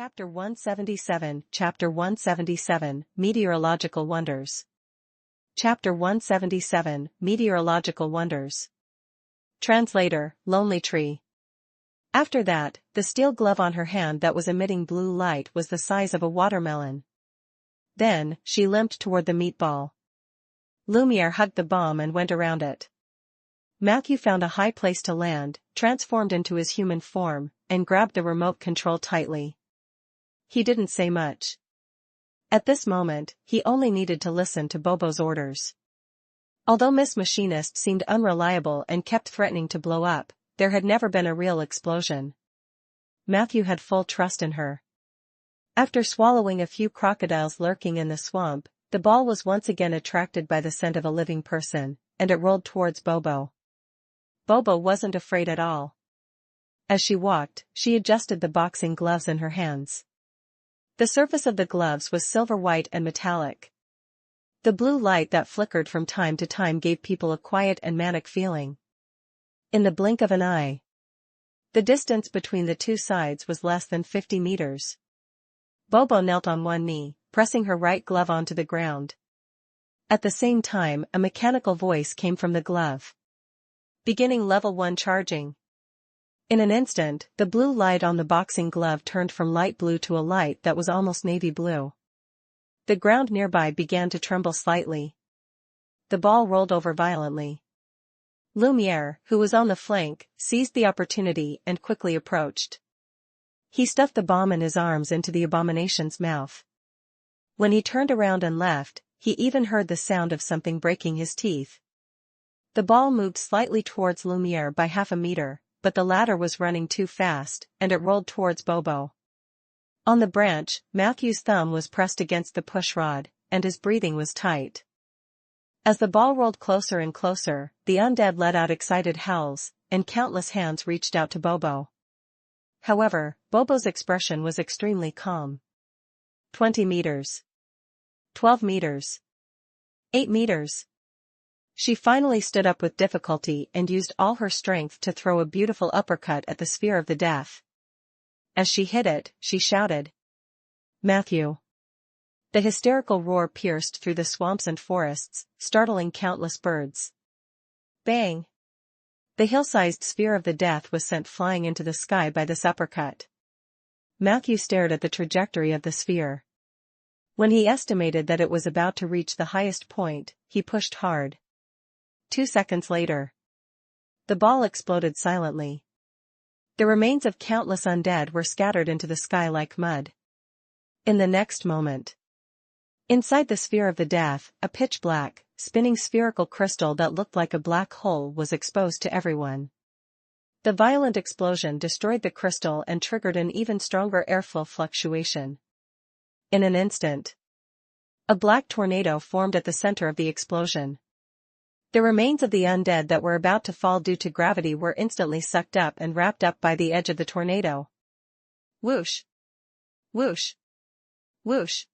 Chapter 177, Meteorological Wonders. Chapter 177, Meteorological Wonders. Translator, Lonely Tree. After that, the steel glove on her hand that was emitting blue light was the size of a watermelon. Then, she limped toward the meatball. Lumiere hugged the bomb and went around it. Matthew found a high place to land, transformed into his human form, and grabbed the remote control tightly. He didn't say much. At this moment, he only needed to listen to Bobo's orders. Although Miss Machinist seemed unreliable and kept threatening to blow up, there had never been a real explosion. Matthew had full trust in her. After swallowing a few crocodiles lurking in the swamp, the ball was once again attracted by the scent of a living person, and it rolled towards Bobo. Bobo wasn't afraid at all. As she walked, she adjusted the boxing gloves in her hands. The surface of the gloves was silver white and metallic. The blue light that flickered from time to time gave people a quiet and manic feeling. In the blink of an eye. The distance between the two sides was less than 50 meters. Bobo knelt on one knee, pressing her right glove onto the ground. At the same time, a mechanical voice came from the glove. Beginning level 1 charging. In an instant, the blue light on the boxing glove turned from light blue to a light that was almost navy blue. The ground nearby began to tremble slightly. The ball rolled over violently. Lumiere, who was on the flank, seized the opportunity and quickly approached. He stuffed the bomb in his arms into the abomination's mouth. When he turned around and left, he even heard the sound of something breaking his teeth. The ball moved slightly towards Lumiere by half a meter, but the latter was running too fast, and it rolled towards Bobo. On the branch, Matthew's thumb was pressed against the push rod, and his breathing was tight. As the ball rolled closer and closer, the undead let out excited howls, and countless hands reached out to Bobo. However, Bobo's expression was extremely calm. 20 meters. 12 meters. 8 meters. She finally stood up with difficulty and used all her strength to throw a beautiful uppercut at the sphere of the death. As she hit it, she shouted, "Matthew!" The hysterical roar pierced through the swamps and forests, startling countless birds. Bang! The hill-sized sphere of the death was sent flying into the sky by this uppercut. Matthew stared at the trajectory of the sphere. When he estimated that it was about to reach the highest point, he pushed hard. 2 seconds later, the ball exploded silently. The remains of countless undead were scattered into the sky like mud. In the next moment, inside the sphere of the death, a pitch-black, spinning spherical crystal that looked like a black hole was exposed to everyone. The violent explosion destroyed the crystal and triggered an even stronger airflow fluctuation. In an instant, a black tornado formed at the center of the explosion. The remains of the undead that were about to fall due to gravity were instantly sucked up and wrapped up by the edge of the tornado. Whoosh! Whoosh! Whoosh!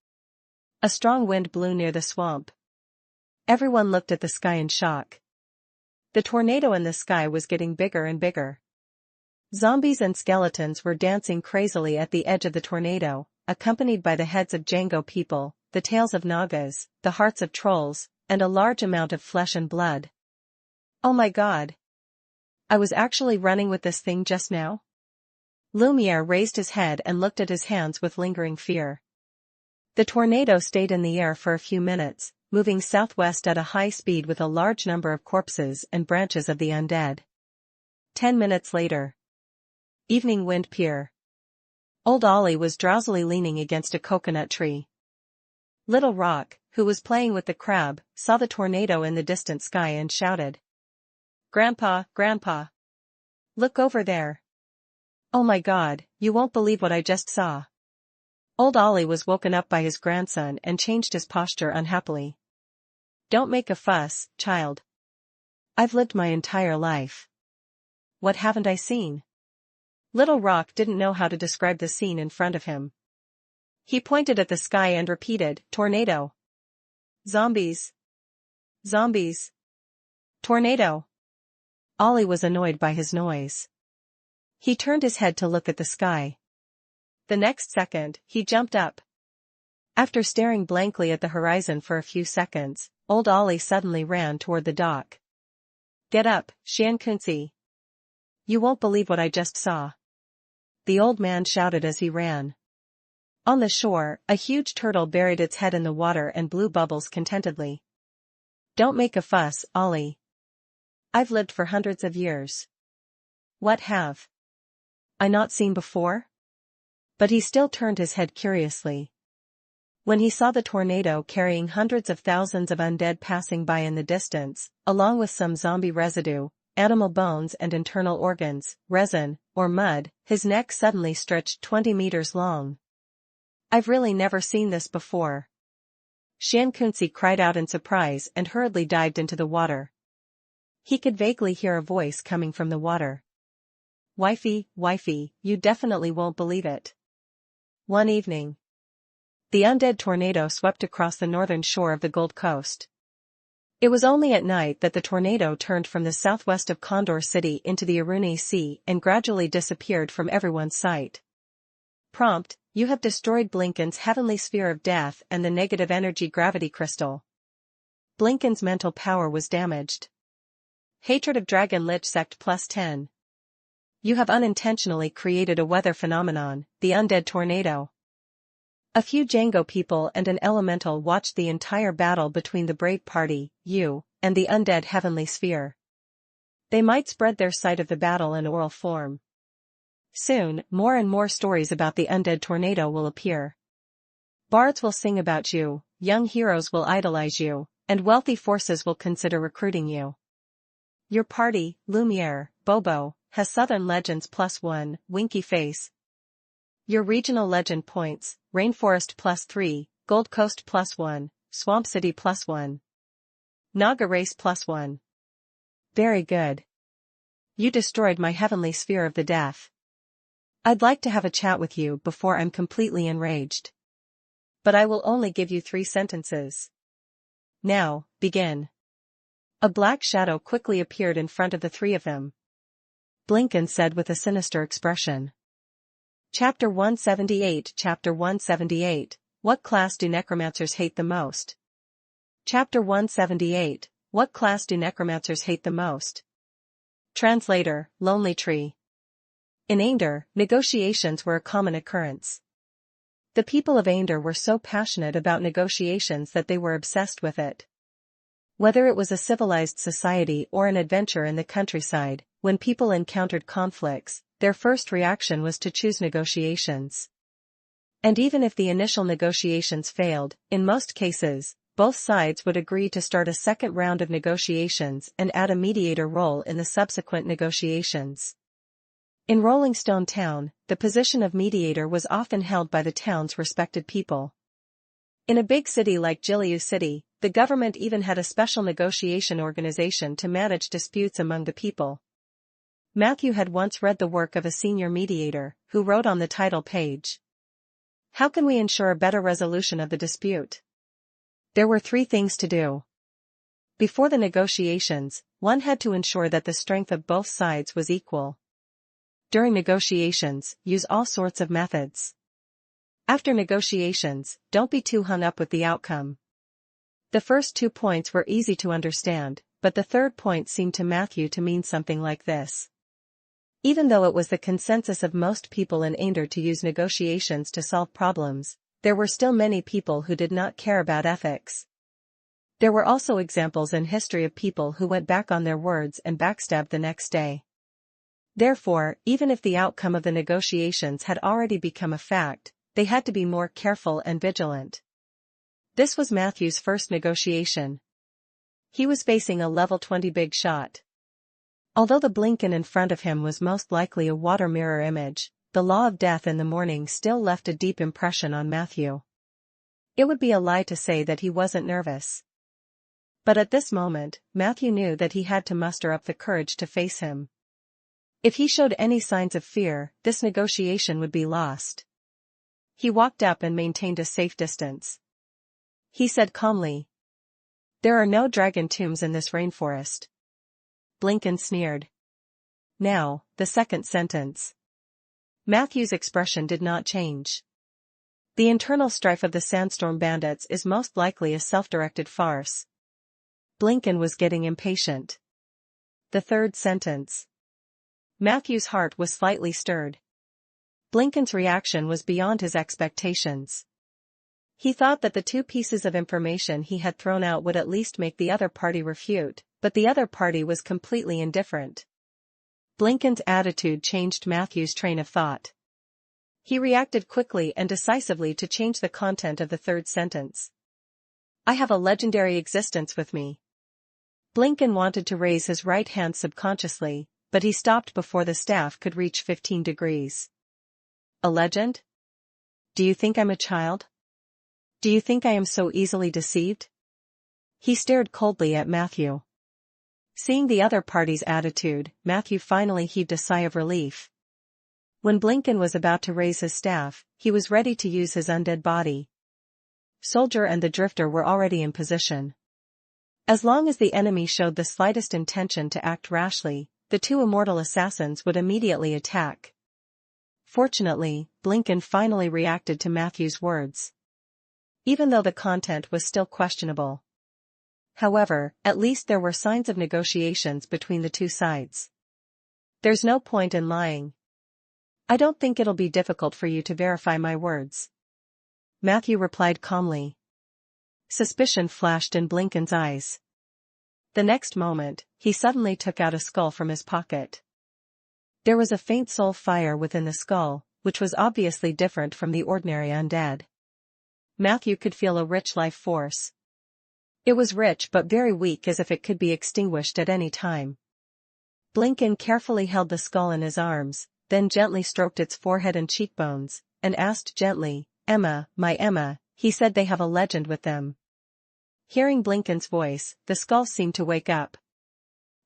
A strong wind blew near the swamp. Everyone looked at the sky in shock. The tornado in the sky was getting bigger and bigger. Zombies and skeletons were dancing crazily at the edge of the tornado, accompanied by the heads of Django people, the tails of Nagas, the hearts of trolls, and a large amount of flesh and blood. Oh my God! I was actually running with this thing just now? Lumiere raised his head and looked at his hands with lingering fear. The tornado stayed in the air for a few minutes, moving southwest at a high speed with a large number of corpses and branches of the undead. 10 minutes later. Evening Wind Pier. Old Ollie was drowsily leaning against a coconut tree. Little Rock, who was playing with the crab, saw the tornado in the distant sky and shouted, "Grandpa, Grandpa! Look over there! Oh my God, you won't believe what I just saw." Old Ollie was woken up by his grandson and changed his posture unhappily. "Don't make a fuss, child. I've lived my entire life. What haven't I seen?" Little Rock didn't know how to describe the scene in front of him. He pointed at the sky and repeated, "Tornado. Zombies. Zombies. Tornado." Ollie was annoyed by his noise. He turned his head to look at the sky. The next second, he jumped up. After staring blankly at the horizon for a few seconds, old Ollie suddenly ran toward the dock. "Get up, Shankunzi. You won't believe what I just saw," the old man shouted as he ran. On the shore, a huge turtle buried its head in the water and blew bubbles contentedly. "Don't make a fuss, Ollie. I've lived for hundreds of years." "What have I not seen before?" But he still turned his head curiously. When he saw the tornado carrying hundreds of thousands of undead passing by in the distance, along with some zombie residue, animal bones and internal organs, resin, or mud, his neck suddenly stretched 20 meters long. "I've really never seen this before." Shankunzi cried out in surprise and hurriedly dived into the water. He could vaguely hear a voice coming from the water. Wifey, you definitely won't believe it." One evening, the undead tornado swept across the northern shore of the Gold Coast. It was only at night that the tornado turned from the southwest of Condor City into the Aruni Sea and gradually disappeared from everyone's sight. Prompt: "You have destroyed Blinken's heavenly sphere of death and the negative energy gravity crystal." Blinken's mental power was damaged. Hatred of Dragon Lich Sect +10. You have unintentionally created a weather phenomenon, the undead tornado. A few Django people and an elemental watched the entire battle between the brave party, you, and the undead heavenly sphere. They might spread their sight of the battle in oral form. Soon, more and more stories about the undead tornado will appear. Bards will sing about you, young heroes will idolize you, and wealthy forces will consider recruiting you. Your party, Lumiere, Bobo, has Southern Legends +1, Winky Face. Your regional legend points, Rainforest +3, Gold Coast +1, Swamp City +1. Naga Race +1. Very good. You destroyed my heavenly sphere of the death. I'd like to have a chat with you before I'm completely enraged. But I will only give you 3 sentences. Now, begin. A black shadow quickly appeared in front of the 3 of them. Blinken said with a sinister expression. Chapter 178. What class do necromancers hate the most? Chapter 178. What class do necromancers hate the most? Translator, Lonely Tree. In Ainder, negotiations were a common occurrence. The people of Ainder were so passionate about negotiations that they were obsessed with it. Whether it was a civilized society or an adventure in the countryside, when people encountered conflicts, their first reaction was to choose negotiations. And even if the initial negotiations failed, in most cases, both sides would agree to start a second round of negotiations and add a mediator role in the subsequent negotiations. In Rolling Stone Town, the position of mediator was often held by the town's respected people. In a big city like Jiliu City, the government even had a special negotiation organization to manage disputes among the people. Matthew had once read the work of a senior mediator, who wrote on the title page, "How can we ensure a better resolution of the dispute?" There were 3 things to do. Before the negotiations, one had to ensure that the strength of both sides was equal. During negotiations, use all sorts of methods. After negotiations, don't be too hung up with the outcome. The first 2 points were easy to understand, but the third point seemed to Matthew to mean something like this. Even though it was the consensus of most people in Ainder to use negotiations to solve problems, there were still many people who did not care about ethics. There were also examples in history of people who went back on their words and backstabbed the next day. Therefore, even if the outcome of the negotiations had already become a fact, they had to be more careful and vigilant. This was Matthew's first negotiation. He was facing a level 20 big shot. Although the Blinken in front of him was most likely a water mirror image, the law of death in the morning still left a deep impression on Matthew. It would be a lie to say that he wasn't nervous. But at this moment, Matthew knew that he had to muster up the courage to face him. If he showed any signs of fear, this negotiation would be lost. He walked up and maintained a safe distance. He said calmly, "There are no dragon tombs in this rainforest." Blinken sneered. Now, the second sentence. Matthew's expression did not change. The internal strife of the Sandstorm Bandits is most likely a self-directed farce. Blinken was getting impatient. The third sentence. Matthew's heart was slightly stirred. Blinken's reaction was beyond his expectations. He thought that the two pieces of information he had thrown out would at least make the other party refute, but the other party was completely indifferent. Blinken's attitude changed Matthew's train of thought. He reacted quickly and decisively to change the content of the third sentence. I have a legendary existence with me. Blinken wanted to raise his right hand subconsciously, but he stopped before the staff could reach 15 degrees. A legend? Do you think I'm a child? Do you think I am so easily deceived? He stared coldly at Matthew. Seeing the other party's attitude, Matthew finally heaved a sigh of relief. When Blinken was about to raise his staff, he was ready to use his undead body. Soldier and the drifter were already in position. As long as the enemy showed the slightest intention to act rashly, the two immortal assassins would immediately attack. Fortunately, Blinken finally reacted to Matthew's words. Even though the content was still questionable. However, at least there were signs of negotiations between the two sides. There's no point in lying. I don't think it'll be difficult for you to verify my words. Matthew replied calmly. Suspicion flashed in Blinken's eyes. The next moment, he suddenly took out a skull from his pocket. There was a faint soul fire within the skull, which was obviously different from the ordinary undead. Matthew could feel a rich life force. It was rich but very weak, as if it could be extinguished at any time. Blinken carefully held the skull in his arms, then gently stroked its forehead and cheekbones, and asked gently, Emma, my Emma, he said they have a legend with them. Hearing Blinken's voice, the skull seemed to wake up.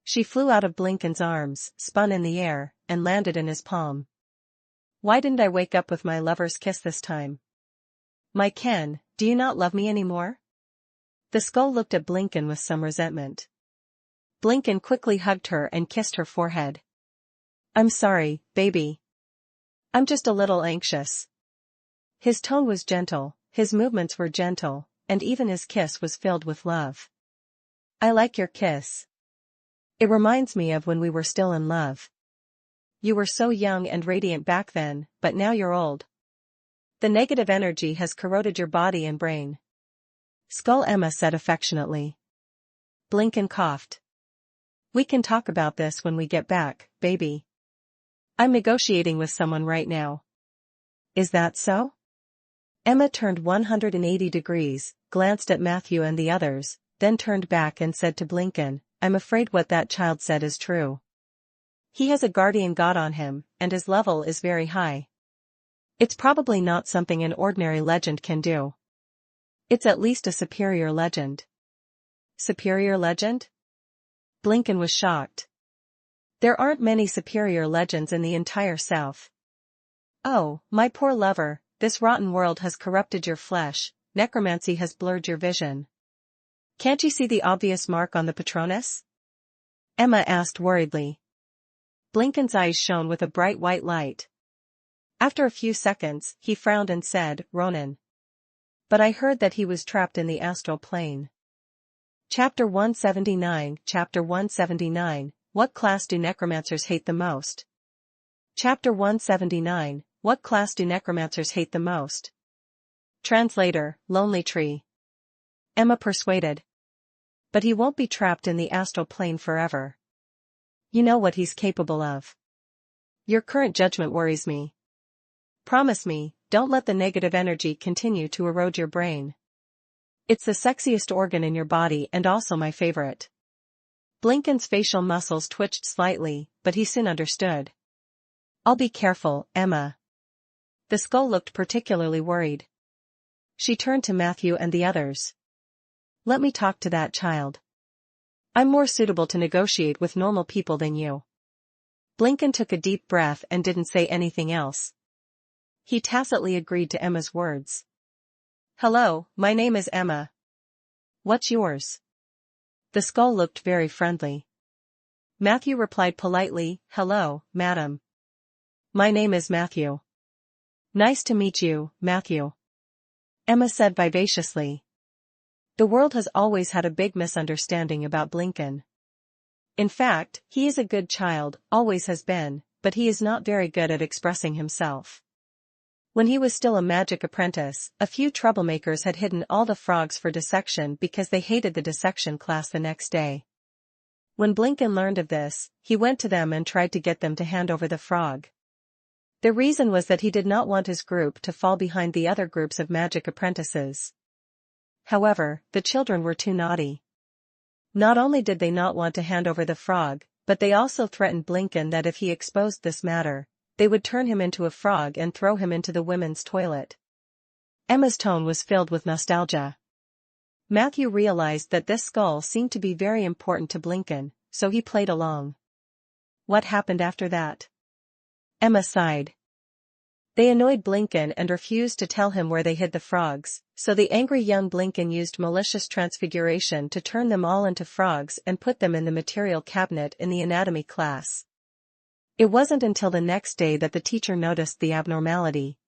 She flew out of Blinken's arms, spun in the air, and landed in his palm. Why didn't I wake up with my lover's kiss this time? My Ken, do you not love me anymore? The skull looked at Blinken with some resentment. Blinken quickly hugged her and kissed her forehead. I'm sorry, baby. I'm just a little anxious. His tone was gentle, his movements were gentle, and even his kiss was filled with love. I like your kiss. It reminds me of when we were still in love. You were so young and radiant back then, but now you're old. The negative energy has corroded your body and brain. Skull Emma said affectionately. Blinken coughed. We can talk about this when we get back, baby. I'm negotiating with someone right now. Is that so? Emma turned 180 degrees, glanced at Matthew and the others, then turned back and said to Blinken, I'm afraid what that child said is true. He has a guardian god on him, and his level is very high. It's probably not something an ordinary legend can do. It's at least a superior legend. Superior legend? Blinken was shocked. There aren't many superior legends in the entire South. Oh, my poor lover, this rotten world has corrupted your flesh, necromancy has blurred your vision. Can't you see the obvious mark on the Patronus? Emma asked worriedly. Blinken's eyes shone with a bright white light. After a few seconds, he frowned and said, Ronan. But I heard that he was trapped in the astral plane. Chapter 179. Chapter 179, What class do necromancers hate the most? Chapter 179, What class do necromancers hate the most? Translator, Lonely Tree. Emma persuaded. But he won't be trapped in the astral plane forever. You know what he's capable of. Your current judgment worries me. Promise me, don't let the negative energy continue to erode your brain. It's the sexiest organ in your body and also my favorite. Blinken's facial muscles twitched slightly, but he soon understood. I'll be careful, Emma. The skull looked particularly worried. She turned to Matthew and the others. Let me talk to that child. I'm more suitable to negotiate with normal people than you. Blinken took a deep breath and didn't say anything else. He tacitly agreed to Emma's words. Hello, my name is Emma. What's yours? The skull looked very friendly. Matthew replied politely, Hello, madam. My name is Matthew. Nice to meet you, Matthew. Emma said vivaciously. The world has always had a big misunderstanding about Blinken. In fact, he is a good child, always has been, but he is not very good at expressing himself. When he was still a magic apprentice, a few troublemakers had hidden all the frogs for dissection because they hated the dissection class the next day. When Blinken learned of this, he went to them and tried to get them to hand over the frog. The reason was that he did not want his group to fall behind the other groups of magic apprentices. However, the children were too naughty. Not only did they not want to hand over the frog, but they also threatened Blinken that if he exposed this matter, they would turn him into a frog and throw him into the women's toilet. Emma's tone was filled with nostalgia. Matthew realized that this skull seemed to be very important to Blinken, so he played along. What happened after that? Emma sighed. They annoyed Blinken and refused to tell him where they hid the frogs, so the angry young Blinken used malicious transfiguration to turn them all into frogs and put them in the material cabinet in the anatomy class. It wasn't until the next day that the teacher noticed the abnormality.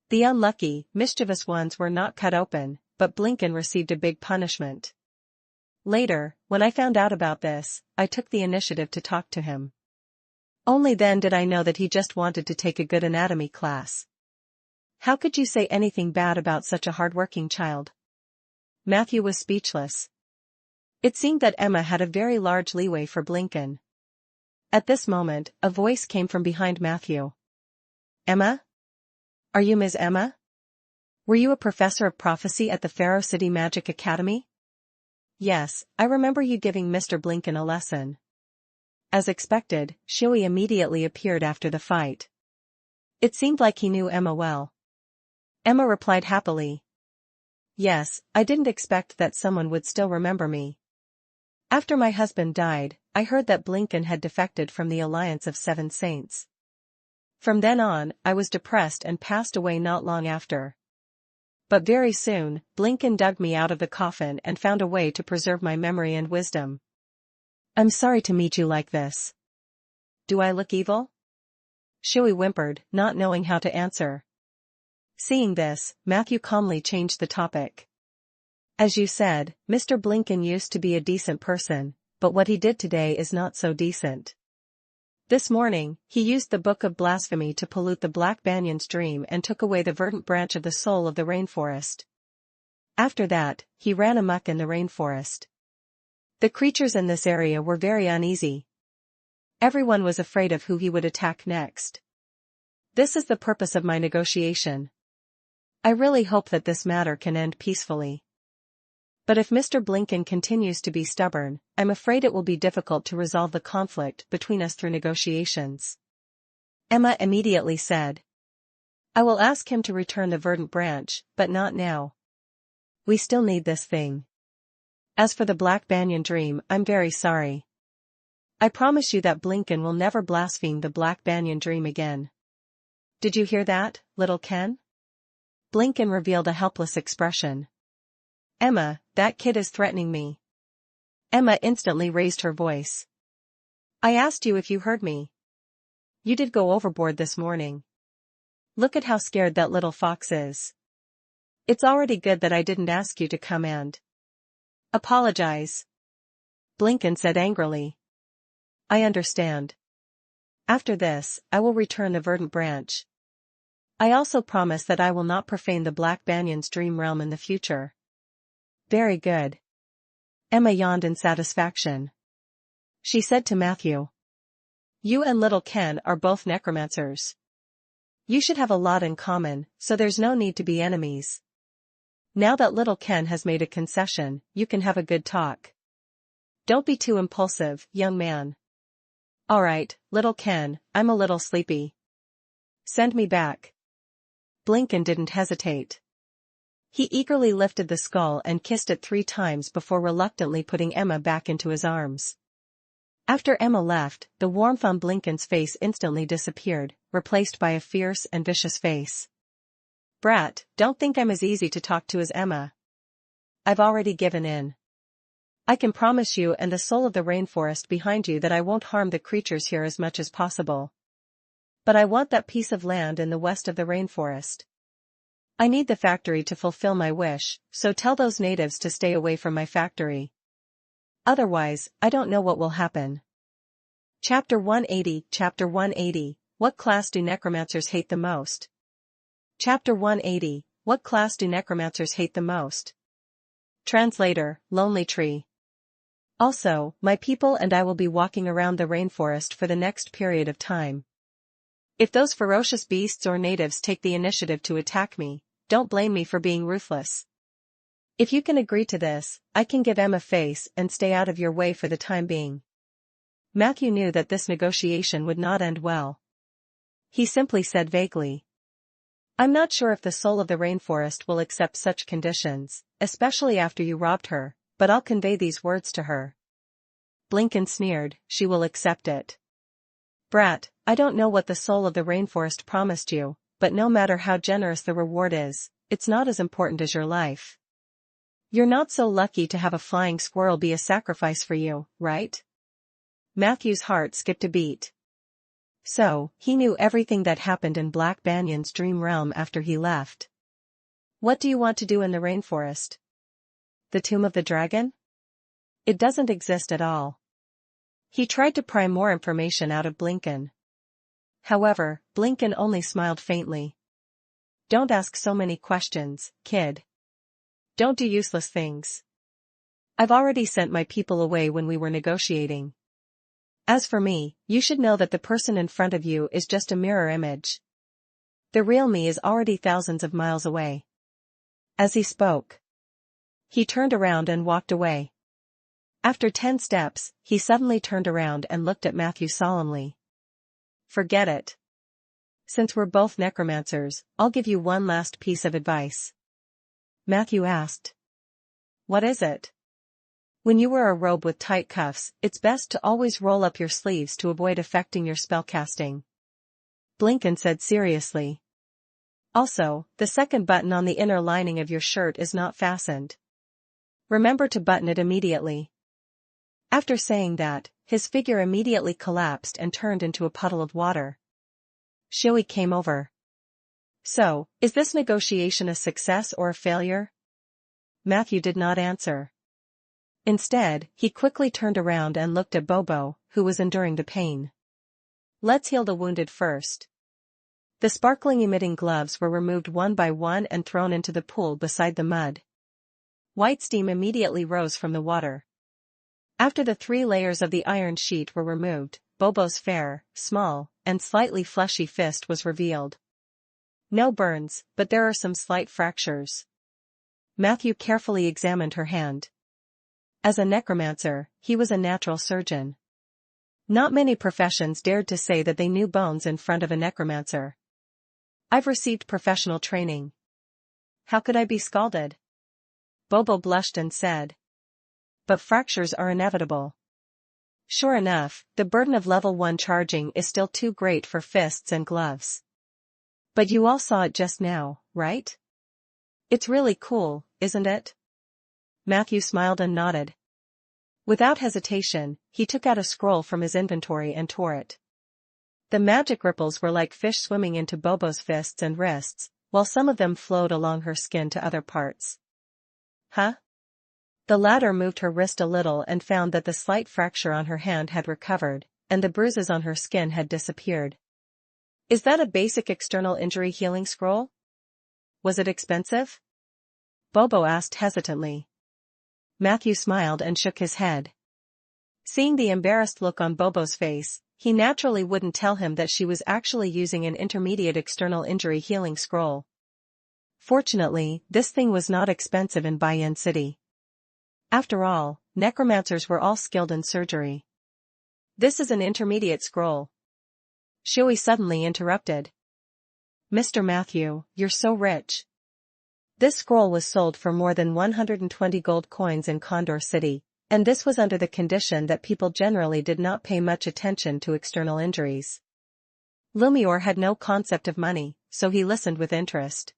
The unlucky, mischievous ones were not cut open, but Blinken received a big punishment. Later, when I found out about this, I took the initiative to talk to him. Only then did I know that he just wanted to take a good anatomy class. How could you say anything bad about such a hard-working child? Matthew was speechless. It seemed that Emma had a very large leeway for Blinken. At this moment, a voice came from behind Matthew. Emma? Are you Ms. Emma? Were you a professor of prophecy at the Pharaoh City Magic Academy? Yes, I remember you giving Mr. Blinken a lesson. As expected, Shuey immediately appeared after the fight. It seemed like he knew Emma well. Emma replied happily. Yes, I didn't expect that someone would still remember me. After my husband died, I heard that Blinken had defected from the Alliance of Seven Saints. From then on, I was depressed and passed away not long after. But very soon, Blinken dug me out of the coffin and found a way to preserve my memory and wisdom. I'm sorry to meet you like this. Do I look evil? Shuey whimpered, not knowing how to answer. Seeing this, Matthew calmly changed the topic. As you said, Mr. Blinken used to be a decent person, but what he did today is not so decent. This morning, he used the Book of Blasphemy to pollute the Black Banyan's dream and took away the verdant branch of the soul of the rainforest. After that, he ran amok in the rainforest. The creatures in this area were very uneasy. Everyone was afraid of who he would attack next. This is the purpose of my negotiation. I really hope that this matter can end peacefully. But if Mr. Blinken continues to be stubborn, I'm afraid it will be difficult to resolve the conflict between us through negotiations. Emma immediately said. I will ask him to return the verdant branch, but not now. We still need this thing. As for the Black Banyan dream, I'm very sorry. I promise you that Blinken will never blaspheme the Black Banyan dream again. Did you hear that, little Ken? Blinken revealed a helpless expression. Emma, that kid is threatening me. Emma instantly raised her voice. I asked you if you heard me. You did go overboard this morning. Look at how scared that little fox is. It's already good that I didn't ask you to come and apologize. Blinken said angrily. I understand. After this, I will return the verdant branch. I also promise that I will not profane the Black Banyan's dream realm in the future. Very good. Emma yawned in satisfaction. She said to Matthew. You and little Ken are both necromancers. You should have a lot in common, so there's no need to be enemies. Now that little Ken has made a concession, you can have a good talk. Don't be too impulsive, young man. All right, little Ken, I'm a little sleepy. Send me back. Blinken didn't hesitate. He eagerly lifted the skull and kissed it 3 times before reluctantly putting Emma back into his arms. After Emma left, the warmth on Blinken's face instantly disappeared, replaced by a fierce and vicious face. Brat, don't think I'm as easy to talk to as Emma. I've already given in. I can promise you and the soul of the rainforest behind you that I won't harm the creatures here as much as possible. But I want that piece of land in the west of the rainforest. I need the factory to fulfill my wish, so tell those natives to stay away from my factory. Otherwise, I don't know what will happen. Chapter 180. What class do necromancers hate the most? Chapter 180. What class do necromancers hate the most? Translator, Lonely Tree. Also, my people and I will be walking around the rainforest for the next period of time. If those ferocious beasts or natives take the initiative to attack me, don't blame me for being ruthless. If you can agree to this, I can give Em a face and stay out of your way for the time being. Matthew knew that this negotiation would not end well. He simply said vaguely, I'm not sure if the soul of the rainforest will accept such conditions, especially after you robbed her, but I'll convey these words to her. Blinken sneered, she will accept it. Brat, I don't know what the soul of the rainforest promised you, but no matter how generous the reward is, it's not as important as your life. You're not so lucky to have a flying squirrel be a sacrifice for you, right? Matthew's heart skipped a beat. So, he knew everything that happened in Black Banyan's dream realm after he left. What do you want to do in the rainforest? The Tomb of the Dragon? It doesn't exist at all. He tried to pry more information out of Blinken. However, Blinken only smiled faintly. Don't ask so many questions, kid. Don't do useless things. I've already sent my people away when we were negotiating. As for me, you should know that the person in front of you is just a mirror image. The real me is already thousands of miles away. As he spoke, he turned around and walked away. After 10 steps, he suddenly turned around and looked at Matthew solemnly. Forget it. Since we're both necromancers, I'll give you one last piece of advice. Matthew asked. What is it? When you wear a robe with tight cuffs, it's best to always roll up your sleeves to avoid affecting your spellcasting. Blinken said seriously. Also, the second button on the inner lining of your shirt is not fastened. Remember to button it immediately. After saying that, his figure immediately collapsed and turned into a puddle of water. Shui came over. So, is this negotiation a success or a failure? Matthew did not answer. Instead, he quickly turned around and looked at Bobo, who was enduring the pain. Let's heal the wounded first. The sparkling emitting gloves were removed one by one and thrown into the pool beside the mud. White steam immediately rose from the water. After the 3 layers of the iron sheet were removed, Bobo's fair, small, and slightly fleshy fist was revealed. No burns, but there are some slight fractures. Matthew carefully examined her hand. As a necromancer, he was a natural surgeon. Not many professions dared to say that they knew bones in front of a necromancer. I've received professional training. How could I be scalded? Bobo blushed and said. But fractures are inevitable. Sure enough, the burden of level 1 charging is still too great for fists and gloves. But you all saw it just now, right? It's really cool, isn't it? Matthew smiled and nodded. Without hesitation, he took out a scroll from his inventory and tore it. The magic ripples were like fish swimming into Bobo's fists and wrists, while some of them flowed along her skin to other parts. Huh? The latter moved her wrist a little and found that the slight fracture on her hand had recovered, and the bruises on her skin had disappeared. Is that a basic external injury healing scroll? Was it expensive? Bobo asked hesitantly. Matthew smiled and shook his head. Seeing the embarrassed look on Bobo's face, he naturally wouldn't tell him that she was actually using an intermediate external injury healing scroll. Fortunately, this thing was not expensive in Bayan City. After all, necromancers were all skilled in surgery. This is an intermediate scroll. Shui suddenly interrupted. Mr. Matthew, you're so rich. This scroll was sold for more than 120 gold coins in Condor City, and this was under the condition that people generally did not pay much attention to external injuries. Lumior had no concept of money, so he listened with interest.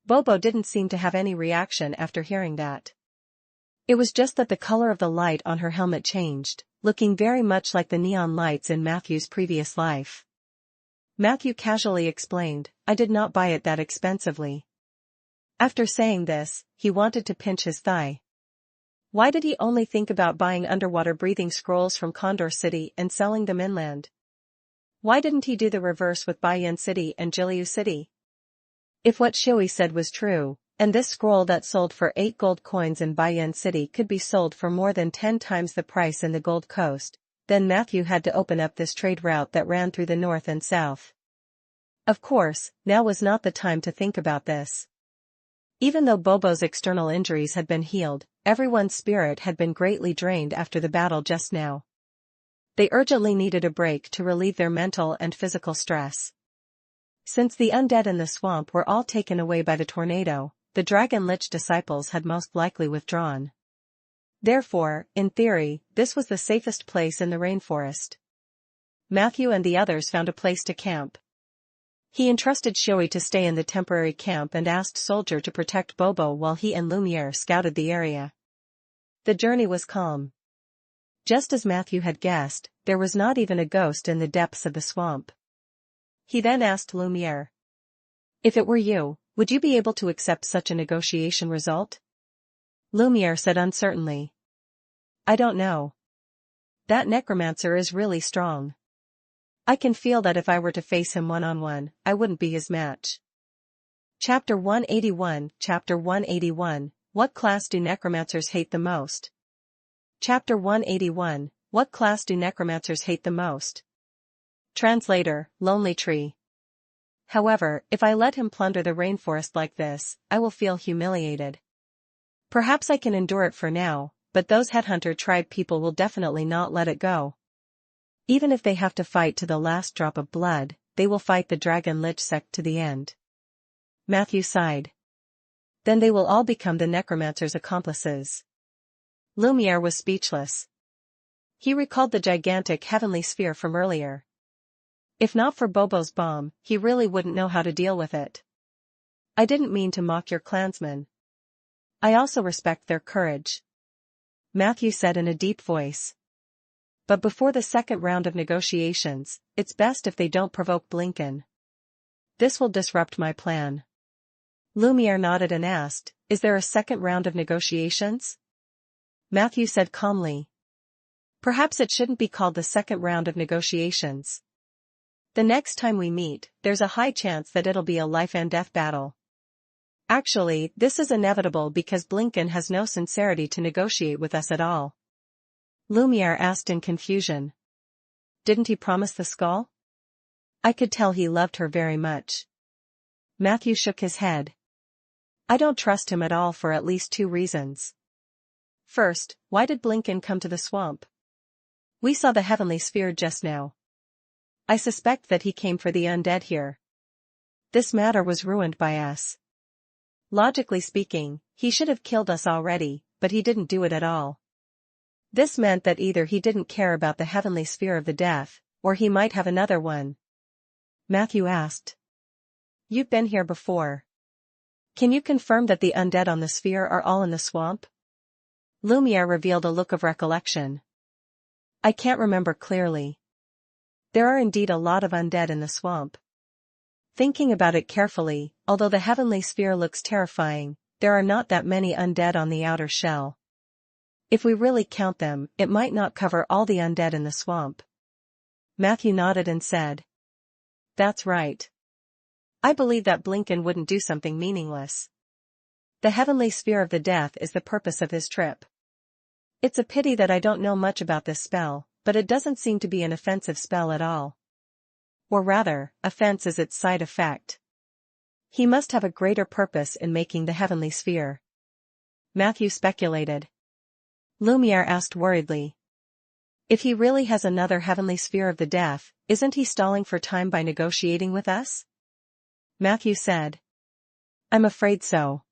Bobo didn't seem to have any reaction after hearing that. It was just that the color of the light on her helmet changed, looking very much like the neon lights in Matthew's previous life. Matthew casually explained, I did not buy it that expensively. After saying this, he wanted to pinch his thigh. Why did he only think about buying underwater breathing scrolls from Condor City and selling them inland? Why didn't he do the reverse with Bayan City and Jiliu City? If what Shui said was true, and this scroll that sold for 8 gold coins in Bayan City could be sold for more than 10 times the price in the Gold Coast, then Matthew had to open up this trade route that ran through the north and south. Of course, now was not the time to think about this. Even though Bobo's external injuries had been healed, everyone's spirit had been greatly drained after the battle just now. They urgently needed a break to relieve their mental and physical stress. Since the undead in the swamp were all taken away by the tornado, the Dragon Lich disciples had most likely withdrawn. Therefore, in theory, this was the safest place in the rainforest. Matthew and the others found a place to camp. He entrusted Shui to stay in the temporary camp and asked Soldier to protect Bobo while he and Lumiere scouted the area. The journey was calm. Just as Matthew had guessed, there was not even a ghost in the depths of the swamp. He then asked Lumiere, if it were you, would you be able to accept such a negotiation result? Lumiere said uncertainly, I don't know. That necromancer is really strong. I can feel that if I were to face him one-on-one, I wouldn't be his match. Chapter 181 Chapter 181, What class do necromancers hate the most? Chapter 181, What class do necromancers hate the most? Translator, Lonely Tree. However, if I let him plunder the rainforest like this, I will feel humiliated. Perhaps I can endure it for now, but those headhunter tribe people will definitely not let it go. Even if they have to fight to the last drop of blood, they will fight the Dragon Lich sect to the end. Matthew sighed. Then they will all become the necromancer's accomplices. Lumiere was speechless. He recalled the gigantic heavenly sphere from earlier. If not for Bobo's bomb, he really wouldn't know how to deal with it. I didn't mean to mock your clansmen. I also respect their courage, Matthew said in a deep voice. But before the second round of negotiations, it's best if they don't provoke Blinken. This will disrupt my plan. Lumiere nodded and asked, is there a second round of negotiations? Matthew said calmly. Perhaps it shouldn't be called the second round of negotiations. The next time we meet, there's a high chance that it'll be a life and death battle. Actually, this is inevitable because Blinken has no sincerity to negotiate with us at all. Lumiere asked in confusion. Didn't he promise the skull? I could tell he loved her very much. Matthew shook his head. I don't trust him at all for at least 2 reasons. First, why did Blinken come to the swamp? We saw the heavenly sphere just now. I suspect that he came for the undead here. This matter was ruined by us. Logically speaking, he should have killed us already, but he didn't do it at all. This meant that either he didn't care about the heavenly sphere of the death, or he might have another one. Matthew asked. You've been here before. Can you confirm that the undead on the sphere are all in the swamp? Lumiere revealed a look of recollection. I can't remember clearly. There are indeed a lot of undead in the swamp. Thinking about it carefully, although the heavenly sphere looks terrifying, there are not that many undead on the outer shell. If we really count them, it might not cover all the undead in the swamp. Matthew nodded and said. That's right. I believe that Blinken wouldn't do something meaningless. The heavenly sphere of the death is the purpose of his trip. It's a pity that I don't know much about this spell, but it doesn't seem to be an offensive spell at all. Or rather, offense is its side effect. He must have a greater purpose in making the heavenly sphere. Matthew speculated. Lumiere asked worriedly. If he really has another heavenly sphere of the death, isn't he stalling for time by negotiating with us? Matthew said. I'm afraid so.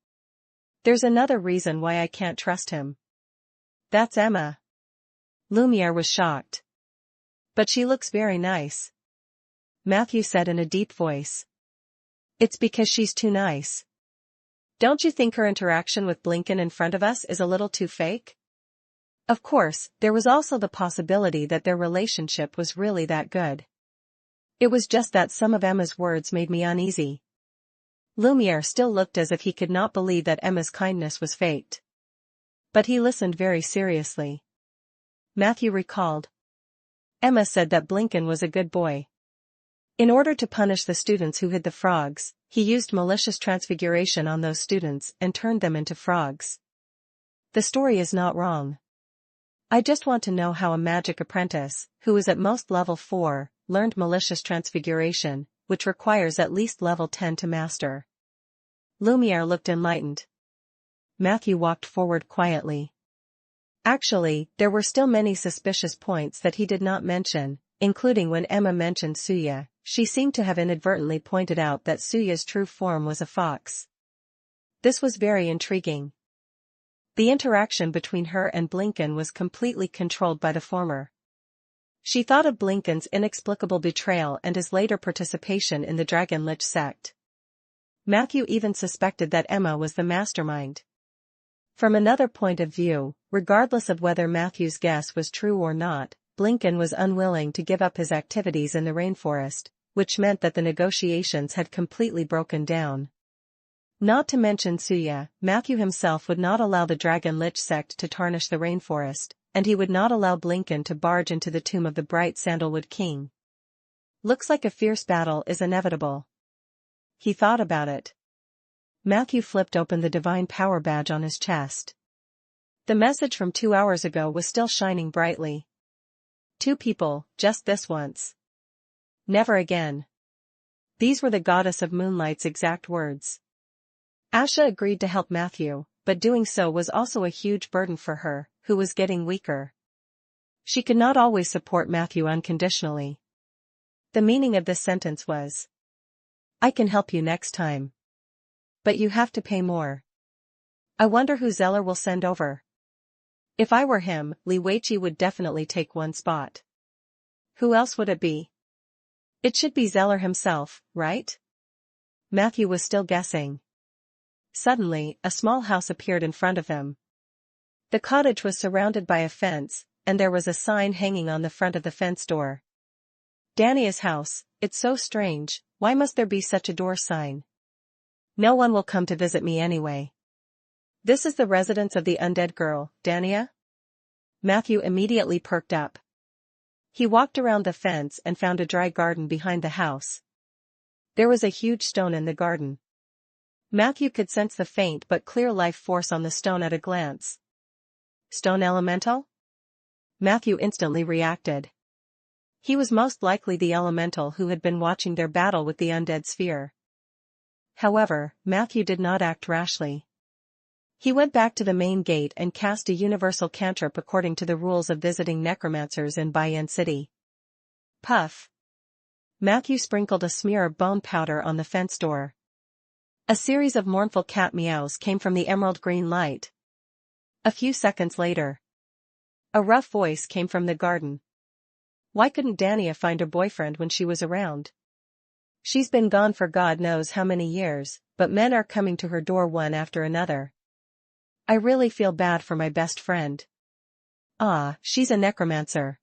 There's another reason why I can't trust him. That's Emma. Lumiere was shocked. But she looks very nice. Matthew said in a deep voice. It's because she's too nice. Don't you think her interaction with Blinken in front of us is a little too fake? Of course, there was also the possibility that their relationship was really that good. It was just that some of Emma's words made me uneasy. Lumiere still looked as if he could not believe that Emma's kindness was faked. But he listened very seriously. Matthew recalled. Emma said that Blinken was a good boy. In order to punish the students who hid the frogs, he used malicious transfiguration on those students and turned them into frogs. The story is not wrong. I just want to know how a magic apprentice, who is at most level 4, learned malicious transfiguration, which requires at least level 10 to master. Lumiere looked enlightened. Matthew walked forward quietly. Actually, there were still many suspicious points that he did not mention, including when Emma mentioned Suya. She seemed to have inadvertently pointed out that Suya's true form was a fox. This was very intriguing. The interaction between her and Blinken was completely controlled by the former. She thought of Blinken's inexplicable betrayal and his later participation in the Dragon Lich sect. Matthew even suspected that Emma was the mastermind. From another point of view, regardless of whether Matthew's guess was true or not, Blinken was unwilling to give up his activities in the rainforest, which meant that the negotiations had completely broken down. Not to mention Suya, Matthew himself would not allow the Dragon Lich sect to tarnish the rainforest, and he would not allow Blinken to barge into the tomb of the bright Sandalwood King. Looks like a fierce battle is inevitable. He thought about it. Matthew flipped open the divine power badge on his chest. The message from 2 hours ago was still shining brightly. 2 people, just this once. Never again. These were the goddess of moonlight's exact words. Asha agreed to help Matthew, but doing so was also a huge burden for her, who was getting weaker. She could not always support Matthew unconditionally. The meaning of this sentence was, I can help you next time. But you have to pay more. I wonder who Zeller will send over. If I were him, Li Weiqi would definitely take one spot. Who else would it be? It should be Zeller himself, right? Matthew was still guessing. Suddenly, a small house appeared in front of him. The cottage was surrounded by a fence, and there was a sign hanging on the front of the fence door. Dania's house, it's so strange, why must there be such a door sign? No one will come to visit me anyway. This is the residence of the undead girl, Dania? Matthew immediately perked up. He walked around the fence and found a dry garden behind the house. There was a huge stone in the garden. Matthew could sense the faint but clear life force on the stone at a glance. Stone elemental? Matthew instantly reacted. He was most likely the elemental who had been watching their battle with the undead sphere. However, Matthew did not act rashly. He went back to the main gate and cast a universal cantrip according to the rules of visiting necromancers in Bayan City. Puff. Matthew sprinkled a smear of bone powder on the fence door. A series of mournful cat meows came from the emerald green light. A few seconds later, a rough voice came from the garden. Why couldn't Dania find her boyfriend when she was around? She's been gone for God knows how many years, but men are coming to her door one after another. I really feel bad for my best friend. Ah, she's a necromancer.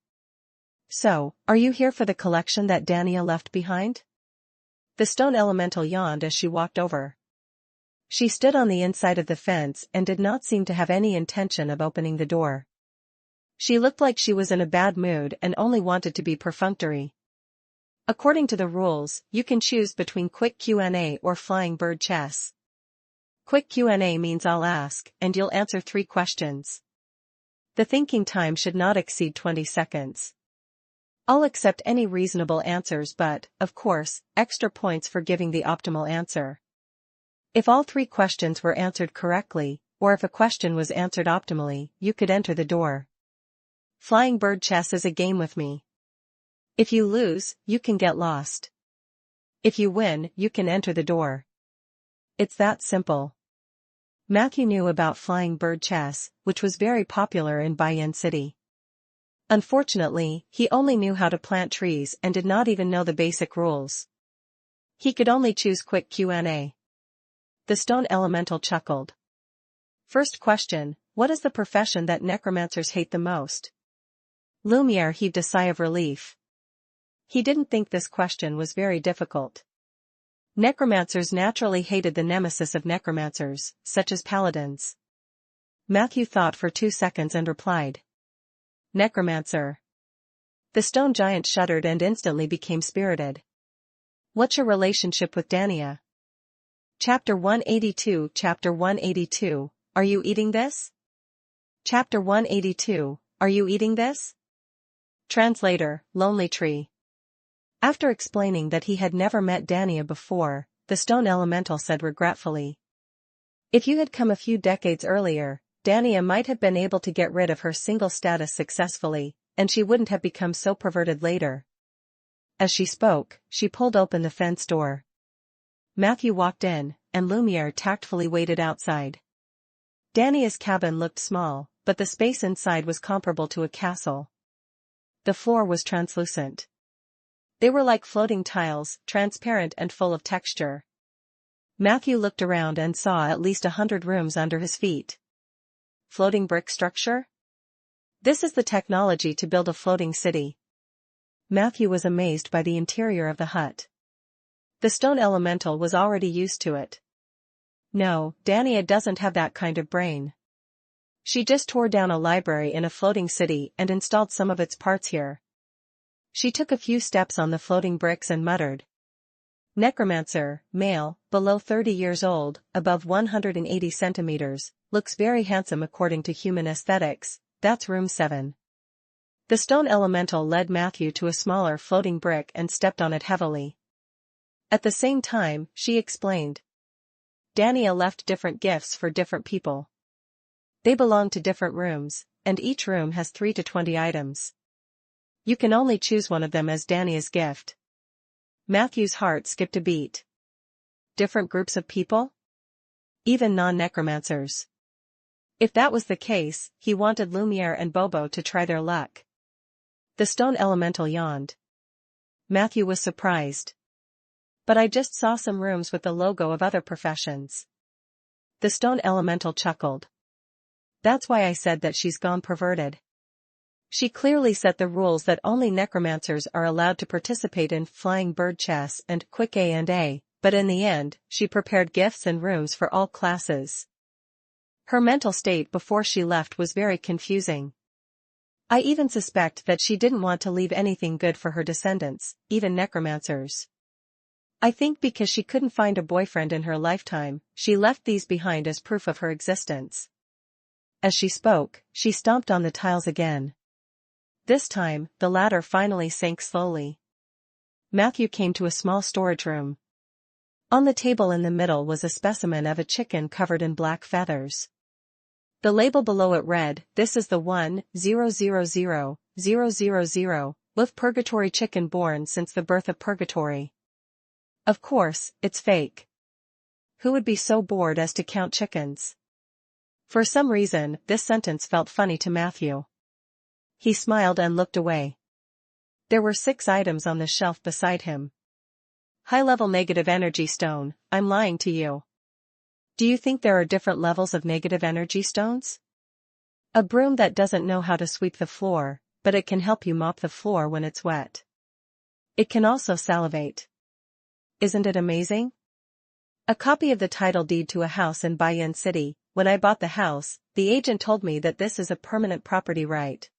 So, are you here for the collection that Dania left behind? The stone elemental yawned as she walked over. She stood on the inside of the fence and did not seem to have any intention of opening the door. She looked like she was in a bad mood and only wanted to be perfunctory. According to the rules, you can choose between quick Q&A or flying bird chess. Quick Q&A means I'll ask, and you'll answer 3 questions. The thinking time should not exceed 20 seconds. I'll accept any reasonable answers but, of course, extra points for giving the optimal answer. If all 3 questions were answered correctly, or if a question was answered optimally, you could enter the door. Flying bird chess is a game with me. If you lose, you can get lost. If you win, you can enter the door. It's that simple. Matthew knew about flying bird chess, which was very popular in Bayan City. Unfortunately, he only knew how to plant trees and did not even know the basic rules. He could only choose quick Q&A. The stone elemental chuckled. First question, what is the profession that necromancers hate the most? Lumiere heaved a sigh of relief. He didn't think this question was very difficult. Necromancers naturally hated the nemesis of necromancers, such as paladins. Matthew thought for 2 seconds and replied. Necromancer. The stone giant shuddered and instantly became spirited. What's your relationship with Dania? Chapter 182. Chapter 182, Are you eating this? Chapter 182, Are you eating this? Translator, Lonely Tree. After explaining that he had never met Dania before, the stone elemental said regretfully. If you had come a few decades earlier, Dania might have been able to get rid of her single status successfully, and she wouldn't have become so perverted later. As she spoke, she pulled open the fence door. Matthew walked in, and Lumiere tactfully waited outside. Dania's cabin looked small, but the space inside was comparable to a castle. The floor was translucent. They were like floating tiles, transparent and full of texture. Matthew looked around and saw at least 100 rooms under his feet. Floating brick structure? This is the technology to build a floating city. Matthew was amazed by the interior of the hut. The stone elemental was already used to it. No, Dania doesn't have that kind of brain. She just tore down a library in a floating city and installed some of its parts here. She took a few steps on the floating bricks and muttered. Necromancer, male, below 30 years old, above 180 centimeters, looks very handsome according to human aesthetics. That's room 7. The stone elemental led Matthew to a smaller floating brick and stepped on it heavily. At the same time, she explained. Dania left different gifts for different people. They belong to different rooms, and each room has 3 to 20 items. You can only choose one of them as Dania's gift. Matthew's heart skipped a beat. Different groups of people? Even non-necromancers. If that was the case, he wanted Lumiere and Bobo to try their luck. The stone elemental yawned. Matthew was surprised. But I just saw some rooms with the logo of other professions. The stone elemental chuckled. That's why I said that she's gone perverted. She clearly set the rules that only necromancers are allowed to participate in flying bird chess and quick A&A, but in the end, she prepared gifts and rooms for all classes. Her mental state before she left was very confusing. I even suspect that she didn't want to leave anything good for her descendants, even necromancers. I think because she couldn't find a boyfriend in her lifetime, she left these behind as proof of her existence. As she spoke, she stomped on the tiles again. This time, the ladder finally sank slowly. Matthew came to a small storage room. On the table in the middle was a specimen of a chicken covered in black feathers. The label below it read, "This is the 1,000,000 with purgatory chicken born since the birth of purgatory." Of course, it's fake. Who would be so bored as to count chickens? For some reason, this sentence felt funny to Matthew. He smiled and looked away. There were 6 items on the shelf beside him. High-level negative energy stone, I'm lying to you. Do you think there are different levels of negative energy stones? A broom that doesn't know how to sweep the floor, but it can help you mop the floor when it's wet. It can also salivate. Isn't it amazing? A copy of the title deed to a house in Bayan City. When I bought the house, the agent told me that this is a permanent property right.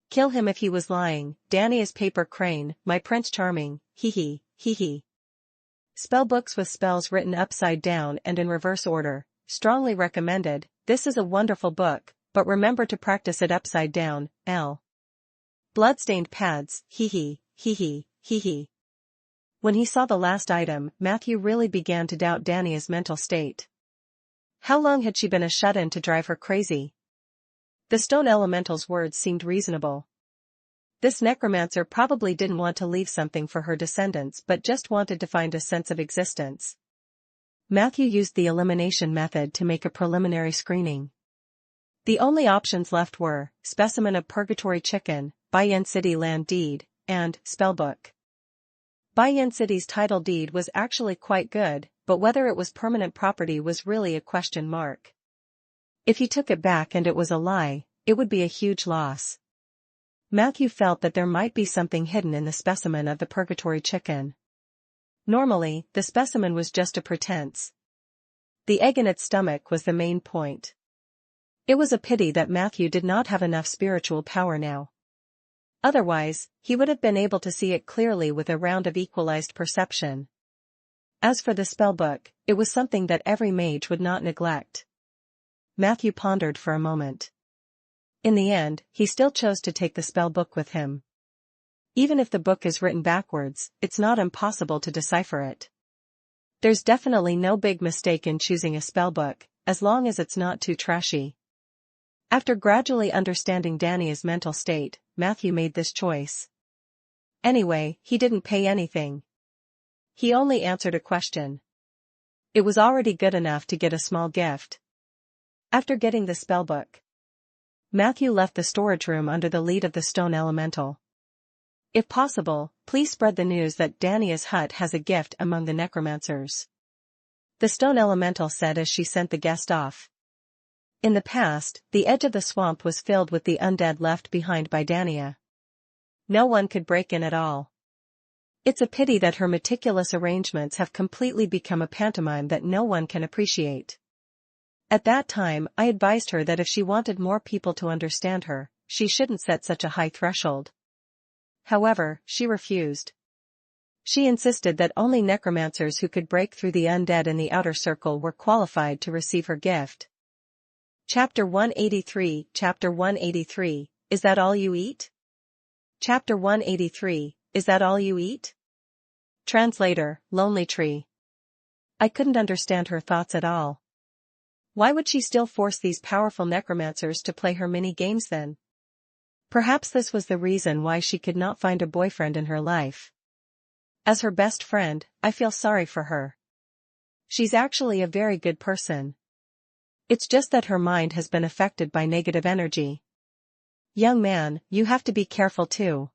Kill him if he was lying. Dania's paper crane, my Prince Charming, hee hee. Spellbooks with spells written upside down and in reverse order, strongly recommended. This is a wonderful book, but remember to practice it upside down. L. Bloodstained pads, hee hee. When he saw the last item, Matthew really began to doubt Dania's mental state. How long had she been a shut-in to drive her crazy? The stone elemental's words seemed reasonable. This necromancer probably didn't want to leave something for her descendants but just wanted to find a sense of existence. Matthew used the elimination method to make a preliminary screening. The only options left were, specimen of purgatory chicken, Bayan City land deed, and spellbook. Bayan City's title deed was actually quite good, but whether it was permanent property was really a question mark. If he took it back and it was a lie, it would be a huge loss. Matthew felt that there might be something hidden in the specimen of the purgatory chicken. Normally, the specimen was just a pretense. The egg in its stomach was the main point. It was a pity that Matthew did not have enough spiritual power now. Otherwise, he would have been able to see it clearly with a round of equalized perception. As for the spellbook, it was something that every mage would not neglect. Matthew pondered for a moment. In the end, he still chose to take the spellbook with him. Even if the book is written backwards, it's not impossible to decipher it. There's definitely no big mistake in choosing a spellbook, as long as it's not too trashy. After gradually understanding Dania's mental state, Matthew made this choice. Anyway, he didn't pay anything. He only answered a question. It was already good enough to get a small gift. After getting the spellbook, Matthew left the storage room under the lead of the stone elemental. If possible, please spread the news that Dania's hut has a gift among the necromancers. The stone elemental said as she sent the guest off. In the past, the edge of the swamp was filled with the undead left behind by Dania. No one could break in at all. It's a pity that her meticulous arrangements have completely become a pantomime that no one can appreciate. At that time, I advised her that if she wanted more people to understand her, she shouldn't set such a high threshold. However, she refused. She insisted that only necromancers who could break through the undead in the outer circle were qualified to receive her gift. Chapter 183 Chapter 183, Is that all you eat? Chapter 183, Is that all you eat? Translator, Lonely Tree. I couldn't understand her thoughts at all. Why would she still force these powerful necromancers to play her mini-games then? Perhaps this was the reason why she could not find a boyfriend in her life. As her best friend, I feel sorry for her. She's actually a very good person. It's just that her mind has been affected by negative energy. Young man, you have to be careful too.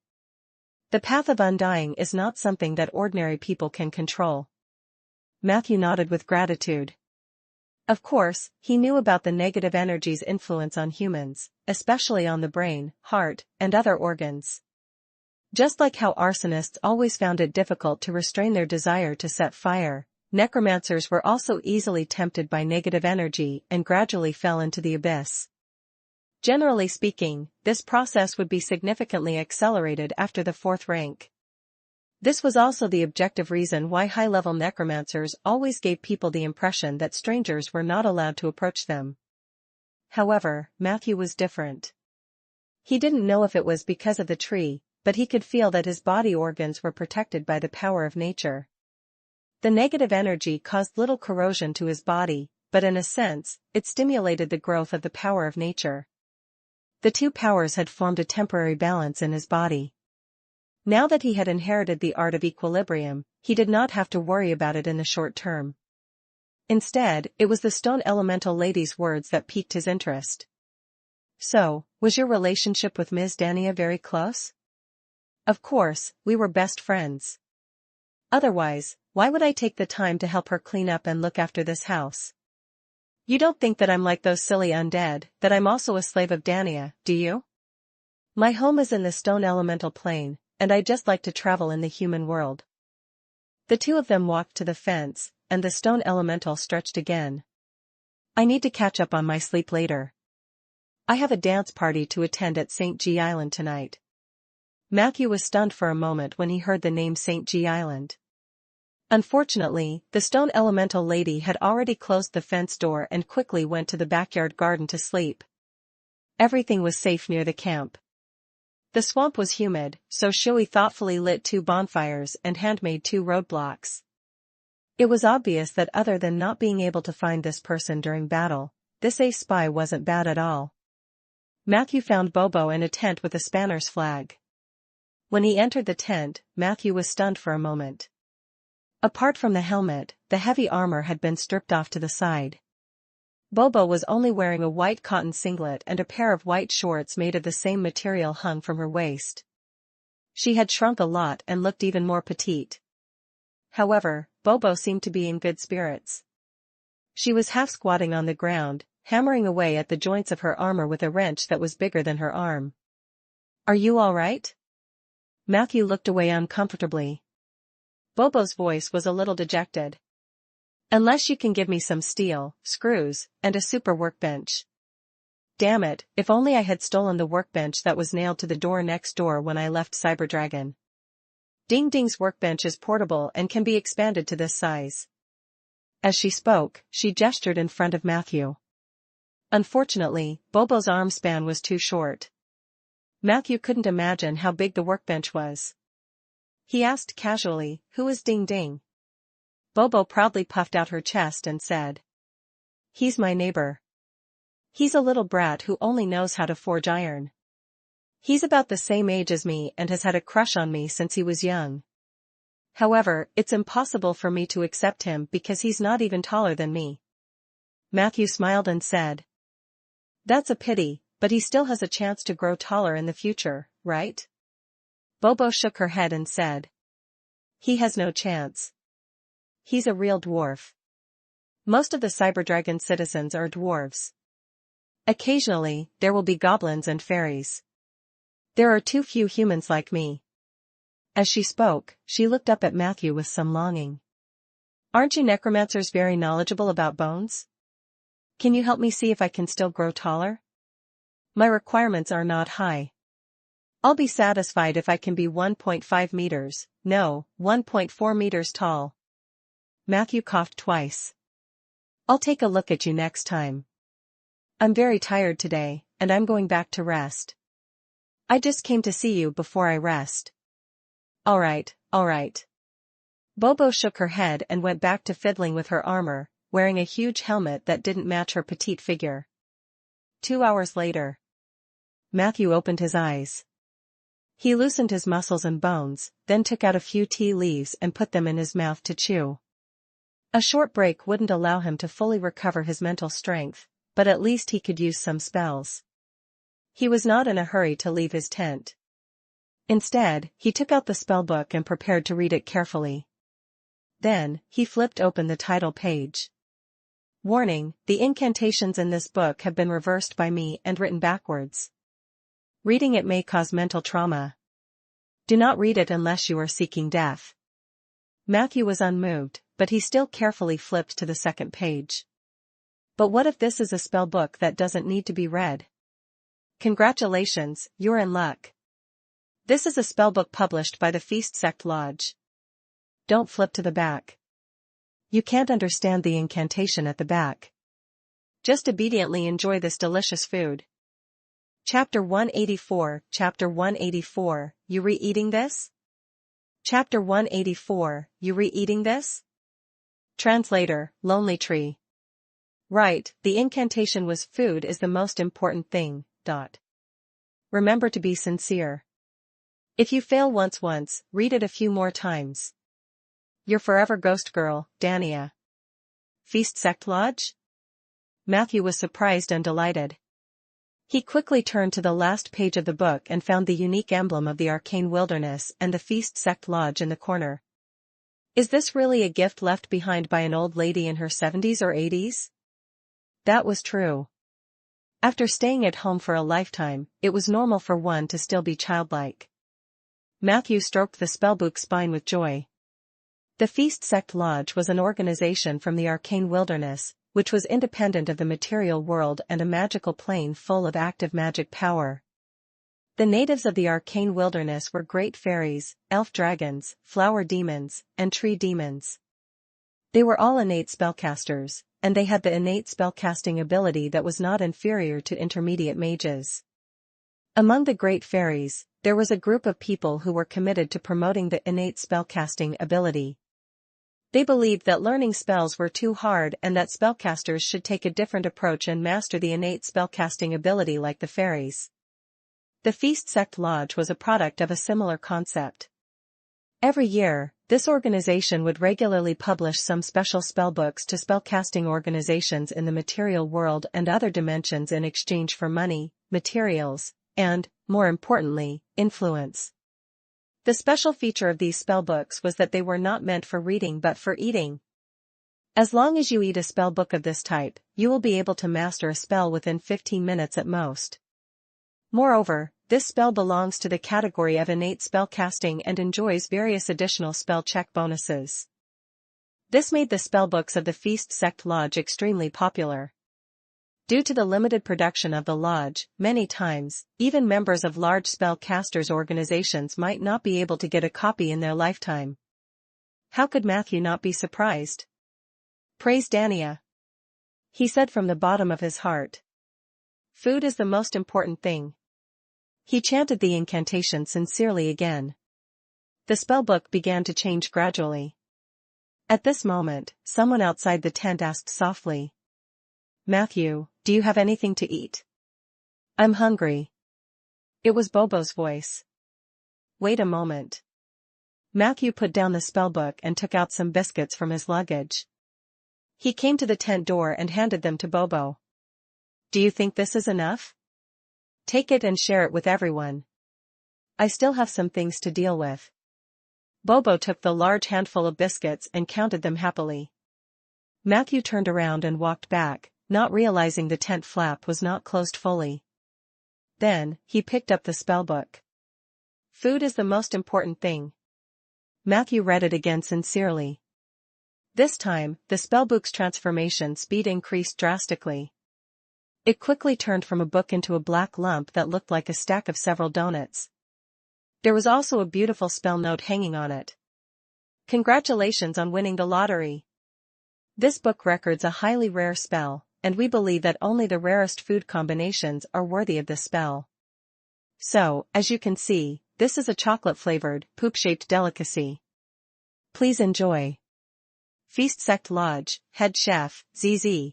The path of undying is not something that ordinary people can control. Matthew nodded with gratitude. Of course, he knew about the negative energy's influence on humans, especially on the brain, heart, and other organs. Just like how arsonists always found it difficult to restrain their desire to set fire, necromancers were also easily tempted by negative energy and gradually fell into the abyss. Generally speaking, this process would be significantly accelerated after the fourth rank. This was also the objective reason why high-level necromancers always gave people the impression that strangers were not allowed to approach them. However, Matthew was different. He didn't know if it was because of the tree, but he could feel that his body organs were protected by the power of nature. The negative energy caused little corrosion to his body, but in a sense, it stimulated the growth of the power of nature. The two powers had formed a temporary balance in his body. Now that he had inherited the art of equilibrium, he did not have to worry about it in the short term. Instead, it was the stone elemental lady's words that piqued his interest. So, was your relationship with Ms. Dania very close? Of course, we were best friends. Otherwise, why would I take the time to help her clean up and look after this house? You don't think that I'm like those silly undead, that I'm also a slave of Dania, do you? My home is in the stone elemental plane, and I just like to travel in the human world. The two of them walked to the fence, and the stone elemental stretched again. I need to catch up on my sleep later. I have a dance party to attend at St. G Island tonight. Matthew was stunned for a moment when he heard the name St. G Island. Unfortunately, the stone elemental lady had already closed the fence door and quickly went to the backyard garden to sleep. Everything was safe near the camp. The swamp was humid, so Shui thoughtfully lit 2 bonfires and handmade 2 roadblocks. It was obvious that other than not being able to find this person during battle, this ace spy wasn't bad at all. Matthew found Bobo in a tent with a Spanner's flag. When he entered the tent, Matthew was stunned for a moment. Apart from the helmet, the heavy armor had been stripped off to the side. Bobo was only wearing a white cotton singlet and a pair of white shorts made of the same material hung from her waist. She had shrunk a lot and looked even more petite. However, Bobo seemed to be in good spirits. She was half squatting on the ground, hammering away at the joints of her armor with a wrench that was bigger than her arm. Are you all right? Matthew looked away uncomfortably. Bobo's voice was a little dejected. Unless you can give me some steel, screws, and a super workbench. Damn it, if only I had stolen the workbench that was nailed to the door next door when I left Cyberdragon. Ding Ding's workbench is portable and can be expanded to this size. As she spoke, she gestured in front of Matthew. Unfortunately, Bobo's arm span was too short. Matthew couldn't imagine how big the workbench was. He asked casually, "Who is Ding Ding?" Bobo proudly puffed out her chest and said, "He's my neighbor. He's a little brat who only knows how to forge iron. He's about the same age as me and has had a crush on me since he was young. However, it's impossible for me to accept him because he's not even taller than me." Matthew smiled and said, "That's a pity, but he still has a chance to grow taller in the future, right?" Bobo shook her head and said, "He has no chance. He's a real dwarf. Most of the Cyberdragon citizens are dwarves. Occasionally, there will be goblins and fairies. There are too few humans like me." As she spoke, she looked up at Matthew with some longing. "Aren't you necromancers very knowledgeable about bones? Can you help me see if I can still grow taller? My requirements are not high. I'll be satisfied if I can be 1.5 meters, no, 1.4 meters tall." Matthew coughed twice. "I'll take a look at you next time. I'm very tired today, and I'm going back to rest. I just came to see you before I rest." All right. Bobo shook her head and went back to fiddling with her armor, wearing a huge helmet that didn't match her petite figure. 2 hours later. Matthew opened his eyes. He loosened his muscles and bones, then took out a few tea leaves and put them in his mouth to chew. A short break wouldn't allow him to fully recover his mental strength, but at least he could use some spells. He was not in a hurry to leave his tent. Instead, he took out the spellbook and prepared to read it carefully. Then, he flipped open the title page. Warning, the incantations in this book have been reversed by me and written backwards. Reading it may cause mental trauma. Do not read it unless you are seeking death. Matthew was unmoved, but he still carefully flipped to the second page. But what if this is a spellbook that doesn't need to be read? Congratulations, you're in luck. This is a spellbook published by the Feast Sect Lodge. Don't flip to the back. You can't understand the incantation at the back. Just obediently enjoy this delicious food. Chapter 184, Chapter 184, you re-eating this? Chapter 184, you re-eating this? Translator, Lonely Tree. Right, the incantation was food is the most important thing, ... Remember to be sincere. If you fail once, read it a few more times. Your forever ghost girl, Dania. Feast Sect Lodge? Matthew was surprised and delighted. He quickly turned to the last page of the book and found the unique emblem of the arcane wilderness and the Feast Sect Lodge in the corner. Is this really a gift left behind by an old lady in her 70s or 80s? That was true. After staying at home for a lifetime, it was normal for one to still be childlike. Matthew stroked the spellbook's spine with joy. The Feast Sect Lodge was an organization from the arcane wilderness, which was independent of the material world and a magical plane full of active magic power. The natives of the arcane wilderness were great fairies, elf dragons, flower demons, and tree demons. They were all innate spellcasters, and they had the innate spellcasting ability that was not inferior to intermediate mages. Among the great fairies, there was a group of people who were committed to promoting the innate spellcasting ability. They believed that learning spells were too hard and that spellcasters should take a different approach and master the innate spellcasting ability like the fairies. The Feast Sect Lodge was a product of a similar concept. Every year, this organization would regularly publish some special spellbooks to spellcasting organizations in the material world and other dimensions in exchange for money, materials, and, more importantly, influence. The special feature of these spellbooks was that they were not meant for reading but for eating. As long as you eat a spellbook of this type, you will be able to master a spell within 15 minutes at most. Moreover, this spell belongs to the category of innate spellcasting and enjoys various additional spell check bonuses. This made the spellbooks of the Feast Sect Lodge extremely popular. Due to the limited production of the lodge, many times, even members of large spellcasters organizations might not be able to get a copy in their lifetime. How could Matthew not be surprised? Praise Dania, he said from the bottom of his heart. Food is the most important thing. He chanted the incantation sincerely again. The spellbook began to change gradually. At this moment, someone outside the tent asked softly, Matthew, do you have anything to eat? I'm hungry. It was Bobo's voice. Wait a moment. Matthew put down the spellbook and took out some biscuits from his luggage. He came to the tent door and handed them to Bobo. Do you think this is enough? Take it and share it with everyone. I still have some things to deal with. Bobo took the large handful of biscuits and counted them happily. Matthew turned around and walked back, not realizing the tent flap was not closed fully. Then, he picked up the spellbook. Food is the most important thing. Matthew read it again sincerely. This time, the spellbook's transformation speed increased drastically. It quickly turned from a book into a black lump that looked like a stack of several donuts. There was also a beautiful spell note hanging on it. Congratulations on winning the lottery. This book records a highly rare spell, and we believe that only the rarest food combinations are worthy of this spell. So, as you can see, this is a chocolate-flavored, poop-shaped delicacy. Please enjoy. Feast Sect Lodge, Head Chef, ZZ.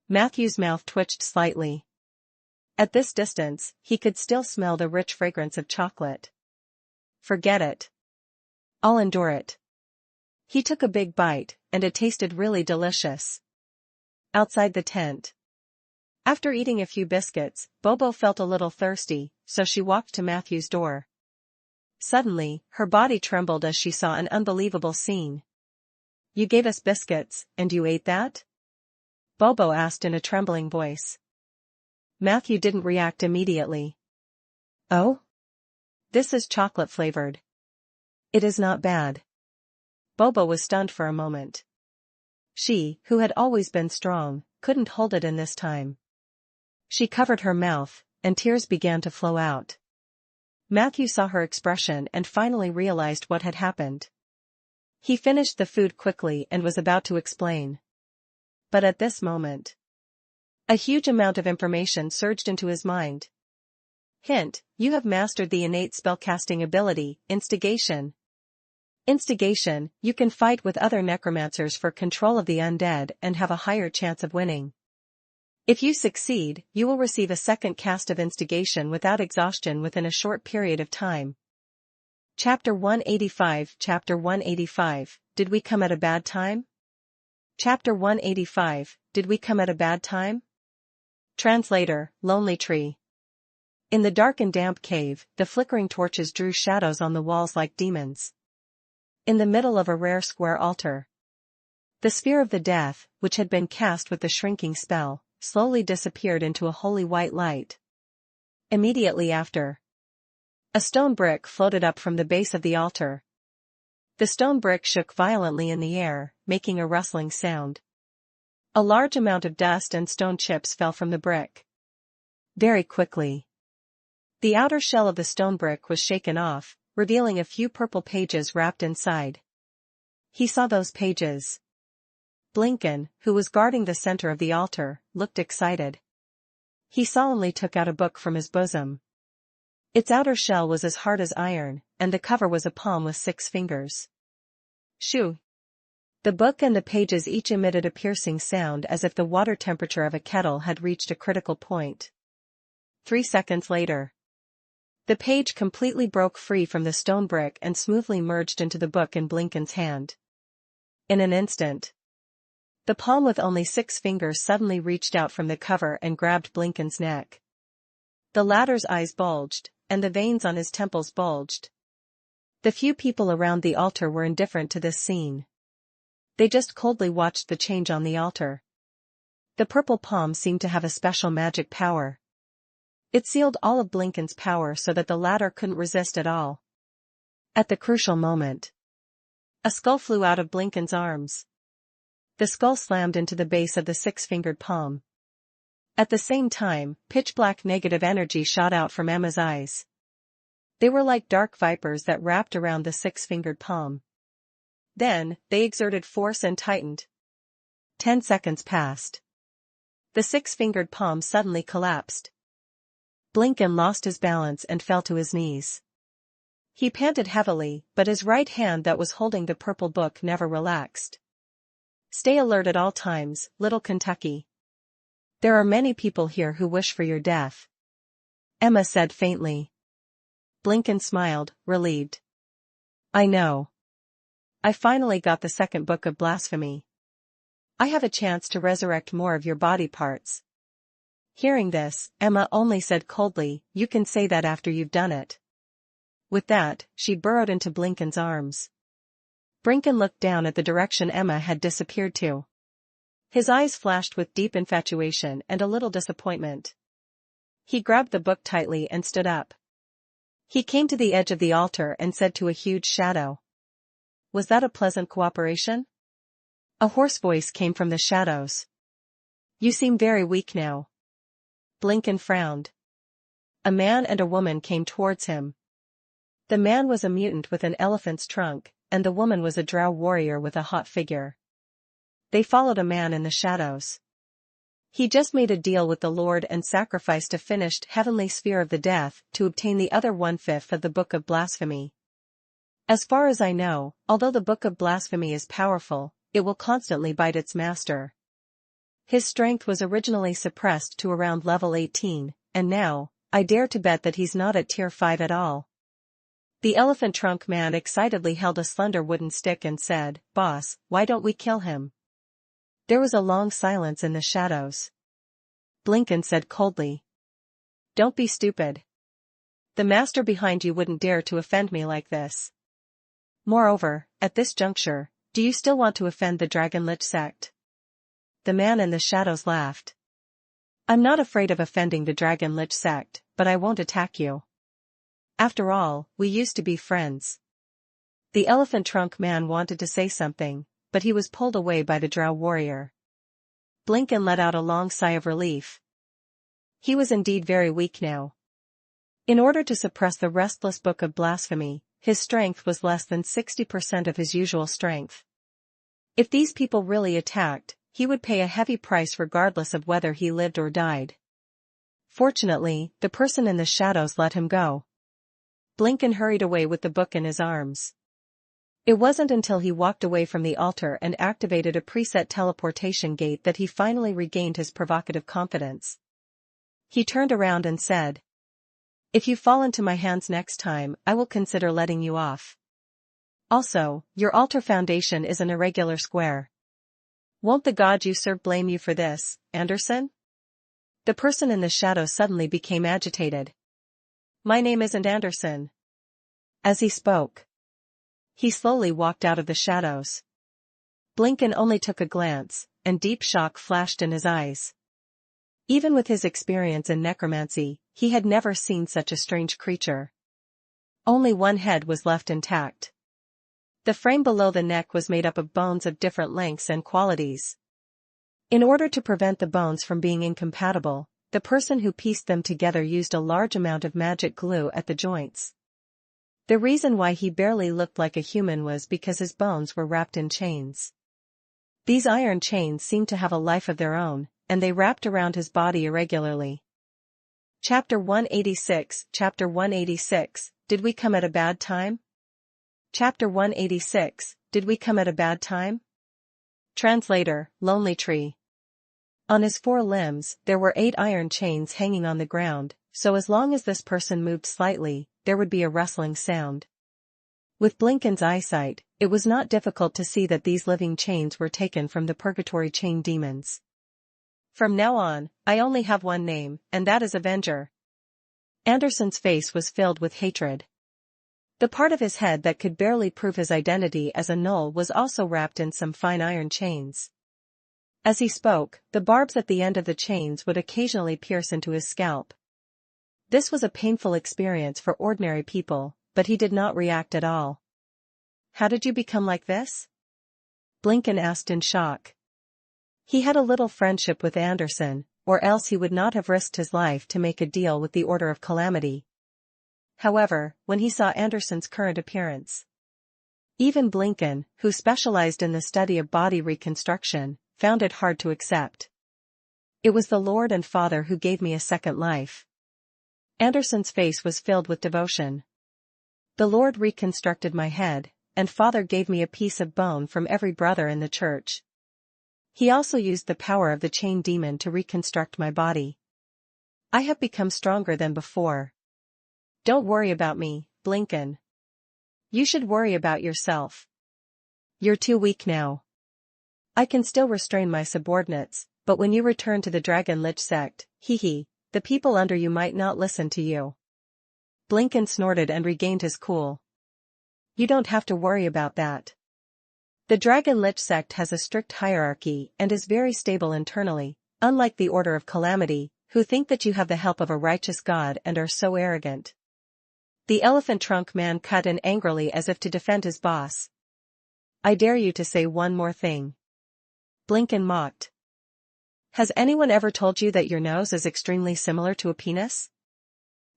Matthew's mouth twitched slightly. At this distance, he could still smell the rich fragrance of chocolate. Forget it. I'll endure it. He took a big bite, and it tasted really delicious. Outside the tent. After eating a few biscuits, Bobo felt a little thirsty, so she walked to Matthew's door. Suddenly, her body trembled as she saw an unbelievable scene. You gave us biscuits, and you ate that? Bobo asked in a trembling voice. Matthew didn't react immediately. Oh? This is chocolate-flavored. It is not bad. Bobo was stunned for a moment. She, who had always been strong, couldn't hold it in this time. She covered her mouth, and tears began to flow out. Matthew saw her expression and finally realized what had happened. He finished the food quickly and was about to explain. But at this moment, a huge amount of information surged into his mind. Hint, you have mastered the innate spellcasting ability, Instigation. Instigation, you can fight with other necromancers for control of the undead and have a higher chance of winning. If you succeed, you will receive a second cast of Instigation without exhaustion within a short period of time. Chapter 185 Chapter 185, Did we come at a bad time? Chapter 185, Did we come at a bad time? Translator, Lonely Tree. In the dark and damp cave, the flickering torches drew shadows on the walls like demons. In the middle of a rare square altar, the sphere of the death, which had been cast with the shrinking spell, slowly disappeared into a holy white light. Immediately after, a stone brick floated up from the base of the altar. The stone brick shook violently in the air, making a rustling sound. A large amount of dust and stone chips fell from the brick. Very quickly, the outer shell of the stone brick was shaken off, revealing a few purple pages wrapped inside. He saw those pages. Blinken, who was guarding the center of the altar, looked excited. He solemnly took out a book from his bosom. Its outer shell was as hard as iron, and the cover was a palm with 6 fingers. Shoo! The book and the pages each emitted a piercing sound as if the water temperature of a kettle had reached a critical point. 3 seconds later, the page completely broke free from the stone brick and smoothly merged into the book in Blinken's hand. In an instant, the palm with only 6 fingers suddenly reached out from the cover and grabbed Blinken's neck. The latter's eyes bulged, and the veins on his temples bulged. The few people around the altar were indifferent to this scene. They just coldly watched the change on the altar. The purple palm seemed to have a special magic power. It sealed all of Blinken's power so that the latter couldn't resist at all. At the crucial moment, a skull flew out of Blinken's arms. The skull slammed into the base of the six-fingered palm. At the same time, pitch-black negative energy shot out from Emma's eyes. They were like dark vipers that wrapped around the six-fingered palm. Then, they exerted force and tightened. 10 seconds passed. The six-fingered palm suddenly collapsed. Blinken lost his balance and fell to his knees. He panted heavily, but his right hand that was holding the purple book never relaxed. Stay alert at all times, Little Kentucky. There are many people here who wish for your death. Emma said faintly. Blinken smiled, relieved. I know. I finally got the second book of blasphemy. I have a chance to resurrect more of your body parts. Hearing this, Emma only said coldly, you can say that after you've done it. With that, she burrowed into Blinken's arms. Blinken looked down at the direction Emma had disappeared to. His eyes flashed with deep infatuation and a little disappointment. He grabbed the book tightly and stood up. He came to the edge of the altar and said to a huge shadow. Was that a pleasant cooperation? A hoarse voice came from the shadows. You seem very weak now. Blinken frowned. A man and a woman came towards him. The man was a mutant with an elephant's trunk, and the woman was a drow warrior with a hot figure. They followed a man in the shadows. He just made a deal with the Lord and sacrificed a finished heavenly sphere of the death to obtain the other 1/5 of the Book of Blasphemy. As far as I know, although the Book of Blasphemy is powerful, it will constantly bite its master. His strength was originally suppressed to around level 18, and now, I dare to bet that he's not at tier 5 at all. The elephant trunk man excitedly held a slender wooden stick and said, Boss, why don't we kill him? There was a long silence in the shadows. Blinken said coldly. Don't be stupid. The master behind you wouldn't dare to offend me like this. Moreover, at this juncture, do you still want to offend the Dragon Lich sect? The man in the shadows laughed. I'm not afraid of offending the Dragon Lich sect, but I won't attack you. After all, we used to be friends. The elephant trunk man wanted to say something, but he was pulled away by the drow warrior. Blinken let out a long sigh of relief. He was indeed very weak now. In order to suppress the restless Book of Blasphemy, his strength was less than 60% of his usual strength. If these people really attacked, he would pay a heavy price regardless of whether he lived or died. Fortunately, the person in the shadows let him go. Blinken hurried away with the book in his arms. It wasn't until he walked away from the altar and activated a preset teleportation gate that he finally regained his provocative confidence. He turned around and said, If you fall into my hands next time, I will consider letting you off. Also, your altar foundation is an irregular square. Won't the god you serve blame you for this, Anderson? The person in the shadow suddenly became agitated. My name isn't Anderson. As he spoke, he slowly walked out of the shadows. Blinken only took a glance, and deep shock flashed in his eyes. Even with his experience in necromancy, he had never seen such a strange creature. Only one head was left intact. The frame below the neck was made up of bones of different lengths and qualities. In order to prevent the bones from being incompatible, the person who pieced them together used a large amount of magic glue at the joints. The reason why he barely looked like a human was because his bones were wrapped in chains. These iron chains seemed to have a life of their own, and they wrapped around his body irregularly. Chapter 186, Chapter 186, Did we come at a bad time? Chapter 186, Did we come at a bad time? Translator, Lonely Tree. On his 4 limbs, there were 8 iron chains hanging on the ground, so as long as this person moved slightly, there would be a rustling sound. With Blinken's eyesight, it was not difficult to see that these living chains were taken from the purgatory chain demons. From now on, I only have one name, and that is Avenger. Anderson's face was filled with hatred. The part of his head that could barely prove his identity as a gnoll was also wrapped in some fine iron chains. As he spoke, the barbs at the end of the chains would occasionally pierce into his scalp. This was a painful experience for ordinary people, but he did not react at all. How did you become like this? Blinken asked in shock. He had a little friendship with Anderson, or else he would not have risked his life to make a deal with the Order of Calamity. However, when he saw Anderson's current appearance, even Blinken, who specialized in the study of body reconstruction, found it hard to accept. It was the Lord and Father who gave me a second life. Anderson's face was filled with devotion. The Lord reconstructed my head, and Father gave me a piece of bone from every brother in the church. He also used the power of the chain demon to reconstruct my body. I have become stronger than before. Don't worry about me, Blinken. You should worry about yourself. You're too weak now. I can still restrain my subordinates, but when you return to the Dragon Lich sect, the people under you might not listen to you. Blinken snorted and regained his cool. You don't have to worry about that. The Dragon Lich sect has a strict hierarchy and is very stable internally, unlike the Order of Calamity, who think that you have the help of a righteous god and are so arrogant. The elephant trunk man cut in angrily as if to defend his boss. I dare you to say one more thing. Blinken mocked. Has anyone ever told you that your nose is extremely similar to a penis?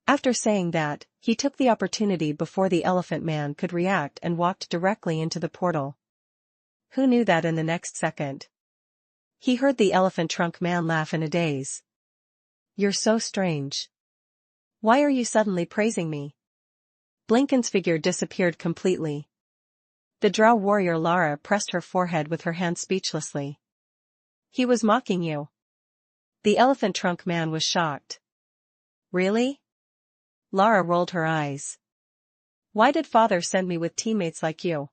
After saying that, he took the opportunity before the elephant man could react and walked directly into the portal. Who knew that in the next second? He heard the elephant trunk man laugh in a daze. You're so strange. Why are you suddenly praising me? Blinken's figure disappeared completely. The drow warrior Lara pressed her forehead with her hand speechlessly. He was mocking you. The elephant trunk man was shocked. Really? Lara rolled her eyes. Why did Father send me with teammates like you?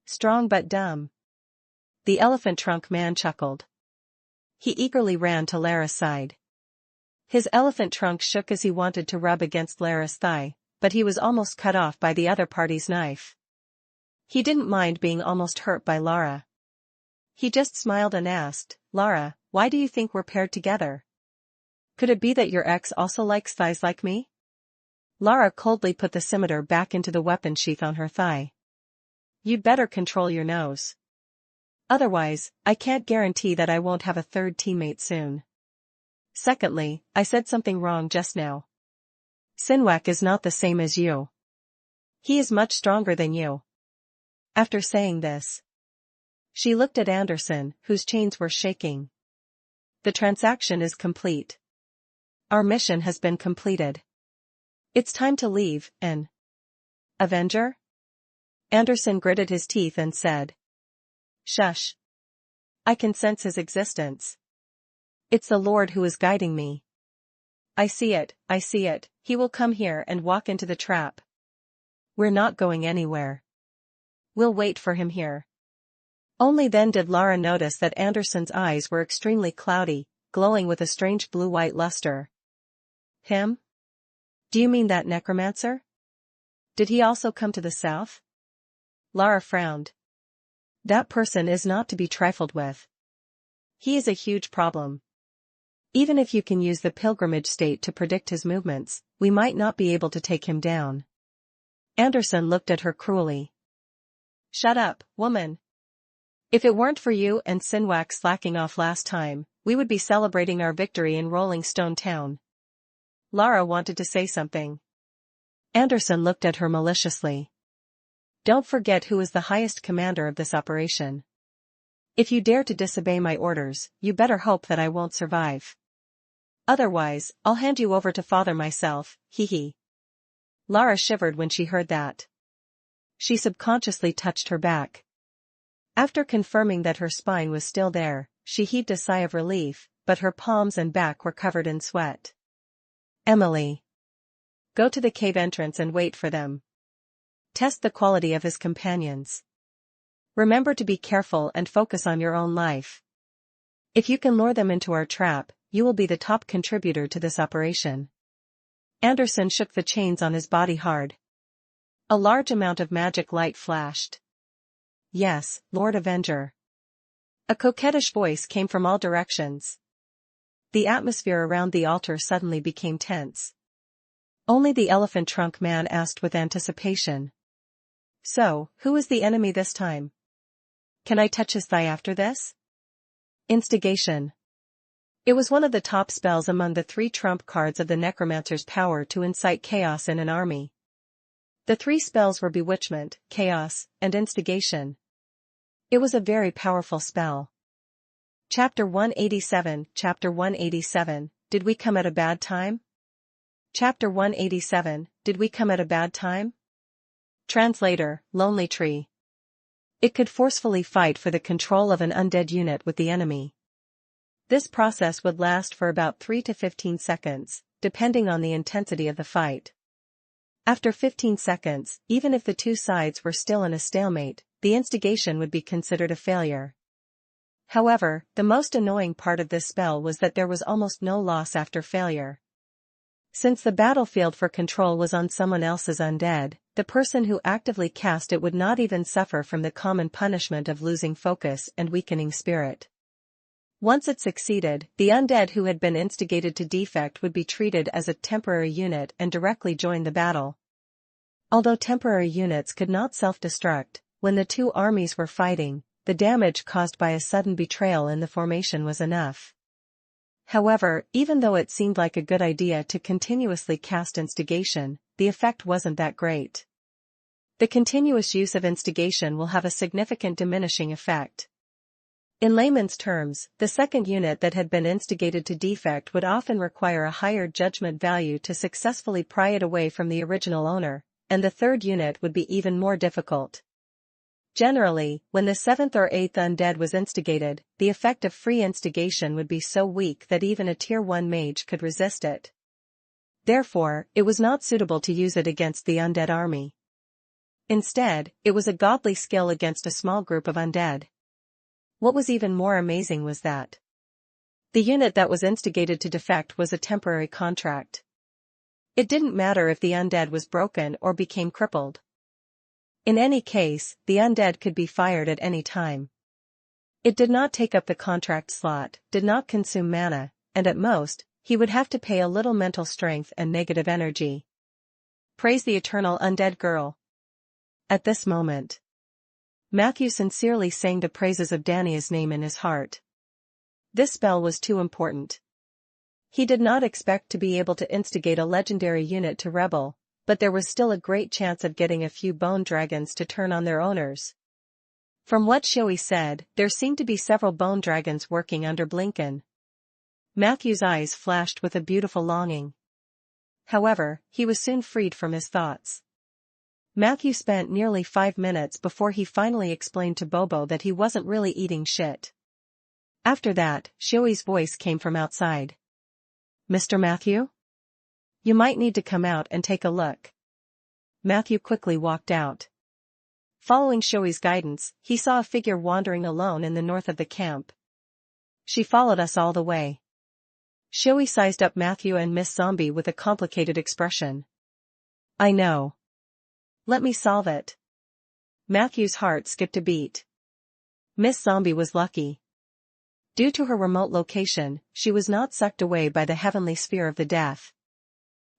Strong but dumb. The elephant trunk man chuckled. He eagerly ran to Lara's side. His elephant trunk shook as he wanted to rub against Lara's thigh, but he was almost cut off by the other party's knife. He didn't mind being almost hurt by Lara. He just smiled and asked, Lara, why do you think we're paired together? Could it be that your ex also likes thighs like me? Lara coldly put the scimitar back into the weapon sheath on her thigh. You'd better control your nose. Otherwise, I can't guarantee that I won't have a third teammate soon. Secondly, I said something wrong just now. Sinwak is not the same as you. He is much stronger than you. After saying this, she looked at Anderson, whose chains were shaking. The transaction is complete. Our mission has been completed. It's time to leave, an Avenger? Anderson gritted his teeth and said. Shush. I can sense his existence. It's the Lord who is guiding me. I see it, he will come here and walk into the trap. We're not going anywhere. We'll wait for him here. Only then did Lara notice that Anderson's eyes were extremely cloudy, glowing with a strange blue-white luster. Him? Do you mean that necromancer? Did he also come to the south? Lara frowned. That person is not to be trifled with. He is a huge problem. Even if you can use the pilgrimage state to predict his movements, we might not be able to take him down. Anderson looked at her cruelly. Shut up, woman. If it weren't for you and Sinwak slacking off last time, we would be celebrating our victory in Rolling Stone Town. Lara wanted to say something. Anderson looked at her maliciously. Don't forget who is the highest commander of this operation. If you dare to disobey my orders, you better hope that I won't survive. Otherwise, I'll hand you over to Father myself, Lara shivered when she heard that. She subconsciously touched her back. After confirming that her spine was still there, she heaved a sigh of relief, but her palms and back were covered in sweat. Emily. Go to the cave entrance and wait for them. Test the quality of his companions. Remember to be careful and focus on your own life. If you can lure them into our trap, you will be the top contributor to this operation. Anderson shook the chains on his body hard. A large amount of magic light flashed. Yes, Lord Avenger. A coquettish voice came from all directions. The atmosphere around the altar suddenly became tense. Only the elephant trunk man asked with anticipation. So, who is the enemy this time? Can I touch his thigh after this? Instigation. It was one of the top spells among the 3 trump cards of the Necromancer's power to incite chaos in an army. The 3 spells were Bewitchment, Chaos, and Instigation. It was a very powerful spell. Chapter 187. Chapter 187, Did we come at a bad time? Chapter 187, Did we come at a bad time? Translator, Lonely Tree. It could forcefully fight for the control of an undead unit with the enemy. This process would last for about 3 to 15 seconds, depending on the intensity of the fight. After 15 seconds, even if the 2 sides were still in a stalemate, the instigation would be considered a failure. However, the most annoying part of this spell was that there was almost no loss after failure. Since the battlefield for control was on someone else's undead, the person who actively cast it would not even suffer from the common punishment of losing focus and weakening spirit. Once it succeeded, the undead who had been instigated to defect would be treated as a temporary unit and directly join the battle. Although temporary units could not self-destruct, when the 2 armies were fighting, the damage caused by a sudden betrayal in the formation was enough. However, even though it seemed like a good idea to continuously cast instigation, the effect wasn't that great. The continuous use of instigation will have a significant diminishing effect. In layman's terms, the second unit that had been instigated to defect would often require a higher judgment value to successfully pry it away from the original owner, and the third unit would be even more difficult. Generally, when the 7th or 8th undead was instigated, the effect of free instigation would be so weak that even a Tier 1 mage could resist it. Therefore, it was not suitable to use it against the undead army. Instead, it was a godly skill against a small group of undead. What was even more amazing was that the unit that was instigated to defect was a temporary contract. It didn't matter if the undead was broken or became crippled. In any case, the undead could be fired at any time. It did not take up the contract slot, did not consume mana, and at most, he would have to pay a little mental strength and negative energy. Praise the eternal undead girl. At this moment, Matthew sincerely sang the praises of Dania's name in his heart. This spell was too important. He did not expect to be able to instigate a legendary unit to rebel, but there was still a great chance of getting a few bone dragons to turn on their owners. From what Shoei said, there seemed to be several bone dragons working under Blinken. Matthew's eyes flashed with a beautiful longing. However, he was soon freed from his thoughts. Matthew spent nearly 5 minutes before he finally explained to Bobo that he wasn't really eating shit. After that, Shoei's voice came from outside. Mr. Matthew? You might need to come out and take a look. Matthew quickly walked out. Following Shoei's guidance, he saw a figure wandering alone in the north of the camp. She followed us all the way. Shoei sized up Matthew and Miss Zombie with a complicated expression. I know. Let me solve it. Matthew's heart skipped a beat. Miss Zombie was lucky. Due to her remote location, she was not sucked away by the heavenly sphere of the death.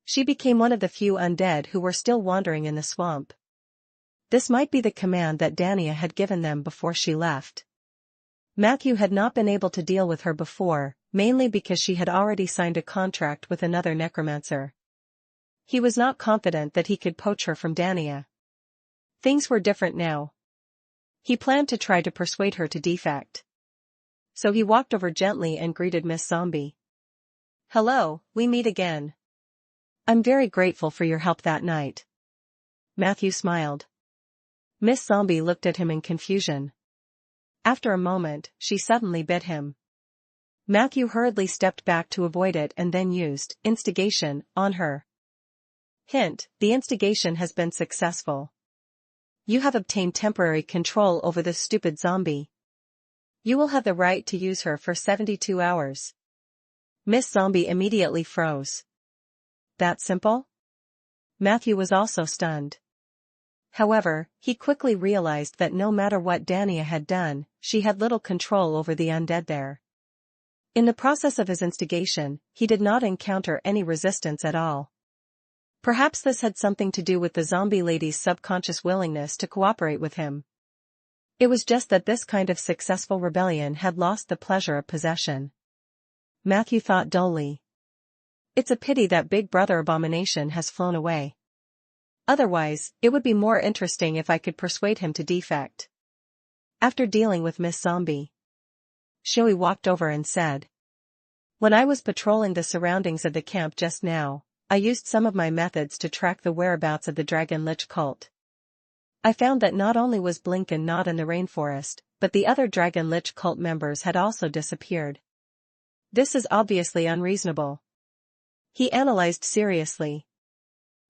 She became one of the few undead who were still wandering in the swamp. This might be the command that Dania had given them before she left. Matthew had not been able to deal with her before, mainly because she had already signed a contract with another necromancer. He was not confident that he could poach her from Dania. Things were different now. He planned to try to persuade her to defect. So he walked over gently and greeted Miss Zombie. Hello, we meet again. I'm very grateful for your help that night. Matthew smiled. Miss Zombie looked at him in confusion. After a moment, she suddenly bit him. Matthew hurriedly stepped back to avoid it and then used instigation on her. Hint, the instigation has been successful. You have obtained temporary control over this stupid zombie. You will have the right to use her for 72 hours. Miss Zombie immediately froze. That simple? Matthew was also stunned. However, he quickly realized that no matter what Dania had done, she had little control over the undead there. In the process of his instigation, he did not encounter any resistance at all. Perhaps this had something to do with the zombie lady's subconscious willingness to cooperate with him. It was just that this kind of successful rebellion had lost the pleasure of possession. Matthew thought dully. It's a pity that Big Brother abomination has flown away. Otherwise, it would be more interesting if I could persuade him to defect. After dealing with Miss Zombie, Shui walked over and said, "When I was patrolling the surroundings of the camp just now, I used some of my methods to track the whereabouts of the Dragon Lich cult. I found that not only was Blinken not in the rainforest, but the other Dragon Lich cult members had also disappeared. This is obviously unreasonable." He analyzed seriously.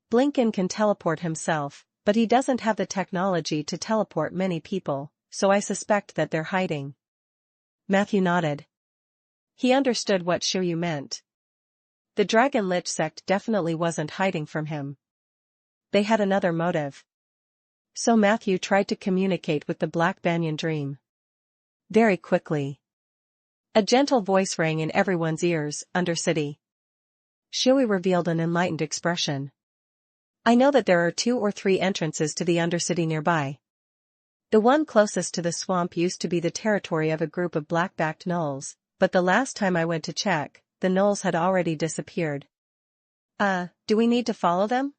Blinken can teleport himself, but he doesn't have the technology to teleport many people, so I suspect that they're hiding. Matthew nodded. He understood what Shiryu meant. The Dragon Lich sect definitely wasn't hiding from him. They had another motive. So Matthew tried to communicate with the Black Banyan Dream. Very quickly. A gentle voice rang in everyone's ears, Undercity. Shui revealed an enlightened expression. I know that there are 2 or 3 entrances to the Undercity nearby. The one closest to the swamp used to be the territory of a group of black-backed gnolls, but the last time I went to check, the gnolls had already disappeared. Do we need to follow them?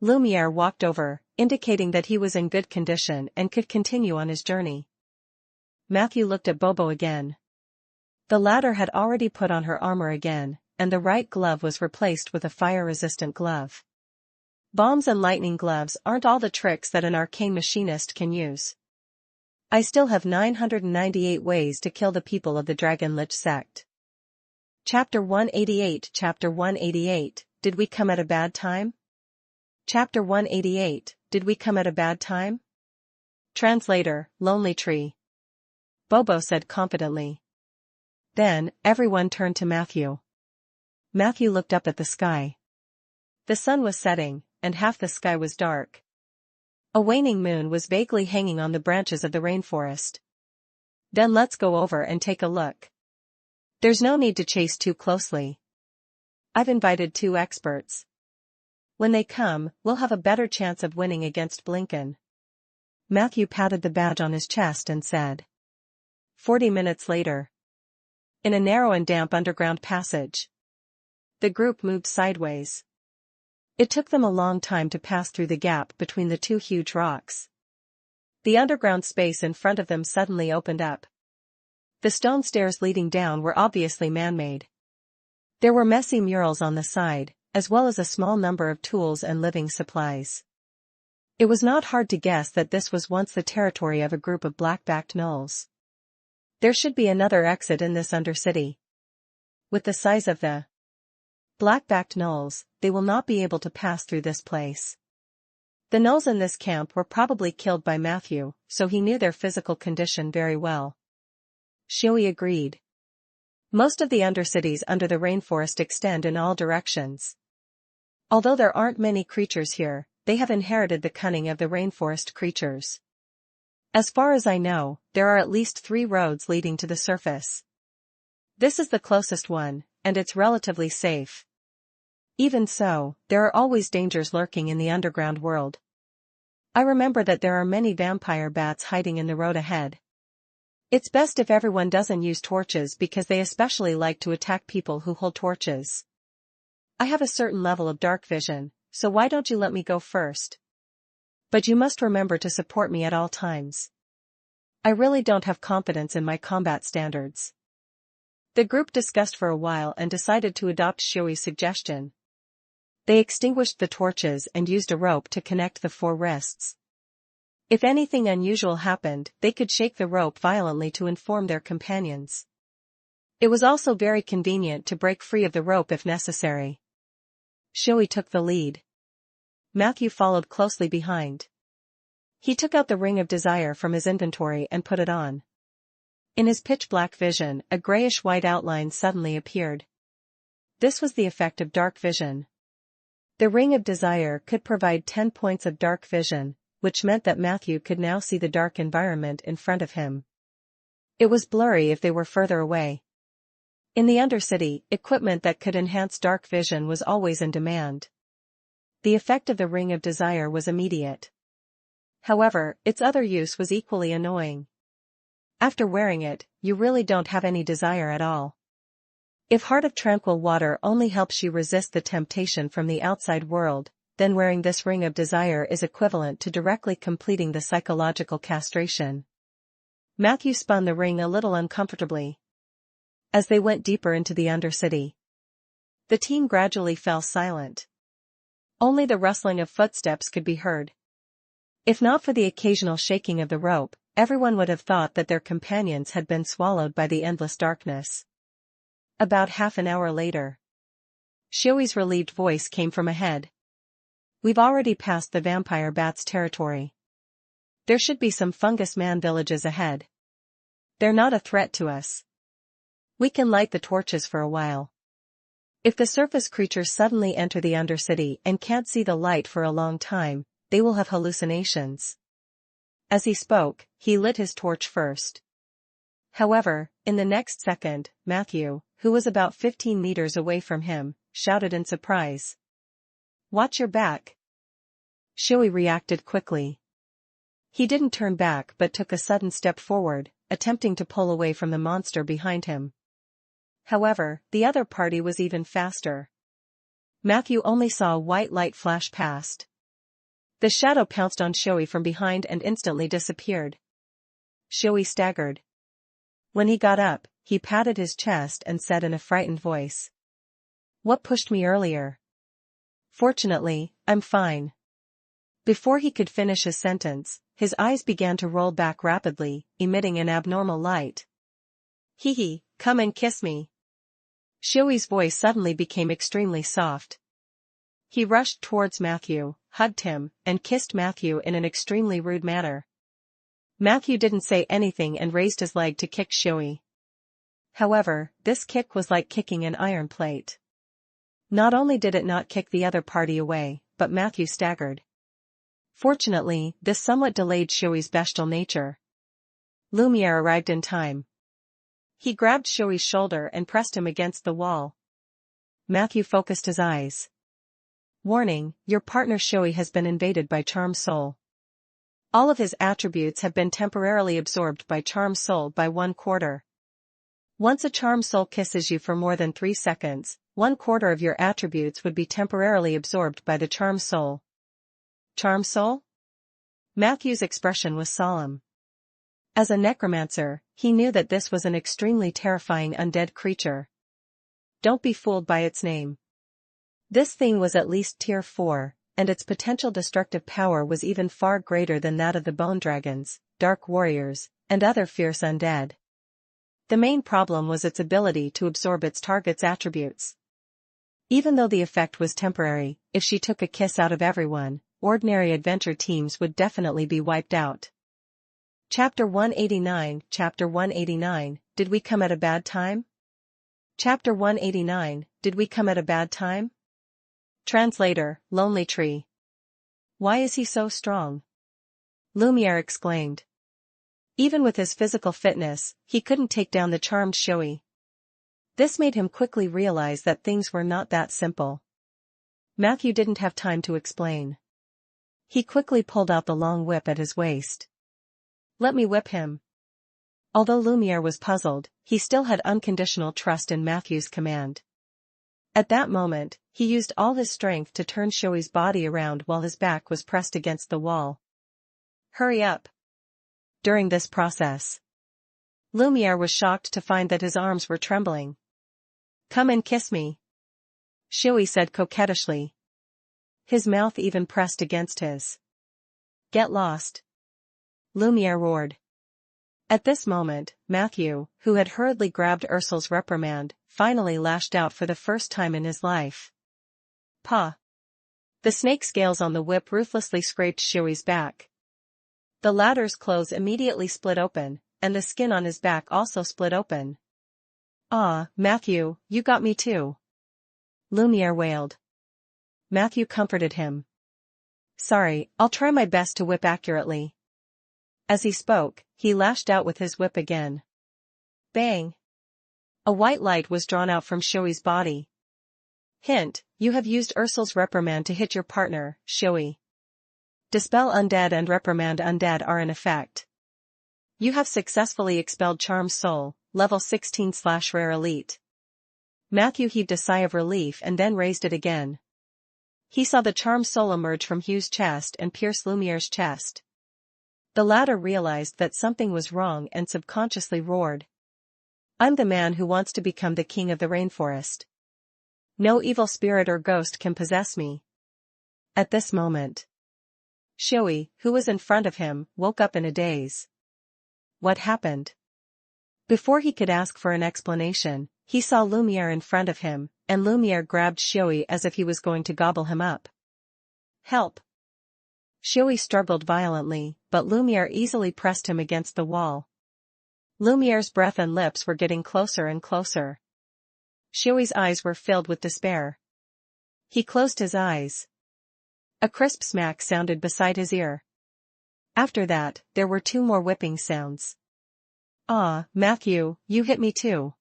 Lumiere walked over, indicating that he was in good condition and could continue on his journey. Matthew looked at Bobo again. The latter had already put on her armor again, and the right glove was replaced with a fire-resistant glove. Bombs and lightning gloves aren't all the tricks that an arcane machinist can use. I still have 998 ways to kill the people of the Dragon Lich sect. Chapter 188 Chapter 188, Did we come at a bad time? Chapter 188, Did we come at a bad time? Translator, Lonely Tree. Bobo said confidently. Then, everyone turned to Matthew. Matthew looked up at the sky. The sun was setting, and half the sky was dark. A waning moon was vaguely hanging on the branches of the rainforest. Then let's go over and take a look. There's no need to chase too closely. I've invited 2 experts. When they come, we'll have a better chance of winning against Blinken. Matthew patted the badge on his chest and said. 40 minutes later. In a narrow and damp underground passage. The group moved sideways. It took them a long time to pass through the gap between the 2 huge rocks. The underground space in front of them suddenly opened up. The stone stairs leading down were obviously man-made. There were messy murals on the side, as well as a small number of tools and living supplies. It was not hard to guess that this was once the territory of a group of black-backed gnolls. There should be another exit in this Undercity. With the size of the black-backed gnolls, they will not be able to pass through this place. The gnolls in this camp were probably killed by Matthew, so he knew their physical condition very well. Shui agreed. Most of the Undercities under the rainforest extend in all directions. Although there aren't many creatures here, they have inherited the cunning of the rainforest creatures. As far as I know, there are at least 3 roads leading to the surface. This is the closest one, and it's relatively safe. Even so, there are always dangers lurking in the underground world. I remember that there are many vampire bats hiding in the road ahead. It's best if everyone doesn't use torches because they especially like to attack people who hold torches. I have a certain level of dark vision, so why don't you let me go first? But you must remember to support me at all times. I really don't have confidence in my combat standards. The group discussed for a while and decided to adopt Shui's suggestion. They extinguished the torches and used a rope to connect the 4 wrists. If anything unusual happened, they could shake the rope violently to inform their companions. It was also very convenient to break free of the rope if necessary. Shui took the lead. Matthew followed closely behind. He took out the Ring of Desire from his inventory and put it on. In his pitch-black vision, a grayish-white outline suddenly appeared. This was the effect of dark vision. The Ring of Desire could provide 10 points of dark vision, which meant that Matthew could now see the dark environment in front of him. It was blurry if they were further away. In the Undercity, equipment that could enhance dark vision was always in demand. The effect of the Ring of Desire was immediate. However, its other use was equally annoying. After wearing it, you really don't have any desire at all. If Heart of Tranquil Water only helps you resist the temptation from the outside world, then wearing this Ring of Desire is equivalent to directly completing the psychological castration. Matthew spun the ring a little uncomfortably. As they went deeper into the Undercity, the team gradually fell silent. Only the rustling of footsteps could be heard. If not for the occasional shaking of the rope, everyone would have thought that their companions had been swallowed by the endless darkness. About half an hour later, Shioi's relieved voice came from ahead. We've already passed the vampire bats' territory. There should be some fungus man villages ahead. They're not a threat to us. We can light the torches for a while. If the surface creatures suddenly enter the Undercity and can't see the light for a long time, they will have hallucinations. As he spoke, he lit his torch first. However, in the next second, Matthew, who was about 15 meters away from him, shouted in surprise. Watch your back. Shioi reacted quickly. He didn't turn back but took a sudden step forward, attempting to pull away from the monster behind him. However, the other party was even faster. Matthew only saw a white light flash past. The shadow pounced on Shioi from behind and instantly disappeared. Shioi staggered. When he got up, he patted his chest and said in a frightened voice. What pushed me earlier? Fortunately, I'm fine. Before he could finish his sentence, his eyes began to roll back rapidly, emitting an abnormal light. Hee, come and kiss me. Shioi's voice suddenly became extremely soft. He rushed towards Matthew, hugged him, and kissed Matthew in an extremely rude manner. Matthew didn't say anything and raised his leg to kick Shioi. However, this kick was like kicking an iron plate. Not only did it not kick the other party away, but Matthew staggered. Fortunately, this somewhat delayed Shioi's bestial nature. Lumiere arrived in time. He grabbed Shioi's shoulder and pressed him against the wall. Matthew focused his eyes. Warning, your partner Shioi has been invaded by Charm Soul. All of his attributes have been temporarily absorbed by Charm Soul by 1/4. Once a Charm Soul kisses you for more than 3 seconds, 1/4 of your attributes would be temporarily absorbed by the Charm Soul. Charm Soul? Matthew's expression was solemn. As a necromancer, he knew that this was an extremely terrifying undead creature. Don't be fooled by its name. This thing was at least tier 4, and its potential destructive power was even far greater than that of the bone dragons, dark warriors, and other fierce undead. The main problem was its ability to absorb its target's attributes. Even though the effect was temporary, if she took a kiss out of everyone, ordinary adventure teams would definitely be wiped out. Chapter 189, Chapter 189, Did we come at a bad time? Chapter 189, Did we come at a bad time? Translator, Lonely Tree. Why is he so strong? Lumiere exclaimed. Even with his physical fitness, he couldn't take down the charmed Shioi. This made him quickly realize that things were not that simple. Matthew didn't have time to explain. He quickly pulled out the long whip at his waist. Let me whip him. Although Lumiere was puzzled, he still had unconditional trust in Matthew's command. At that moment, he used all his strength to turn Shioi's body around while his back was pressed against the wall. Hurry up. During this process, Lumiere was shocked to find that his arms were trembling. Come and kiss me, Shioi said coquettishly. His mouth even pressed against his. Get lost, Lumiere roared. At this moment, Matthew, who had hurriedly grabbed Ursul's reprimand, finally lashed out for the first time in his life. Paw! The snake scales on the whip ruthlessly scraped Shioi's back. The latter's clothes immediately split open, and the skin on his back also split open. Ah, Matthew, you got me too, Lumiere wailed. Matthew comforted him. Sorry, I'll try my best to whip accurately. As he spoke, he lashed out with his whip again. Bang! A white light was drawn out from Shioi's body. Hint, you have used Ursul's reprimand to hit your partner, Shui. Dispel undead and reprimand undead are in effect. You have successfully expelled Charm Soul, level 16/rare elite. Matthew heaved a sigh of relief and then raised it again. He saw the Charm Soul emerge from Hugh's chest and pierce Lumiere's chest. The latter realized that something was wrong and subconsciously roared. I'm the man who wants to become the king of the rainforest. No evil spirit or ghost can possess me. At this moment, Shui, who was in front of him, woke up in a daze. What happened? Before he could ask for an explanation, he saw Lumiere in front of him, and Lumiere grabbed Shui as if he was going to gobble him up. Help! Shui struggled violently, but Lumiere easily pressed him against the wall. Lumiere's breath and lips were getting closer and closer. Shui's eyes were filled with despair. He closed his eyes. A crisp smack sounded beside his ear. After that, there were 2 more whipping sounds. Ah, Matthew, you hit me too.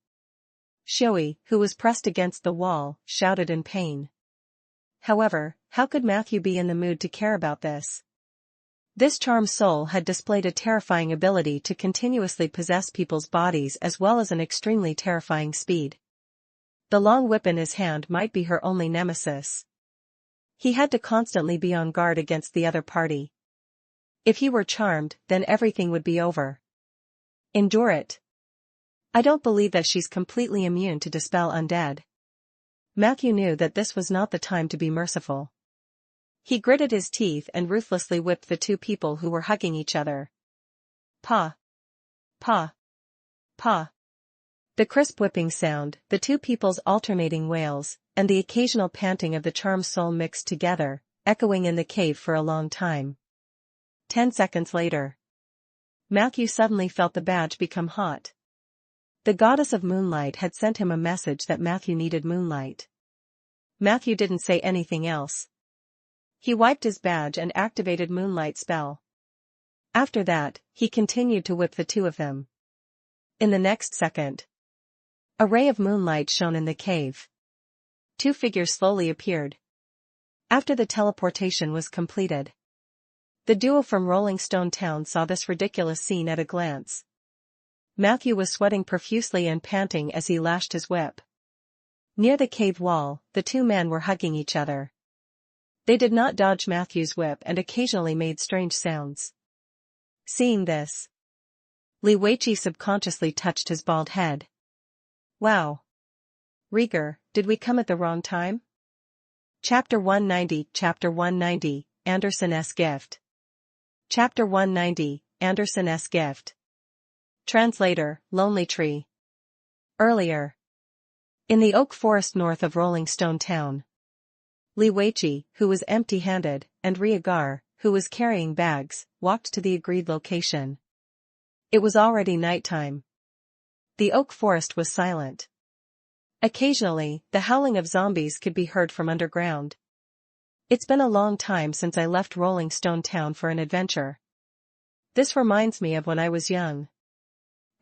Shui, who was pressed against the wall, shouted in pain. However, how could Matthew be in the mood to care about this? This Charm Soul had displayed a terrifying ability to continuously possess people's bodies as well as an extremely terrifying speed. The long whip in his hand might be her only nemesis. He had to constantly be on guard against the other party. If he were charmed, then everything would be over. Endure it. I don't believe that she's completely immune to dispel undead. Matthew knew that this was not the time to be merciful. He gritted his teeth and ruthlessly whipped the 2 people who were hugging each other. Pa! Pa! Pa! The crisp whipping sound, the 2 people's alternating wails, and the occasional panting of the Charm Soul mixed together, echoing in the cave for a long time. 10 seconds later, Matthew suddenly felt the badge become hot. The goddess of moonlight had sent him a message that Matthew needed moonlight. Matthew didn't say anything else. He wiped his badge and activated moonlight spell. After that, he continued to whip the 2 of them. In the next second, a ray of moonlight shone in the cave. 2 figures slowly appeared. After the teleportation was completed, the duo from Rolling Stone Town saw this ridiculous scene at a glance. Matthew was sweating profusely and panting as he lashed his whip. Near the cave wall, the 2 men were hugging each other. They did not dodge Matthew's whip and occasionally made strange sounds. Seeing this, Li Weiqi subconsciously touched his bald head. Wow. Rieger, did we come at the wrong time? Chapter 190, Anderson-S gift. Chapter 190, Anderson-S gift. Translator, Lonely Tree. Earlier. In the oak forest north of Rolling Stone Town, Li Weiqi, who was empty-handed, and Rieger, who was carrying bags, walked to the agreed location. It was already nighttime. The oak forest was silent. Occasionally, the howling of zombies could be heard from underground. It's been a long time since I left Rolling Stone Town for an adventure. This reminds me of when I was young.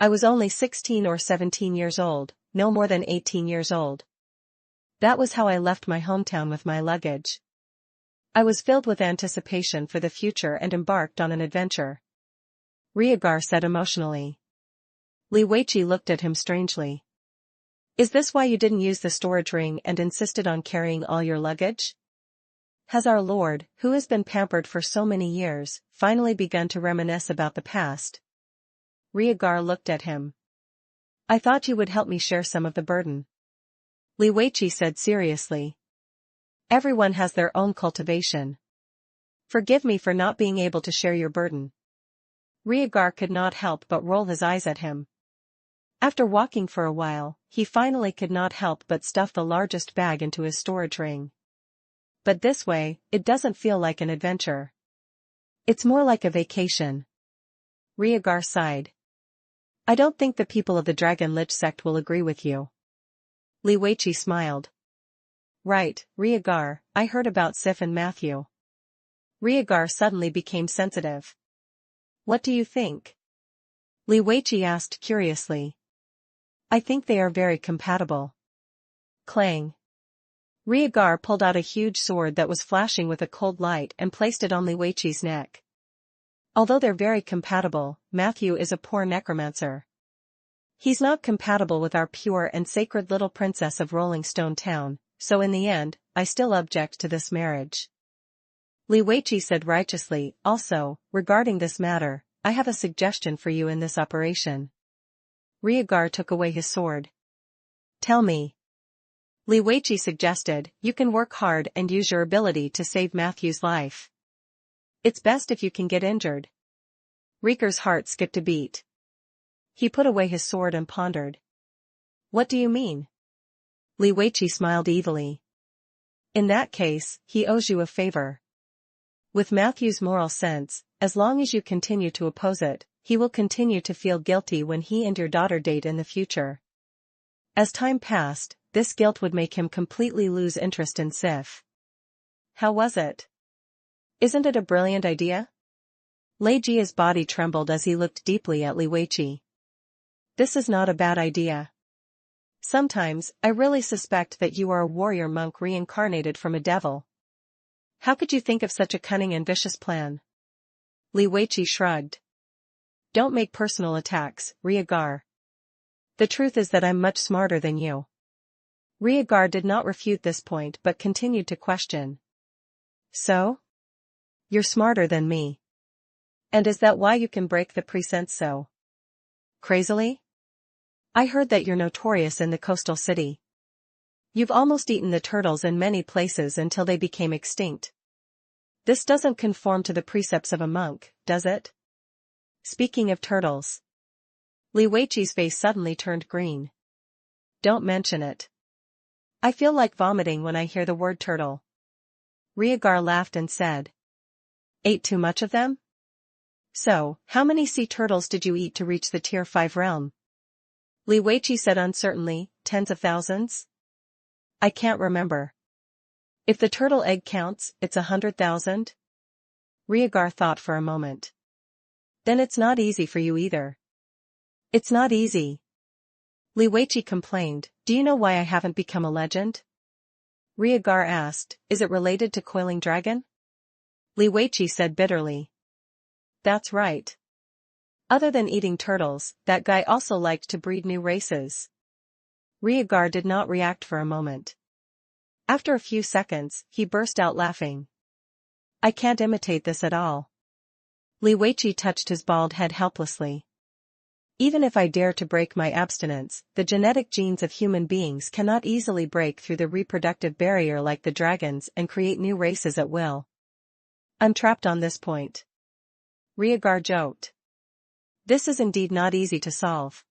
I was only 16 or 17 years old, no more than 18 years old. That was how I left my hometown with my luggage. I was filled with anticipation for the future and embarked on an adventure. Rieger said emotionally. Li Weiqi looked at him strangely. Is this why you didn't use the storage ring and insisted on carrying all your luggage? Has our Lord, who has been pampered for so many years, finally begun to reminisce about the past? Rieger looked at him. I thought you would help me share some of the burden. Li Weiqi said seriously. Everyone has their own cultivation. Forgive me for not being able to share your burden. Rieger could not help but roll his eyes at him. After walking for a while, he finally could not help but stuff the largest bag into his storage ring. But this way, it doesn't feel like an adventure. It's more like a vacation. Rieger sighed. I don't think the people of the Dragon Lich sect will agree with you. Li Weiqi smiled. Right, Rieger, I heard about Sif and Matthew. Rieger suddenly became sensitive. What do you think? Li Weiqi asked curiously. I think they are very compatible. Clang. Rhaegar pulled out a huge sword that was flashing with a cold light and placed it on Liweichi's neck. Although they're very compatible, Matthew is a poor necromancer. He's not compatible with our pure and sacred little princess of Rolling Stone Town, so in the end, I still object to this marriage. Liweichi said righteously. Also, regarding this matter, I have a suggestion for you in this operation. Rhaegar took away his sword. Tell me. Liweichi suggested, you can work hard and use your ability to save Matthew's life. It's best if you can get injured. Rhaegar's heart skipped a beat. He put away his sword and pondered. What do you mean? Liweichi smiled evilly. In that case, he owes you a favor. With Matthew's moral sense, as long as you continue to oppose it, he will continue to feel guilty when he and your daughter date in the future. As time passed, this guilt would make him completely lose interest in Sif. How was it? Isn't it a brilliant idea? Leijia's body trembled as he looked deeply at Liweichi. This is not a bad idea. Sometimes, I really suspect that you are a warrior monk reincarnated from a devil. How could you think of such a cunning and vicious plan? Liweichi shrugged. Don't make personal attacks, Rhaegar. The truth is that I'm much smarter than you. Rhaegar did not refute this point but continued to question. So? You're smarter than me. And is that why you can break the precepts so crazily? I heard that you're notorious in the coastal city. You've almost eaten the turtles in many places until they became extinct. This doesn't conform to the precepts of a monk, does it? Speaking of turtles. Liweichi's face suddenly turned green. Don't mention it. I feel like vomiting when I hear the word turtle. Rhaegar laughed and said. Ate too much of them? So, how many sea turtles did you eat to reach the tier 5 realm? Liweichi said uncertainly, tens of thousands? I can't remember. If the turtle egg counts, it's 100,000? Rhaegar thought for a moment. Then it's not easy for you either. It's not easy. Liweichi complained, do you know why I haven't become a legend? Rhaegar asked, is it related to Coiling Dragon? Liweichi said bitterly. That's right. Other than eating turtles, that guy also liked to breed new races. Rhaegar did not react for a moment. After a few seconds, he burst out laughing. I can't imitate this at all. Liweichi touched his bald head helplessly. Even if I dare to break my abstinence, the genetic genes of human beings cannot easily break through the reproductive barrier like the dragons and create new races at will. I'm trapped on this point. Rhaegar joked. This is indeed not easy to solve.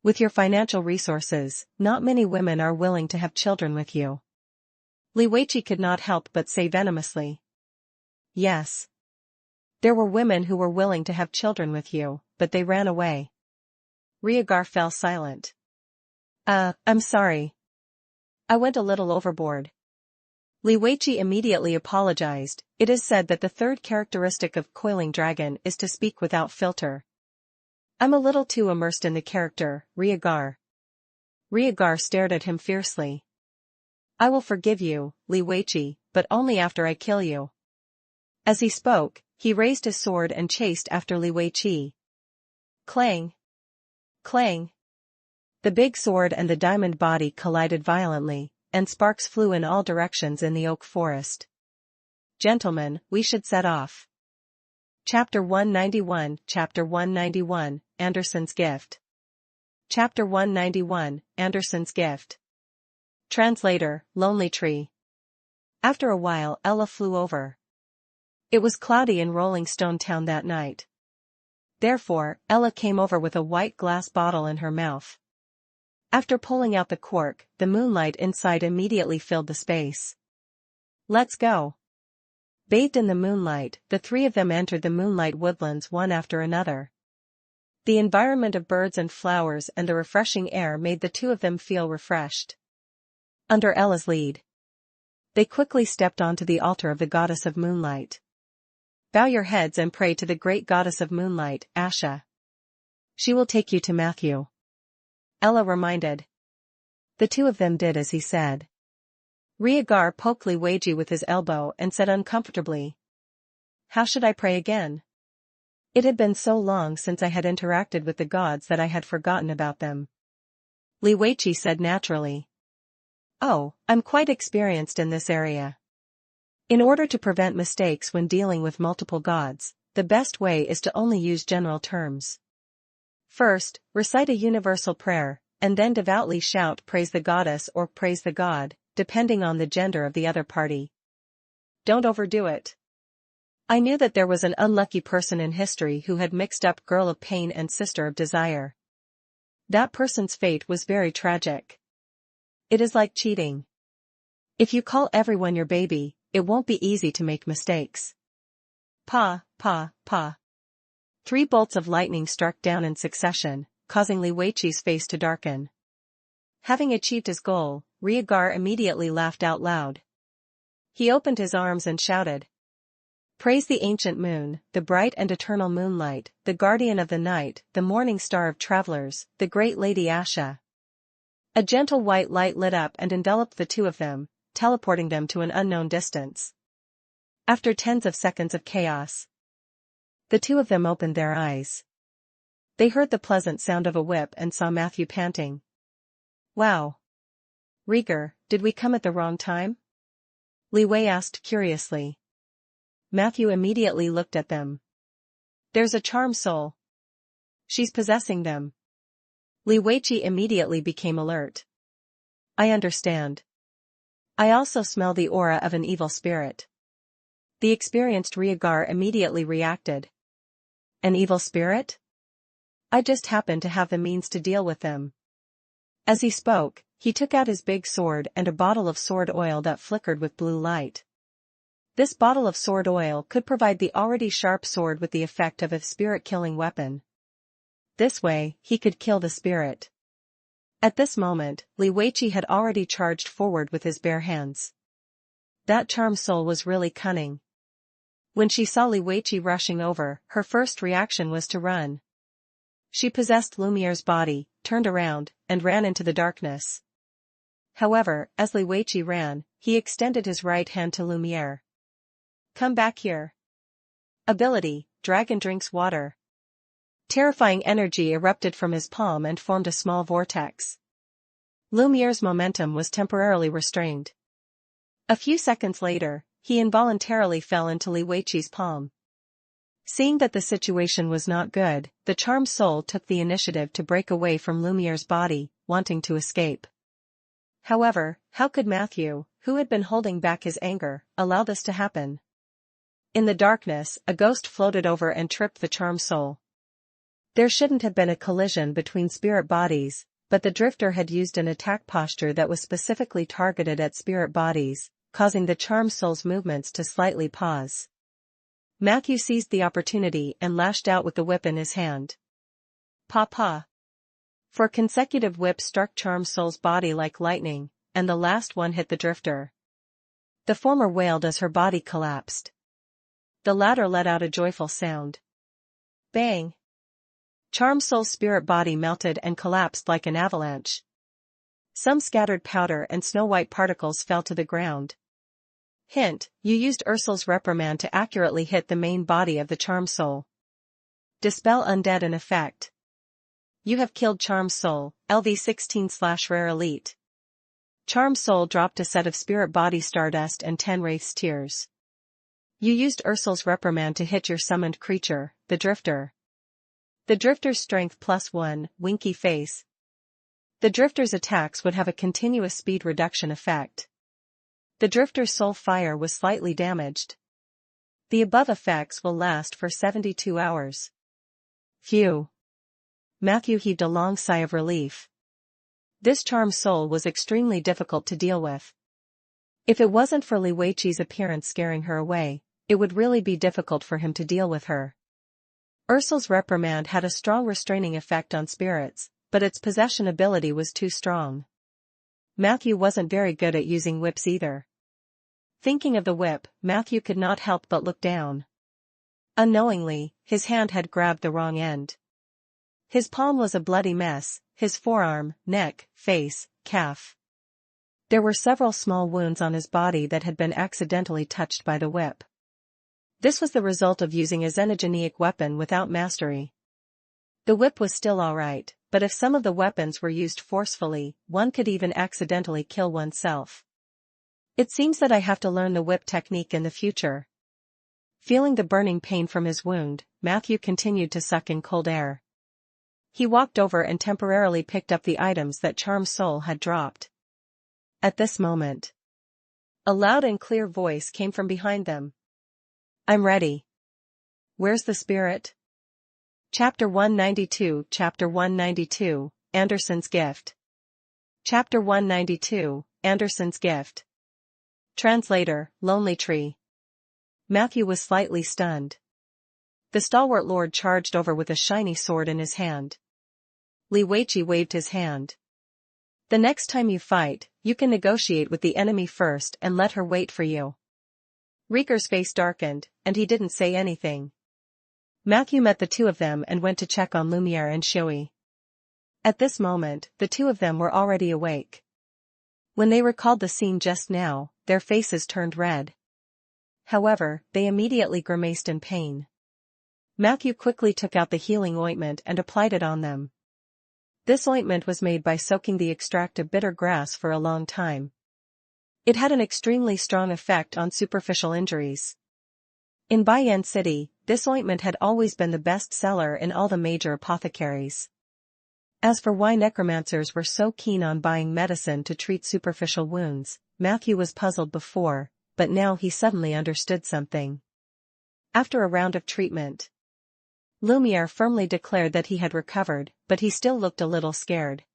With your financial resources, not many women are willing to have children with you. Liweichi could not help but say venomously. Yes. There were women who were willing to have children with you, but they ran away. Rhaegar fell silent. I'm sorry. I went a little overboard. Liweichi immediately apologized. It is said that the third characteristic of Coiling Dragon is to speak without filter. I'm a little too immersed in the character, Rhaegar. Rhaegar stared at him fiercely. I will forgive you, Liweichi, but only after I kill you. As he spoke, he raised his sword and chased after Liweichi. Clang! Clang! The big sword and the diamond body collided violently, and sparks flew in all directions in the oak forest. Gentlemen, we should set off. Chapter 191, Chapter 191, Anderson's Gift. Chapter 191, Anderson's Gift. Translator, Lonely Tree. After a while Ella flew over. It was cloudy in Rolling Stone Town that night. Therefore, Ella came over with a white glass bottle in her mouth. After pulling out the cork, the moonlight inside immediately filled the space. Let's go. Bathed in the moonlight, the three of them entered the moonlight woodlands one after another. The environment of birds and flowers and the refreshing air made the two of them feel refreshed. Under Ella's lead, they quickly stepped onto the altar of the goddess of moonlight. Bow your heads and pray to the great goddess of moonlight, Asha. She will take you to Matthew. Ella reminded. The two of them did as he said. Rhaegar poked Li Weiji with his elbow and said uncomfortably. How should I pray again? It had been so long since I had interacted with the gods that I had forgotten about them. Li Weiji said naturally. Oh, I'm quite experienced in this area. In order to prevent mistakes when dealing with multiple gods, the best way is to only use general terms. First, recite a universal prayer, and then devoutly shout praise the goddess or praise the god, depending on the gender of the other party. Don't overdo it. I knew that there was an unlucky person in history who had mixed up Girl of Pain and Sister of Desire. That person's fate was very tragic. It is like cheating. If you call everyone your baby, it won't be easy to make mistakes. Pa, pa, pa. 3 bolts of lightning struck down in succession, causing Li Weiqi's face to darken. Having achieved his goal, Rhaegar immediately laughed out loud. He opened his arms and shouted. Praise the ancient moon, the bright and eternal moonlight, the guardian of the night, the morning star of travelers, the great Lady Asha. A gentle white light lit up and enveloped the two of them, teleporting them to an unknown distance. After tens of seconds of chaos, the two of them opened their eyes. They heard the pleasant sound of a whip and saw Matthew panting. Wow. Rhaegar, did we come at the wrong time? Li Wei asked curiously. Matthew immediately looked at them. There's a charm soul. She's possessing them. Li Weiqi immediately became alert. I understand. I also smell the aura of an evil spirit. The experienced Rhaegar immediately reacted. An evil spirit? I just happen to have the means to deal with them. As he spoke, he took out his big sword and a bottle of sword oil that flickered with blue light. This bottle of sword oil could provide the already sharp sword with the effect of a spirit-killing weapon. This way, he could kill the spirit. At this moment, Li Weiqi had already charged forward with his bare hands. That charm soul was really cunning. When she saw Li Weiqi rushing over, her first reaction was to run. She possessed Lumiere's body, turned around, and ran into the darkness. However, as Li Weiqi ran, he extended his right hand to Lumiere. Come back here. Ability, Dragon drinks water. Terrifying energy erupted from his palm and formed a small vortex. Lumiere's momentum was temporarily restrained. A few seconds later, he involuntarily fell into Li Weiqi's palm. Seeing that the situation was not good, the charmed soul took the initiative to break away from Lumiere's body, wanting to escape. However, how could Matthew, who had been holding back his anger, allow this to happen? In the darkness, a ghost floated over and tripped the charmed soul. There shouldn't have been a collision between spirit bodies, but the drifter had used an attack posture that was specifically targeted at spirit bodies, causing the charmed soul's movements to slightly pause. Matthew seized the opportunity and lashed out with the whip in his hand. Pa. 4 consecutive whips struck charmed soul's body like lightning, and the last one hit the drifter. The former wailed as her body collapsed. The latter let out a joyful sound. Bang! Charmed soul's spirit body melted and collapsed like an avalanche. Some scattered powder and snow-white particles fell to the ground. Hint, you used Ursul's reprimand to accurately hit the main body of the charmed soul. Dispel undead in effect. You have killed charmed soul, LV16/Rare Elite. Charmed soul dropped a set of spirit body stardust and 10 wraith's tears. You used Ursul's reprimand to hit your summoned creature, the drifter. The drifter's strength +1, winky face. The drifter's attacks would have a continuous speed reduction effect. The drifter's soul fire was slightly damaged. The above effects will last for 72 hours. Phew. Matthew heaved a long sigh of relief. This charmed soul was extremely difficult to deal with. If it wasn't for Li Weiqi's appearance scaring her away, it would really be difficult for him to deal with her. Ursul's reprimand had a strong restraining effect on spirits, but its possession ability was too strong. Matthew wasn't very good at using whips either. Thinking of the whip, Matthew could not help but look down. Unknowingly, his hand had grabbed the wrong end. His palm was a bloody mess, his forearm, neck, face, calf. There were several small wounds on his body that had been accidentally touched by the whip. This was the result of using a xenogenic weapon without mastery. The whip was still alright, but if some of the weapons were used forcefully, one could even accidentally kill oneself. It seems that I have to learn the whip technique in the future. Feeling the burning pain from his wound, Matthew continued to suck in cold air. He walked over and temporarily picked up the items that Charm's soul had dropped. At this moment, a loud and clear voice came from behind them. "I'm ready. Where's the spirit?" Chapter 192 Chapter 192, Anderson's Gift. Chapter 192, Anderson's Gift. Translator, Lonely Tree. Matthew was slightly stunned. The stalwart lord charged over with a shiny sword in his hand. Li Weiqi waved his hand. "The next time you fight, you can negotiate with the enemy first and let her wait for you." Rieger's face darkened, and he didn't say anything. Matthew met the two of them and went to check on Lumiere and Shui. At this moment, the two of them were already awake. When they recalled the scene just now, their faces turned red. However, they immediately grimaced in pain. Matthew quickly took out the healing ointment and applied it on them. This ointment was made by soaking the extract of bitter grass for a long time. It had an extremely strong effect on superficial injuries. In Baiyan City, this ointment had always been the best seller in all the major apothecaries. As for why necromancers were so keen on buying medicine to treat superficial wounds, Matthew was puzzled before, but now he suddenly understood something. After a round of treatment, Lumiere firmly declared that he had recovered, but he still looked a little scared.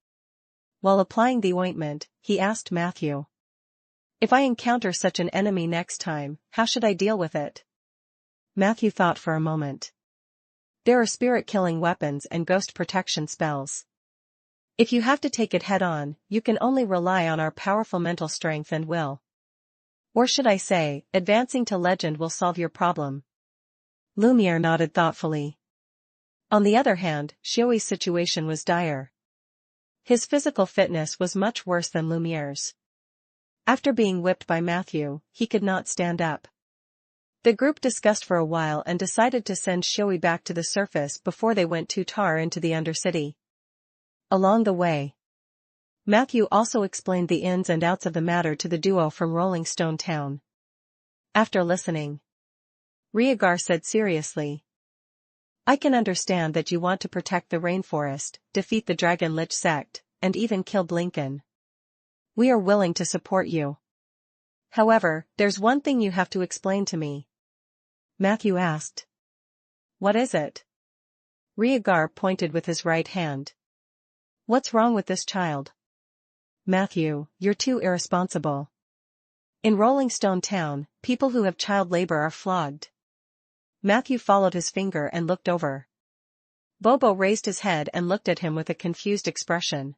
While applying the ointment, he asked Matthew, "If I encounter such an enemy next time, how should I deal with it?" Matthew thought for a moment. "There are spirit-killing weapons and ghost protection spells. If you have to take it head-on, you can only rely on our powerful mental strength and will. Or should I say, advancing to legend will solve your problem." Lumiere nodded thoughtfully. On the other hand, Shui's situation was dire. His physical fitness was much worse than Lumiere's. After being whipped by Matthew, he could not stand up. The group discussed for a while and decided to send Shui back to the surface before they went too far into the Undercity. Along the way, Matthew also explained the ins and outs of the matter to the duo from Rolling Stone Town. After listening, Riegar said seriously, "I can understand that you want to protect the rainforest, defeat the Dragon Lich sect, and even kill Blinken. We are willing to support you. However, there's one thing you have to explain to me." Matthew asked. "What is it?" Riegar pointed with his right hand. "What's wrong with this child?" "Matthew, you're too irresponsible. In Rolling Stone Town, people who have child labor are flogged." Matthew followed his finger and looked over. Bobo raised his head and looked at him with a confused expression.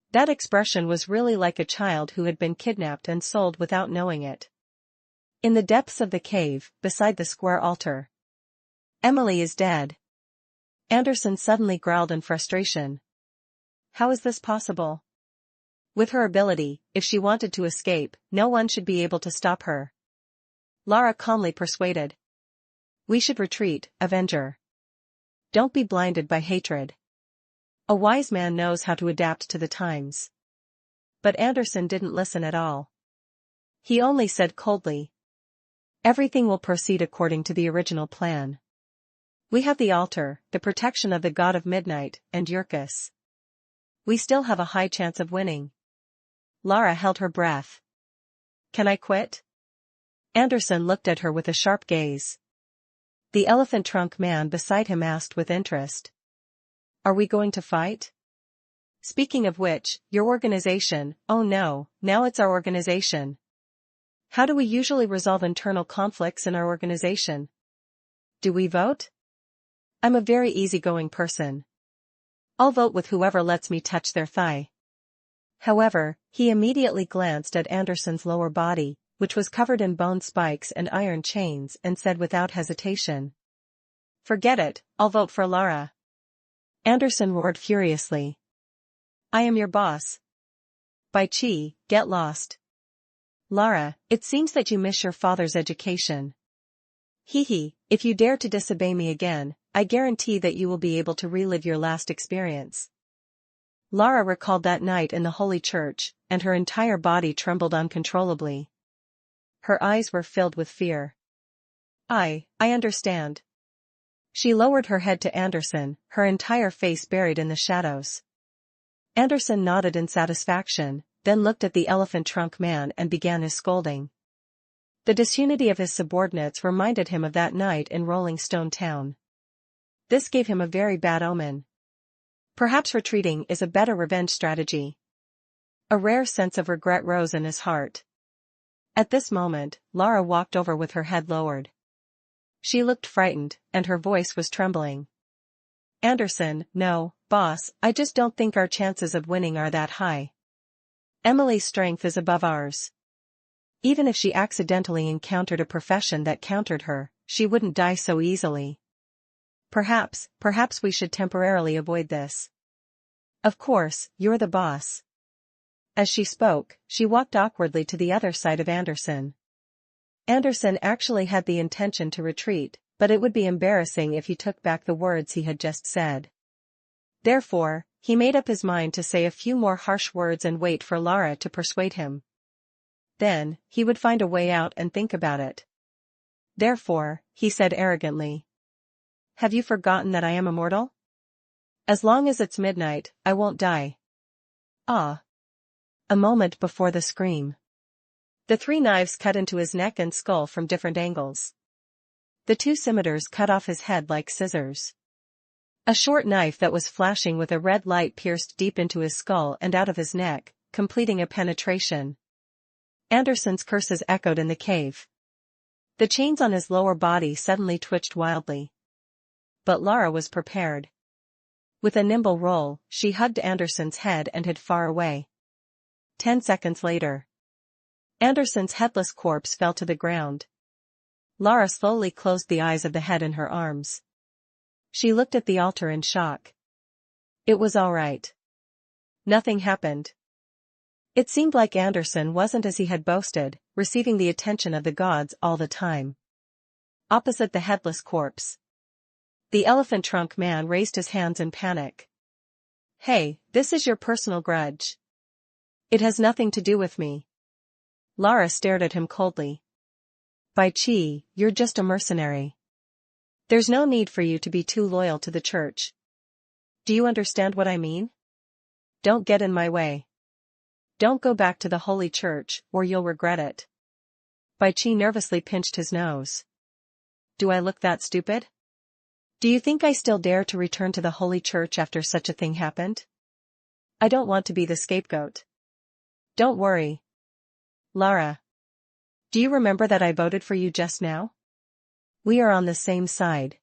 That expression was really like a child who had been kidnapped and sold without knowing it. In the depths of the cave, beside the square altar, "Emily is dead." Anderson suddenly growled in frustration. "How is this possible? With her ability, if she wanted to escape, no one should be able to stop her." Lara calmly persuaded. "We should retreat, Avenger. Don't be blinded by hatred. A wise man knows how to adapt to the times." But Anderson didn't listen at all. He only said coldly, "Everything will proceed according to the original plan. We have the altar, the protection of the God of Midnight, and Yurkus. We still have a high chance of winning." Lara held her breath. "Can I quit?" Anderson looked at her with a sharp gaze. The elephant trunk man beside him asked with interest, "Are we going to fight? Speaking of which, your organization, oh no, now it's our organization. How do we usually resolve internal conflicts in our organization? Do we vote? I'm a very easygoing person. I'll vote with whoever lets me touch their thigh." However, he immediately glanced at Anderson's lower body, which was covered in bone spikes and iron chains, and said without hesitation, "Forget it, I'll vote for Lara." Anderson roared furiously, "I am your boss. By Chi, get lost. Lara, it seems that you miss your father's education. Hee, if you dare to disobey me again, I guarantee that you will be able to relive your last experience. Lara recalled that night in the Holy Church, and her entire body trembled uncontrollably. Her eyes were filled with fear. I understand. She lowered her head to Anderson, her entire face buried in the shadows. Anderson nodded in satisfaction, then looked at the elephant trunk man and began his scolding. The disunity of his subordinates reminded him of that night in Rolling Stone Town. This gave him a very bad omen. Perhaps retreating is a better revenge strategy. A rare sense of regret rose in his heart. At this moment, Lara walked over with her head lowered. She looked frightened, and her voice was trembling. Anderson, no, boss, I just don't think our chances of winning are that high. Emily's strength is above ours. Even if she accidentally encountered a profession that countered her, she wouldn't die so easily. Perhaps we should temporarily avoid this. Of course, you're the boss. As she spoke, she walked awkwardly to the other side of Anderson. Anderson actually had the intention to retreat, but it would be embarrassing if he took back the words he had just said. Therefore, he made up his mind to say a few more harsh words and wait for Lara to persuade him. Then, he would find a way out and think about it. Therefore, he said arrogantly. Have you forgotten that I am immortal? As long as it's midnight, I won't die. Ah. A moment before the scream. The 3 knives cut into his neck and skull from different angles. The 2 scimitars cut off his head like scissors. A short knife that was flashing with a red light pierced deep into his skull and out of his neck, completing a penetration. Anderson's curses echoed in the cave. The chains on his lower body suddenly twitched wildly. But Lara was prepared. With a nimble roll, she hugged Anderson's head and hid far away. 10 seconds later. Anderson's headless corpse fell to the ground. Lara slowly closed the eyes of the head in her arms. She looked at the altar in shock. It was all right. Nothing happened. It seemed like Anderson wasn't as he had boasted, receiving the attention of the gods all the time. Opposite the headless corpse, the elephant trunk man raised his hands in panic. Hey, this is your personal grudge. It has nothing to do with me. Lara stared at him coldly. By Chi, you're just a mercenary. There's no need for you to be too loyal to the church. Do you understand what I mean? Don't get in my way. Don't go back to the Holy Church, or you'll regret it. Bai Chi nervously pinched his nose. Do I look that stupid? Do you think I still dare to return to the Holy Church after such a thing happened? I don't want to be the scapegoat. Don't worry. Lara. Do you remember that I voted for you just now? We are on the same side.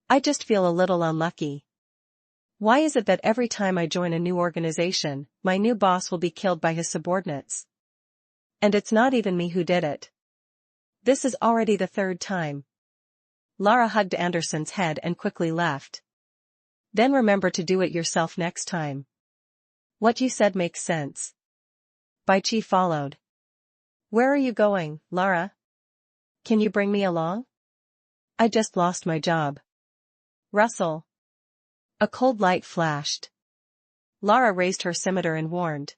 I just feel a little unlucky. Why is it that every time I join a new organization, my new boss will be killed by his subordinates? And it's not even me who did it. This is already the 3rd time. Lara hugged Anderson's head and quickly left. Then remember to do it yourself next time. What you said makes sense. Bai Chi followed. Where are you going, Lara? Can you bring me along? I just lost my job. Russell. A cold light flashed. Lara raised her scimitar and warned.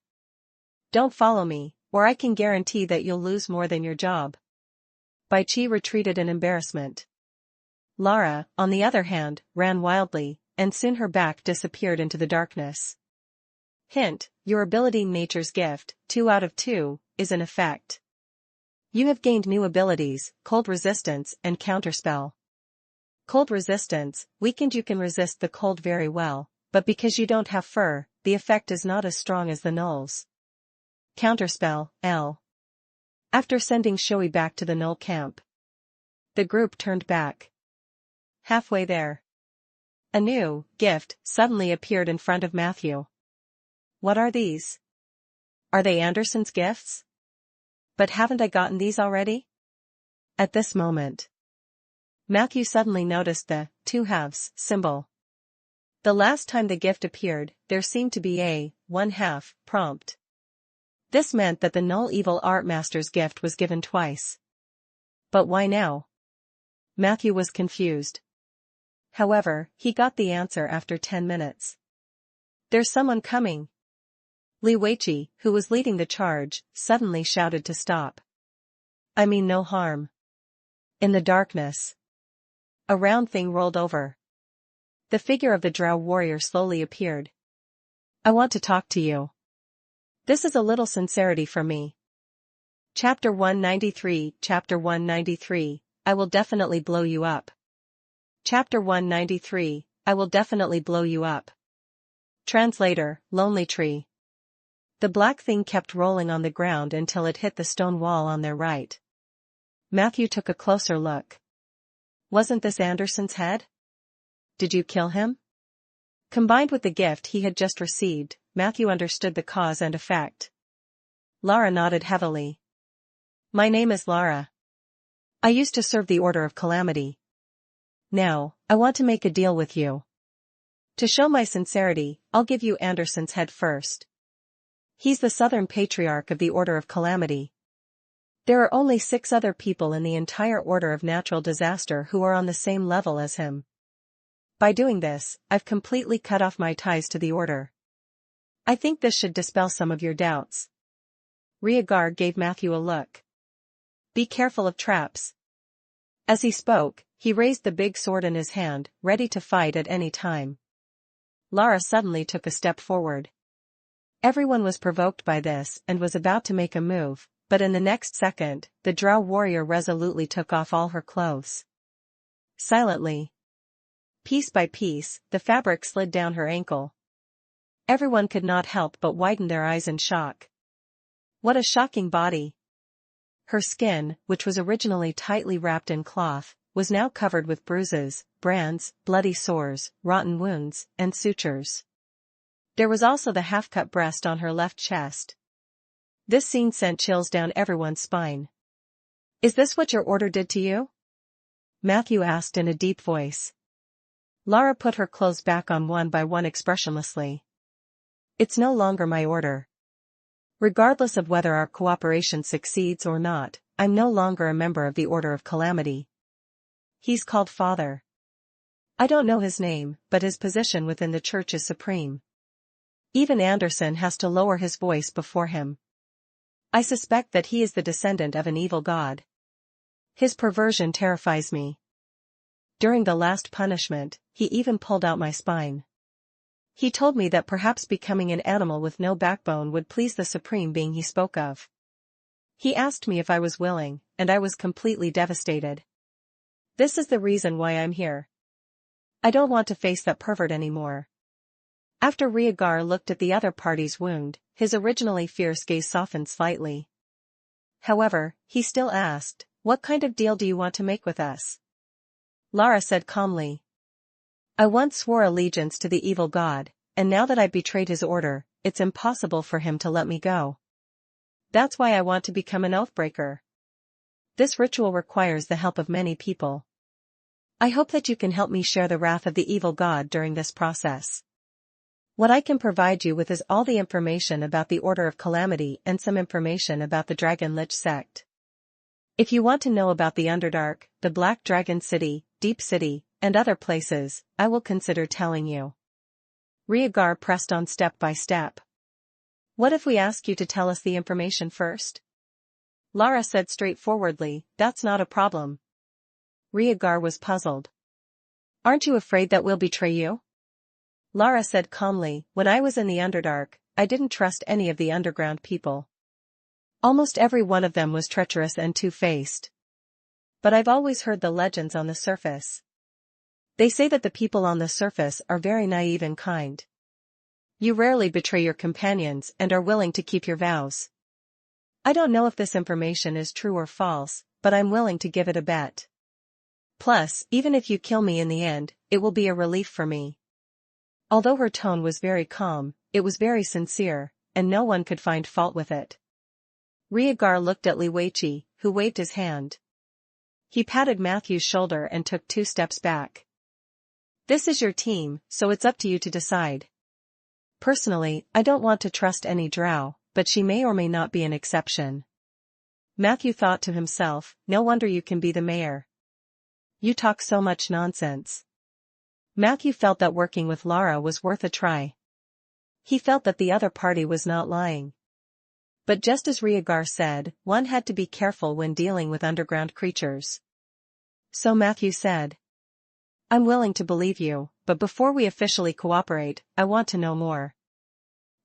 Don't follow me, or I can guarantee that you'll lose more than your job. Bai Chi retreated in embarrassment. Lara, on the other hand, ran wildly, and soon her back disappeared into the darkness. Hint, your ability Nature's Gift, 2 out of 2, is in effect. You have gained new abilities, Cold Resistance and Counterspell. Cold Resistance, weakened you can resist the cold very well, but because you don't have fur, the effect is not as strong as the Nulls. Counterspell, L. After sending Shoei back to the Null camp, the group turned back. Halfway there, a new gift suddenly appeared in front of Matthew. What are these? Are they Anderson's gifts? But haven't I gotten these already? At this moment, Matthew suddenly noticed the 2 halves symbol. The last time the gift appeared, there seemed to be a 1/2 prompt. This meant that the null evil art master's gift was given twice. But why now? Matthew was confused. However, he got the answer after 10 minutes. There's someone coming. Li Weiqi, who was leading the charge, suddenly shouted to stop. I mean no harm. In the darkness, a round thing rolled over. The figure of the drow warrior slowly appeared. I want to talk to you. This is a little sincerity from me. Chapter 193. Chapter 193, I will definitely blow you up. Chapter 193, I will definitely blow you up. Translator, Lonely Tree. The black thing kept rolling on the ground until it hit the stone wall on their right. Matthew took a closer look. Wasn't this Anderson's head? Did you kill him? Combined with the gift he had just received, Matthew understood the cause and effect. Lara nodded heavily. My name is Lara. I used to serve the Order of Calamity. Now, I want to make a deal with you. To show my sincerity, I'll give you Anderson's head first. He's the Southern Patriarch of the Order of Calamity. There are only 6 other people in the entire Order of Natural Disaster who are on the same level as him. By doing this, I've completely cut off my ties to the Order. I think this should dispel some of your doubts. Rhaegar gave Matthew a look. Be careful of traps. As he spoke, he raised the big sword in his hand, ready to fight at any time. Lara suddenly took a step forward. Everyone was provoked by this and was about to make a move, but in the next second, the drow warrior resolutely took off all her clothes. Silently, piece by piece, the fabric slid down her ankle. Everyone could not help but widen their eyes in shock. What a shocking body! Her skin, which was originally tightly wrapped in cloth, was now covered with bruises, brands, bloody sores, rotten wounds, and sutures. There was also the half-cut breast on her left chest. This scene sent chills down everyone's spine. Is this what your order did to you? Matthew asked in a deep voice. Lara put her clothes back on one by one expressionlessly. It's no longer my order. Regardless of whether our cooperation succeeds or not, I'm no longer a member of the Order of Calamity. He's called Father. I don't know his name, but his position within the church is supreme. Even Anderson has to lower his voice before him. I suspect that he is the descendant of an evil god. His perversion terrifies me. During the last punishment, he even pulled out my spine. He told me that perhaps becoming an animal with no backbone would please the supreme being he spoke of. He asked me if I was willing, and I was completely devastated. This is the reason why I'm here. I don't want to face that pervert anymore. After Rhaegar looked at the other party's wound, his originally fierce gaze softened slightly. However, he still asked, what kind of deal do you want to make with us? Lara said calmly. I once swore allegiance to the evil god, and now that I've betrayed his order, it's impossible for him to let me go. That's why I want to become an oathbreaker. This ritual requires the help of many people. I hope that you can help me share the wrath of the evil god during this process. What I can provide you with is all the information about the Order of Calamity and some information about the Dragon Lich sect. If you want to know about the Underdark, the Black Dragon City, Deep City, and other places, I will consider telling you. Rhaegar pressed on step by step. What if we ask you to tell us the information first? Lara said straightforwardly, that's not a problem. Rhaegar was puzzled. Aren't you afraid that we'll betray you? Lara said calmly, when I was in the Underdark, I didn't trust any of the underground people. Almost every one of them was treacherous and two-faced. But I've always heard the legends on the surface. They say that the people on the surface are very naive and kind. You rarely betray your companions and are willing to keep your vows. I don't know if this information is true or false, but I'm willing to give it a bet. Plus, even if you kill me in the end, it will be a relief for me. Although her tone was very calm, it was very sincere, and no one could find fault with it. Rhaegar looked at Li Weiqi, who waved his hand. He patted Matthew's shoulder and took 2 steps back. This is your team, so it's up to you to decide. Personally, I don't want to trust any drow, but she may or may not be an exception. Matthew thought to himself, no wonder you can be the mayor. You talk so much nonsense. Matthew felt that working with Lara was worth a try. He felt that the other party was not lying. But just as Rhaegar said, one had to be careful when dealing with underground creatures. So Matthew said, I'm willing to believe you, but before we officially cooperate, I want to know more.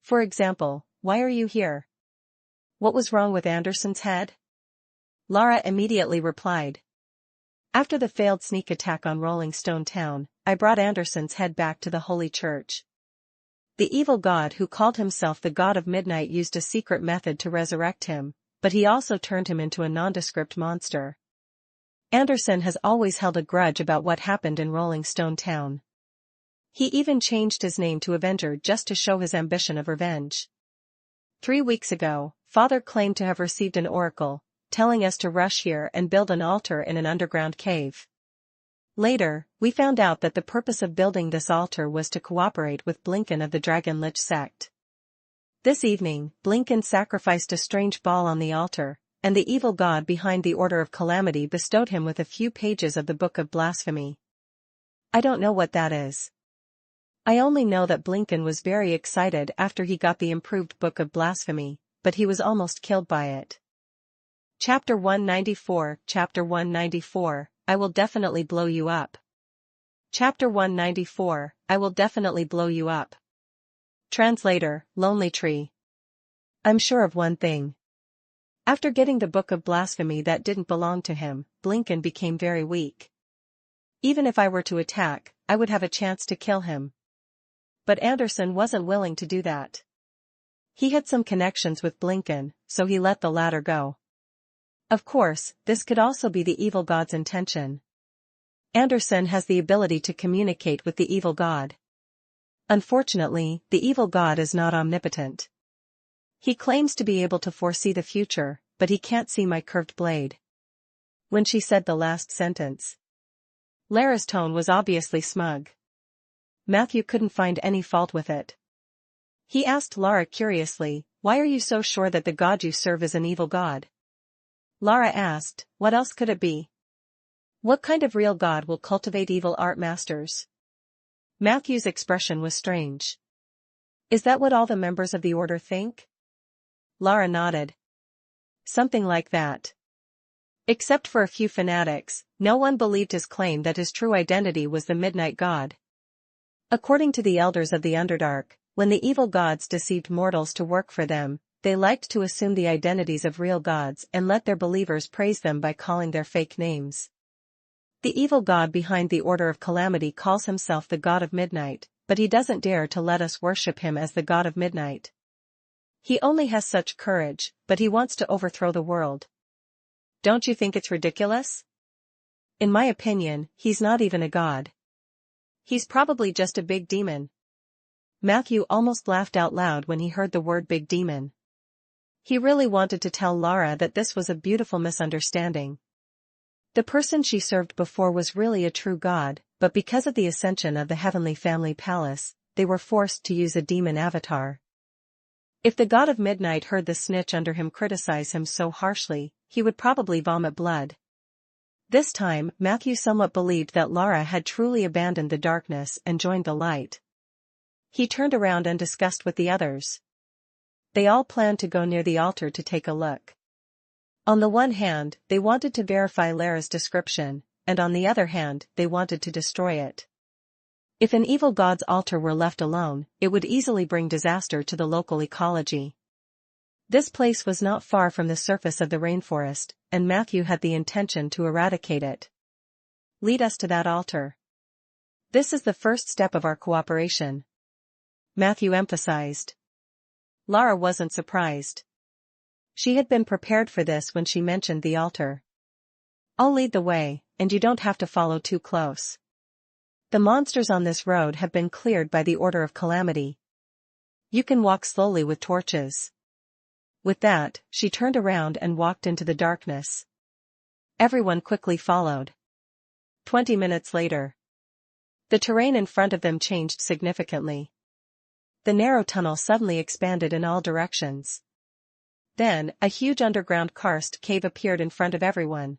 For example, why are you here? What was wrong with Anderson's head? Lara immediately replied. After the failed sneak attack on Rolling Stone Town, I brought Anderson's head back to the Holy Church. The evil god who called himself the God of Midnight used a secret method to resurrect him, but he also turned him into a nondescript monster. Anderson has always held a grudge about what happened in Rolling Stone Town. He even changed his name to Avenger just to show his ambition of revenge. 3 weeks ago, Father claimed to have received an oracle, telling us to rush here and build an altar in an underground cave. Later, we found out that the purpose of building this altar was to cooperate with Blinken of the Dragon Lich sect. This evening, Blinken sacrificed a strange ball on the altar, and the evil god behind the Order of Calamity bestowed him with a few pages of the Book of Blasphemy. I don't know what that is. I only know that Blinken was very excited after he got the improved Book of Blasphemy, but he was almost killed by it. Chapter 194, Chapter 194, I will definitely blow you up. Chapter 194, I will definitely blow you up. Translator, Lonely Tree. I'm sure of one thing. After getting the Book of Blasphemy that didn't belong to him, Blinken became very weak. Even if I were to attack, I would have a chance to kill him. But Anderson wasn't willing to do that. He had some connections with Blinken, so he let the latter go. Of course, this could also be the evil god's intention. Anderson has the ability to communicate with the evil god. Unfortunately, the evil god is not omnipotent. He claims to be able to foresee the future, but he can't see my curved blade. When she said the last sentence, Lara's tone was obviously smug. Matthew couldn't find any fault with it. He asked Lara curiously, why are you so sure that the god you serve is an evil god? Lara asked, what else could it be? What kind of real god will cultivate evil art masters? Matthew's expression was strange. Is that what all the members of the order think? Lara nodded. Something like that. Except for a few fanatics, no one believed his claim that his true identity was the Midnight God. According to the elders of the Underdark, when the evil gods deceived mortals to work for them, they liked to assume the identities of real gods and let their believers praise them by calling their fake names. The evil god behind the Order of Calamity calls himself the God of Midnight, but he doesn't dare to let us worship him as the God of Midnight. He only has such courage, but he wants to overthrow the world. Don't you think it's ridiculous? In my opinion, he's not even a god. He's probably just a big demon. Matthew almost laughed out loud when he heard the word big demon. He really wanted to tell Lara that this was a beautiful misunderstanding. The person she served before was really a true god, but because of the ascension of the Heavenly Family Palace, they were forced to use a demon avatar. If the God of Midnight heard the snitch under him criticize him so harshly, he would probably vomit blood. This time, Matthew somewhat believed that Lara had truly abandoned the darkness and joined the light. He turned around and discussed with the others. They all planned to go near the altar to take a look. On the one hand, they wanted to verify Lara's description, and on the other hand, they wanted to destroy it. If an evil god's altar were left alone, it would easily bring disaster to the local ecology. This place was not far from the surface of the rainforest, and Matthew had the intention to eradicate it. Lead us to that altar. This is the first step of our cooperation, Matthew emphasized. Lara wasn't surprised. She had been prepared for this when she mentioned the altar. I'll lead the way, and you don't have to follow too close. The monsters on this road have been cleared by the Order of Calamity. You can walk slowly with torches. With that, she turned around and walked into the darkness. Everyone quickly followed. 20 minutes later, the terrain in front of them changed significantly. The narrow tunnel suddenly expanded in all directions. Then, a huge underground karst cave appeared in front of everyone.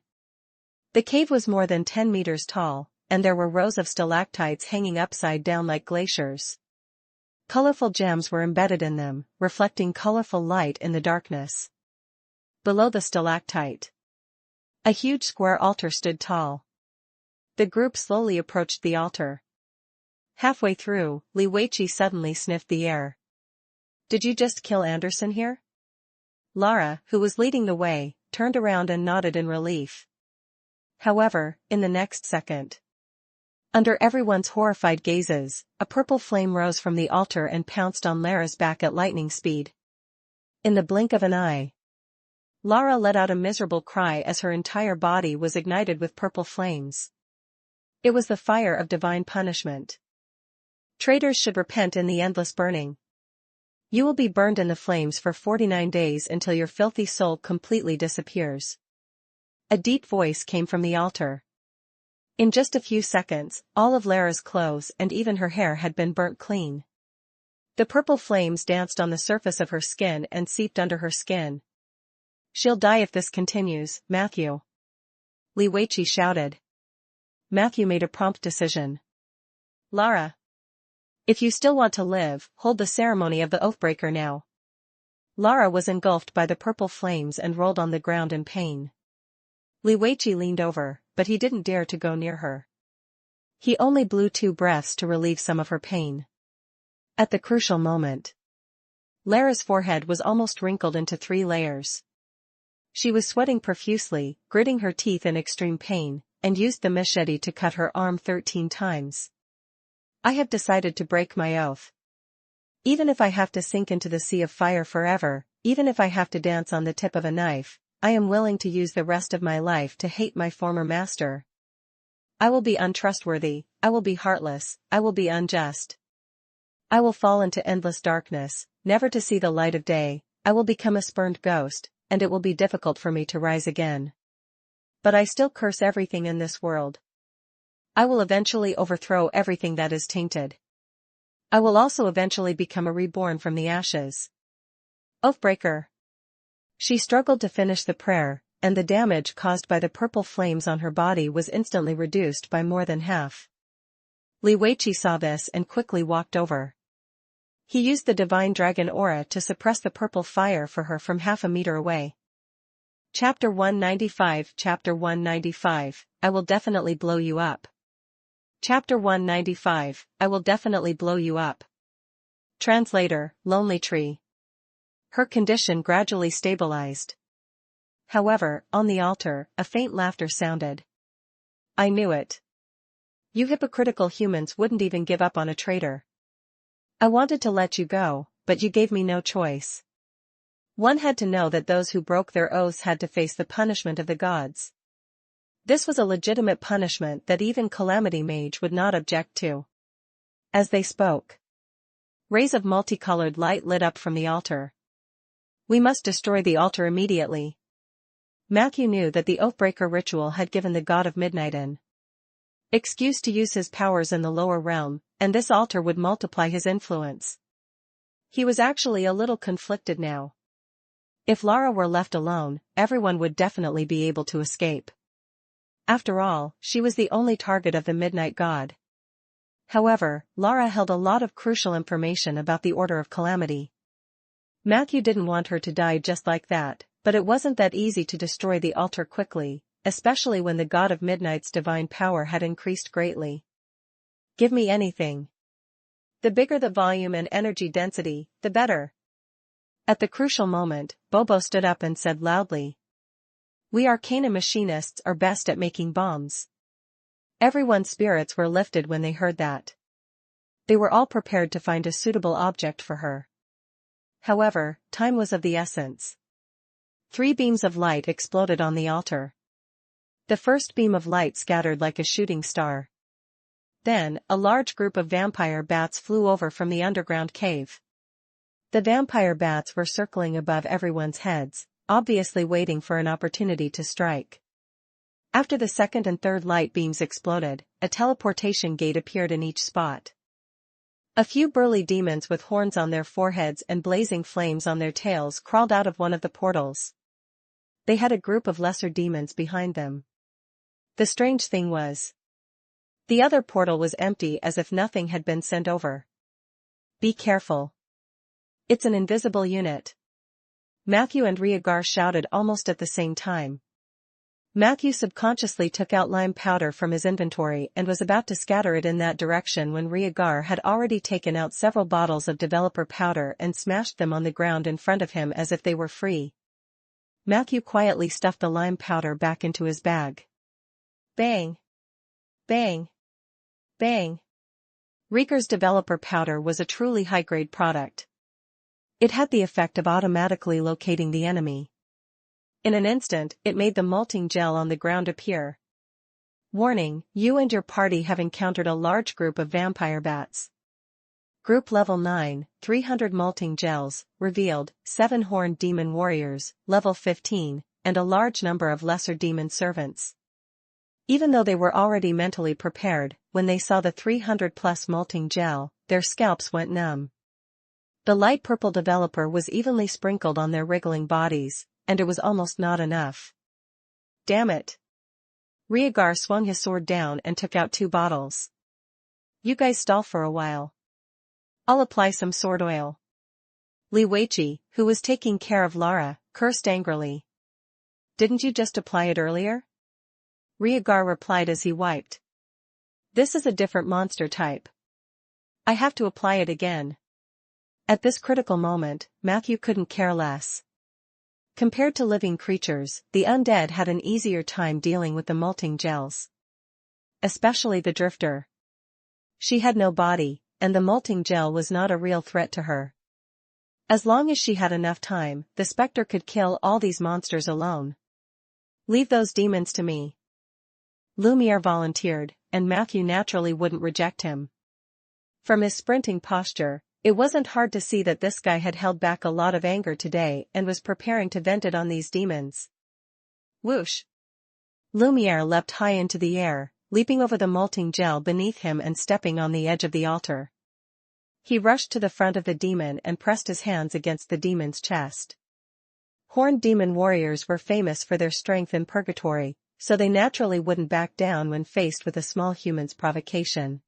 The cave was more than 10 meters tall, and there were rows of stalactites hanging upside down like glaciers. Colorful gems were embedded in them, reflecting colorful light in the darkness. Below the stalactite, a huge square altar stood tall. The group slowly approached the altar. Halfway through, Li Weiqi suddenly sniffed the air. "Did you just kill Anderson here?" Lara, who was leading the way, turned around and nodded in relief. However, in the next second, under everyone's horrified gazes, a purple flame rose from the altar and pounced on Lara's back at lightning speed. In the blink of an eye, Lara let out a miserable cry as her entire body was ignited with purple flames. It was the fire of divine punishment. Traitors should repent in the endless burning. You will be burned in the flames for 49 days until your filthy soul completely disappears. A deep voice came from the altar. In just a few seconds, all of Lara's clothes and even her hair had been burnt clean. The purple flames danced on the surface of her skin and seeped under her skin. "She'll die if this continues, Matthew," Li Weiqi shouted. Matthew made a prompt decision. "Lara, if you still want to live, hold the ceremony of the Oathbreaker now." Lara was engulfed by the purple flames and rolled on the ground in pain. Li Weiqi leaned over, but he didn't dare to go near her. He only blew 2 breaths to relieve some of her pain. At the crucial moment, Lara's forehead was almost wrinkled into 3 layers. She was sweating profusely, gritting her teeth in extreme pain, and used the machete to cut her arm 13 times. "I have decided to break my oath. Even if I have to sink into the sea of fire forever, even if I have to dance on the tip of a knife, I am willing to use the rest of my life to hate my former master. I will be untrustworthy, I will be heartless, I will be unjust. I will fall into endless darkness, never to see the light of day, I will become a spurned ghost, and it will be difficult for me to rise again. But I still curse everything in this world. I will eventually overthrow everything that is tainted. I will also eventually become a reborn from the ashes. Oathbreaker." She struggled to finish the prayer, and the damage caused by the purple flames on her body was instantly reduced by more than half. Li Weiqi saw this and quickly walked over. He used the divine dragon aura to suppress the purple fire for her from half a meter away. Chapter 195 Chapter 195, I will definitely blow you up. Chapter 195, I will definitely blow you up. Translator, Lonely Tree. Her condition gradually stabilized. However, on the altar, a faint laughter sounded. "I knew it. You hypocritical humans wouldn't even give up on a traitor. I wanted to let you go, but you gave me no choice." One had to know that those who broke their oaths had to face the punishment of the gods. This was a legitimate punishment that even Calamity Mage would not object to. As they spoke, rays of multicolored light lit up from the altar. "We must destroy the altar immediately." Matthew knew that the Oathbreaker ritual had given the god of midnight an excuse to use his powers in the lower realm, and this altar would multiply his influence. He was actually a little conflicted now. If Lara were left alone, everyone would definitely be able to escape. After all, she was the only target of the Midnight God. However, Lara held a lot of crucial information about the Order of Calamity. Matthew didn't want her to die just like that, but it wasn't that easy to destroy the altar quickly, especially when the God of Midnight's divine power had increased greatly. "Give me anything. The bigger the volume and energy density, the better." At the crucial moment, Bobo stood up and said loudly, "We Arcana machinists are best at making bombs." Everyone's spirits were lifted when they heard that. They were all prepared to find a suitable object for her. However, time was of the essence. 3 beams of light exploded on the altar. The first beam of light scattered like a shooting star. Then, a large group of vampire bats flew over from the underground cave. The vampire bats were circling above everyone's heads, obviously waiting for an opportunity to strike. After the second and third light beams exploded, a teleportation gate appeared in each spot. A few burly demons with horns on their foreheads and blazing flames on their tails crawled out of one of the portals. They had a group of lesser demons behind them. The strange thing was, the other portal was empty, as if nothing had been sent over. Be careful. It's an invisible unit. Matthew and Rhaegar shouted almost at the same time. Matthew subconsciously took out lime powder from his inventory and was about to scatter it in that direction when Rhaegar had already taken out several bottles of developer powder and smashed them on the ground in front of him as if they were free. Matthew quietly stuffed the lime powder back into his bag. Bang! Bang! Bang! Rhaegar's developer powder was a truly high-grade product. It had the effect of automatically locating the enemy. In an instant, it made the molting gel on the ground appear. Warning, you and your party have encountered a large group of vampire bats. Group Level 9, 300 molting gels, revealed, 7 horned demon warriors, Level 15, and a large number of lesser demon servants. Even though they were already mentally prepared, when they saw the 300-plus molting gel, their scalps went numb. The light purple developer was evenly sprinkled on their wriggling bodies, and it was almost not enough. Damn it! Rhaegar swung his sword down and took out 2 bottles. You guys stall for a while. I'll apply some sword oil. Li Weiqi, who was taking care of Lara, cursed angrily. Didn't you just apply it earlier? Rhaegar replied as he wiped. This is a different monster type. I have to apply it again. At this critical moment, Matthew couldn't care less. Compared to living creatures, the undead had an easier time dealing with the molting gels. Especially the drifter. She had no body, and the molting gel was not a real threat to her. As long as she had enough time, the specter could kill all these monsters alone. Leave those demons to me. Lumiere volunteered, and Matthew naturally wouldn't reject him. From his sprinting posture, it wasn't hard to see that this guy had held back a lot of anger today and was preparing to vent it on these demons. Whoosh! Lumiere leapt high into the air, leaping over the molting gel beneath him and stepping on the edge of the altar. He rushed to the front of the demon and pressed his hands against the demon's chest. Horned demon warriors were famous for their strength in purgatory, so they naturally wouldn't back down when faced with a small human's provocation.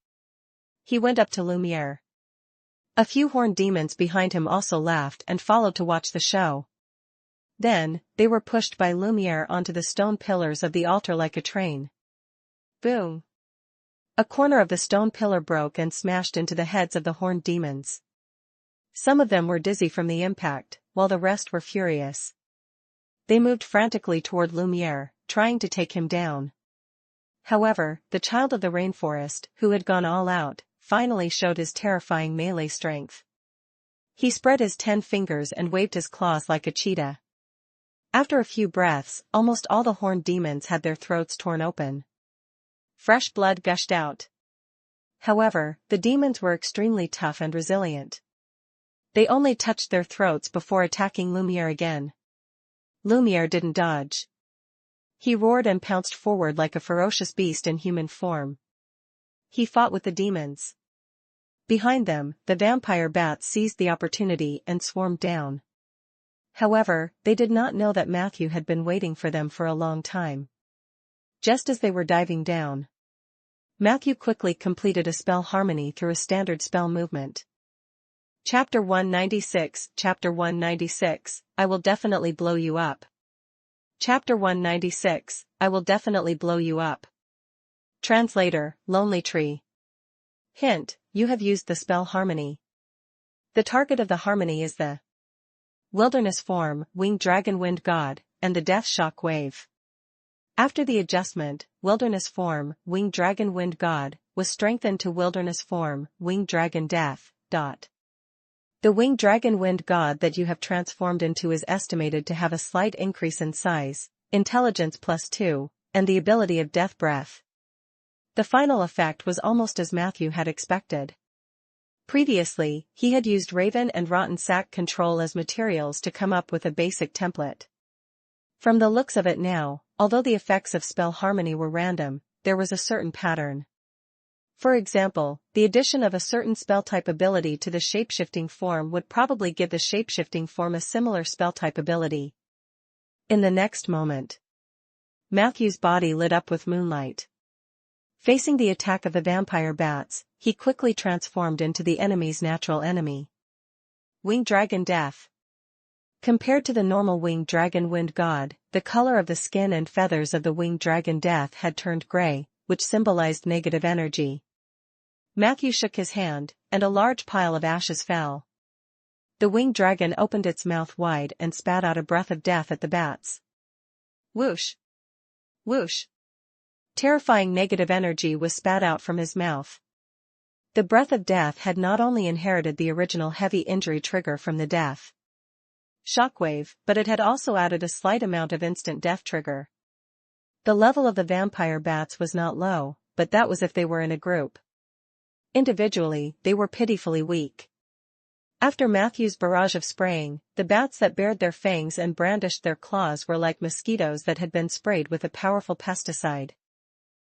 He went up to Lumiere. A few horned demons behind him also laughed and followed to watch the show. Then, they were pushed by Lumiere onto the stone pillars of the altar like a train. Boom! A corner of the stone pillar broke and smashed into the heads of the horned demons. Some of them were dizzy from the impact, while the rest were furious. They moved frantically toward Lumiere, trying to take him down. However, the child of the rainforest, who had gone all out, finally showed his terrifying melee strength. He spread his 10 fingers and waved his claws like a cheetah. After a few breaths, almost all the horned demons had their throats torn open. Fresh blood gushed out. However, the demons were extremely tough and resilient. They only touched their throats before attacking Lumiere again. Lumiere didn't dodge. He roared and pounced forward like a ferocious beast in human form. He fought with the demons. Behind them, the vampire bats seized the opportunity and swarmed down. However, they did not know that Matthew had been waiting for them for a long time. Just as they were diving down, Matthew quickly completed a spell harmony through a standard spell movement. Chapter 196, Chapter 196, I will definitely blow you up. Chapter 196, I will definitely blow you up. Translator, Lonely Tree. Hint, you have used the spell harmony. The target of the harmony is the wilderness form, winged dragon wind god, and the death shock wave. After the adjustment, wilderness form, winged dragon wind god, was strengthened to wilderness form, winged dragon death. The winged dragon wind god that you have transformed into is estimated to have a slight increase in size, intelligence +2, and the ability of death breath. The final effect was almost as Matthew had expected. Previously, he had used Raven and Rotten Sack Control as materials to come up with a basic template. From the looks of it now, although the effects of spell harmony were random, there was a certain pattern. For example, the addition of a certain spell-type ability to the shapeshifting form would probably give the shapeshifting form a similar spell-type ability. In the next moment, Matthew's body lit up with moonlight. Facing the attack of the vampire bats, he quickly transformed into the enemy's natural enemy. Winged Dragon Death. Compared to the normal winged dragon wind god, the color of the skin and feathers of the winged dragon Death had turned gray, which symbolized negative energy. Matthew shook his hand, and a large pile of ashes fell. The winged dragon opened its mouth wide and spat out a breath of death at the bats. Whoosh! Whoosh! Terrifying negative energy was spat out from his mouth. The breath of death had not only inherited the original heavy injury trigger from the death shockwave, but it had also added a slight amount of instant death trigger. The level of the vampire bats was not low, but that was if they were in a group. Individually, they were pitifully weak. After Matthew's barrage of spraying, the bats that bared their fangs and brandished their claws were like mosquitoes that had been sprayed with a powerful pesticide.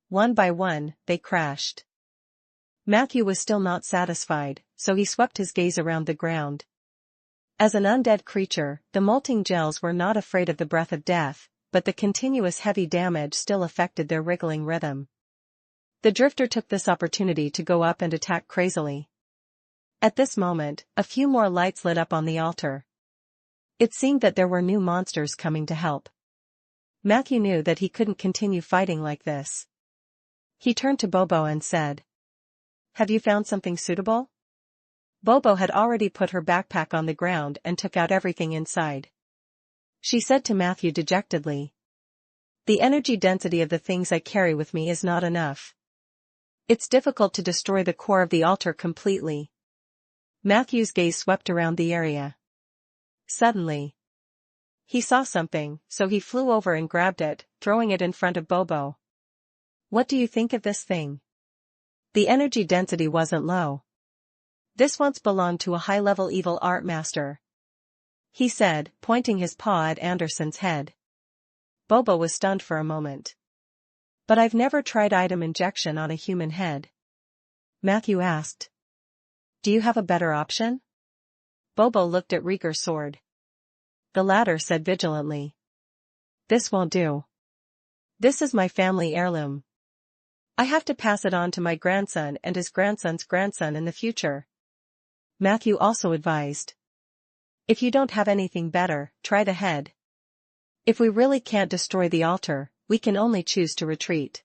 One by one, they crashed. Matthew was still not satisfied, so he swept his gaze around the ground. As an undead creature, the molting gels were not afraid of the breath of death, but the continuous heavy damage still affected their wriggling rhythm. The drifter took this opportunity to go up and attack crazily. At this moment, a few more lights lit up on the altar. It seemed that there were new monsters coming to help. Matthew knew that he couldn't continue fighting like this. He turned to Bobo and said, "Have you found something suitable?" Bobo had already put her backpack on the ground and took out everything inside. She said to Matthew dejectedly, "The energy density of the things I carry with me is not enough. It's difficult to destroy the core of the altar completely." Matthew's gaze swept around the area. Suddenly, he saw something, so he flew over and grabbed it, throwing it in front of Bobo. "What do you think of this thing?" The energy density wasn't low. "This once belonged to a high-level evil art master," he said, pointing his paw at Anderson's head. Bobo was stunned for a moment. "But I've never tried item injection on a human head," Matthew asked. "Do you have a better option?" Bobo looked at Rieger's sword. The latter said vigilantly, "This won't do. This is my family heirloom. I have to pass it on to my grandson and his grandson's grandson in the future." Matthew also advised, "If you don't have anything better, try the head. If we really can't destroy the altar, we can only choose to retreat."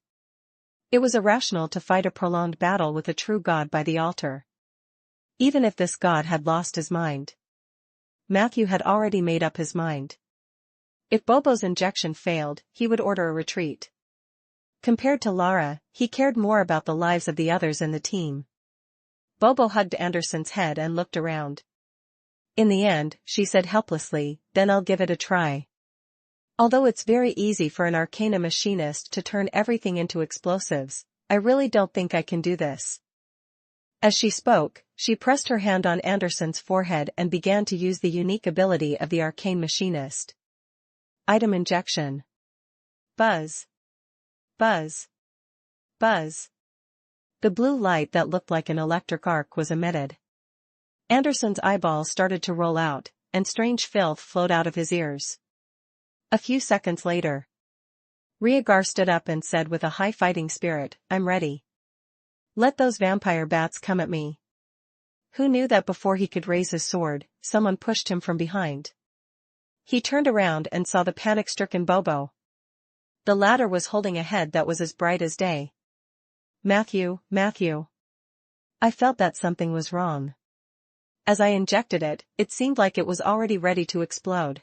It was irrational to fight a prolonged battle with a true god by the altar. Even if this god had lost his mind. Matthew had already made up his mind. If Bobo's injection failed, he would order a retreat. Compared to Lara, he cared more about the lives of the others in the team. Bobo hugged Anderson's head and looked around. "In the end," she said helplessly, "then I'll give it a try. Although it's very easy for an arcana machinist to turn everything into explosives, I really don't think I can do this." As she spoke, she pressed her hand on Anderson's forehead and began to use the unique ability of the arcane machinist. Item injection. Buzz. Buzz. Buzz. The blue light that looked like an electric arc was emitted. Anderson's eyeballs started to roll out, and strange filth flowed out of his ears. A few seconds later, Rieger stood up and said with a high fighting spirit, "I'm ready. Let those vampire bats come at me." Who knew that before he could raise his sword, someone pushed him from behind? He turned around and saw the panic-stricken Bobo. The latter was holding a head that was as bright as day. Matthew. I felt that something was wrong. As I injected it, it seemed like it was already ready to explode.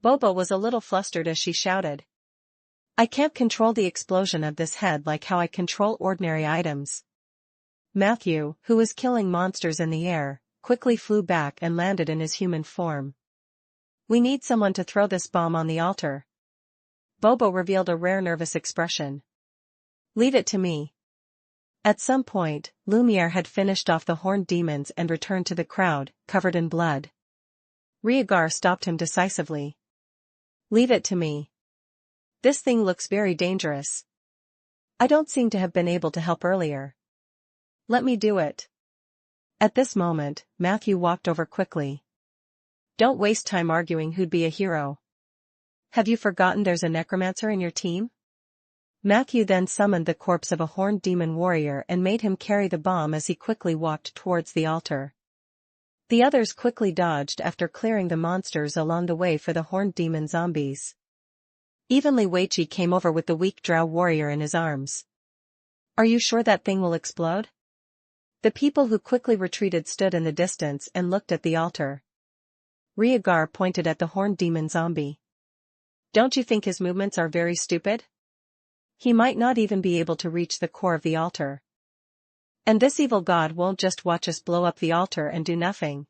Bobo was a little flustered as she shouted, "I can't control the explosion of this head like how I control ordinary items." Matthew, who was killing monsters in the air, quickly flew back and landed in his human form. "We need someone to throw this bomb on the altar." Bobo revealed a rare nervous expression. "Leave it to me." At some point, Lumiere had finished off the horned demons and returned to the crowd, covered in blood. Rieger stopped him decisively. "Leave it to me. This thing looks very dangerous. I don't seem to have been able to help earlier." Let me do it. At this moment, Matthew walked over quickly. Don't waste time arguing who'd be a hero. Have you forgotten there's a necromancer in your team? Matthew then summoned the corpse of a horned demon warrior and made him carry the bomb as he quickly walked towards the altar. The others quickly dodged after clearing the monsters along the way for the horned demon zombies. Evenly Weichi came over with the weak drow warrior in his arms. Are you sure that thing will explode? The people who quickly retreated stood in the distance and looked at the altar. Rhaegar pointed at the horned demon zombie. Don't you think his movements are very stupid? He might not even be able to reach the core of the altar. And this evil god won't just watch us blow up the altar and do nothing.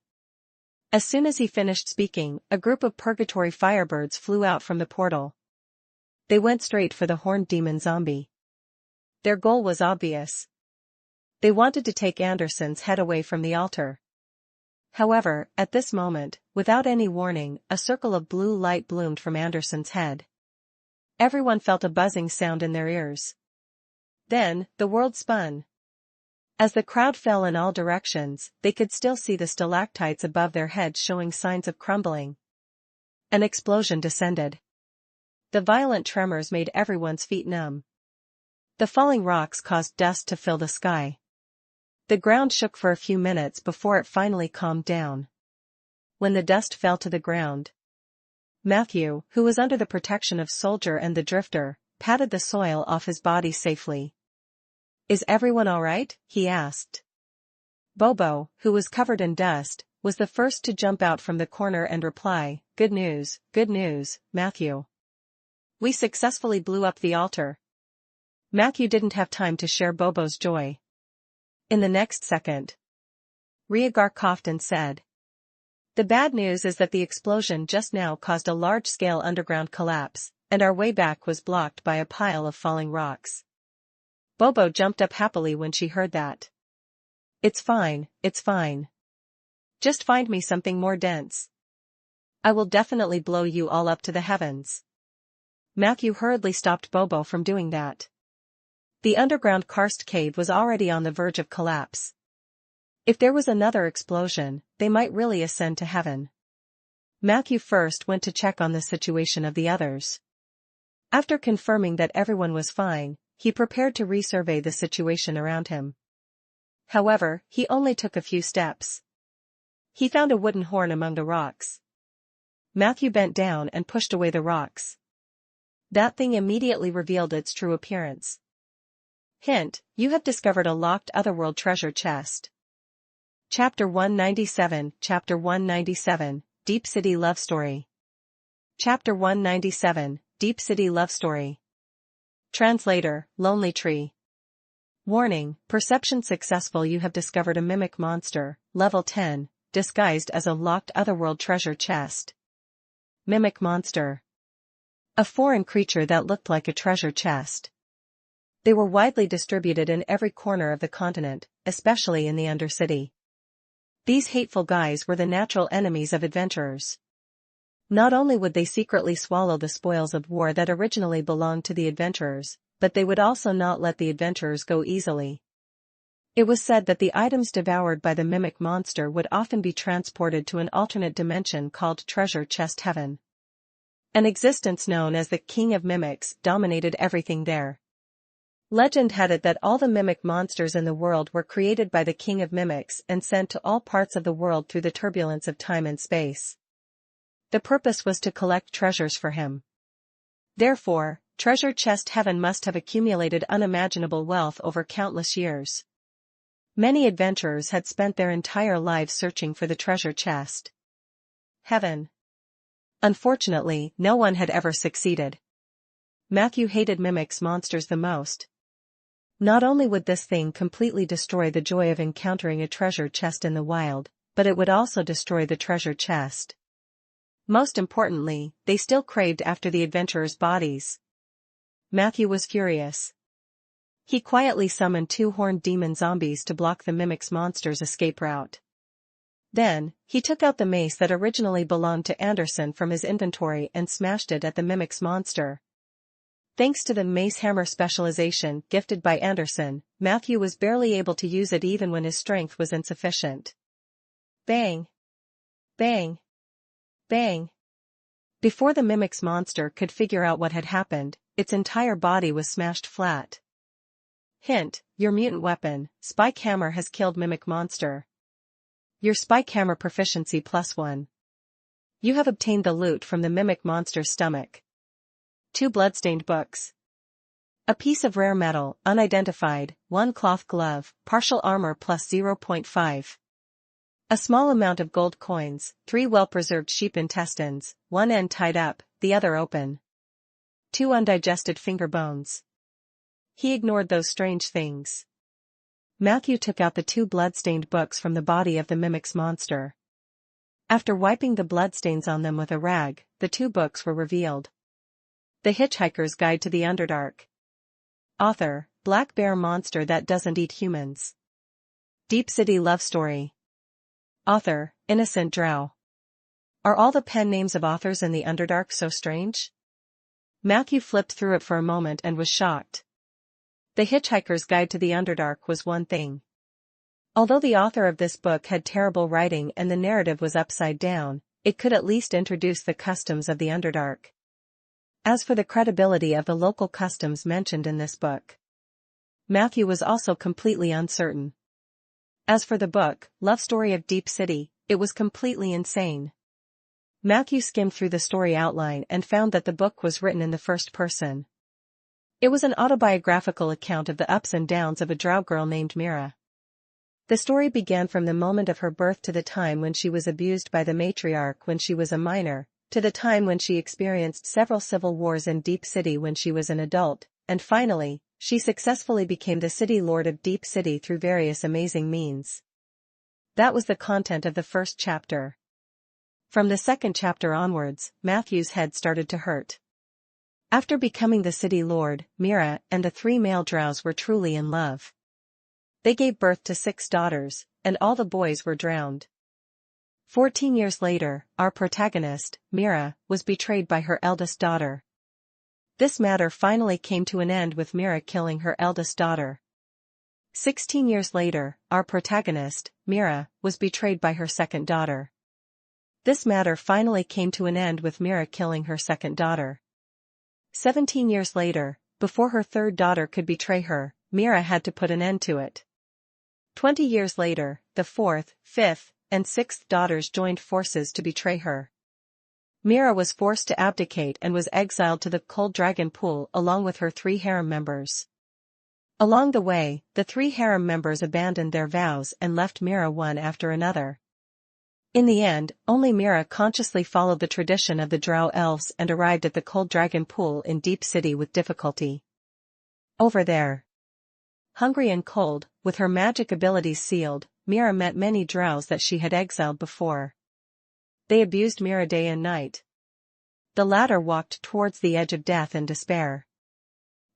As soon as he finished speaking, a group of purgatory firebirds flew out from the portal. They went straight for the horned demon zombie. Their goal was obvious. They wanted to take Anderson's head away from the altar. However, at this moment, without any warning, a circle of blue light bloomed from Anderson's head. Everyone felt a buzzing sound in their ears. Then, the world spun. As the crowd fell in all directions, they could still see the stalactites above their heads showing signs of crumbling. An explosion descended. The violent tremors made everyone's feet numb. The falling rocks caused dust to fill the sky. The ground shook for a few minutes before it finally calmed down. When the dust fell to the ground, Matthew, who was under the protection of Soldier and the Drifter, patted the soil off his body safely. Is everyone all right? He asked. Bobo, who was covered in dust, was the first to jump out from the corner and reply, good news, Matthew. We successfully blew up the altar. Matthew didn't have time to share Bobo's joy. In the next second, Rhaegar coughed and said, the bad news is that the explosion just now caused a large-scale underground collapse, and our way back was blocked by a pile of falling rocks. Bobo jumped up happily when she heard that. It's fine. Just find me something more dense. I will definitely blow you all up to the heavens. Matthew hurriedly stopped Bobo from doing that. The underground karst cave was already on the verge of collapse. If there was another explosion, they might really ascend to heaven. Matthew first went to check on the situation of the others. After confirming that everyone was fine, he prepared to resurvey the situation around him. However, he only took a few steps. He found a wooden horn among the rocks. Matthew bent down and pushed away the rocks. That thing immediately revealed its true appearance. Hint, you have discovered a locked otherworld treasure chest. Chapter 197, Deep City Love Story. Chapter 197, Deep City Love Story. Translator, Lonely Tree. Warning, perception successful. You have discovered a mimic monster, level 10, disguised as a locked otherworld treasure chest. Mimic monster. A foreign creature that looked like a treasure chest. They were widely distributed in every corner of the continent, especially in the Undercity. These hateful guys were the natural enemies of adventurers. Not only would they secretly swallow the spoils of war that originally belonged to the adventurers, but they would also not let the adventurers go easily. It was said that the items devoured by the mimic monster would often be transported to an alternate dimension called Treasure Chest Heaven. An existence known as the King of Mimics dominated everything there. Legend had it that all the mimic monsters in the world were created by the King of Mimics and sent to all parts of the world through the turbulence of time and space. The purpose was to collect treasures for him. Therefore, Treasure Chest Heaven must have accumulated unimaginable wealth over countless years. Many adventurers had spent their entire lives searching for the treasure chest. Heaven. Unfortunately, no one had ever succeeded. Matthew hated mimics monsters the most. Not only would this thing completely destroy the joy of encountering a treasure chest in the wild, but it would also destroy the treasure chest. Most importantly, they still craved after the adventurers' bodies. Matthew was furious. He quietly summoned 2 horned demon zombies to block the mimics monster's escape route. Then, he took out the mace that originally belonged to Anderson from his inventory and smashed it at the mimics monster. Thanks to the mace hammer specialization gifted by Anderson, Matthew was barely able to use it even when his strength was insufficient. Bang! Bang! Bang! Before the mimic's monster could figure out what had happened, its entire body was smashed flat. Hint, your mutant weapon, Spike Hammer, has killed Mimic Monster. Your Spike Hammer proficiency +1. You have obtained the loot from the Mimic Monster's stomach. 2 bloodstained books. A piece of rare metal, unidentified, 1 cloth glove, partial armor +0.5. A small amount of gold coins, 3 well-preserved sheep intestines, one end tied up, the other open. 2 undigested finger bones. He ignored those strange things. Matthew took out the 2 blood-stained books from the body of the Mimic's monster. After wiping the bloodstains on them with a rag, the 2 books were revealed. The Hitchhiker's Guide to the Underdark. Author, Black Bear Monster That Doesn't Eat Humans. Deep City Love Story. Author, Innocent Drow. Are all the pen names of authors in the Underdark so strange? Matthew flipped through it for a moment and was shocked. The Hitchhiker's Guide to the Underdark was one thing. Although the author of this book had terrible writing and the narrative was upside down, it could at least introduce the customs of the Underdark. As for the credibility of the local customs mentioned in this book, Matthew was also completely uncertain. As for the book, Love Story of Deep City, it was completely insane. Matthew skimmed through the story outline and found that the book was written in the first person. It was an autobiographical account of the ups and downs of a drow girl named Mira. The story began from the moment of her birth to the time when she was abused by the matriarch when she was a minor, to the time when she experienced several civil wars in Deep City when she was an adult, and finally, she successfully became the city lord of Deep City through various amazing means. That was the content of the first chapter. From the second chapter onwards, Matthew's head started to hurt. After becoming the city lord, Mira and the 3 male drows were truly in love. They gave birth to 6 daughters, and all the boys were drowned. 14 years later, our protagonist, Mira, was betrayed by her eldest daughter. This matter finally came to an end with Mira killing her eldest daughter. 16 years later, our protagonist, Mira, was betrayed by her second daughter. This matter finally came to an end with Mira killing her second daughter. 17 years later, before her third daughter could betray her, Mira had to put an end to it. 20 years later, the fourth, fifth, and sixth daughters joined forces to betray her. Mira was forced to abdicate and was exiled to the Cold Dragon Pool along with her 3 harem members. Along the way, the 3 harem members abandoned their vows and left Mira one after another. In the end, only Mira consciously followed the tradition of the Drow elves and arrived at the Cold Dragon Pool in Deep City with difficulty. Over there, hungry and cold, with her magic abilities sealed, Mira met many drows that she had exiled before. They abused Mira day and night. The latter walked towards the edge of death and despair.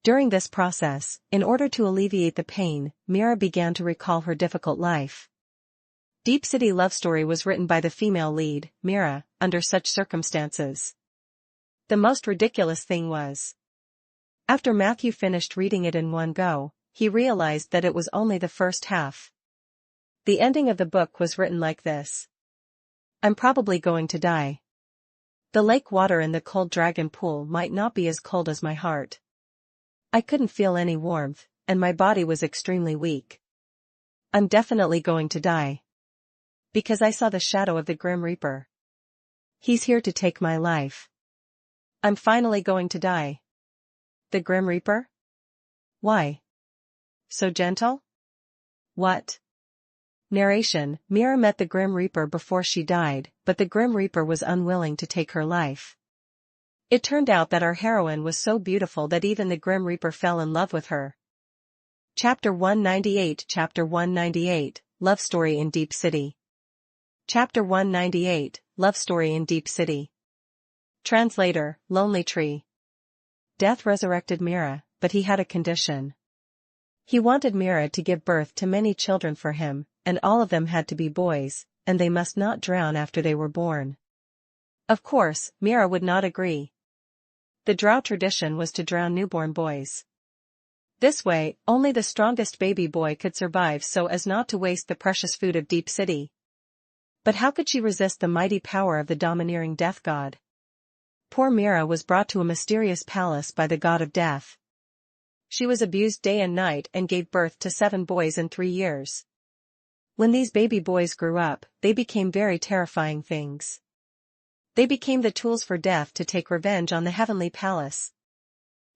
During this process, in order to alleviate the pain, Mira began to recall her difficult life. Deep City Love Story was written by the female lead, Mira, under such circumstances. The most ridiculous thing was, after Matthew finished reading it in one go, he realized that it was only the first half. The ending of the book was written like this. I'm probably going to die. The lake water in the Cold Dragon Pool might not be as cold as my heart. I couldn't feel any warmth, and my body was extremely weak. I'm definitely going to die. Because I saw the shadow of the Grim Reaper. He's here to take my life. I'm finally going to die. The Grim Reaper? Why? So gentle? What? Narration: Mira met the Grim Reaper before she died, but the Grim Reaper was unwilling to take her life. It turned out that our heroine was so beautiful that even the Grim Reaper fell in love with her. Chapter 198 Chapter 198, Love Story in Deep City. Chapter 198, Love Story in Deep City. Translator, Lonely Tree. Death resurrected Mira, but he had a condition. He wanted Mira to give birth to many children for him, and all of them had to be boys, and they must not drown after they were born. Of course, Mira would not agree. The drow tradition was to drown newborn boys. This way, only the strongest baby boy could survive so as not to waste the precious food of Deep City. But how could she resist the mighty power of the domineering death god? Poor Mira was brought to a mysterious palace by the god of death. She was abused day and night and gave birth to 7 boys in 3 years. When these baby boys grew up, they became very terrifying things. They became the tools for death to take revenge on the heavenly palace.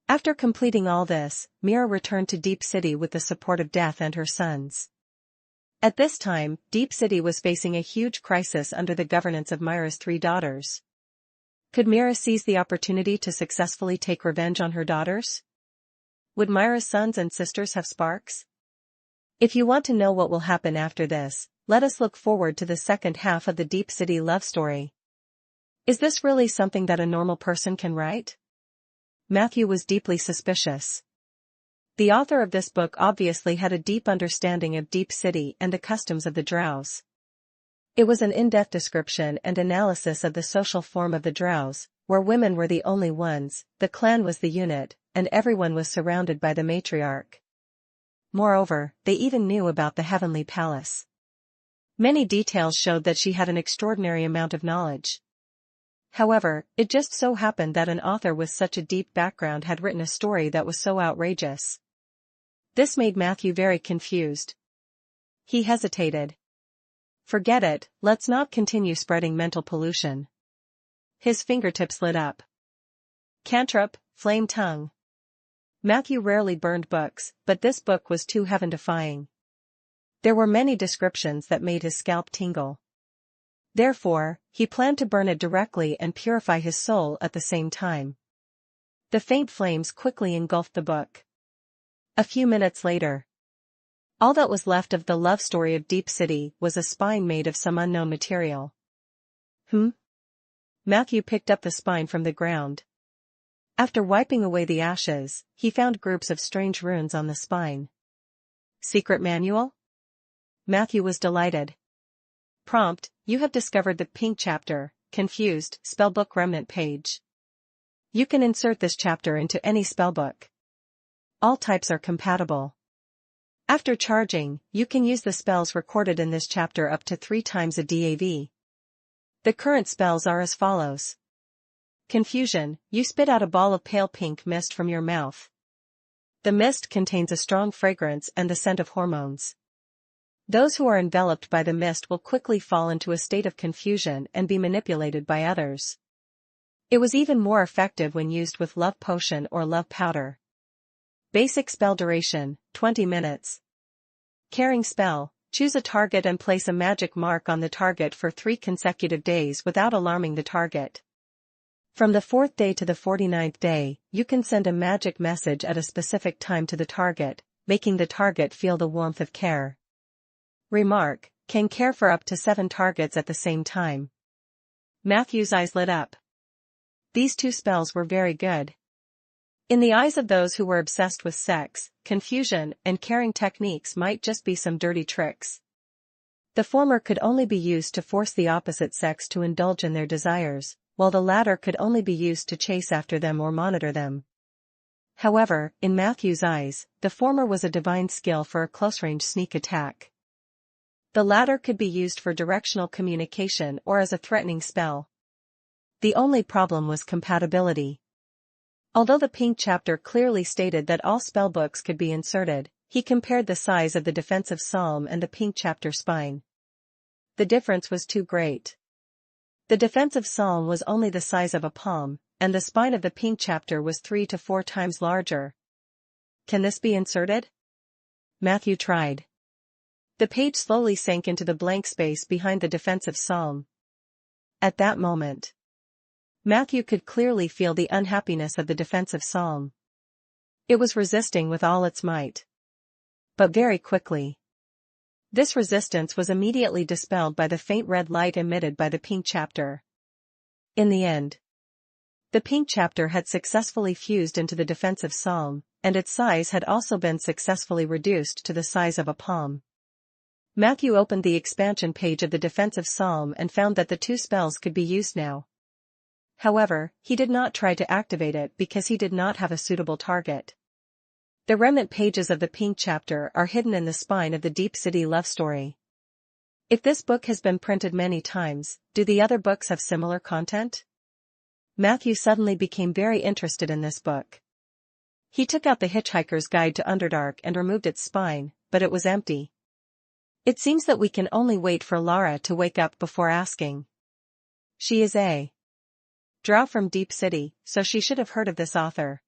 After completing all this, Mira returned to Deep City with the support of Death and her sons. At this time, Deep City was facing a huge crisis under the governance of Mira's 3 daughters. Could Mira seize the opportunity to successfully take revenge on her daughters? Would Mira's sons and sisters have sparks? If you want to know what will happen after this, let us look forward to the second half of the Deep City love story. Is this really something that a normal person can write? Matthew was deeply suspicious. The author of this book obviously had a deep understanding of Deep City and the customs of the drows. It was an in-depth description and analysis of the social form of the drows, where women were the only ones, the clan was the unit, and everyone was surrounded by the matriarch. Moreover, they even knew about the heavenly palace. Many details showed that she had an extraordinary amount of knowledge. However, it just so happened that an author with such a deep background had written a story that was so outrageous. This made Matthew very confused. He hesitated. Forget it, let's not continue spreading mental pollution. His fingertips lit up. Cantrip, flame tongue. Matthew rarely burned books, but this book was too heaven-defying. There were many descriptions that made his scalp tingle. Therefore, he planned to burn it directly and purify his soul at the same time. The faint flames quickly engulfed the book. A few minutes later, all that was left of the love story of Deep City was a spine made of some unknown material. Matthew picked up the spine from the ground. After wiping away the ashes, he found groups of strange runes on the spine. Secret manual? Matthew was delighted. Prompt: you have discovered the pink chapter, confused, spellbook remnant page. You can insert this chapter into any spellbook. All types are compatible. After charging, you can use the spells recorded in this chapter up to 3 times a DAV. The current spells are as follows. Confusion: you spit out a ball of pale pink mist from your mouth. The mist contains a strong fragrance and the scent of hormones. Those who are enveloped by the mist will quickly fall into a state of confusion and be manipulated by others. It was even more effective when used with love potion or love powder. Basic spell duration, 20 minutes. Caring spell: choose a target and place a magic mark on the target for 3 consecutive days without alarming the target. From the 4th day to the 49th day, you can send a magic message at a specific time to the target, making the target feel the warmth of care. Remark: can care for up to 7 targets at the same time. Matthew's eyes lit up. These 2 spells were very good. In the eyes of those who were obsessed with sex, confusion and caring techniques might just be some dirty tricks. The former could only be used to force the opposite sex to indulge in their desires, while the latter could only be used to chase after them or monitor them. However, in Matthew's eyes, the former was a divine skill for a close-range sneak attack. The latter could be used for directional communication or as a threatening spell. The only problem was compatibility. Although the pink chapter clearly stated that all spellbooks could be inserted, he compared the size of the defensive psalm and the pink chapter spine. The difference was too great. The defensive psalm was only the size of a palm, and the spine of the pink chapter was 3 to 4 times larger. Can this be inserted? Matthew tried. The page slowly sank into the blank space behind the defensive psalm. At that moment, Matthew could clearly feel the unhappiness of the defensive psalm. It was resisting with all its might. But very quickly. This resistance was immediately dispelled by the faint red light emitted by the pink chapter. In the end, the pink chapter had successfully fused into the defensive psalm, and its size had also been successfully reduced to the size of a palm. Matthew opened the expansion page of the defensive psalm and found that the 2 spells could be used now. However, he did not try to activate it because he did not have a suitable target. The remnant pages of the pink chapter are hidden in the spine of the Deep City love story. If this book has been printed many times, do the other books have similar content? Matthew suddenly became very interested in this book. He took out the Hitchhiker's Guide to Underdark and removed its spine, but it was empty. It seems that we can only wait for Lara to wake up before asking. She is a drow from Deep City, so she should have heard of this author.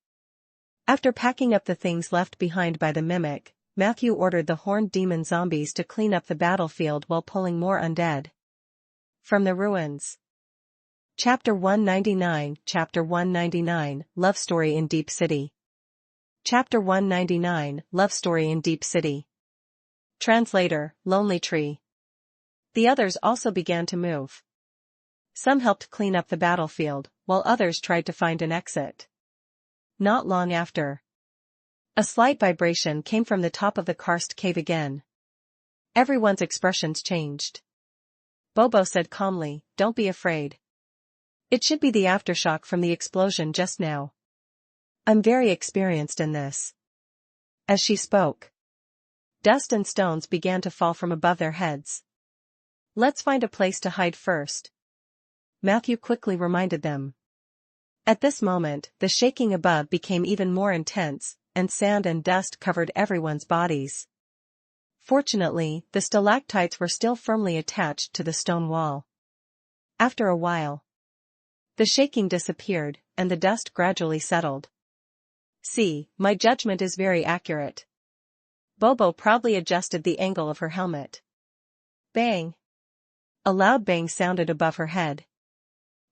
After packing up the things left behind by the mimic, Matthew ordered the horned demon zombies to clean up the battlefield while pulling more undead from the ruins. Chapter 199 Chapter 199 Love Story in Deep City. Chapter 199 Love Story in Deep City. Translator, Lonely Tree. The others also began to move. Some helped clean up the battlefield, while others tried to find an exit. Not long after, a slight vibration came from the top of the karst cave again. Everyone's expressions changed. Bobo said calmly, "Don't be afraid. It should be the aftershock from the explosion just now. I'm very experienced in this." As she spoke, dust and stones began to fall from above their heads. "Let's find a place to hide first," Matthew quickly reminded them. At this moment, the shaking above became even more intense, and sand and dust covered everyone's bodies. Fortunately, the stalactites were still firmly attached to the stone wall. After a while, the shaking disappeared, and the dust gradually settled. "See, my judgment is very accurate." Bobo proudly adjusted the angle of her helmet. Bang! A loud bang sounded above her head.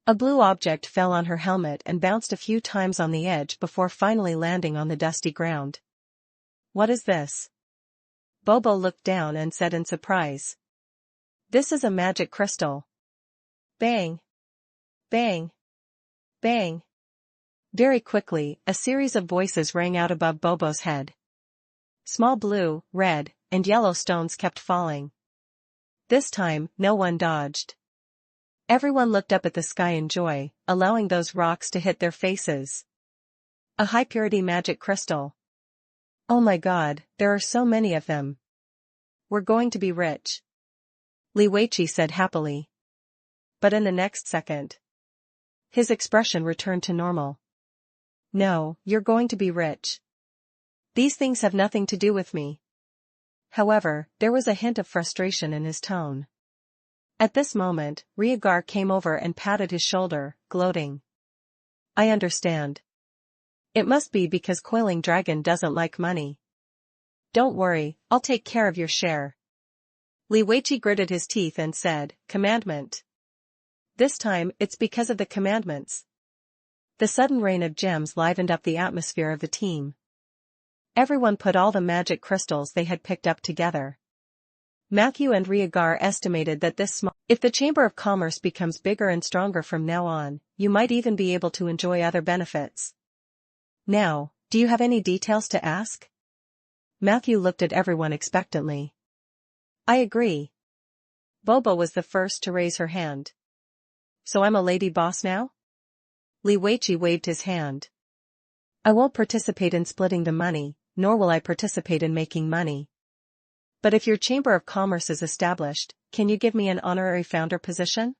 A blue object fell on her helmet and bounced a few times on the edge before finally landing on the dusty ground. "What is this?" Bobo looked down and said in surprise. "This is a magic crystal." Bang! Bang! Bang! Very quickly, a series of voices rang out above Bobo's head. Small blue, red, and yellow stones kept falling. This time, no one dodged. Everyone looked up at the sky in joy, allowing those rocks to hit their faces. A high-purity magic crystal. "Oh my God, there are so many of them. We're going to be rich," Li Weiqi said happily. But in the next second, his expression returned to normal. "No, you're going to be rich. These things have nothing to do with me." However, there was a hint of frustration in his tone. At this moment, Rhaegar came over and patted his shoulder, gloating. "I understand. It must be because Coiling Dragon doesn't like money. Don't worry, I'll take care of your share." Li Weiqi gritted his teeth and said, "Commandment. This time, it's because of the commandments." The sudden rain of gems livened up the atmosphere of the team. Everyone put all the magic crystals they had picked up together. Matthew and Rhaegar estimated that if the Chamber of Commerce becomes bigger and stronger from now on, you might even be able to enjoy other benefits. Now, do you have any details to ask? Matthew looked at everyone expectantly. "I agree." Bobo was the first to raise her hand. "So I'm a lady boss now?" Li Weiqi waved his hand. "I won't participate in splitting the money, nor will I participate in making money. But if your Chamber of Commerce is established, can you give me an honorary founder position?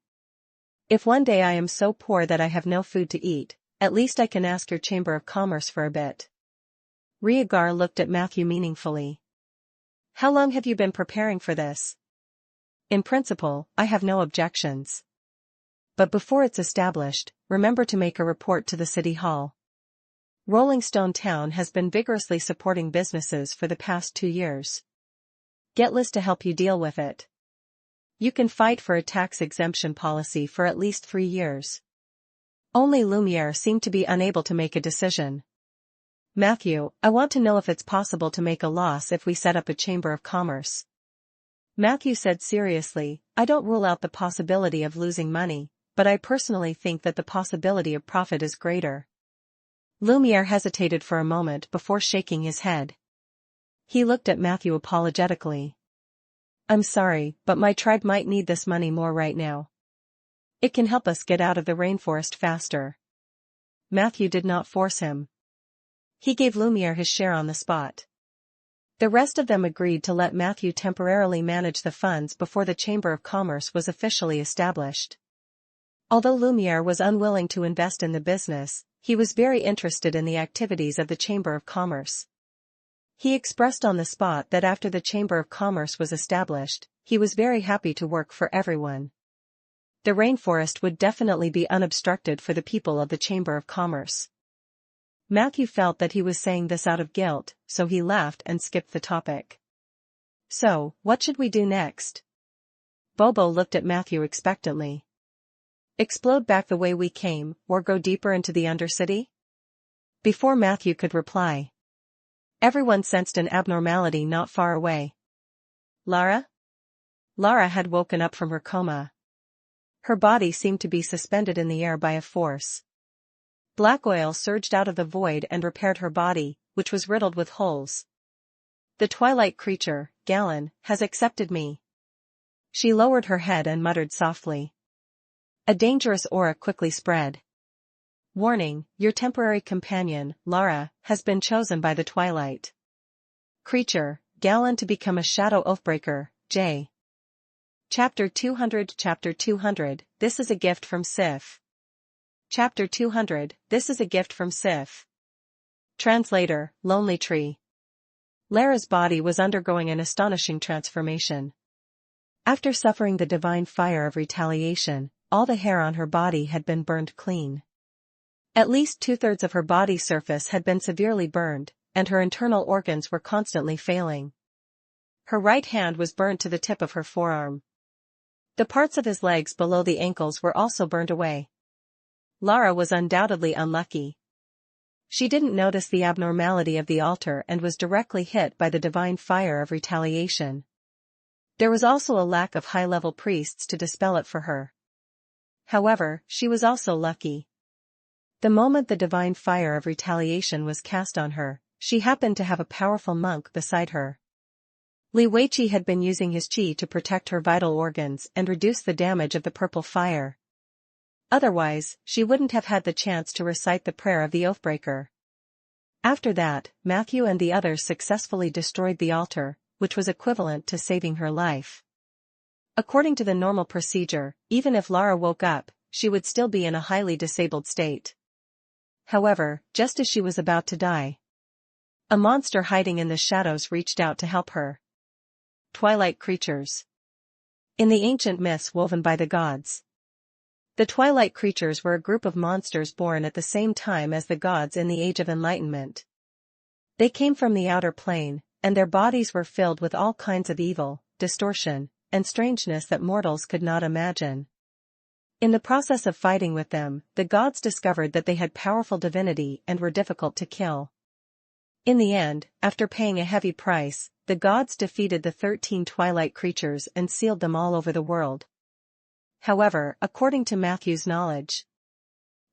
If one day I am so poor that I have no food to eat, at least I can ask your Chamber of Commerce for a bit." Rhaegar looked at Matthew meaningfully. "How long have you been preparing for this?" "In principle, I have no objections. But before it's established, remember to make a report to the City Hall. Rolling Stone Town has been vigorously supporting businesses for the past 2 years. Get Liz to help you deal with it. You can fight for a tax exemption policy for at least 3 years." Only Lumiere seemed to be unable to make a decision. "Matthew, I want to know if it's possible to make a loss if we set up a Chamber of Commerce." Matthew said seriously, "I don't rule out the possibility of losing money, but I personally think that the possibility of profit is greater." Lumiere hesitated for a moment before shaking his head. He looked at Matthew apologetically. "I'm sorry, but my tribe might need this money more right now." It can help us get out of the rainforest faster. Matthew did not force him. He gave Lumiere his share on the spot. The rest of them agreed to let Matthew temporarily manage the funds before the Chamber of Commerce was officially established. Although Lumiere was unwilling to invest in the business, he was very interested in the activities of the Chamber of Commerce. He expressed on the spot that after the Chamber of Commerce was established, he was very happy to work for everyone. The rainforest would definitely be unobstructed for the people of the Chamber of Commerce. Matthew felt that he was saying this out of guilt, so he laughed and skipped the topic. So, what should we do next? Bobo looked at Matthew expectantly. Explode back the way we came, or go deeper into the Undercity? Before Matthew could reply, everyone sensed an abnormality not far away. Lara? Lara had woken up from her coma. Her body seemed to be suspended in the air by a force. Black oil surged out of the void and repaired her body, which was riddled with holes. The twilight creature, Galen, has accepted me. She lowered her head and muttered softly. A dangerous aura quickly spread. Warning, your temporary companion, Lara, has been chosen by the twilight creature, Galen, to become a shadow oathbreaker, J. Chapter 200. Chapter 200, This is a gift from Sif. Chapter 200, This is a gift from Sif. Translator, Lonely Tree. Lara's body was undergoing an astonishing transformation. After suffering the divine fire of retaliation, all the hair on her body had been burned clean. At least 2/3 of her body surface had been severely burned, and her internal organs were constantly failing. Her right hand was burnt to the tip of her forearm. The parts of his legs below the ankles were also burned away. Lara was undoubtedly unlucky. She didn't notice the abnormality of the altar and was directly hit by the divine fire of retaliation. There was also a lack of high-level priests to dispel it for her. However, she was also lucky. The moment the divine fire of retaliation was cast on her, she happened to have a powerful monk beside her. Li Weiqi had been using his qi to protect her vital organs and reduce the damage of the purple fire. Otherwise, she wouldn't have had the chance to recite the prayer of the Oathbreaker. After that, Matthew and the others successfully destroyed the altar, which was equivalent to saving her life. According to the normal procedure, even if Lara woke up, she would still be in a highly disabled state. However, just as she was about to die, a monster hiding in the shadows reached out to help her. Twilight creatures. In the ancient myths woven by the gods, the twilight creatures were a group of monsters born at the same time as the gods in the Age of Enlightenment. They came from the outer plane, and their bodies were filled with all kinds of evil, distortion, and strangeness that mortals could not imagine. In the process of fighting with them, the gods discovered that they had powerful divinity and were difficult to kill. In the end, after paying a heavy price, the gods defeated the 13 twilight creatures and sealed them all over the world. However, according to Matthew's knowledge,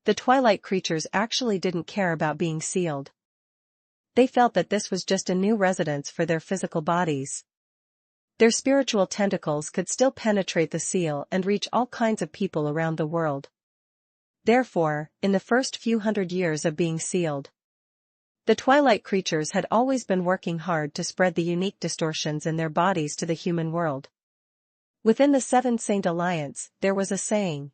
the twilight creatures actually didn't care about being sealed. They felt that this was just a new residence for their physical bodies. Their spiritual tentacles could still penetrate the seal and reach all kinds of people around the world. Therefore, in the first few hundred years of being sealed, the twilight creatures had always been working hard to spread the unique distortions in their bodies to the human world. Within the Seven Saint Alliance, there was a saying.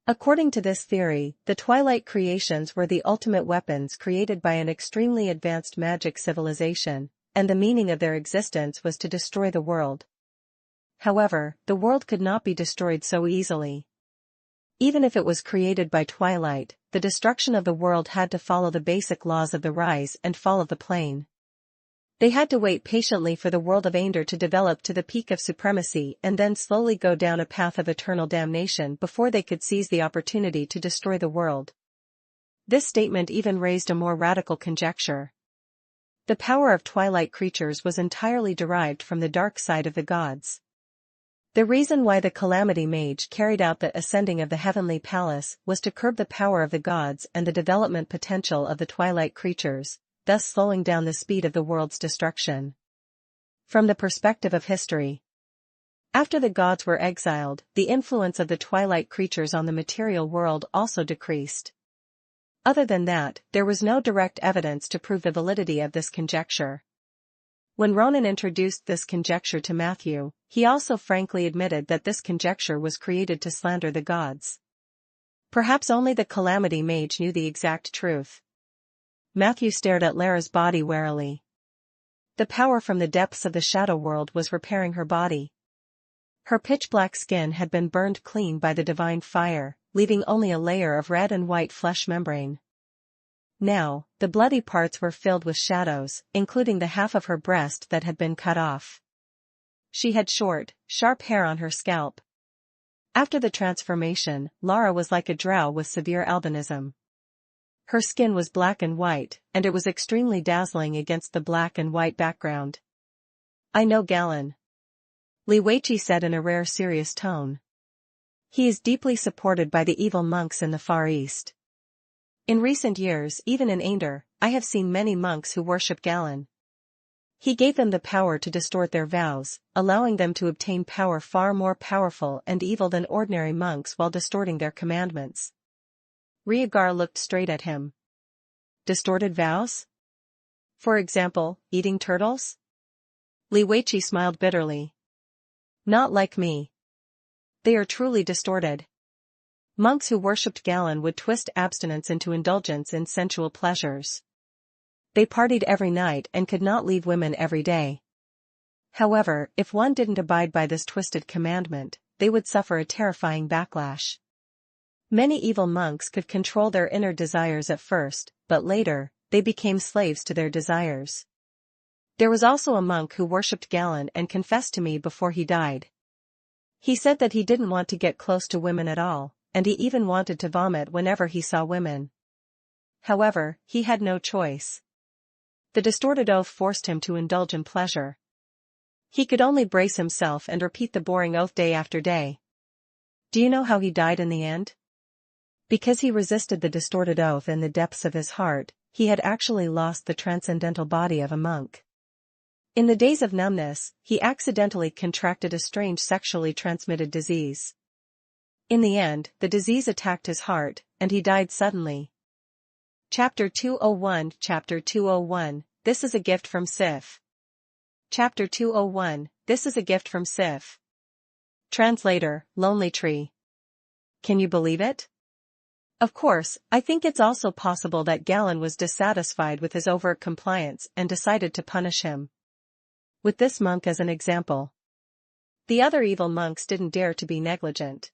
According to this theory, the twilight creations were the ultimate weapons created by an extremely advanced magic civilization, and the meaning of their existence was to destroy the world. However, the world could not be destroyed so easily. Even if it was created by twilight, the destruction of the world had to follow the basic laws of the rise and fall of the plane. They had to wait patiently for the world of Ander to develop to the peak of supremacy and then slowly go down a path of eternal damnation before they could seize the opportunity to destroy the world. This statement even raised a more radical conjecture. The power of twilight creatures was entirely derived from the dark side of the gods. The reason why the Calamity Mage carried out the ascending of the Heavenly Palace was to curb the power of the gods and the development potential of the twilight creatures, thus slowing down the speed of the world's destruction. From the perspective of history, After the gods were exiled, the influence of the twilight creatures on the material world also decreased. Other than that, there was no direct evidence to prove the validity of this conjecture. When Ronan introduced this conjecture to Matthew, he also frankly admitted that this conjecture was created to slander the gods. Perhaps only the Calamity Mage knew the exact truth. Matthew stared at Lara's body warily. The power from the depths of the shadow world was repairing her body. Her pitch-black skin had been burned clean by the divine fire, leaving only a layer of red and white flesh membrane. Now, the bloody parts were filled with shadows, including the half of her breast that had been cut off. She had short, sharp hair on her scalp. After the transformation, Lara was like a drow with severe albinism. Her skin was black and white, and it was extremely dazzling against the black and white background. "I know Galen," Li Weiqi said in a rare serious tone. "He is deeply supported by the evil monks in the Far East. In recent years, even in Aender, I have seen many monks who worship Galen. He gave them the power to distort their vows, allowing them to obtain power far more powerful and evil than ordinary monks while distorting their commandments." Rhaegar looked straight at him. "Distorted vows? For example, eating turtles?" Li Weiqi smiled bitterly. "Not like me. They are truly distorted. Monks who worshipped Galen would twist abstinence into indulgence in sensual pleasures. They partied every night and could not leave women every day. However, if one didn't abide by this twisted commandment, they would suffer a terrifying backlash. Many evil monks could control their inner desires at first, but later, they became slaves to their desires. There was also a monk who worshipped Galen and confessed to me before he died. He said that he didn't want to get close to women at all, and he even wanted to vomit whenever he saw women. However, he had no choice. The distorted oath forced him to indulge in pleasure. He could only brace himself and repeat the boring oath day after day. Do you know how he died in the end? Because he resisted the distorted oath in the depths of his heart, he had actually lost the transcendental body of a monk. In the days of numbness, he accidentally contracted a strange sexually transmitted disease. In the end, the disease attacked his heart, and he died suddenly. Chapter 201 Chapter 201, This is a gift from Sif. Chapter 201, This is a gift from Sif. Translator, Lonely Tree. Can you believe it? Of course, I think it's also possible that Galen was dissatisfied with his overt compliance and decided to punish him. With this monk as an example. The other evil monks didn't dare to be negligent.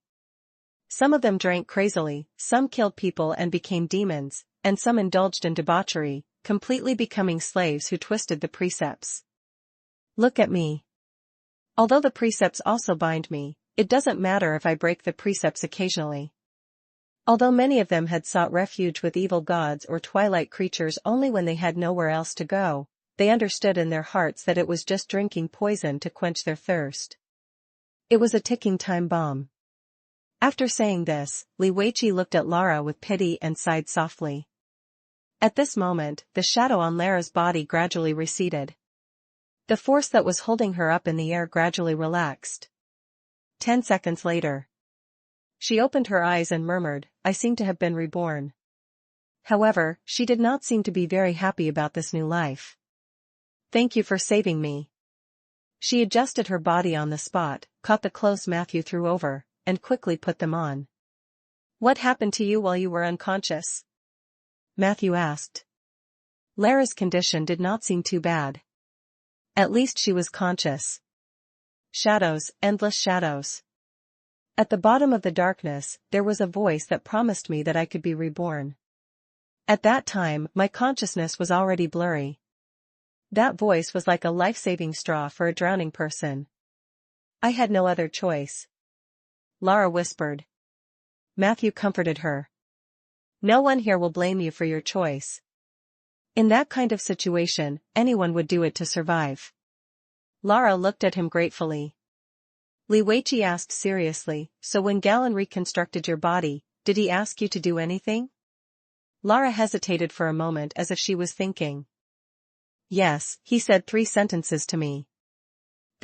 Some of them drank crazily, some killed people and became demons, and some indulged in debauchery, completely becoming slaves who twisted the precepts. Look at me. Although the precepts also bind me, it doesn't matter if I break the precepts occasionally. Although many of them had sought refuge with evil gods or twilight creatures only when they had nowhere else to go, they understood in their hearts that it was just drinking poison to quench their thirst. It was a ticking time bomb. After saying this, Li Weiqi looked at Lara with pity and sighed softly. At this moment, the shadow on Lara's body gradually receded. The force that was holding her up in the air gradually relaxed. 10 seconds later. She opened her eyes and murmured, "I seem to have been reborn." However, she did not seem to be very happy about this new life. "Thank you for saving me." She adjusted her body on the spot, caught the clothes Matthew threw over, and quickly put them on. "What happened to you while you were unconscious?" Matthew asked. Lara's condition did not seem too bad. At least she was conscious. Shadows, endless shadows. At the bottom of the darkness, there was a voice that promised me that I could be reborn. At that time, my consciousness was already blurry. That voice was like a life-saving straw for a drowning person. I had no other choice. Lara whispered. Matthew comforted her. No one here will blame you for your choice. In that kind of situation, anyone would do it to survive. Lara looked at him gratefully. Li Weiqi asked seriously, "So when Galen reconstructed your body, did he ask you to do anything?" Lara hesitated for a moment as if she was thinking. "Yes, he said 3 sentences to me.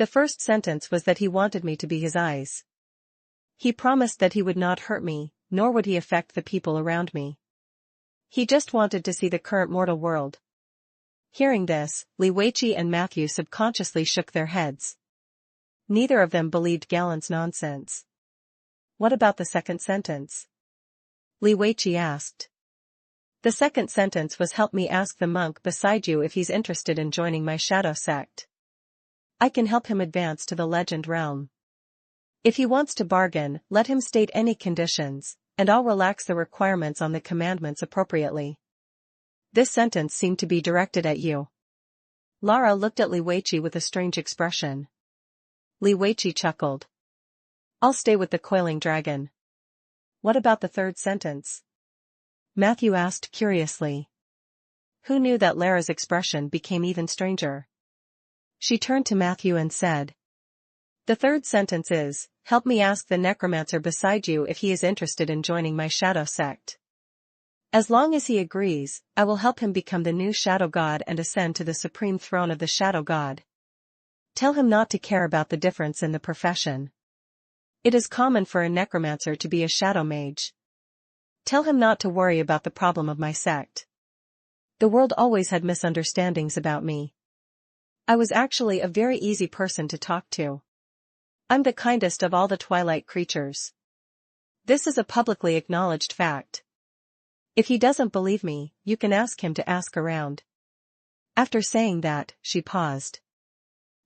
The first sentence was that he wanted me to be his eyes. He promised that he would not hurt me, nor would he affect the people around me. He just wanted to see the current mortal world. Hearing this, Li Weiqi and Matthew subconsciously shook their heads. Neither of them believed Galen's nonsense. What about the second sentence? Li Weiqi asked. The second sentence was, help me ask the monk beside you if he's interested in joining my shadow sect. I can help him advance to the legend realm. If he wants to bargain, let him state any conditions, and I'll relax the requirements on the commandments appropriately. This sentence seemed to be directed at you. Lara looked at Li Weiqi with a strange expression. Li Weiqi chuckled. I'll stay with the coiling dragon. What about the third sentence? Matthew asked curiously. Who knew that Lara's expression became even stranger? She turned to Matthew and said. The third sentence is, help me ask the necromancer beside you if he is interested in joining my shadow sect. As long as he agrees, I will help him become the new shadow god and ascend to the supreme throne of the shadow god. Tell him not to care about the difference in the profession. It is common for a necromancer to be a shadow mage. Tell him not to worry about the problem of my sect. The world always had misunderstandings about me. I was actually a very easy person to talk to. I'm the kindest of all the twilight creatures. This is a publicly acknowledged fact. If he doesn't believe me, you can ask him to ask around. After saying that, she paused.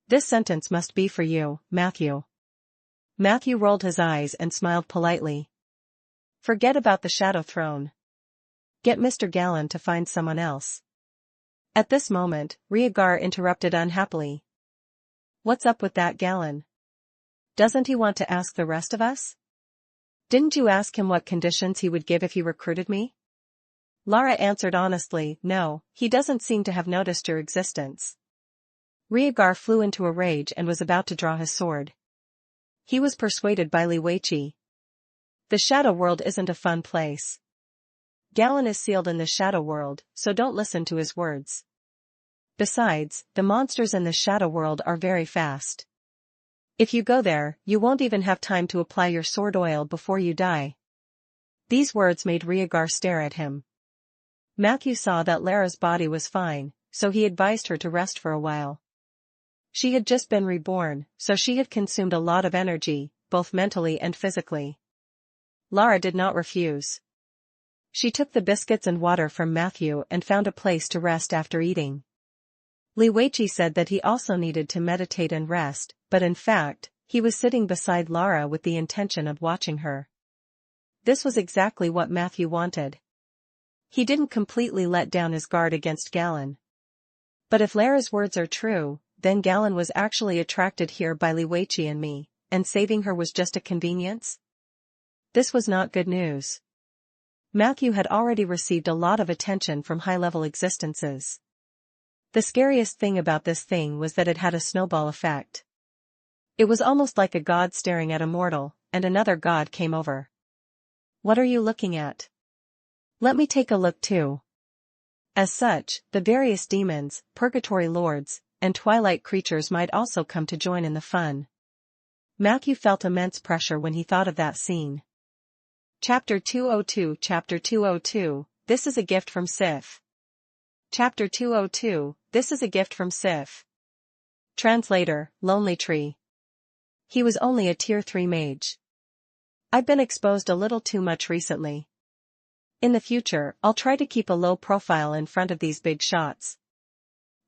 This sentence must be for you, Matthew. Matthew rolled his eyes and smiled politely. Forget about the shadow throne. Get Mr. Galen to find someone else. At this moment, Rhaegar interrupted unhappily. What's up with that Galen? Doesn't he want to ask the rest of us? Didn't you ask him what conditions he would give if he recruited me? Lara answered honestly, no, he doesn't seem to have noticed your existence. Rhaegar flew into a rage and was about to draw his sword. He was persuaded by Li Weiqi. The shadow world isn't a fun place. Galen is sealed in the shadow world, so don't listen to his words. Besides, the monsters in the shadow world are very fast. If you go there, you won't even have time to apply your sword oil before you die. These words made Rhaegar stare at him. Matthew saw that Lara's body was fine, so he advised her to rest for a while. She had just been reborn, so she had consumed a lot of energy, both mentally and physically. Lara did not refuse. She took the biscuits and water from Matthew and found a place to rest after eating. Li Weiqi said that he also needed to meditate and rest, but in fact, he was sitting beside Lara with the intention of watching her. This was exactly what Matthew wanted. He didn't completely let down his guard against Galen. But if Lara's words are true, then Galen was actually attracted here by Li Weiqi and me, and saving her was just a convenience? This was not good news. Matthew had already received a lot of attention from high-level existences. The scariest thing about this thing was that it had a snowball effect. It was almost like a god staring at a mortal, and another god came over. What are you looking at? Let me take a look too. As such, the various demons, purgatory lords, and twilight creatures might also come to join in the fun. Matthew felt immense pressure when he thought of that scene. Chapter 202 Chapter 202, This is a gift from Sif. Chapter 202, This is a gift from Sif. Translator, Lonely Tree. He was only a Tier 3 mage. I've been exposed a little too much recently. In the future, I'll try to keep a low profile in front of these big shots.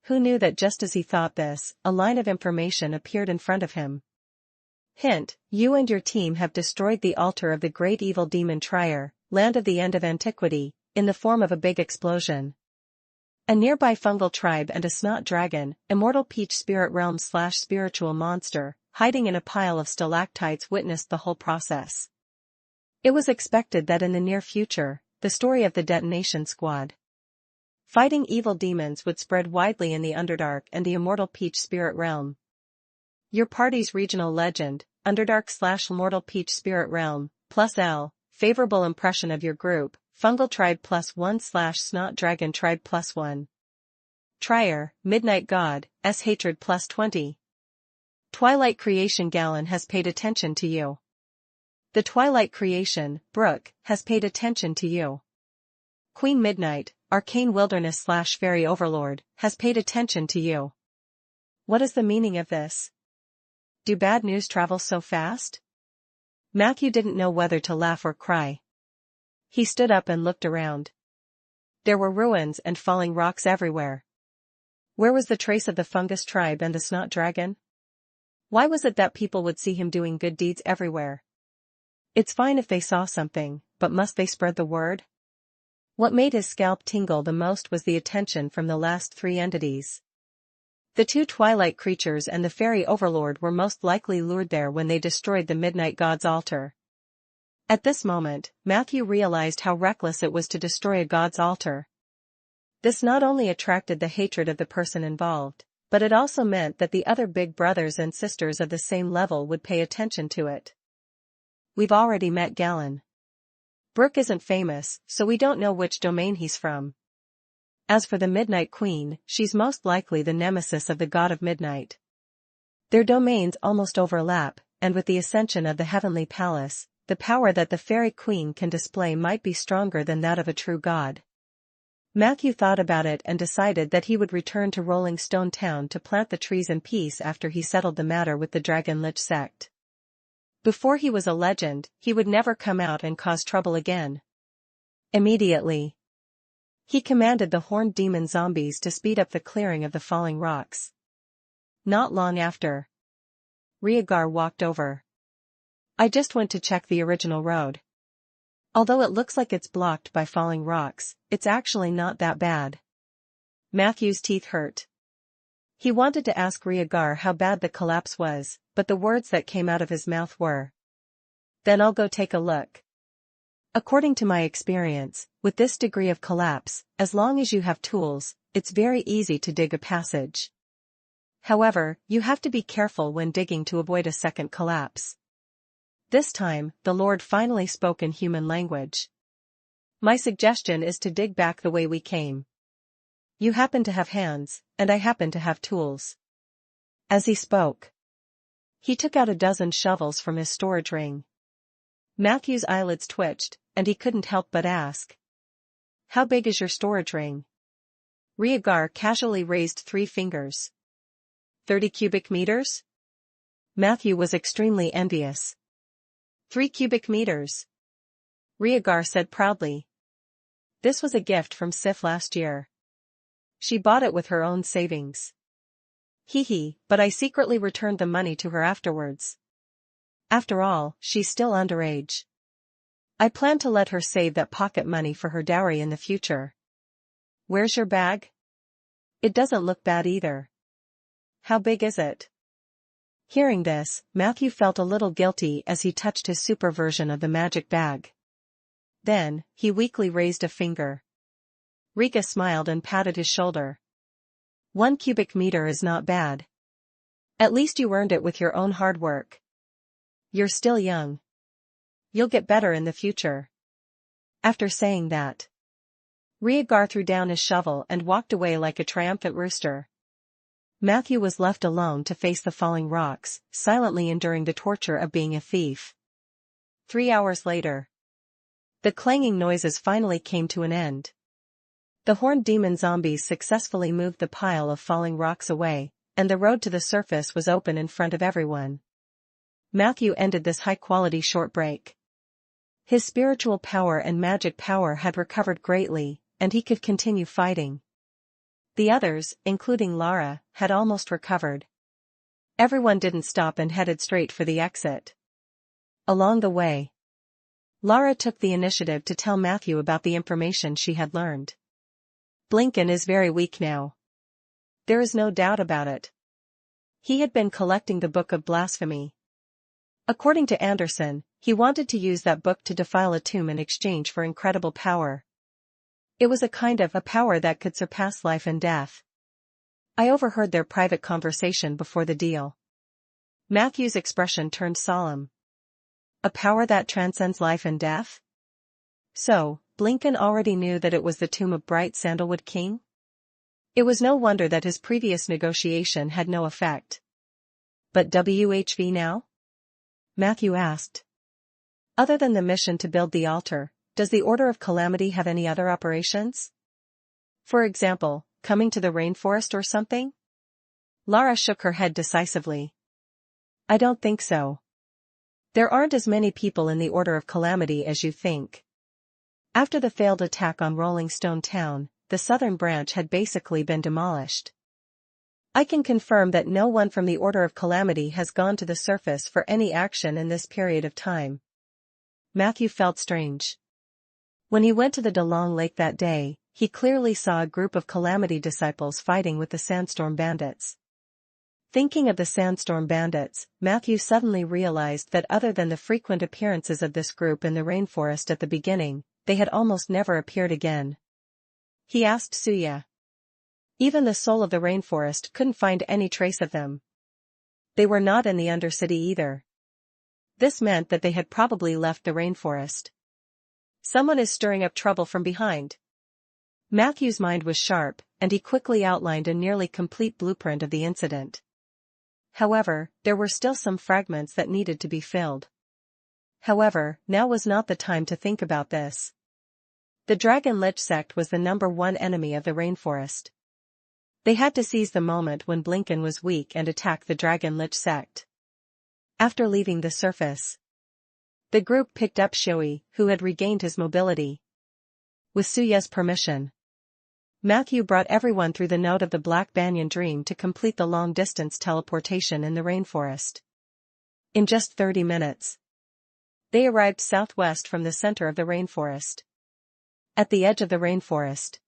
Who knew that just as he thought this, a line of information appeared in front of him. Hint, you and your team have destroyed the altar of the great evil demon Trier, land of the end of antiquity, in the form of a big explosion. A nearby fungal tribe and a snot dragon, immortal peach spirit realm / spiritual monster, hiding in a pile of stalactites witnessed the whole process. It was expected that in the near future, the story of the detonation squad fighting evil demons would spread widely in the Underdark and the immortal peach spirit realm. Your party's regional legend, Underdark / Immortal Peach Spirit Realm, +L, favorable impression of your group, Fungal Tribe +1 / Snot Dragon Tribe +1. Trier, Midnight God, S hatred +20. Twilight Creation Galen has paid attention to you. The Twilight Creation, Brooke, has paid attention to you. Queen Midnight, Arcane Wilderness/Fairy Overlord, has paid attention to you. What is the meaning of this? Do bad news travel so fast? Matthew didn't know whether to laugh or cry. He stood up and looked around. There were ruins and falling rocks everywhere. Where was the trace of the fungus tribe and the snot dragon? Why was it that people would see him doing good deeds everywhere? It's fine if they saw something, but must they spread the word? What made his scalp tingle the most was the attention from the last three entities. The two twilight creatures and the fairy overlord were most likely lured there when they destroyed the Midnight God's altar. At this moment, Matthew realized how reckless it was to destroy a god's altar. This not only attracted the hatred of the person involved, but it also meant that the other big brothers and sisters of the same level would pay attention to it. We've already met Galen. Brooke isn't famous, so we don't know which domain he's from. As for the Midnight Queen, she's most likely the nemesis of the God of Midnight. Their domains almost overlap, and with the ascension of the Heavenly Palace, the power that the Fairy Queen can display might be stronger than that of a true god. Matthew thought about it and decided that he would return to Rolling Stone Town to plant the trees in peace after he settled the matter with the Dragon Lich sect. Before he was a legend, he would never come out and cause trouble again. Immediately, he commanded the horned demon zombies to speed up the clearing of the falling rocks. Not long after, Rhaegar walked over. I just went to check the original road. Although it looks like it's blocked by falling rocks, it's actually not that bad. Matthew's teeth hurt. He wanted to ask Rhaegar how bad the collapse was, but the words that came out of his mouth were, "Then I'll go take a look." According to my experience, with this degree of collapse, as long as you have tools, it's very easy to dig a passage. However, you have to be careful when digging to avoid a second collapse. This time, the Lord finally spoke in human language. My suggestion is to dig back the way we came. You happen to have hands, and I happen to have tools. As he spoke, he took out a dozen shovels from his storage ring. Matthew's eyelids twitched, and he couldn't help but ask, "How big is your storage ring?" Rhaegar casually raised 3 fingers. 30 cubic meters? Matthew was extremely envious. 3 cubic meters. Rhaegar said proudly. This was a gift from Sif last year. She bought it with her own savings. Hee, but I secretly returned the money to her afterwards. After all, she's still underage. I plan to let her save that pocket money for her dowry in the future. Where's your bag? It doesn't look bad either. How big is it? Hearing this, Matthew felt a little guilty as he touched his super version of the magic bag. Then, he weakly raised a finger. Rika smiled and patted his shoulder. 1 cubic meter is not bad. At least you earned it with your own hard work. You're still young. You'll get better in the future. After saying that, Rhaegar threw down his shovel and walked away like a triumphant rooster. Matthew was left alone to face the falling rocks, silently enduring the torture of being a thief. 3 hours later, the clanging noises finally came to an end. The horned demon zombies successfully moved the pile of falling rocks away, and the road to the surface was open in front of everyone. Matthew ended this high-quality short break. His spiritual power and magic power had recovered greatly, and he could continue fighting. The others, including Lara, had almost recovered. Everyone didn't stop and headed straight for the exit. Along the way, Lara took the initiative to tell Matthew about the information she had learned. Blinken is very weak now. There is no doubt about it. He had been collecting the Book of Blasphemy. According to Anderson, he wanted to use that book to defile a tomb in exchange for incredible power. It was a kind of a power that could surpass life and death. I overheard their private conversation before the deal. Matthew's expression turned solemn. A power that transcends life and death? So, Blinken already knew that it was the tomb of Bright Sandalwood King? It was no wonder that his previous negotiation had no effect. But WHV now? Matthew asked. Other than the mission to build the altar, does the Order of Calamity have any other operations? For example, coming to the rainforest or something? Lara shook her head decisively. I don't think so. There aren't as many people in the Order of Calamity as you think. After the failed attack on Rolling Stone Town, the southern branch had basically been demolished. I can confirm that no one from the Order of Calamity has gone to the surface for any action in this period of time. Matthew felt strange. When he went to the DeLong Lake that day, he clearly saw a group of Calamity disciples fighting with the Sandstorm Bandits. Thinking of the Sandstorm Bandits, Matthew suddenly realized that other than the frequent appearances of this group in the rainforest at the beginning, they had almost never appeared again. He asked Suya. Even the soul of the rainforest couldn't find any trace of them. They were not in the Undercity either. This meant that they had probably left the rainforest. Someone is stirring up trouble from behind. Matthew's mind was sharp, and he quickly outlined a nearly complete blueprint of the incident. However, there were still some fragments that needed to be filled. However, now was not the time to think about this. The Dragon Lich sect was the #1 enemy of the rainforest. They had to seize the moment when Blinken was weak and attack the Dragon Lich sect. After leaving the surface, the group picked up Shui, who had regained his mobility. With Suya's permission, Matthew brought everyone through the node of the Black Banyan Dream to complete the long-distance teleportation in the rainforest. In just 30 minutes, they arrived southwest from the center of the rainforest. At the edge of the rainforest,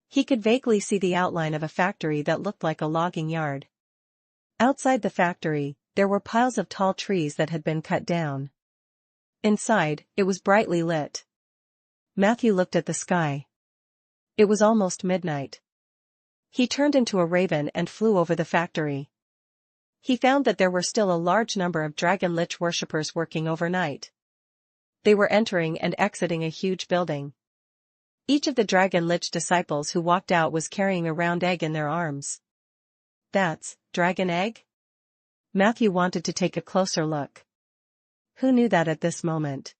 he could vaguely see the outline of a factory that looked like a logging yard. Outside the factory, there were piles of tall trees that had been cut down. Inside, it was brightly lit. Matthew looked at the sky. It was almost midnight. He turned into a raven and flew over the factory. He found that there were still a large number of Dragon Lich worshippers working overnight. They were entering and exiting a huge building. Each of the Dragon Lich disciples who walked out was carrying a round egg in their arms. That's dragon egg? Matthew wanted to take a closer look. Who knew that at this moment?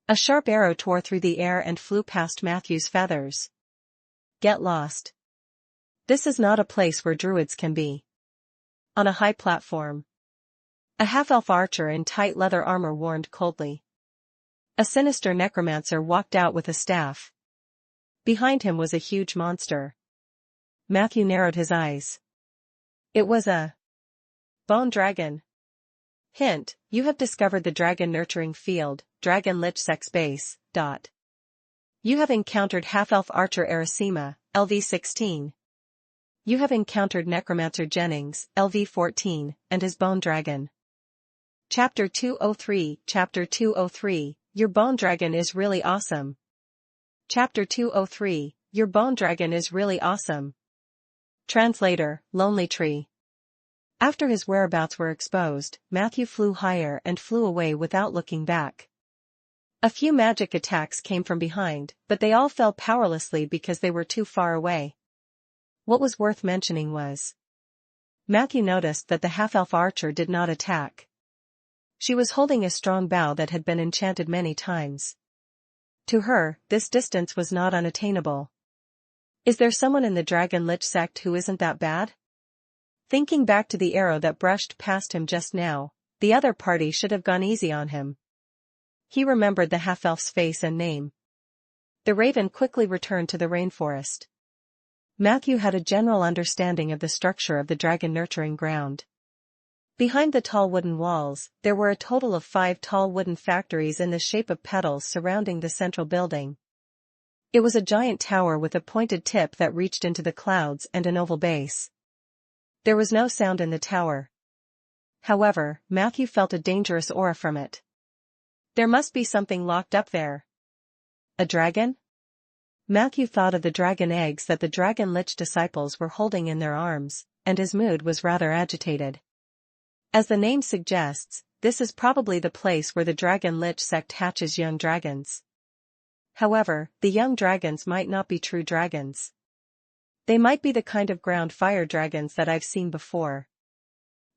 A sharp arrow tore through the air and flew past Matthew's feathers. Get lost. This is not a place where druids can be. On a high platform, a half-elf archer in tight leather armor warned coldly. A sinister necromancer walked out with a staff. Behind him was a huge monster. Matthew narrowed his eyes. It was a bone dragon. Hint, you have discovered the dragon nurturing field, Dragon Lich Sex Base. You have encountered half-elf archer Erasima, LV-16. You have encountered Necromancer Jennings, LV-14, and his bone dragon. Chapter 203, Chapter 203, Your bone dragon is really awesome. Chapter 203, Your bone dragon is really awesome. Translator, Lonely Tree. After his whereabouts were exposed, Matthew flew higher and flew away without looking back. A few magic attacks came from behind, but they all fell powerlessly because they were too far away. What was worth mentioning was, Matthew noticed that the half-elf archer did not attack. She was holding a strong bow that had been enchanted many times. To her, this distance was not unattainable. Is there someone in the Dragon Lich sect who isn't that bad? Thinking back to the arrow that brushed past him just now, the other party should have gone easy on him. He remembered the half-elf's face and name. The raven quickly returned to the rainforest. Matthew had a general understanding of the structure of the dragon nurturing ground. Behind the tall wooden walls, there were a total of 5 tall wooden factories in the shape of petals surrounding the central building. It was a giant tower with a pointed tip that reached into the clouds and an oval base. There was no sound in the tower. However, Matthew felt a dangerous aura from it. There must be something locked up there. A dragon? Matthew thought of the dragon eggs that the Dragon Lich disciples were holding in their arms, and his mood was rather agitated. As the name suggests, this is probably the place where the Dragon Lich sect hatches young dragons. However, the young dragons might not be true dragons. They might be the kind of ground fire dragons that I've seen before.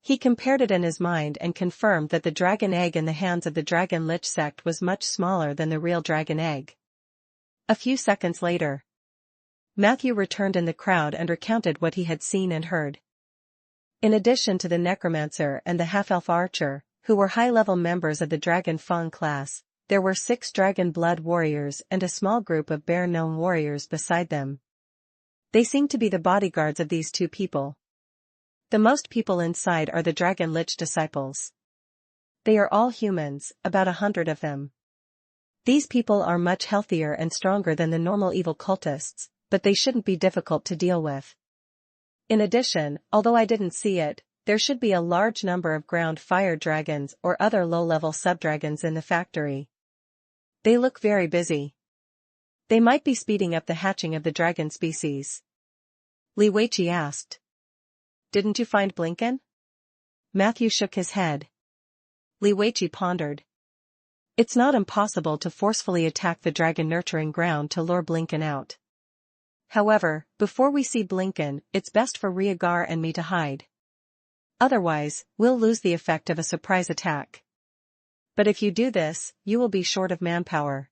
He compared it in his mind and confirmed that the dragon egg in the hands of the dragon lich sect was much smaller than the real dragon egg. A few seconds later, Matthew returned in the crowd and recounted what he had seen and heard. In addition to the Necromancer and the half-elf archer, who were high-level members of the Dragon Fawn class, there were 6 dragon blood warriors and a small group of bear gnome warriors beside them. They seemed to be the bodyguards of these 2 people. The most people inside are the dragon lich disciples. They are all humans, about 100 of them. These people are much healthier and stronger than the normal evil cultists, but they shouldn't be difficult to deal with. In addition, although I didn't see it, there should be a large number of ground fire dragons or other low-level subdragons in the factory. They look very busy. They might be speeding up the hatching of the dragon species. Li Weiqi asked. Didn't you find Blinken? Matthew shook his head. Li Weiqi pondered. It's not impossible to forcefully attack the dragon nurturing ground to lure Blinken out. However, before we see Blinken, it's best for Rhaegar and me to hide. Otherwise, we'll lose the effect of a surprise attack. But if you do this, you will be short of manpower.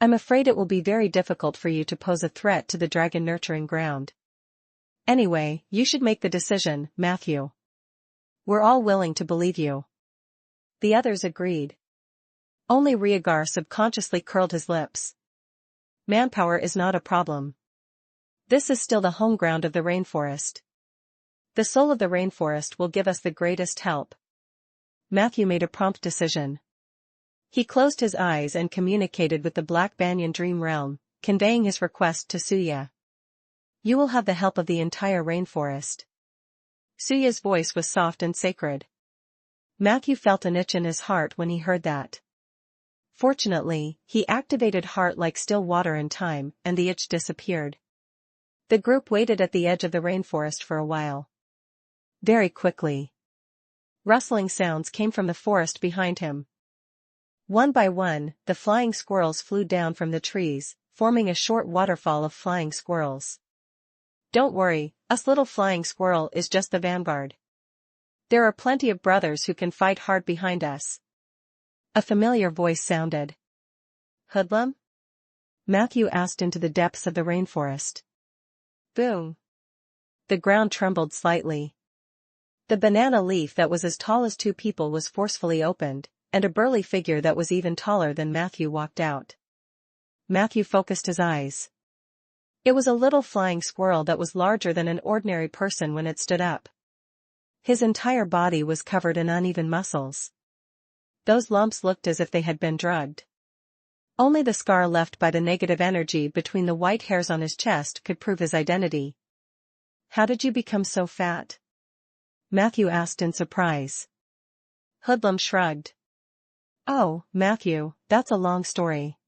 I'm afraid it will be very difficult for you to pose a threat to the dragon nurturing ground. Anyway, you should make the decision, Matthew. We're all willing to believe you. The others agreed. Only Rhaegar subconsciously curled his lips. Manpower is not a problem. This is still the home ground of the rainforest. The soul of the rainforest will give us the greatest help. Matthew made a prompt decision. He closed his eyes and communicated with the Black Banyan Dream Realm, conveying his request to Suya. You will have the help of the entire rainforest. Suya's voice was soft and sacred. Matthew felt an itch in his heart when he heard that. Fortunately, he activated heart like still water in time, and the itch disappeared. The group waited at the edge of the rainforest for a while. Very quickly, rustling sounds came from the forest behind him. One by one, the flying squirrels flew down from the trees, forming a short waterfall of flying squirrels. Don't worry, us little flying squirrel is just the vanguard. There are plenty of brothers who can fight hard behind us. A familiar voice sounded. Hoodlum? Matthew asked into the depths of the rainforest. Boom. The ground trembled slightly. The banana leaf that was as tall as 2 people was forcefully opened, and a burly figure that was even taller than Matthew walked out. Matthew focused his eyes. It was a little flying squirrel that was larger than an ordinary person when it stood up. His entire body was covered in uneven muscles. Those lumps looked as if they had been drugged. Only the scar left by the negative energy between the white hairs on his chest could prove his identity. How did you become so fat? Matthew asked in surprise. Hoodlum shrugged. Oh, Matthew, that's a long story.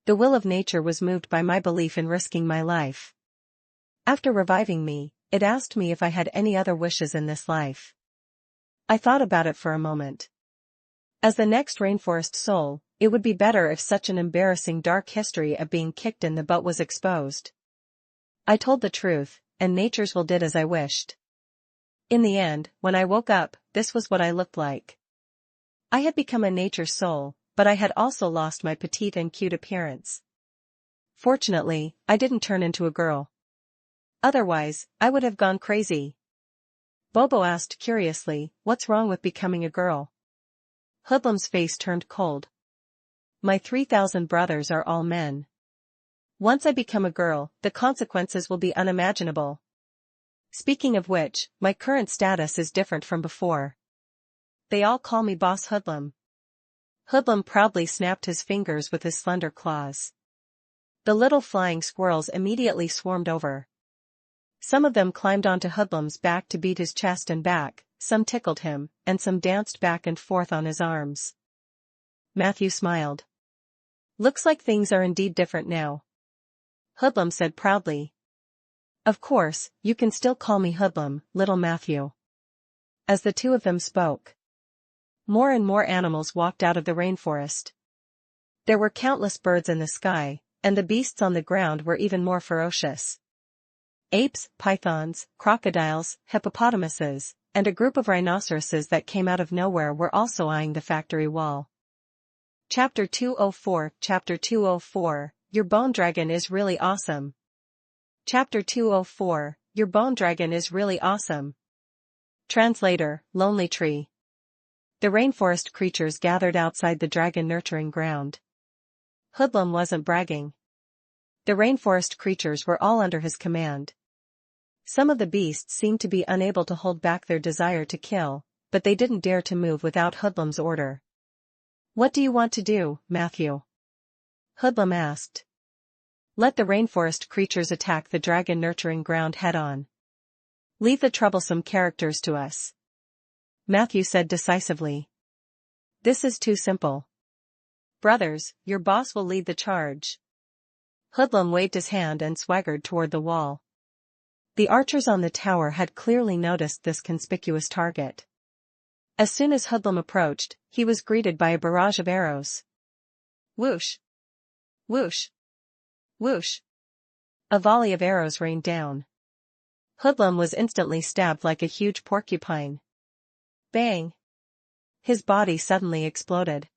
The will of nature was moved by my belief in risking my life. After reviving me, it asked me if I had any other wishes in this life. I thought about it for a moment. As the next rainforest soul, it would be better if such an embarrassing dark history of being kicked in the butt was exposed. I told the truth, and nature's will did as I wished. In the end, when I woke up, this was what I looked like. I had become a nature soul, but I had also lost my petite and cute appearance. Fortunately, I didn't turn into a girl. Otherwise, I would have gone crazy. Bobo asked curiously, what's wrong with becoming a girl? Hoodlum's face turned cold. My 3,000 brothers are all men. Once I become a girl, the consequences will be unimaginable. Speaking of which, my current status is different from before. They all call me Boss Hoodlum. Hoodlum proudly snapped his fingers with his slender claws. The little flying squirrels immediately swarmed over. Some of them climbed onto Hoodlum's back to beat his chest and back, some tickled him, and some danced back and forth on his arms. Matthew smiled. Looks like things are indeed different now. Hoodlum said proudly. Of course, you can still call me Hoodlum, little Matthew. As the 2 of them spoke, more and more animals walked out of the rainforest. There were countless birds in the sky, and the beasts on the ground were even more ferocious. Apes, pythons, crocodiles, hippopotamuses, and a group of rhinoceroses that came out of nowhere were also eyeing the factory wall. Chapter 204 Chapter 204, Your Bone Dragon is Really Awesome. Chapter 204, Your Bone Dragon is Really Awesome. Translator, Lonely Tree. The rainforest creatures gathered outside the dragon nurturing ground. Hoodlum wasn't bragging. The rainforest creatures were all under his command. Some of the beasts seemed to be unable to hold back their desire to kill, but they didn't dare to move without Hoodlum's order. "What do you want to do, Matthew?" Hoodlum asked. "Let the rainforest creatures attack the dragon nurturing ground head-on. Leave the troublesome characters to us," Matthew said decisively. "This is too simple. Brothers, your boss will lead the charge." Hoodlum waved his hand and swaggered toward the wall. The archers on the tower had clearly noticed this conspicuous target. As soon as Hoodlum approached, he was greeted by a barrage of arrows. Whoosh! Whoosh! Whoosh! A volley of arrows rained down. Hoodlum was instantly stabbed like a huge porcupine. Bang! His body suddenly exploded.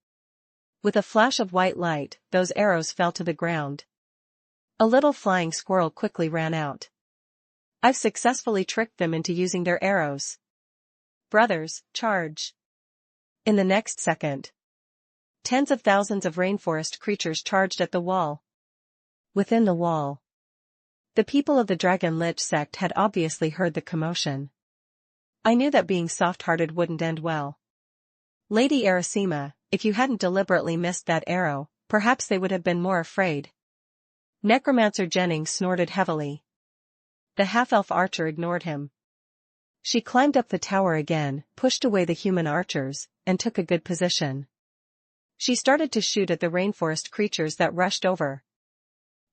With a flash of white light, those arrows fell to the ground. A little flying squirrel quickly ran out. "I've successfully tricked them into using their arrows. Brothers, charge!" In the next second, tens of thousands of rainforest creatures charged at the wall. Within the wall, the people of the Dragon Lich sect had obviously heard the commotion. "I knew that being soft-hearted wouldn't end well. Lady Erisima, if you hadn't deliberately missed that arrow, perhaps they would have been more afraid." Necromancer Jennings snorted heavily. The half-elf archer ignored him. She climbed up the tower again, pushed away the human archers, and took a good position. She started to shoot at the rainforest creatures that rushed over.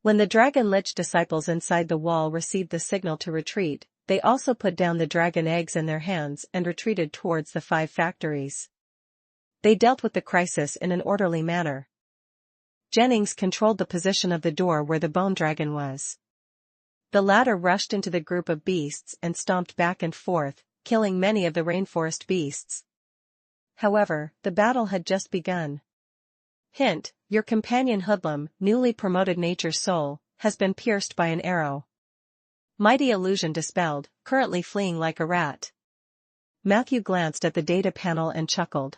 When the Dragon Lich disciples inside the wall received the signal to retreat, they also put down the dragon eggs in their hands and retreated towards the 5 factories. They dealt with the crisis in an orderly manner. Jennings controlled the position of the door where the bone dragon was. The latter rushed into the group of beasts and stomped back and forth, killing many of the rainforest beasts. However, the battle had just begun. Hint, your companion Hoodlum, newly promoted Nature's Soul, has been pierced by an arrow. Mighty illusion dispelled, currently fleeing like a rat. Matthew glanced at the data panel and chuckled.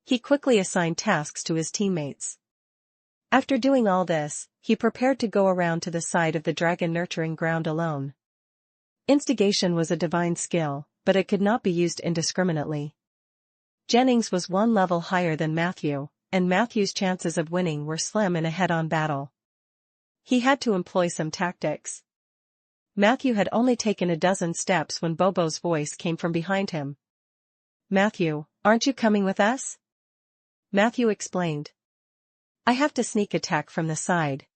He quickly assigned tasks to his teammates. After doing all this, he prepared to go around to the side of the dragon nurturing ground alone. Instigation was a divine skill, but it could not be used indiscriminately. Jennings was 1 level higher than Matthew, and Matthew's chances of winning were slim in a head-on battle. He had to employ some tactics. Matthew had only taken a dozen steps when Bobo's voice came from behind him. "Matthew, aren't you coming with us?" Matthew explained. "I have to sneak attack from the side.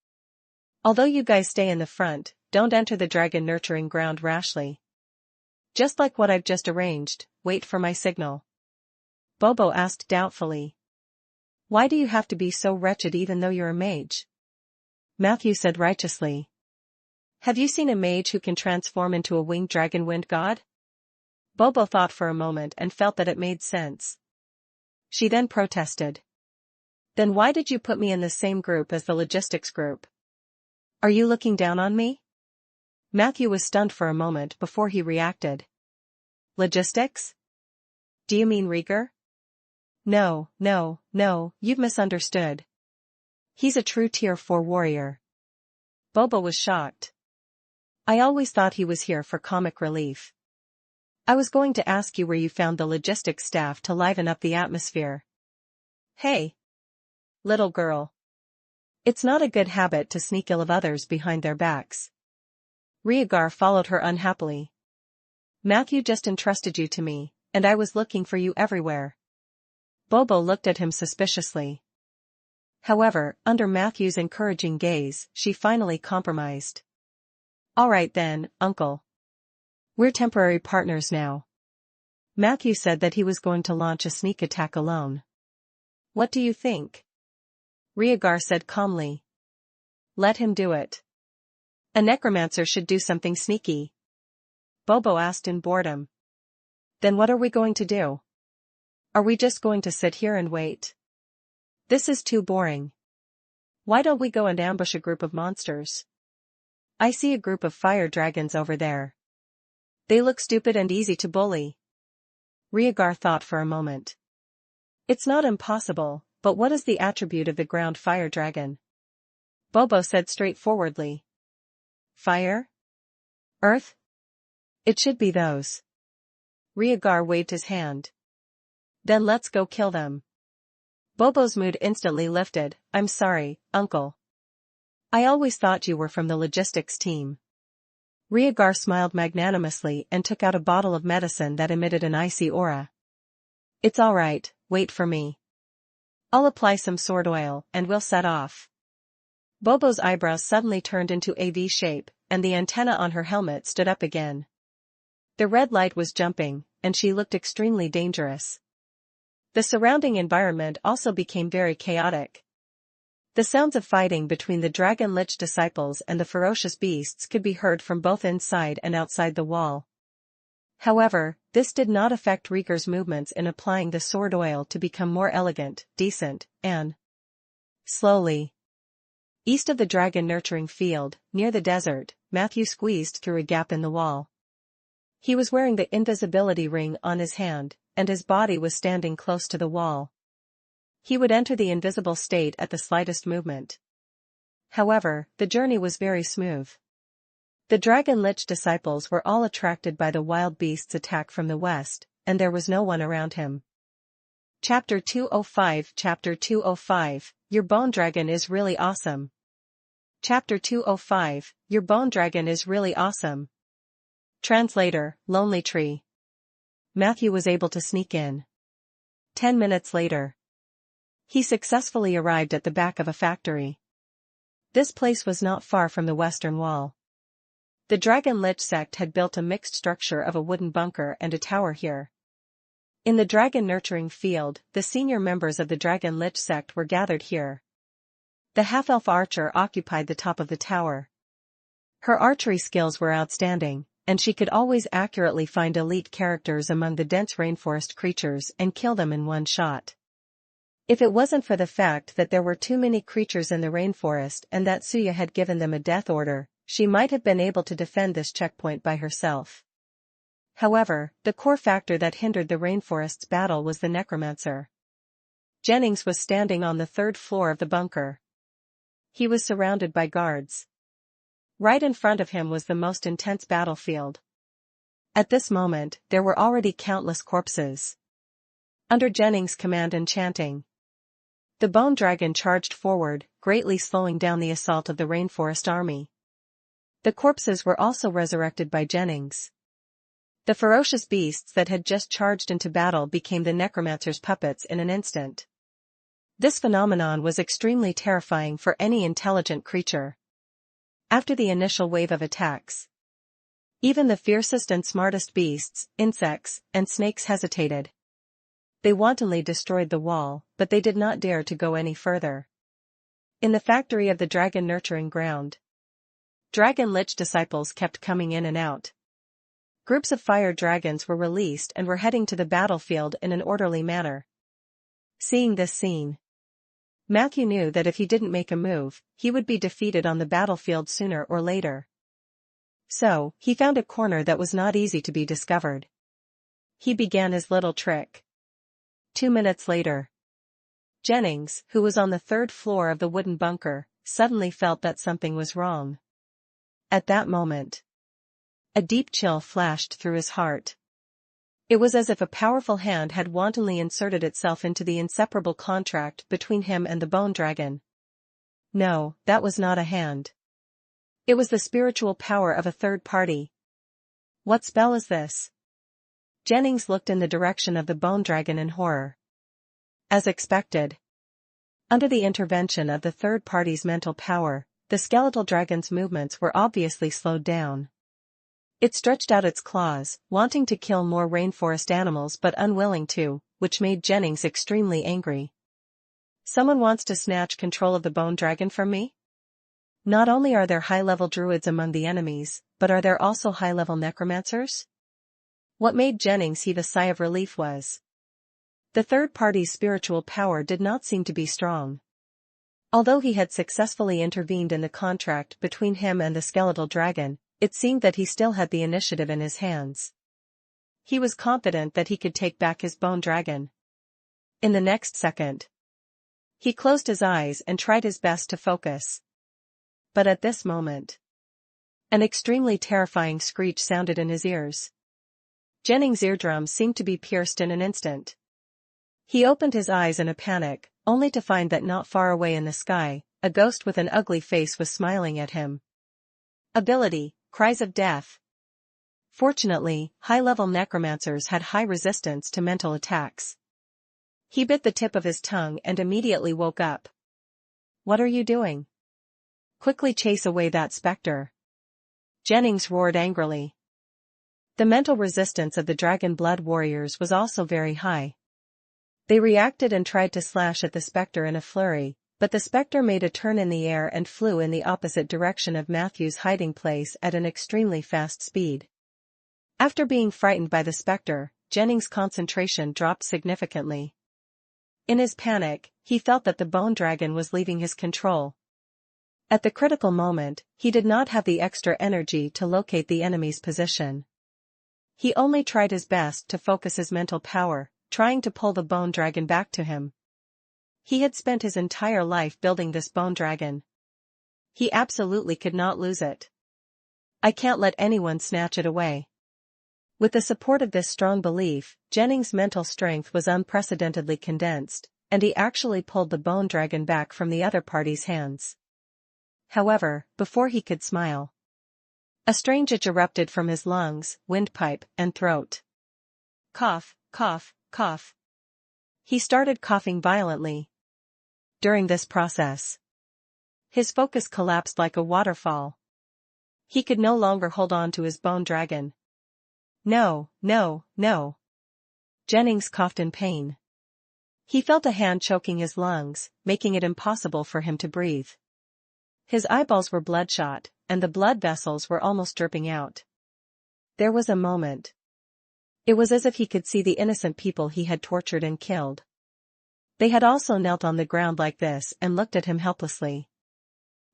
Although you guys stay in the front, don't enter the dragon nurturing ground rashly. Just like what I've just arranged, wait for my signal." Bobo asked doubtfully. "Why do you have to be so wretched even though you're a mage?" Matthew said righteously. "Have you seen a mage who can transform into a winged dragon wind god?" Bobo thought for a moment and felt that it made sense. She then protested. "Then why did you put me in the same group as the logistics group? Are you looking down on me?" Matthew was stunned for a moment before he reacted. "Logistics? Do you mean Rieger?" No, you've misunderstood. He's a true tier 4 warrior." Bobo was shocked. "I always thought he was here for comic relief. I was going to ask you where you found the logistics staff to liven up the atmosphere." "Hey, little girl. It's not a good habit to sneak ill of others behind their backs." Riegar followed her unhappily. "Matthew just entrusted you to me, and I was looking for you everywhere." Bobo looked at him suspiciously. However, under Matthew's encouraging gaze, she finally compromised. "All right then, Uncle. We're temporary partners now." Matthew said that he was going to launch a sneak attack alone. "What do you think?" Riegar said calmly. "Let him do it. A necromancer should do something sneaky." Bobo asked in boredom. Then what are we going to do? Are we just going to sit here and wait? This is too boring. Why don't we go and ambush a group of monsters? I see a group of fire dragons over there. They look stupid and easy to bully. Rhaegar thought for a moment. It's not impossible, but what is the attribute of the ground fire dragon? Bobo said straightforwardly. Fire? Earth? It should be those. Rhaegar waved his hand. Then let's go kill them. Bobo's mood instantly lifted. I'm sorry, Uncle. I always thought you were from the logistics team. Rhaegar smiled magnanimously and took out a bottle of medicine that emitted an icy aura. It's all right, wait for me. I'll apply some sword oil and we'll set off. Bobo's eyebrows suddenly turned into a V shape, and the antenna on her helmet stood up again. The red light was jumping, and she looked extremely dangerous. The surrounding environment also became very chaotic. The sounds of fighting between the Dragon Lich disciples and the ferocious beasts could be heard from both inside and outside the wall. However, this did not affect Rhaegar's movements in applying the sword oil to become more elegant, decent, and slowly. East of the dragon nurturing field, near the desert, Matthew squeezed through a gap in the wall. He was wearing the invisibility ring on his hand, and his body was standing close to the wall. He would enter the invisible state at the slightest movement. However, the journey was very smooth. The Dragon Lich disciples were all attracted by the wild beast's attack from the west, and there was no one around him. Chapter 205 Chapter 205, Your Bone Dragon is really awesome. Chapter 205, Your Bone Dragon is really awesome. Translator, Lonely Tree. Matthew was able to sneak in. 10 minutes later. He successfully arrived at the back of a factory. This place was not far from the western wall. The Dragon Lich sect had built a mixed structure of a wooden bunker and a tower here. In the dragon nurturing field, the senior members of the Dragon Lich sect were gathered here. The half-elf archer occupied the top of the tower. Her archery skills were outstanding, and she could always accurately find elite characters among the dense rainforest creatures and kill them in one shot. If it wasn't for the fact that there were too many creatures in the rainforest and that Suya had given them a death order, she might have been able to defend this checkpoint by herself. However, the core factor that hindered the rainforest's battle was the Necromancer. Jennings was standing on the third floor of the bunker. He was surrounded by guards. Right in front of him was the most intense battlefield. At this moment, there were already countless corpses. Under Jennings' command and chanting, the bone dragon charged forward, greatly slowing down the assault of the rainforest army. The corpses were also resurrected by Jennings. The ferocious beasts that had just charged into battle became the Necromancer's puppets in an instant. This phenomenon was extremely terrifying for any intelligent creature. After the initial wave of attacks, even the fiercest and smartest beasts, insects, and snakes hesitated. They wantonly destroyed the wall, but they did not dare to go any further. In the factory of the dragon nurturing ground, Dragon Lich disciples kept coming in and out. Groups of fire dragons were released and were heading to the battlefield in an orderly manner. Seeing this scene, Matthew knew that if he didn't make a move, he would be defeated on the battlefield sooner or later. So, he found a corner that was not easy to be discovered. He began his little trick. 2 minutes later, Jennings, who was on the third floor of the wooden bunker, suddenly felt that something was wrong. At that moment, a deep chill flashed through his heart. It was as if a powerful hand had wantonly inserted itself into the inseparable contract between him and the bone dragon. No, that was not a hand. It was the spiritual power of a third party. What spell is this? Jennings looked in the direction of the bone dragon in horror. As expected, under the intervention of the third party's mental power, the skeletal dragon's movements were obviously slowed down. It stretched out its claws, wanting to kill more rainforest animals but unwilling to, which made Jennings extremely angry. Someone wants to snatch control of the bone dragon from me? Not only are there high-level druids among the enemies, but are there also high-level necromancers? What made Jennings heave a sigh of relief was the third party's spiritual power did not seem to be strong. Although he had successfully intervened in the contract between him and the skeletal dragon, it seemed that he still had the initiative in his hands. He was confident that he could take back his bone dragon. In the next second, he closed his eyes and tried his best to focus. But at this moment, an extremely terrifying screech sounded in his ears. Jennings' eardrums seemed to be pierced in an instant. He opened his eyes in a panic, only to find that not far away in the sky, a ghost with an ugly face was smiling at him. Ability, Cries of Death. Fortunately, high-level necromancers had high resistance to mental attacks. He bit the tip of his tongue and immediately woke up. What are you doing? Quickly chase away that specter. Jennings roared angrily. The mental resistance of the Dragon Blood warriors was also very high. They reacted and tried to slash at the specter in a flurry, but the specter made a turn in the air and flew in the opposite direction of Matthew's hiding place at an extremely fast speed. After being frightened by the specter, Jennings' concentration dropped significantly. In his panic, he felt that the bone dragon was leaving his control. At the critical moment, he did not have the extra energy to locate the enemy's position. He only tried his best to focus his mental power, trying to pull the bone dragon back to him. He had spent his entire life building this bone dragon. He absolutely could not lose it. I can't let anyone snatch it away. With the support of this strong belief, Jennings' mental strength was unprecedentedly condensed, and he actually pulled the bone dragon back from the other party's hands. However, before he could smile, a strange itch erupted from his lungs, windpipe, and throat. Cough, cough, cough. He started coughing violently. During this process, his focus collapsed like a waterfall. He could no longer hold on to his bone dragon. No, no, no. Jennings coughed in pain. He felt a hand choking his lungs, making it impossible for him to breathe. His eyeballs were bloodshot, and the blood vessels were almost dripping out. There was a moment. It was as if he could see the innocent people he had tortured and killed. They had also knelt on the ground like this and looked at him helplessly.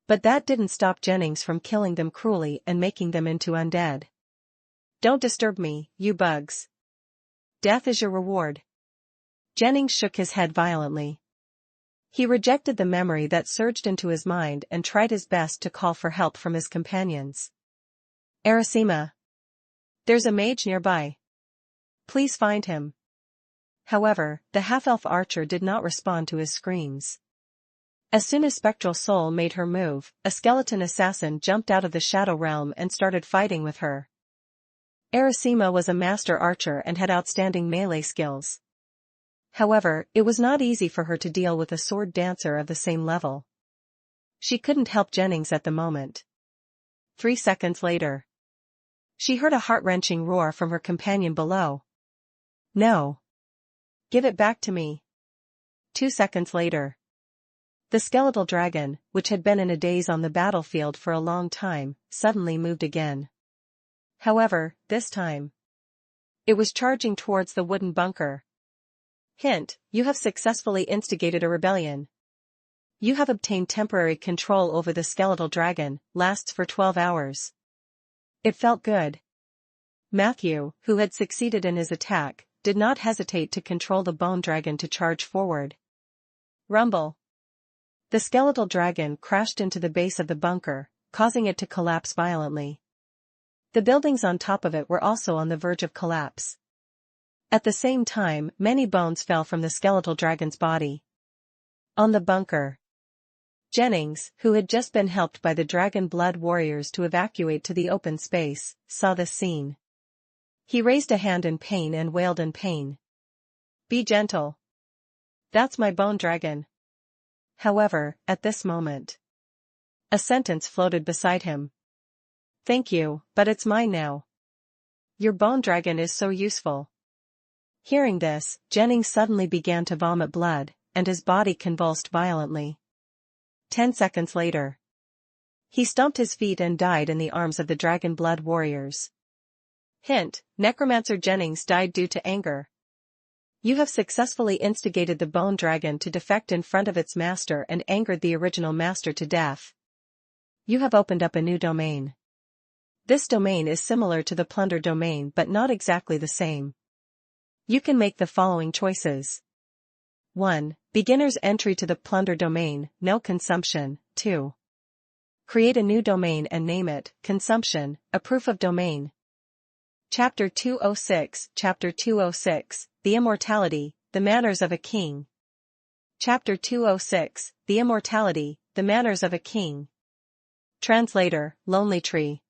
But that didn't stop Jennings from killing them cruelly and making them into undead. Don't disturb me, you bugs. Death is your reward. Jennings shook his head violently. He rejected the memory that surged into his mind and tried his best to call for help from his companions. Arasima. There's a mage nearby. Please find him. However, the half-elf archer did not respond to his screams. As soon as Spectral Soul made her move, a skeleton assassin jumped out of the Shadow Realm and started fighting with her. Arasima was a master archer and had outstanding melee skills. However, it was not easy for her to deal with a sword dancer of the same level. She couldn't help Jennings at the moment. 3 seconds later, she heard a heart-wrenching roar from her companion below. No. Give it back to me. 2 seconds later, the skeletal dragon, which had been in a daze on the battlefield for a long time, suddenly moved again. However, this time, it was charging towards the wooden bunker. Hint, you have successfully instigated a rebellion. You have obtained temporary control over the skeletal dragon, lasts for 12 hours. It felt good. Matthew, who had succeeded in his attack, did not hesitate to control the bone dragon to charge forward. Rumble. The skeletal dragon crashed into the base of the bunker, causing it to collapse violently. The buildings on top of it were also on the verge of collapse. At the same time, many bones fell from the skeletal dragon's body. On the bunker, Jennings, who had just been helped by the Dragon Blood warriors to evacuate to the open space, saw this scene. He raised a hand in pain and wailed in pain. Be gentle. That's my bone dragon. However, at this moment, a sentence floated beside him. Thank you, but it's mine now. Your bone dragon is so useful. Hearing this, Jennings suddenly began to vomit blood, and his body convulsed violently. 10 seconds later, he stomped his feet and died in the arms of the Dragon Blood warriors. Hint: Necromancer Jennings died due to anger. You have successfully instigated the bone dragon to defect in front of its master and angered the original master to death. You have opened up a new domain. This domain is similar to the plunder domain but not exactly the same. You can make the following choices. 1. Beginner's entry to the plunder domain, no consumption. 2. Create a new domain and name it, consumption, a proof of domain. Chapter 206, Chapter 206, The Immortality, the Manners of a King. Chapter 206, The Immortality, the Manners of a King. Translator, Lonely Tree.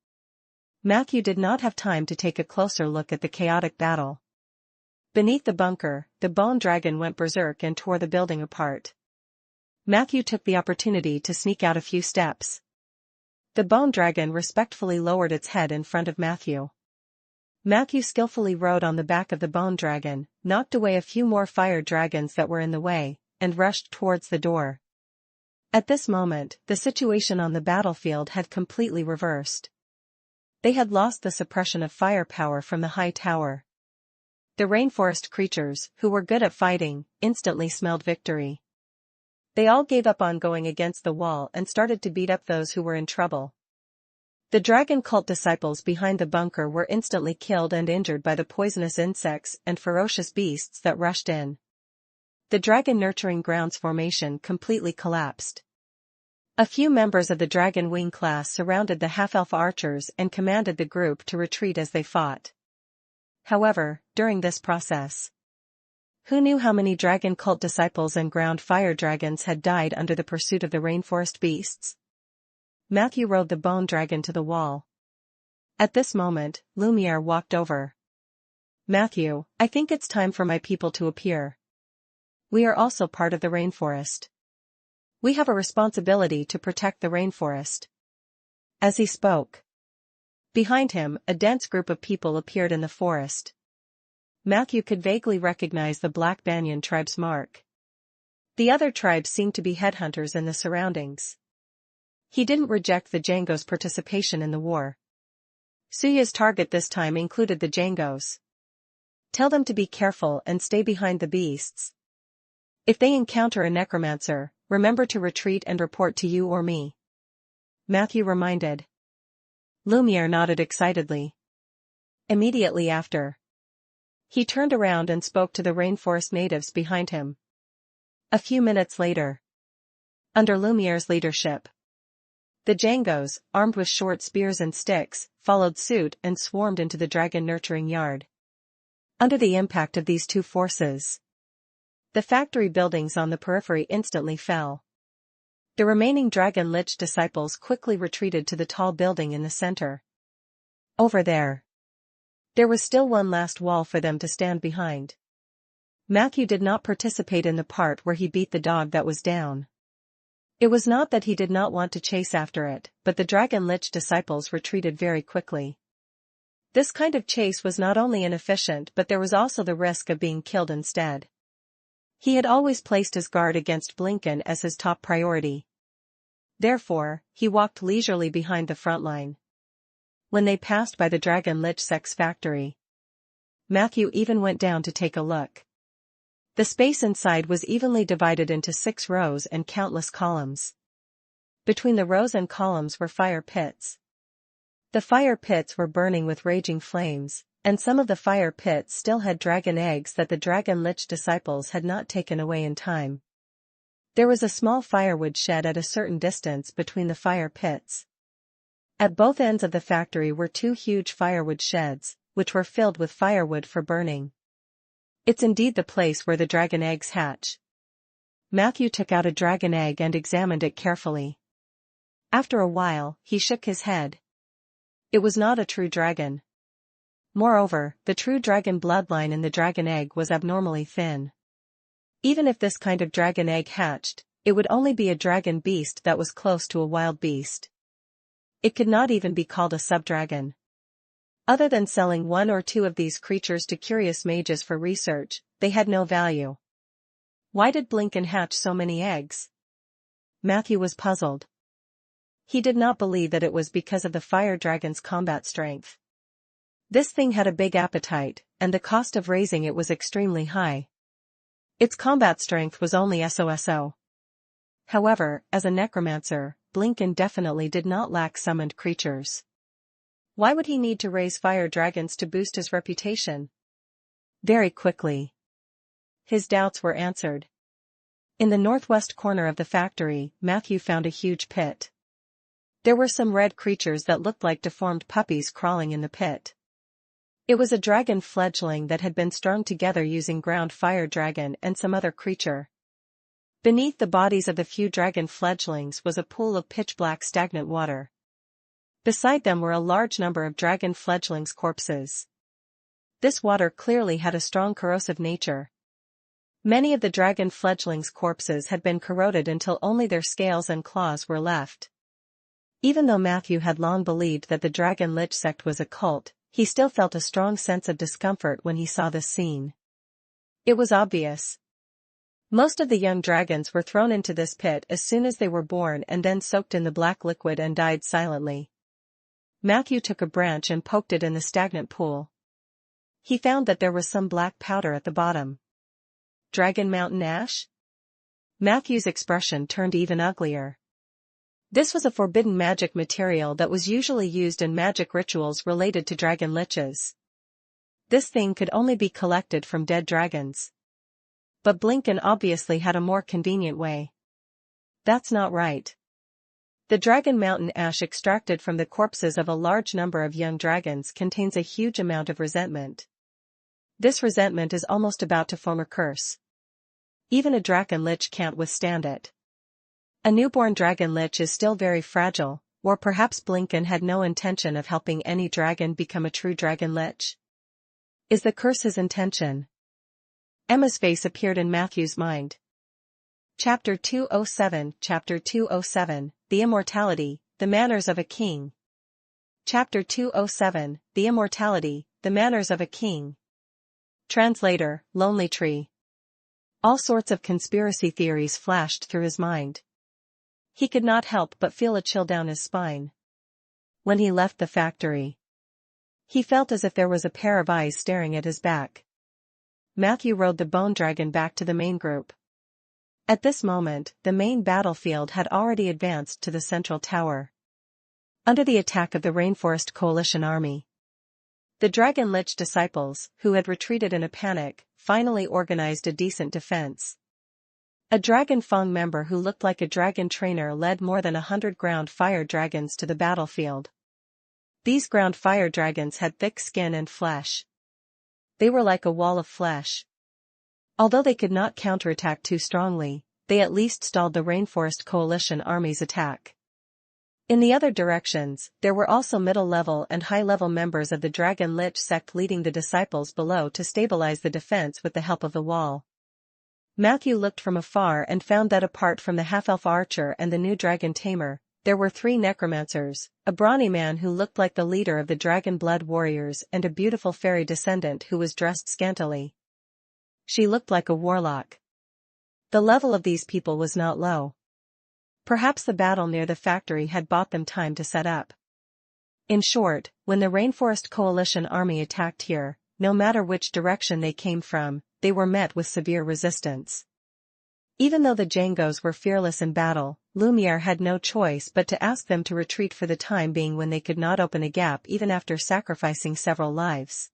Matthew did not have time to take a closer look at the chaotic battle. Beneath the bunker, the bone dragon went berserk and tore the building apart. Matthew took the opportunity to sneak out a few steps. The bone dragon respectfully lowered its head in front of Matthew. Matthew skillfully rode on the back of the bone dragon, knocked away a few more fire dragons that were in the way, and rushed towards the door. At this moment, the situation on the battlefield had completely reversed. They had lost the suppression of firepower from the high tower. The rainforest creatures, who were good at fighting, instantly smelled victory. They all gave up on going against the wall and started to beat up those who were in trouble. The dragon cult disciples behind the bunker were instantly killed and injured by the poisonous insects and ferocious beasts that rushed in. The dragon nurturing grounds formation completely collapsed. A few members of the dragon wing class surrounded the half-elf archers and commanded the group to retreat as they fought. However, during this process, who knew how many dragon cult disciples and ground fire dragons had died under the pursuit of the rainforest beasts? Matthew rode the bone dragon to the wall. At this moment, Lumiere walked over. Matthew, I think it's time for my people to appear. We are also part of the rainforest. We have a responsibility to protect the rainforest. As he spoke, behind him, a dense group of people appeared in the forest. Matthew could vaguely recognize the Black Banyan tribe's mark. The other tribes seemed to be headhunters in the surroundings. He didn't reject the Django's participation in the war. Suya's target this time included the Djangos. Tell them to be careful and stay behind the beasts. If they encounter a necromancer, remember to retreat and report to you or me. Matthew reminded. Lumiere nodded excitedly. Immediately after, he turned around and spoke to the rainforest natives behind him. A few minutes later, under Lumiere's leadership, the Djangos, armed with short spears and sticks, followed suit and swarmed into the dragon nurturing yard. Under the impact of these two forces, the factory buildings on the periphery instantly fell. The remaining Dragon Lich disciples quickly retreated to the tall building in the center. Over there was still one last wall for them to stand behind. Matthew did not participate in the part where he beat the dog that was down. It was not that he did not want to chase after it, but the Dragon Lich disciples retreated very quickly. This kind of chase was not only inefficient but there was also the risk of being killed instead. He had always placed his guard against Blinken as his top priority. Therefore, he walked leisurely behind the front line. When they passed by the Dragon Lich Sex factory, Matthew even went down to take a look. The space inside was evenly divided into 6 rows and countless columns. Between the rows and columns were fire pits. The fire pits were burning with raging flames, and some of the fire pits still had dragon eggs that the Dragon Lich disciples had not taken away in time. There was a small firewood shed at a certain distance between the fire pits. At both ends of the factory were 2 huge firewood sheds, which were filled with firewood for burning. It's indeed the place where the dragon eggs hatch. Matthew took out a dragon egg and examined it carefully. After a while, he shook his head. It was not a true dragon. Moreover, the true dragon bloodline in the dragon egg was abnormally thin. Even if this kind of dragon egg hatched, it would only be a dragon beast that was close to a wild beast. It could not even be called a subdragon. Other than selling 1 or 2 of these creatures to curious mages for research, they had no value. Why did Blinken hatch so many eggs? Matthew was puzzled. He did not believe that it was because of the fire dragon's combat strength. This thing had a big appetite, and the cost of raising it was extremely high. Its combat strength was only so. However, as a necromancer, Blinken definitely did not lack summoned creatures. Why would he need to raise fire dragons to boost his reputation? Very quickly, his doubts were answered. In the northwest corner of the factory, Matthew found a huge pit. There were some red creatures that looked like deformed puppies crawling in the pit. It was a dragon fledgling that had been strung together using ground fire dragon and some other creature. Beneath the bodies of the few dragon fledglings was a pool of pitch-black stagnant water. Beside them were a large number of dragon fledglings' corpses. This water clearly had a strong corrosive nature. Many of the dragon fledglings' corpses had been corroded until only their scales and claws were left. Even though Matthew had long believed that the Dragon Lich sect was a cult, he still felt a strong sense of discomfort when he saw this scene. It was obvious. Most of the young dragons were thrown into this pit as soon as they were born and then soaked in the black liquid and died silently. Matthew took a branch and poked it in the stagnant pool. He found that there was some black powder at the bottom. Dragon Mountain Ash? Matthew's expression turned even uglier. This was a forbidden magic material that was usually used in magic rituals related to dragon liches. This thing could only be collected from dead dragons. But Blinken obviously had a more convenient way. That's not right. The Dragon Mountain Ash extracted from the corpses of a large number of young dragons contains a huge amount of resentment. This resentment is almost about to form a curse. Even a dragon lich can't withstand it. A newborn dragon lich is still very fragile, or perhaps Blinken had no intention of helping any dragon become a true dragon lich. Is the curse his intention? Emma's face appeared in Matthew's mind. Chapter 207, The Immortality, the Manners of a King. Chapter 207, The Immortality, the Manners of a King. Translator, Lonely Tree. All sorts of conspiracy theories flashed through his mind. He could not help but feel a chill down his spine. When he left the factory, he felt as if there was a pair of eyes staring at his back. Matthew rode the bone dragon back to the main group. At this moment, the main battlefield had already advanced to the central tower. Under the attack of the Rainforest Coalition army, the Dragon Lich disciples, who had retreated in a panic, finally organized a decent defense. A Dragon Fang member who looked like a dragon trainer led more than 100 ground fire dragons to the battlefield. These ground fire dragons had thick skin and flesh. They were like a wall of flesh. Although they could not counterattack too strongly, they at least stalled the Rainforest Coalition army's attack. In the other directions, there were also middle-level and high-level members of the Dragon Lich sect leading the disciples below to stabilize the defense with the help of the wall. Matthew looked from afar and found that apart from the half-elf archer and the new dragon tamer, there were 3 necromancers, a brawny man who looked like the leader of the dragon blood warriors and a beautiful fairy descendant who was dressed scantily. She looked like a warlock. The level of these people was not low. Perhaps the battle near the factory had bought them time to set up. In short, when the Rainforest Coalition army attacked here, no matter which direction they came from, they were met with severe resistance. Even though the Jangos were fearless in battle, Lumiere had no choice but to ask them to retreat for the time being when they could not open a gap even after sacrificing several lives.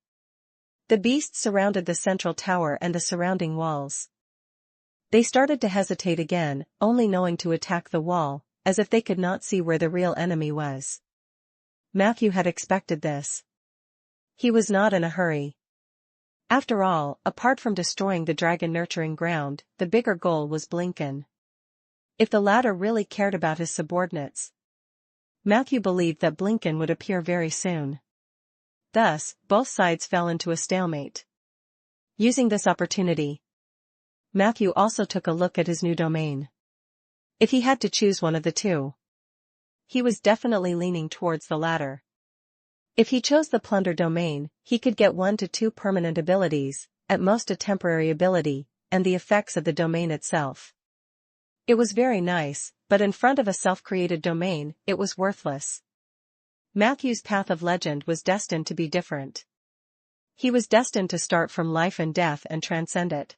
The beasts surrounded the central tower and the surrounding walls. They started to hesitate again, only knowing to attack the wall, as if they could not see where the real enemy was. Matthew had expected this. He was not in a hurry. After all, apart from destroying the dragon nurturing ground, the bigger goal was Blinken. If the latter really cared about his subordinates, Matthew believed that Blinken would appear very soon. Thus, both sides fell into a stalemate. Using this opportunity, Matthew also took a look at his new domain. If he had to choose one of the two, he was definitely leaning towards the latter. If he chose the plunder domain, he could get 1 to 2 permanent abilities, at most a temporary ability, and the effects of the domain itself. It was very nice, but in front of a self-created domain, it was worthless. Matthew's path of legend was destined to be different. He was destined to start from life and death and transcend it.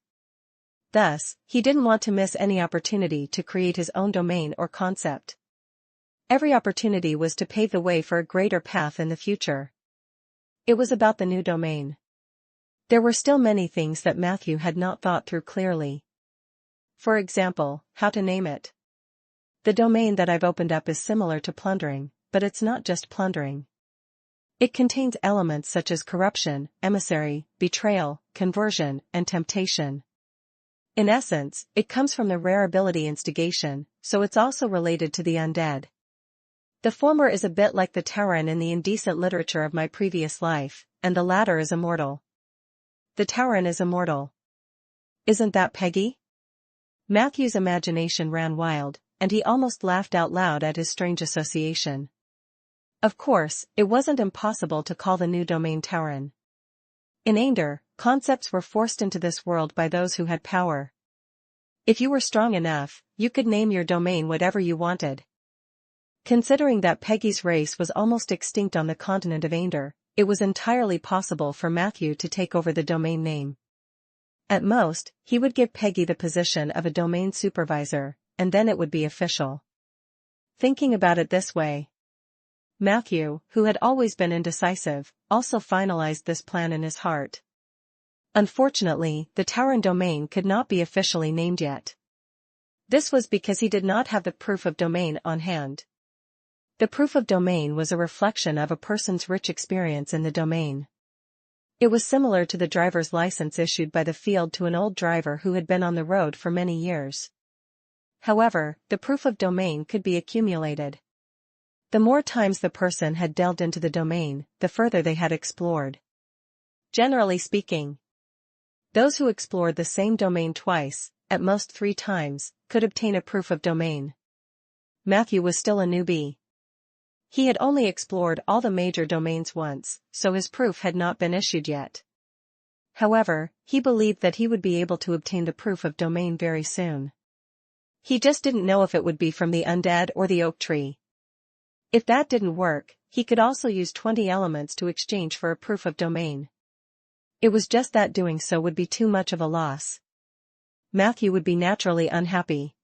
Thus, he didn't want to miss any opportunity to create his own domain or concept. Every opportunity was to pave the way for a greater path in the future. It was about the new domain. There were still many things that Matthew had not thought through clearly. For example, how to name it. The domain that I've opened up is similar to plundering, but it's not just plundering. It contains elements such as corruption, emissary, betrayal, conversion, and temptation. In essence, it comes from the rare ability instigation, so it's also related to the undead. The former is a bit like the Tauren in the indecent literature of my previous life, and the latter is immortal. The Tauren is immortal. Isn't that Peggy? Matthew's imagination ran wild, and he almost laughed out loud at his strange association. Of course, it wasn't impossible to call the new domain Tauren. In Ander, concepts were forced into this world by those who had power. If you were strong enough, you could name your domain whatever you wanted. Considering that Peggy's race was almost extinct on the continent of Ander, it was entirely possible for Matthew to take over the domain name. At most, he would give Peggy the position of a domain supervisor, and then it would be official. Thinking about it this way, Matthew, who had always been indecisive, also finalized this plan in his heart. Unfortunately, the Tauren domain could not be officially named yet. This was because he did not have the proof of domain on hand. The proof of domain was a reflection of a person's rich experience in the domain. It was similar to the driver's license issued by the field to an old driver who had been on the road for many years. However, the proof of domain could be accumulated. The more times the person had delved into the domain, the further they had explored. Generally speaking, those who explored the same domain twice, at most 3 times, could obtain a proof of domain. Matthew was still a newbie. He had only explored all the major domains once, so his proof had not been issued yet. However, he believed that he would be able to obtain the proof of domain very soon. He just didn't know if it would be from the undead or the oak tree. If that didn't work, he could also use 20 elements to exchange for a proof of domain. It was just that doing so would be too much of a loss. Matthew would be naturally unhappy.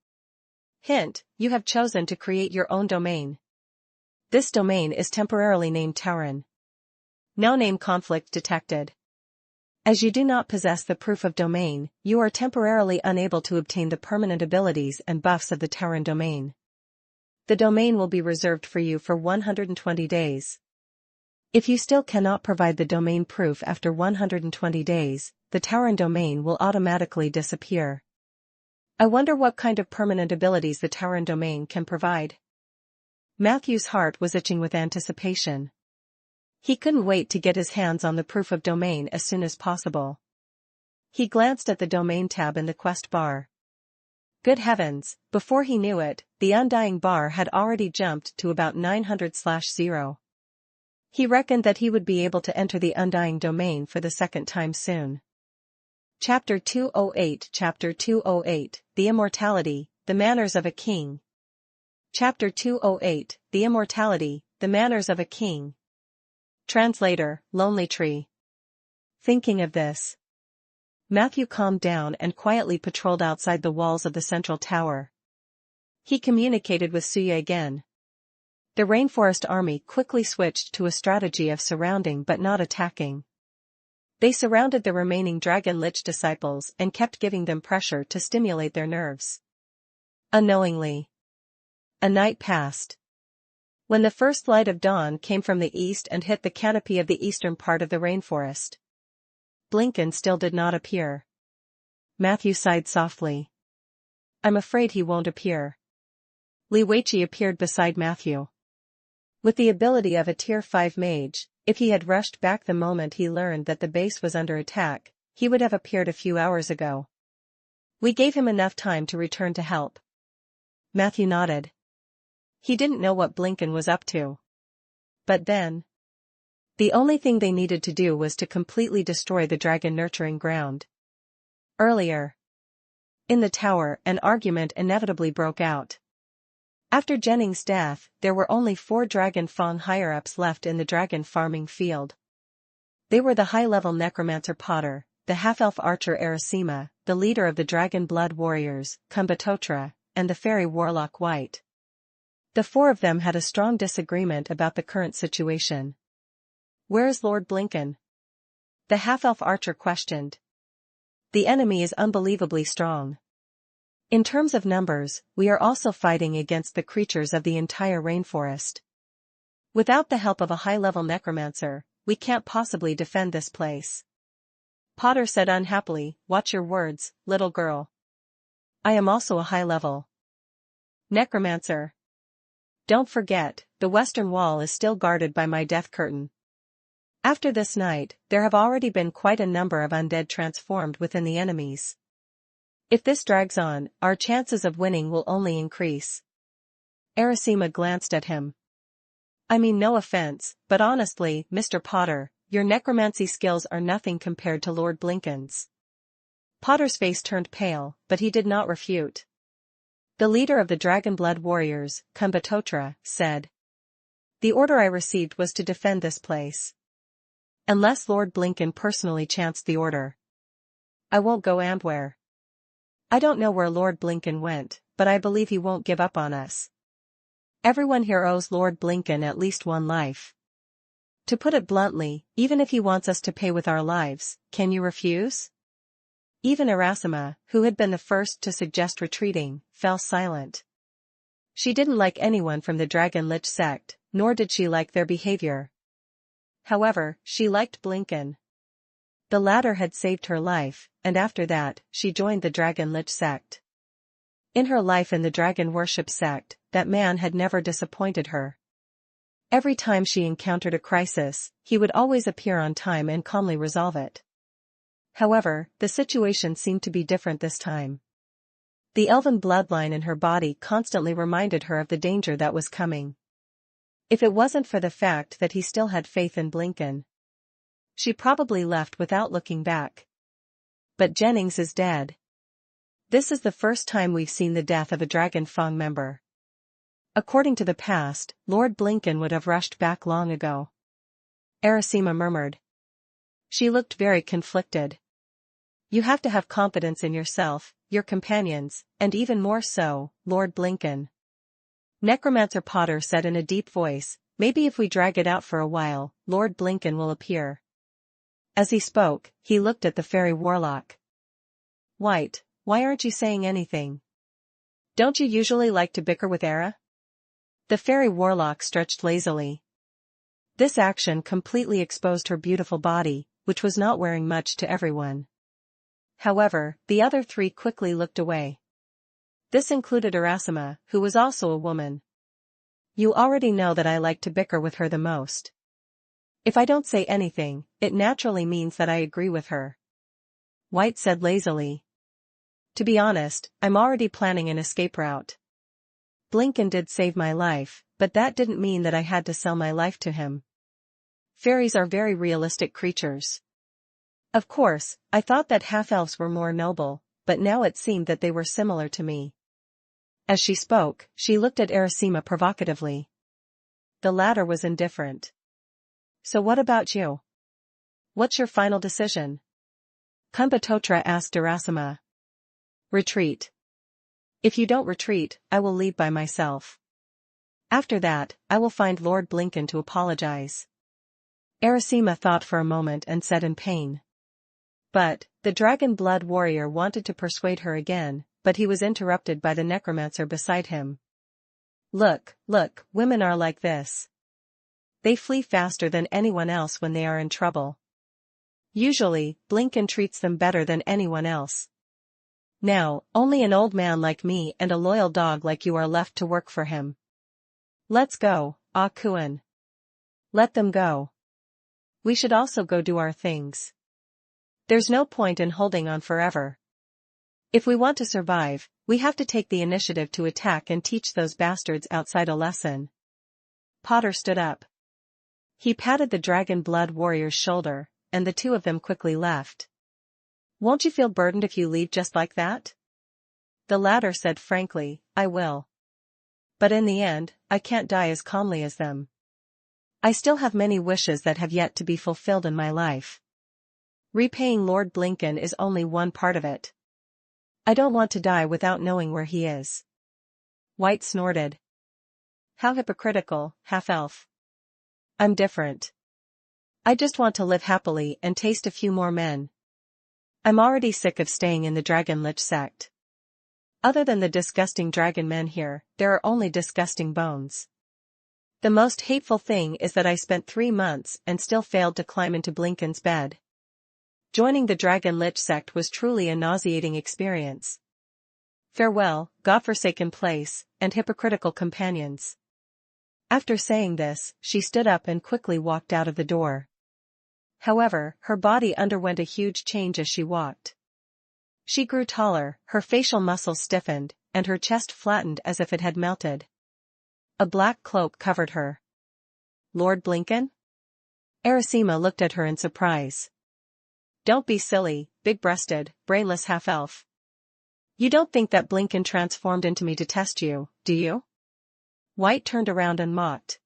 Hint: you have chosen to create your own domain. This domain is temporarily named Tauren. No name conflict detected. As you do not possess the proof of domain, you are temporarily unable to obtain the permanent abilities and buffs of the Tauren domain. The domain will be reserved for you for 120 days. If you still cannot provide the domain proof after 120 days, the Tauren domain will automatically disappear. I wonder what kind of permanent abilities the Tauren domain can provide. Matthew's heart was itching with anticipation. He couldn't wait to get his hands on the proof of domain as soon as possible. He glanced at the domain tab in the quest bar. Good heavens, before he knew it, the Undying bar had already jumped to about 900/0. He reckoned that he would be able to enter the Undying domain for the second time soon. Chapter 208 Chapter 208, The Immortality, The Manners of a King. Chapter 208, The Immortality, The Manners of a King. Translator, Lonely Tree. Thinking of this, Matthew calmed down and quietly patrolled outside the walls of the central tower. He communicated with Suya again. The Rainforest Army quickly switched to a strategy of surrounding but not attacking. They surrounded the remaining Dragon Lich disciples and kept giving them pressure to stimulate their nerves. Unknowingly, a night passed. When the first light of dawn came from the east and hit the canopy of the eastern part of the rainforest, Blinken still did not appear. Matthew sighed softly. I'm afraid he won't appear. Li Weiqi appeared beside Matthew. With the ability of a Tier 5 mage, if he had rushed back the moment he learned that the base was under attack, he would have appeared a few hours ago. We gave him enough time to return to help. Matthew nodded. He didn't know what Blinken was up to. But then, the only thing they needed to do was to completely destroy the dragon nurturing ground. Earlier, in the tower, an argument inevitably broke out. After Jennings' death, there were only 4 Dragon Fang higher-ups left in the dragon farming field. They were the high-level Necromancer Potter, the half-elf archer Erisima, the leader of the Dragon Blood Warriors, Kumbatotra, and the fairy warlock White. The 4 of them had a strong disagreement about the current situation. "Where is Lord Blinken?" the half-elf archer questioned. "The enemy is unbelievably strong. In terms of numbers, we are also fighting against the creatures of the entire rainforest. Without the help of a high-level necromancer, we can't possibly defend this place." Potter said unhappily, "Watch your words, little girl. I am also a high-level necromancer. Don't forget, the western wall is still guarded by my death curtain." After this night, there have already been quite a number of undead transformed within the enemies. If this drags on, our chances of winning will only increase. Erisima glanced at him. "I mean no offense, but honestly, Mr. Potter, your necromancy skills are nothing compared to Lord Blinken's." Potter's face turned pale, but he did not refute. The leader of the Dragon Blood Warriors, Kumbatotra, said, "The order I received was to defend this place. Unless Lord Blinken personally chanced the order, I won't go anywhere. I don't know where Lord Blinken went, but I believe he won't give up on us. Everyone here owes Lord Blinken at least one life. To put it bluntly, even if he wants us to pay with our lives, can you refuse?" Even Erisima, who had been the first to suggest retreating, fell silent. She didn't like anyone from the Dragon Lich sect, nor did she like their behavior. However, she liked Blinken. The latter had saved her life, and after that, she joined the Dragon Lich sect. In her life in the Dragon Worship sect, that man had never disappointed her. Every time she encountered a crisis, he would always appear on time and calmly resolve it. However, the situation seemed to be different this time. The elven bloodline in her body constantly reminded her of the danger that was coming. If it wasn't for the fact that he still had faith in Blinken, she probably left without looking back. But Jennings is dead. This is the first time we've seen the death of a Dragon Fang member. According to the past, Lord Blinken would have rushed back long ago. Erisima murmured. She looked very conflicted. "You have to have confidence in yourself, your companions, and even more so, Lord Blinken." Necromancer Potter said in a deep voice, "Maybe if we drag it out for a while, Lord Blinken will appear." As he spoke, he looked at the fairy warlock. "White, why aren't you saying anything? Don't you usually like to bicker with Era?" The fairy warlock stretched lazily. This action completely exposed her beautiful body, which was not wearing much to everyone. However, the other 3 quickly looked away. This included Erisima, who was also a woman. "You already know that I like to bicker with her the most. If I don't say anything, it naturally means that I agree with her," White said lazily. "To be honest, I'm already planning an escape route. Blinken did save my life, but that didn't mean that I had to sell my life to him. Fairies are very realistic creatures. Of course, I thought that half-elves were more noble, but now it seemed that they were similar to me." As she spoke, she looked at Erisima provocatively. The latter was indifferent. "So what about you? What's your final decision?" Kumbatotra asked Erisima. "Retreat. If you don't retreat, I will leave by myself. After that, I will find Lord Blinken to apologize." Erisima thought for a moment and said in pain. But, the Dragon Blood Warrior wanted to persuade her again, but he was interrupted by the necromancer beside him. Look, women are like this. They flee faster than anyone else when they are in trouble. Usually, Blinken treats them better than anyone else. Now, only an old man like me and a loyal dog like you are left to work for him. Let's go, Ah Kuan. Let them go. We should also go do our things. There's no point in holding on forever. If we want to survive, we have to take the initiative to attack and teach those bastards outside a lesson." Potter stood up. He patted the Dragon Blood Warrior's shoulder, and the 2 of them quickly left. "Won't you feel burdened if you leave just like that?" The latter said frankly, "I will. But in the end, I can't die as calmly as them. I still have many wishes that have yet to be fulfilled in my life. Repaying Lord Blinken is only one part of it. I don't want to die without knowing where he is. White snorted. How hypocritical, half-elf. I'm different. I just want to live happily and taste a few more men. I'm already sick of staying in the Dragon Lich sect. Other than the disgusting dragon men here, there are only disgusting bones. The most hateful thing is that I spent 3 months and still failed to climb into Blinken's bed. Joining the Dragon Lich sect was truly a nauseating experience. Farewell, godforsaken place, and hypocritical companions. After saying this, she stood up and quickly walked out of the door. However, her body underwent a huge change as she walked. She grew taller, her facial muscles stiffened, and her chest flattened as if it had melted. A black cloak covered her. Lord Blinken? Erisima looked at her in surprise. Don't be silly, big-breasted, brainless half-elf. You don't think that Blinken transformed into me to test you, do you? White turned around and mocked.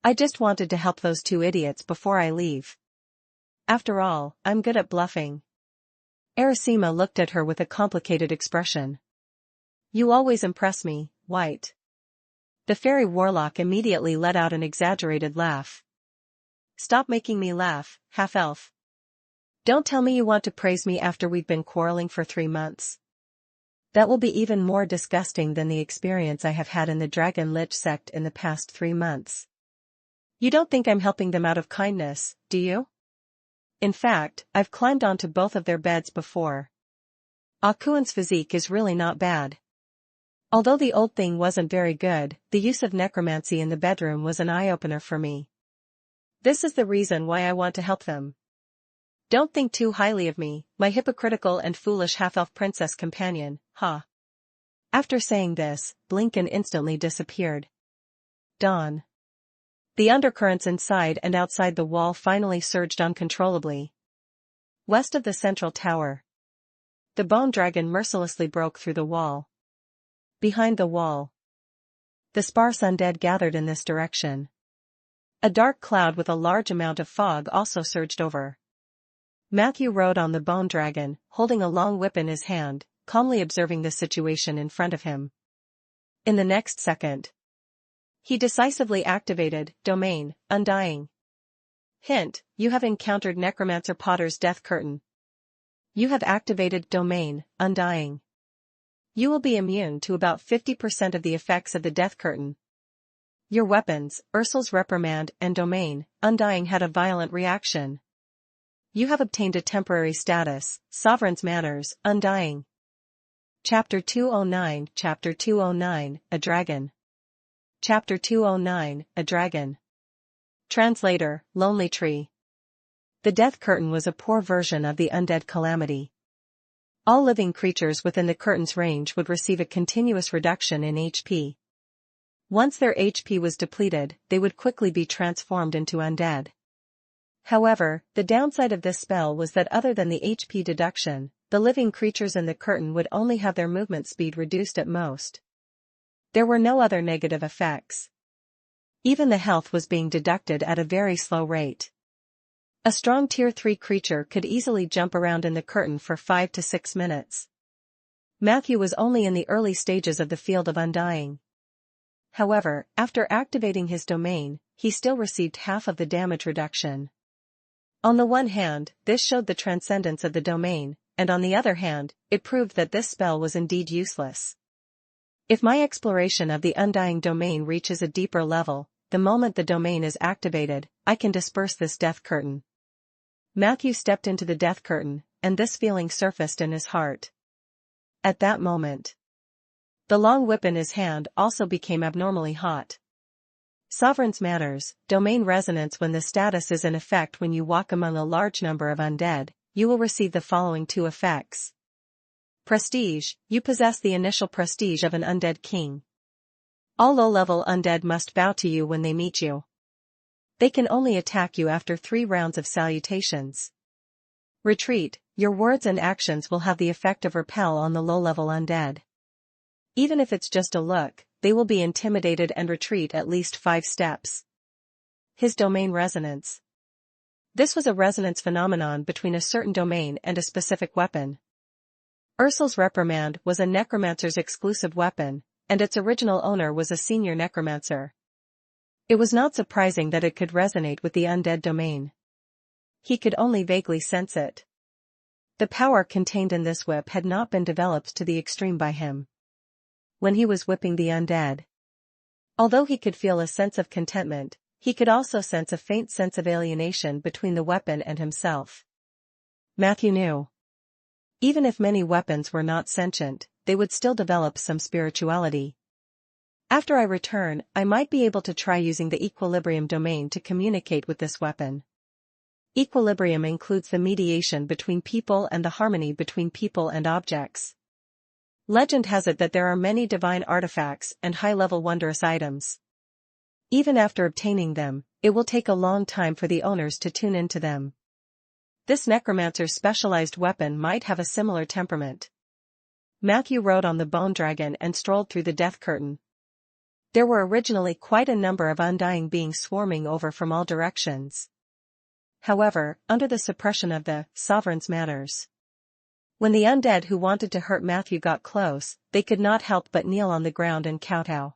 I just wanted to help those 2 idiots before I leave. After all, I'm good at bluffing. Erisima looked at her with a complicated expression. You always impress me, White. The fairy warlock immediately let out an exaggerated laugh. Stop making me laugh, half-elf. Don't tell me you want to praise me after we've been quarreling for 3 months. That will be even more disgusting than the experience I have had in the Dragon Lich sect in the past 3 months. You don't think I'm helping them out of kindness, do you? In fact, I've climbed onto both of their beds before. Akuan's physique is really not bad. Although the old thing wasn't very good, the use of necromancy in the bedroom was an eye-opener for me. This is the reason why I want to help them. Don't think too highly of me, my hypocritical and foolish half-elf princess companion, ha. After saying this, Blinken instantly disappeared. Dawn. The undercurrents inside and outside the wall finally surged uncontrollably. West of the central tower. The bone dragon mercilessly broke through the wall. Behind the wall. The sparse undead gathered in this direction. A dark cloud with a large amount of fog also surged over. Matthew rode on the bone dragon, holding a long whip in his hand, calmly observing the situation in front of him. In the next second, he decisively activated Domain, Undying. Hint, you have encountered Necromancer Potter's Death Curtain. You have activated Domain, Undying. You will be immune to about 50% of the effects of the Death Curtain. Your weapons, Ursul's Reprimand and Domain, Undying had a violent reaction. You have obtained a temporary status, Sovereign's Manners, Undying. Chapter 209, Chapter 209, A Dragon. Chapter 209, A Dragon. Translator, Lonely Tree. The Death Curtain was a poor version of the Undead Calamity. All living creatures within the curtain's range would receive a continuous reduction in HP. Once their HP was depleted, they would quickly be transformed into undead. However, the downside of this spell was that other than the HP deduction, the living creatures in the curtain would only have their movement speed reduced at most. There were no other negative effects. Even the health was being deducted at a very slow rate. A strong Tier 3 creature could easily jump around in the curtain for 5 to 6 minutes. Matthew was only in the early stages of the Field of Undying. However, after activating his domain, he still received half of the damage reduction. On the one hand, this showed the transcendence of the domain, and on the other hand, it proved that this spell was indeed useless. If my exploration of the Undying domain reaches a deeper level, the moment the domain is activated, I can disperse this death curtain. Matthew stepped into the death curtain, and this feeling surfaced in his heart. At that moment, the long whip in his hand also became abnormally hot. Sovereign's Manners, Domain Resonance. When the status is in effect when you walk among a large number of undead, you will receive the following 2 effects. Prestige, you possess the initial prestige of an undead king. All low-level undead must bow to you when they meet you. They can only attack you after 3 rounds of salutations. Retreat, your words and actions will have the effect of repel on the low-level undead. Even if it's just a look, they will be intimidated and retreat at least 5 steps. His domain resonance. This was a resonance phenomenon between a certain domain and a specific weapon. Ursul's reprimand was a necromancer's exclusive weapon, and its original owner was a senior necromancer. It was not surprising that it could resonate with the undead domain. He could only vaguely sense it. The power contained in this whip had not been developed to the extreme by him. When he was whipping the undead, although he could feel a sense of contentment, he could also sense a faint sense of alienation between the weapon and himself. Matthew knew. Even if many weapons were not sentient, they would still develop some spirituality. After I return, I might be able to try using the equilibrium domain to communicate with this weapon. Equilibrium includes the mediation between people and the harmony between people and objects. Legend has it that there are many divine artifacts and high-level wondrous items. Even after obtaining them, it will take a long time for the owners to tune into them. This necromancer's specialized weapon might have a similar temperament. Matthew rode on the bone dragon and strolled through the death curtain. There were originally quite a number of undying beings swarming over from all directions. However, under the suppression of the sovereign's manners, when the undead who wanted to hurt Matthew got close, they could not help but kneel on the ground and kowtow.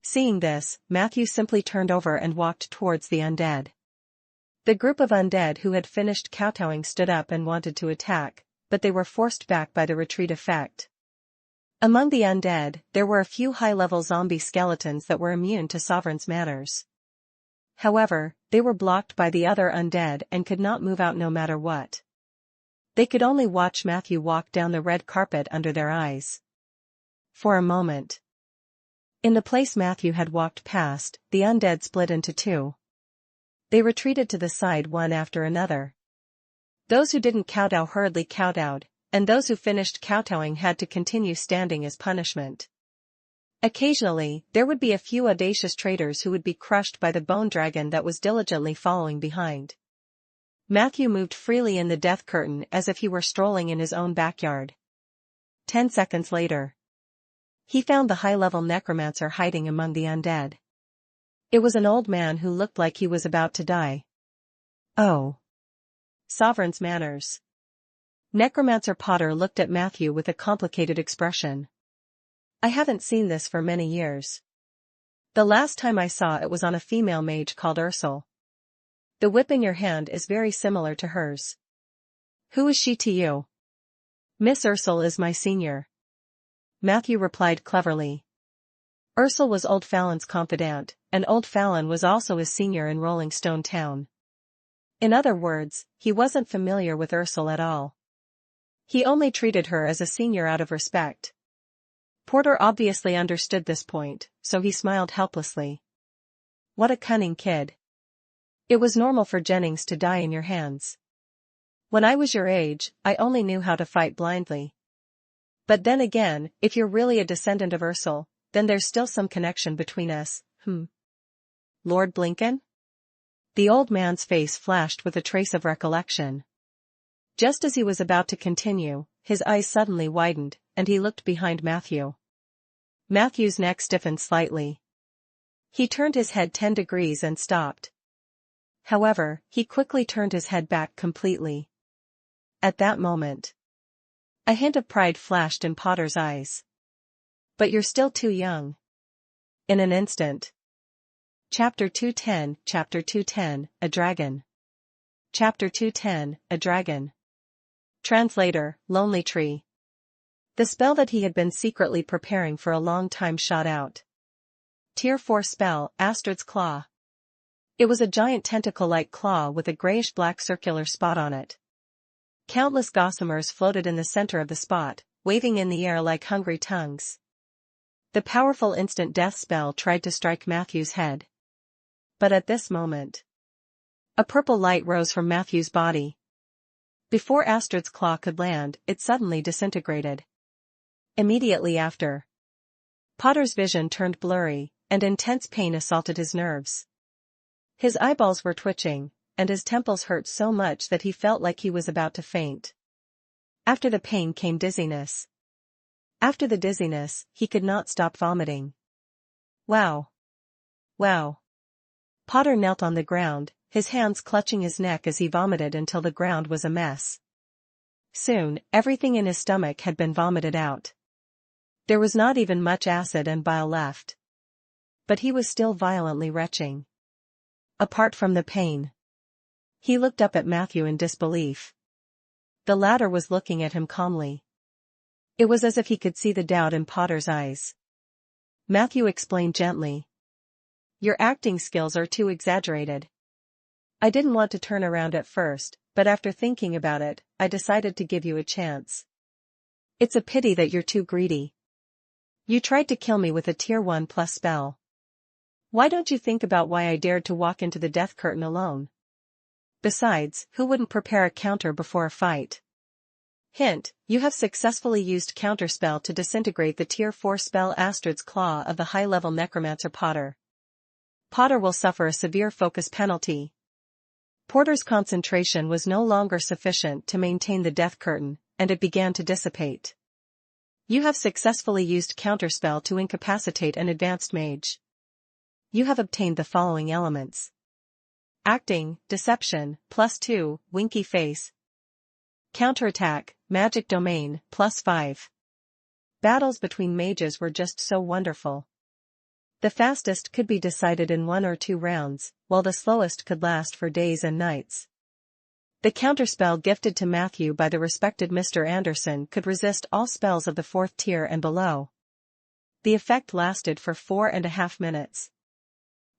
Seeing this, Matthew simply turned over and walked towards the undead. The group of undead who had finished kowtowing stood up and wanted to attack, but they were forced back by the retreat effect. Among the undead, there were a few high-level zombie skeletons that were immune to Sovereign's manners. However, they were blocked by the other undead and could not move out no matter what. They could only watch Matthew walk down the red carpet under their eyes. For a moment. In the place Matthew had walked past, the undead split into 2. They retreated to the side one after another. Those who didn't kowtow hurriedly kowtowed, and those who finished kowtowing had to continue standing as punishment. Occasionally, there would be a few audacious traitors who would be crushed by the bone dragon that was diligently following behind. Matthew moved freely in the death curtain as if he were strolling in his own backyard. 10 seconds later, he found the high-level necromancer hiding among the undead. It was an old man who looked like he was about to die. Oh. Sovereign's manners. Necromancer Potter looked at Matthew with a complicated expression. I haven't seen this for many years. The last time I saw it was on a female mage called Ursul. The whip in your hand is very similar to hers. Who is she to you? Miss Ursul is my senior. Matthew replied cleverly. Ursul was Old Fallon's confidant, and Old Fallon was also his senior in Rolling Stone Town. In other words, he wasn't familiar with Ursul at all. He only treated her as a senior out of respect. Porter obviously understood this point, so he smiled helplessly. What a cunning kid. It was normal for Jennings to die in your hands. When I was your age, I only knew how to fight blindly. But then again, if you're really a descendant of Ursul, then there's still some connection between us, Lord Blinken? The old man's face flashed with a trace of recollection. Just as he was about to continue, his eyes suddenly widened, and he looked behind Matthew. Matthew's neck stiffened slightly. He turned his head 10 degrees and stopped. However, he quickly turned his head back completely. At that moment, a hint of pride flashed in Potter's eyes. But you're still too young. In an instant. Chapter 210, A Dragon. Chapter 210, A Dragon. Translator, Lonely Tree. The spell that he had been secretly preparing for a long time shot out. Tier 4 spell, Astrid's Claw. It was a giant tentacle-like claw with a grayish-black circular spot on it. Countless gossamers floated in the center of the spot, waving in the air like hungry tongues. The powerful instant death spell tried to strike Matthew's head. But at this moment, a purple light rose from Matthew's body. Before Astrid's claw could land, it suddenly disintegrated. Immediately after, Potter's vision turned blurry, and intense pain assaulted his nerves. His eyeballs were twitching, and his temples hurt so much that he felt like he was about to faint. After the pain came dizziness. After the dizziness, he could not stop vomiting. Wow. Wow. Potter knelt on the ground, his hands clutching his neck as he vomited until the ground was a mess. Soon, everything in his stomach had been vomited out. There was not even much acid and bile left. But he was still violently retching. Apart from the pain. He looked up at Matthew in disbelief. The latter was looking at him calmly. It was as if he could see the doubt in Potter's eyes. Matthew explained gently. Your acting skills are too exaggerated. I didn't want to turn around at first, but after thinking about it, I decided to give you a chance. It's a pity that you're too greedy. You tried to kill me with a tier 1+ spell. Why don't you think about why I dared to walk into the death curtain alone? Besides, who wouldn't prepare a counter before a fight? Hint, you have successfully used counterspell to disintegrate the tier 4 spell Astrid's Claw of the high-level Necromancer Potter. Potter will suffer a severe focus penalty. Porter's concentration was no longer sufficient to maintain the death curtain, and it began to dissipate. You have successfully used counterspell to incapacitate an advanced mage. You have obtained the following elements. Acting, Deception, +2, Winky Face. Counterattack, Magic Domain, +5. Battles between mages were just so wonderful. The fastest could be decided in 1 or 2 rounds, while the slowest could last for days and nights. The counterspell gifted to Matthew by the respected Mr. Anderson could resist all spells of the 4th tier and below. The effect lasted for 4.5 minutes.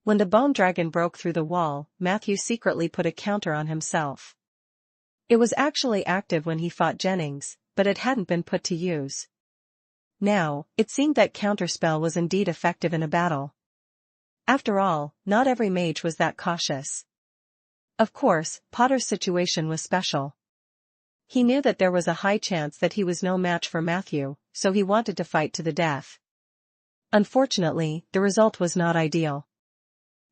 When the bone dragon broke through the wall, Matthew secretly put a counter on himself. It was actually active when he fought Jennings, but it hadn't been put to use. Now, it seemed that counterspell was indeed effective in a battle. After all, not every mage was that cautious. Of course, Potter's situation was special. He knew that there was a high chance that he was no match for Matthew, so he wanted to fight to the death. Unfortunately, the result was not ideal.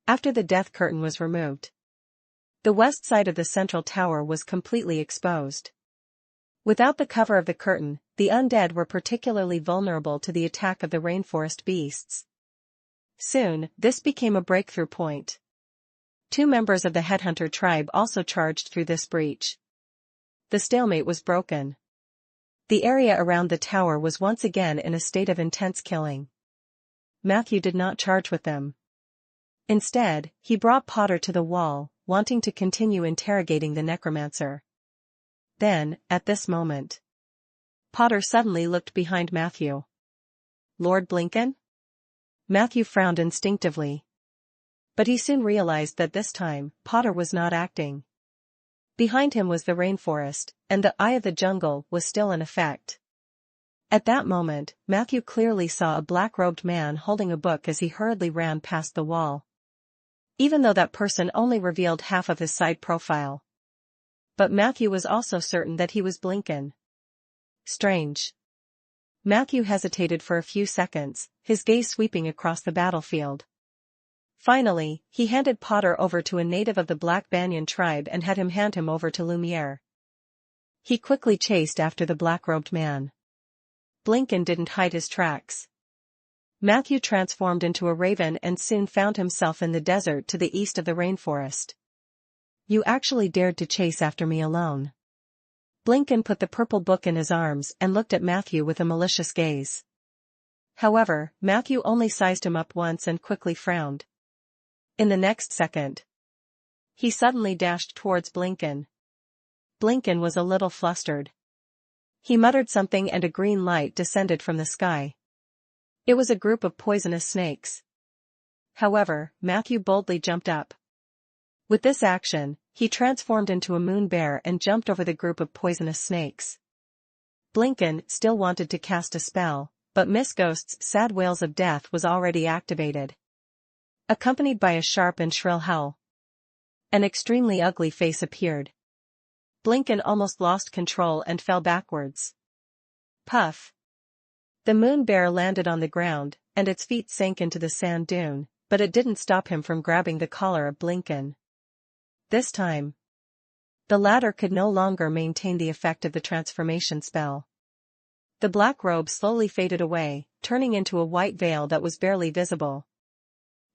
After the death curtain was removed, the west side of the central tower was completely exposed. Without the cover of the curtain, the undead were particularly vulnerable to the attack of the rainforest beasts. Soon, this became a breakthrough point. 2 members of the headhunter tribe also charged through this breach. The stalemate was broken. The area around the tower was once again in a state of intense killing. Matthew did not charge with them. Instead, he brought Potter to the wall, wanting to continue interrogating the necromancer. Then, at this moment, Potter suddenly looked behind Matthew. Lord Blinken? Matthew frowned instinctively. But he soon realized that this time, Potter was not acting. Behind him was the rainforest, and the eye of the jungle was still in effect. At that moment, Matthew clearly saw a black-robed man holding a book as he hurriedly ran past the wall. Even though that person only revealed half of his side profile. But Matthew was also certain that he was Blinken. Strange. Matthew hesitated for a few seconds, his gaze sweeping across the battlefield. Finally, he handed Potter over to a native of the Black Banyan tribe and had him hand him over to Lumiere. He quickly chased after the black-robed man. Blinken didn't hide his tracks. Matthew transformed into a raven and soon found himself in the desert to the east of the rainforest. You actually dared to chase after me alone. Blinken put the purple book in his arms and looked at Matthew with a malicious gaze. However, Matthew only sized him up once and quickly frowned. In the next second, he suddenly dashed towards Blinken. Blinken was a little flustered. He muttered something and a green light descended from the sky. It was a group of poisonous snakes. However, Matthew boldly jumped up. With this action, he transformed into a moon bear and jumped over the group of poisonous snakes. Blinken still wanted to cast a spell, but Miss Ghost's sad wails of death was already activated. Accompanied by a sharp and shrill howl. An extremely ugly face appeared. Blinken almost lost control and fell backwards. Puff. The moon bear landed on the ground, and its feet sank into the sand dune, but it didn't stop him from grabbing the collar of Blinken. This time, the latter could no longer maintain the effect of the transformation spell. The black robe slowly faded away, turning into a white veil that was barely visible.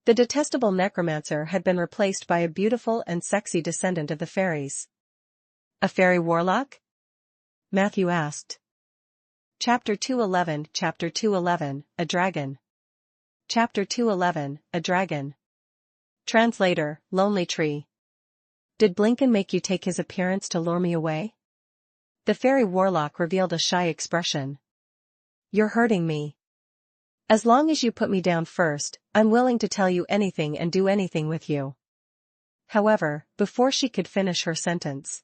The detestable necromancer had been replaced by a beautiful and sexy descendant of the fairies. A fairy warlock? Matthew asked. Chapter 211, A Dragon. Chapter 211, A Dragon. Translator, Lonely Tree. Did Blinken make you take his appearance to lure me away? The fairy warlock revealed a shy expression. You're hurting me. As long as you put me down first, I'm willing to tell you anything and do anything with you. However, before she could finish her sentence,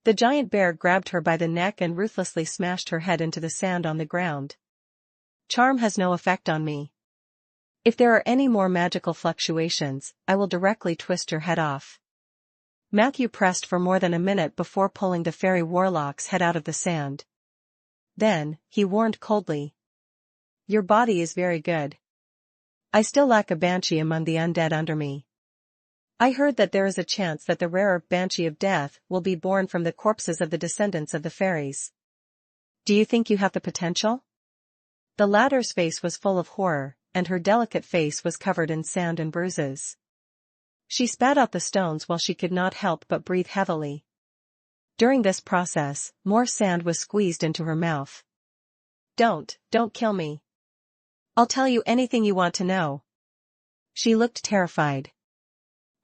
the giant bear grabbed her by the neck and ruthlessly smashed her head into the sand on the ground. Charm has no effect on me. If there are any more magical fluctuations, I will directly twist your head off. Matthew pressed for more than a minute before pulling the fairy warlock's head out of the sand. Then, he warned coldly. Your body is very good. I still lack a banshee among the undead under me. I heard that there is a chance that the rarer banshee of death will be born from the corpses of the descendants of the fairies. Do you think you have the potential? The latter's face was full of horror, and her delicate face was covered in sand and bruises. She spat out the stones while she could not help but breathe heavily. During this process, more sand was squeezed into her mouth. Don't kill me. I'll tell you anything you want to know. She looked terrified.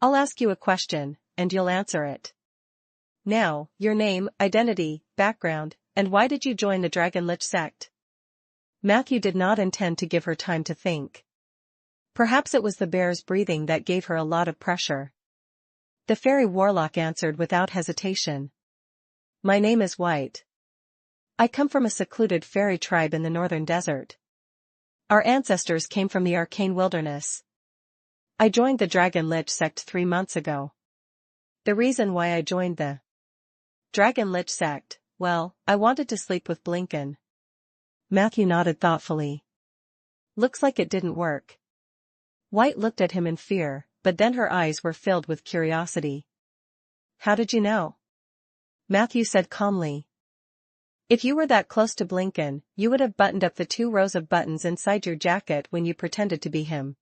I'll ask you a question, and you'll answer it. Now, your name, identity, background, and why did you join the Dragon Lich sect? Matthew did not intend to give her time to think. Perhaps it was the bear's breathing that gave her a lot of pressure. The fairy warlock answered without hesitation. My name is White. I come from a secluded fairy tribe in the northern desert. Our ancestors came from the arcane wilderness. I joined the Dragon Lich sect 3 months ago. The reason why I joined the Dragon Lich sect, well, I wanted to sleep with Blinken. Matthew nodded thoughtfully. Looks like it didn't work. White looked at him in fear, but then her eyes were filled with curiosity. How did you know? Matthew said calmly. If you were that close to Blinken, you would have buttoned up the 2 rows of buttons inside your jacket when you pretended to be him.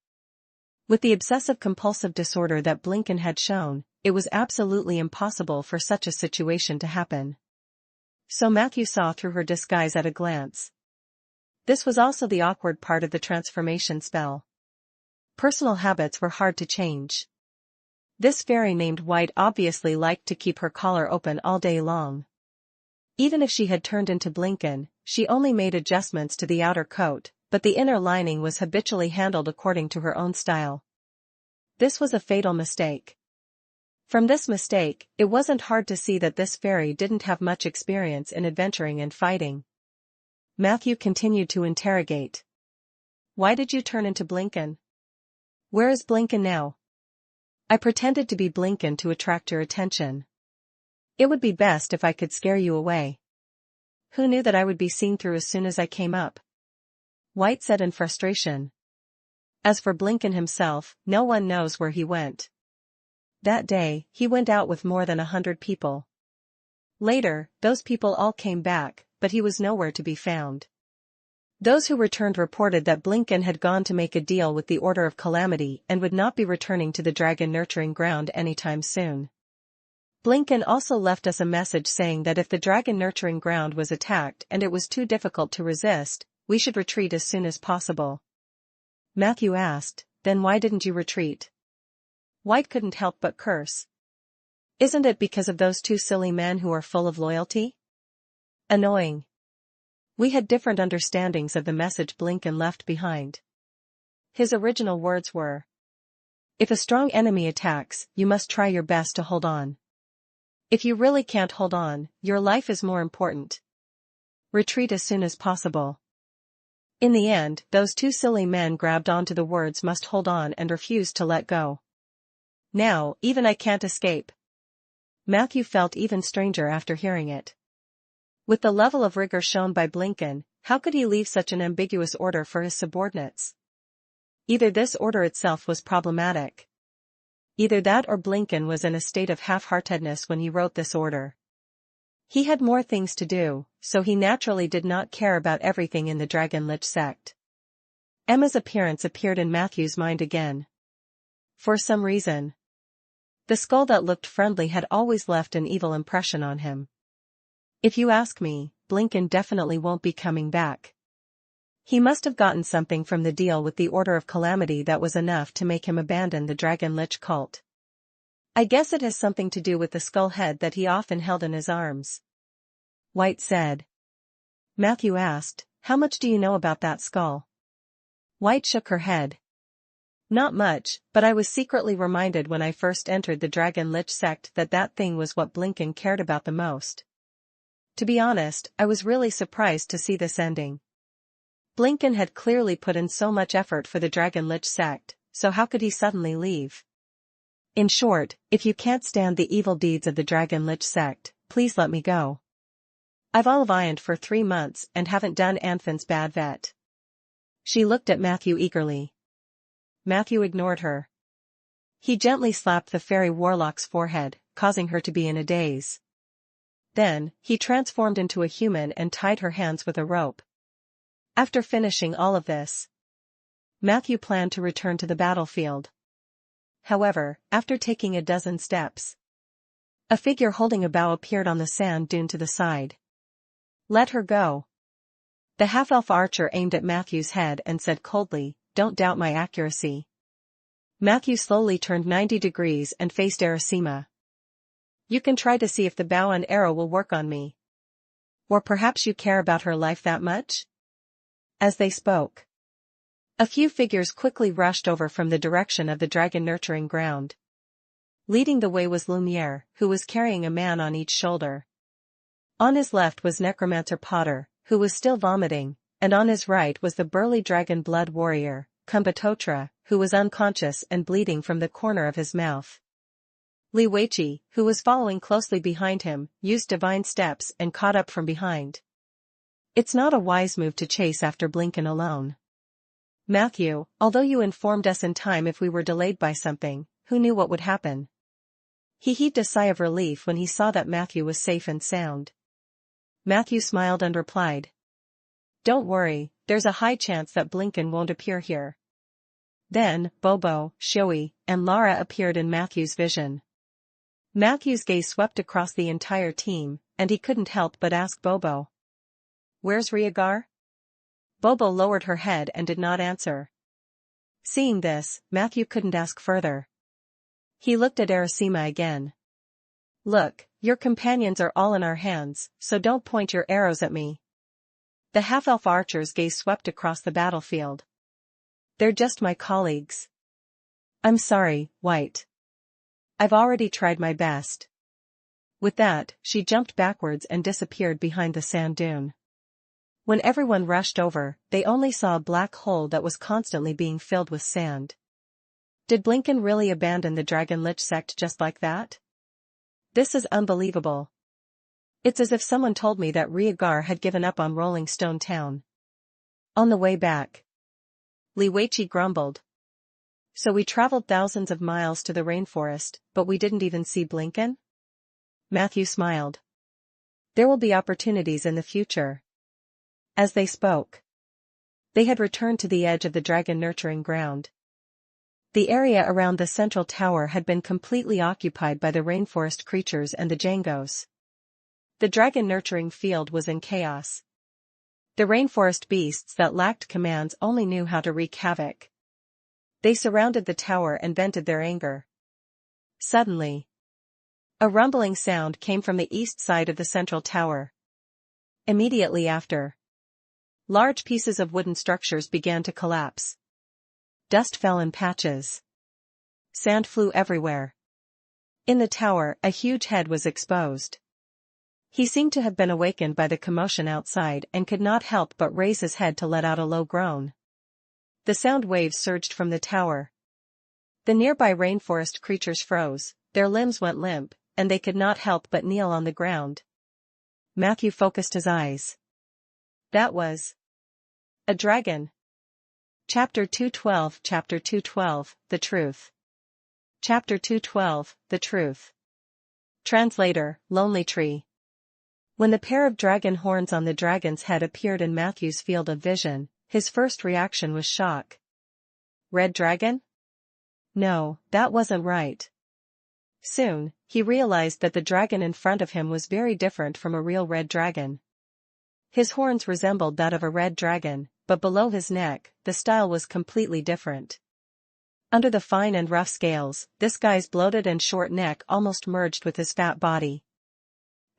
With the obsessive-compulsive disorder that Blinken had shown, it was absolutely impossible for such a situation to happen. So Matthew saw through her disguise at a glance. This was also the awkward part of the transformation spell. Personal habits were hard to change. This fairy named White obviously liked to keep her collar open all day long. Even if she had turned into Blinken, she only made adjustments to the outer coat, but the inner lining was habitually handled according to her own style. This was a fatal mistake. From this mistake, it wasn't hard to see that this fairy didn't have much experience in adventuring and fighting. Matthew continued to interrogate. Why did you turn into Blinken? Where is Blinken now? I pretended to be Blinken to attract your attention. It would be best if I could scare you away. Who knew that I would be seen through as soon as I came up? White said in frustration. As for Blinken himself, no one knows where he went. That day, he went out with more than 100 people. Later, those people all came back, but he was nowhere to be found. Those who returned reported that Blinken had gone to make a deal with the Order of Calamity and would not be returning to the Dragon Nurturing Ground anytime soon. Blinken also left us a message saying that if the Dragon Nurturing Ground was attacked and it was too difficult to resist, we should retreat as soon as possible. Matthew asked, then why didn't you retreat? White couldn't help but curse. Isn't it because of those 2 silly men who are full of loyalty? Annoying. We had different understandings of the message Blinken left behind. His original words were, if a strong enemy attacks, you must try your best to hold on. If you really can't hold on, your life is more important. Retreat as soon as possible. In the end, those 2 silly men grabbed onto the words must hold on and refused to let go. Now, even I can't escape. Matthew felt even stranger after hearing it. With the level of rigor shown by Blinken, how could he leave such an ambiguous order for his subordinates? Either this order itself was problematic. Either that or Blinken was in a state of half-heartedness when he wrote this order. He had more things to do, so he naturally did not care about everything in the Dragon Lich sect. Emma's appearance appeared in Matthew's mind again. For some reason, the skull that looked friendly had always left an evil impression on him. If you ask me, Blinken definitely won't be coming back. He must have gotten something from the deal with the Order of Calamity that was enough to make him abandon the Dragon Lich cult. I guess it has something to do with the skull head that he often held in his arms. White said. Matthew asked, how much do you know about that skull? White shook her head. Not much, but I was secretly reminded when I first entered the Dragon Lich sect that that thing was what Blinken cared about the most. To be honest, I was really surprised to see this ending. Blinken had clearly put in so much effort for the Dragon Lich sect, so how could he suddenly leave? In short, if you can't stand the evil deeds of the Dragon Lich sect, please let me go. I've Olivioned for 3 months and haven't done Anfin's bad vet. She looked at Matthew eagerly. Matthew ignored her. He gently slapped the fairy warlock's forehead, causing her to be in a daze. Then, he transformed into a human and tied her hands with a rope. After finishing all of this, Matthew planned to return to the battlefield. However, after taking a dozen steps, a figure holding a bow appeared on the sand dune to the side. Let her go. The half-elf archer aimed at Matthew's head and said coldly, don't doubt my accuracy. Matthew slowly turned 90 degrees and faced Erisima. You can try to see if the bow and arrow will work on me. Or perhaps you care about her life that much? As they spoke, a few figures quickly rushed over from the direction of the dragon nurturing ground. Leading the way was Lumiere, who was carrying a man on each shoulder. On his left was Necromancer Potter, who was still vomiting, and on his right was the burly dragon blood warrior, Kumbatotra, who was unconscious and bleeding from the corner of his mouth. Li Weiqi, who was following closely behind him, used divine steps and caught up from behind. It's not a wise move to chase after Blinken alone. Matthew, although you informed us in time if we were delayed by something, who knew what would happen? He heaved a sigh of relief when he saw that Matthew was safe and sound. Matthew smiled and replied. Don't worry, there's a high chance that Blinken won't appear here. Then, Bobo, Shoei, and Lara appeared in Matthew's vision. Matthew's gaze swept across the entire team, and he couldn't help but ask Bobo. Where's Rhaegar? Bobo lowered her head and did not answer. Seeing this, Matthew couldn't ask further. He looked at Erisima again. Look, your companions are all in our hands, so don't point your arrows at me. The half-elf archer's gaze swept across the battlefield. They're just my colleagues. I'm sorry, White. I've already tried my best. With that, she jumped backwards and disappeared behind the sand dune. When everyone rushed over, they only saw a black hole that was constantly being filled with sand. Did Blinken really abandon the Dragon Lich sect just like that? This is unbelievable. It's as if someone told me that Rhaegar had given up on Rolling Stone Town. On the way back, Li Weiqi grumbled. So we traveled thousands of miles to the rainforest, but we didn't even see Blinken? Matthew smiled. There will be opportunities in the future. As they spoke, they had returned to the edge of the dragon nurturing ground. The area around the central tower had been completely occupied by the rainforest creatures and the Jangos. The dragon nurturing field was in chaos. The rainforest beasts that lacked commands only knew how to wreak havoc. They surrounded the tower and vented their anger. Suddenly, a rumbling sound came from the east side of the central tower. Immediately after, large pieces of wooden structures began to collapse. Dust fell in patches. Sand flew everywhere. In the tower, a huge head was exposed. He seemed to have been awakened by the commotion outside and could not help but raise his head to let out a low groan. The sound waves surged from the tower. The nearby rainforest creatures froze, their limbs went limp, and they could not help but kneel on the ground. Matthew focused his eyes. That was a dragon. Chapter 212 Chapter 212, The Truth. Chapter 212, The Truth. Translator, Lonely Tree. When the pair of dragon horns on the dragon's head appeared in Matthew's field of vision, his first reaction was shock. Red dragon? No, that wasn't right. Soon, he realized that the dragon in front of him was very different from a real red dragon. His horns resembled that of a red dragon, but below his neck, the style was completely different. Under the fine and rough scales, this guy's bloated and short neck almost merged with his fat body.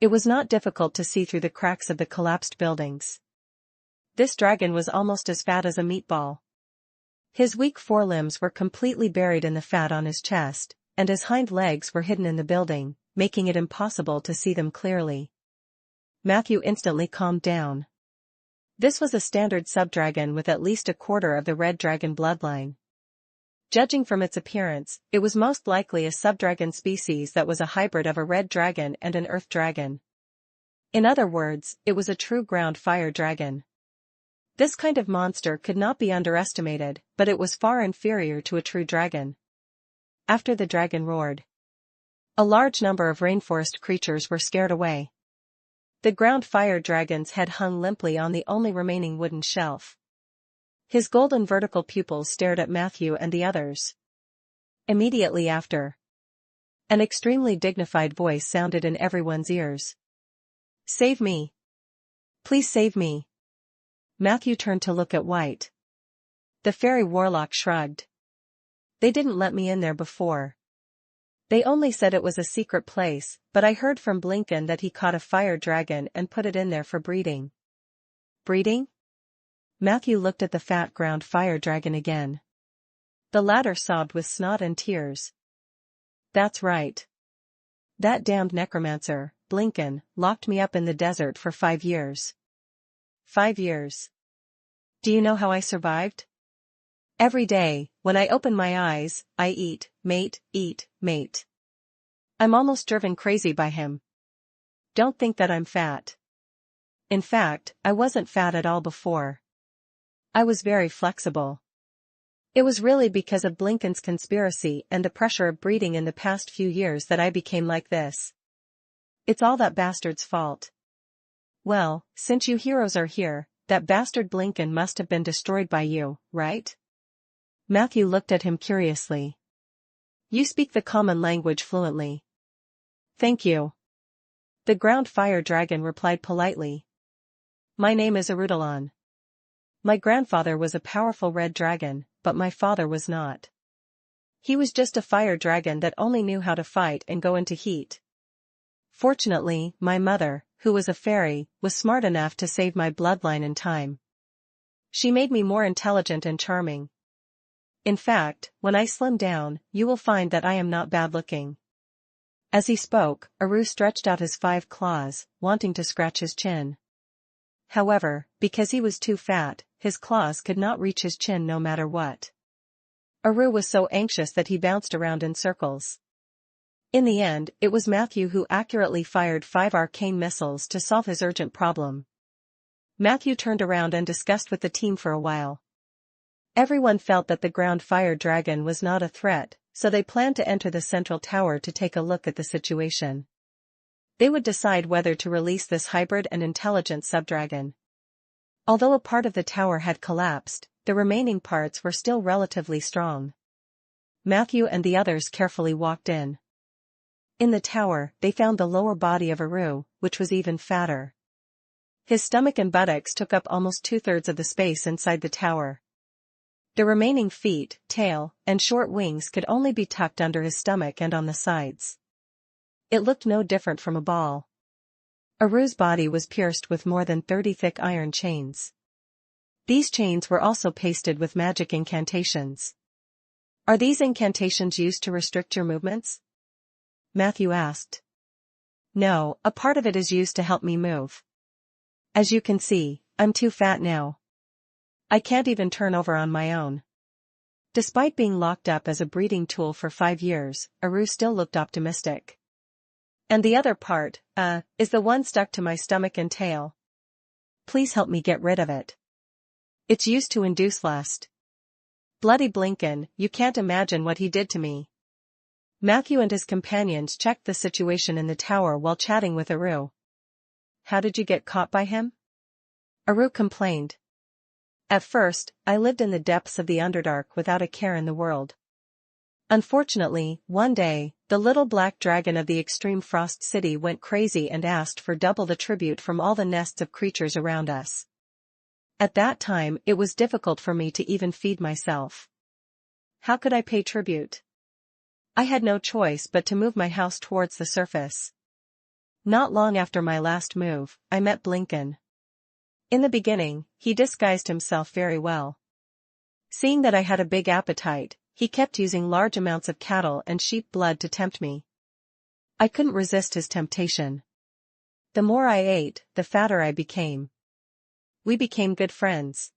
It was not difficult to see through the cracks of the collapsed buildings. This dragon was almost as fat as a meatball. His weak forelimbs were completely buried in the fat on his chest, and his hind legs were hidden in the building, making it impossible to see them clearly. Matthew instantly calmed down. This was a standard subdragon with at least a quarter of the red dragon bloodline. Judging from its appearance, it was most likely a subdragon species that was a hybrid of a red dragon and an earth dragon. In other words, it was a true ground fire dragon. This kind of monster could not be underestimated, but it was far inferior to a true dragon. After the dragon roared, a large number of rainforest creatures were scared away. The ground fire dragon's head hung limply on the only remaining wooden shelf. His golden vertical pupils stared at Matthew and the others. Immediately after, an extremely dignified voice sounded in everyone's ears. "Save me! Please save me!" Matthew turned to look at White. The fairy warlock shrugged. "They didn't let me in there before. They only said it was a secret place, but I heard from Blinken that he caught a fire dragon and put it in there for breeding." "Breeding?" Matthew looked at the fat ground fire dragon again. The latter sobbed with snot and tears. "That's right. That damned necromancer, Blinken, locked me up in the desert for 5 years. 5 years. Do you know how I survived? Every day, when I open my eyes, I eat, mate, eat, mate. I'm almost driven crazy by him. Don't think that I'm fat. In fact, I wasn't fat at all before. I was very flexible. It was really because of Blinken's conspiracy and the pressure of breeding in the past few years that I became like this. It's all that bastard's fault. Well, since you heroes are here, that bastard Blinken must have been destroyed by you, right?" Matthew looked at him curiously. "You speak the common language fluently." "Thank you." The ground fire dragon replied politely. "My name is Arudalon. My grandfather was a powerful red dragon, but my father was not. He was just a fire dragon that only knew how to fight and go into heat. Fortunately, my mother, who was a fairy, was smart enough to save my bloodline in time. She made me more intelligent and charming. In fact, when I slim down, you will find that I am not bad-looking." As he spoke, Aru stretched out his 5 claws, wanting to scratch his chin. However, because he was too fat, his claws could not reach his chin no matter what. Aru was so anxious that he bounced around in circles. In the end, it was Matthew who accurately fired 5 arcane missiles to solve his urgent problem. Matthew turned around and discussed with the team for a while. Everyone felt that the ground fire dragon was not a threat, so they planned to enter the central tower to take a look at the situation. They would decide whether to release this hybrid and intelligent subdragon. Although a part of the tower had collapsed, the remaining parts were still relatively strong. Matthew and the others carefully walked in. In the tower, they found the lower body of Aru, which was even fatter. His stomach and buttocks took up almost 2/3 of the space inside the tower. The remaining feet, tail, and short wings could only be tucked under his stomach and on the sides. It looked no different from a ball. Aru's body was pierced with more than 30 thick iron chains. These chains were also pasted with magic incantations. "Are these incantations used to restrict your movements?" Matthew asked. "No, a part of it is used to help me move. As you can see, I'm too fat now. I can't even turn over on my own." Despite being locked up as a breeding tool for 5 years, Aru still looked optimistic. "And the other part, is the one stuck to my stomach and tail. Please help me get rid of it. It's used to induce lust. Bloody Blinken, you can't imagine what he did to me." Matthew and his companions checked the situation in the tower while chatting with Aru. "How did you get caught by him?" Aru complained. "At first, I lived in the depths of the Underdark without a care in the world. Unfortunately, one day, the little black dragon of the extreme frost city went crazy and asked for double the tribute from all the nests of creatures around us. At that time, it was difficult for me to even feed myself. How could I pay tribute? I had no choice but to move my house towards the surface. Not long after my last move, I met Blinken. In the beginning, he disguised himself very well. Seeing that I had a big appetite, he kept using large amounts of cattle and sheep blood to tempt me. I couldn't resist his temptation. The more I ate, the fatter I became. We became good friends.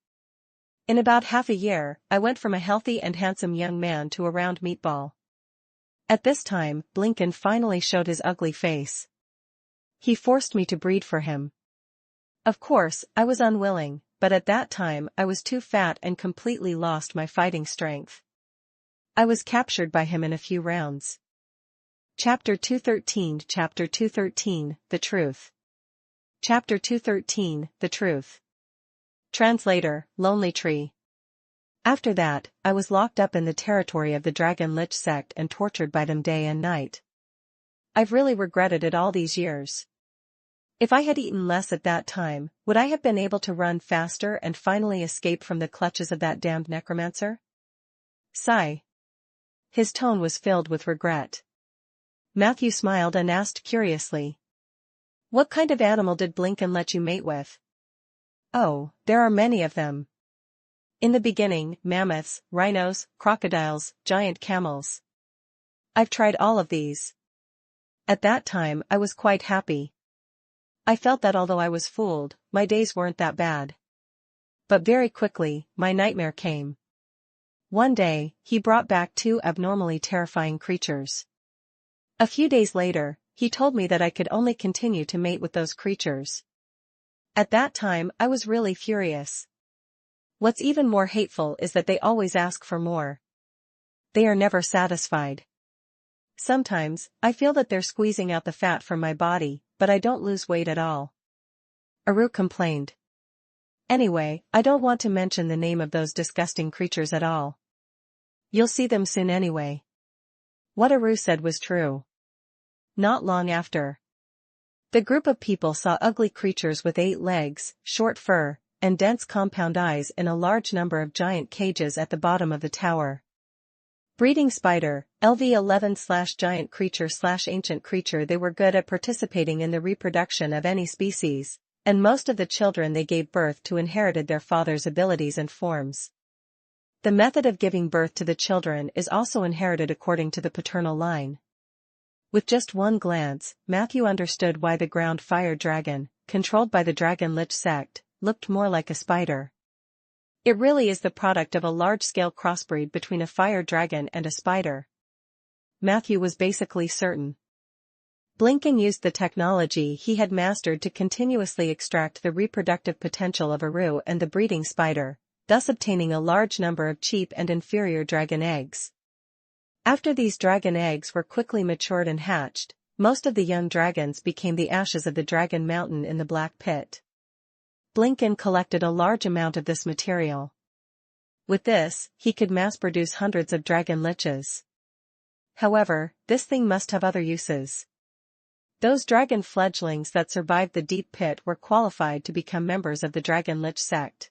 In about half a year, I went from a healthy and handsome young man to a round meatball. At this time, Blinken finally showed his ugly face. He forced me to breed for him. Of course, I was unwilling, but at that time I was too fat and completely lost my fighting strength. I was captured by him in a few rounds. Chapter 213 Chapter 213, The Truth. Chapter 213, The Truth. Translator, Lonely Tree. After that, I was locked up in the territory of the Dragon Lich sect and tortured by them day and night. I've really regretted it all these years. If I had eaten less at that time, would I have been able to run faster and finally escape from the clutches of that damned necromancer? Sigh. His tone was filled with regret. Matthew smiled and asked curiously. What kind of animal did Blinken let you mate with? Oh, there are many of them. In the beginning, mammoths, rhinos, crocodiles, giant camels. I've tried all of these. At that time I was quite happy. I felt that although I was fooled, my days weren't that bad. But very quickly, my nightmare came. One day, he brought back two abnormally terrifying creatures. A few days later, he told me that I could only continue to mate with those creatures. At that time I was really furious. What's even more hateful is that they always ask for more. They are never satisfied. Sometimes, I feel that they're squeezing out the fat from my body, but I don't lose weight at all. Aru complained. Anyway, I don't want to mention the name of those disgusting creatures at all. You'll see them soon anyway. What Aru said was true. Not long after. The group of people saw ugly creatures with 8 legs, short fur, and dense compound eyes in a large number of giant cages at the bottom of the tower. Breeding spider, LV11/giant creature/ancient creature. They were good at participating in the reproduction of any species, and most of the children they gave birth to inherited their father's abilities and forms. The method of giving birth to the children is also inherited according to the paternal line. With just one glance, Matthew understood why the ground fire dragon, controlled by the Dragon Lich sect, looked more like a spider. It really is the product of a large-scale crossbreed between a fire dragon and a spider. Matthew was basically certain. Blinken used the technology he had mastered to continuously extract the reproductive potential of Aru and the breeding spider, thus obtaining a large number of cheap and inferior dragon eggs. After these dragon eggs were quickly matured and hatched, most of the young dragons became the ashes of the dragon mountain in the Black Pit. Blinken collected a large amount of this material. With this, he could mass-produce hundreds of dragon liches. However, this thing must have other uses. Those dragon fledglings that survived the deep pit were qualified to become members of the Dragon Lich sect.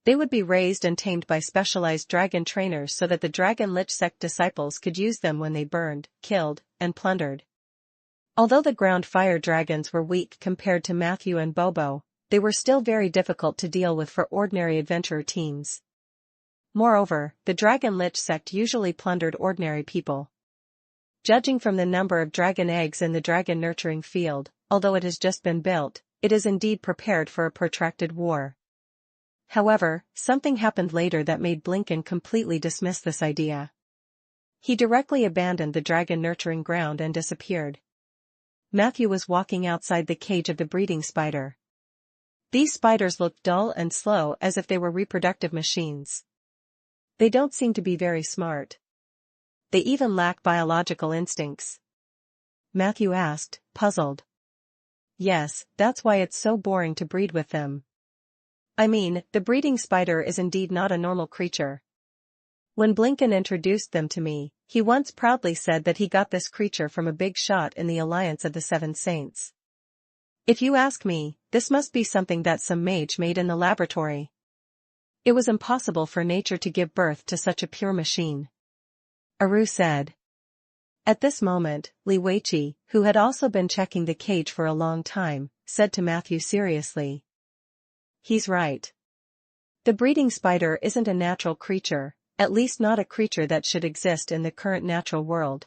They would be raised and tamed by specialized dragon trainers so that the Dragon Lich sect disciples could use them when they burned, killed, and plundered. Although the ground fire dragons were weak compared to Matthew and Bobo, they were still very difficult to deal with for ordinary adventurer teams. Moreover, the Dragon Lich sect usually plundered ordinary people. Judging from the number of dragon eggs in the dragon nurturing field, although it has just been built, it is indeed prepared for a protracted war. However, something happened later that made Blinken completely dismiss this idea. He directly abandoned the dragon nurturing ground and disappeared. Matthew was walking outside the cage of the breeding spider. These spiders looked dull and slow as if they were reproductive machines. They don't seem to be very smart. They even lack biological instincts. Matthew asked, puzzled. Yes, that's why it's so boring to breed with them. I mean, the breeding spider is indeed not a normal creature. When Blinken introduced them to me, He once proudly said that he got this creature from a big shot in the Alliance of the Seven Saints. If you ask me, this must be something that some mage made in the laboratory. It was impossible for nature to give birth to such a pure machine. Aru said. At this moment, Li Weiqi, who had also been checking the cage for a long time, said to Matthew seriously. He's right. The breeding spider isn't a natural creature, at least not a creature that should exist in the current natural world.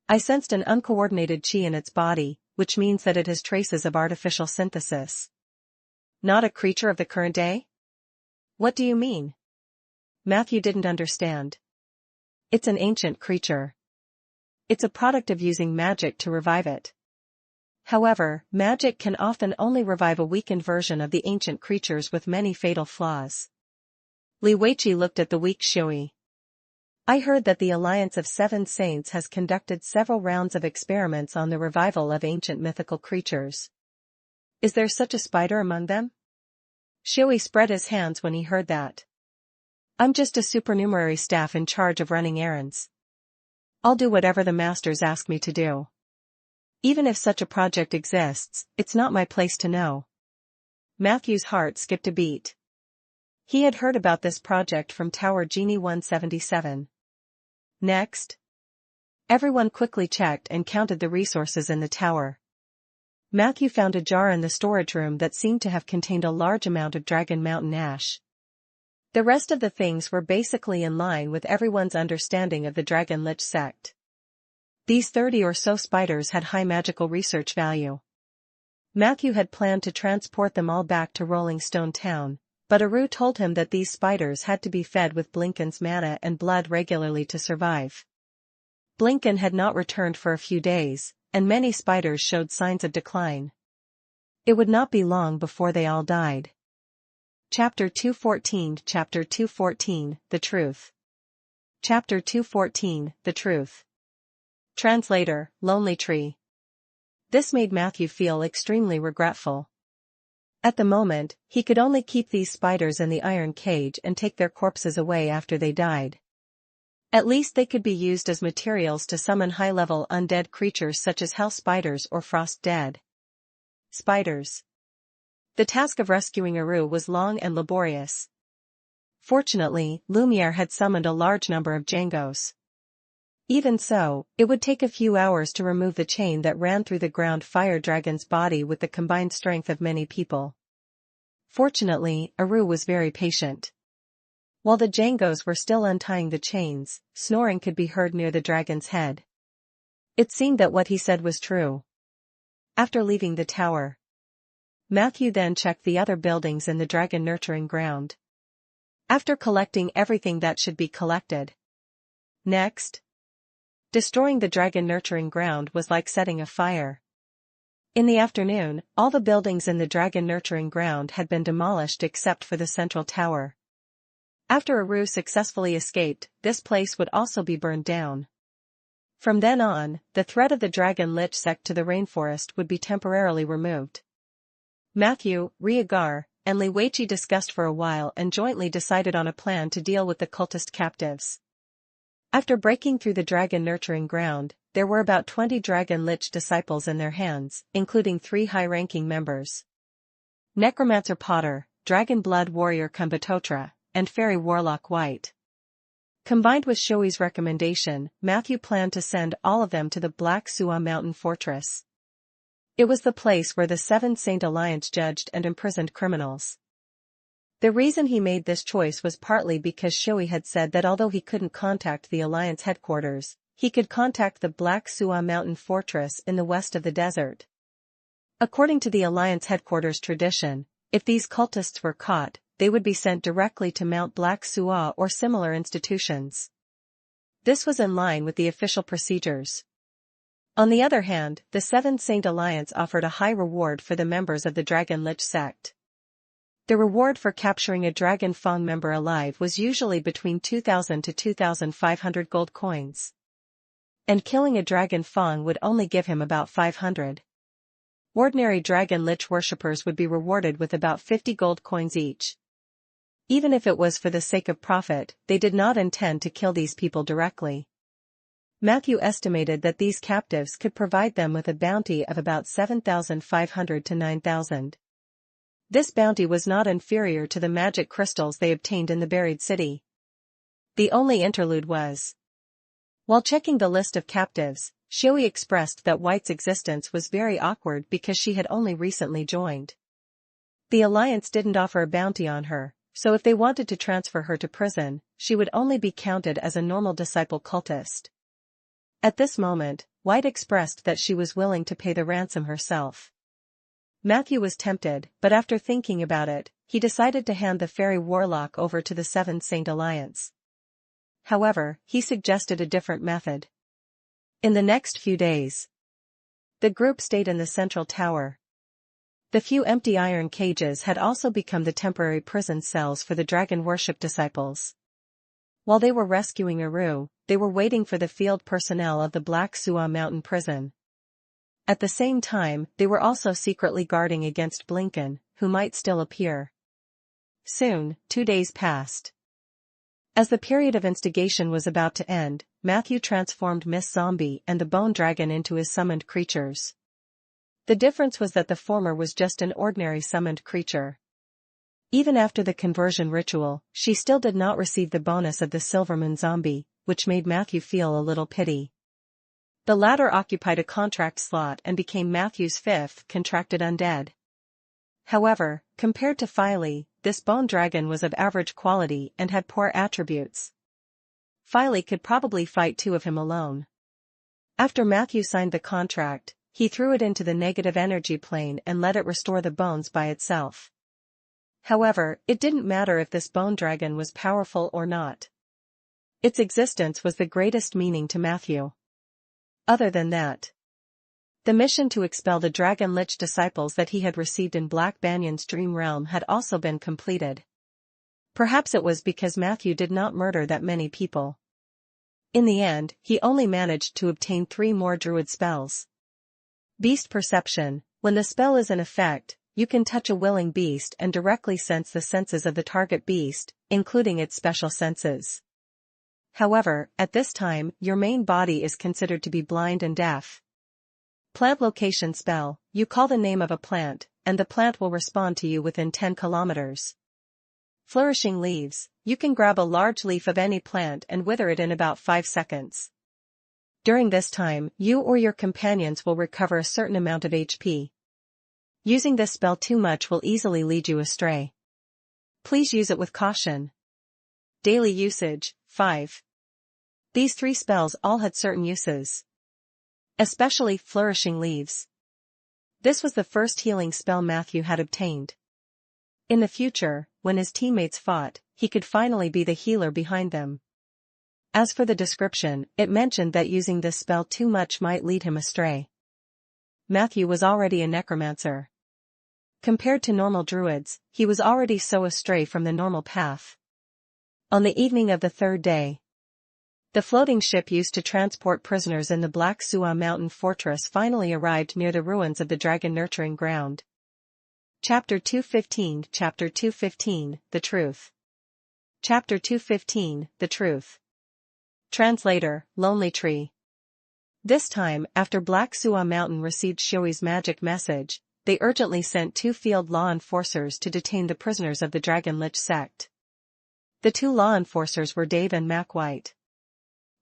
I sensed an uncoordinated chi in its body, which means that it has traces of artificial synthesis. Not a creature of the current day? What do you mean? Matthew didn't understand. It's an ancient creature. It's a product of using magic to revive it. However, magic can often only revive a weakened version of the ancient creatures with many fatal flaws. Li Weiqi looked at the weak Shui. I heard that the Alliance of Seven Saints has conducted several rounds of experiments on the revival of ancient mythical creatures. Is there such a spider among them? Shui spread his hands when he heard that. I'm just a supernumerary staff in charge of running errands. I'll do whatever the masters ask me to do. Even if such a project exists, it's not my place to know. Matthew's heart skipped a beat. He had heard about this project from Tower Genie 177. Next. Everyone quickly checked and counted the resources in the tower. Matthew found a jar in the storage room that seemed to have contained a large amount of Dragon Mountain ash. The rest of the things were basically in line with everyone's understanding of the Dragon Lich sect. These 30 or so spiders had high magical research value. Matthew had planned to transport them all back to Rolling Stone Town, but Aru told him that these spiders had to be fed with Blinken's mana and blood regularly to survive. Blinken had not returned for a few days, and many spiders showed signs of decline. It would not be long before they all died. Chapter 214 Chapter 214, The Truth. Chapter 214, The Truth. Translator, Lonely Tree. This made Matthew feel extremely regretful. At the moment, he could only keep these spiders in the iron cage and take their corpses away after they died. At least they could be used as materials to summon high-level undead creatures such as hell spiders or frost dead. Spiders. The task of rescuing Aru was long and laborious. Fortunately, Lumiere had summoned a large number of Jangos. Even so, it would take a few hours to remove the chain that ran through the ground fire dragon's body with the combined strength of many people. Fortunately, Aru was very patient. While the Jangos were still untying the chains, snoring could be heard near the dragon's head. It seemed that what he said was true. After leaving the tower, Matthew then checked the other buildings in the dragon nurturing ground. After collecting everything that should be collected. Next. Destroying the dragon nurturing ground was like setting a fire. In the afternoon, all the buildings in the dragon nurturing ground had been demolished except for the central tower. After Aru successfully escaped, this place would also be burned down. From then on, the threat of the Dragon Lich sect to the rainforest would be temporarily removed. Matthew, Riegar, and Li Weiqi discussed for a while and jointly decided on a plan to deal with the cultist captives. After breaking through the dragon nurturing ground, there were about 20 Dragon Lich disciples in their hands, including 3 high-ranking members. Necromancer Potter, Dragon Blood Warrior Kumbhatotra, and Fairy Warlock White. Combined with Shui's recommendation, Matthew planned to send all of them to the Black Suwa Mountain Fortress. It was the place where the Seven Saint Alliance judged and imprisoned criminals. The reason he made this choice was partly because Shui had said that although he couldn't contact the Alliance headquarters, he could contact the Black Suwa Mountain Fortress in the west of the desert. According to the Alliance headquarters tradition, if these cultists were caught, they would be sent directly to Mount Black Suwa or similar institutions. This was in line with the official procedures. On the other hand, the Seven Saint Alliance offered a high reward for the members of the Dragon Lich sect. The reward for capturing a Dragon Fang member alive was usually between 2,000 to 2,500 gold coins. And killing a Dragon Fang would only give him about 500. Ordinary Dragon Lich worshippers would be rewarded with about 50 gold coins each. Even if it was for the sake of profit, they did not intend to kill these people directly. Matthew estimated that these captives could provide them with a bounty of about 7,500 to 9,000. This bounty was not inferior to the magic crystals they obtained in the buried city. The only interlude was. While checking the list of captives, Shui expressed that White's existence was very awkward because she had only recently joined. The Alliance didn't offer a bounty on her, so if they wanted to transfer her to prison, she would only be counted as a normal disciple cultist. At this moment, White expressed that she was willing to pay the ransom herself. Matthew was tempted, but after thinking about it, he decided to hand the fairy warlock over to the Seven Saint Alliance. However, he suggested a different method. In the next few days, the group stayed in the central tower. The few empty iron cages had also become the temporary prison cells for the dragon worship disciples. While they were rescuing Aru, they were waiting for the field personnel of the Black Sua Mountain prison. At the same time, they were also secretly guarding against Blinken, who might still appear. Soon, 2 days passed. As the period of instigation was about to end, Matthew transformed Miss Zombie and the Bone Dragon into his summoned creatures. The difference was that the former was just an ordinary summoned creature. Even after the conversion ritual, she still did not receive the bonus of the Silverman zombie, which made Matthew feel a little pity. The latter occupied a contract slot and became Matthew's 5th contracted undead. However, compared to Filey, this bone dragon was of average quality and had poor attributes. Filey could probably fight 2 of him alone. After Matthew signed the contract, he threw it into the negative energy plane and let it restore the bones by itself. However, it didn't matter if this bone dragon was powerful or not. Its existence was the greatest meaning to Matthew. Other than that, the mission to expel the Dragon Lich disciples that he had received in Black Banyan's dream realm had also been completed. Perhaps it was because Matthew did not murder that many people. In the end, he only managed to obtain 3 more druid spells. Beast Perception. When the spell is in effect, you can touch a willing beast and directly sense the senses of the target beast, including its special senses. However, at this time, your main body is considered to be blind and deaf. Plant Location Spell. You call the name of a plant, and the plant will respond to you within 10 kilometers. Flourishing Leaves. You can grab a large leaf of any plant and wither it in about 5 seconds. During this time, you or your companions will recover a certain amount of HP. Using this spell too much will easily lead you astray. Please use it with caution. Daily Usage. 5. These 3 spells all had certain uses. Especially Flourishing Leaves. This was the first healing spell Matthew had obtained. In the future, when his teammates fought, he could finally be the healer behind them. As for the description, it mentioned that using this spell too much might lead him astray. Matthew was already a necromancer. Compared to normal druids, he was already so astray from the normal path. On the evening of the 3rd day, the floating ship used to transport prisoners in the Black Sua Mountain Fortress finally arrived near the ruins of the Dragon Nurturing Ground. Chapter 215. Chapter 215, The Truth. Chapter 215, The Truth. Translator, Lonely Tree. This time, after Black Sua Mountain received Shui's magic message, they urgently sent 2 field law enforcers to detain the prisoners of the Dragon Lich sect. The 2 law enforcers were Dave and Mac White.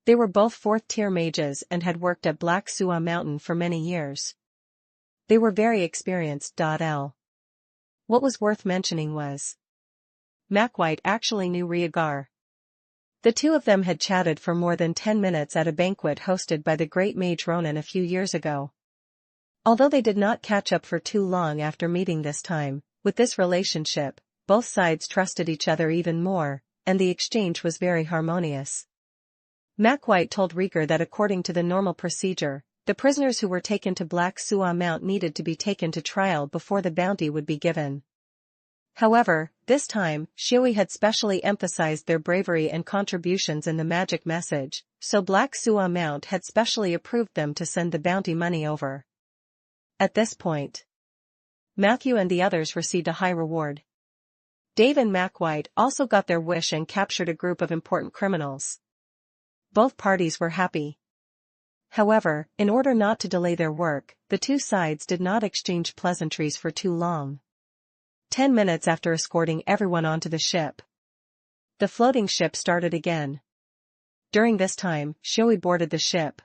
They were both 4th-tier mages and had worked at Black Sua Mountain for many years. They were very experienced. What was worth mentioning was Mac White actually knew Rhaegar. The 2 of them had chatted for more than 10 minutes at a banquet hosted by the great mage Ronan a few years ago. Although they did not catch up for too long after meeting this time, with this relationship, both sides trusted each other even more, and the exchange was very harmonious. Mac White told Rhaegar that according to the normal procedure, the prisoners who were taken to Black Sua Mount needed to be taken to trial before the bounty would be given. However, this time, Shui had specially emphasized their bravery and contributions in the magic message, so Black Sua Mount had specially approved them to send the bounty money over. At this point, Matthew and the others received a high reward. Dave and Mac White also got their wish and captured a group of important criminals. Both parties were happy. However, in order not to delay their work, the two sides did not exchange pleasantries for too long. 10 minutes after escorting everyone onto the ship, the floating ship started again. During this time, Shoei boarded the ship.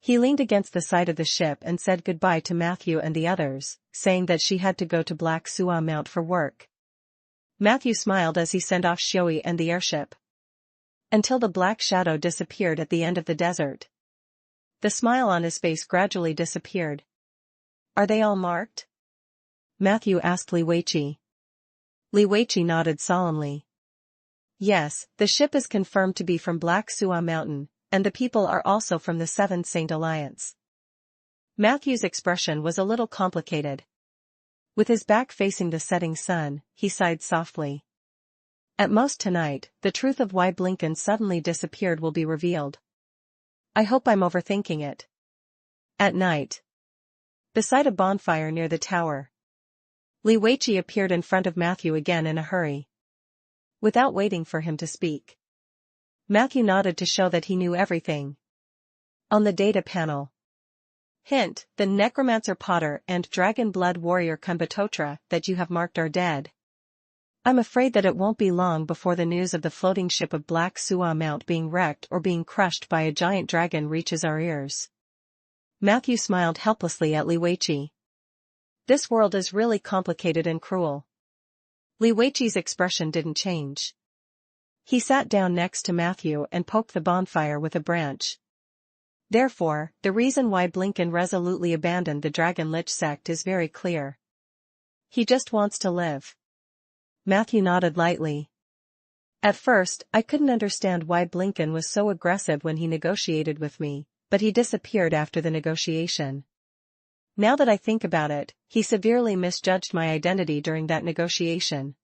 He leaned against the side of the ship and said goodbye to Matthew and the others, saying that she had to go to Black Sua Mount for work. Matthew smiled as he sent off Shoei and the airship, until the black shadow disappeared at the end of the desert. The smile on his face gradually disappeared. "Are they all marked?" Matthew asked Li Weiqi. Li Weiqi nodded solemnly. "Yes, the ship is confirmed to be from Black Sua Mountain, and the people are also from the Seventh Saint Alliance." Matthew's expression was a little complicated. With his back facing the setting sun, he sighed softly. At most tonight, the truth of why Blinken suddenly disappeared will be revealed. I hope I'm overthinking it. At night, beside a bonfire near the tower, Li Weiqi appeared in front of Matthew again in a hurry. Without waiting for him to speak, Matthew nodded to show that he knew everything. On the data panel. Hint, the Necromancer Potter and Dragon Blood Warrior Kumbatotra that you have marked are dead. I'm afraid that it won't be long before the news of the floating ship of Black Sua Mount being wrecked or being crushed by a giant dragon reaches our ears. Matthew smiled helplessly at Li Weiqi. This world is really complicated and cruel. Li Weiqi's expression didn't change. He sat down next to Matthew and poked the bonfire with a branch. Therefore, the reason why Blinken resolutely abandoned the Dragon Lich sect is very clear. He just wants to live. Matthew nodded lightly. At first, I couldn't understand why Blinken was so aggressive when he negotiated with me, but he disappeared after the negotiation. Now that I think about it, he severely misjudged my identity during that negotiation.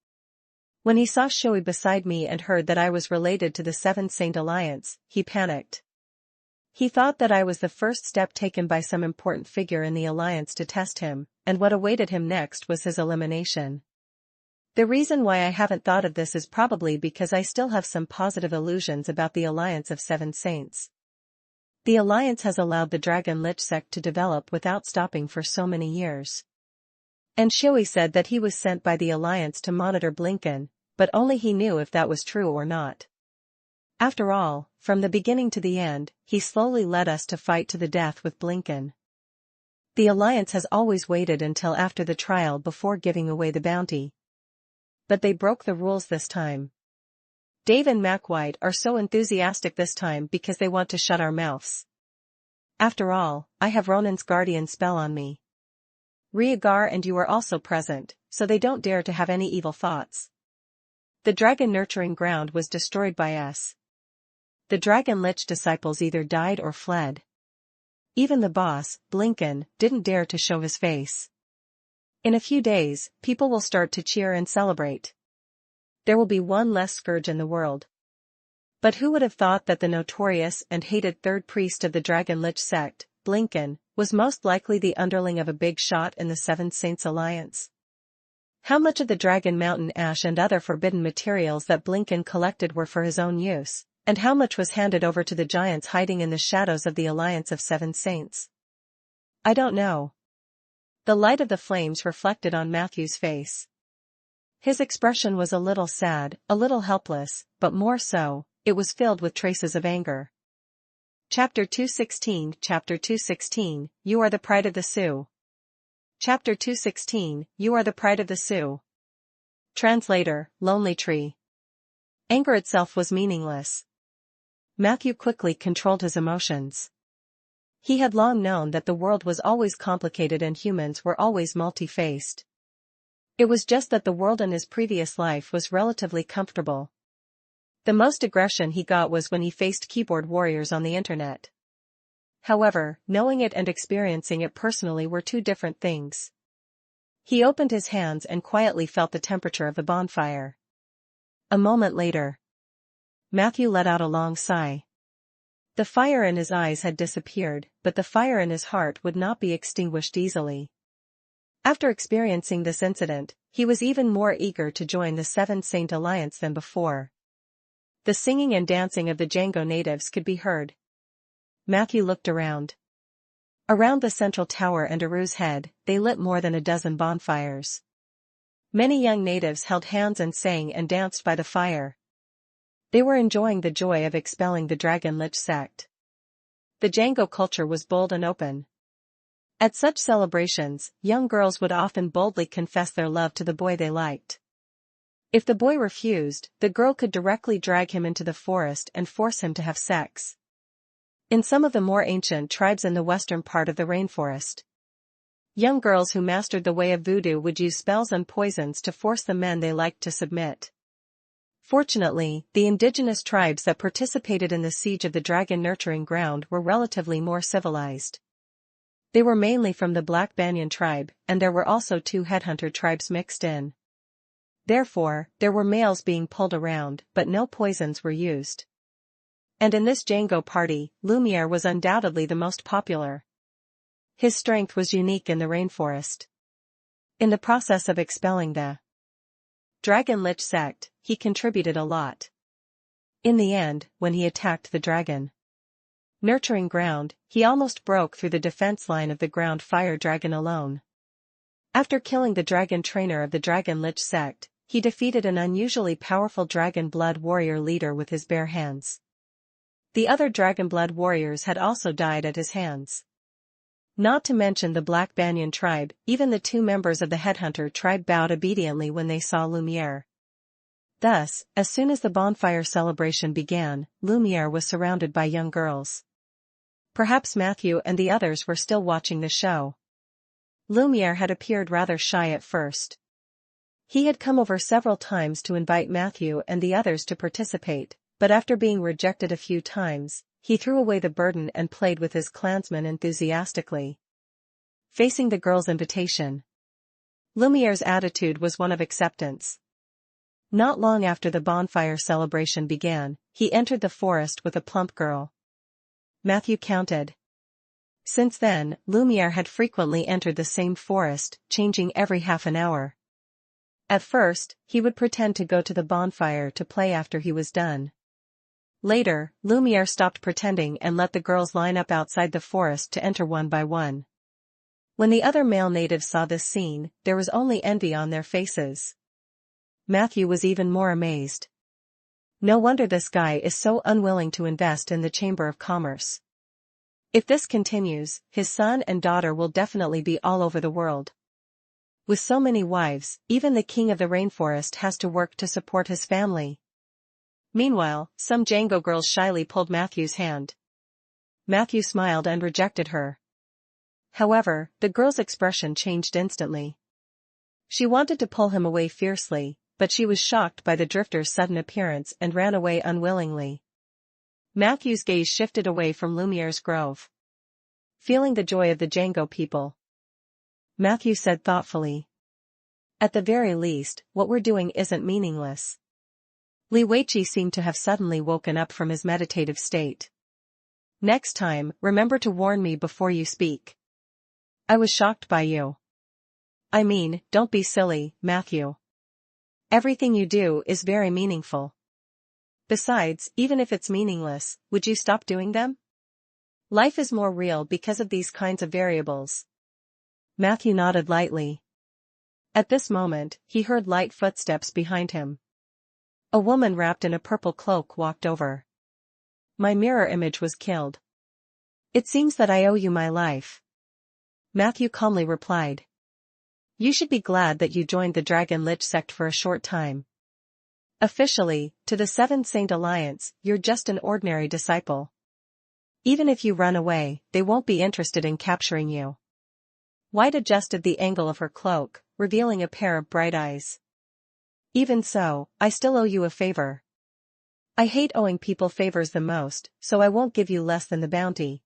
When he saw Shoei beside me and heard that I was related to the Seventh Saint Alliance, he panicked. He thought that I was the first step taken by some important figure in the alliance to test him, and what awaited him next was his elimination. The reason why I haven't thought of this is probably because I still have some positive illusions about the Alliance of Seven Saints. The Alliance has allowed the Dragon Lich sect to develop without stopping for so many years. And Shoei said that he was sent by the Alliance to monitor Blinken, but only he knew if that was true or not. After all, from the beginning to the end, he slowly led us to fight to the death with Blinken. The Alliance has always waited until after the trial before giving away the bounty. But they broke the rules this time. Dave and MacWhite are so enthusiastic this time because they want to shut our mouths. After all, I have Ronan's guardian spell on me. Rhaegar and you are also present, so they don't dare to have any evil thoughts. The dragon nurturing ground was destroyed by us. The Dragon Lich disciples either died or fled. Even the boss, Blinken, didn't dare to show his face. In a few days, people will start to cheer and celebrate. There will be one less scourge in the world. But who would have thought that the notorious and hated third priest of the Dragon Lich sect, Blinken, was most likely the underling of a big shot in the Seven Saints Alliance? How much of the Dragon Mountain ash and other forbidden materials that Blinken collected were for his own use, and how much was handed over to the giants hiding in the shadows of the Alliance of Seven Saints? I don't know. The light of the flames reflected on Matthew's face. His expression was a little sad, a little helpless, but more so, it was filled with traces of anger. Chapter 216 Chapter 216, You are the pride of the Sioux. Chapter 216, You are the pride of the Sioux. Translator, Lonely Tree. Anger itself was meaningless. Matthew quickly controlled his emotions. He had long known that the world was always complicated and humans were always multi-faced. It was just that the world in his previous life was relatively comfortable. The most aggression he got was when he faced keyboard warriors on the internet. However, knowing it and experiencing it personally were two different things. He opened his hands and quietly felt the temperature of the bonfire. A moment later, Matthew let out a long sigh. The fire in his eyes had disappeared, but the fire in his heart would not be extinguished easily. After experiencing this incident, he was even more eager to join the Seven Saint Alliance than before. The singing and dancing of the Django natives could be heard. Matthew looked around. Around the central tower and Aru's head, they lit more than a dozen bonfires. Many young natives held hands and sang and danced by the fire. They were enjoying the joy of expelling the Dragon Lich sect. The Django culture was bold and open. At such celebrations, young girls would often boldly confess their love to the boy they liked. If the boy refused, the girl could directly drag him into the forest and force him to have sex. In some of the more ancient tribes in the western part of the rainforest, young girls who mastered the way of voodoo would use spells and poisons to force the men they liked to submit. Fortunately, the indigenous tribes that participated in the siege of the dragon nurturing ground were relatively more civilized. They were mainly from the Black Banyan tribe, and there were also 2 headhunter tribes mixed in. Therefore, there were males being pulled around, but no poisons were used. And in this Django party, Lumiere was undoubtedly the most popular. His strength was unique in the rainforest. In the process of expelling the Dragon Lich sect, he contributed a lot. In the end, when he attacked the dragon nurturing ground, he almost broke through the defense line of the ground fire dragon alone. After killing the dragon trainer of the Dragon Lich sect, he defeated an unusually powerful dragon blood warrior leader with his bare hands. The other dragon blood warriors had also died at his hands. Not to mention the Black Banyan tribe, even the 2 members of the Headhunter tribe bowed obediently when they saw Lumiere. Thus, as soon as the bonfire celebration began, Lumiere was surrounded by young girls. Perhaps Matthew and the others were still watching the show. Lumiere had appeared rather shy at first. He had come over several times to invite Matthew and the others to participate, but after being rejected a few times, he threw away the burden and played with his clansmen enthusiastically. Facing the girls' invitation, Lumiere's attitude was one of acceptance. Not long after the bonfire celebration began, he entered the forest with a plump girl. Matthew counted. Since then, Lumiere had frequently entered the same forest, changing every half an hour. At first, he would pretend to go to the bonfire to play after he was done. Later, Lumiere stopped pretending and let the girls line up outside the forest to enter one by one. When the other male natives saw this scene, there was only envy on their faces. Matthew was even more amazed. No wonder this guy is so unwilling to invest in the Chamber of Commerce. If this continues, his son and daughter will definitely be all over the world. With so many wives, even the king of the rainforest has to work to support his family. Meanwhile, some Django girls shyly pulled Matthew's hand. Matthew smiled and rejected her. However, the girl's expression changed instantly. She wanted to pull him away fiercely, but she was shocked by the drifter's sudden appearance and ran away unwillingly. Matthew's gaze shifted away from Lumiere's grove. Feeling the joy of the Django people, Matthew said thoughtfully, "At the very least, what we're doing isn't meaningless." Li Weiqi seemed to have suddenly woken up from his meditative state. "Next time, remember to warn me before you speak. I was shocked by you." "I mean, don't be silly, Matthew. Everything you do is very meaningful. Besides, even if it's meaningless, would you stop doing them? Life is more real because of these kinds of variables." Matthew nodded lightly. At this moment, he heard light footsteps behind him. A woman wrapped in a purple cloak walked over. "My mirror image was killed. It seems that I owe you my life." Matthew calmly replied. "You should be glad that you joined the Dragon Lich sect for a short time. Officially, to the Seven Saint Alliance, you're just an ordinary disciple. Even if you run away, they won't be interested in capturing you." White adjusted the angle of her cloak, revealing a pair of bright eyes. "Even so, I still owe you a favor. I hate owing people favors the most, so I won't give you less than the bounty."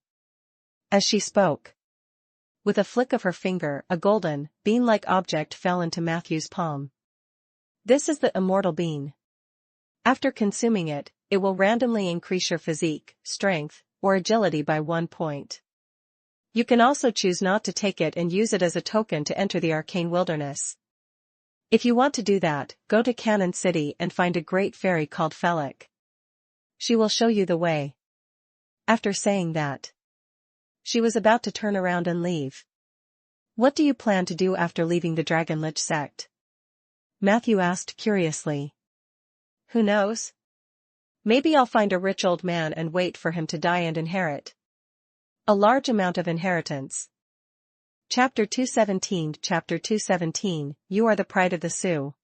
As she spoke, with a flick of her finger, a golden, bean-like object fell into Matthew's palm. "This is the immortal bean. After consuming it, it will randomly increase your physique, strength, or agility by 1 point. You can also choose not to take it and use it as a token to enter the arcane wilderness. If you want to do that, go to Cannon City and find a great fairy called Felix. She will show you the way." After saying that, she was about to turn around and leave. What do you plan to do after leaving the Dragon Lich sect? Matthew asked curiously. Who knows? Maybe I'll find a rich old man and wait for him to die and inherit a large amount of inheritance. Chapter 217 Chapter 217, You are the pride of the Sioux.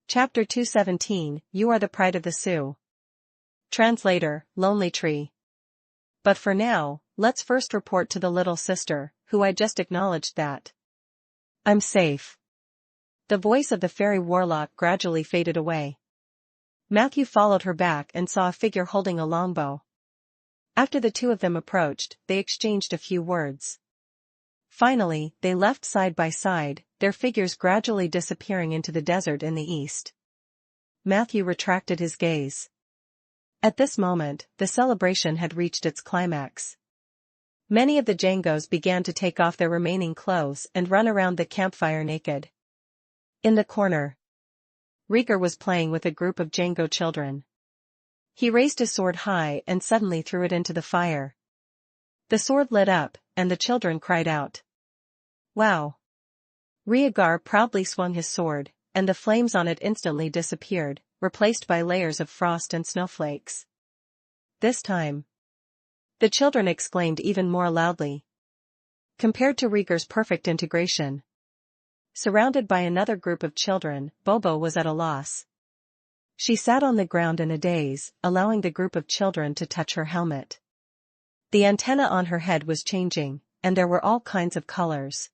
Chapter 217, You are the pride of the Sioux. Translator, Lonely Tree. But for now, let's first report to the little sister, who I just acknowledged that I'm safe. The voice of the fairy warlock gradually faded away. Matthew followed her back and saw a figure holding a longbow. After the two of them approached, they exchanged a few words. Finally, they left side by side, their figures gradually disappearing into the desert in the east. Matthew retracted his gaze. At this moment, the celebration had reached its climax. Many of the Jangos began to take off their remaining clothes and run around the campfire naked. In the corner, Rieger was playing with a group of Jango children. He raised his sword high and suddenly threw it into the fire. The sword lit up, and the children cried out. Wow! Rieger proudly swung his sword, and the flames on it instantly disappeared, replaced by layers of frost and snowflakes. This time, the children exclaimed even more loudly. Compared to Rieger's perfect integration. Surrounded by another group of children, Bobo was at a loss. She sat on the ground in a daze, allowing the group of children to touch her helmet. The antenna on her head was changing, and there were all kinds of colors.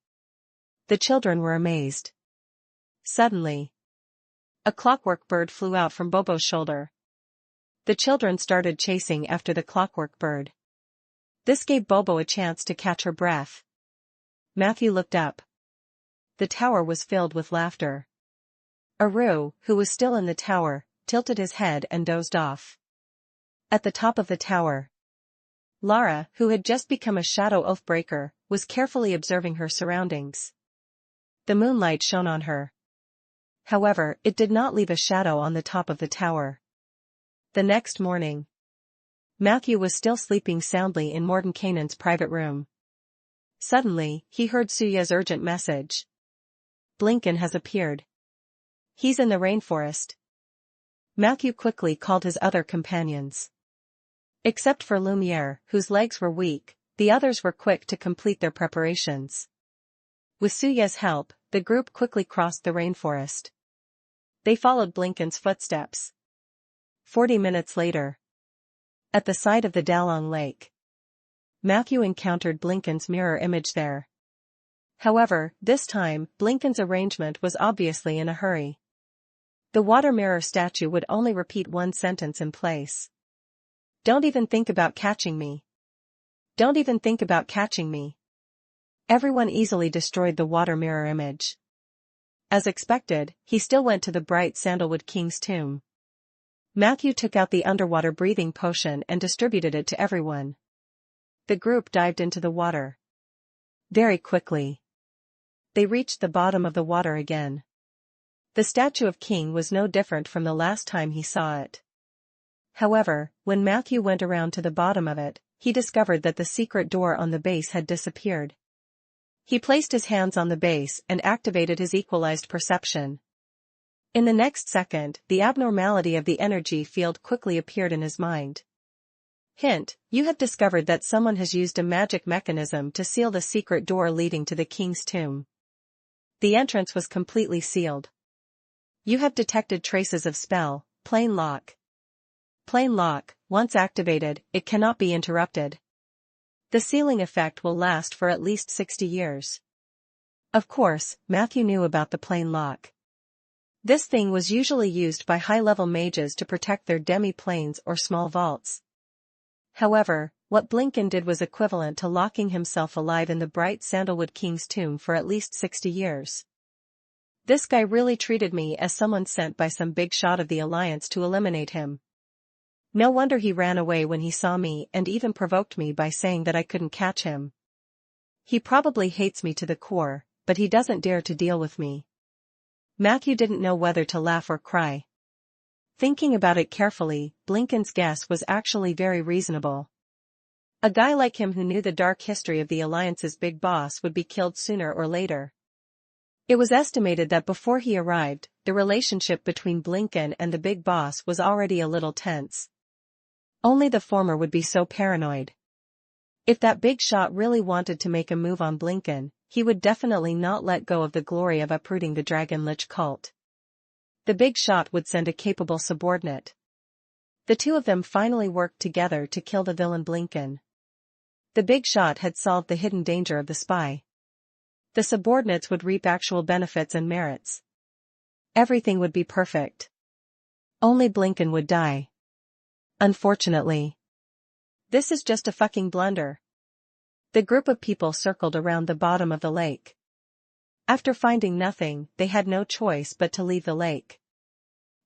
The children were amazed. Suddenly, a clockwork bird flew out from Bobo's shoulder. The children started chasing after the clockwork bird. This gave Bobo a chance to catch her breath. Matthew looked up. The tower was filled with laughter. Aru, who was still in the tower, tilted his head and dozed off. At the top of the tower, Lara, who had just become a shadow oathbreaker, was carefully observing her surroundings. The moonlight shone on her. However, it did not leave a shadow on the top of the tower. The next morning, Matthew was still sleeping soundly in Mordenkainen's private room. Suddenly, he heard Suya's urgent message. Blinken has appeared. He's in the rainforest. Matthew quickly called his other companions. Except for Lumiere, whose legs were weak, the others were quick to complete their preparations. With Suya's help, the group quickly crossed the rainforest. They followed Blinken's footsteps. 40 minutes later, at the side of the Dalong Lake, Matthew encountered Blinken's mirror image there. However, this time, Blinken's arrangement was obviously in a hurry. The water mirror statue would only repeat one sentence in place. Don't even think about catching me. Don't even think about catching me. Everyone easily destroyed the water mirror image. As expected, he still went to the bright sandalwood king's tomb. Matthew took out the underwater breathing potion and distributed it to everyone. The group dived into the water. Very quickly, they reached the bottom of the water again. The statue of King was no different from the last time he saw it. However, when Matthew went around to the bottom of it, he discovered that the secret door on the base had disappeared. He placed his hands on the base and activated his equalized perception. In the next second, the abnormality of the energy field quickly appeared in his mind. Hint, you have discovered that someone has used a magic mechanism to seal the secret door leading to the king's tomb. The entrance was completely sealed. You have detected traces of spell, plain lock. Plain lock, once activated, it cannot be interrupted. The sealing effect will last for at least 60 years. Of course, Matthew knew about the plain lock. This thing was usually used by high-level mages to protect their demi-planes or small vaults. However, what Blinken did was equivalent to locking himself alive in the bright sandalwood king's tomb for at least 60 years. This guy really treated me as someone sent by some big shot of the Alliance to eliminate him. No wonder he ran away when he saw me and even provoked me by saying that I couldn't catch him. He probably hates me to the core, but he doesn't dare to deal with me. Matthew didn't know whether to laugh or cry. Thinking about it carefully, Blinken's guess was actually very reasonable. A guy like him who knew the dark history of the Alliance's big boss would be killed sooner or later. It was estimated that before he arrived, the relationship between Blinken and the big boss was already a little tense. Only the former would be so paranoid. If that big shot really wanted to make a move on Blinken, he would definitely not let go of the glory of uprooting the Dragon Lich cult. The big shot would send a capable subordinate. The two of them finally worked together to kill the villain Blinken. The big shot had solved the hidden danger of the spy. The subordinates would reap actual benefits and merits. Everything would be perfect. Only Blinken would die. Unfortunately. This is just a fucking blunder. The group of people circled around the bottom of the lake. After finding nothing, they had no choice but to leave the lake.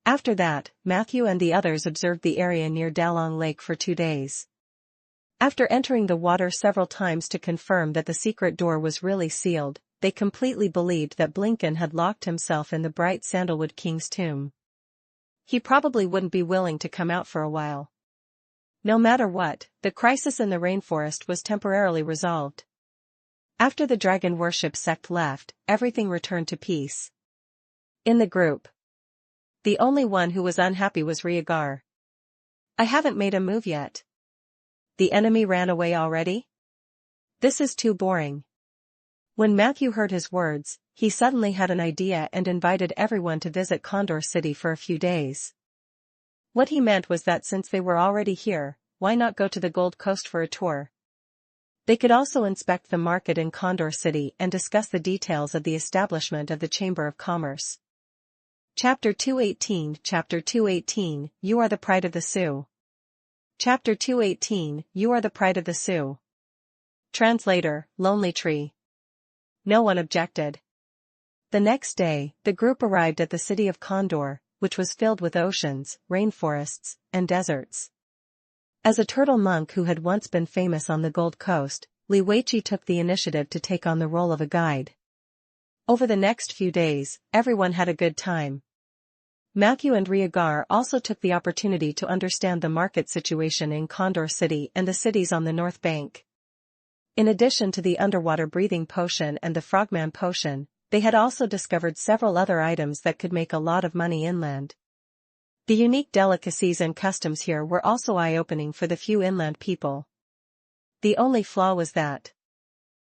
After that, Matthew and the others observed the area near Dalong Lake for 2 days. After entering the water several times to confirm that the secret door was really sealed, they completely believed that Blinken had locked himself in the bright Sandalwood King's tomb. He probably wouldn't be willing to come out for a while. No matter what, the crisis in the rainforest was temporarily resolved. After the dragon worship sect left, everything returned to peace. In the group, the only one who was unhappy was Rhaegar. I haven't made a move yet. The enemy ran away already? This is too boring. When Matthew heard his words, he suddenly had an idea and invited everyone to visit Condor City for a few days. What he meant was that since they were already here, why not go to the Gold Coast for a tour? They could also inspect the market in Condor City and discuss the details of the establishment of the Chamber of Commerce. Chapter 218 Chapter 218, You are the pride of the Sioux. Chapter 218, You are the pride of the Sioux. Translator, Lonely Tree. No one objected. The next day, the group arrived at the city of Condor, which was filled with oceans, rainforests, and deserts. As a turtle monk who had once been famous on the Gold Coast, Li Weiqi took the initiative to take on the role of a guide. Over the next few days, everyone had a good time. Matthew and Rhaegar also took the opportunity to understand the market situation in Condor City and the cities on the North Bank. In addition to the underwater breathing potion and the frogman potion, they had also discovered several other items that could make a lot of money inland. The unique delicacies and customs here were also eye-opening for the few inland people. The only flaw was that,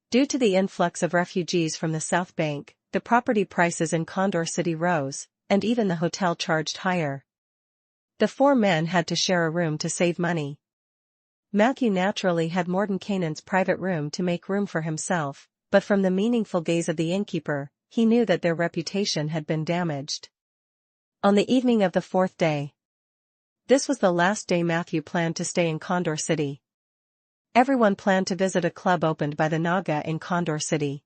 due to the influx of refugees from the South Bank, the property prices in Condor City rose, and even the hotel charged higher. The 4 men had to share a room to save money. Matthew naturally had Mordenkainen's private room to make room for himself, but from the meaningful gaze of the innkeeper, he knew that their reputation had been damaged. On the evening of the 4th day. This was the last day Matthew planned to stay in Condor City. Everyone planned to visit a club opened by the Naga in Condor City.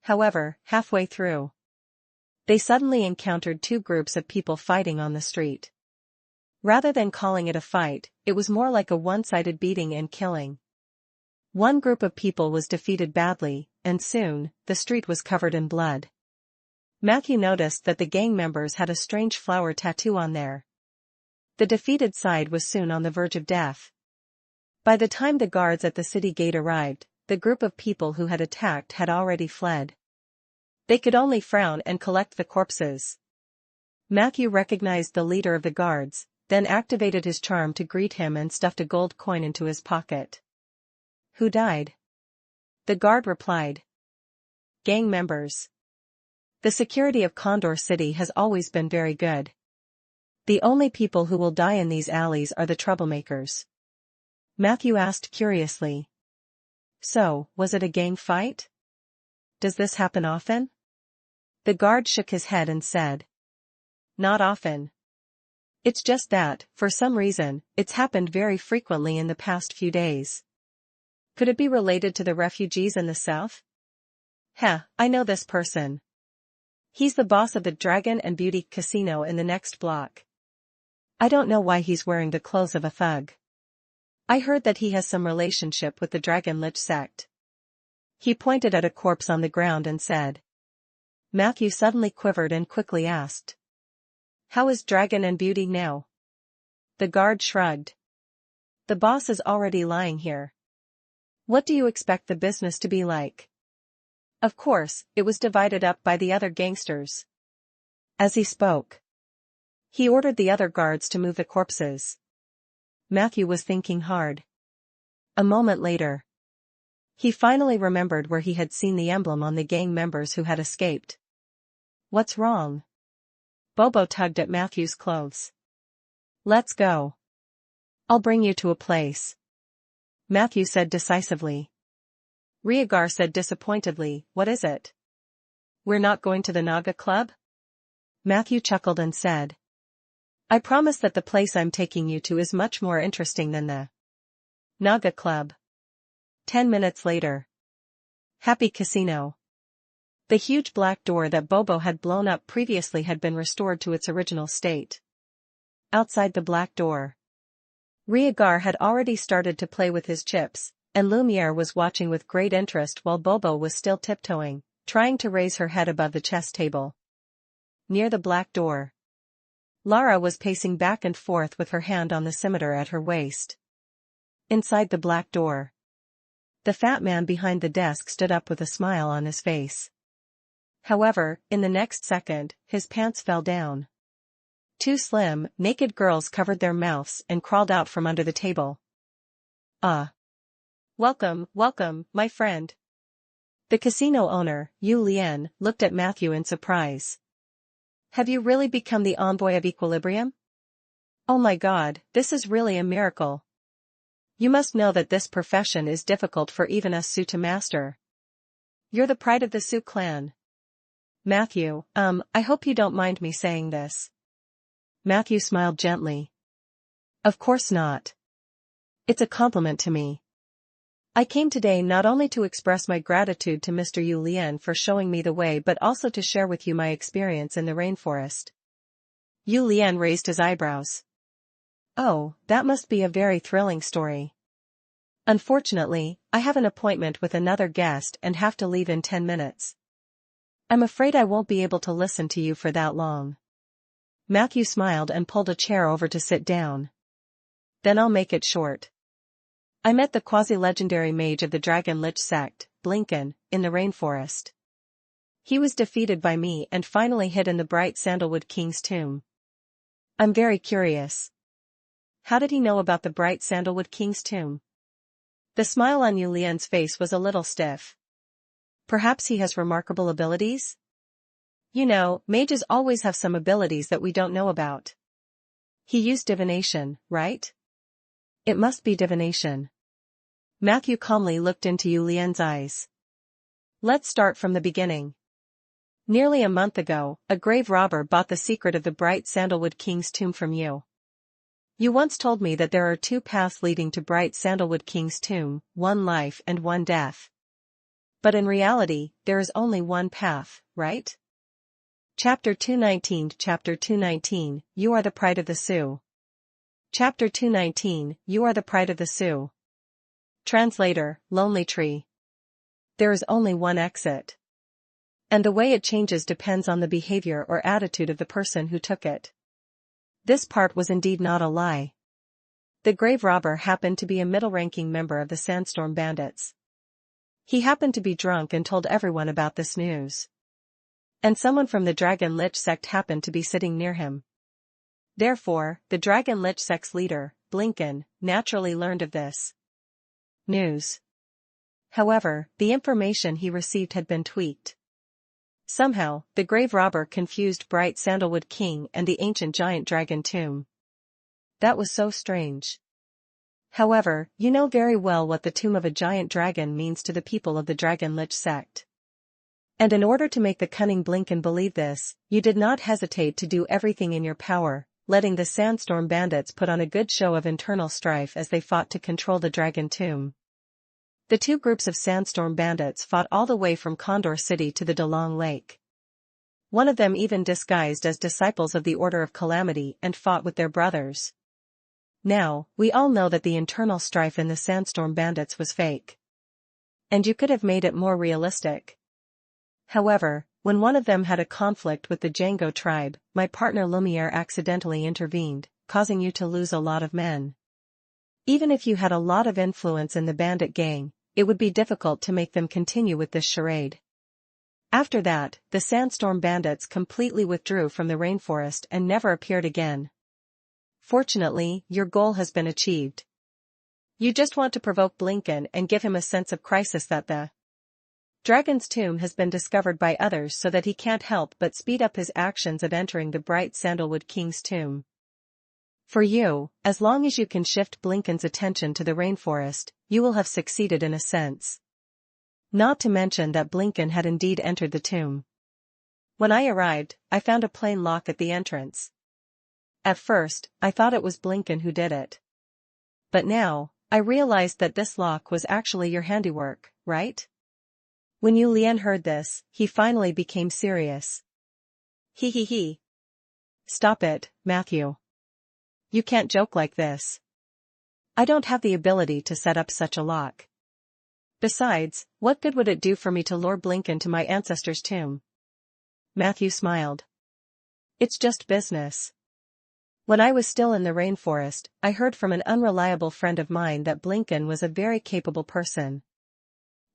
However, halfway through, they suddenly encountered 2 groups of people fighting on the street. Rather than calling it a fight, it was more like a one-sided beating and killing. One group of people was defeated badly, and soon, the street was covered in blood. Matthew noticed that the gang members had a strange flower tattoo on there. The defeated side was soon on the verge of death. By the time the guards at the city gate arrived, the group of people who had attacked had already fled. They could only frown and collect the corpses. Matthew recognized the leader of the guards, then activated his charm to greet him and stuffed a gold coin into his pocket. Who died? The guard replied. Gang members. The security of Condor City has always been very good. The only people who will die in these alleys are the troublemakers. Matthew asked curiously. So, was it a gang fight? Does this happen often? The guard shook his head and said. Not often. It's just that, for some reason, it's happened very frequently in the past few days. Could it be related to the refugees in the south? I know this person. He's the boss of the Dragon and Beauty Casino in the next block. I don't know why he's wearing the clothes of a thug. I heard that he has some relationship with the Dragon Lich sect. He pointed at a corpse on the ground and said. Matthew suddenly quivered and quickly asked. How is Dragon and Beauty now? The guard shrugged. The boss is already lying here. What do you expect the business to be like? Of course, it was divided up by the other gangsters. As he spoke, he ordered the other guards to move the corpses. Matthew was thinking hard. A moment later, he finally remembered where he had seen the emblem on the gang members who had escaped. What's wrong? Bobo tugged at Matthew's clothes. Let's go. I'll bring you to a place, Matthew said decisively. Rhaegar said disappointedly, what is it? We're not going to the Naga Club? Matthew chuckled and said, I promise that the place I'm taking you to is much more interesting than the Naga Club. 10 minutes later. Happy Casino. The huge black door that Bobo had blown up previously had been restored to its original state. Outside the black door, Rhaegar had already started to play with his chips, and Lumiere was watching with great interest while Bobo was still tiptoeing, trying to raise her head above the chess table. Near the black door, Lara was pacing back and forth with her hand on the scimitar at her waist. Inside the black door, the fat man behind the desk stood up with a smile on his face. However, in the next second, his pants fell down. Two slim, naked girls covered their mouths and crawled out from under the table. Welcome, my friend. The casino owner, Yu Lian, looked at Matthew in surprise. Have you really become the envoy of equilibrium? Oh my God, this is really a miracle. You must know that this profession is difficult for even us Sioux to master. You're the pride of the Sioux clan. Matthew, I hope you don't mind me saying this. Matthew smiled gently. Of course not. It's a compliment to me. I came today not only to express my gratitude to Mr. Yu Lian for showing me the way but also to share with you my experience in the rainforest. Yu Lian raised his eyebrows. Oh, that must be a very thrilling story. Unfortunately, I have an appointment with another guest and have to leave in 10 minutes. I'm afraid I won't be able to listen to you for that long. Matthew smiled and pulled a chair over to sit down. Then I'll make it short. I met the quasi-legendary mage of the Dragon Lich sect, Blinken, in the rainforest. He was defeated by me and finally hid in the bright sandalwood king's tomb. I'm very curious. How did he know about the bright sandalwood king's tomb? The smile on Yu Lian's face was a little stiff. Perhaps he has remarkable abilities? You know, mages always have some abilities that we don't know about. He used divination, right? It must be divination. Matthew calmly looked into Yu Lian's eyes. Let's start from the beginning. Nearly a month ago, a grave robber bought the secret of the bright sandalwood king's tomb from you. You once told me that there are two paths leading to bright sandalwood king's tomb, one life and one death. But in reality, there is only one path, right? Chapter 219, You are the pride of the Sioux. Chapter 219, You are the pride of the Sioux. Translator, Lonely Tree. There is only one exit. And the way it changes depends on the behavior or attitude of the person who took it. This part was indeed not a lie. The grave robber happened to be a middle-ranking member of the Sandstorm Bandits. He happened to be drunk and told everyone about this news. And someone from the Dragon Lich sect happened to be sitting near him. Therefore, the Dragon Lich sect's leader, Blinken, naturally learned of this news. However, the information he received had been tweaked. Somehow, the grave robber confused Bright Sandalwood King and the ancient giant dragon tomb. That was so strange. However, you know very well what the tomb of a giant dragon means to the people of the Dragon Lich sect. And in order to make the cunning Blinken believe this, you did not hesitate to do everything in your power, letting the Sandstorm Bandits put on a good show of internal strife as they fought to control the dragon tomb. The two groups of Sandstorm Bandits fought all the way from Condor City to the Dalong Lake. One of them even disguised as disciples of the Order of Calamity and fought with their brothers. Now, we all know that the internal strife in the Sandstorm Bandits was fake. And you could have made it more realistic. However, when one of them had a conflict with the Django tribe, my partner Lumiere accidentally intervened, causing you to lose a lot of men. Even if you had a lot of influence in the bandit gang, it would be difficult to make them continue with this charade. After that, the sandstorm bandits completely withdrew from the rainforest and never appeared again. Fortunately, your goal has been achieved. You just want to provoke Blinken and give him a sense of crisis that the dragon's tomb has been discovered by others so that he can't help but speed up his actions of entering the bright sandalwood king's tomb. For you, as long as you can shift Blinken's attention to the rainforest, you will have succeeded in a sense. Not to mention that Blinken had indeed entered the tomb. When I arrived, I found a plain lock at the entrance. At first, I thought it was Blinken who did it. But now, I realized that this lock was actually your handiwork, right? When Lian heard this, he finally became serious. He. Stop it, Matthew. You can't joke like this. I don't have the ability to set up such a lock. Besides, what good would it do for me to lure Blinken to my ancestor's tomb? Matthew smiled. It's just business. When I was still in the rainforest, I heard from an unreliable friend of mine that Blinken was a very capable person.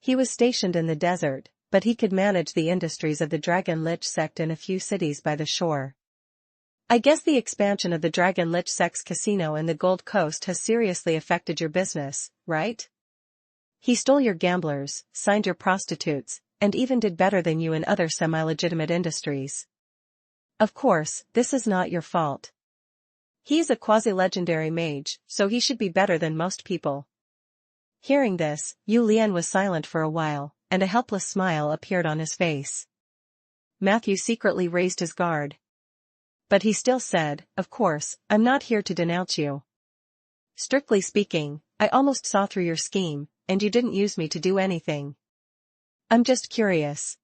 He was stationed in the desert, but he could manage the industries of the Dragon Lich sect in a few cities by the shore. I guess the expansion of the Dragon Lich sect's casino in the Gold Coast has seriously affected your business, right? He stole your gamblers, signed your prostitutes, and even did better than you in other semi-legitimate industries. Of course, this is not your fault. He is a quasi-legendary mage, so he should be better than most people. Hearing this, Lian was silent for a while, and a helpless smile appeared on his face. Matthew secretly raised his guard. But he still said, "Of course, I'm not here to denounce you. Strictly speaking, I almost saw through your scheme, and you didn't use me to do anything. I'm just curious.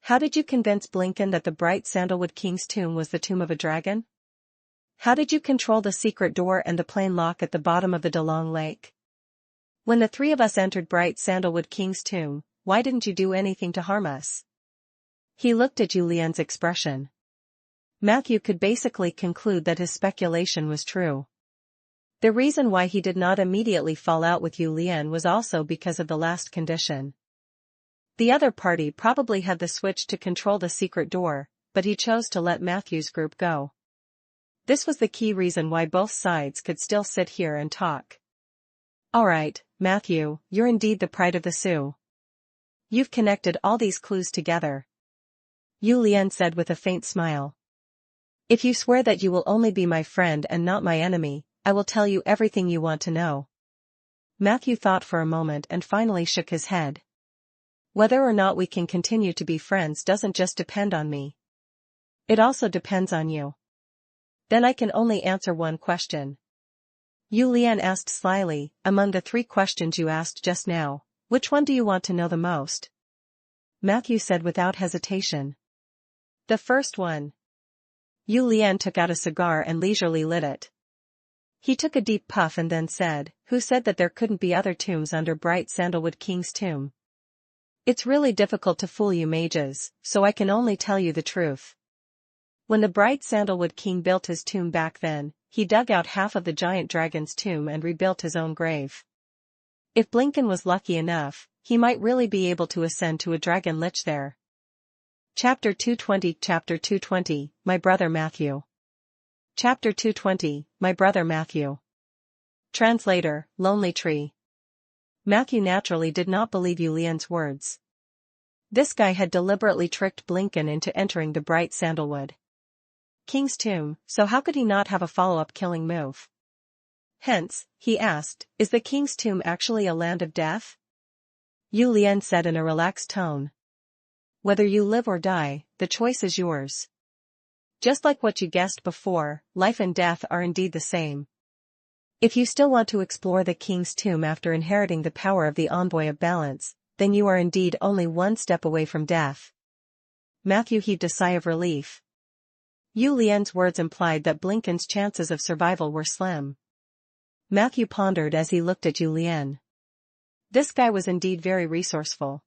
How did you convince Blinken that the bright sandalwood king's tomb was the tomb of a dragon? How did you control the secret door and the plain lock at the bottom of the Dalong Lake? When the three of us entered bright sandalwood king's tomb, why didn't you do anything to harm us?" He looked at Lian's expression. Matthew could basically conclude that his speculation was true. The reason why he did not immediately fall out with Lian was also because of the last condition. The other party probably had the switch to control the secret door, but he chose to let Matthew's group go. This was the key reason why both sides could still sit here and talk. Alright, Matthew, you're indeed the pride of the Sioux. You've connected all these clues together. Lian said with a faint smile. If you swear that you will only be my friend and not my enemy, I will tell you everything you want to know. Matthew thought for a moment and finally shook his head. Whether or not we can continue to be friends doesn't just depend on me. It also depends on you. Then I can only answer one question. Lian asked slyly, among the 3 questions you asked just now, which one do you want to know the most? Matthew said without hesitation. The first one. Lian took out a cigar and leisurely lit it. He took a deep puff and then said, "Who said that there couldn't be other tombs under bright sandalwood king's tomb? It's really difficult to fool you mages, so I can only tell you the truth. When the bright sandalwood king built his tomb back then, he dug out half of the giant dragon's tomb and rebuilt his own grave. If Blinken was lucky enough, he might really be able to ascend to a dragon lich there." Chapter 220, My Brother Matthew. Chapter 220, My Brother Matthew. Translator, Lonely Tree. Matthew naturally did not believe Lian's words. This guy had deliberately tricked Blinken into entering the bright sandalwood king's tomb, so how could he not have a follow-up killing move? Hence, he asked, "Is the king's tomb actually a land of death?" Lian said in a relaxed tone. "Whether you live or die, the choice is yours. Just like what you guessed before, life and death are indeed the same. If you still want to explore the king's tomb after inheriting the power of the Envoy of Balance, then you are indeed only one step away from death." Matthew heaved a sigh of relief. Lian's words implied that Blinken's chances of survival were slim. Matthew pondered as he looked at Lian. This guy was indeed very resourceful.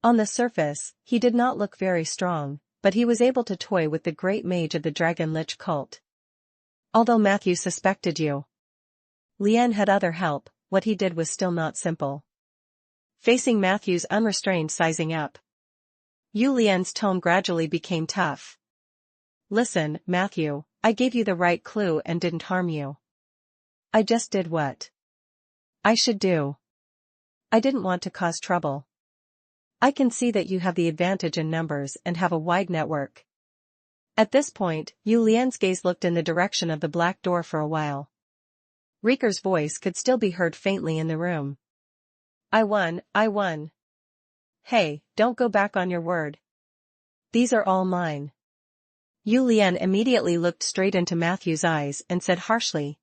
On the surface, he did not look very strong, but he was able to toy with the great mage of the Dragon Lich cult. Although Matthew suspected Lian had other help, what he did was still not simple. facing Matthew's unrestrained sizing up. Yu Lian's tone gradually became tough. Listen, Matthew, I gave you the right clue and didn't harm you. I just did what I should do. I didn't want to cause trouble. I can see that you have the advantage in numbers and have a wide network. At this point, Yu Lian's gaze looked in the direction of the black door for a while. Riker's voice could still be heard faintly in the room. I won. Hey, don't go back on your word. These are all mine. Yu Lian immediately looked straight into Matthew's eyes and said harshly.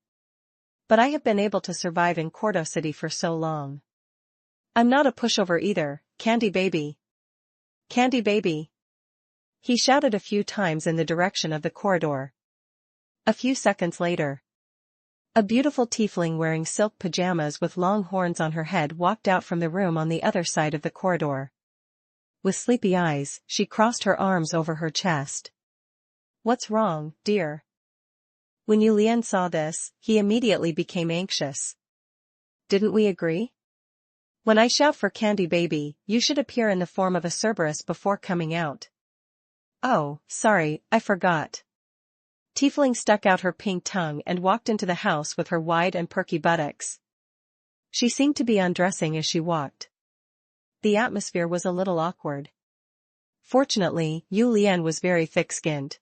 But I have been able to survive in Cordo City for so long. I'm not a pushover either, Candy Baby. Candy Baby. He shouted a few times in the direction of the corridor. A few seconds later, a beautiful tiefling wearing silk pajamas with long horns on her head walked out from the room on the other side of the corridor. With sleepy eyes, she crossed her arms over her chest. What's wrong, dear? When Yu Lian saw this, he immediately became anxious. Didn't we agree? When I shout for Candy Baby, you should appear in the form of a Cerberus before coming out. Oh, sorry, I forgot. Tiefling stuck out her pink tongue and walked into the house with her wide and perky buttocks. She seemed to be undressing as she walked. The atmosphere was a little awkward. Fortunately, Yu Lian was very thick-skinned.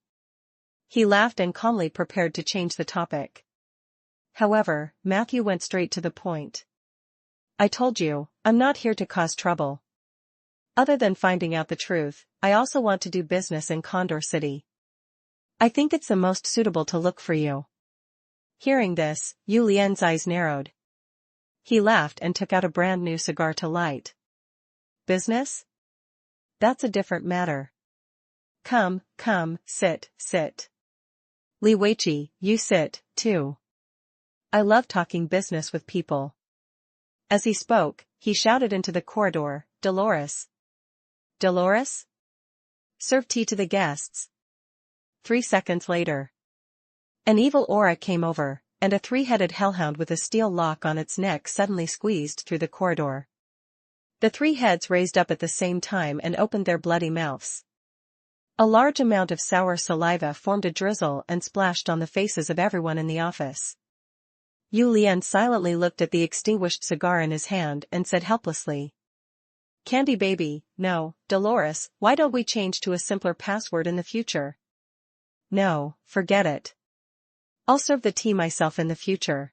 He laughed and calmly prepared to change the topic. However, Matthew went straight to the point. I told you, I'm not here to cause trouble. Other than finding out the truth, I also want to do business in Condor City. I think it's the most suitable to look for you. Hearing this, Yu Lian's eyes narrowed. He laughed and took out a brand new cigar to light. Business? That's a different matter. Come, sit. Li Weiqi, you sit, too. I love talking business with people. As he spoke, he shouted into the corridor, Dolores. Dolores? Serve tea to the guests. 3 seconds later. An evil aura came over, and a 3-headed hellhound with a steel lock on its neck suddenly squeezed through the corridor. The 3 heads raised up at the same time and opened their bloody mouths. A large amount of sour saliva formed a drizzle and splashed on the faces of everyone in the office. Yu Lian silently looked at the extinguished cigar in his hand and said helplessly. Candy Baby, no, Dolores, why don't we change to a simpler password in the future? No, forget it. I'll serve the tea myself in the future.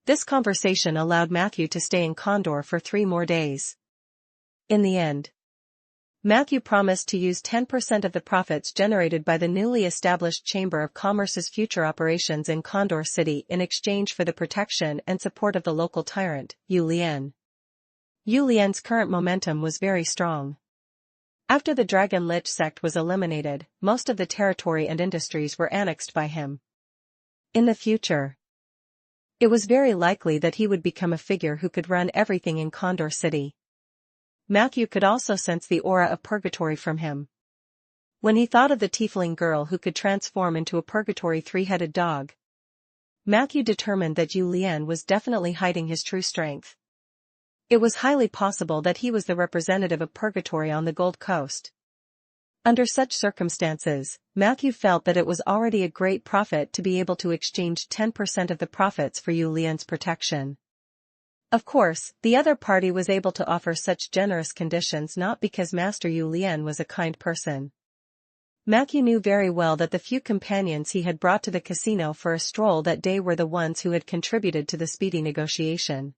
This conversation allowed Matthew to stay in Condor for 3 more days. In the end, Matthew promised to use 10% of the profits generated by the newly established Chamber of Commerce's future operations in Condor City in exchange for the protection and support of the local tyrant, Yu Lian. Yu Lian's current momentum was very strong. After the Dragon Lich sect was eliminated, most of the territory and industries were annexed by him. In the future, it was very likely that he would become a figure who could run everything in Condor City. Matthew could also sense the aura of purgatory from him. When he thought of the tiefling girl who could transform into a purgatory 3-headed dog, Matthew determined that Yu Lian was definitely hiding his true strength. It was highly possible that he was the representative of purgatory on the Gold Coast. Under such circumstances, Matthew felt that it was already a great profit to be able to exchange 10% of the profits for Yu Lian's protection. Of course, the other party was able to offer such generous conditions not because Master Yu Lian was a kind person. Matthew knew very well that the few companions he had brought to the casino for a stroll that day were the ones who had contributed to the speedy negotiation.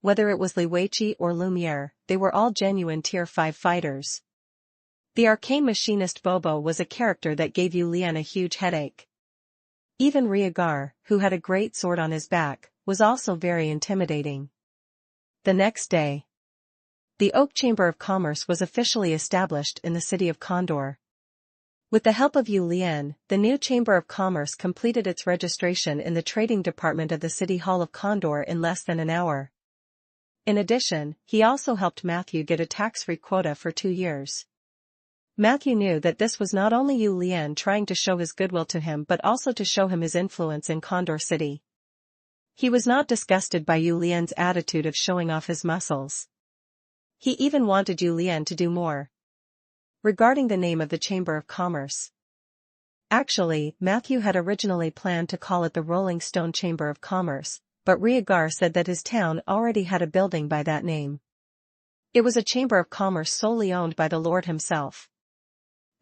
Whether it was Li Weiqi or Lumiere, they were all genuine Tier 5 fighters. The arcane machinist Bobo was a character that gave Yu Lian a huge headache. Even Riegar, who had a great sword on his back, was also very intimidating. The next day, the Oak Chamber of Commerce was officially established in the city of Condor. With the help of Yu Lian, the new Chamber of Commerce completed its registration in the trading department of the City Hall of Condor in less than an hour. In addition, he also helped Matthew get a tax-free quota for 2 years. Matthew knew that this was not only Yu Lian trying to show his goodwill to him but also to show him his influence in Condor City. He was not disgusted by Yu Lian's attitude of showing off his muscles. He even wanted Julien to do more. Regarding the name of the Chamber of Commerce. Actually, Matthew had originally planned to call it the Rolling Stone Chamber of Commerce, but Riegar said that his town already had a building by that name. It was a chamber of commerce solely owned by the Lord himself.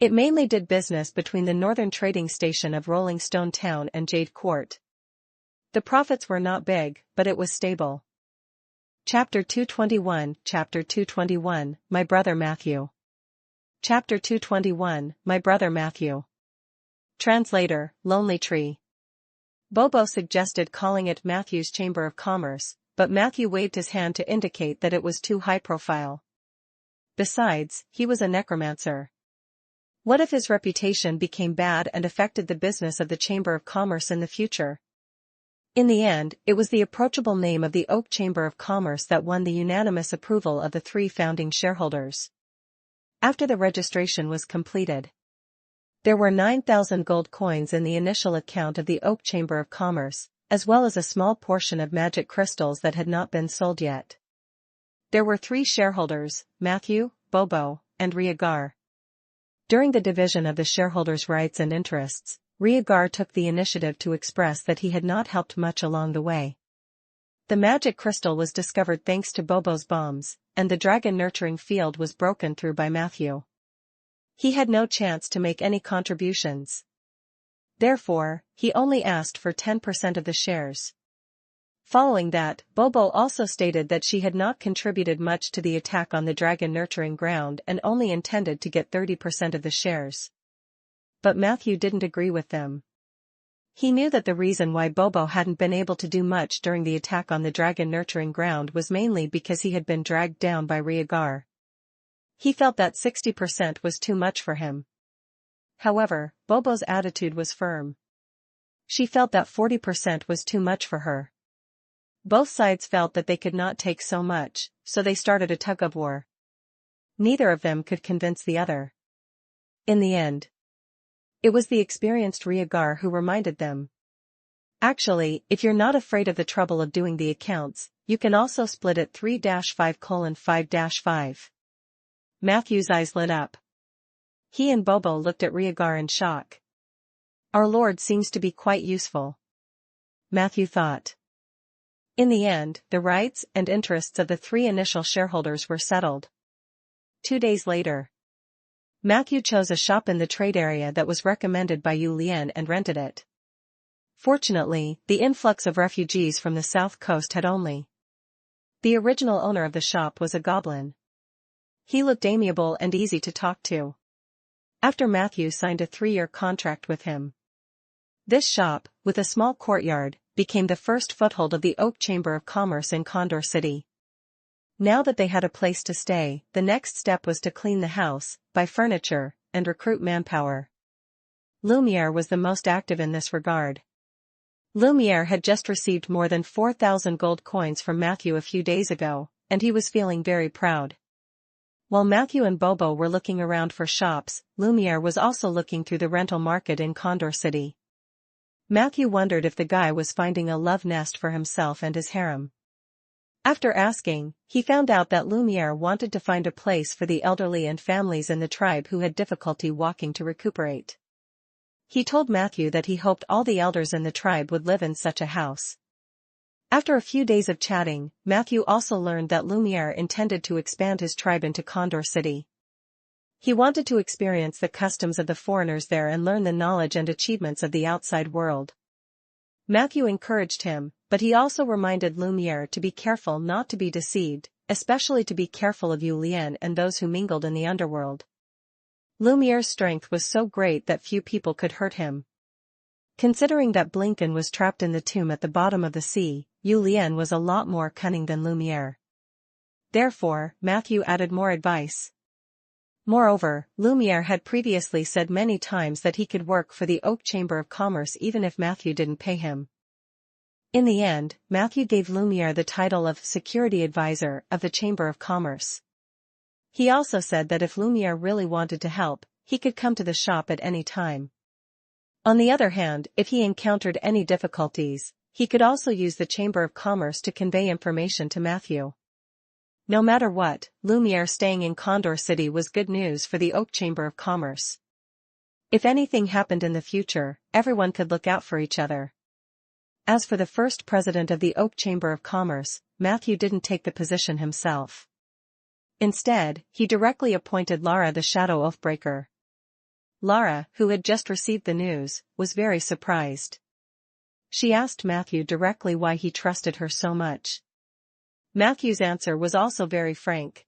It mainly did business between the northern trading station of Rolling Stone Town and Jade Court. The profits were not big, but it was stable. Chapter 221, My Brother Matthew. Chapter 221, My Brother Matthew. Translator, Lonely Tree. Bobo suggested calling it Matthew's Chamber of Commerce, but Matthew waved his hand to indicate that it was too high profile. Besides, he was a necromancer. What if his reputation became bad and affected the business of the Chamber of Commerce in the future? In the end, it was the approachable name of the Oak Chamber of Commerce that won the unanimous approval of the 3 founding shareholders. After the registration was completed, there were 9,000 gold coins in the initial account of the Oak Chamber of Commerce, as well as a small portion of magic crystals that had not been sold yet. There were 3 shareholders, Matthew, Bobo, and Riegar. During the division of the shareholders' rights and interests, Riegar took the initiative to express that he had not helped much along the way. The magic crystal was discovered thanks to Bobo's bombs, and the dragon nurturing field was broken through by Matthew. He had no chance to make any contributions. Therefore, he only asked for 10% of the shares. Following that, Bobo also stated that she had not contributed much to the attack on the dragon nurturing ground and only intended to get 30% of the shares. But Matthew didn't agree with them. He knew that the reason why Bobo hadn't been able to do much during the attack on the dragon nurturing ground was mainly because he had been dragged down by Riegar. He felt that 60% was too much for him. However, Bobo's attitude was firm. She felt that 40% was too much for her. Both sides felt that they could not take so much, so they started a tug-of-war. Neither of them could convince the other. In the end, it was the experienced Riegar who reminded them. Actually, if you're not afraid of the trouble of doing the accounts, you can also split it 3-5:5-5. Matthew's eyes lit up. He and Bobo looked at Riegar in shock. Our Lord seems to be quite useful, Matthew thought. In the end, the rights and interests of the 3 initial shareholders were settled. 2 days later, Matthew chose a shop in the trade area that was recommended by Julien and rented it. Fortunately, the influx of refugees from the south coast had only. The original owner of the shop was a goblin. He looked amiable and easy to talk to. After Matthew signed a 3-year contract with him, this shop, with a small courtyard, became the first foothold of the Oak Chamber of Commerce in Condor City. Now that they had a place to stay, the next step was to clean the house, buy furniture, and recruit manpower. Lumiere was the most active in this regard. Lumiere had just received more than 4,000 gold coins from Matthew a few days ago, and he was feeling very proud. While Matthew and Bobo were looking around for shops, Lumiere was also looking through the rental market in Condor City. Matthew wondered if the guy was finding a love nest for himself and his harem. After asking, he found out that Lumiere wanted to find a place for the elderly and families in the tribe who had difficulty walking to recuperate. He told Matthew that he hoped all the elders in the tribe would live in such a house. After a few days of chatting, Matthew also learned that Lumiere intended to expand his tribe into Condor City. He wanted to experience the customs of the foreigners there and learn the knowledge and achievements of the outside world. Matthew encouraged him, but he also reminded Lumiere to be careful not to be deceived, especially to be careful of Julien and those who mingled in the underworld. Lumiere's strength was so great that few people could hurt him. Considering that Blinken was trapped in the tomb at the bottom of the sea, Julien was a lot more cunning than Lumiere. Therefore, Matthew added more advice. Moreover, Lumiere had previously said many times that he could work for the Oak Chamber of Commerce even if Matthew didn't pay him. In the end, Matthew gave Lumiere the title of Security Advisor of the Chamber of Commerce. He also said that if Lumiere really wanted to help, he could come to the shop at any time. On the other hand, if he encountered any difficulties, he could also use the Chamber of Commerce to convey information to Matthew. No matter what, Lumiere staying in Condor City was good news for the Oak Chamber of Commerce. If anything happened in the future, everyone could look out for each other. As for the first president of the Oak Chamber of Commerce, Matthew didn't take the position himself. Instead, he directly appointed Lara the Shadow Oathbreaker. Lara, who had just received the news, was very surprised. She asked Matthew directly why he trusted her so much. Matthew's answer was also very frank.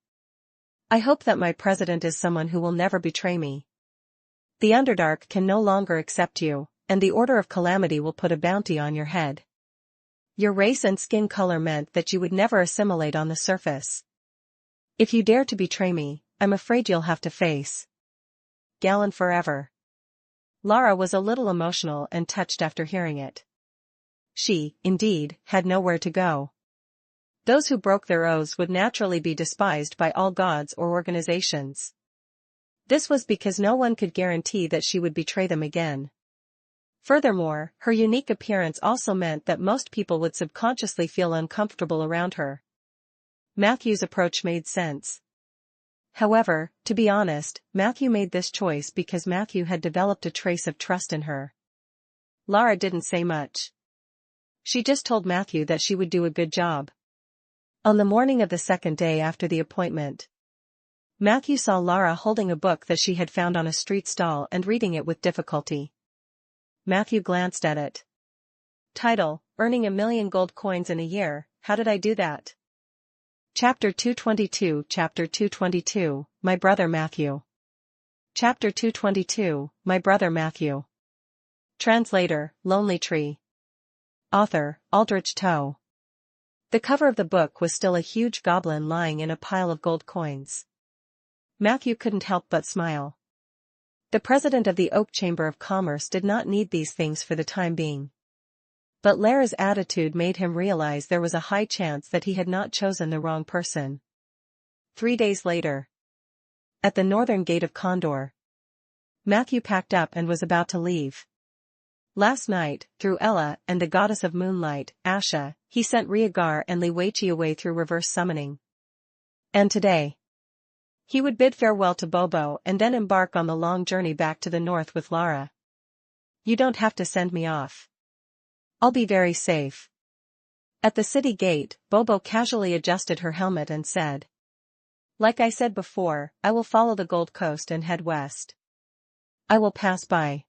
I hope that my president is someone who will never betray me. The Underdark can no longer accept you, and the Order of Calamity will put a bounty on your head. Your race and skin color meant that you would never assimilate on the surface. If you dare to betray me, I'm afraid you'll have to face Galen forever. Lara was a little emotional and touched after hearing it. She, indeed, had nowhere to go. Those who broke their oaths would naturally be despised by all gods or organizations. This was because no one could guarantee that she would betray them again. Furthermore, her unique appearance also meant that most people would subconsciously feel uncomfortable around her. Matthew's approach made sense. However, to be honest, Matthew made this choice because Matthew had developed a trace of trust in her. Lara didn't say much. She just told Matthew that she would do a good job. On the morning of the second day after the appointment, Matthew saw Lara holding a book that she had found on a street stall and reading it with difficulty. Matthew glanced at it. Title: Earning 1,000,000 gold coins in a year, how did I do that? Chapter 222 Chapter 222, My Brother Matthew. Chapter 222, My Brother Matthew. Translator, Lonely Tree. Author, Aldrich Toe. The cover of the book was still a huge goblin lying in a pile of gold coins. Matthew couldn't help but smile. The president of the Oak Chamber of Commerce did not need these things for the time being. But Lara's attitude made him realize there was a high chance that he had not chosen the wrong person. 3 days later, at the northern gate of Condor, Matthew packed up and was about to leave. Last night, through Ella and the goddess of moonlight, Asha, he sent Rhaegar and Liwaichi away through reverse summoning. And today, he would bid farewell to Bobo and then embark on the long journey back to the north with Lara. You don't have to send me off. I'll be very safe. At the city gate, Bobo casually adjusted her helmet and said, Like I said before, I will follow the Gold Coast and head west. I will pass by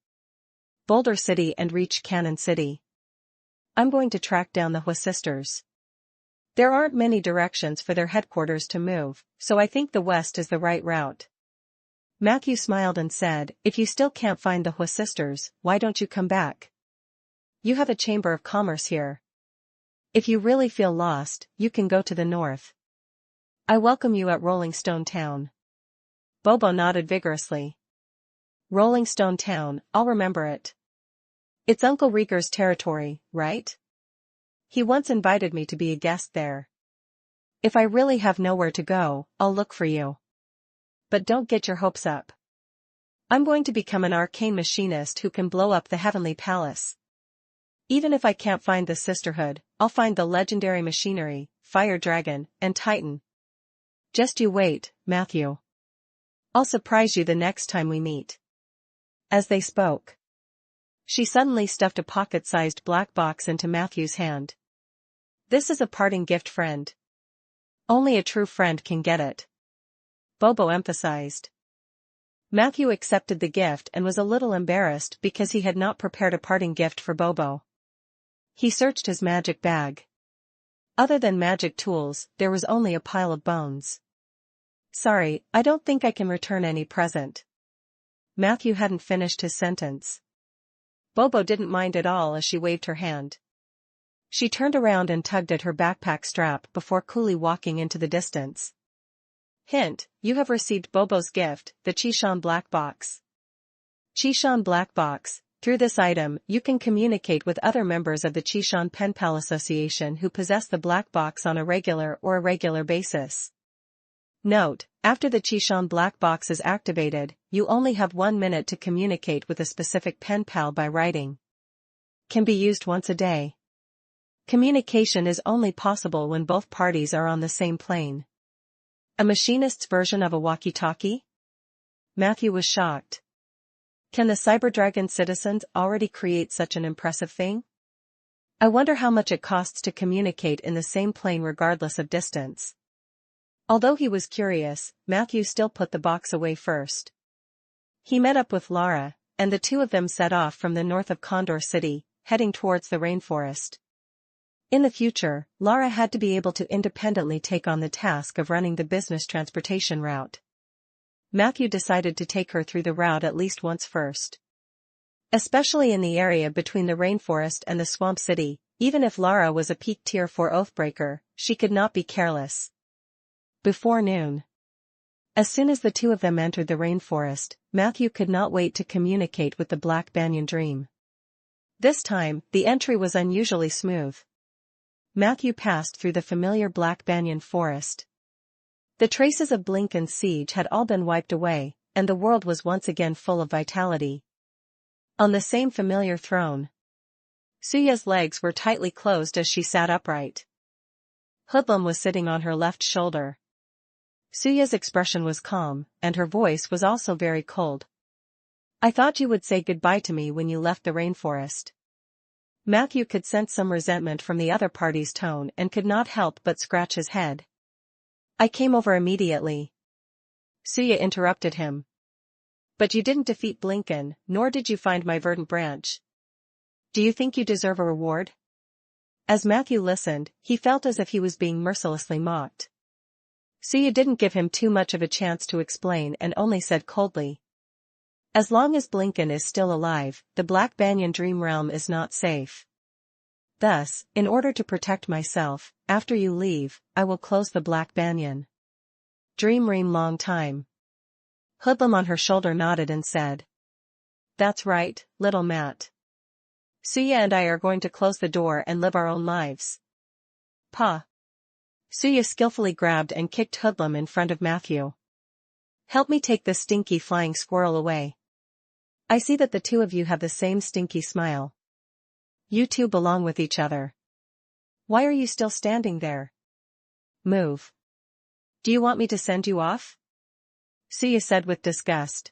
Boulder City and reach Cannon City. I'm going to track down the Hua sisters. There aren't many directions for their headquarters to move, so I think the west is the right route. Matthew smiled and said, If you still can't find the Hua sisters, why don't you come back? You have a chamber of commerce here. If you really feel lost, you can go to the north. I welcome you at Rolling Stone Town. Bobo nodded vigorously. Rolling Stone Town, I'll remember it. It's Uncle Rieger's territory, right? He once invited me to be a guest there. If I really have nowhere to go, I'll look for you. But don't get your hopes up. I'm going to become an arcane machinist who can blow up the Heavenly Palace. Even if I can't find the Sisterhood, I'll find the legendary machinery, Fire Dragon, and Titan. Just you wait, Matthew. I'll surprise you the next time we meet. As they spoke, she suddenly stuffed a pocket-sized black box into Matthew's hand. This is a parting gift, friend. Only a true friend can get it. Bobo emphasized. Matthew accepted the gift and was a little embarrassed because he had not prepared a parting gift for Bobo. He searched his magic bag. Other than magic tools, there was only a pile of bones. Sorry, I don't think I can return any present. Matthew hadn't finished his sentence. Bobo didn't mind at all as she waved her hand. She turned around and tugged at her backpack strap before coolly walking into the distance. Hint, you have received Bobo's gift, the Chishan Black Box. Chishan Black Box. Through this item, you can communicate with other members of the Chishan Pen Pal Association who possess the Black Box on a regular or irregular basis. Note, after the Chishan Black Box is activated, you only have 1 minute to communicate with a specific pen pal by writing. Can be used once a day. Communication is only possible when both parties are on the same plane. A machinist's version of a walkie-talkie? Matthew was shocked. Can the Cyberdragon citizens already create such an impressive thing? I wonder how much it costs to communicate in the same plane regardless of distance. Although he was curious, Matthew still put the box away first. He met up with Lara, and the two of them set off from the north of Condor City, heading towards the rainforest. In the future, Lara had to be able to independently take on the task of running the business transportation route. Matthew decided to take her through the route at least once first. Especially in the area between the rainforest and the swamp city, even if Lara was a peak tier 4 Oathbreaker, she could not be careless. Before noon. As soon as the two of them entered the rainforest, Matthew could not wait to communicate with the Black Banyan Dream. This time, the entry was unusually smooth. Matthew passed through the familiar Black Banyan forest. The traces of Blinken's siege had all been wiped away, and the world was once again full of vitality. On the same familiar throne, Suya's legs were tightly closed as she sat upright. Hoodlum was sitting on her left shoulder. Suya's expression was calm, and her voice was also very cold. I thought you would say goodbye to me when you left the rainforest. Matthew could sense some resentment from the other party's tone and could not help but scratch his head. I came over immediately. Suya interrupted him. But you didn't defeat Blinken, nor did you find my verdant branch. Do you think you deserve a reward? As Matthew listened, he felt as if he was being mercilessly mocked. Suya didn't give him too much of a chance to explain and only said coldly. As long as Blinken is still alive, the Black Banyan Dream Realm is not safe. Thus, in order to protect myself, after you leave, I will close the Black Banyan Dream Realm long time. Hoodlum on her shoulder nodded and said. That's right, little Matt. Suya and I are going to close the door and live our own lives. Pa. Suya skillfully grabbed and kicked Hoodlum in front of Matthew. Help me take this stinky flying squirrel away. I see that the two of you have the same stinky smile. You two belong with each other. Why are you still standing there? Move. Do you want me to send you off? Suya said with disgust.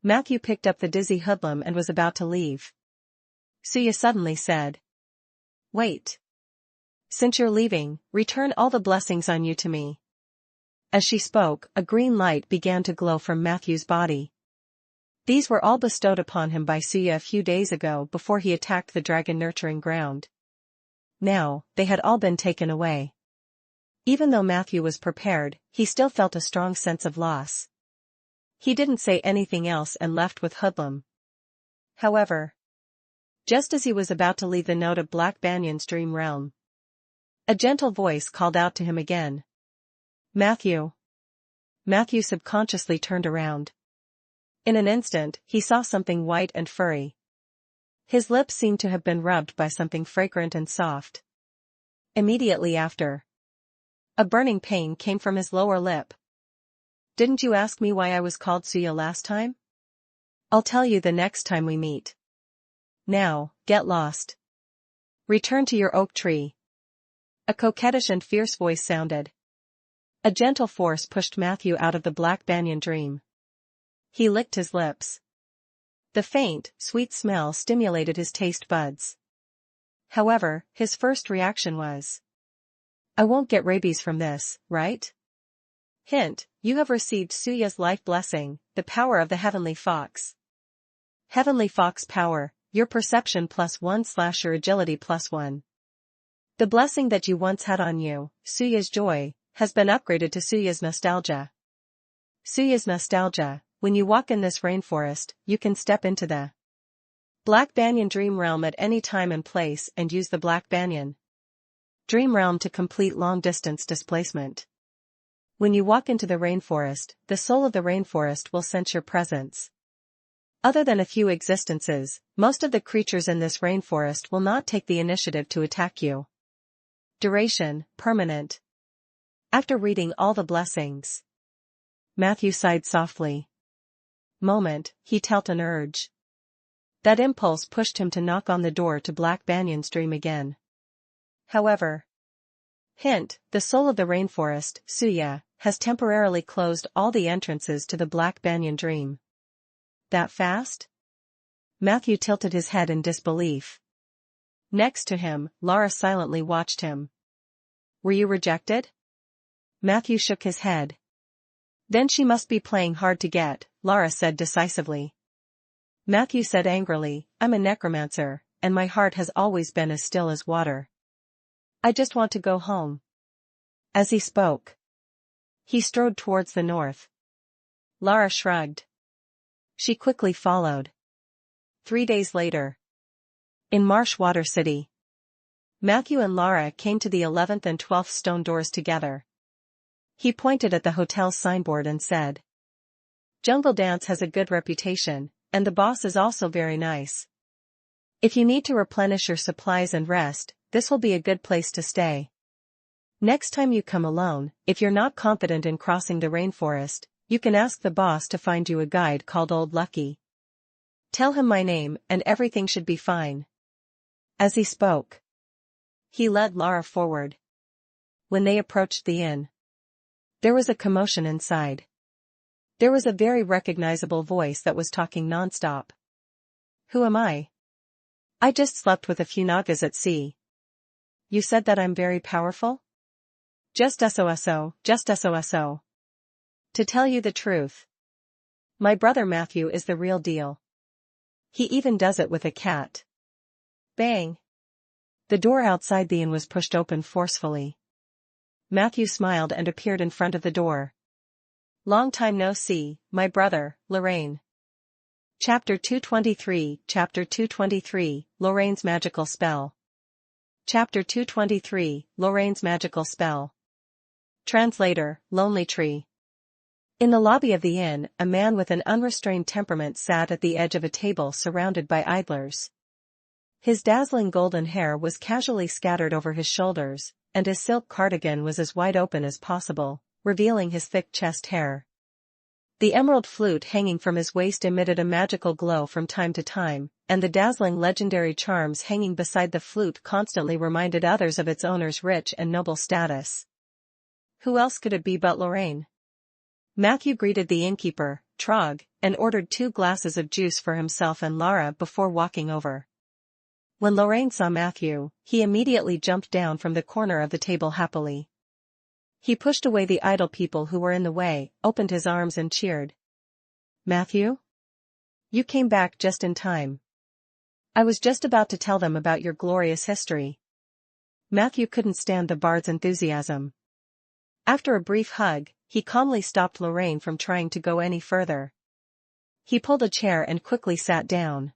Matthew picked up the dizzy Hoodlum and was about to leave. Suya suddenly said. Wait. Since you're leaving, return all the blessings on you to me. As she spoke, a green light began to glow from Matthew's body. These were all bestowed upon him by Suya a few days ago before he attacked the dragon nurturing ground. Now, they had all been taken away. Even though Matthew was prepared, he still felt a strong sense of loss. He didn't say anything else and left with Hoodlum. However, just as he was about to leave the note of Black Banyan's dream realm, a gentle voice called out to him again. Matthew. Matthew subconsciously turned around. In an instant, he saw something white and furry. His lips seemed to have been rubbed by something fragrant and soft. Immediately after, a burning pain came from his lower lip. Didn't you ask me why I was called Suya last time? I'll tell you the next time we meet. Now, get lost. Return to your oak tree. A coquettish and fierce voice sounded. A gentle force pushed Matthew out of the Black Banyan Dream. He licked his lips. The faint, sweet smell stimulated his taste buds. However, his first reaction was, I won't get rabies from this, right? Hint, you have received Suya's life blessing, the power of the Heavenly Fox. Heavenly Fox power, your perception +1 / your agility +1. The blessing that you once had on you, Suya's joy, has been upgraded to Suya's nostalgia. Suya's nostalgia. When you walk in this rainforest, you can step into the Black Banyan Dream Realm at any time and place and use the Black Banyan Dream Realm to complete long-distance displacement. When you walk into the rainforest, the soul of the rainforest will sense your presence. Other than a few existences, most of the creatures in this rainforest will not take the initiative to attack you. Duration, permanent. After reading all the blessings, Matthew sighed softly. Moment, he felt an urge. That impulse pushed him to knock on the door to Black Banyan's dream again. However, Hint, the soul of the rainforest, Suya, has temporarily closed all the entrances to the Black Banyan dream. That fast? Matthew tilted his head in disbelief. Next to him, Lara silently watched him. Were you rejected? Matthew shook his head. Then she must be playing hard to get, Lara said decisively. Matthew said angrily, I'm a necromancer, and my heart has always been as still as water. I just want to go home. As he spoke, he strode towards the north. Lara shrugged. She quickly followed. 3 days later. In Marshwater City. Matthew and Lara came to the 11th and 12th stone doors together. He pointed at the hotel's signboard and said, Jungle Dance has a good reputation, and the boss is also very nice. If you need to replenish your supplies and rest, this will be a good place to stay. Next time you come alone, if you're not confident in crossing the rainforest, you can ask the boss to find you a guide called Old Lucky. Tell him my name and everything should be fine. As he spoke, he led Lara forward. When they approached the inn, there was a commotion inside. There was a very recognizable voice that was talking nonstop. Who am I? I just slept with a few Nagas at sea. You said that I'm very powerful? Just SOSO. To tell you the truth, my brother Matthew is the real deal. He even does it with a cat. Bang! The door outside the inn was pushed open forcefully. Matthew smiled and appeared in front of the door. Long time no see, my brother, Lorraine. Chapter 223, Lorraine's Magical Spell. Chapter 223, Lorraine's Magical Spell. Translator, Lonely Tree. In the lobby of the inn, a man with an unrestrained temperament sat at the edge of a table surrounded by idlers. His dazzling golden hair was casually scattered over his shoulders, and his silk cardigan was as wide open as possible, revealing his thick chest hair. The emerald flute hanging from his waist emitted a magical glow from time to time, and the dazzling legendary charms hanging beside the flute constantly reminded others of its owner's rich and noble status. Who else could it be but Lorraine? Matthew greeted the innkeeper, Trog, and ordered 2 glasses of juice for himself and Lara before walking over. When Lorraine saw Matthew, he immediately jumped down from the corner of the table happily. He pushed away the idle people who were in the way, opened his arms and cheered. Matthew? You came back just in time. I was just about to tell them about your glorious history. Matthew couldn't stand the bard's enthusiasm. After a brief hug, he calmly stopped Lorraine from trying to go any further. He pulled a chair and quickly sat down.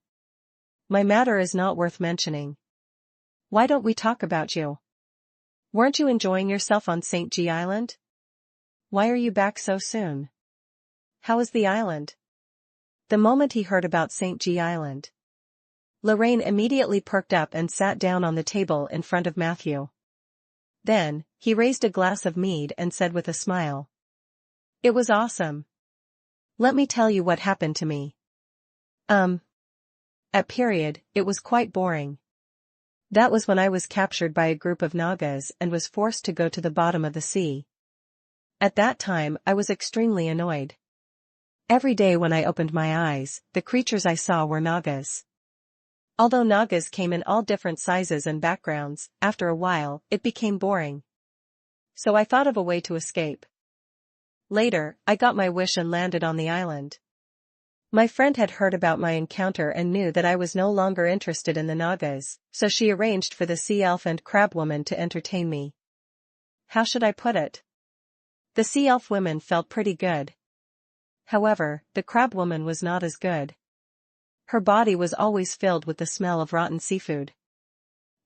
My matter is not worth mentioning. Why don't we talk about you? Weren't you enjoying yourself on St. G Island? Why are you back so soon? How is the island? The moment he heard about St. G Island, Lorraine immediately perked up and sat down on the table in front of Matthew. Then, he raised a glass of mead and said with a smile. It was awesome. Let me tell you what happened to me. At period, it was quite boring. That was when I was captured by a group of Nagas and was forced to go to the bottom of the sea. At that time I was extremely annoyed. Every day when I opened my eyes, the creatures I saw were Nagas. Although Nagas came in all different sizes and backgrounds, after a while, it became boring. So I thought of a way to escape. Later, I got my wish and landed on the island. My friend had heard about my encounter and knew that I was no longer interested in the Nagas, so she arranged for the sea elf and crab woman to entertain me. How should I put it? The sea elf women felt pretty good. However, the crab woman was not as good. Her body was always filled with the smell of rotten seafood.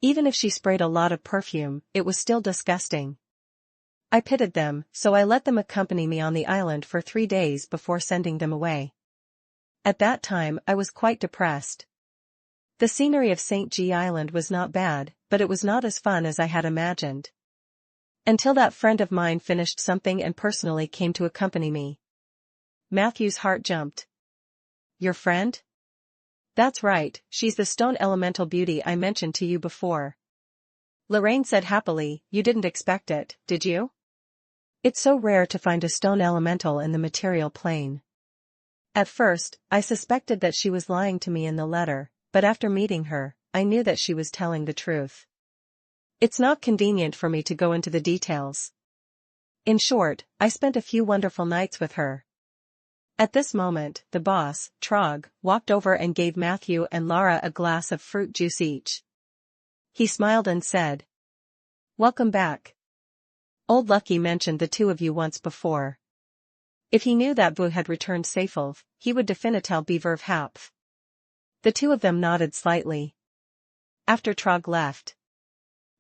Even if she sprayed a lot of perfume, it was still disgusting. I pitied them, so I let them accompany me on the island for 3 days before sending them away. At that time I was quite depressed. The scenery of St. G Island was not bad, but it was not as fun as I had imagined. Until that friend of mine finished something and personally came to accompany me. Matthew's heart jumped. Your friend? That's right, she's the stone elemental beauty I mentioned to you before. Lorraine said happily, you didn't expect it, did you? It's so rare to find a stone elemental in the material plane. At first, I suspected that she was lying to me in the letter, but after meeting her, I knew that she was telling the truth. It's not convenient for me to go into the details. In short, I spent a few wonderful nights with her. At this moment, the boss, Trog, walked over and gave Matthew and Lara a glass of fruit juice each. He smiled and said, "Welcome back. Old Lucky mentioned the two of you once before. If he knew that Vu had returned safely, he would definitel be verv. The two of them nodded slightly. After Trog left,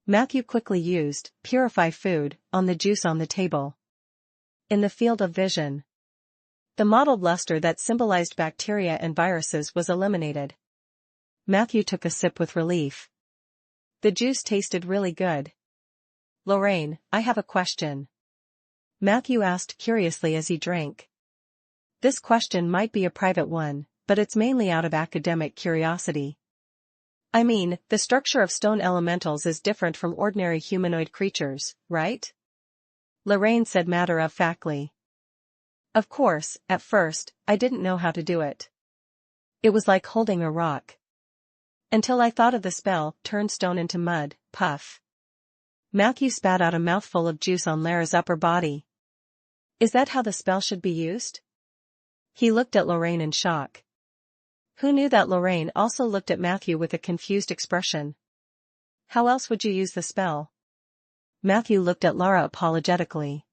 Matthew quickly used purify food on the juice on the table. In the field of vision, the mottled luster that symbolized bacteria and viruses was eliminated. Matthew took a sip with relief. The juice tasted really good. Lorraine, I have a question. Matthew asked curiously as he drank. This question might be a private one, but it's mainly out of academic curiosity. I mean, the structure of stone elementals is different from ordinary humanoid creatures, right? Lorraine said matter-of-factly. Of course, at first, I didn't know how to do it. It was like holding a rock. Until I thought of the spell, turn stone into mud, puff. Matthew spat out a mouthful of juice on Lara's upper body. Is that how the spell should be used? He looked at Lorraine in shock. Who knew that Lorraine also looked at Matthew with a confused expression? How else would you use the spell? Matthew looked at Lara apologetically.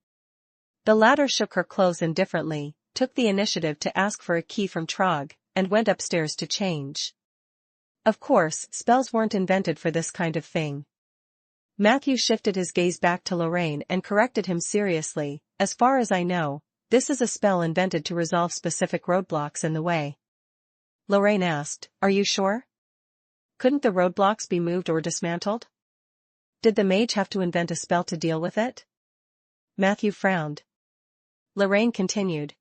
The latter shook her clothes indifferently, took the initiative to ask for a key from Trog, and went upstairs to change. Of course, spells weren't invented for this kind of thing. Matthew shifted his gaze back to Lorraine and corrected him seriously, as far as I know, this is a spell invented to resolve specific roadblocks in the way. Lorraine asked, are you sure? Couldn't the roadblocks be moved or dismantled? Did the mage have to invent a spell to deal with it? Matthew frowned. Lorraine continued.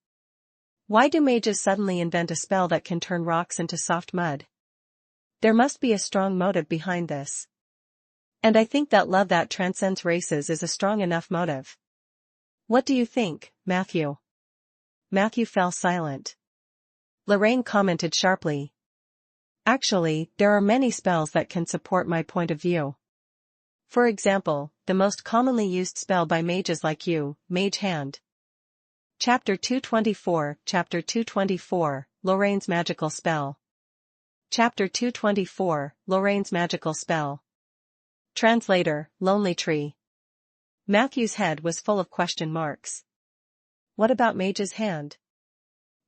Why do mages suddenly invent a spell that can turn rocks into soft mud? There must be a strong motive behind this. And I think that love that transcends races is a strong enough motive. What do you think, Matthew? Matthew fell silent. Lorraine commented sharply. Actually, there are many spells that can support my point of view. For example, the most commonly used spell by mages like you, Mage Hand. Chapter 224, Chapter 224, Lorraine's Magical Spell. Chapter 224, Lorraine's Magical Spell. Translator, Lonely Tree. Matthew's head was full of question marks. What about Mage's Hand?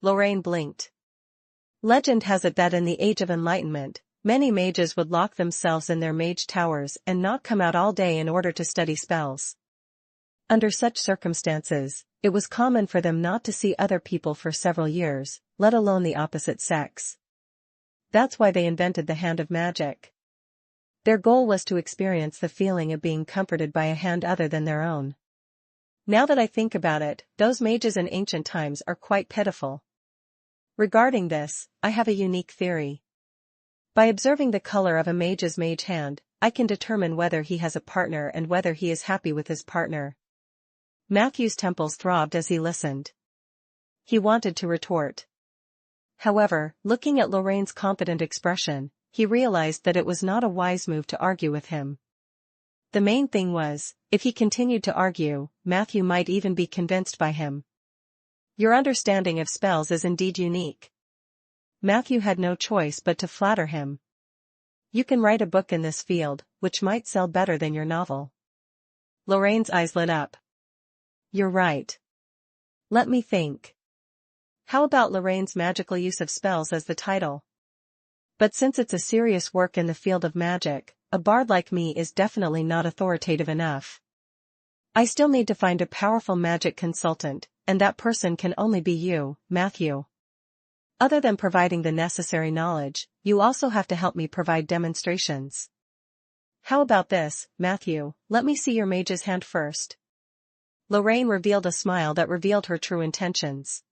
Lorraine blinked. Legend has it that in the Age of Enlightenment, many mages would lock themselves in their mage towers and not come out all day in order to study spells. Under such circumstances, it was common for them not to see other people for several years, let alone the opposite sex. That's why they invented the Hand of Magic. Their goal was to experience the feeling of being comforted by a hand other than their own. Now that I think about it, those mages in ancient times are quite pitiful. Regarding this, I have a unique theory. By observing the color of a mage's mage hand, I can determine whether he has a partner and whether he is happy with his partner. Matthew's temples throbbed as he listened. He wanted to retort. However, looking at Lorraine's confident expression, he realized that it was not a wise move to argue with him. The main thing was, if he continued to argue, Matthew might even be convinced by him. Your understanding of spells is indeed unique. Matthew had no choice but to flatter him. You can write a book in this field, which might sell better than your novel. Lorraine's eyes lit up. You're right. Let me think. How about Lorraine's magical use of spells as the title? But since it's a serious work in the field of magic, a bard like me is definitely not authoritative enough. I still need to find a powerful magic consultant, and that person can only be you, Matthew. Other than providing the necessary knowledge, you also have to help me provide demonstrations. How about this, Matthew, let me see your mage's hand first. Lorraine revealed a smile that revealed her true intentions.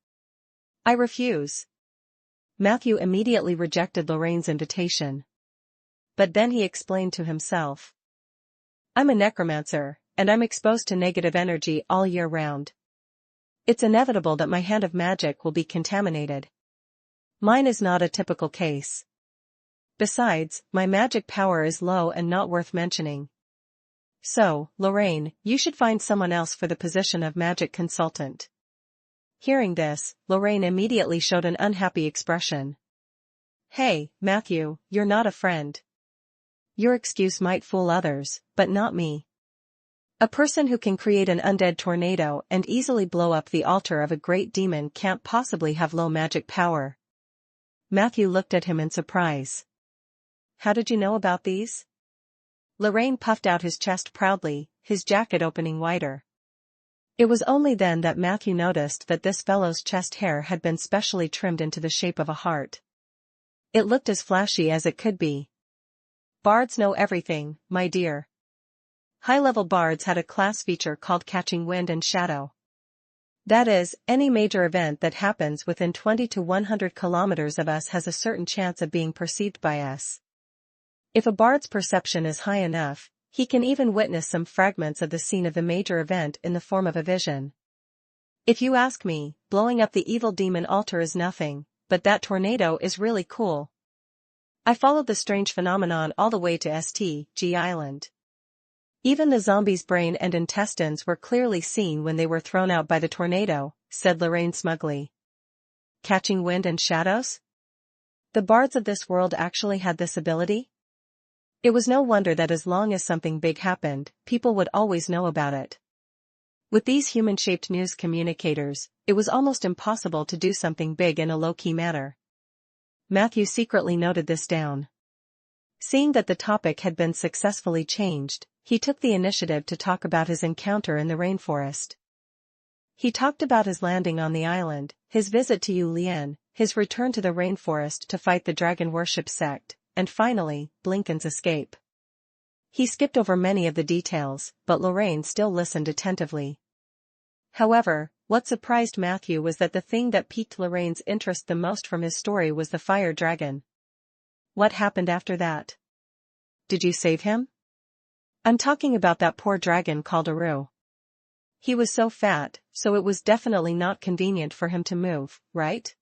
I refuse. Matthew immediately rejected Lorraine's invitation. But then he explained to himself. I'm a necromancer, and I'm exposed to negative energy all year round. It's inevitable that my hand of magic will be contaminated. Mine is not a typical case. Besides, my magic power is low and not worth mentioning. So, Lorraine, you should find someone else for the position of magic consultant. Hearing this, Lorraine immediately showed an unhappy expression. Hey, Matthew, you're not a friend. Your excuse might fool others, but not me. A person who can create an undead tornado and easily blow up the altar of a great demon can't possibly have low magic power. Matthew looked at him in surprise. How did you know about these? Lorraine puffed out his chest proudly, his jacket opening wider. It was only then that Matthew noticed that this fellow's chest hair had been specially trimmed into the shape of a heart. It looked as flashy as it could be. Bards know everything, my dear. High-level bards had a class feature called catching wind and shadow. That is, any major event that happens within 20 to 100 kilometers of us has a certain chance of being perceived by us. If a bard's perception is high enough, he can even witness some fragments of the scene of the major event in the form of a vision. If you ask me, blowing up the evil demon altar is nothing, but that tornado is really cool. I followed the strange phenomenon all the way to St. Island. Even the zombie's brain and intestines were clearly seen when they were thrown out by the tornado, said Lorraine smugly. Catching wind and shadows? The bards of this world actually had this ability? It was no wonder that as long as something big happened, people would always know about it. With these human-shaped news communicators, it was almost impossible to do something big in a low-key manner. Matthew secretly noted this down. Seeing that the topic had been successfully changed, he took the initiative to talk about his encounter in the rainforest. He talked about his landing on the island, his visit to Yulian, his return to the rainforest to fight the dragon worship sect, and finally, Blinken's escape. He skipped over many of the details, but Lorraine still listened attentively. However, what surprised Matthew was that the thing that piqued Lorraine's interest the most from his story was the fire dragon. What happened after that? Did you save him? I'm talking about that poor dragon called Aru. He was so fat, so it was definitely not convenient for him to move, right?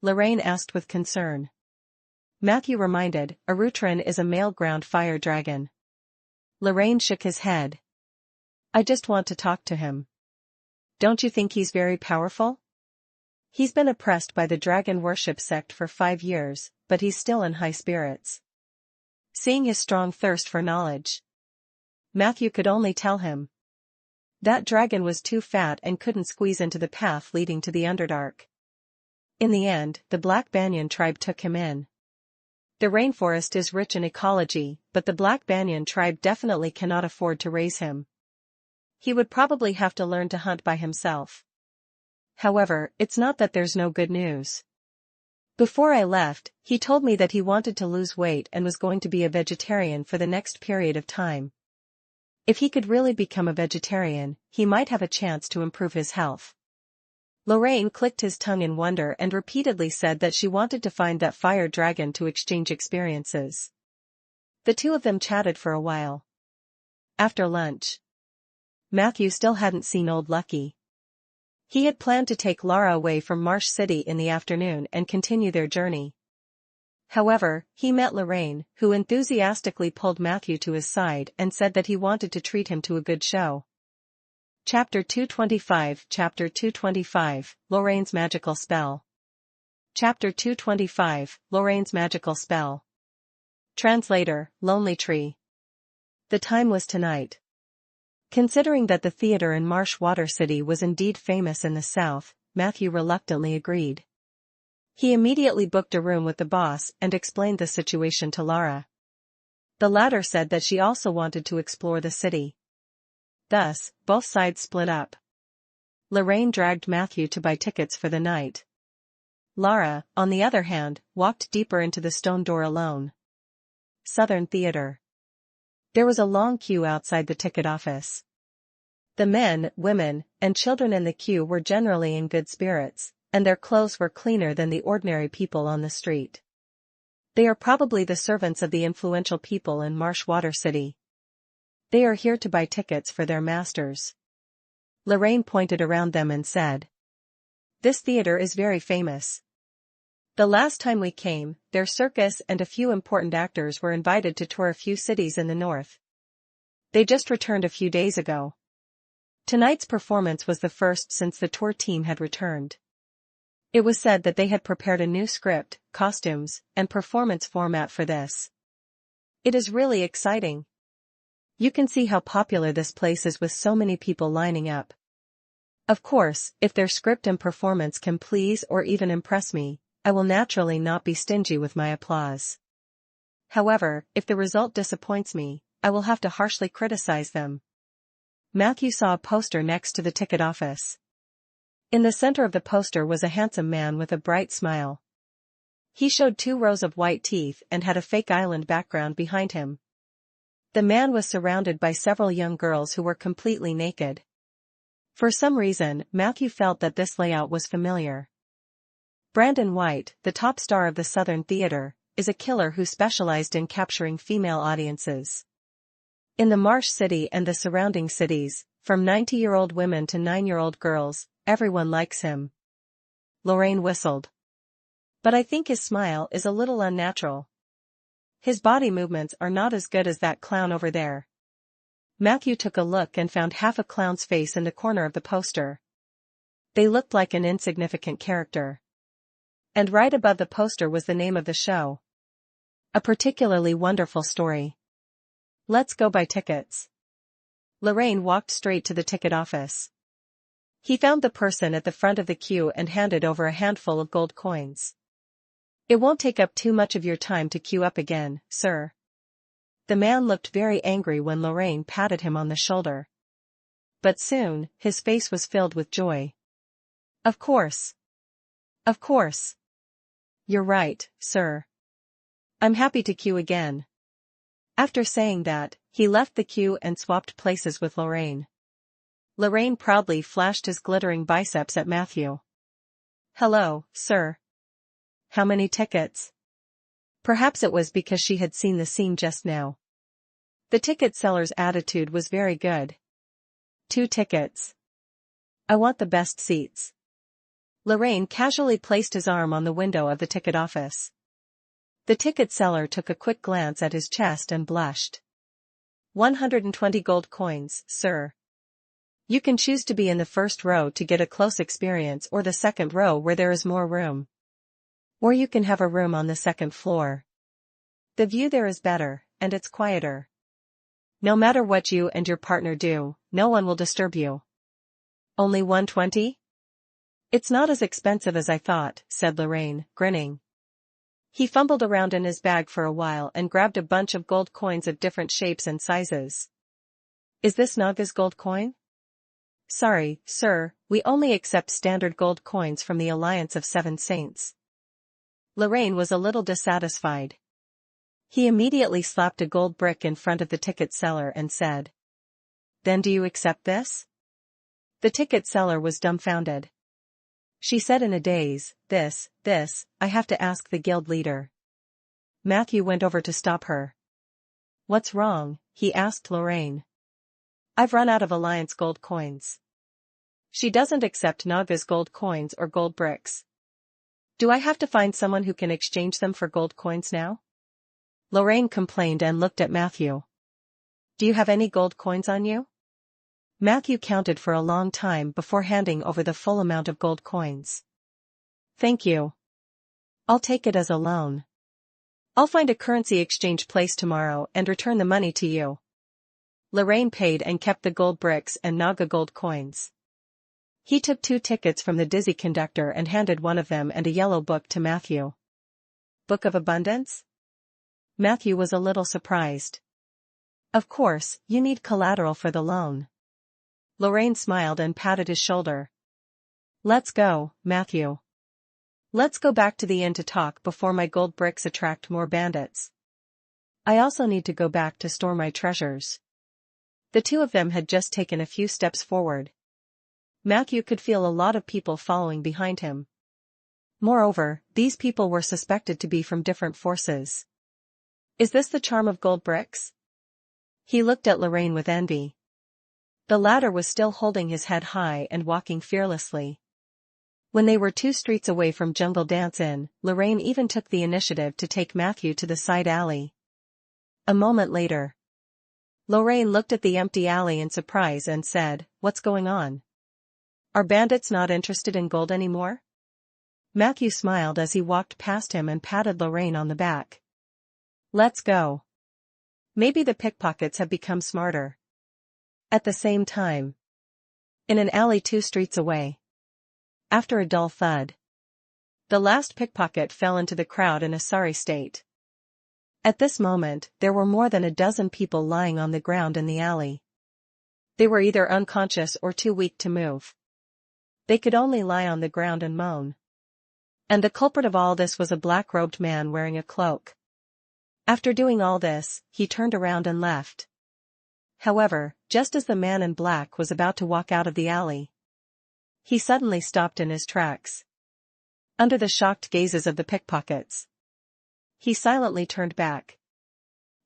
Lorraine asked with concern. Matthew reminded, Arutrin is a male ground fire dragon. Lorraine shook his head. I just want to talk to him. Don't you think he's very powerful? He's been oppressed by the dragon worship sect for 5 years, but he's still in high spirits. Seeing his strong thirst for knowledge, Matthew could only tell him. That dragon was too fat and couldn't squeeze into the path leading to the Underdark. In the end, the Black Banyan tribe took him in. The rainforest is rich in ecology, but the Black Banyan tribe definitely cannot afford to raise him. He would probably have to learn to hunt by himself. However, it's not that there's no good news. Before I left, he told me that he wanted to lose weight and was going to be a vegetarian for the next period of time. If he could really become a vegetarian, he might have a chance to improve his health. Lorraine clicked his tongue in wonder and repeatedly said that she wanted to find that fire dragon to exchange experiences. The two of them chatted for a while. After lunch, Matthew still hadn't seen Old Lucky. He had planned to take Lara away from Marsh City in the afternoon and continue their journey. However, he met Lorraine, who enthusiastically pulled Matthew to his side and said that he wanted to treat him to a good show. Chapter 225 Chapter 225, Lorraine's Magical Spell. Chapter 225, Lorraine's Magical Spell. Translator, Lonely Tree. The time was tonight. Considering that the theater in Marsh Water City was indeed famous in the south, Matthew reluctantly agreed. He immediately booked a room with the boss and explained the situation to Lara. The latter said that she also wanted to explore the city. Thus, both sides split up. Lorraine dragged Matthew to buy tickets for the night. Lara, on the other hand, walked deeper into the stone door alone. Southern Theater. There was a long queue outside the ticket office. The men, women, and children in the queue were generally in good spirits, and their clothes were cleaner than the ordinary people on the street. They are probably the servants of the influential people in Marsh Water City. They are here to buy tickets for their masters. Lorraine pointed around them and said. This theater is very famous. The last time we came, their circus and a few important actors were invited to tour a few cities in the north. They just returned a few days ago. Tonight's performance was the first since the tour team had returned. It was said that they had prepared a new script, costumes, and performance format for this. It is really exciting. You can see how popular this place is with so many people lining up. Of course, if their script and performance can please or even impress me, I will naturally not be stingy with my applause. However, if the result disappoints me, I will have to harshly criticize them. Matthew saw a poster next to the ticket office. In the center of the poster was a handsome man with a bright smile. He showed 2 rows of white teeth and had a fake island background behind him. The man was surrounded by several young girls who were completely naked. For some reason, Matthew felt that this layout was familiar. Brandon White, the top star of the Southern Theater, is a killer who specialized in capturing female audiences. In the Marsh City and the surrounding cities, from 90-year-old women to 9-year-old girls, everyone likes him. Lorraine whistled. But I think his smile is a little unnatural. His body movements are not as good as that clown over there. Matthew took a look and found half a clown's face in the corner of the poster. They looked like an insignificant character. And right above the poster was the name of the show. A particularly wonderful story. Let's go buy tickets. Lorraine walked straight to the ticket office. He found the person at the front of the queue and handed over a handful of gold coins. It won't take up too much of your time to queue up again, sir. The man looked very angry when Lorraine patted him on the shoulder. But soon, his face was filled with joy. Of course. Of course. You're right, sir. I'm happy to queue again. After saying that, he left the queue and swapped places with Lorraine. Lorraine proudly flashed his glittering biceps at Matthew. Hello, sir. How many tickets? Perhaps it was because she had seen the scene just now. The ticket seller's attitude was very good. 2 tickets. I want the best seats. Lorraine casually placed his arm on the window of the ticket office. The ticket seller took a quick glance at his chest and blushed. 120 gold coins, sir. You can choose to be in the first row to get a close experience or the second row where there is more room. Or you can have a room on the second floor. The view there is better, and it's quieter. No matter what you and your partner do, no one will disturb you. Only 120? It's not as expensive as I thought, said Lorraine, grinning. He fumbled around in his bag for a while and grabbed a bunch of gold coins of different shapes and sizes. Is this Naga's gold coin? Sorry, sir, we only accept standard gold coins from the Alliance of Seven Saints. Lorraine was a little dissatisfied. He immediately slapped a gold brick in front of the ticket seller and said, Then do you accept this? The ticket seller was dumbfounded. She said in a daze, this, I have to ask the guild leader. Matthew went over to stop her. What's wrong? He asked Lorraine. I've run out of Alliance gold coins. She doesn't accept Naga's gold coins or gold bricks. Do I have to find someone who can exchange them for gold coins now? Lorraine complained and looked at Matthew. Do you have any gold coins on you? Matthew counted for a long time before handing over the full amount of gold coins. Thank you. I'll take it as a loan. I'll find a currency exchange place tomorrow and return the money to you. Lorraine paid and kept the gold bricks and Naga gold coins. He took 2 tickets from the dizzy conductor and handed one of them and a yellow book to Matthew. Book of Abundance? Matthew was a little surprised. Of course, you need collateral for the loan. Lorraine smiled and patted his shoulder. Let's go, Matthew. Let's go back to the inn to talk before my gold bricks attract more bandits. I also need to go back to store my treasures. The 2 of them had just taken a few steps forward. Matthew could feel a lot of people following behind him. Moreover, these people were suspected to be from different forces. Is this the charm of gold bricks? He looked at Lorraine with envy. The latter was still holding his head high and walking fearlessly. When they were 2 streets away from Jungle Dance Inn, Lorraine even took the initiative to take Matthew to the side alley. A moment later, Lorraine looked at the empty alley in surprise and said, "What's going on? Are bandits not interested in gold anymore?" Matthew smiled as he walked past him and patted Lorraine on the back. "Let's go. Maybe the pickpockets have become smarter." At the same time, in an alley 2 streets away, after a dull thud, the last pickpocket fell into the crowd in a sorry state. At this moment, there were more than a dozen people lying on the ground in the alley. They were either unconscious or too weak to move. They could only lie on the ground and moan. And the culprit of all this was a black-robed man wearing a cloak. After doing all this, he turned around and left. However, just as the man in black was about to walk out of the alley, he suddenly stopped in his tracks. Under the shocked gazes of the pickpockets, he silently turned back.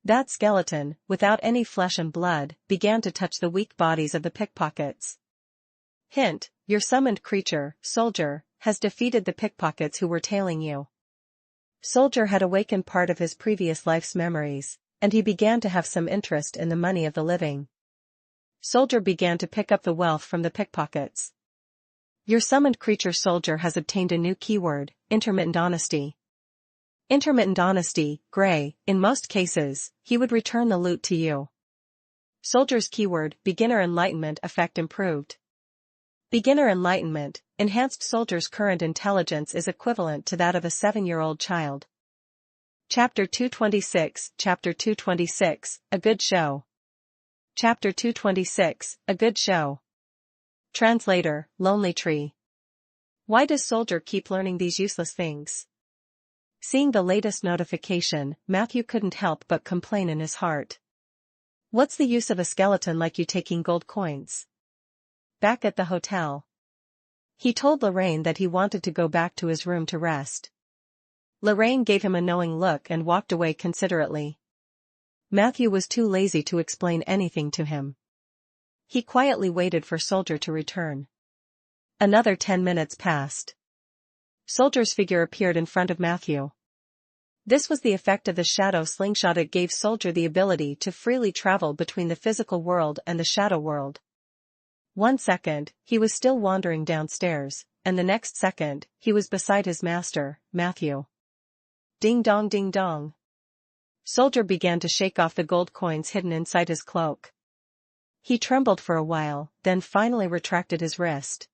That skeleton, without any flesh and blood, began to touch the weak bodies of the pickpockets. Hint: your summoned creature, Soldier, has defeated the pickpockets who were tailing you. Soldier had awakened part of his previous life's memories, and he began to have some interest in the money of the living. Soldier began to pick up the wealth from the pickpockets. Your summoned creature Soldier has obtained a new keyword, intermittent honesty. Intermittent honesty, Gray. In most cases, he would return the loot to you. Soldier's keyword, beginner enlightenment effect improved. Beginner enlightenment, enhanced Soldier's current intelligence is equivalent to that of a 7-year-old child. Chapter 226, Chapter 226, A Good Show. Chapter 226, A Good Show. Translator, Lonely Tree. Why does Soldier keep learning these useless things? Seeing the latest notification, Matthew couldn't help but complain in his heart. What's the use of a skeleton like you taking gold coins? Back at the hotel, he told Lorraine that he wanted to go back to his room to rest. Lorraine gave him a knowing look and walked away considerately. Matthew was too lazy to explain anything to him. He quietly waited for Soldier to return. Another 10 minutes passed. Soldier's figure appeared in front of Matthew. This was the effect of the shadow slingshot. It gave Soldier the ability to freely travel between the physical world and the shadow world. 1 second, he was still wandering downstairs, and the next second, he was beside his master, Matthew. Ding dong ding dong. Soldier began to shake off the gold coins hidden inside his cloak. He trembled for a while, then finally retracted his wrist.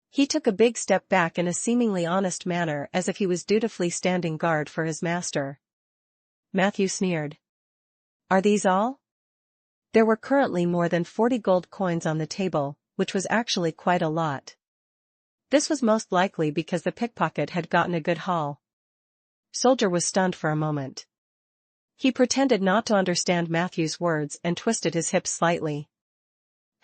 He took a big step back in a seemingly honest manner as if he was dutifully standing guard for his master. Matthew sneered. Are these all? There were currently more than 40 gold coins on the table, which was actually quite a lot. This was most likely because the pickpocket had gotten a good haul. Soldier was stunned for a moment. He pretended not to understand Matthew's words and twisted his hips slightly.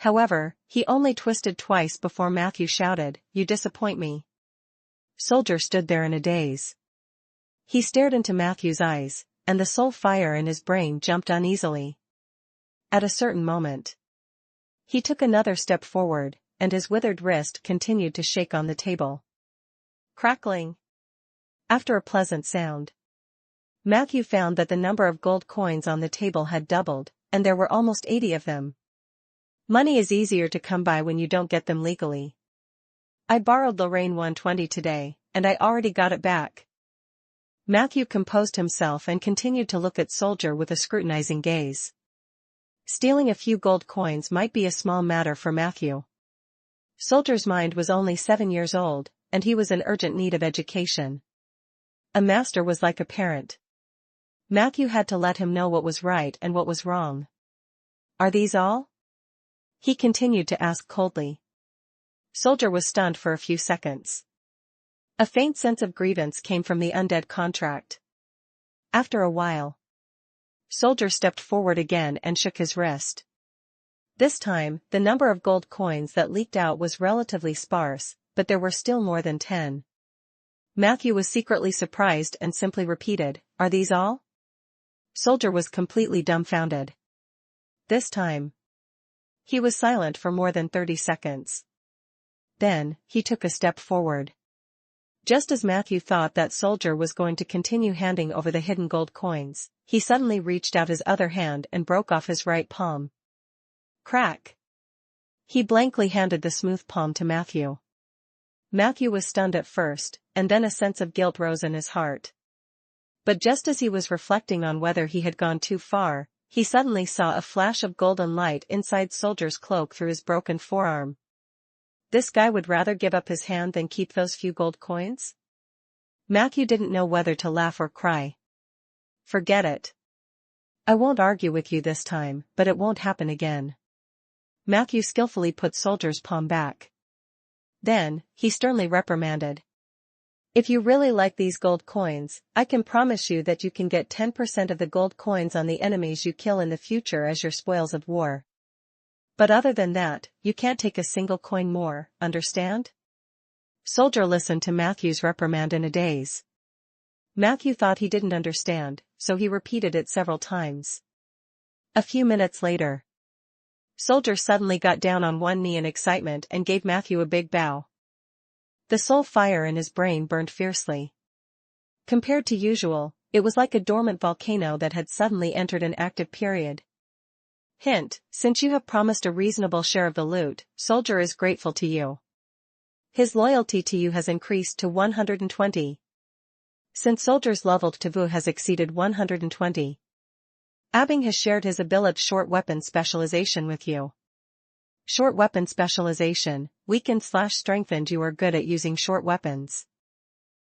However, he only twisted twice before Matthew shouted, "You disappoint me." Soldier stood there in a daze. He stared into Matthew's eyes, and the soul fire in his brain jumped uneasily. At a certain moment, he took another step forward, and his withered wrist continued to shake on the table. Crackling. After a pleasant sound, Matthew found that the number of gold coins on the table had doubled, and there were almost 80 of them. Money is easier to come by when you don't get them legally. I borrowed Lorraine 120 today, and I already got it back. Matthew composed himself and continued to look at Soldier with a scrutinizing gaze. Stealing a few gold coins might be a small matter for Matthew. Soldier's mind was only 7 years old, and he was in urgent need of education. A master was like a parent. Matthew had to let him know what was right and what was wrong. Are these all? He continued to ask coldly. Soldier was stunned for a few seconds. A faint sense of grievance came from the Undead contract. After a while, Soldier stepped forward again and shook his wrist. This time, the number of gold coins that leaked out was relatively sparse, but there were still more than 10. Matthew was secretly surprised and simply repeated, "Are these all?" Soldier was completely dumbfounded. this time. He was silent for more than 30 seconds. Then, he took a step forward. Just as Matthew thought that soldier was going to continue handing over the hidden gold coins, he suddenly reached out his other hand and broke off his right palm. Crack! He blankly handed the smooth palm to Matthew. Matthew was stunned at first, and then a sense of guilt rose in his heart. But just as he was reflecting on whether he had gone too far, he suddenly saw a flash of golden light inside Soldier's cloak through his broken forearm. This guy would rather give up his hand than keep those few gold coins? Matthew didn't know whether to laugh or cry. Forget it. I won't argue with you this time, but it won't happen again. Matthew skillfully put Soldier's palm back. Then, he sternly reprimanded. If you really like these gold coins, I can promise you that you can get 10% of the gold coins on the enemies you kill in the future as your spoils of war. But other than that, you can't take a single coin more, understand? Soldier listened to Matthew's reprimand in a daze. Matthew thought he didn't understand, so he repeated it several times. A few minutes later, Soldier suddenly got down on one knee in excitement and gave Matthew a big bow. The soul fire in his brain burned fiercely. Compared to usual, it was like a dormant volcano that had suddenly entered an active period. Hint, since you have promised a reasonable share of the loot, Soldier is grateful to you. His loyalty to you has increased to 120. Since Soldier's level to Vu has exceeded 120. Abing has shared his ability short weapon specialization with you. Short weapon specialization, weakened/strengthened. You are good at using short weapons.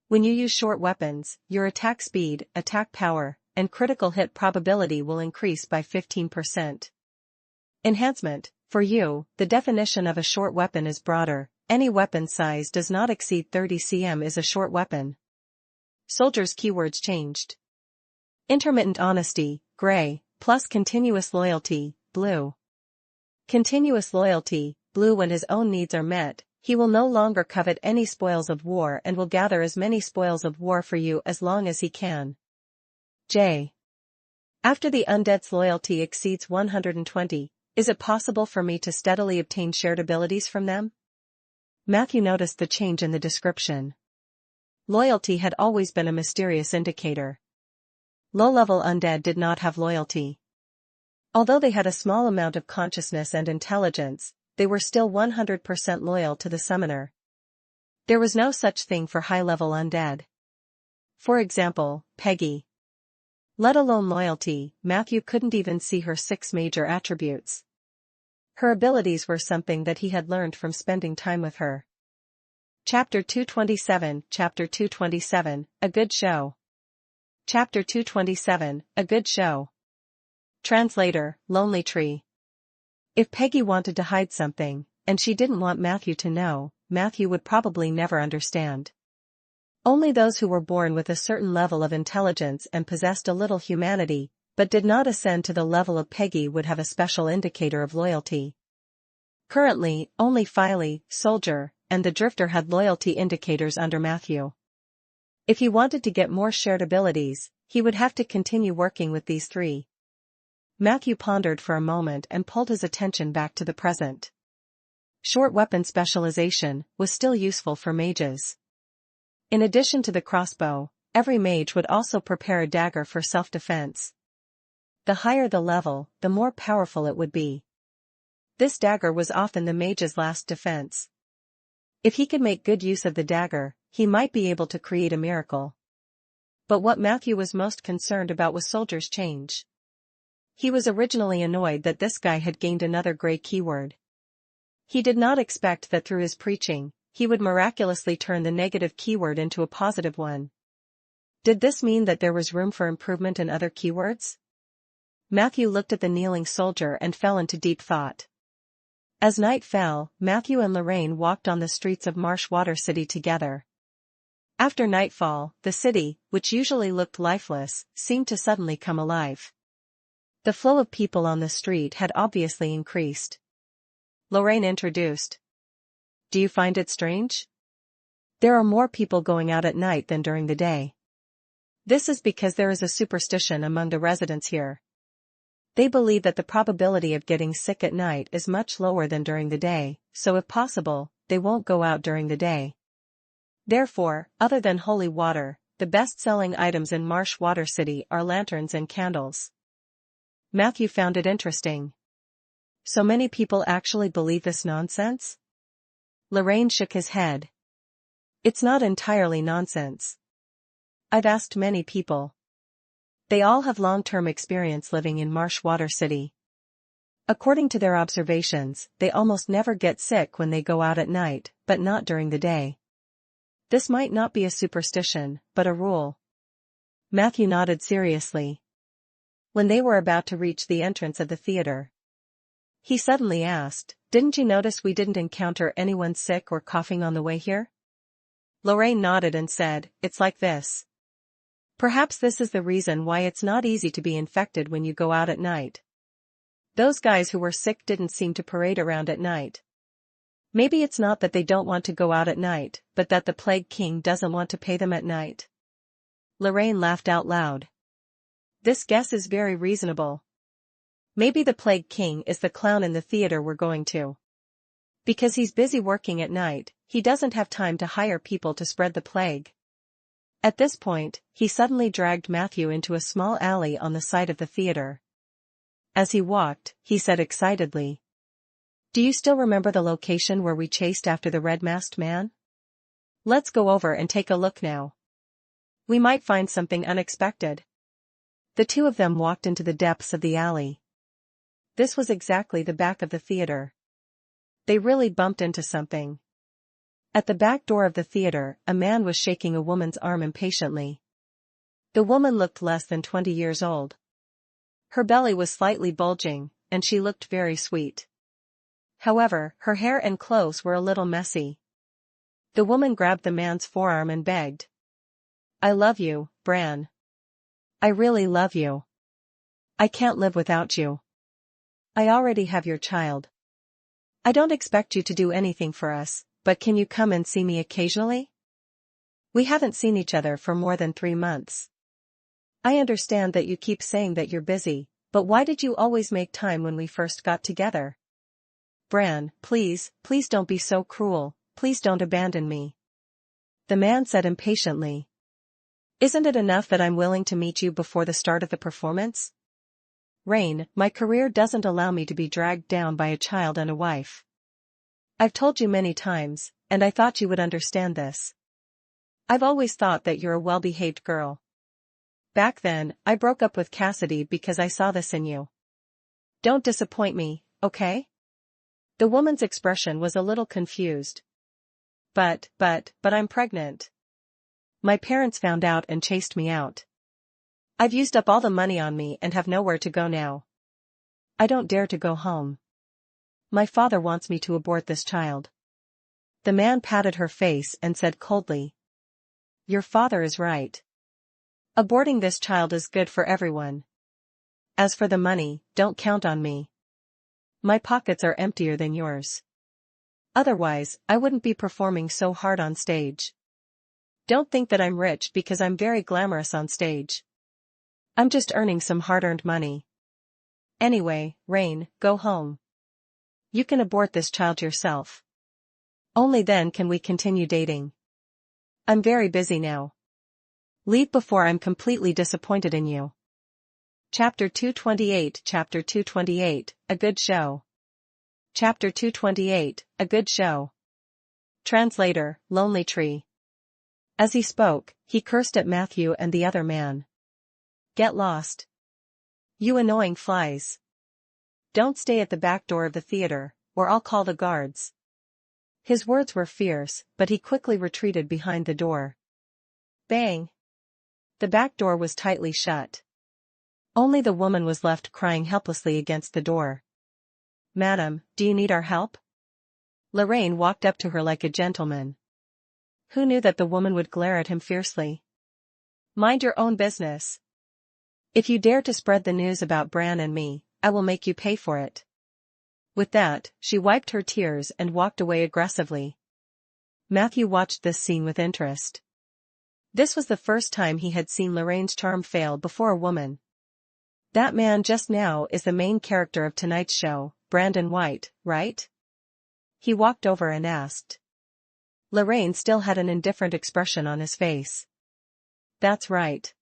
When you use short weapons, your attack speed, attack power, and critical hit probability will increase by 15%. Enhancement, for you, the definition of a short weapon is broader. Any weapon size does not exceed 30 cm is a short weapon. Soldier's keywords changed. Intermittent honesty, gray, plus continuous loyalty, blue. Continuous loyalty, blue. When his own needs are met, he will no longer covet any spoils of war and will gather as many spoils of war for you as long as he can. J. After the Undead's loyalty exceeds 120, is it possible for me to steadily obtain shared abilities from them? Matthew noticed the change in the description. Loyalty had always been a mysterious indicator. Low-level Undead did not have loyalty. Although they had a small amount of consciousness and intelligence, they were still 100% loyal to the summoner. There was no such thing for high-level Undead. For example, Peggy. Let alone loyalty, Matthew couldn't even see her 6 major attributes. Her abilities were something that he had learned from spending time with her. Chapter 227, Chapter 227, A Good Show. Chapter 227, A Good Show. Translator, Lonely Tree. If Peggy wanted to hide something, and she didn't want Matthew to know, Matthew would probably never understand. Only those who were born with a certain level of intelligence and possessed a little humanity, but did not ascend to the level of Peggy would have a special indicator of loyalty. Currently, only Filey, Soldier, and the Drifter had loyalty indicators under Matthew. If he wanted to get more shared abilities, he would have to continue working with these 3. Matthew pondered for a moment and pulled his attention back to the present. Short weapon specialization was still useful for mages. In addition to the crossbow, every mage would also prepare a dagger for self-defense. The higher the level, the more powerful it would be. This dagger was often the mage's last defense. If he could make good use of the dagger, he might be able to create a miracle. But what Matthew was most concerned about was Soldier's change. He was originally annoyed that this guy had gained another gray keyword. He did not expect that through his preaching, he would miraculously turn the negative keyword into a positive one. Did this mean that there was room for improvement in other keywords? Matthew looked at the kneeling soldier and fell into deep thought. As night fell, Matthew and Lorraine walked on the streets of Marshwater City together. After nightfall, the city, which usually looked lifeless, seemed to suddenly come alive. The flow of people on the street had obviously increased. Lorraine introduced. Do you find it strange? There are more people going out at night than during the day. This is because there is a superstition among the residents here. They believe that the probability of getting sick at night is much lower than during the day, so if possible, they won't go out during the day. Therefore, other than holy water, the best-selling items in Marsh Water City are lanterns and candles. Matthew found it interesting. So many people actually believe this nonsense? Lorraine shook his head. It's not entirely nonsense. I've asked many people. They all have long-term experience living in Marsh Water City. According to their observations, they almost never get sick when they go out at night, but not during the day. This might not be a superstition, but a rule. Matthew nodded seriously. When they were about to reach the entrance of the theater, he suddenly asked, "Didn't you notice we didn't encounter anyone sick or coughing on the way here?" Lorraine nodded and said, "It's like this. Perhaps this is the reason why it's not easy to be infected when you go out at night. Those guys who were sick didn't seem to parade around at night. Maybe it's not that they don't want to go out at night, but that the Plague King doesn't want to pay them at night." Lorraine laughed out loud. "This guess is very reasonable. Maybe the Plague King is the clown in the theater we're going to. Because he's busy working at night, he doesn't have time to hire people to spread the plague." At this point, he suddenly dragged Matthew into a small alley on the side of the theater. As he walked, he said excitedly, "Do you still remember the location where we chased after the red-masked man? Let's go over and take a look now. We might find something unexpected." The two of them walked into the depths of the alley. This was exactly the back of the theater. They really bumped into something. At the back door of the theater, a man was shaking a woman's arm impatiently. The woman looked less than 20 years old. Her belly was slightly bulging, and she looked very sweet. However, her hair and clothes were a little messy. The woman grabbed the man's forearm and begged, "I love you, Bran. I really love you. I can't live without you. I already have your child. I don't expect you to do anything for us, but can you come and see me occasionally? We haven't seen each other for more than 3 months. I understand that you keep saying that you're busy, but why did you always make time when we first got together? Bran, please don't be so cruel, please don't abandon me." The man said impatiently. "Isn't it enough that I'm willing to meet you before the start of the performance? Rain, my career doesn't allow me to be dragged down by a child and a wife. I've told you many times, and I thought you would understand this. I've always thought that you're a well-behaved girl. Back then, I broke up with Cassidy because I saw this in you. Don't disappoint me, okay?" The woman's expression was a little confused. But I'm pregnant. My parents found out and chased me out. I've used up all the money on me and have nowhere to go now. I don't dare to go home. My father wants me to abort this child." The man patted her face and said coldly, "Your father is right. Aborting this child is good for everyone. As for the money, don't count on me. My pockets are emptier than yours. Otherwise, I wouldn't be performing so hard on stage. Don't think that I'm rich because I'm very glamorous on stage. I'm just earning some hard-earned money. Anyway, Rain, go home. You can abort this child yourself. Only then can we continue dating. I'm very busy now. Leave before I'm completely disappointed in you." Chapter 228 Chapter 228, A Good Show. Chapter 228, A Good Show. Translator, Lonely Tree. As he spoke, he cursed at Matthew and the other man. "Get lost. You annoying flies. Don't stay at the back door of the theater, or I'll call the guards." His words were fierce, but he quickly retreated behind the door. Bang! The back door was tightly shut. Only the woman was left crying helplessly against the door. "Madam, do you need our help?" Lorraine walked up to her like a gentleman. Who knew that the woman would glare at him fiercely? "Mind your own business. If you dare to spread the news about Bran and me, I will make you pay for it." With that, she wiped her tears and walked away aggressively. Matthew watched this scene with interest. This was the first time he had seen Lorraine's charm fail before a woman. That man just now is the main character of tonight's show, Brandon White, right? He walked over and asked. Lorraine still had an indifferent expression on his face. That's right.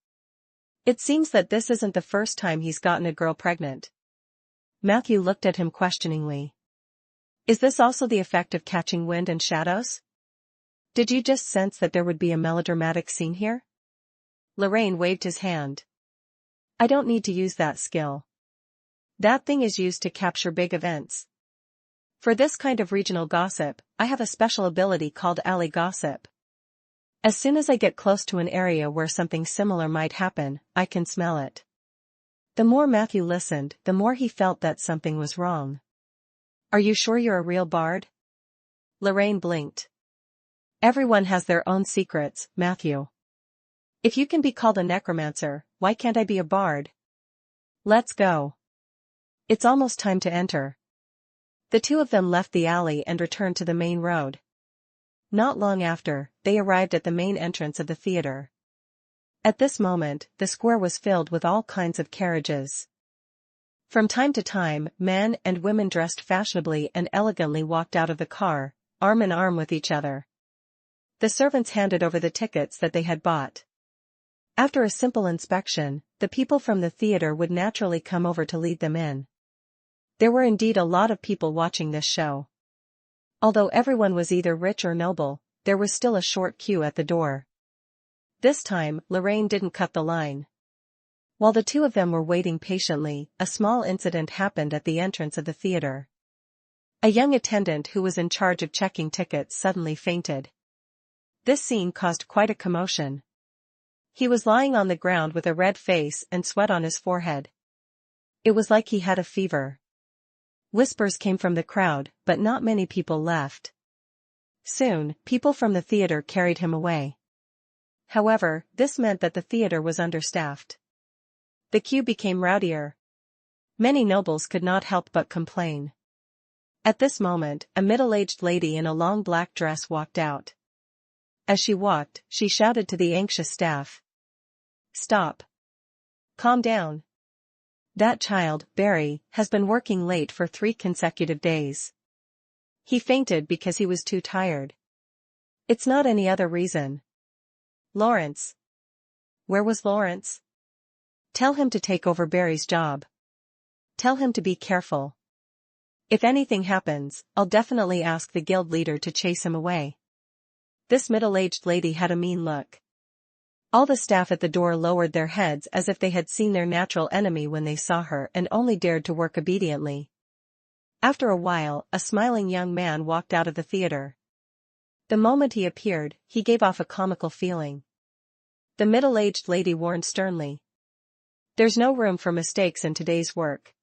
It seems that this isn't the first time he's gotten a girl pregnant. Matthew looked at him questioningly. Is this also the effect of catching wind and shadows? Did you just sense that there would be a melodramatic scene here? Lorraine waved his hand. I don't need to use that skill. That thing is used to capture big events. For this kind of regional gossip, I have a special ability called alley gossip. As soon as I get close to an area where something similar might happen, I can smell it. The more Matthew listened, the more he felt that something was wrong. Are you sure you're a real bard? Lorraine blinked. Everyone has their own secrets, Matthew. If you can be called a necromancer, why can't I be a bard? Let's go. It's almost time to enter. The two of them left the alley and returned to the main road. Not long after, they arrived at the main entrance of the theater. At this moment, the square was filled with all kinds of carriages. From time to time, men and women dressed fashionably and elegantly walked out of the car, arm in arm with each other. The servants handed over the tickets that they had bought. After a simple inspection, the people from the theater would naturally come over to lead them in. There were indeed a lot of people watching this show. Although everyone was either rich or noble, there was still a short queue at the door. This time, Lorraine didn't cut the line. While the two of them were waiting patiently, a small incident happened at the entrance of the theater. A young attendant who was in charge of checking tickets suddenly fainted. This scene caused quite a commotion. He was lying on the ground with a red face and sweat on his forehead. It was like he had a fever. Whispers came from the crowd, but not many people left. Soon, people from the theater carried him away. However, this meant that the theater was understaffed. The queue became rowdier. Many nobles could not help but complain. At this moment, a middle-aged lady in a long black dress walked out. As she walked, she shouted to the anxious staff. Stop. Calm down. That child, Barry, has been working late for 3 consecutive days. He fainted because he was too tired. It's not any other reason. Lawrence. Where was Lawrence? Tell him to take over Barry's job. Tell him to be careful. If anything happens, I'll definitely ask the guild leader to chase him away. This middle-aged lady had a mean look. All the staff at the door lowered their heads as if they had seen their natural enemy when they saw her and only dared to work obediently. After a while, a smiling young man walked out of the theater. The moment he appeared, he gave off a comical feeling. The middle-aged lady warned sternly. There's no room for mistakes in today's work.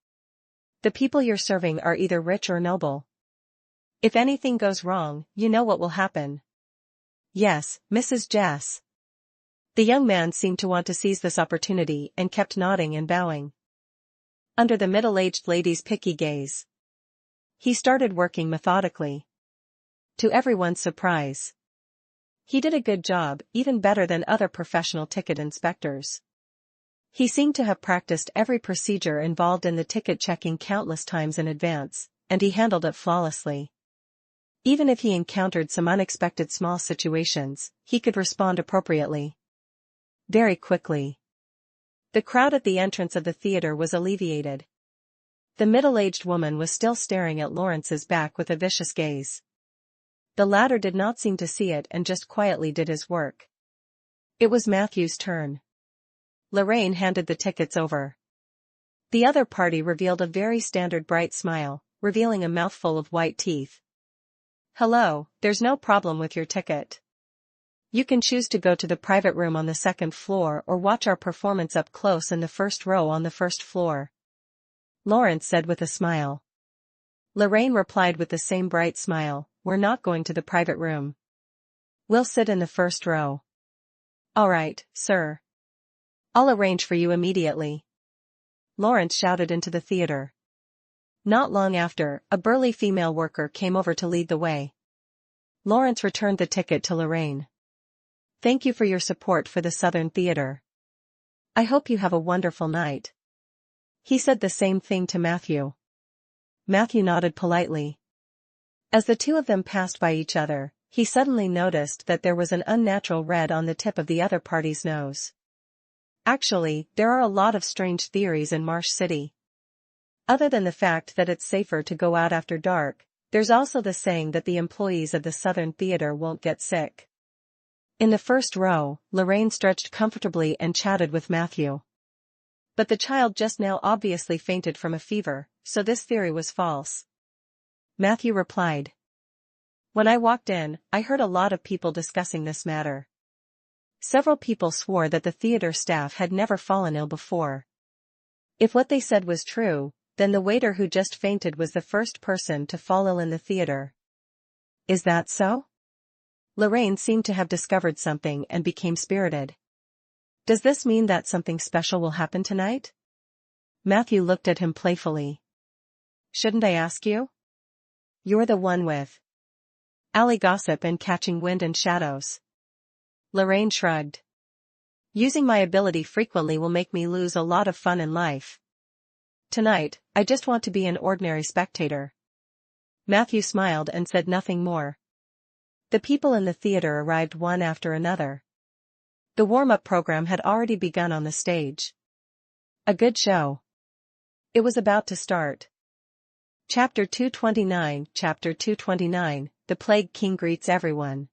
The people you're serving are either rich or noble. If anything goes wrong, you know what will happen. Yes, Mrs. Jess. The young man seemed to want to seize this opportunity and kept nodding and bowing. Under the middle-aged lady's picky gaze, he started working methodically. To everyone's surprise, he did a good job, even better than other professional ticket inspectors. He seemed to have practiced every procedure involved in the ticket checking countless times in advance, and he handled it flawlessly. Even if he encountered some unexpected small situations, he could respond appropriately. Very quickly. The crowd at the entrance of the theater was alleviated. The middle-aged woman was still staring at Lawrence's back with a vicious gaze. The latter did not seem to see it and just quietly did his work. It was Matthew's turn. Lorraine handed the tickets over. The other party revealed a very standard bright smile, revealing a mouthful of white teeth. Hello, there's no problem with your ticket. You can choose to go to the private room on the 2nd floor or watch our performance up close in the 1st row on the 1st floor. Lawrence said with a smile. Lorraine replied with the same bright smile, we're not going to the private room. We'll sit in the 1st row. All right, sir. I'll arrange for you immediately. Lawrence shouted into the theater. Not long after, a burly female worker came over to lead the way. Lawrence returned the ticket to Lorraine. Thank you for your support for the Southern Theater. I hope you have a wonderful night. He said the same thing to Matthew. Matthew nodded politely. As the two of them passed by each other, he suddenly noticed that there was an unnatural red on the tip of the other party's nose. Actually, there are a lot of strange theories in Marsh City. Other than the fact that it's safer to go out after dark, there's also the saying that the employees of the Southern Theater won't get sick. In the first row, Lorraine stretched comfortably and chatted with Matthew. But the child just now obviously fainted from a fever, so this theory was false. Matthew replied. When I walked in, I heard a lot of people discussing this matter. Several people swore that the theater staff had never fallen ill before. If what they said was true, then the waiter who just fainted was the first person to fall ill in the theater. Is that so? Lorraine seemed to have discovered something and became spirited. Does this mean that something special will happen tonight? Matthew looked at him playfully. Shouldn't I ask you? You're the one with alley gossip and catching wind and shadows. Lorraine shrugged. Using my ability frequently will make me lose a lot of fun in life. Tonight, I just want to be an ordinary spectator. Matthew smiled and said nothing more. The people in the theater arrived one after another. The warm-up program had already begun on the stage. A good show. It was about to start. Chapter 229, Chapter 229, The Plague King Greets Everyone.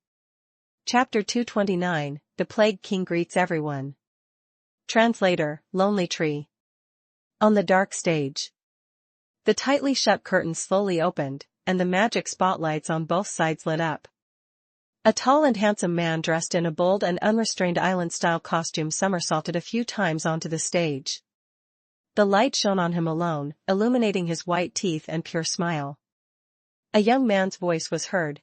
Chapter 229, The Plague King Greets Everyone. Translator, Lonely Tree. On the dark stage. The tightly shut curtains slowly opened, and the magic spotlights on both sides lit up. A tall and handsome man dressed in a bold and unrestrained island-style costume somersaulted a few times onto the stage. The light shone on him alone, illuminating his white teeth and pure smile. A young man's voice was heard.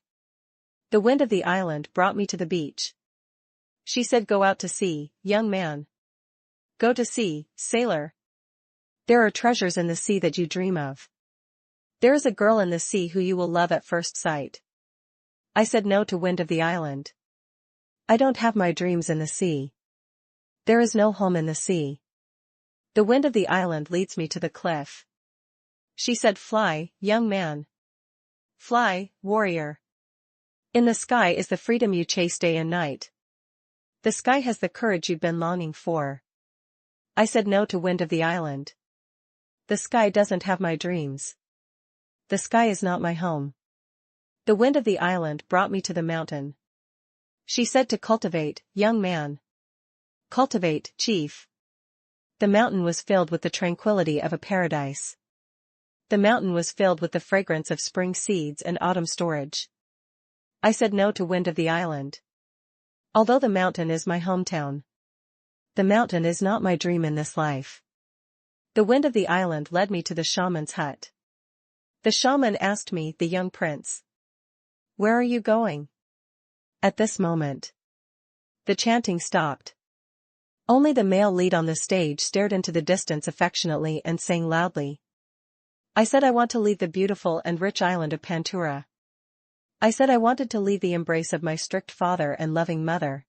The wind of the island brought me to the beach. She said, go out to sea, young man. Go to sea, sailor. There are treasures in the sea that you dream of. There is a girl in the sea who you will love at first sight. I said no to wind of the island. I don't have my dreams in the sea. There is no home in the sea. The wind of the island leads me to the cliff. She said, fly, young man. Fly, warrior. In the sky is the freedom you chase day and night. The sky has the courage you've been longing for. I said no to wind of the island. The sky doesn't have my dreams. The sky is not my home. The wind of the island brought me to the mountain. She said to cultivate, young man. Cultivate, chief. The mountain was filled with the tranquility of a paradise. The mountain was filled with the fragrance of spring seeds and autumn storage. I said no to wind of the island. Although the mountain is my hometown. The mountain is not my dream in this life. The wind of the island led me to the shaman's hut. The shaman asked me, the young prince. Where are you going? At this moment. The chanting stopped. Only the male lead on the stage stared into the distance affectionately and sang loudly. I said I want to leave the beautiful and rich island of Pantura. I said I wanted to leave the embrace of my strict father and loving mother.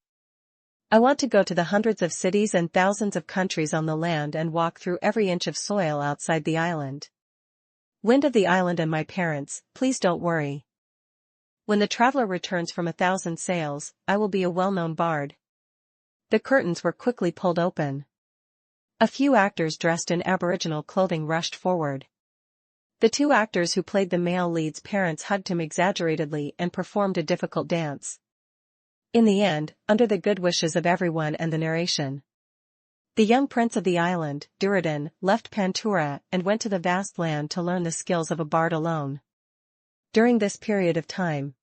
I want to go to the hundreds of cities and thousands of countries on the land and walk through every inch of soil outside the island. Wind of the island and my parents, please don't worry. When the traveler returns from 1,000 sails, I will be a well-known bard. The curtains were quickly pulled open. A few actors dressed in Aboriginal clothing rushed forward. The two actors who played the male lead's parents hugged him exaggeratedly and performed a difficult dance. In the end, under the good wishes of everyone and the narration, the young prince of the island, Duridan, left Pantura and went to the vast land to learn the skills of a bard alone. During this period of time,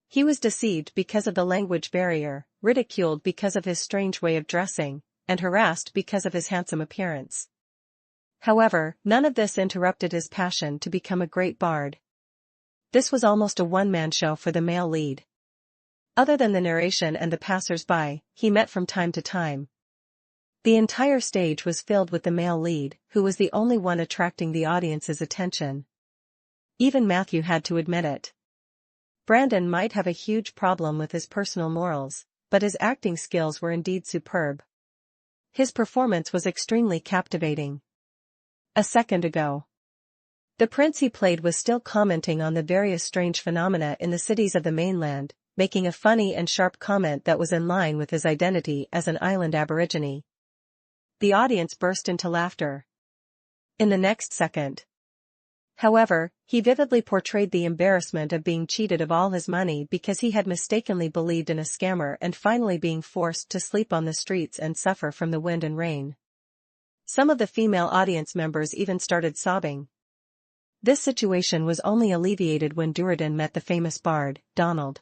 he was deceived because of the language barrier, ridiculed because of his strange way of dressing, and harassed because of his handsome appearance. However, none of this interrupted his passion to become a great bard. This was almost a one-man show for the male lead. Other than the narration and the passers-by, he met from time to time. The entire stage was filled with the male lead, who was the only one attracting the audience's attention. Even Matthew had to admit it. Brandon might have a huge problem with his personal morals, but his acting skills were indeed superb. His performance was extremely captivating. A second ago. The prince he played was still commenting on the various strange phenomena in the cities of the mainland, making a funny and sharp comment that was in line with his identity as an island aborigine. The audience burst into laughter. In the next second, however, he vividly portrayed the embarrassment of being cheated of all his money because he had mistakenly believed in a scammer and finally being forced to sleep on the streets and suffer from the wind and rain. Some of the female audience members even started sobbing. This situation was only alleviated when Duradin met the famous bard, Donald.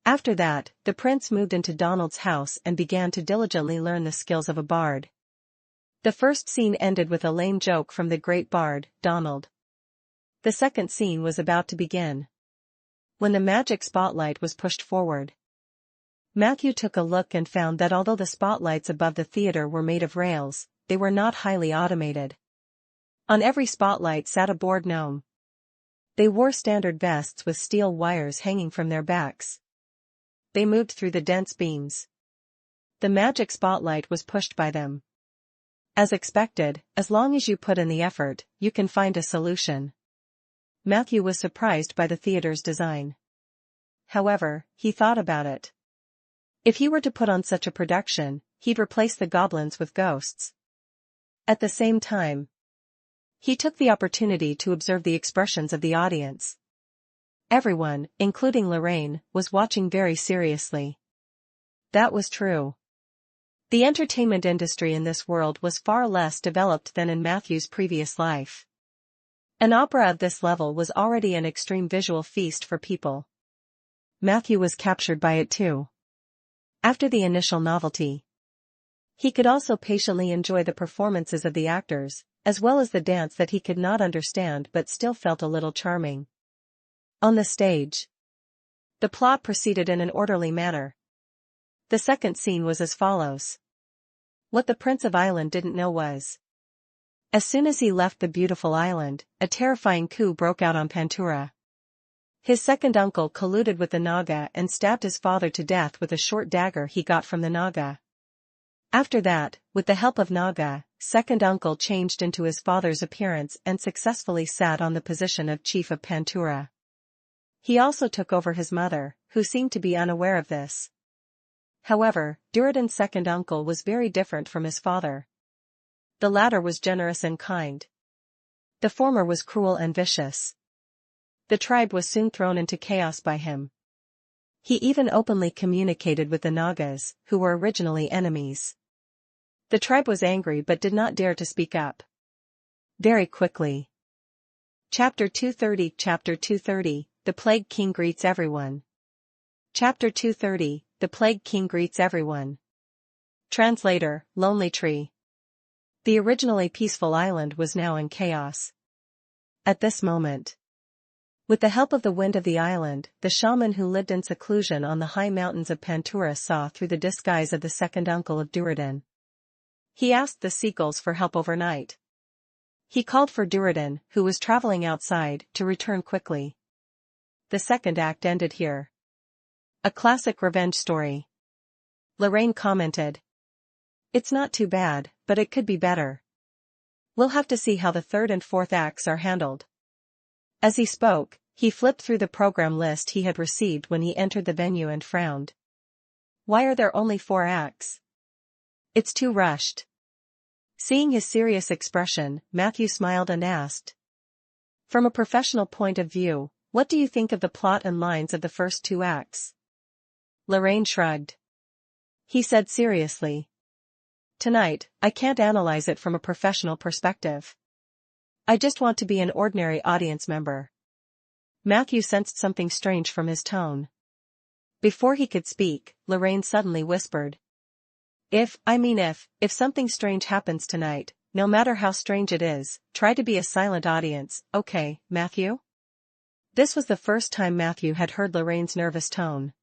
After that, the prince moved into Donald's house and began to diligently learn the skills of a bard. The first scene ended with a lame joke from the great bard, Donald. The second scene was about to begin. When the magic spotlight was pushed forward, Matthew took a look and found that although the spotlights above the theater were made of rails, they were not highly automated. On every spotlight sat a bored gnome. They wore standard vests with steel wires hanging from their backs. They moved through the dense beams. The magic spotlight was pushed by them. As expected, as long as you put in the effort, you can find a solution. Matthew was surprised by the theater's design. However, he thought about it. If he were to put on such a production, he'd replace the goblins with ghosts. At the same time, he took the opportunity to observe the expressions of the audience. Everyone, including Lorraine, was watching very seriously. That was true. The entertainment industry in this world was far less developed than in Matthew's previous life. An opera of this level was already an extreme visual feast for people. Matthew was captured by it too. After the initial novelty, he could also patiently enjoy the performances of the actors, as well as the dance that he could not understand but still felt a little charming. On the stage, the plot proceeded in an orderly manner. The second scene was as follows. What the Prince of Island didn't know was, as soon as he left the beautiful island, a terrifying coup broke out on Pantura. His second uncle colluded with the Naga and stabbed his father to death with a short dagger he got from the Naga. After that, with the help of Naga, second uncle changed into his father's appearance and successfully sat on the position of chief of Pantura. He also took over his mother, who seemed to be unaware of this. However, Duradin's second uncle was very different from his father. The latter was generous and kind. The former was cruel and vicious. The tribe was soon thrown into chaos by him. He even openly communicated with the Nagas, who were originally enemies. The tribe was angry but did not dare to speak up. Very quickly. Chapter 230 Chapter 230, The Plague King Greets Everyone. Chapter 230, The Plague King Greets Everyone. Translator, Lonely Tree. The originally peaceful island was now in chaos. At this moment, with the help of the wind of the island, the shaman who lived in seclusion on the high mountains of Pantura saw through the disguise of the second uncle of Duradin. He asked the seagulls for help overnight. He called for Duradin, who was traveling outside, to return quickly. The second act ended here. A classic revenge story. Lorraine commented. It's not too bad, but it could be better. We'll have to see how the third and fourth acts are handled. As he spoke, he flipped through the program list he had received when he entered the venue and frowned. Why are there only 4 acts? It's too rushed. Seeing his serious expression, Matthew smiled and asked. From a professional point of view, what do you think of the plot and lines of the first 2 acts? Lorraine shrugged. He said seriously. Tonight, I can't analyze it from a professional perspective. I just want to be an ordinary audience member. Matthew sensed something strange from his tone. Before he could speak, Lorraine suddenly whispered. If something strange happens tonight, no matter how strange it is, try to be a silent audience, okay, Matthew? This was the first time Matthew had heard Lorraine's nervous tone.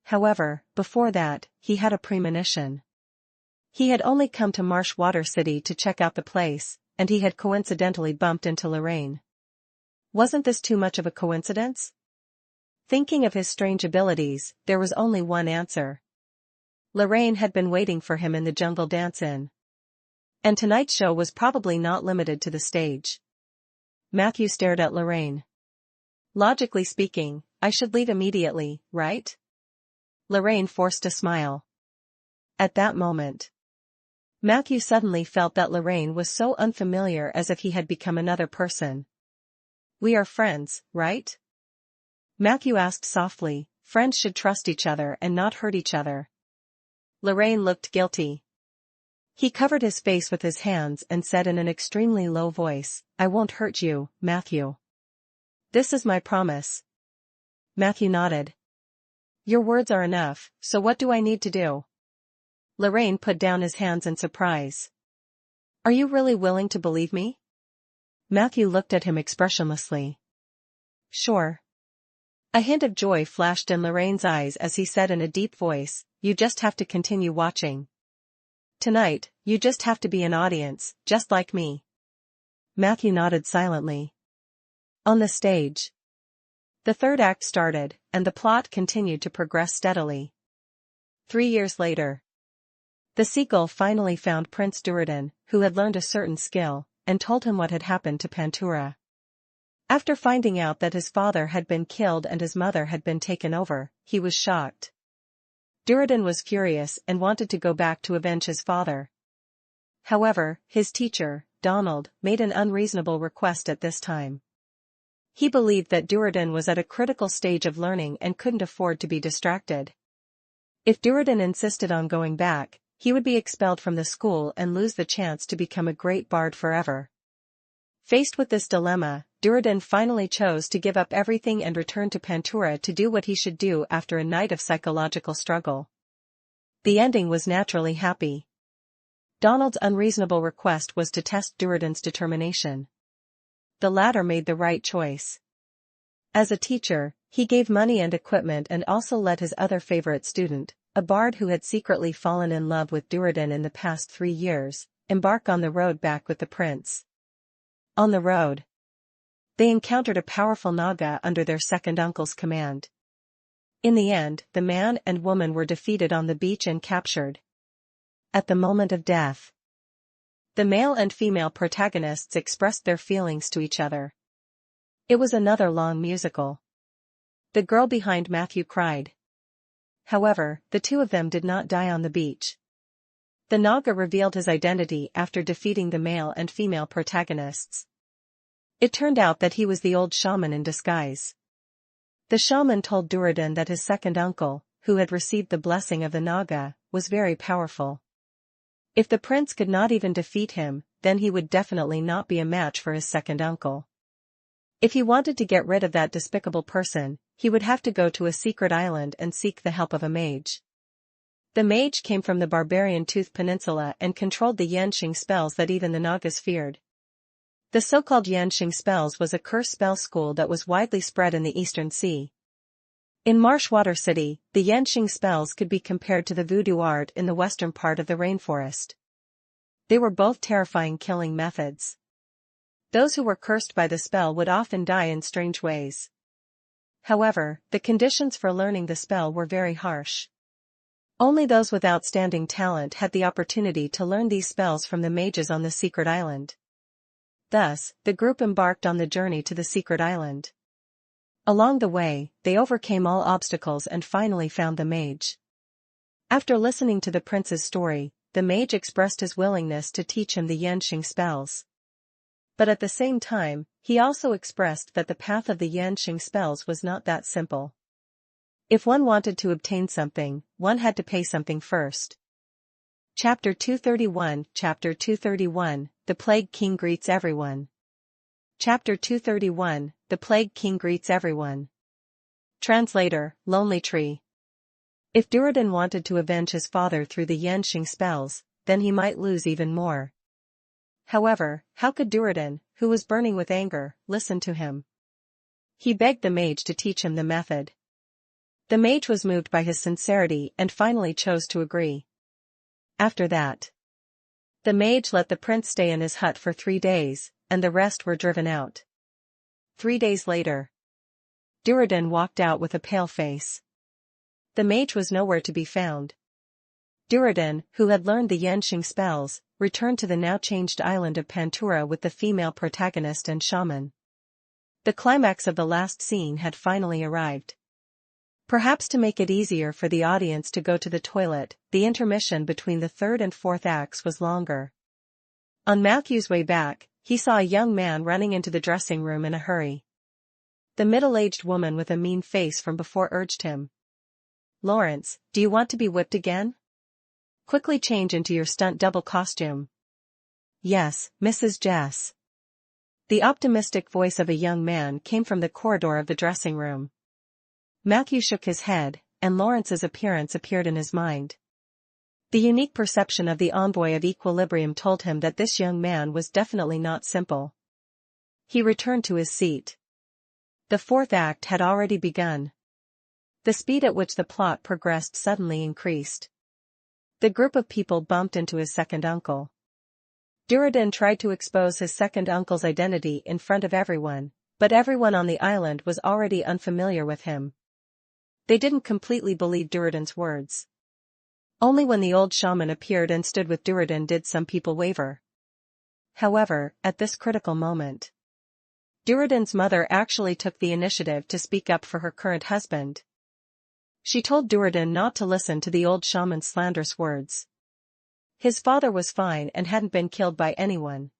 However, before that, he had a premonition. He had only come to Marshwater City to check out the place, and he had coincidentally bumped into Lorraine. Wasn't this too much of a coincidence? Thinking of his strange abilities, there was only one answer. Lorraine had been waiting for him in the jungle dance-in. And tonight's show was probably not limited to the stage. Matthew stared at Lorraine. Logically speaking, I should leave immediately, right? Lorraine forced a smile. At that moment, Matthew suddenly felt that Lorraine was so unfamiliar, as if he had become another person. We are friends, right? Matthew asked softly. Friends should trust each other and not hurt each other. Lorraine looked guilty. He covered his face with his hands and said in an extremely low voice, I won't hurt you, Matthew. This is my promise. Matthew nodded. Your words are enough, so what do I need to do? Lorraine put down his hands in surprise. Are you really willing to believe me? Matthew looked at him expressionlessly. Sure. A hint of joy flashed in Lorraine's eyes as he said in a deep voice, you just have to continue watching. Tonight, you just have to be an audience, just like me. Matthew nodded silently. On the stage, the third act started, and the plot continued to progress steadily. 3 years later, the seagull finally found Prince Duradin, who had learned a certain skill, and told him what had happened to Pantura. After finding out that his father had been killed and his mother had been taken over, he was shocked. Duradin was furious and wanted to go back to avenge his father. However, his teacher, Donald, made an unreasonable request at this time. He believed that Duradin was at a critical stage of learning and couldn't afford to be distracted. If Duradin insisted on going back, he would be expelled from the school and lose the chance to become a great bard forever. Faced with this dilemma, Duradin finally chose to give up everything and return to Pantura to do what he should do after a night of psychological struggle. The ending was naturally happy. Donald's unreasonable request was to test Duradin's determination. The latter made the right choice. As a teacher, he gave money and equipment and also let his other favorite student, a bard who had secretly fallen in love with Duradin in the past 3 years, embark on the road back with the prince. On the road, they encountered a powerful Naga under their second uncle's command. In the end, the man and woman were defeated on the beach and captured. At the moment of death, the male and female protagonists expressed their feelings to each other. It was another long musical. The girl behind Matthew cried. However, the two of them did not die on the beach. The Naga revealed his identity after defeating the male and female protagonists. It turned out that he was the old shaman in disguise. The shaman told Duradin that his second uncle, who had received the blessing of the Naga, was very powerful. If the prince could not even defeat him, then he would definitely not be a match for his second uncle. If he wanted to get rid of that despicable person, he would have to go to a secret island and seek the help of a mage. The mage came from the barbarian Tooth Peninsula and controlled the Yanxing spells that even the Nagas feared. The so-called Yanxing spells was a curse spell school that was widely spread in the Eastern Sea. In Marshwater City, the Yanxing spells could be compared to the voodoo art in the western part of the rainforest. They were both terrifying killing methods. Those who were cursed by the spell would often die in strange ways. However, the conditions for learning the spell were very harsh. Only those with outstanding talent had the opportunity to learn these spells from the mages on the secret island. Thus, the group embarked on the journey to the secret island. Along the way, they overcame all obstacles and finally found the mage. After listening to the prince's story, the mage expressed his willingness to teach him the Yanxing spells. But at the same time, he also expressed that the path of the Yanxing spells was not that simple. If one wanted to obtain something, one had to pay something first. Chapter 231 Chapter 231, The Plague King Greets Everyone. Chapter 231, The Plague King Greets Everyone. Translator, Lonely Tree. If Duradin wanted to avenge his father through the Yanxing spells, then he might lose even more. However, how could Duradin, who was burning with anger, listen to him? He begged the mage to teach him the method. The mage was moved by his sincerity and finally chose to agree. After that, the mage let the prince stay in his hut for 3 days, and the rest were driven out. 3 days later, Duradin walked out with a pale face. The mage was nowhere to be found. Duradin, who had learned the Yanxing spells, returned to the now-changed island of Pantura with the female protagonist and shaman. The climax of the last scene had finally arrived. Perhaps to make it easier for the audience to go to the toilet, the intermission between the third and fourth acts was longer. On Matthew's way back, he saw a young man running into the dressing room in a hurry. The middle-aged woman with a mean face from before urged him. "Lawrence, do you want to be whipped again? Quickly change into your stunt double costume." "Yes, Mrs. Jess." The optimistic voice of a young man came from the corridor of the dressing room. Matthew shook his head, and Lawrence's appearance appeared in his mind. The unique perception of the envoy of equilibrium told him that this young man was definitely not simple. He returned to his seat. The fourth act had already begun. The speed at which the plot progressed suddenly increased. The group of people bumped into his second uncle. Duradin tried to expose his second uncle's identity in front of everyone, but everyone on the island was already unfamiliar with him. They didn't completely believe Duradin's words. Only when the old shaman appeared and stood with Duradin did some people waver. However, at this critical moment, Duradin's mother actually took the initiative to speak up for her current husband. She told Duradin not to listen to the old shaman's slanderous words. His father was fine and hadn't been killed by anyone.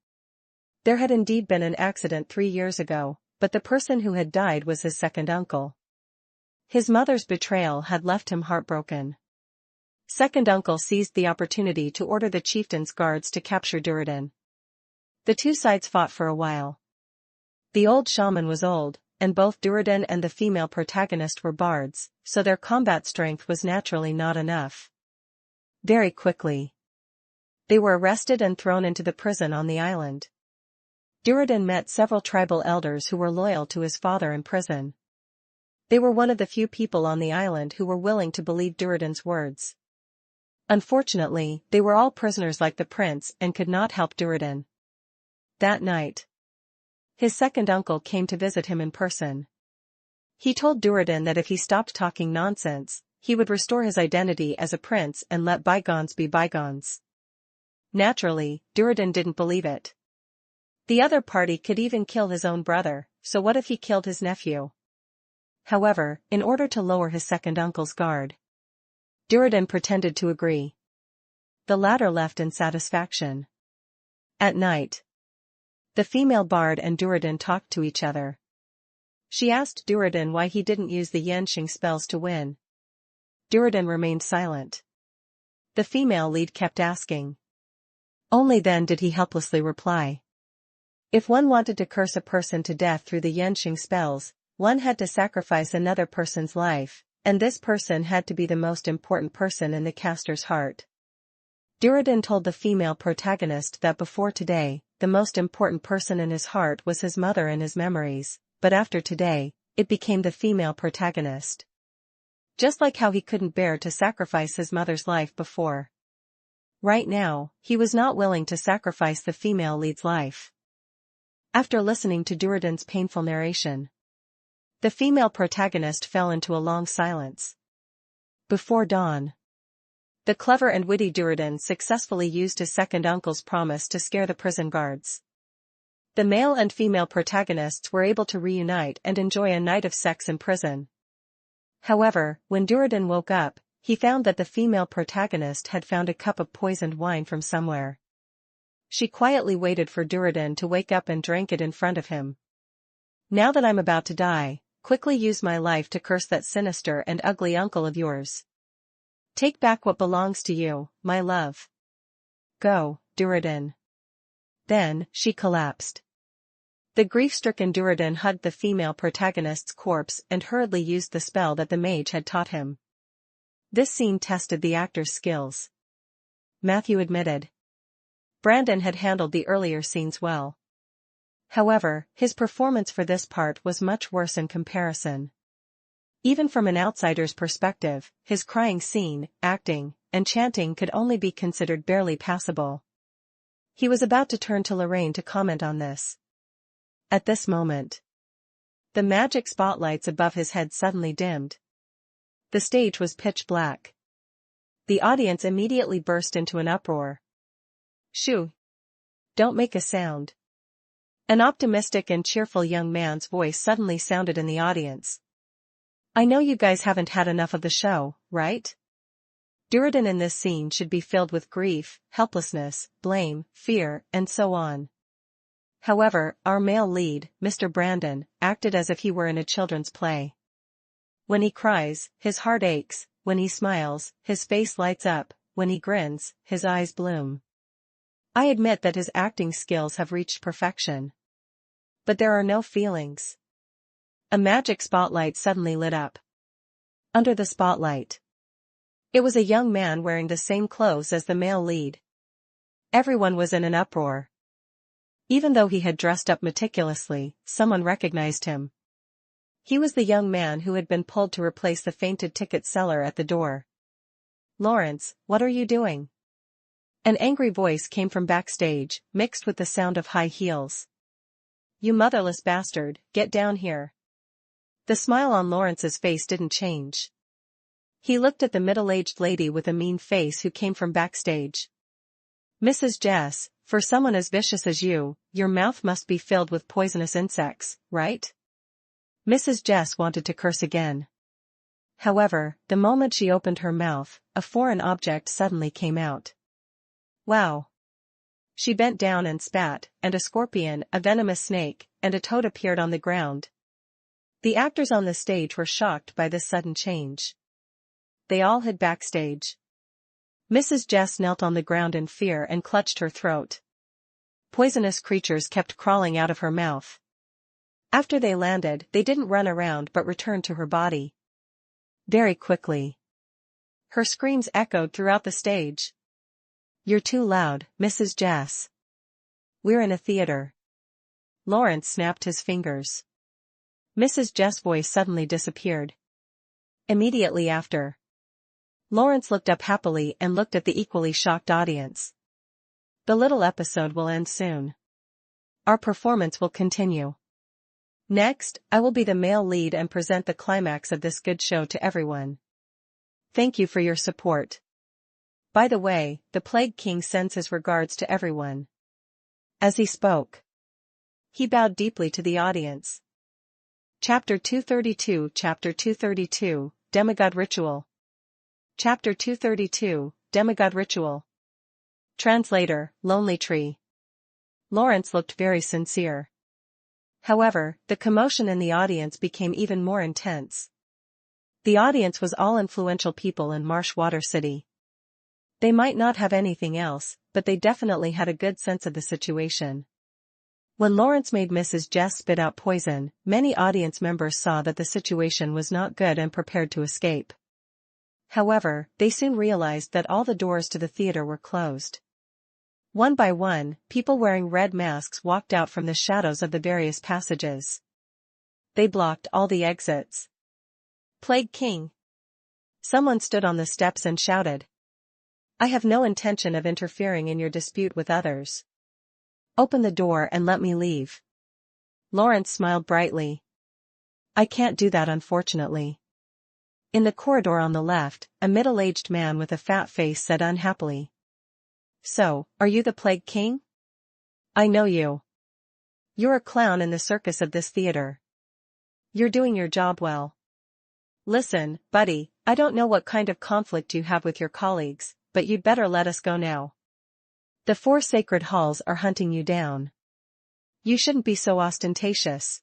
There had indeed been an accident 3 years ago, but the person who had died was his second uncle. His mother's betrayal had left him heartbroken. Second uncle seized the opportunity to order the chieftain's guards to capture Duradin. The two sides fought for a while. The old shaman was old, and both Duradin and the female protagonist were bards, so their combat strength was naturally not enough. Very quickly, they were arrested and thrown into the prison on the island. Duradin met several tribal elders who were loyal to his father in prison. They were one of the few people on the island who were willing to believe Duradin's words. Unfortunately, they were all prisoners like the prince and could not help Duradin. That night, his second uncle came to visit him in person. He told Duradin that if he stopped talking nonsense, he would restore his identity as a prince and let bygones be bygones. Naturally, Duradin didn't believe it. The other party could even kill his own brother, so what if he killed his nephew? However, in order to lower his second uncle's guard, Duradin pretended to agree. The latter left in satisfaction. At night, the female bard and Duradin talked to each other. She asked Duradin why he didn't use the Yanxing spells to win. Duradin remained silent. The female lead kept asking. Only then did he helplessly reply. If one wanted to curse a person to death through the Yanxing spells, one had to sacrifice another person's life, and this person had to be the most important person in the caster's heart. Duradin told the female protagonist that before today, the most important person in his heart was his mother and his memories, but after today, it became the female protagonist. Just like how he couldn't bear to sacrifice his mother's life before. Right now, he was not willing to sacrifice the female lead's life. After listening to Duradin's painful narration, the female protagonist fell into a long silence. Before dawn, the clever and witty Duradin successfully used his second uncle's promise to scare the prison guards. The male and female protagonists were able to reunite and enjoy a night of sex in prison. However, when Duradin woke up, he found that the female protagonist had found a cup of poisoned wine from somewhere. She quietly waited for Duradin to wake up and drank it in front of him. "Now that I'm about to die, quickly use my life to curse that sinister and ugly uncle of yours. Take back what belongs to you, my love. Go, Duradin." Then, she collapsed. The grief-stricken Duradin hugged the female protagonist's corpse and hurriedly used the spell that the mage had taught him. This scene tested the actor's skills. Matthew admitted. Brandon had handled the earlier scenes well. However, his performance for this part was much worse in comparison. Even from an outsider's perspective, his crying scene, acting, and chanting could only be considered barely passable. He was about to turn to Lorraine to comment on this. At this moment, the magic spotlights above his head suddenly dimmed. The stage was pitch black. The audience immediately burst into an uproar. Shoo! Don't make a sound. An optimistic and cheerful young man's voice suddenly sounded in the audience. I know you guys haven't had enough of the show, right? Duridan in this scene should be filled with grief, helplessness, blame, fear, and so on. However, our male lead, Mr. Brandon, acted as if he were in a children's play. When he cries, his heart aches; when he smiles, his face lights up; when he grins, his eyes bloom. I admit that his acting skills have reached perfection. But there are no feelings. A magic spotlight suddenly lit up. Under the spotlight, it was a young man wearing the same clothes as the male lead. Everyone was in an uproar. Even though he had dressed up meticulously, someone recognized him. He was the young man who had been pulled to replace the fainted ticket seller at the door. Lawrence, what are you doing? An angry voice came from backstage, mixed with the sound of high heels. You motherless bastard, get down here. The smile on Lawrence's face didn't change. He looked at the middle-aged lady with a mean face who came from backstage. Mrs. Jess, for someone as vicious as you, your mouth must be filled with poisonous insects, right? Mrs. Jess wanted to curse again. However, the moment she opened her mouth, a foreign object suddenly came out. Wow! She bent down and spat, and a scorpion, a venomous snake, and a toad appeared on the ground. The actors on the stage were shocked by this sudden change. They all hid backstage. Mrs. Jess knelt on the ground in fear and clutched her throat. Poisonous creatures kept crawling out of her mouth. After they landed, they didn't run around but returned to her body. Very quickly. Her screams echoed throughout the stage. You're too loud, Mrs. Jess. We're in a theater. Lawrence snapped his fingers. Mrs. Jess' voice suddenly disappeared. Immediately after, Lawrence looked up happily and looked at the equally shocked audience. The little episode will end soon. Our performance will continue. Next, I will be the male lead and present the climax of this good show to everyone. Thank you for your support. By the way, the Plague King sends his regards to everyone. As he spoke, he bowed deeply to the audience. Chapter 232 Chapter 232, Demigod Ritual. Chapter 232, Demigod Ritual. Translator, Lonely Tree. Lawrence looked very sincere. However, the commotion in the audience became even more intense. The audience was all influential people in Marshwater City. They might not have anything else, but they definitely had a good sense of the situation. When Lawrence made Mrs. Jess spit out poison, many audience members saw that the situation was not good and prepared to escape. However, they soon realized that all the doors to the theater were closed. One by one, people wearing red masks walked out from the shadows of the various passages. They blocked all the exits. Plague King! Someone stood on the steps and shouted. I have no intention of interfering in your dispute with others. Open the door and let me leave. Lawrence smiled brightly. I can't do that, unfortunately. In the corridor on the left, a middle-aged man with a fat face said unhappily. So, are you the Plague King? I know you. You're a clown in the circus of this theater. You're doing your job well. Listen, buddy, I don't know what kind of conflict you have with your colleagues, but you'd better let us go now. The 4 sacred halls are hunting you down. You shouldn't be so ostentatious.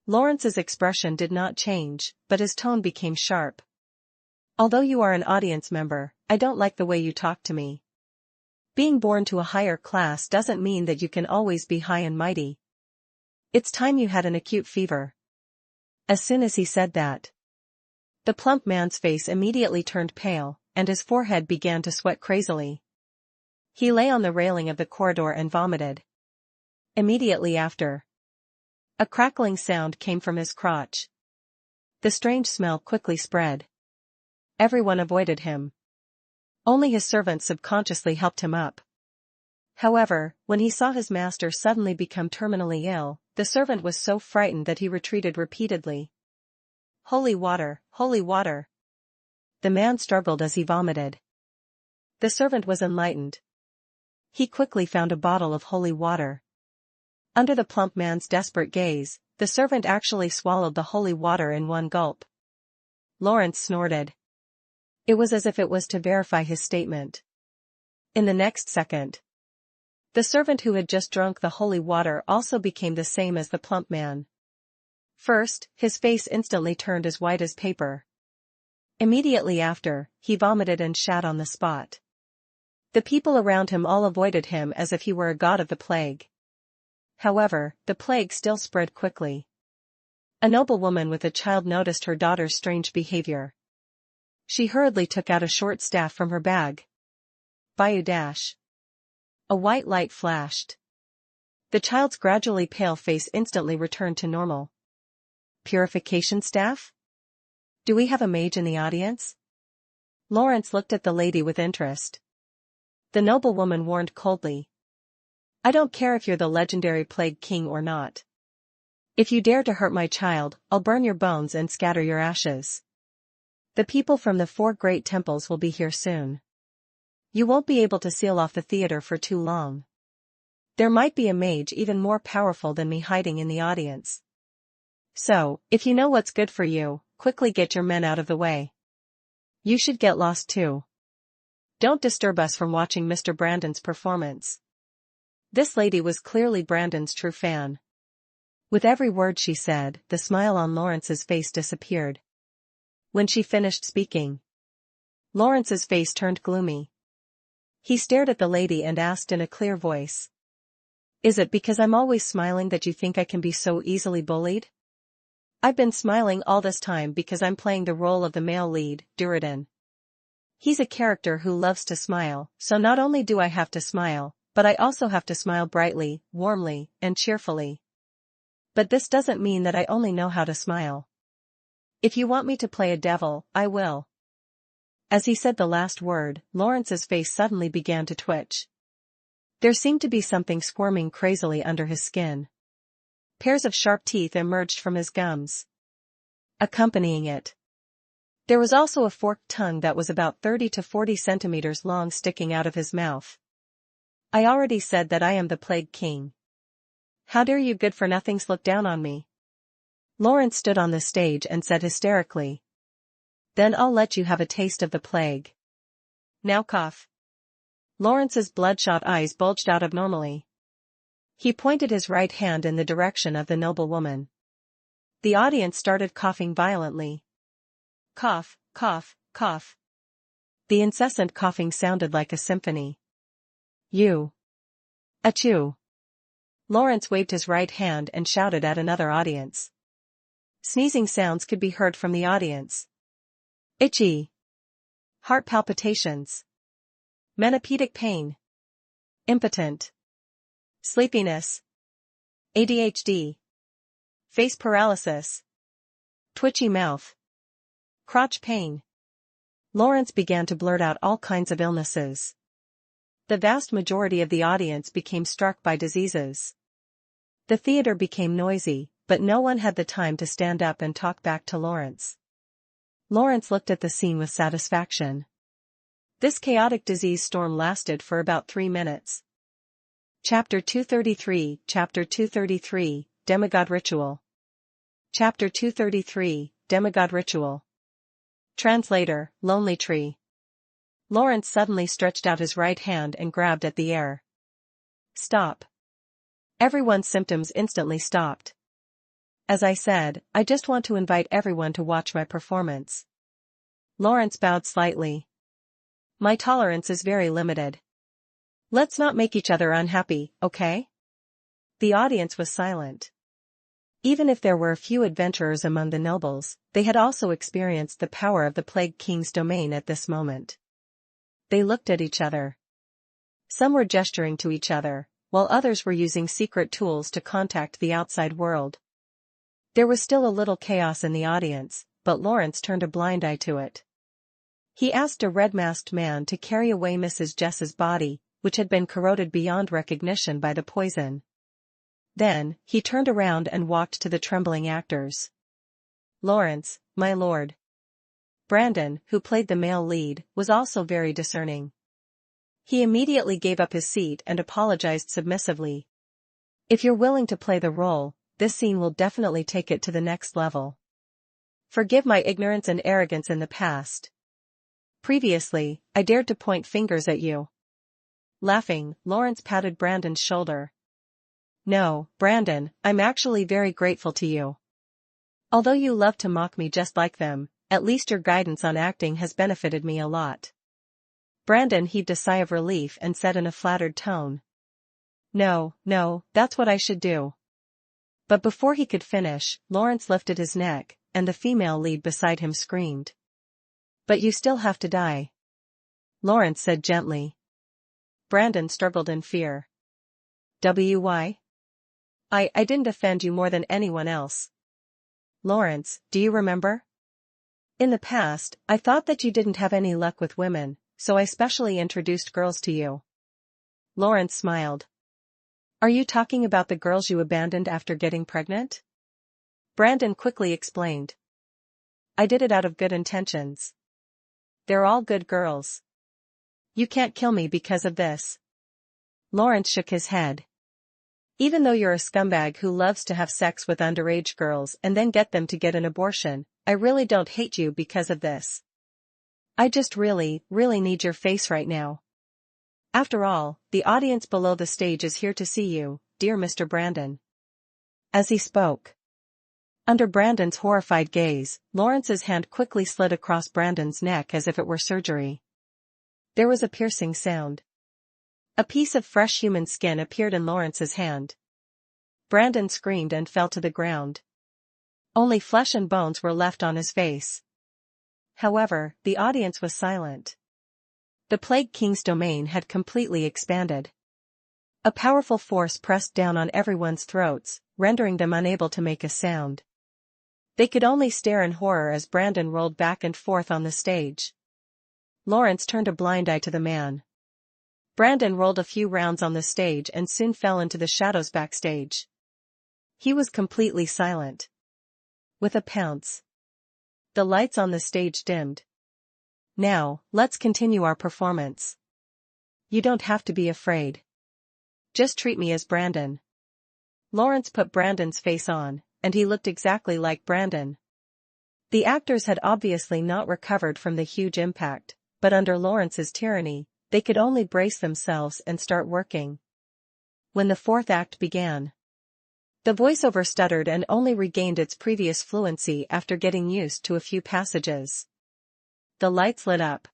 Lawrence's expression did not change, but his tone became sharp. Although you are an audience member, I don't like the way you talk to me. Being born to a higher class doesn't mean that you can always be high and mighty. It's time you had an acute fever. As soon as he said that, the plump man's face immediately turned pale, and his forehead began to sweat crazily. He lay on the railing of the corridor and vomited. Immediately after, a crackling sound came from his crotch. The strange smell quickly spread. Everyone avoided him. Only his servants subconsciously helped him up. However, when he saw his master suddenly become terminally ill, the servant was so frightened that he retreated repeatedly. Holy water, holy water! The man struggled as he vomited. The servant was enlightened. He quickly found a bottle of holy water. Under the plump man's desperate gaze, the servant actually swallowed the holy water in one gulp. Lawrence snorted. It was as if it was to verify his statement. In the next second, the servant who had just drunk the holy water also became the same as the plump man. First, his face instantly turned as white as paper. Immediately after, he vomited and shat on the spot. The people around him all avoided him as if he were a god of the plague. However, the plague still spread quickly. A noblewoman with a child noticed her daughter's strange behavior. She hurriedly took out a short staff from her bag. Bayou dash. A white light flashed. The child's gradually pale face instantly returned to normal. Purification staff? Do we have a mage in the audience? Lawrence looked at the lady with interest. The noblewoman warned coldly. I don't care if you're the legendary plague king or not. If you dare to hurt my child, I'll burn your bones and scatter your ashes. The people from the 4 great temples will be here soon. You won't be able to seal off the theater for too long. There might be a mage even more powerful than me hiding in the audience. So, if you know what's good for you, quickly get your men out of the way. You should get lost too. Don't disturb us from watching Mr. Brandon's performance. This lady was clearly Brandon's true fan. With every word she said, the smile on Lawrence's face disappeared. When she finished speaking, Lawrence's face turned gloomy. He stared at the lady and asked in a clear voice. Is it because I'm always smiling that you think I can be so easily bullied? I've been smiling all this time because I'm playing the role of the male lead, Duradin. He's a character who loves to smile, so not only do I have to smile, but I also have to smile brightly, warmly, and cheerfully. But this doesn't mean that I only know how to smile. If you want me to play a devil, I will. As he said the last word, Lawrence's face suddenly began to twitch. There seemed to be something squirming crazily under his skin. Pairs of sharp teeth emerged from his gums. Accompanying it, there was also a forked tongue that was about 30 to 40 centimeters long sticking out of his mouth. I already said that I am the Plague King. How dare you good-for-nothings look down on me? Lawrence stood on the stage and said hysterically. Then I'll let you have a taste of the plague. Now cough. Lawrence's bloodshot eyes bulged out abnormally. He pointed his right hand in the direction of the noblewoman. The audience started coughing violently. Cough, cough, cough. The incessant coughing sounded like a symphony. You. Achoo. Lawrence waved his right hand and shouted at another audience. Sneezing sounds could be heard from the audience. Itchy. Heart palpitations. Menopedic pain. Impotent. Sleepiness. ADHD. Face paralysis. Twitchy mouth. Crotch pain. Lawrence began to blurt out all kinds of illnesses. The vast majority of the audience became struck by diseases. The theater became noisy, but no one had the time to stand up and talk back to Lawrence. Lawrence looked at the scene with satisfaction. This chaotic disease storm lasted for about 3 minutes. Chapter 233, Chapter 233, Demigod Ritual. Chapter 233, Demigod Ritual. Translator, Lonely Tree. Lawrence suddenly stretched out his right hand and grabbed at the air. Stop. Everyone's symptoms instantly stopped. As I said, I just want to invite everyone to watch my performance. Lawrence bowed slightly. My tolerance is very limited. Let's not make each other unhappy, okay? The audience was silent. Even if there were a few adventurers among the nobles, they had also experienced the power of the Plague King's domain at this moment. They looked at each other. Some were gesturing to each other, while others were using secret tools to contact the outside world. There was still a little chaos in the audience, but Lawrence turned a blind eye to it. He asked a red-masked man to carry away Mrs. Jess's body, which had been corroded beyond recognition by the poison. Then, he turned around and walked to the trembling actors. Lawrence, my lord. Brandon, who played the male lead, was also very discerning. He immediately gave up his seat and apologized submissively. If you're willing to play the role, this scene will definitely take it to the next level. Forgive my ignorance and arrogance in the past. Previously, I dared to point fingers at you. Laughing, Lawrence patted Brandon's shoulder. No, Brandon, I'm actually very grateful to you. Although you love to mock me just like them, at least your guidance on acting has benefited me a lot. Brandon heaved a sigh of relief and said in a flattered tone. No, that's what I should do. But before he could finish, Lawrence lifted his neck, and the female lead beside him screamed. But you still have to die. Lawrence said gently. Brandon struggled in fear. Why? I didn't offend you more than anyone else. Lawrence, do you remember? In the past, I thought that you didn't have any luck with women, so I specially introduced girls to you. Lawrence smiled. Are you talking about the girls you abandoned after getting pregnant? Brandon quickly explained. I did it out of good intentions. They're all good girls. You can't kill me because of this. Lawrence shook his head. Even though you're a scumbag who loves to have sex with underage girls and then get them to get an abortion, I really don't hate you because of this. I just really need your face right now. After all, the audience below the stage is here to see you, dear Mr. Brandon. As he spoke. Under Brandon's horrified gaze, Lawrence's hand quickly slid across Brandon's neck as if it were surgery. There was a piercing sound. A piece of fresh human skin appeared in Lawrence's hand. Brandon screamed and fell to the ground. Only flesh and bones were left on his face. However, the audience was silent. The Plague King's domain had completely expanded. A powerful force pressed down on everyone's throats, rendering them unable to make a sound. They could only stare in horror as Brandon rolled back and forth on the stage. Lawrence turned a blind eye to the man. Brandon rolled a few rounds on the stage and soon fell into the shadows backstage. He was completely silent. With a pounce. The lights on the stage dimmed. Now, let's continue our performance. You don't have to be afraid. Just treat me as Brandon. Lawrence put Brandon's face on, and he looked exactly like Brandon. The actors had obviously not recovered from the huge impact, but under Lawrence's tyranny, they could only brace themselves and start working. When the fourth act began, the voiceover stuttered and only regained its previous fluency after getting used to a few passages. The lights lit up.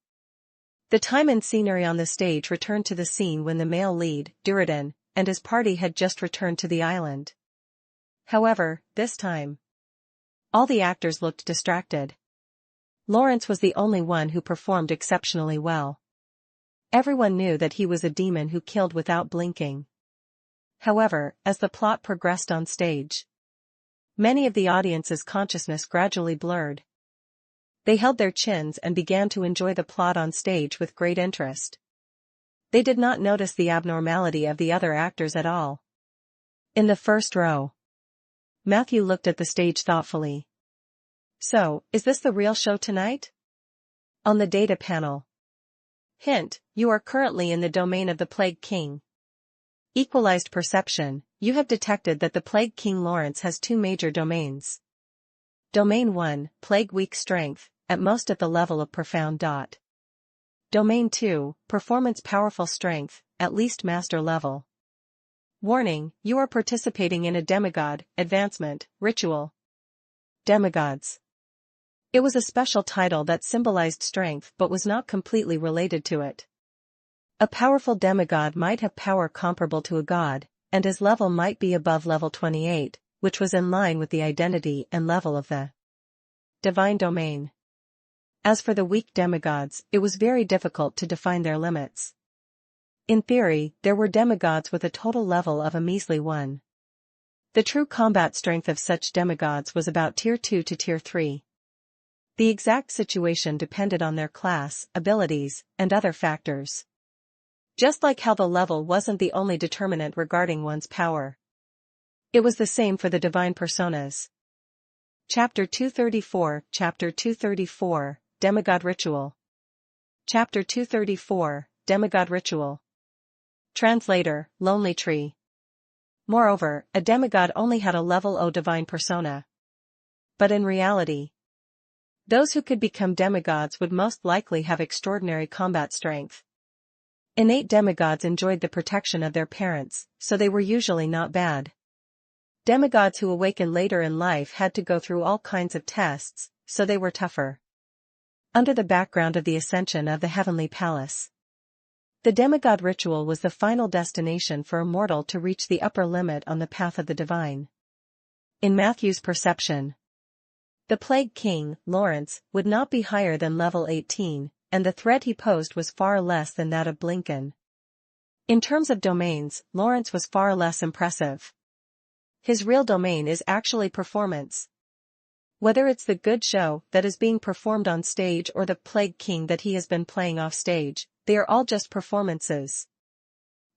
The time and scenery on the stage returned to the scene when the male lead, Duridan, and his party had just returned to the island. However, this time, all the actors looked distracted. Lawrence was the only one who performed exceptionally well. Everyone knew that he was a demon who killed without blinking. However, as the plot progressed on stage, many of the audience's consciousness gradually blurred. They held their chins and began to enjoy the plot on stage with great interest. They did not notice the abnormality of the other actors at all. In the first row, Matthew looked at the stage thoughtfully. So, is this the real show tonight? On the data panel. Hint, you are currently in the domain of the Plague King. Equalized perception, you have detected that the Plague King Lawrence has two major domains. Domain 1, Plague Weak Strength, at most at the level of Profound. Domain 2, Performance Powerful Strength, at least Master level. Warning, you are participating in a demigod, advancement, ritual. Demigods. It was a special title that symbolized strength but was not completely related to it. A powerful demigod might have power comparable to a god, and his level might be above level 28, which was in line with the identity and level of the divine domain. As for the weak demigods, it was very difficult to define their limits. In theory, there were demigods with a total level of a measly 1. The true combat strength of such demigods was about Tier 2 to Tier 3. The exact situation depended on their class, abilities, and other factors. Just like how the level wasn't the only determinant regarding one's power. It was the same for the divine personas. Chapter 234, Demigod Ritual. Chapter 234, demigod ritual. Translator, lonely tree. Moreover, a demigod only had a level O divine persona. But in reality, those who could become demigods would most likely have extraordinary combat strength. Innate demigods enjoyed the protection of their parents, so they were usually not bad. Demigods who awakened later in life had to go through all kinds of tests, so they were tougher. Under the background of the ascension of the heavenly palace, the demigod ritual was the final destination for a mortal to reach the upper limit on the path of the divine. In Matthew's perception, the Plague King, Lawrence, would not be higher than level 18, and the threat he posed was far less than that of Blinken. In terms of domains, Lawrence was far less impressive. His real domain is actually performance. Whether it's the good show that is being performed on stage or the Plague King that he has been playing off stage, they are all just performances.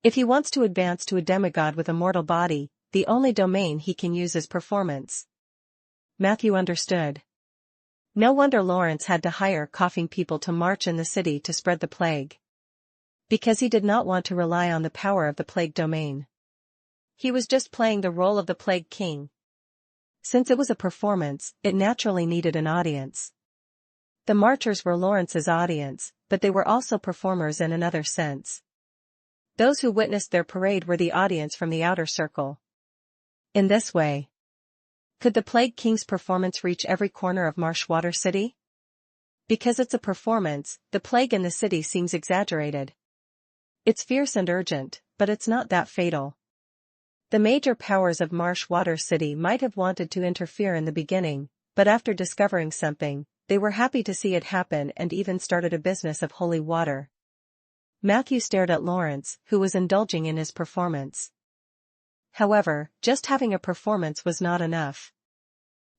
If he wants to advance to a demigod with a mortal body, the only domain he can use is performance. Matthew understood. No wonder Lawrence had to hire coughing people to march in the city to spread the plague. Because he did not want to rely on the power of the plague domain. He was just playing the role of the Plague King. Since it was a performance, it naturally needed an audience. The marchers were Lawrence's audience, but they were also performers in another sense. Those who witnessed their parade were the audience from the outer circle. In this way, could the Plague King's performance reach every corner of Marshwater City? Because it's a performance, the plague in the city seems exaggerated. It's fierce and urgent, but it's not that fatal. The major powers of Marshwater City might have wanted to interfere in the beginning, but after discovering something, they were happy to see it happen and even started a business of holy water. Matthew stared at Lawrence, who was indulging in his performance. However, just having a performance was not enough.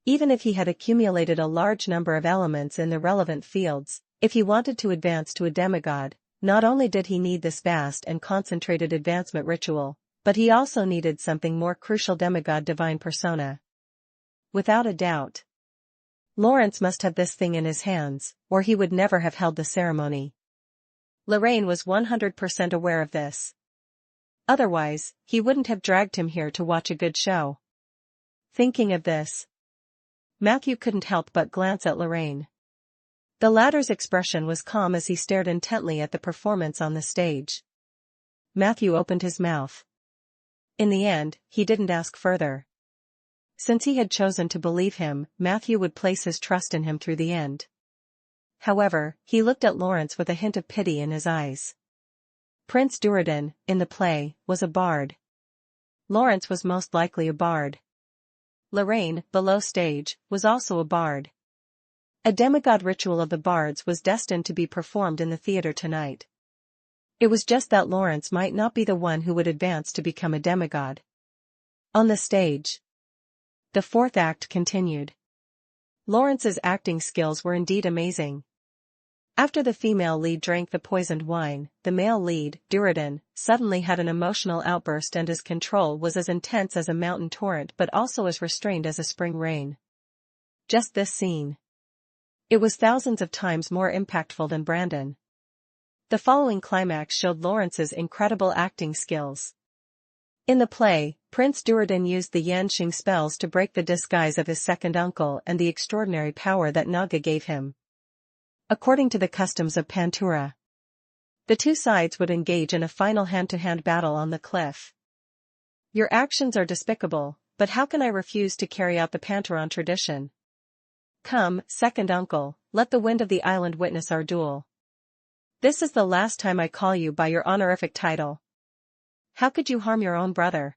Even if he had accumulated a large number of elements in the relevant fields, if he wanted to advance to a demigod, not only did he need this vast and concentrated advancement ritual, but he also needed something more crucial: demigod divine persona. Without a doubt, Lawrence must have this thing in his hands, or he would never have held the ceremony. Lorraine was 100% aware of this. Otherwise, he wouldn't have dragged him here to watch a good show. Thinking of this, Matthew couldn't help but glance at Lorraine. The latter's expression was calm as he stared intently at the performance on the stage. Matthew opened his mouth. In the end, he didn't ask further. Since he had chosen to believe him, Matthew would place his trust in him through the end. However, he looked at Lawrence with a hint of pity in his eyes. Prince Duradin, in the play, was a bard. Lawrence was most likely a bard. Lorraine, below stage, was also a bard. A demigod ritual of the bards was destined to be performed in the theater tonight. It was just that Lawrence might not be the one who would advance to become a demigod. On the stage, the fourth act continued. Lawrence's acting skills were indeed amazing. After the female lead drank the poisoned wine, the male lead, Duradin, suddenly had an emotional outburst, and his control was as intense as a mountain torrent but also as restrained as a spring rain. Just this scene. It was thousands of times more impactful than Brandon. The following climax showed Lawrence's incredible acting skills. In the play, Prince Duradin used the Yanxing spells to break the disguise of his second uncle and the extraordinary power that Naga gave him. According to the customs of Pantura, the two sides would engage in a final hand-to-hand battle on the cliff. Your actions are despicable, but how can I refuse to carry out the Panturan tradition? Come, second uncle, let the wind of the island witness our duel. This is the last time I call you by your honorific title. How could you harm your own brother?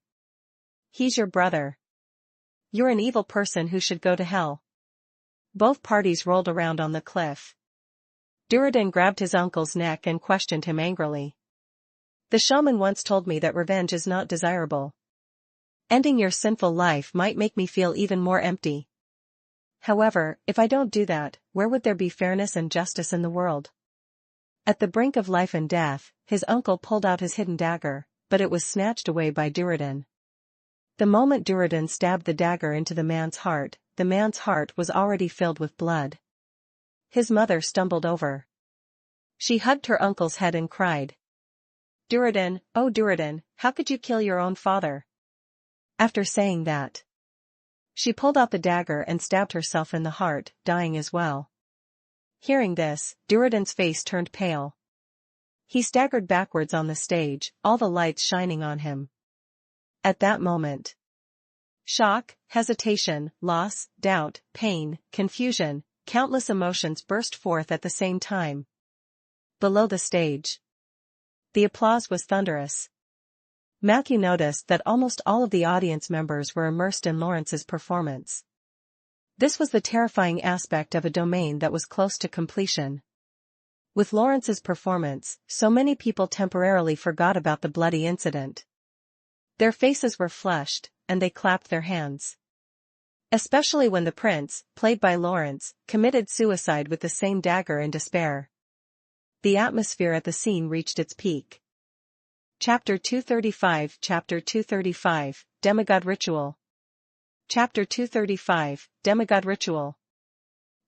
He's your brother. You're an evil person who should go to hell. Both parties rolled around on the cliff. Duradin grabbed his uncle's neck and questioned him angrily. The shaman once told me that revenge is not desirable. Ending your sinful life might make me feel even more empty. However, if I don't do that, where would there be fairness and justice in the world? At the brink of life and death, his uncle pulled out his hidden dagger, but it was snatched away by Duradin. The moment Duradin stabbed the dagger into the man's heart was already filled with blood. His mother stumbled over. She hugged her uncle's head and cried, Duradin, oh Duradin, how could you kill your own father? After saying that, she pulled out the dagger and stabbed herself in the heart, dying as well. Hearing this, Duradin's face turned pale. He staggered backwards on the stage, all the lights shining on him. At that moment, shock, hesitation, loss, doubt, pain, confusion, countless emotions burst forth at the same time. Below the stage, the applause was thunderous. Matthew noticed that almost all of the audience members were immersed in Lawrence's performance. This was the terrifying aspect of a domain that was close to completion. With Lawrence's performance, so many people temporarily forgot about the bloody incident. Their faces were flushed, and they clapped their hands. Especially when the prince, played by Lawrence, committed suicide with the same dagger in despair. The atmosphere at the scene reached its peak. Chapter 235 Chapter 235, Demigod Ritual. Chapter 235, Demigod Ritual.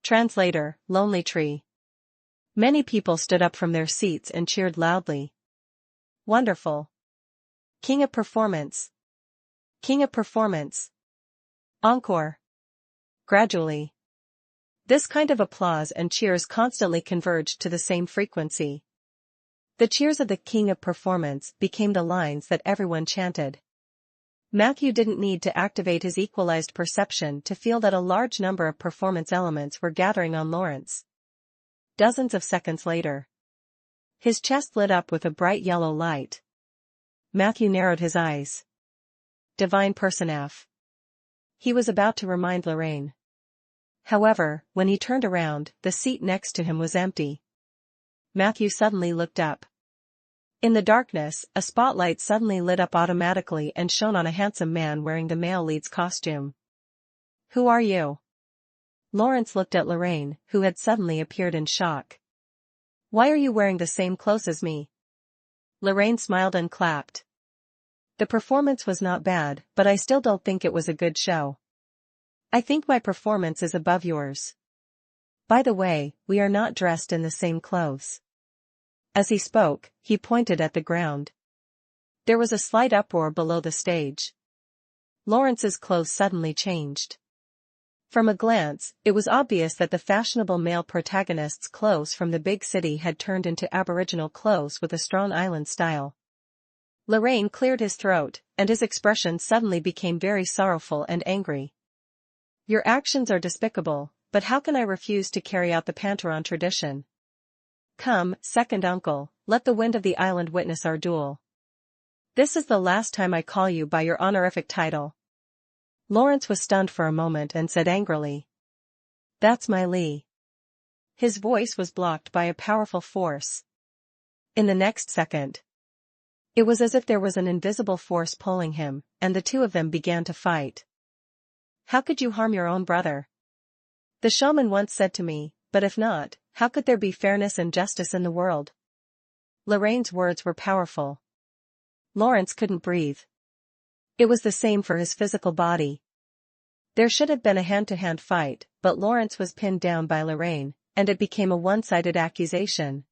Translator, Lonely Tree. Many people stood up from their seats and cheered loudly. Wonderful. King of Performance. King of Performance. Encore. Gradually, this kind of applause and cheers constantly converged to the same frequency. The cheers of the King of Performance became the lines that everyone chanted. Matthew didn't need to activate his equalized perception to feel that a large number of performance elements were gathering on Lawrence. Dozens of seconds later, his chest lit up with a bright yellow light. Matthew narrowed his eyes. Divine Personaf. He was about to remind Lorraine. However, when he turned around, the seat next to him was empty. Matthew suddenly looked up. In the darkness, a spotlight suddenly lit up automatically and shone on a handsome man wearing the male lead's costume. Who are you? Lawrence looked at Lorraine, who had suddenly appeared in shock. Why are you wearing the same clothes as me? Lorraine smiled and clapped. The performance was not bad, but I still don't think it was a good show. I think my performance is above yours. By the way, we are not dressed in the same clothes. As he spoke, he pointed at the ground. There was a slight uproar below the stage. Lawrence's clothes suddenly changed. From a glance, it was obvious that the fashionable male protagonist's clothes from the big city had turned into Aboriginal clothes with a strong island style. Lorraine cleared his throat, and his expression suddenly became very sorrowful and angry. Your actions are despicable, but how can I refuse to carry out the Pantheron tradition? Come, second uncle, let the wind of the island witness our duel. This is the last time I call you by your honorific title. Lawrence was stunned for a moment and said angrily. That's my Lee. His voice was blocked by a powerful force. In the next second, it was as if there was an invisible force pulling him, and the two of them began to fight. How could you harm your own brother? The shaman once said to me, but if not, how could there be fairness and justice in the world? Lorraine's words were powerful. Lawrence couldn't breathe. It was the same for his physical body. There should have been a hand-to-hand fight, but Lawrence was pinned down by Lorraine, and it became a one-sided accusation.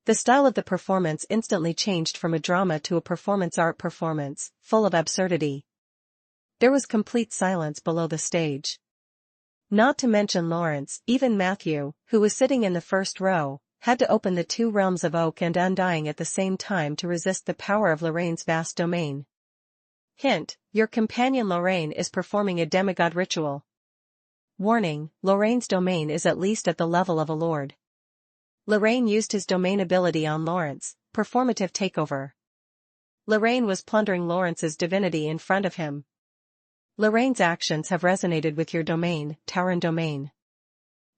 The style of the performance instantly changed from a drama to a performance art performance, full of absurdity. There was complete silence below the stage. Not to mention Lawrence, even Matthew, who was sitting in the first row, had to open the two realms of Oak and Undying at the same time to resist the power of Lorraine's vast domain. Hint, your companion Lorraine is performing a demigod ritual. Warning, Lorraine's domain is at least at the level of a lord. Lorraine used his domain ability on Lawrence, performative takeover. Lorraine was plundering Lawrence's divinity in front of him. Lorraine's actions have resonated with your domain, Tauren domain.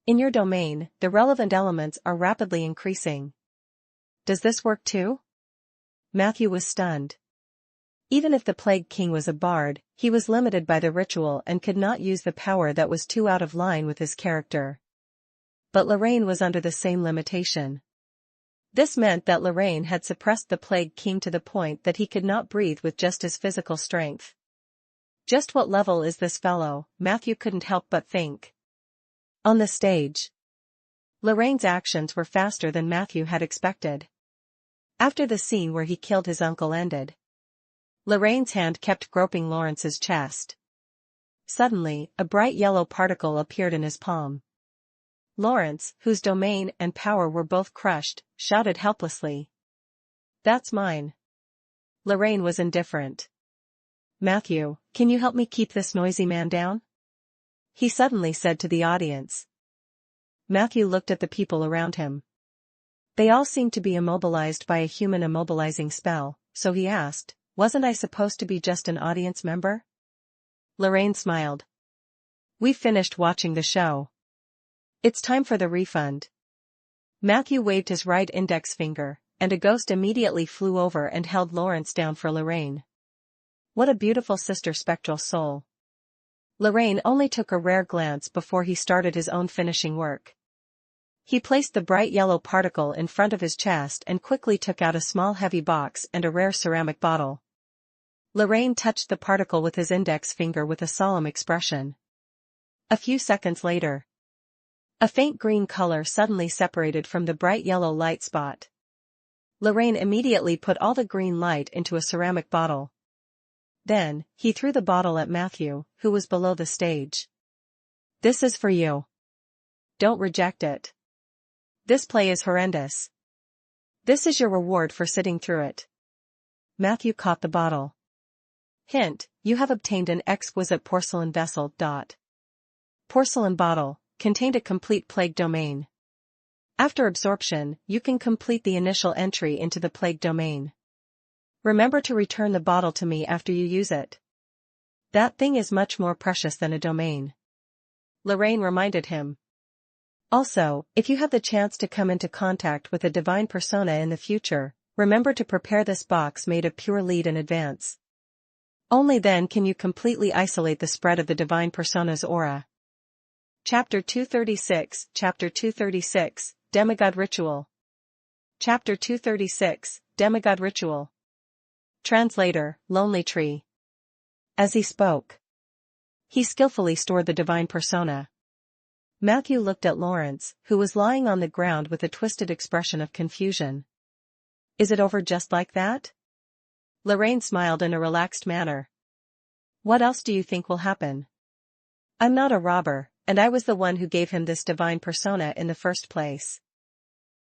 In your domain, the relevant elements are rapidly increasing. Does this work too? Matthew was stunned. Even if the Plague King was a bard, he was limited by the ritual and could not use the power that was too out of line with his character. But Lorraine was under the same limitation. This meant that Lorraine had suppressed the Plague King to the point that he could not breathe with just his physical strength. Just what level is this fellow? Matthew couldn't help but think. On the stage, Lorraine's actions were faster than Matthew had expected. After the scene where he killed his uncle ended, Lorraine's hand kept groping Lawrence's chest. Suddenly, a bright yellow particle appeared in his palm. Lawrence, whose domain and power were both crushed, shouted helplessly. "That's mine." Lorraine was indifferent. "Matthew, can you help me keep this noisy man down?" he suddenly said to the audience. Matthew looked at the people around him. They all seemed to be immobilized by a human immobilizing spell, so he asked, "Wasn't I supposed to be just an audience member?" Lorraine smiled. "We've finished watching the show. It's time for the refund." Matthew waved his right index finger, and a ghost immediately flew over and held Lawrence down for Lorraine. What a beautiful sister spectral soul. Lorraine only took a rare glance before he started his own finishing work. He placed the bright yellow particle in front of his chest and quickly took out a small heavy box and a rare ceramic bottle. Lorraine touched the particle with his index finger with a solemn expression. A few seconds later, a faint green color suddenly separated from the bright yellow light spot. Lorraine immediately put all the green light into a ceramic bottle. Then, he threw the bottle at Matthew, who was below the stage. "This is for you. Don't reject it. This play is horrendous. This is your reward for sitting through it." Matthew caught the bottle. Hint, you have obtained an exquisite porcelain vessel. Porcelain bottle, contained a complete plague domain. After absorption, you can complete the initial entry into the plague domain. Remember to return the bottle to me after you use it. That thing is much more precious than a domain. Lorraine reminded him. Also, if you have the chance to come into contact with a divine persona in the future, remember to prepare this box made of pure lead in advance. Only then can you completely isolate the spread of the divine persona's aura. Chapter 236, Chapter 236, Demigod Ritual. Chapter 236, Demigod Ritual. Translator, Lonely Tree. As he spoke, he skillfully stored the divine persona. Matthew looked at Lawrence, who was lying on the ground with a twisted expression of confusion. "Is it over just like that?" Lorraine smiled in a relaxed manner. "What else do you think will happen? I'm not a robber, and I was the one who gave him this divine persona in the first place.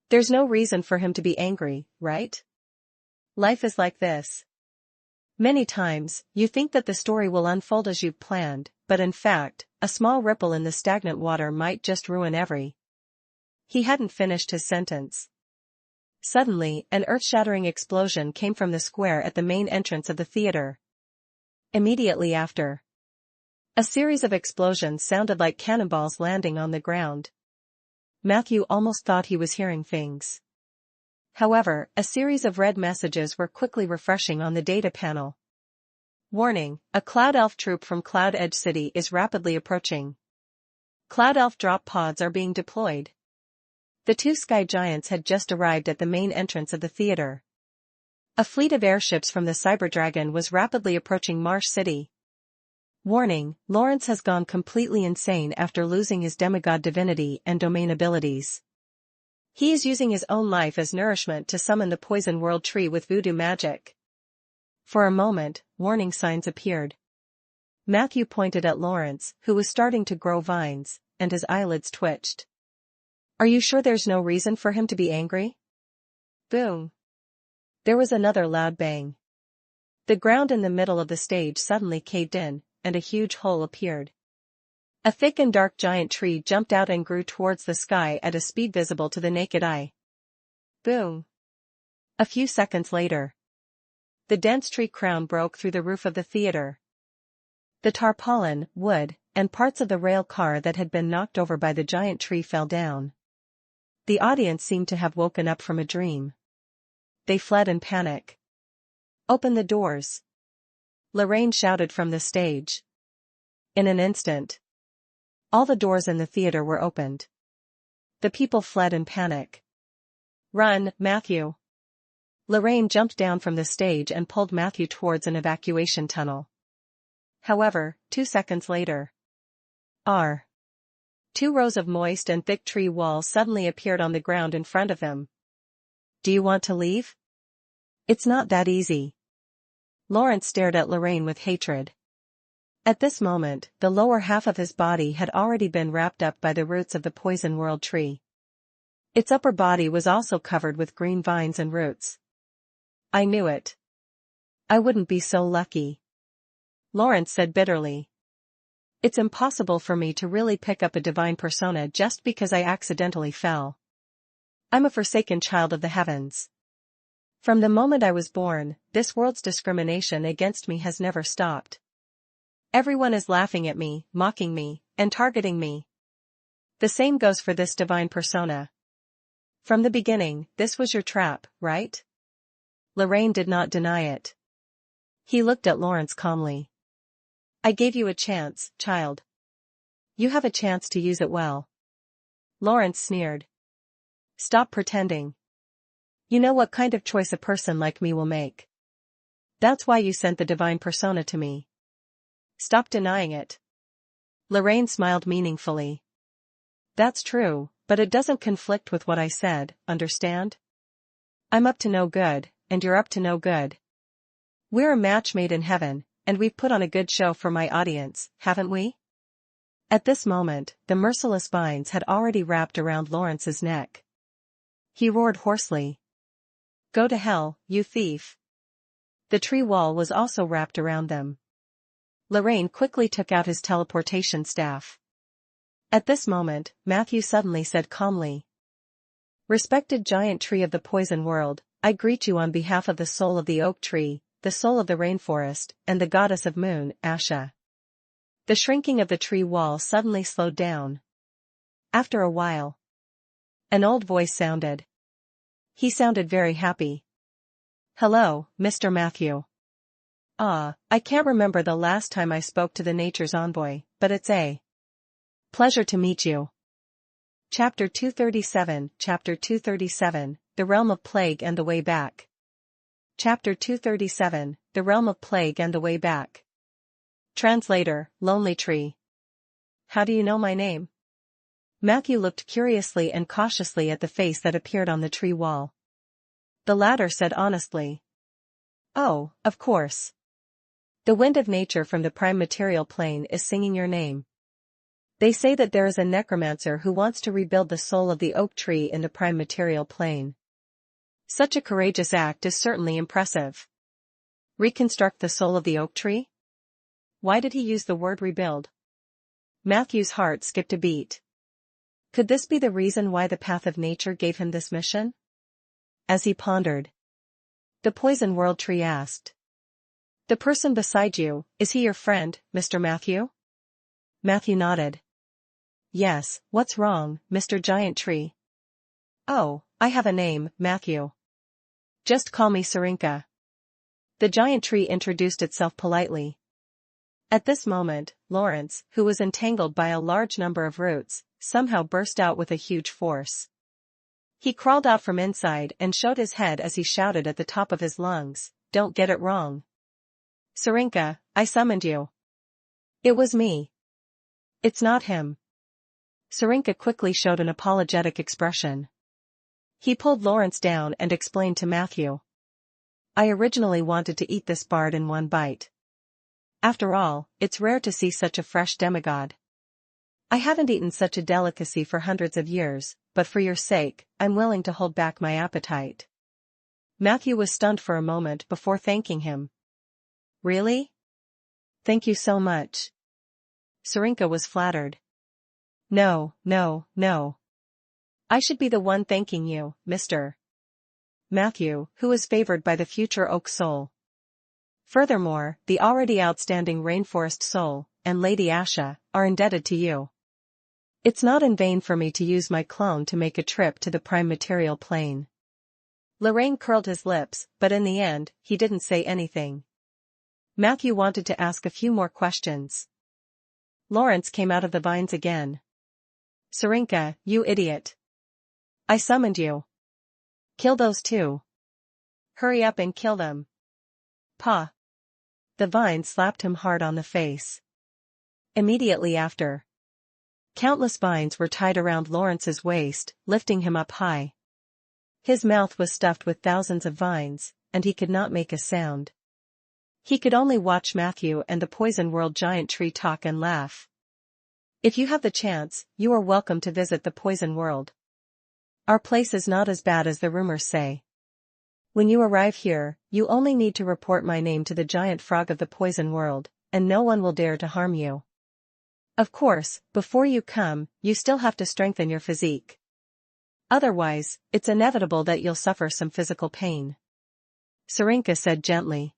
There's no reason for him to be angry, right? Life is like this. Many times, you think that the story will unfold as you've planned, but in fact, a small ripple in the stagnant water might just ruin every." He hadn't finished his sentence. Suddenly, an earth-shattering explosion came from the square at the main entrance of the theater. Immediately after, a series of explosions sounded like cannonballs landing on the ground. Matthew almost thought he was hearing things. However, a series of red messages were quickly refreshing on the data panel. Warning, a Cloud Elf troop from Cloud Edge City is rapidly approaching. Cloud Elf drop pods are being deployed. The two sky giants had just arrived at the main entrance of the theater. A fleet of airships from the Cyber Dragon was rapidly approaching Marsh City. Warning, Lawrence has gone completely insane after losing his demigod divinity and domain abilities. He is using his own life as nourishment to summon the Poison World Tree with voodoo magic. For a moment, warning signs appeared. Matthew pointed at Lawrence, who was starting to grow vines, and his eyelids twitched. "Are you sure there's no reason for him to be angry?" Boom. There was another loud bang. The ground in the middle of the stage suddenly caved in, and a huge hole appeared. A thick and dark giant tree jumped out and grew towards the sky at a speed visible to the naked eye. Boom. A few seconds later, the dense tree crown broke through the roof of the theater. The tarpaulin, wood, and parts of the rail car that had been knocked over by the giant tree fell down. The audience seemed to have woken up from a dream. They fled in panic. "Open the doors!" Lorraine shouted from the stage. In an instant, all the doors in the theater were opened. The people fled in panic. "Run, Matthew!" Lorraine jumped down from the stage and pulled Matthew towards an evacuation tunnel. However, 2 seconds later, two rows of moist and thick tree walls suddenly appeared on the ground in front of him. "Do you want to leave?" It's not that easy. Lawrence stared at Lorraine with hatred. At this moment, the lower half of his body had already been wrapped up by the roots of the poison world tree. Its upper body was also covered with green vines and roots. I knew it. I wouldn't be so lucky. Lawrence said bitterly. It's impossible for me to really pick up a divine persona just because I accidentally fell. I'm a forsaken child of the heavens. From the moment I was born, this world's discrimination against me has never stopped. Everyone is laughing at me, mocking me, and targeting me. The same goes for this divine persona. From the beginning, this was your trap, right? Lorraine did not deny it. He looked at Lawrence calmly. I gave you a chance, child. You have a chance to use it well. Lawrence sneered. Stop pretending. You know what kind of choice a person like me will make. That's why you sent the divine persona to me. Stop denying it. Lorraine smiled meaningfully. That's true, but it doesn't conflict with what I said, understand? I'm up to no good, and you're up to no good. We're a match made in heaven, and we've put on a good show for my audience, haven't we? At this moment, the merciless vines had already wrapped around Lawrence's neck. He roared hoarsely. Go to hell, you thief. The tree wall was also wrapped around them. Lorraine quickly took out his teleportation staff. At this moment, Matthew suddenly said calmly. Respected giant tree of the poison world, I greet you on behalf of the soul of the oak tree, the soul of the rainforest, and the goddess of moon, Asha. The shrinking of the tree wall suddenly slowed down. After a while, an old voice sounded. He sounded very happy. Hello, Mr. Matthew. I can't remember the last time I spoke to the Nature's Envoy, but it's a pleasure to meet you. Chapter 237, The Realm of Plague and the Way Back. Chapter 237, The Realm of Plague and the Way Back. Translator, Lonely Tree. How do you know my name? Matthew looked curiously and cautiously at the face that appeared on the tree wall. The latter said honestly. Oh, of course. The wind of nature from the prime material plane is singing your name. They say that there is a necromancer who wants to rebuild the soul of the oak tree in the prime material plane. Such a courageous act is certainly impressive. Reconstruct the soul of the oak tree? Why did he use the word rebuild? Matthew's heart skipped a beat. Could this be the reason why the path of nature gave him this mission? As he pondered, the poison world tree asked. The person beside you, is he your friend, Mr. Matthew? Matthew nodded. Yes, what's wrong, Mr. Giant Tree? Oh, I have a name, Matthew. Just call me Sarinka. The giant tree introduced itself politely. At this moment, Lawrence, who was entangled by a large number of roots, somehow burst out with a huge force. He crawled out from inside and showed his head as he shouted at the top of his lungs, Don't get it wrong. Sarinka, I summoned you. It was me. It's not him. Sarinka quickly showed an apologetic expression. He pulled Lawrence down and explained to Matthew. I originally wanted to eat this bard in one bite. After all, it's rare to see such a fresh demigod. I haven't eaten such a delicacy for hundreds of years, but for your sake, I'm willing to hold back my appetite. Matthew was stunned for a moment before thanking him. Really? Thank you so much. Sarinka was flattered. No. I should be the one thanking you, Mr. Matthew, who is favored by the future oak soul. Furthermore, the already outstanding rainforest soul, and Lady Asha, are indebted to you. It's not in vain for me to use my clone to make a trip to the prime material plane. Lorraine curled his lips, but in the end, he didn't say anything. Matthew wanted to ask a few more questions. Lawrence came out of the vines again. Sarinka, you idiot. I summoned you. Kill those two. Hurry up and kill them. Pa. The vine slapped him hard on the face. Immediately after, countless vines were tied around Lawrence's waist, lifting him up high. His mouth was stuffed with thousands of vines, and he could not make a sound. He could only watch Matthew and the Poison World giant tree talk and laugh. If you have the chance, you are welcome to visit the Poison World. Our place is not as bad as the rumors say. When you arrive here, you only need to report my name to the giant frog of the Poison World, and no one will dare to harm you. Of course, before you come, you still have to strengthen your physique. Otherwise, it's inevitable that you'll suffer some physical pain. Sarinka said gently.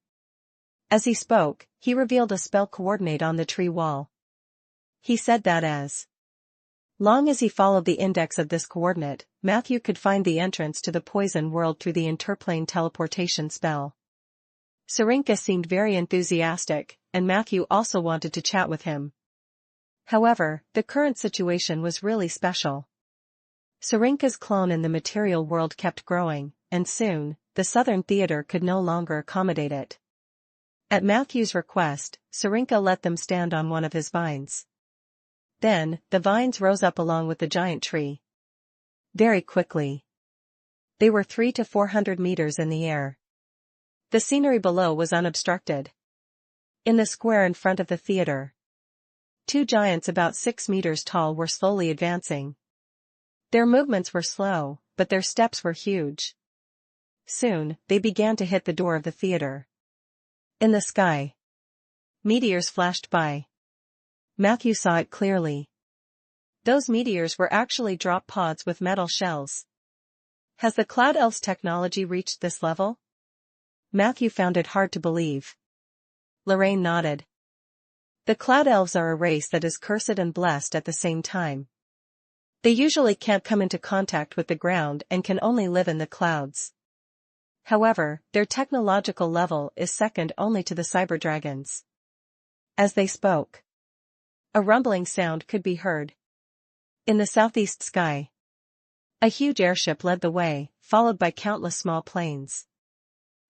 As he spoke, he revealed a spell coordinate on the tree wall. He said that as long as he followed the index of this coordinate, Matthew could find the entrance to the Poison World through the interplane teleportation spell. Sarinka seemed very enthusiastic, and Matthew also wanted to chat with him. However, the current situation was really special. Sarinka's clone in the material world kept growing, and soon, the Southern Theater could no longer accommodate it. At Matthew's request, Sarinka let them stand on one of his vines. Then, the vines rose up along with the giant tree. Very quickly. They were 300 to 400 meters in the air. The scenery below was unobstructed. In the square in front of the theater, two giants about 6 meters tall were slowly advancing. Their movements were slow, but their steps were huge. Soon, they began to hit the door of the theater. In the sky, meteors flashed by. Matthew saw it clearly. Those meteors were actually drop pods with metal shells. Has the Cloud Elves' technology reached this level? Matthew found it hard to believe. Lorraine nodded. The Cloud Elves are a race that is cursed and blessed at the same time. They usually can't come into contact with the ground and can only live in the clouds. However, their technological level is second only to the cyber dragons. As they spoke, a rumbling sound could be heard. In the southeast sky, a huge airship led the way, followed by countless small planes.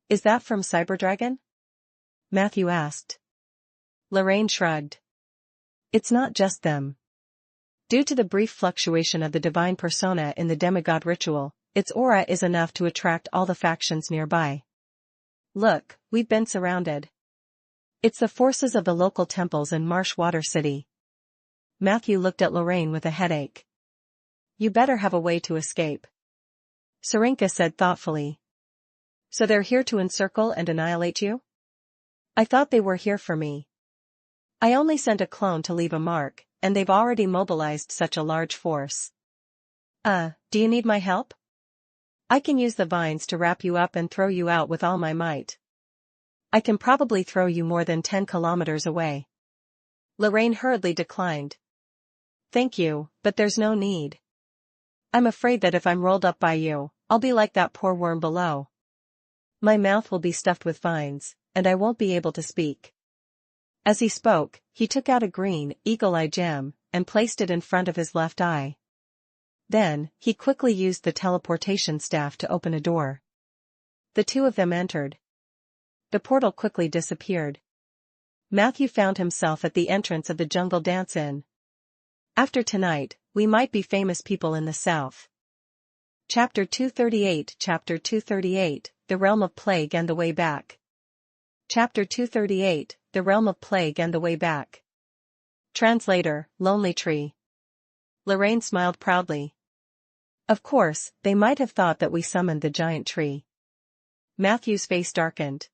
Is that from Cyberdragon? Matthew asked. Lorraine shrugged. It's not just them. Due to the brief fluctuation of the divine persona in the demigod ritual, its aura is enough to attract all the factions nearby. Look, we've been surrounded. It's the forces of the local temples in Marshwater City. Matthew looked at Lorraine with a headache. You better have a way to escape. Sarinka said thoughtfully. So they're here to encircle and annihilate you? I thought they were here for me. I only sent a clone to leave a mark, and they've already mobilized such a large force. Do you need my help? I can use the vines to wrap you up and throw you out with all my might. I can probably throw you more than 10 kilometers away. Lorraine hurriedly declined. Thank you, but there's no need. I'm afraid that if I'm rolled up by you, I'll be like that poor worm below. My mouth will be stuffed with vines, and I won't be able to speak. As he spoke, he took out a green, eagle-eye gem, and placed it in front of his left eye. Then, he quickly used the teleportation staff to open a door. The two of them entered. The portal quickly disappeared. Matthew found himself at the entrance of the Jungle Dance Inn. After tonight, we might be famous people in the South. Chapter 238 Chapter 238, The Realm of Plague and the Way Back. Chapter 238, The Realm of Plague and the Way Back. Translator, Lonely Tree. Lorraine smiled proudly. Of course, they might have thought that we summoned the giant tree. Matthew's face darkened.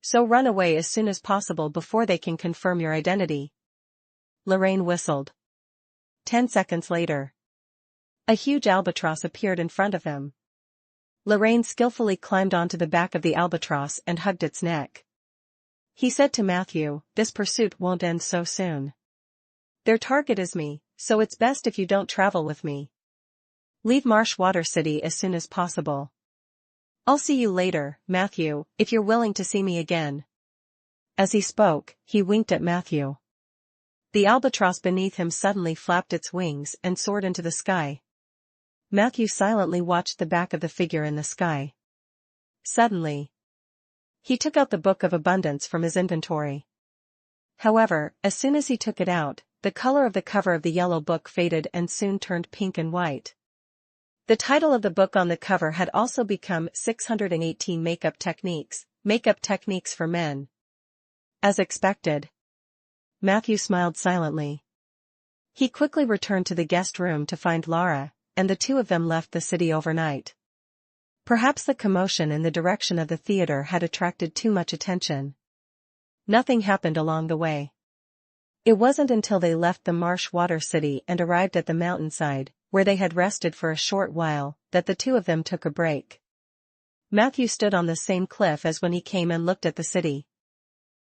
So run away as soon as possible before they can confirm your identity. Lorraine whistled. 10 seconds later, a huge albatross appeared in front of him. Lorraine skillfully climbed onto the back of the albatross and hugged its neck. He said to Matthew, this pursuit won't end so soon. Their target is me, so it's best if you don't travel with me. Leave Marshwater City as soon as possible. I'll see you later, Matthew, if you're willing to see me again. As he spoke, he winked at Matthew. The albatross beneath him suddenly flapped its wings and soared into the sky. Matthew silently watched the back of the figure in the sky. Suddenly, he took out the Book of Abundance from his inventory. However, as soon as he took it out, the color of the cover of the yellow book faded and soon turned pink and white. The title of the book on the cover had also become 618 Makeup Techniques for Men. As expected, Matthew smiled silently. He quickly returned to the guest room to find Lara, and the two of them left the city overnight. Perhaps the commotion in the direction of the theater had attracted too much attention. Nothing happened along the way. It wasn't until they left the marsh water city and arrived at the mountainside, where they had rested for a short while, that the two of them took a break. Matthew stood on the same cliff as when he came and looked at the city.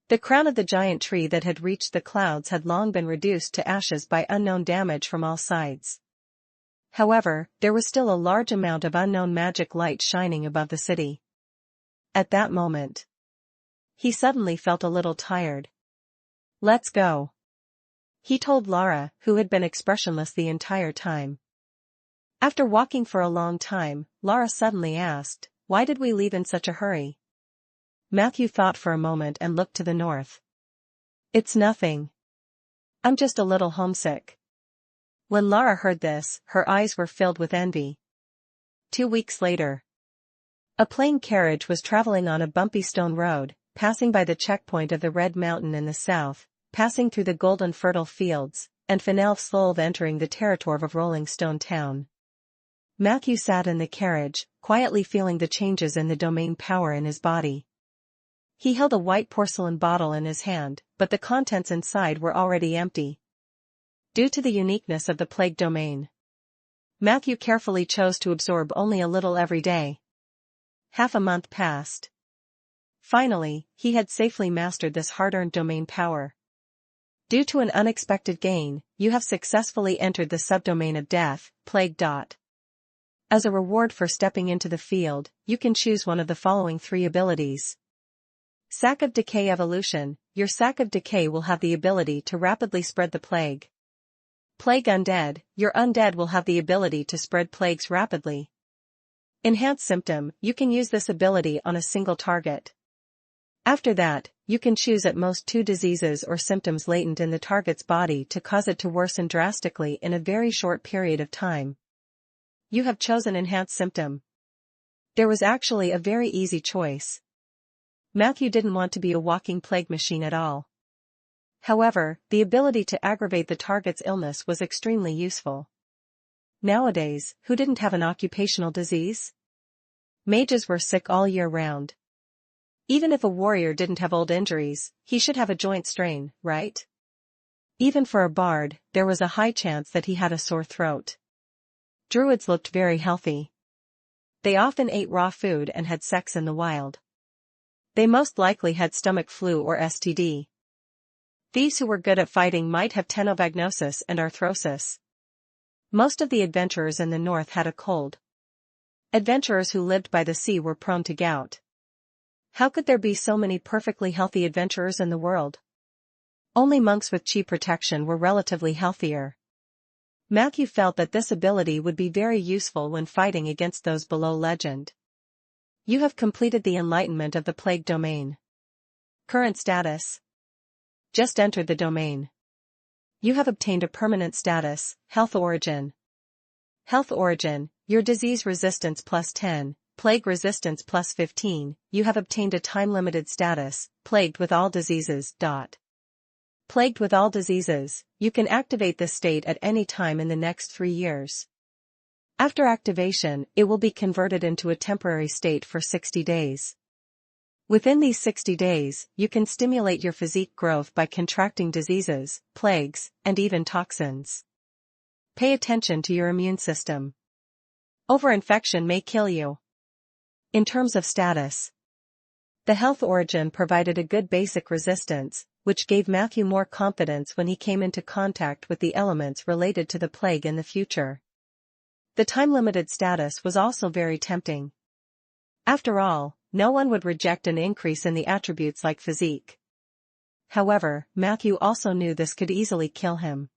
The crown of the giant tree that had reached the clouds had long been reduced to ashes by unknown damage from all sides. However, there was still a large amount of unknown magic light shining above the city. At that moment, he suddenly felt a little tired. "Let's go," he told Lara, who had been expressionless the entire time. After walking for a long time, Lara suddenly asked, "Why did we leave in such a hurry?" Matthew thought for a moment and looked to the north. "It's nothing. I'm just a little homesick." When Lara heard this, her eyes were filled with envy. 2 weeks later, a plain carriage was traveling on a bumpy stone road, passing by the checkpoint of the Red Mountain in the south, passing through the golden fertile fields, and Finelfsvolve entering the territory of Rolling Stone Town. Matthew sat in the carriage, quietly feeling the changes in the domain power in his body. He held a white porcelain bottle in his hand, but the contents inside were already empty. Due to the uniqueness of the plague domain, Matthew carefully chose to absorb only a little every day. Half a month passed. Finally, he had safely mastered this hard-earned domain power. Due to an unexpected gain, you have successfully entered the subdomain of death, plague. As a reward for stepping into the field, you can choose one of the following 3 abilities. Sack of Decay Evolution. Your Sack of Decay will have the ability to rapidly spread the plague. Plague Undead. Your Undead will have the ability to spread plagues rapidly. Enhanced Symptom. You can use this ability on a single target. After that, you can choose at most 2 diseases or symptoms latent in the target's body to cause it to worsen drastically in a very short period of time. You have chosen Enhanced Symptom. There was actually a very easy choice. Matthew didn't want to be a walking plague machine at all. However, the ability to aggravate the target's illness was extremely useful. Nowadays, who didn't have an occupational disease? Mages were sick all year round. Even if a warrior didn't have old injuries, he should have a joint strain, right? Even for a bard, there was a high chance that he had a sore throat. Druids looked very healthy. They often ate raw food and had sex in the wild. They most likely had stomach flu or STD. Thieves who were good at fighting might have tenovagnosis and arthrosis. Most of the adventurers in the north had a cold. Adventurers who lived by the sea were prone to gout. How could there be so many perfectly healthy adventurers in the world? Only monks with chi protection were relatively healthier. Matthew felt that this ability would be very useful when fighting against those below legend. You have completed the enlightenment of the plague domain. Current status. Just entered the domain. You have obtained a permanent status, Health Origin. Health Origin, your disease resistance +10, plague resistance +15, you have obtained a time-limited status, Plagued with all diseases. Plagued with all diseases, you can activate this state at any time in the next 3 years. After activation, it will be converted into a temporary state for 60 days. Within these 60 days, you can stimulate your physique growth by contracting diseases, plagues, and even toxins. Pay attention to your immune system. Overinfection may kill you. In terms of status, the Health Origin provided a good basic resistance, which gave Matthew more confidence when he came into contact with the elements related to the plague in the future. The time-limited status was also very tempting. After all, no one would reject an increase in the attributes like physique. However, Matthew also knew this could easily kill him.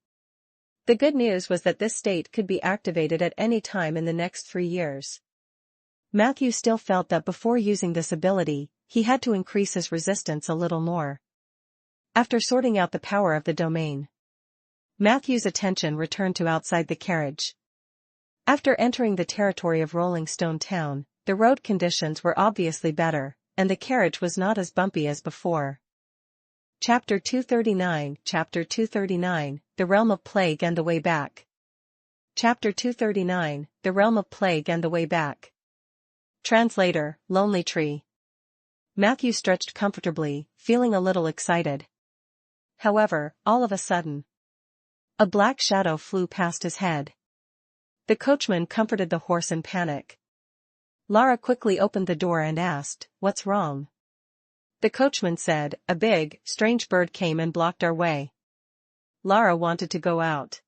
The good news was that this state could be activated at any time in the next 3 years. Matthew still felt that before using this ability, he had to increase his resistance a little more. After sorting out the power of the domain, Matthew's attention returned to outside the carriage. After entering the territory of Rolling Stone Town, the road conditions were obviously better, and the carriage was not as bumpy as before. Chapter 239 Chapter 239, The Realm of Plague and the Way Back. Chapter 239, The Realm of Plague and the Way Back. Translator, Lonely Tree. Matthew stretched comfortably, feeling a little excited. However, all of a sudden, a black shadow flew past his head. The coachman comforted the horse in panic. Lara quickly opened the door and asked, "What's wrong?" The coachman said, "A big, strange bird came and blocked our way." Lara wanted to go out.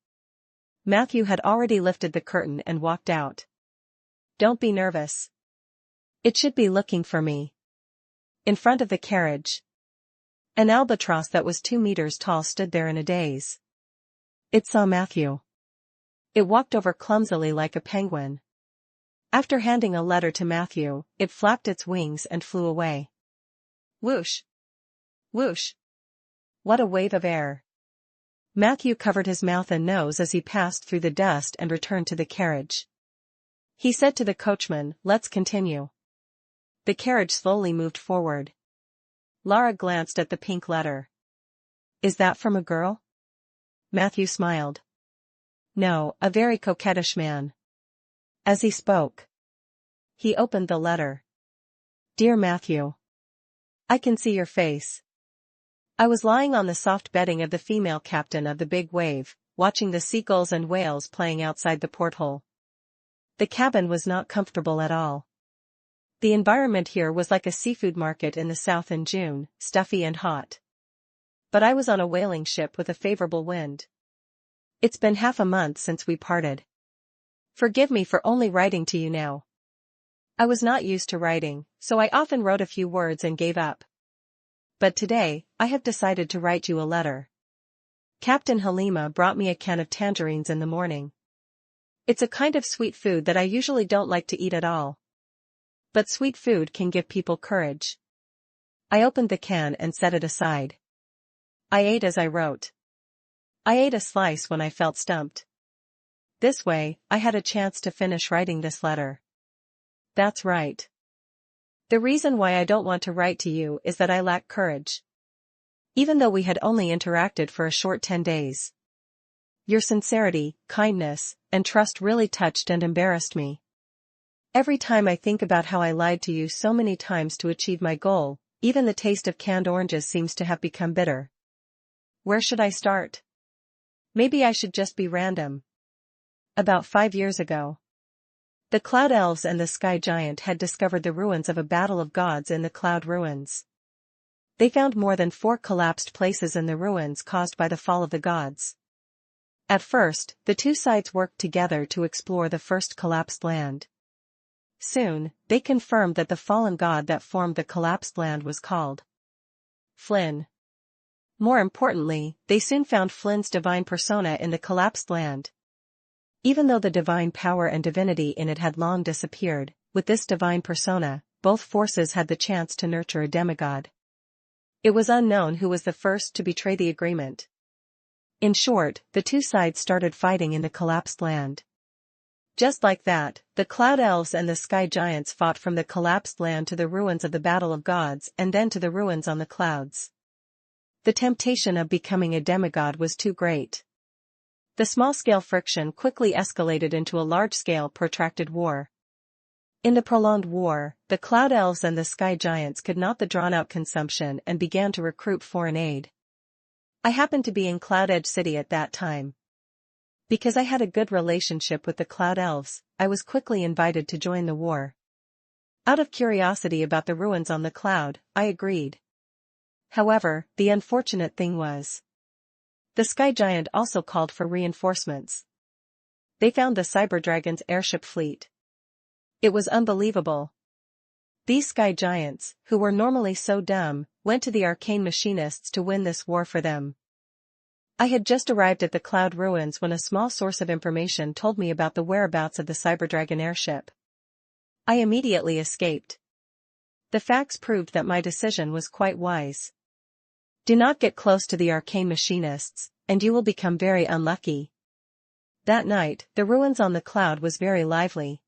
Matthew had already lifted the curtain and walked out. "Don't be nervous. It should be looking for me." In front of the carriage, an albatross that was 2 meters tall stood there in a daze. It saw Matthew. It walked over clumsily like a penguin. After handing a letter to Matthew, it flapped its wings and flew away. Whoosh! Whoosh! What a wave of air! Matthew covered his mouth and nose as he passed through the dust and returned to the carriage. He said to the coachman, "Let's continue." The carriage slowly moved forward. Lara glanced at the pink letter. "Is that from a girl?" Matthew smiled. "No, a very coquettish man." As he spoke, he opened the letter. "Dear Matthew, I can see your face. I was lying on the soft bedding of the female captain of the big wave, watching the seagulls and whales playing outside the porthole. The cabin was not comfortable at all. The environment here was like a seafood market in the south in June, stuffy and hot. But I was on a whaling ship with a favorable wind. It's been half a month since we parted. Forgive me for only writing to you now. I was not used to writing, so I often wrote a few words and gave up. But today, I have decided to write you a letter. Captain Halima brought me a can of tangerines in the morning. It's a kind of sweet food that I usually don't like to eat at all. But sweet food can give people courage. I opened the can and set it aside. I ate as I wrote. I ate a slice when I felt stumped. This way, I had a chance to finish writing this letter. That's right. The reason why I don't want to write to you is that I lack courage. Even though we had only interacted for a short 10 days. Your sincerity, kindness, and trust really touched and embarrassed me. Every time I think about how I lied to you so many times to achieve my goal, even the taste of canned oranges seems to have become bitter. Where should I start? Maybe I should just be random. About 5 years ago, the Cloud Elves and the Sky Giant had discovered the ruins of a battle of gods in the Cloud Ruins. They found more than 4 collapsed places in the ruins caused by the fall of the gods. At first, the two sides worked together to explore the first collapsed land. Soon, they confirmed that the fallen god that formed the collapsed land was called Flynn. More importantly, they soon found Flynn's divine persona in the collapsed land. Even though the divine power and divinity in it had long disappeared, with this divine persona, both forces had the chance to nurture a demigod. It was unknown who was the first to betray the agreement. In short, the two sides started fighting in the collapsed land. Just like that, the Cloud Elves and the Sky Giants fought from the collapsed land to the ruins of the Battle of Gods and then to the ruins on the clouds. The temptation of becoming a demigod was too great. The small-scale friction quickly escalated into a large-scale protracted war. In the prolonged war, the Cloud Elves and the Sky Giants could not the drawn-out consumption and began to recruit foreign aid. I happened to be in Cloud Edge City at that time. Because I had a good relationship with the Cloud Elves, I was quickly invited to join the war. Out of curiosity about the ruins on the cloud, I agreed. However, the unfortunate thing was, the Sky Giant also called for reinforcements. They found the Cyber Dragon's airship fleet. It was unbelievable. These Sky Giants, who were normally so dumb, went to the arcane machinists to win this war for them. I had just arrived at the Cloud Ruins when a small source of information told me about the whereabouts of the Cyber Dragon airship. I immediately escaped. The facts proved that my decision was quite wise. Do not get close to the arcane machinists, and you will become very unlucky. That night, the ruins on the cloud was very lively.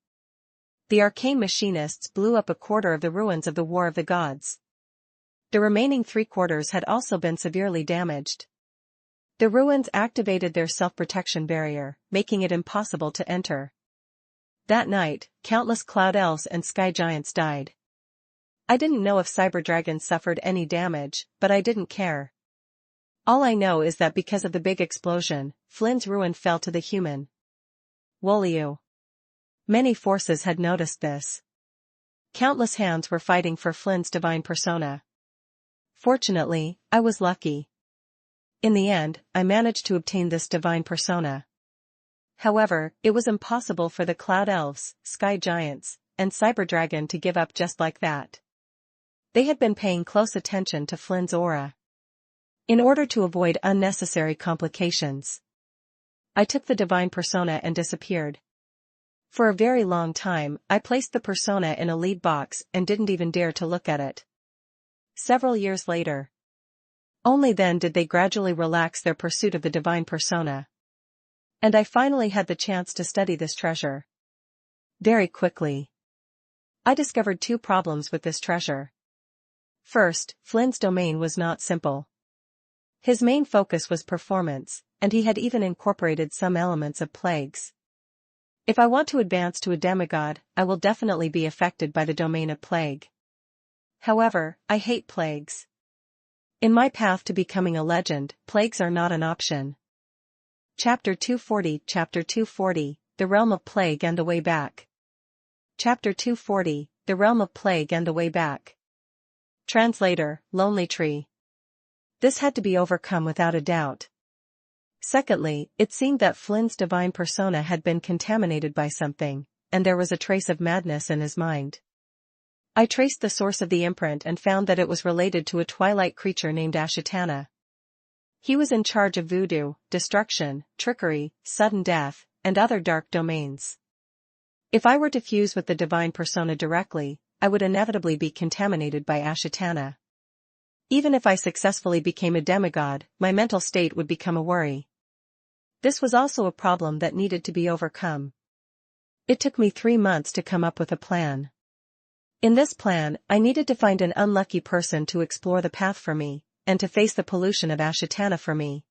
The arcane machinists blew up a quarter of the ruins of the War of the Gods. The remaining 3/4 had also been severely damaged. The ruins activated their self-protection barrier, making it impossible to enter. That night, countless cloud elves and sky giants died. I didn't know if cyberdragons suffered any damage, but I didn't care. All I know is that because of the big explosion, Flynn's ruin fell to the human. Wolio. Many forces had noticed this. Countless hands were fighting for Flynn's divine persona. Fortunately, I was lucky. In the end, I managed to obtain this divine persona. However, it was impossible for the cloud elves, sky giants, and cyberdragon to give up just like that. They had been paying close attention to Flynn's aura. In order to avoid unnecessary complications, I took the divine persona and disappeared. For a very long time, I placed the persona in a lead box and didn't even dare to look at it. Several years later, only then did they gradually relax their pursuit of the divine persona. And I finally had the chance to study this treasure. Very quickly, I discovered 2 problems with this treasure. First, Flynn's domain was not simple. His main focus was performance, and he had even incorporated some elements of plagues. If I want to advance to a demigod, I will definitely be affected by the domain of plague. However, I hate plagues. In my path to becoming a legend, plagues are not an option. Chapter 240, The Realm of Plague and the Way Back. Chapter 240, The Realm of Plague and the Way Back. Translator, Lonely Tree. This had to be overcome without a doubt. Secondly, it seemed that Flynn's divine persona had been contaminated by something, and there was a trace of madness in his mind. I traced the source of the imprint and found that it was related to a twilight creature named Ashitana. He was in charge of voodoo, destruction, trickery, sudden death, and other dark domains. If I were to fuse with the divine persona directly, I would inevitably be contaminated by Ashitana. Even if I successfully became a demigod, my mental state would become a worry. This was also a problem that needed to be overcome. It took me 3 months to come up with a plan. In this plan, I needed to find an unlucky person to explore the path for me, and to face the pollution of Ashitana for me.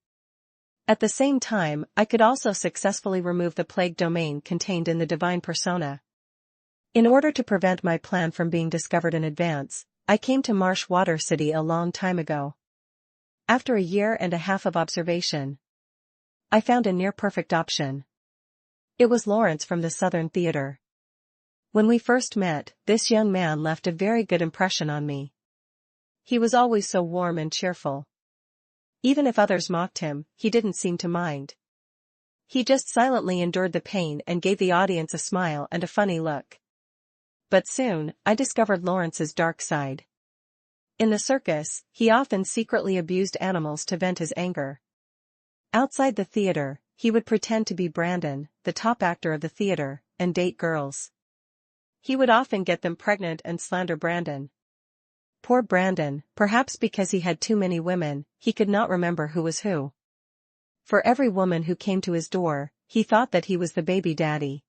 At the same time, I could also successfully remove the plague domain contained in the divine persona. In order to prevent my plan from being discovered in advance, I came to Marsh Water City a long time ago. After a year and a half of observation, I found a near-perfect option. It was Lawrence from the Southern Theater. When we first met, this young man left a very good impression on me. He was always so warm and cheerful. Even if others mocked him, he didn't seem to mind. He just silently endured the pain and gave the audience a smile and a funny look. But soon, I discovered Lawrence's dark side. In the circus, he often secretly abused animals to vent his anger. Outside the theater, he would pretend to be Brandon, the top actor of the theater, and date girls. He would often get them pregnant and slander Brandon. Poor Brandon, perhaps because he had too many women, he could not remember who was who. For every woman who came to his door, he thought that he was the baby daddy.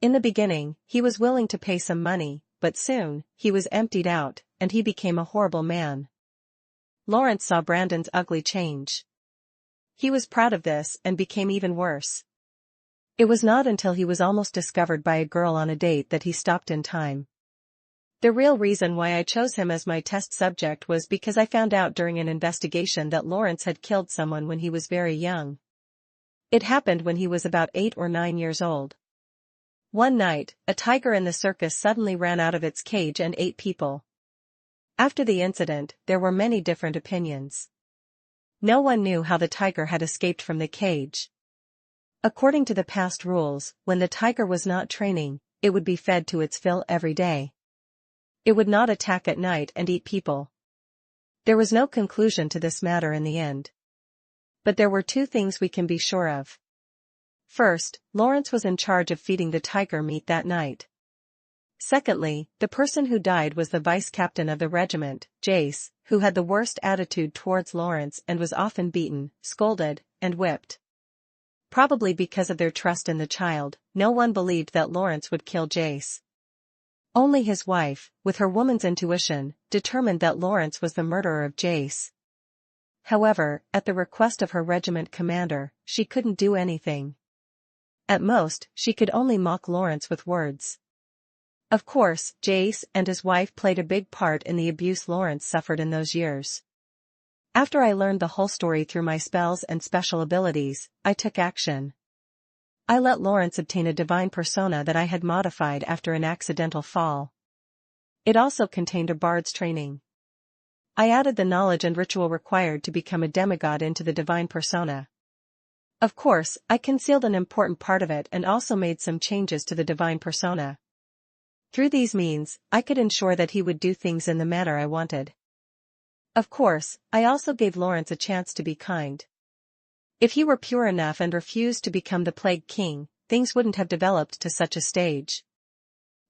In the beginning, he was willing to pay some money, but soon, he was emptied out, and he became a horrible man. Lawrence saw Brandon's ugly change. He was proud of this and became even worse. It was not until he was almost discovered by a girl on a date that he stopped in time. The real reason why I chose him as my test subject was because I found out during an investigation that Lawrence had killed someone when he was very young. It happened when he was about 8 or 9 years old. One night, a tiger in the circus suddenly ran out of its cage and ate people. After the incident, there were many different opinions. No one knew how the tiger had escaped from the cage. According to the past rules, when the tiger was not training, it would be fed to its fill every day. It would not attack at night and eat people. There was no conclusion to this matter in the end. But there were 2 things we can be sure of. First, Lawrence was in charge of feeding the tiger meat that night. Secondly, the person who died was the vice-captain of the regiment, Jace, who had the worst attitude towards Lawrence and was often beaten, scolded, and whipped. Probably because of their trust in the child, no one believed that Lawrence would kill Jace. Only his wife, with her woman's intuition, determined that Lawrence was the murderer of Jace. However, at the request of her regiment commander, she couldn't do anything. At most, she could only mock Lawrence with words. Of course, Jace and his wife played a big part in the abuse Lawrence suffered in those years. After I learned the whole story through my spells and special abilities, I took action. I let Lawrence obtain a divine persona that I had modified after an accidental fall. It also contained a bard's training. I added the knowledge and ritual required to become a demigod into the divine persona. Of course, I concealed an important part of it and also made some changes to the divine persona. Through these means, I could ensure that he would do things in the manner I wanted. Of course, I also gave Lawrence a chance to be kind. If he were pure enough and refused to become the Plague King, things wouldn't have developed to such a stage.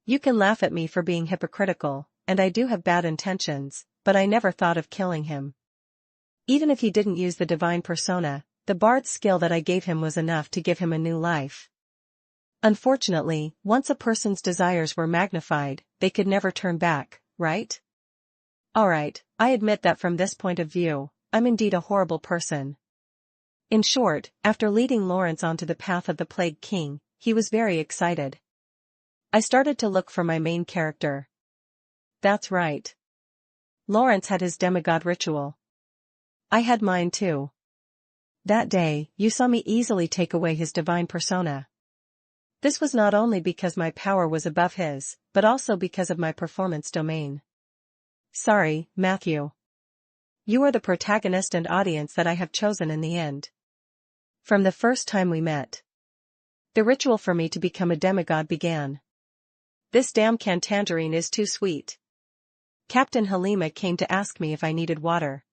You can laugh at me for being hypocritical, and I do have bad intentions, but I never thought of killing him. Even if he didn't use the divine persona, the bard's skill that I gave him was enough to give him a new life. Unfortunately, once a person's desires were magnified, they could never turn back, right? Alright, I admit that from this point of view, I'm indeed a horrible person. In short, after leading Lawrence onto the path of the Plague King, he was very excited. I started to look for my main character. That's right. Lawrence had his demigod ritual. I had mine too. That day, you saw me easily take away his divine persona. This was not only because my power was above his, but also because of my performance domain. Sorry, Matthew. You are the protagonist and audience that I have chosen in the end. From the first time we met, the ritual for me to become a demigod began. This damn tangerine is too sweet. Captain Halima came to ask me if I needed water.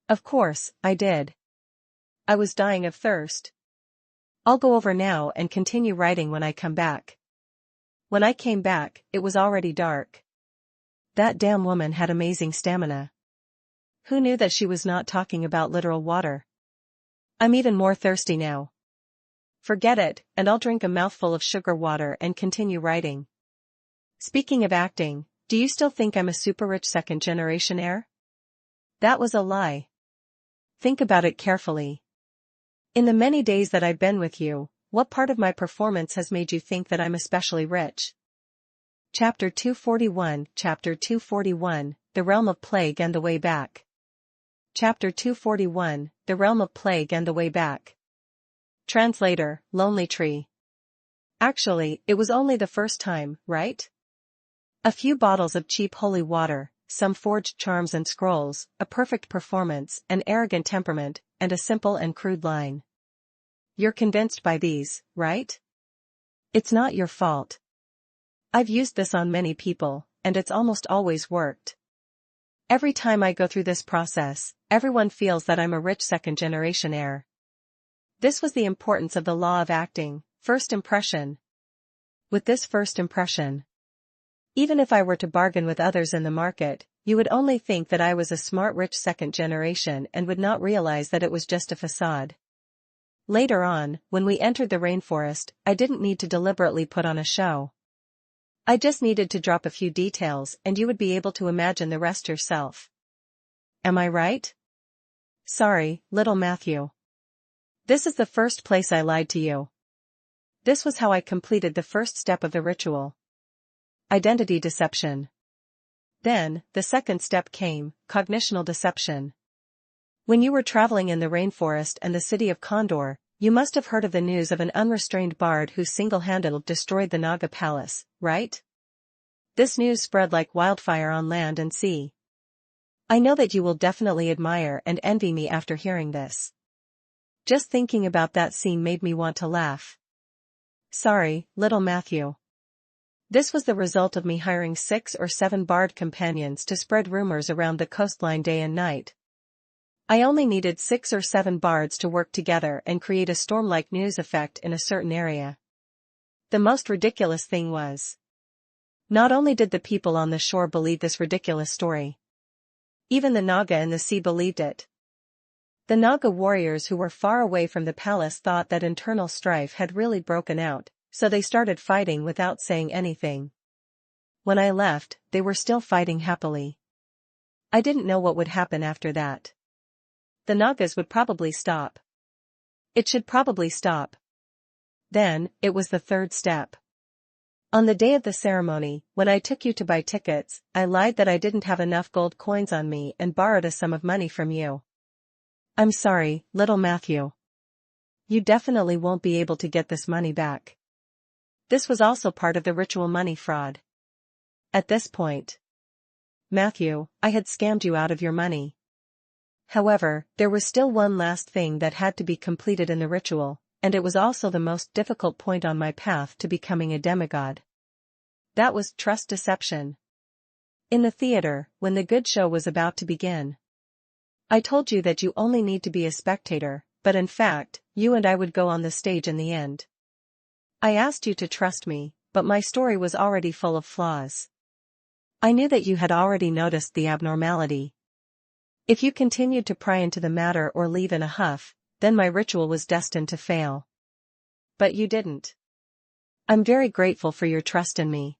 Of course, I did. I was dying of thirst. I'll go over now and continue writing when I come back. When I came back, it was already dark. That damn woman had amazing stamina. Who knew that she was not talking about literal water? I'm even more thirsty now. Forget it, and I'll drink a mouthful of sugar water and continue writing. Speaking of acting, do you still think I'm a super rich second-generation heir? That was a lie. Think about it carefully. In the many days that I've been with you, what part of my performance has made you think that I'm especially rich? Chapter 241, The Realm of Plague and the Way Back. Chapter 241, The Realm of Plague and the Way Back. Translator, Lonely Tree. Actually, it was only the first time, right? A few bottles of cheap holy water, some forged charms and scrolls, a perfect performance, an arrogant temperament, and a simple and crude line. You're convinced by these, right? It's not your fault. I've used this on many people, and it's almost always worked. Every time I go through this process, everyone feels that I'm a rich second-generation heir. This was the importance of the law of acting, first impression. With this first impression, even if I were to bargain with others in the market, you would only think that I was a smart rich second generation and would not realize that it was just a facade. Later on, when we entered the rainforest, I didn't need to deliberately put on a show. I just needed to drop a few details and you would be able to imagine the rest yourself. Am I right? Sorry, little Matthew. This is the first place I lied to you. This was how I completed the first step of the ritual. Identity deception. Then, the second step came, cognitional deception. When you were traveling in the rainforest and the city of Condor, you must have heard of the news of an unrestrained bard who single-handedly destroyed the Naga Palace, right? This news spread like wildfire on land and sea. I know that you will definitely admire and envy me after hearing this. Just thinking about that scene made me want to laugh. Sorry, little Matthew. This was the result of me hiring 6 or 7 bard companions to spread rumors around the coastline day and night. I only needed 6 or 7 bards to work together and create a storm-like news effect in a certain area. The most ridiculous thing was, not only did the people on the shore believe this ridiculous story, even the Naga in the sea believed it. The Naga warriors who were far away from the palace thought that internal strife had really broken out, so they started fighting without saying anything. When I left, they were still fighting happily. I didn't know what would happen after that. The Nagas would probably stop. It should probably stop. Then, it was the third step. On the day of the ceremony, when I took you to buy tickets, I lied that I didn't have enough gold coins on me and borrowed a sum of money from you. I'm sorry, little Matthew. You definitely won't be able to get this money back. This was also part of the ritual money fraud. At this point, Matthew, I had scammed you out of your money. However, there was still one last thing that had to be completed in the ritual, and it was also the most difficult point on my path to becoming a demigod. That was trust deception. In the theater, when the good show was about to begin, I told you that you only need to be a spectator, but in fact, you and I would go on the stage in the end. I asked you to trust me, but my story was already full of flaws. I knew that you had already noticed the abnormality. If you continued to pry into the matter or leave in a huff, then my ritual was destined to fail. But you didn't. I'm very grateful for your trust in me.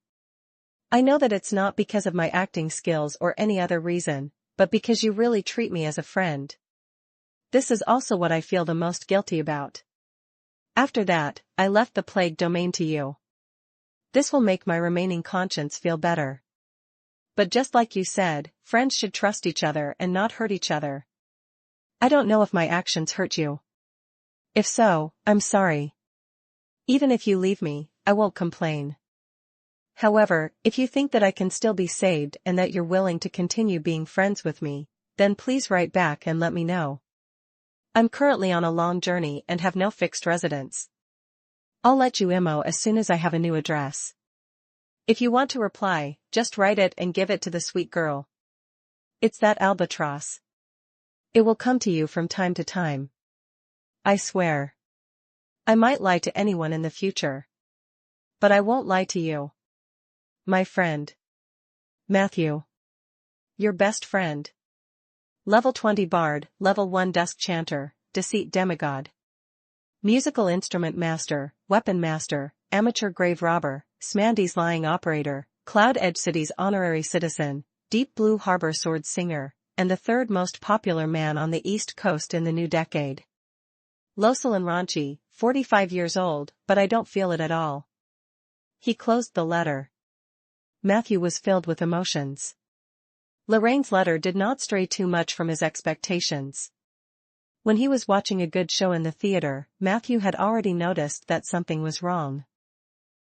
I know that it's not because of my acting skills or any other reason, but because you really treat me as a friend. This is also what I feel the most guilty about. After that, I left the plague domain to you. This will make my remaining conscience feel better. But just like you said, friends should trust each other and not hurt each other. I don't know if my actions hurt you. If so, I'm sorry. Even if you leave me, I won't complain. However, if you think that I can still be saved and that you're willing to continue being friends with me, then please write back and let me know. I'm currently on a long journey and have no fixed residence. I'll let you know as soon as I have a new address. If you want to reply, just write it and give it to the sweet girl. It's that albatross. It will come to you from time to time. I swear. I might lie to anyone in the future. But I won't lie to you. My friend. Matthew. Your best friend. Level 20 Bard, Level 1 Dusk Chanter, Deceit Demigod. Musical Instrument Master, Weapon Master, Amateur Grave Robber, Smandy's Lying Operator, Cloud Edge City's Honorary Citizen, Deep Blue Harbor Sword Singer, and the third most popular man on the East Coast in the new decade. Losal and Ranchi, 45 years old, but I don't feel it at all. He closed the letter. Matthew was filled with emotions. Lorraine's letter did not stray too much from his expectations. When he was watching a good show in the theater, Matthew had already noticed that something was wrong.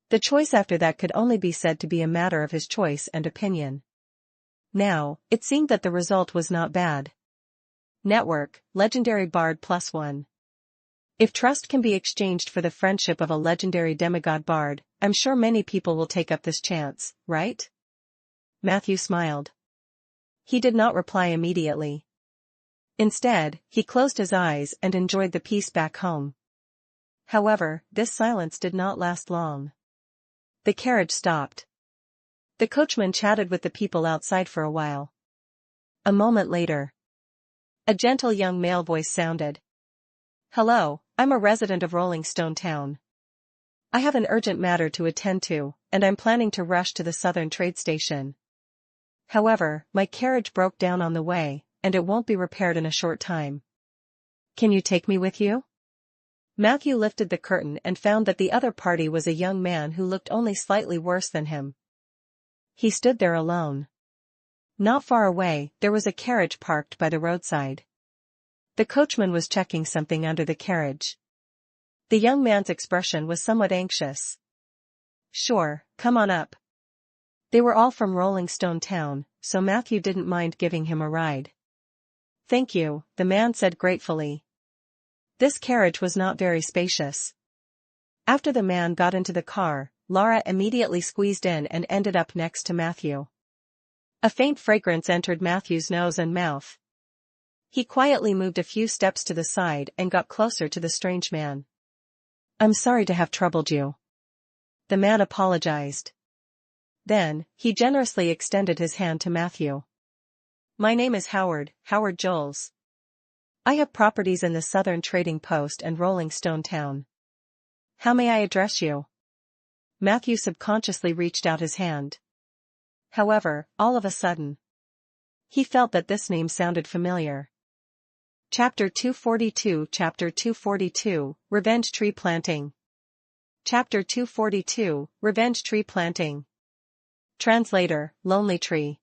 The choice after that could only be said to be a matter of his choice and opinion. Now, it seemed that the result was not bad. Network, Legendary Bard +1. If trust can be exchanged for the friendship of a legendary demigod bard, I'm sure many people will take up this chance, right? Matthew smiled. He did not reply immediately. Instead, he closed his eyes and enjoyed the peace back home. However, this silence did not last long. The carriage stopped. The coachman chatted with the people outside for a while. A moment later, a gentle young male voice sounded. Hello, I'm a resident of Rolling Stone Town. I have an urgent matter to attend to, and I'm planning to rush to the Southern Trade Station. However, my carriage broke down on the way, and it won't be repaired in a short time. Can you take me with you? Matthew lifted the curtain and found that the other party was a young man who looked only slightly worse than him. He stood there alone. Not far away, there was a carriage parked by the roadside. The coachman was checking something under the carriage. The young man's expression was somewhat anxious. Sure, come on up. They were all from Rolling Stone Town, so Matthew didn't mind giving him a ride. Thank you, the man said gratefully. This carriage was not very spacious. After the man got into the car, Laura immediately squeezed in and ended up next to Matthew. A faint fragrance entered Matthew's nose and mouth. He quietly moved a few steps to the side and got closer to the strange man. I'm sorry to have troubled you. The man apologized. Then, he generously extended his hand to Matthew. My name is Howard Joles. I have properties in the Southern Trading Post and Rolling Stone Town. How may I address you? Matthew subconsciously reached out his hand. However, all of a sudden, he felt that this name sounded familiar. Chapter 242, Revenge Tree Planting. Chapter 242, Revenge Tree Planting. Translator, Lonely Tree.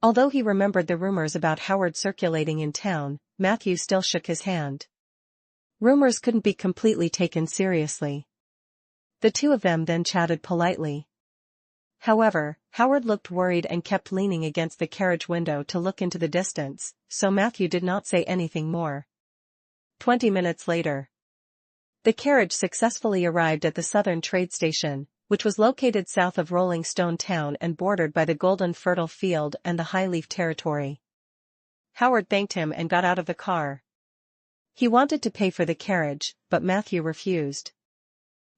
Although he remembered the rumors about Howard circulating in town, Matthew still shook his hand. Rumors couldn't be completely taken seriously. The two of them then chatted politely. However, Howard looked worried and kept leaning against the carriage window to look into the distance, so Matthew did not say anything more. 20 minutes later, the carriage successfully arrived at the Southern Trade Station, which was located south of Rolling Stone Town and bordered by the Golden Fertile Field and the High Leaf Territory. Howard thanked him and got out of the car. He wanted to pay for the carriage, but Matthew refused.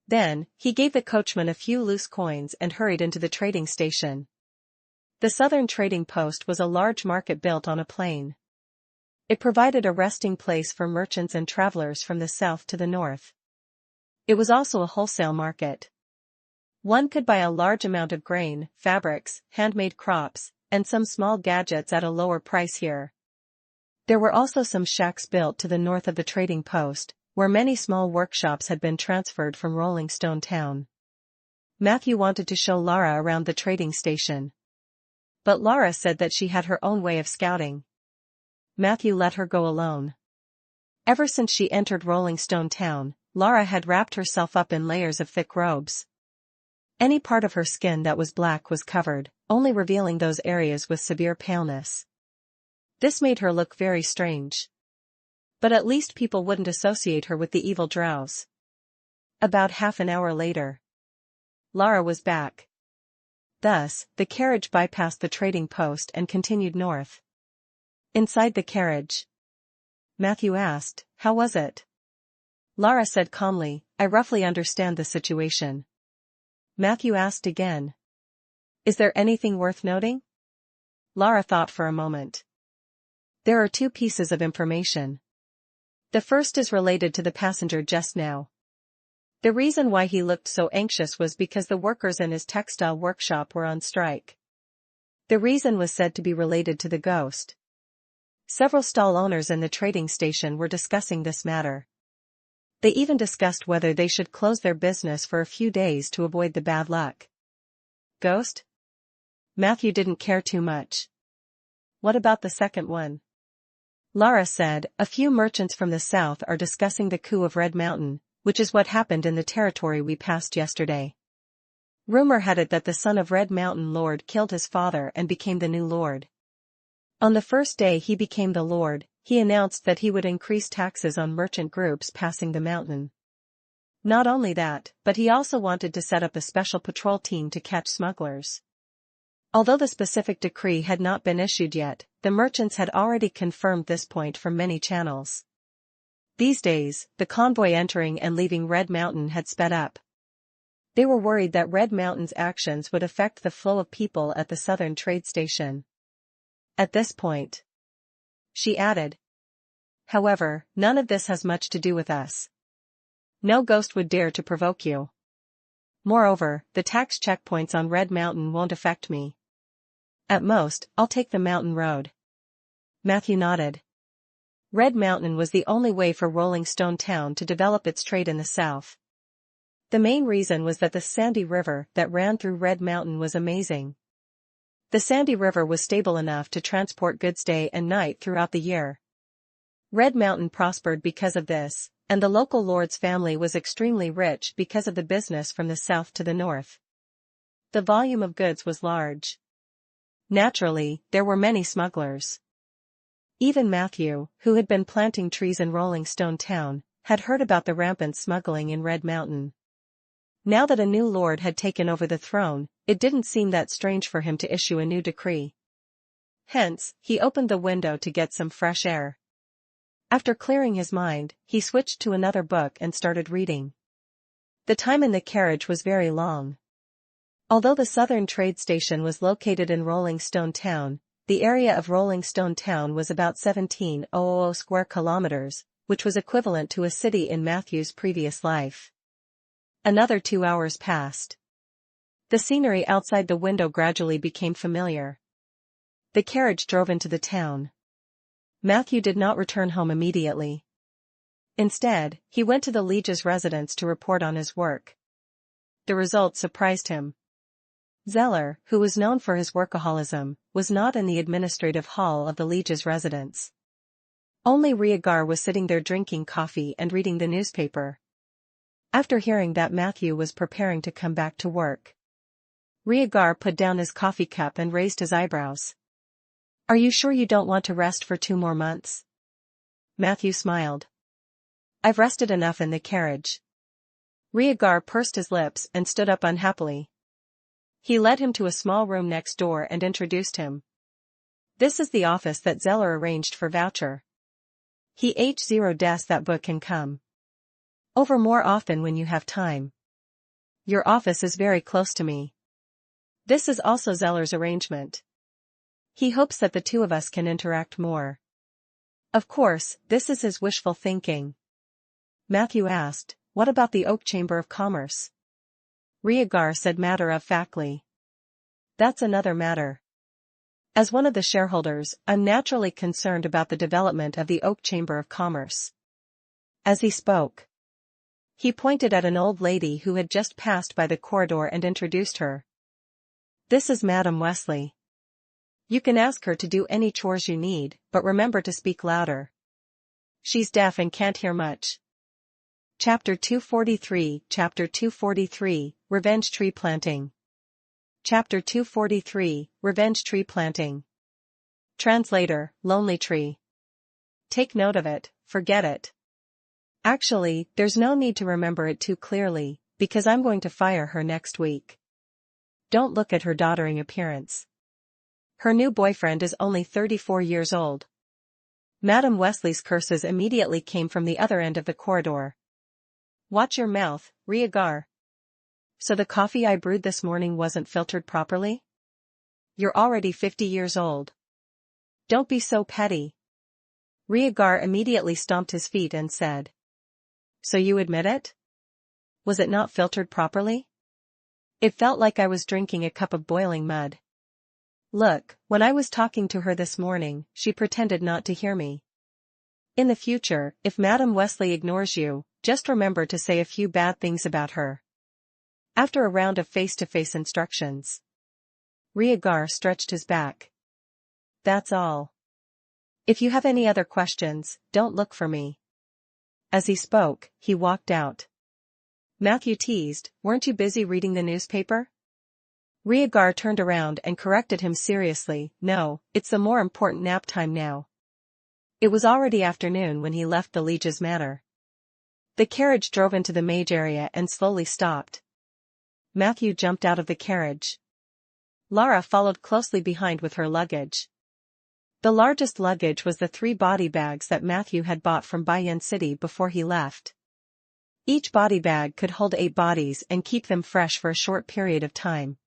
Then, he gave the coachman a few loose coins and hurried into the trading station. The Southern Trading Post was a large market built on a plain. It provided a resting place for merchants and travelers from the south to the north. It was also a wholesale market. One could buy a large amount of grain, fabrics, handmade crops, and some small gadgets at a lower price here. There were also some shacks built to the north of the trading post, where many small workshops had been transferred from Rolling Stone Town. Matthew wanted to show Lara around the trading station. But Lara said that she had her own way of scouting. Matthew let her go alone. Ever since she entered Rolling Stone Town, Lara had wrapped herself up in layers of thick robes. Any part of her skin that was black was covered, only revealing those areas with severe paleness. This made her look very strange. But at least people wouldn't associate her with the evil drows. About half an hour later, Lara was back. Thus, the carriage bypassed the trading post and continued north. Inside the carriage, Matthew asked, "How was it?" Lara said calmly, "I roughly understand the situation." Matthew asked again, "Is there anything worth noting?" Lara thought for a moment. "There are two pieces of information. The first is related to the passenger just now. The reason why he looked so anxious was because the workers in his textile workshop were on strike. The reason was said to be related to the ghost. Several stall owners in the trading station were discussing this matter. They even discussed whether they should close their business for a few days to avoid the bad luck." Ghost? Matthew didn't care too much. "What about the second one?" Lara said, "A few merchants from the south are discussing the coup of Red Mountain, which is what happened in the territory we passed yesterday. Rumor had it that the son of Red Mountain Lord killed his father and became the new lord. On the first day he became the lord, he announced that he would increase taxes on merchant groups passing the mountain. Not only that, but he also wanted to set up a special patrol team to catch smugglers. Although the specific decree had not been issued yet, the merchants had already confirmed this point from many channels. These days, the convoy entering and leaving Red Mountain had sped up. They were worried that Red Mountain's actions would affect the flow of people at the Southern Trade Station. At this point, she added, "However, none of this has much to do with us. No ghost would dare to provoke you. Moreover, the tax checkpoints on Red Mountain won't affect me. At most, I'll take the mountain road." Matthew nodded. Red Mountain was the only way for Rolling Stone Town to develop its trade in the south. The main reason was that the sandy river that ran through Red Mountain was amazing. The sandy river was stable enough to transport goods day and night throughout the year. Red Mountain prospered because of this, and the local lord's family was extremely rich because of the business from the south to the north. The volume of goods was large. Naturally, there were many smugglers. Even Matthew, who had been planting trees in Rolling Stone Town, had heard about the rampant smuggling in Red Mountain. Now that a new lord had taken over the throne, it didn't seem that strange for him to issue a new decree. Hence, he opened the window to get some fresh air. After clearing his mind, he switched to another book and started reading. The time in the carriage was very long. Although the Southern Trade Station was located in Rolling Stone Town, the area of Rolling Stone Town was about 17,000 square kilometers, which was equivalent to a city in Matthew's previous life. Another 2 hours passed. The scenery outside the window gradually became familiar. The carriage drove into the town. Matthew did not return home immediately. Instead, he went to the Liege's residence to report on his work. The result surprised him. Zeller, who was known for his workaholism, was not in the administrative hall of the Liege's residence. Only Riegar was sitting there drinking coffee and reading the newspaper. After hearing that Matthew was preparing to come back to work, Riegar put down his coffee cup and raised his eyebrows. "Are you sure you don't want to rest for 2 more months?" Matthew smiled. "I've rested enough in the carriage." Riegar pursed his lips and stood up unhappily. He led him to a small room next door and introduced him. "This is the office that Zeller arranged for Voucher. He H0 that book can come over more often when you have time. Your office is very close to me. This is also Zeller's arrangement. He hopes that the two of us can interact more." "Of course, this is his wishful thinking." Matthew asked, "What about the Oak Chamber of Commerce?" Riegar said matter-of-factly, "That's another matter. As one of the shareholders, I'm naturally concerned about the development of the Oak Chamber of Commerce." As he spoke, he pointed at an old lady who had just passed by the corridor and introduced her. "This is Madam Wesley. You can ask her to do any chores you need, but remember to speak louder. She's deaf and can't hear much." Chapter 243, Revenge Tree Planting. Chapter 243, Revenge Tree Planting. Translator, Lonely Tree. Take note of it, forget it. Actually, there's no need to remember it too clearly, because I'm going to fire her next week. Don't look at her doddering appearance. Her new boyfriend is only 34 years old. Madam Wesley's curses immediately came from the other end of the corridor. "Watch your mouth, Riegar. So the coffee I brewed this morning wasn't filtered properly? You're already 50 years old. Don't be so petty." Riegar immediately stomped his feet and said, "So you admit it? Was it not filtered properly? It felt like I was drinking a cup of boiling mud. Look, when I was talking to her this morning, she pretended not to hear me. In the future, if Madam Wesley ignores you, just remember to say a few bad things about her." After a round of face-to-face instructions, Riegar stretched his back. "That's all. If you have any other questions, don't look for me." As he spoke, he walked out. Matthew teased, "Weren't you busy reading the newspaper?" Riegar turned around and corrected him seriously, "No, it's the more important nap time now." It was already afternoon when he left the Liege's manor. The carriage drove into the mage area and slowly stopped. Matthew jumped out of the carriage. Lara followed closely behind with her luggage. The largest luggage was the 3 body bags that Matthew had bought from Bayan City before he left. Each body bag could hold 8 bodies and keep them fresh for a short period of time.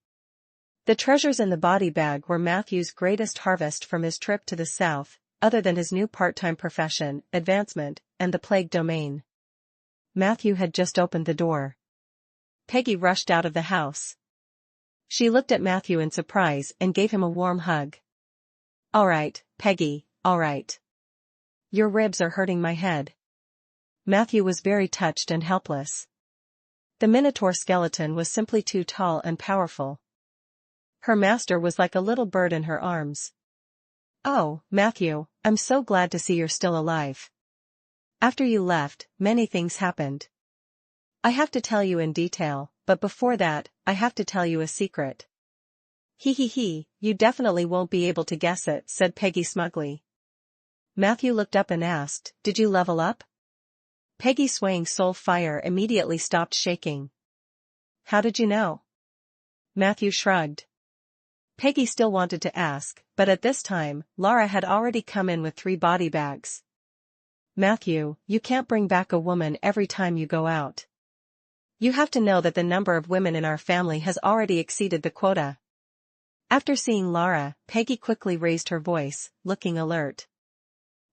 The treasures in the body bag were Matthew's greatest harvest from his trip to the south, other than his new part-time profession, advancement, and the plague domain. Matthew had just opened the door. Peggy rushed out of the house. She looked at Matthew in surprise and gave him a warm hug. "All right, Peggy, all right. Your ribs are hurting my head." Matthew was very touched and helpless. The Minotaur skeleton was simply too tall and powerful. Her master was like a little bird in her arms. "Oh, Matthew, I'm so glad to see you're still alive. After you left, many things happened. I have to tell you in detail, but before that, I have to tell you a secret." He, you definitely won't be able to guess it," said Peggy smugly. Matthew looked up and asked, "Did you level up?" Peggy's swaying soul fire immediately stopped shaking. "How did you know?" Matthew shrugged. Peggy still wanted to ask, but at this time, Lara had already come in with 3 body bags. "Matthew, you can't bring back a woman every time you go out. You have to know that the number of women in our family has already exceeded the quota." After seeing Lara, Peggy quickly raised her voice, looking alert.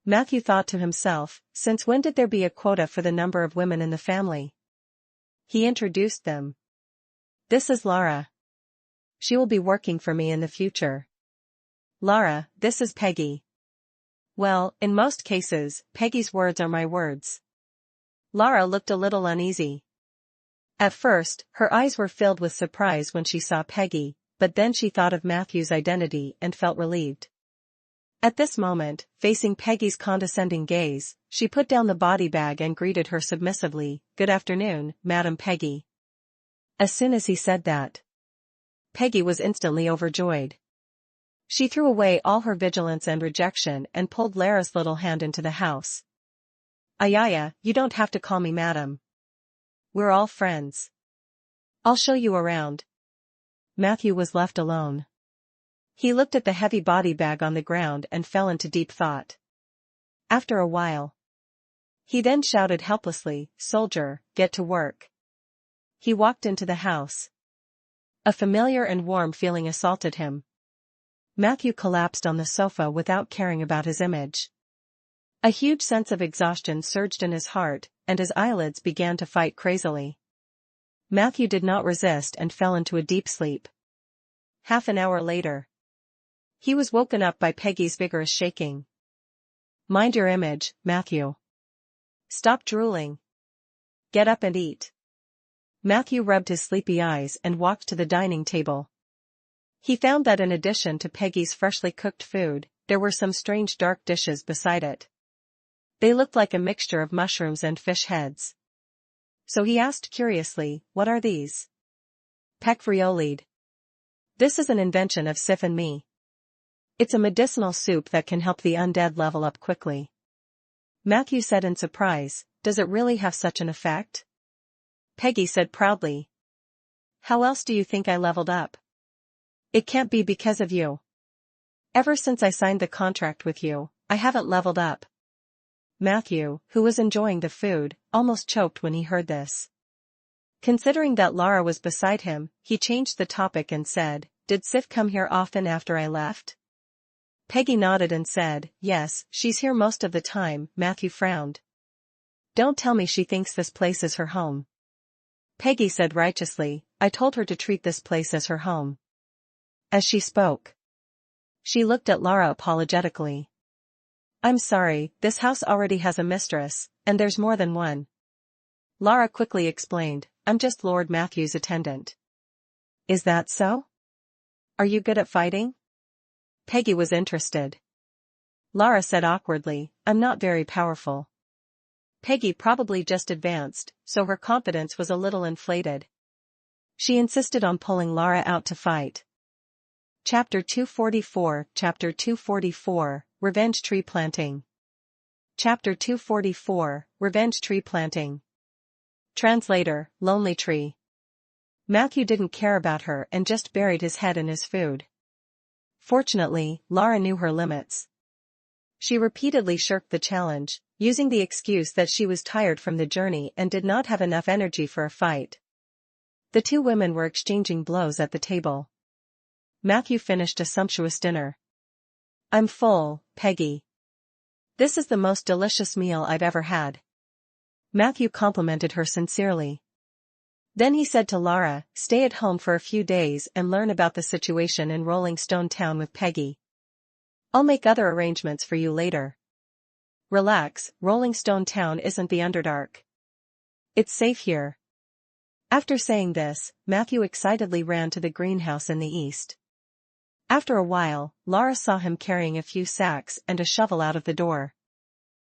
Matthew thought to himself, since when did there be a quota for the number of women in the family? He introduced them. This is Lara. She will be working for me in the future. Lara, this is Peggy. Well, in most cases, Peggy's words are my words. Lara looked a little uneasy. At first, her eyes were filled with surprise when she saw Peggy, but then she thought of Matthew's identity and felt relieved. At this moment, facing Peggy's condescending gaze, she put down the body bag and greeted her submissively, "Good afternoon, Madam Peggy." As soon as he said that, Peggy was instantly overjoyed. She threw away all her vigilance and rejection and pulled Lara's little hand into the house. "Ayaya, you don't have to call me madam. We're all friends. I'll show you around." Matthew was left alone. He looked at the heavy body bag on the ground and fell into deep thought. After a while, he then shouted helplessly, "Soldier, get to work." He walked into the house. A familiar and warm feeling assaulted him. Matthew collapsed on the sofa without caring about his image. A huge sense of exhaustion surged in his heart, and his eyelids began to fight crazily. Matthew did not resist and fell into a deep sleep. Half an hour later, he was woken up by Peggy's vigorous shaking. "Mind your image, Matthew. Stop drooling. Get up and eat." Matthew rubbed his sleepy eyes and walked to the dining table. He found that in addition to Peggy's freshly cooked food, there were some strange dark dishes beside it. They looked like a mixture of mushrooms and fish heads. So he asked curiously, "What are these?" "Pecfriolide. This is an invention of Sif and me. It's a medicinal soup that can help the undead level up quickly." Matthew said in surprise, "Does it really have such an effect?" Peggy said proudly, "How else do you think I leveled up? It can't be because of you. Ever since I signed the contract with you, I haven't leveled up." Matthew, who was enjoying the food, almost choked when he heard this. Considering that Lara was beside him, he changed the topic and said, "Did Sif come here often after I left?" Peggy nodded and said, "Yes, she's here most of the time." Matthew frowned. "Don't tell me she thinks this place is her home." Peggy said righteously, "I told her to treat this place as her home." As she spoke, she looked at Lara apologetically. "I'm sorry, this house already has a mistress, and there's more than one." Lara quickly explained, "I'm just Lord Matthew's attendant." "Is that so? Are you good at fighting?" Peggy was interested. Lara said awkwardly, "I'm not very powerful." Peggy probably just advanced, so her confidence was a little inflated. She insisted on pulling Lara out to fight. Chapter 244, Chapter 244, Revenge Tree Planting. Chapter 244, Revenge Tree Planting. Translator, Lonely Tree. Matthew didn't care about her and just buried his head in his food. Fortunately, Lara knew her limits. She repeatedly shirked the challenge, using the excuse that she was tired from the journey and did not have enough energy for a fight. The two women were exchanging blows at the table. Matthew finished a sumptuous dinner. "I'm full, Peggy. This is the most delicious meal I've ever had." Matthew complimented her sincerely. Then he said to Lara, "Stay at home for a few days and learn about the situation in Rolling Stone Town with Peggy. I'll make other arrangements for you later. Relax, Rolling Stone Town isn't the Underdark. It's safe here." After saying this, Matthew excitedly ran to the greenhouse in the east. After a while, Lara saw him carrying a few sacks and a shovel out of the door.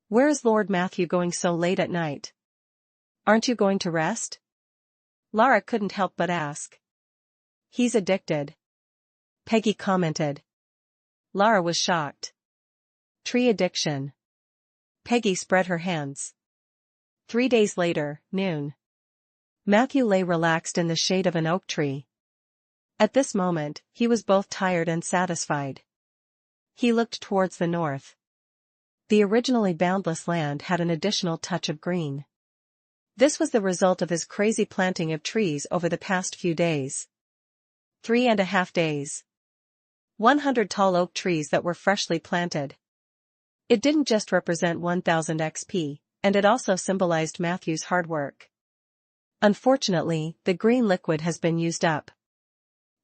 "Where is Lord Matthew going so late at night? Aren't you going to rest?" Lara couldn't help but ask. "He's addicted," Peggy commented. Lara was shocked. "Tree addiction." Peggy spread her hands. 3 days later, noon. Matthew lay relaxed in the shade of an oak tree. At this moment, he was both tired and satisfied. He looked towards the north. The originally boundless land had an additional touch of green. This was the result of his crazy planting of trees over the past few days. 3.5 days. 100 tall oak trees that were freshly planted. It didn't just represent 1000 XP, and it also symbolized Matthew's hard work. Unfortunately, the green liquid has been used up.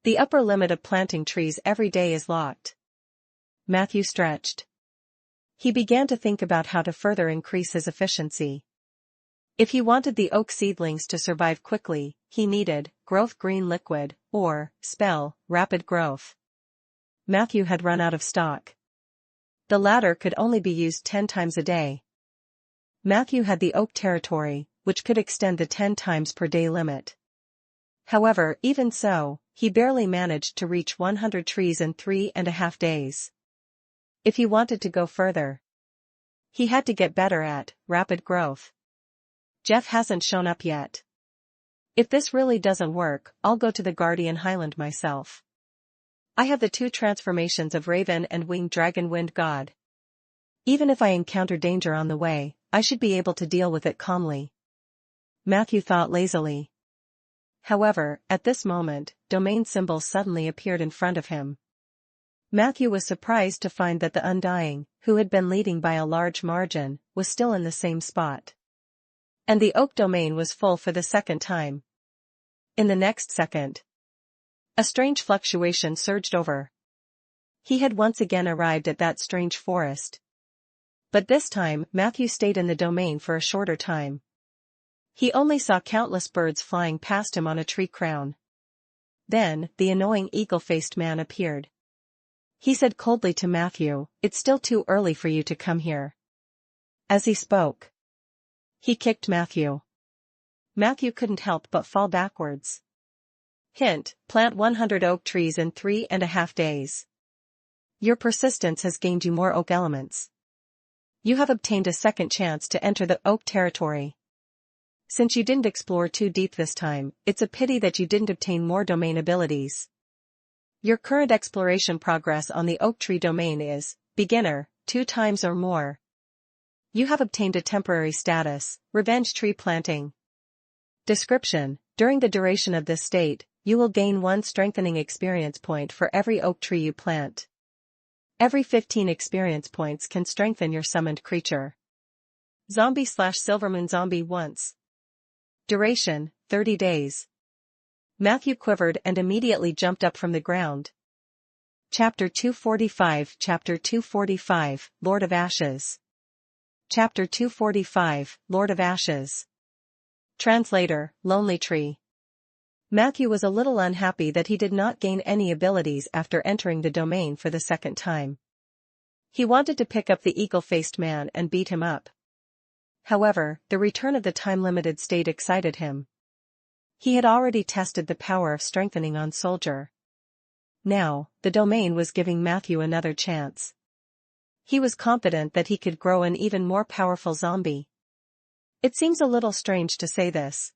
The upper limit of planting trees every day is locked. Matthew stretched. He began to think about how to further increase his efficiency. If he wanted the oak seedlings to survive quickly, he needed growth green liquid, or spell rapid growth. Matthew had run out of stock. The latter could only be used 10 times a day. Matthew had the oak territory, which could extend the 10 times per day limit. However, even so, he barely managed to reach 100 trees in 3.5 days. If he wanted to go further, he had to get better at rapid growth. Jeff hasn't shown up yet. If this really doesn't work, I'll go to the Guardian Highland myself. I have the 2 transformations of Raven and Winged Dragon Wind God. Even if I encounter danger on the way, I should be able to deal with it calmly. Matthew thought lazily. However, at this moment, domain symbols suddenly appeared in front of him. Matthew was surprised to find that the Undying, who had been leading by a large margin, was still in the same spot. And the oak domain was full for the second time. In the next second, a strange fluctuation surged over. He had once again arrived at that strange forest. But this time, Matthew stayed in the domain for a shorter time. He only saw countless birds flying past him on a tree crown. Then, the annoying eagle-faced man appeared. He said coldly to Matthew, "It's still too early for you to come here." As he spoke, he kicked Matthew. Matthew couldn't help but fall backwards. Hint: plant 100 oak trees in 3.5 days. Your persistence has gained you more oak elements. You have obtained a second chance to enter the oak territory. Since you didn't explore too deep this time, it's a pity that you didn't obtain more domain abilities. Your current exploration progress on the oak tree domain is beginner, 2 times or more. You have obtained a temporary status, revenge tree planting. Description: during the duration of this state, you will gain 1 strengthening experience point for every oak tree you plant. Every 15 experience points can strengthen your summoned creature. Zombie/Silvermoon zombie once. Duration: 30 days. Matthew quivered and immediately jumped up from the ground. Chapter 245 Chapter 245, Lord of Ashes. Chapter 245, Lord of Ashes. Translator, Lonely Tree. Matthew was a little unhappy that he did not gain any abilities after entering the domain for the second time. He wanted to pick up the eagle-faced man and beat him up. However, the return of the time-limited state excited him. He had already tested the power of strengthening on Soldier. Now, the domain was giving Matthew another chance. He was confident that he could grow an even more powerful zombie. It seems a little strange to say this.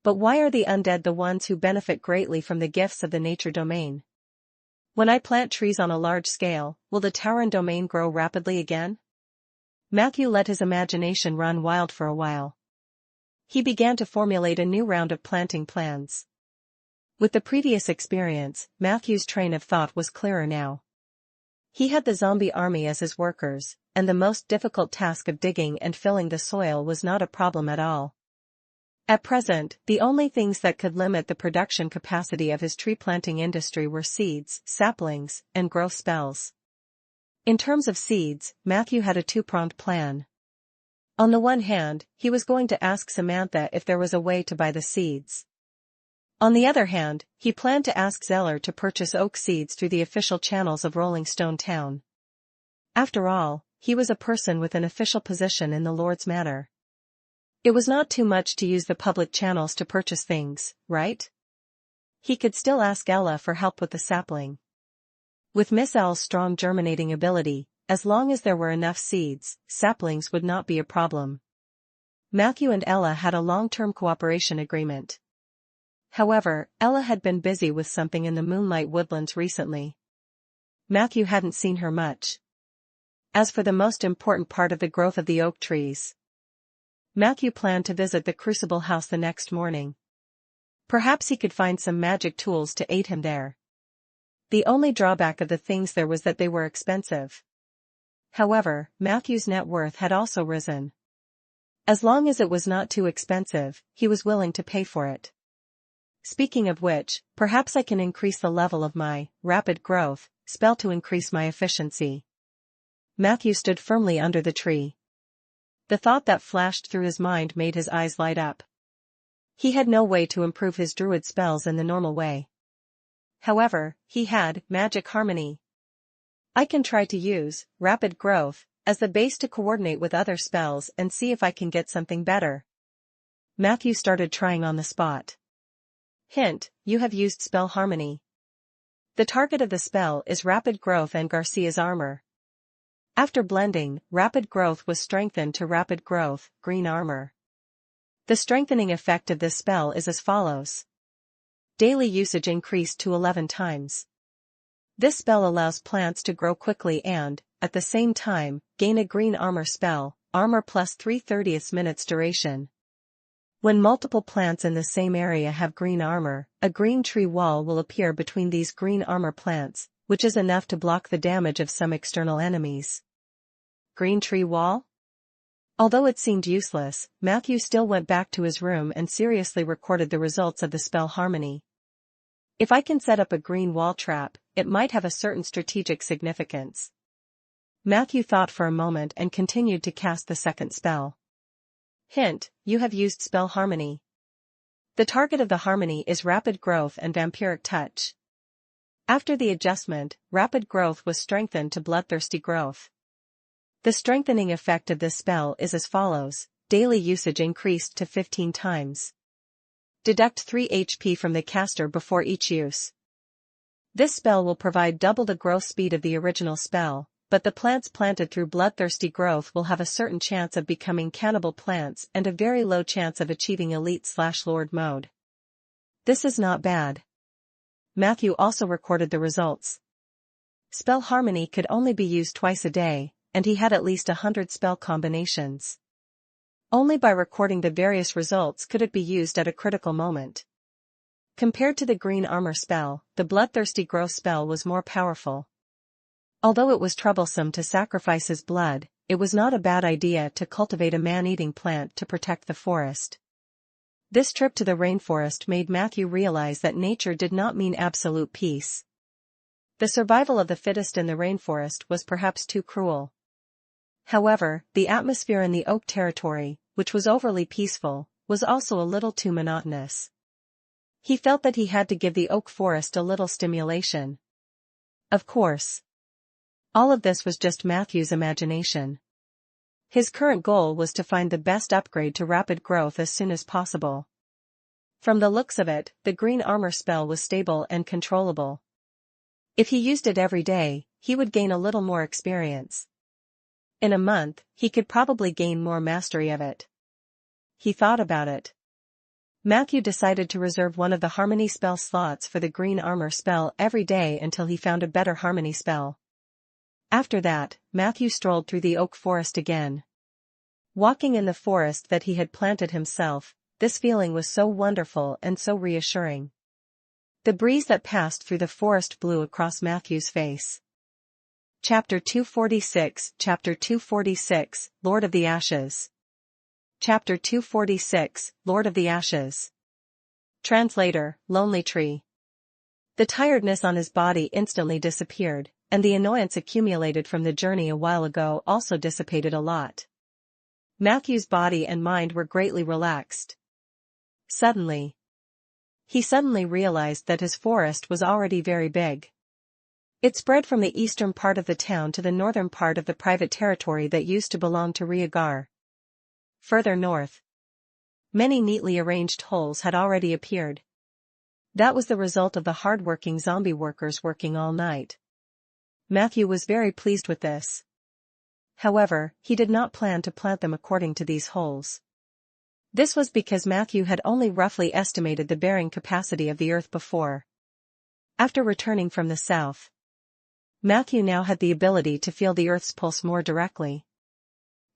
But why are the undead the ones who benefit greatly from the gifts of the nature domain? When I plant trees on a large scale, will the Tauren domain grow rapidly again? Matthew let his imagination run wild for a while. He began to formulate a new round of planting plans. With the previous experience, Matthew's train of thought was clearer now. He had the zombie army as his workers, and the most difficult task of digging and filling the soil was not a problem at all. At present, the only things that could limit the production capacity of his tree planting industry were seeds, saplings, and growth spells. In terms of seeds, Matthew had a 2-pronged plan. On the one hand, he was going to ask Samantha if there was a way to buy the seeds. On the other hand, he planned to ask Zeller to purchase oak seeds through the official channels of Rolling Stone Town. After all, he was a person with an official position in the Lord's Manor. It was not too much to use the public channels to purchase things, right? He could still ask Ella for help with the sapling. With Miss L's strong germinating ability, as long as there were enough seeds, saplings would not be a problem. Matthew and Ella had a long-term cooperation agreement. However, Ella had been busy with something in the Moonlight Woodlands recently. Matthew hadn't seen her much. As for the most important part of the growth of the oak trees, Matthew planned to visit the Crucible House the next morning. Perhaps he could find some magic tools to aid him there. The only drawback of the things there was that they were expensive. However, Matthew's net worth had also risen. As long as it was not too expensive, he was willing to pay for it. Speaking of which, perhaps I can increase the level of my rapid growth spell to increase my efficiency. Matthew stood firmly under the tree. The thought that flashed through his mind made his eyes light up. He had no way to improve his druid spells in the normal way. However, he had magic harmony. I can try to use rapid growth as the base to coordinate with other spells and see if I can get something better. Matthew started trying on the spot. Hint: you have used spell harmony. The target of the spell is rapid growth and Garcia's armor. After blending, rapid growth was strengthened to rapid growth, green armor. The strengthening effect of this spell is as follows. Daily usage increased to 11 times. This spell allows plants to grow quickly and, at the same time, gain a green armor spell, armor plus 3/30 minutes duration. When multiple plants in the same area have green armor, a green tree wall will appear between these green armor plants, which is enough to block the damage of some external enemies. Green tree wall? Although it seemed useless, Matthew still went back to his room and seriously recorded the results of the spell harmony. If I can set up a green wall trap, it might have a certain strategic significance. Matthew thought for a moment and continued to cast the second spell. Hint: you have used spell harmony. The target of the harmony is rapid growth and vampiric touch. After the adjustment, rapid growth was strengthened to bloodthirsty growth. The strengthening effect of this spell is as follows: daily usage increased to 15 times. Deduct 3 HP from the caster before each use. This spell will provide double the growth speed of the original spell, but the plants planted through bloodthirsty growth will have a certain chance of becoming cannibal plants and a very low chance of achieving elite/lord mode. This is not bad. Matthew also recorded the results. Spell harmony could only be used twice a day, and he had at least 100 spell combinations. Only by recording the various results could it be used at a critical moment. Compared to the green armor spell, the bloodthirsty growth spell was more powerful. Although it was troublesome to sacrifice his blood, it was not a bad idea to cultivate a man-eating plant to protect the forest. This trip to the rainforest made Matthew realize that nature did not mean absolute peace. The survival of the fittest in the rainforest was perhaps too cruel. However, the atmosphere in the oak territory, which was overly peaceful, was also a little too monotonous. He felt that he had to give the oak forest a little stimulation. Of course. All of this was just Matthew's imagination. His current goal was to find the best upgrade to rapid growth as soon as possible. From the looks of it, the green armor spell was stable and controllable. If he used it every day, he would gain a little more experience. In a month, he could probably gain more mastery of it. He thought about it. Matthew decided to reserve one of the harmony spell slots for the green armor spell every day until he found a better harmony spell. After that, Matthew strolled through the oak forest again. Walking in the forest that he had planted himself, this feeling was so wonderful and so reassuring. The breeze that passed through the forest blew across Matthew's face. Chapter 246, Chapter 246, Lord of the Ashes. Chapter 246, Lord of the Ashes. Translator, Lonely Tree. The tiredness on his body instantly disappeared, and the annoyance accumulated from the journey a while ago also dissipated a lot. Matthew's body and mind were greatly relaxed. He suddenly realized that his forest was already very big. It spread from the eastern part of the town to the northern part of the private territory that used to belong to Riegar. Further north, many neatly arranged holes had already appeared. That was the result of the hard-working zombie workers working all night. Matthew was very pleased with this. However, he did not plan to plant them according to these holes. This was because Matthew had only roughly estimated the bearing capacity of the earth before. After returning from the south, Matthew now had the ability to feel the earth's pulse more directly.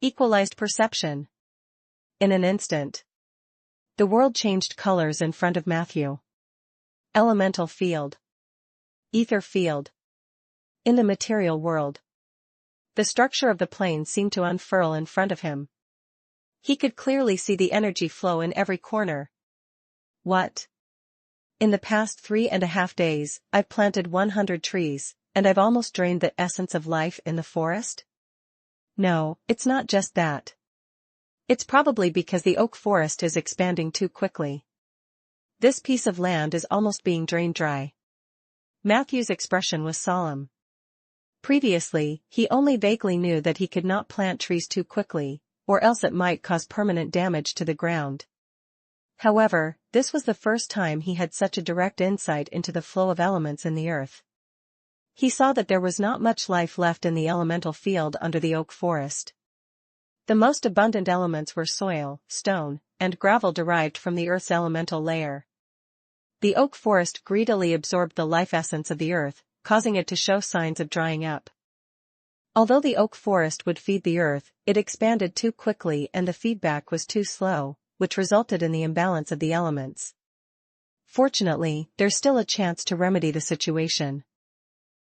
Equalized perception. In an instant, the world changed colors in front of Matthew. Elemental field. ether field. In the material world, the structure of the plane seemed to unfurl in front of him. He could clearly see the energy flow in every corner. What? In the past 3.5 days, I've planted 100 trees, and I've almost drained the essence of life in the forest? No, it's not just that. It's probably because the oak forest is expanding too quickly. This piece of land is almost being drained dry. Matthew's expression was solemn. Previously, he only vaguely knew that he could not plant trees too quickly, or else it might cause permanent damage to the ground. However, this was the first time he had such a direct insight into the flow of elements in the earth. He saw that there was not much life left in the elemental field under the oak forest. The most abundant elements were soil, stone, and gravel derived from the earth's elemental layer. The oak forest greedily absorbed the life essence of the earth, causing it to show signs of drying up. Although the oak forest would feed the earth, it expanded too quickly and the feedback was too slow, which resulted in the imbalance of the elements. Fortunately, there's still a chance to remedy the situation.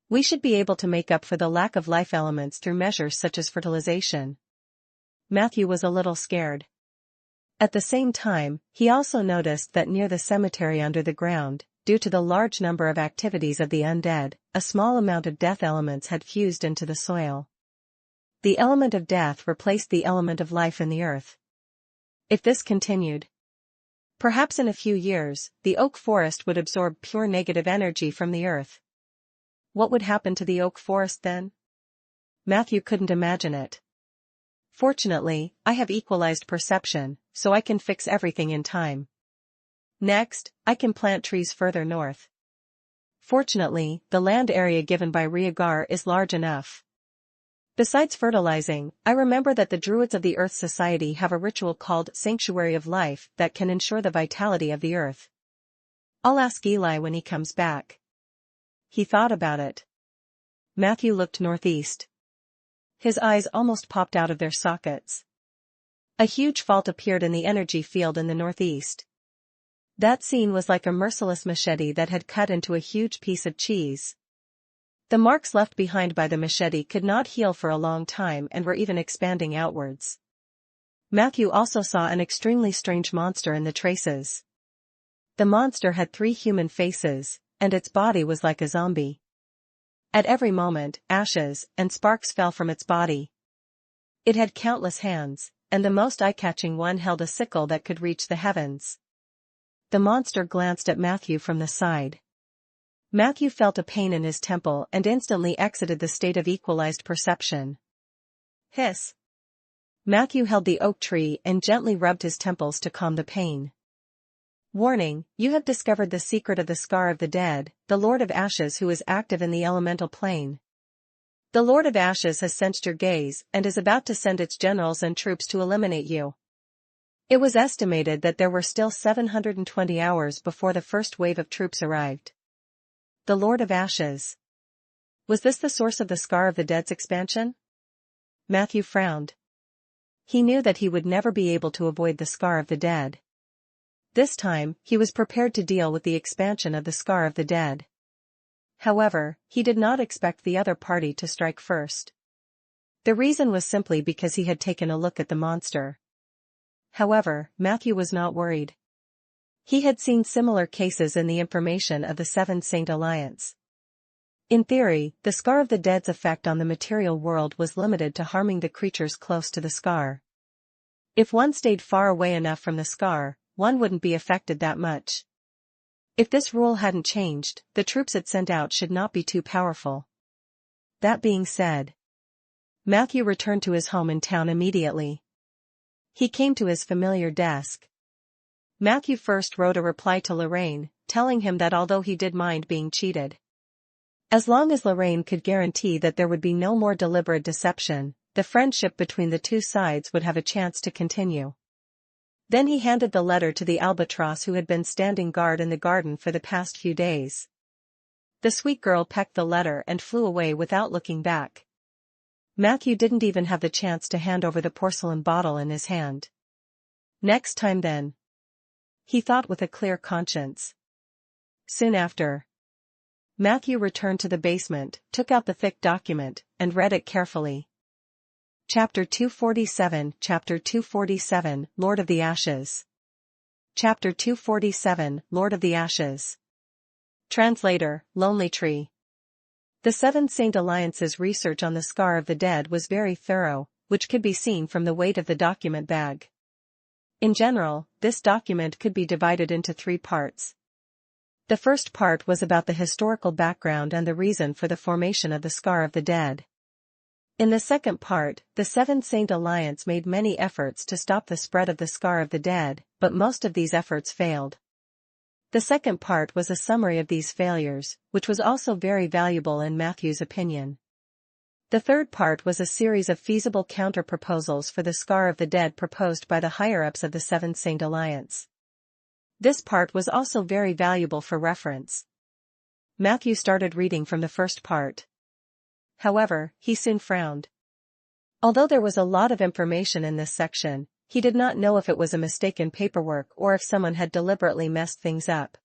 We should be able to make up for the lack of life elements through measures such as fertilization. Matthew was a little scared. At the same time, he also noticed that near the cemetery under the ground, due to the large number of activities of the undead, a small amount of death elements had fused into the soil. The element of death replaced the element of life in the earth. If this continued, perhaps in a few years, the oak forest would absorb pure negative energy from the earth. What would happen to the oak forest then? Matthew couldn't imagine it. Fortunately, I have equalized perception, so I can fix everything in time. Next, I can plant trees further north. Fortunately, the land area given by Rhaegar is large enough. Besides fertilizing, I remember that the Druids of the Earth Society have a ritual called Sanctuary of Life that can ensure the vitality of the earth. I'll ask Eli when he comes back. He thought about it. Matthew looked northeast. His eyes almost popped out of their sockets. A huge fault appeared in the energy field in the northeast. That scene was like a merciless machete that had cut into a huge piece of cheese. The marks left behind by the machete could not heal for a long time and were even expanding outwards. Matthew also saw an extremely strange monster in the traces. The monster had 3 human faces, and its body was like a zombie. At every moment, ashes and sparks fell from its body. It had countless hands, and the most eye-catching one held a sickle that could reach the heavens. The monster glanced at Matthew from the side. Matthew felt a pain in his temple and instantly exited the state of equalized perception. Hiss! Matthew held the oak tree and gently rubbed his temples to calm the pain. Warning, you have discovered the secret of the Scar of the Dead, the Lord of Ashes who is active in the elemental plane. The Lord of Ashes has sensed your gaze and is about to send its generals and troops to eliminate you. It was estimated that there were still 720 hours before the first wave of troops arrived. The Lord of Ashes. Was this the source of the Scar of the Dead's expansion? Matthew frowned. He knew that he would never be able to avoid the Scar of the Dead. This time, he was prepared to deal with the expansion of the Scar of the Dead. However, he did not expect the other party to strike first. The reason was simply because he had taken a look at the monster. However, Matthew was not worried. He had seen similar cases in the information of the Seven Saint Alliance. In theory, the Scar of the Dead's effect on the material world was limited to harming the creatures close to the Scar. If one stayed far away enough from the Scar, one wouldn't be affected that much. If this rule hadn't changed, the troops it sent out should not be too powerful. That being said, Matthew returned to his home in town immediately. He came to his familiar desk. Matthew first wrote a reply to Lorraine, telling him that although he did mind being cheated, as long as Lorraine could guarantee that there would be no more deliberate deception, the friendship between the two sides would have a chance to continue. Then he handed the letter to the albatross who had been standing guard in the garden for the past few days. The sweet girl pecked the letter and flew away without looking back. Matthew didn't even have the chance to hand over the porcelain bottle in his hand. Next time then, he thought with a clear conscience. Soon after, Matthew returned to the basement, took out the thick document, and read it carefully. Chapter 247, Chapter 247, Lord of the Ashes. Chapter 247, Lord of the Ashes. Translator, Lonely Tree. The Seven Saint Alliance's research on the Scar of the Dead was very thorough, which could be seen from the weight of the document bag. In general, this document could be divided into 3 parts. The first part was about the historical background and the reason for the formation of the Scar of the Dead. In the second part, the Seven Saint Alliance made many efforts to stop the spread of the Scar of the Dead, but most of these efforts failed. The second part was a summary of these failures, which was also very valuable in Matthew's opinion. The third part was a series of feasible counter-proposals for the Scar of the Dead proposed by the higher-ups of the Seven Saint Alliance. This part was also very valuable for reference. Matthew started reading from the first part. However, he soon frowned. Although there was a lot of information in this section, he did not know if it was a mistake in paperwork or if someone had deliberately messed things up.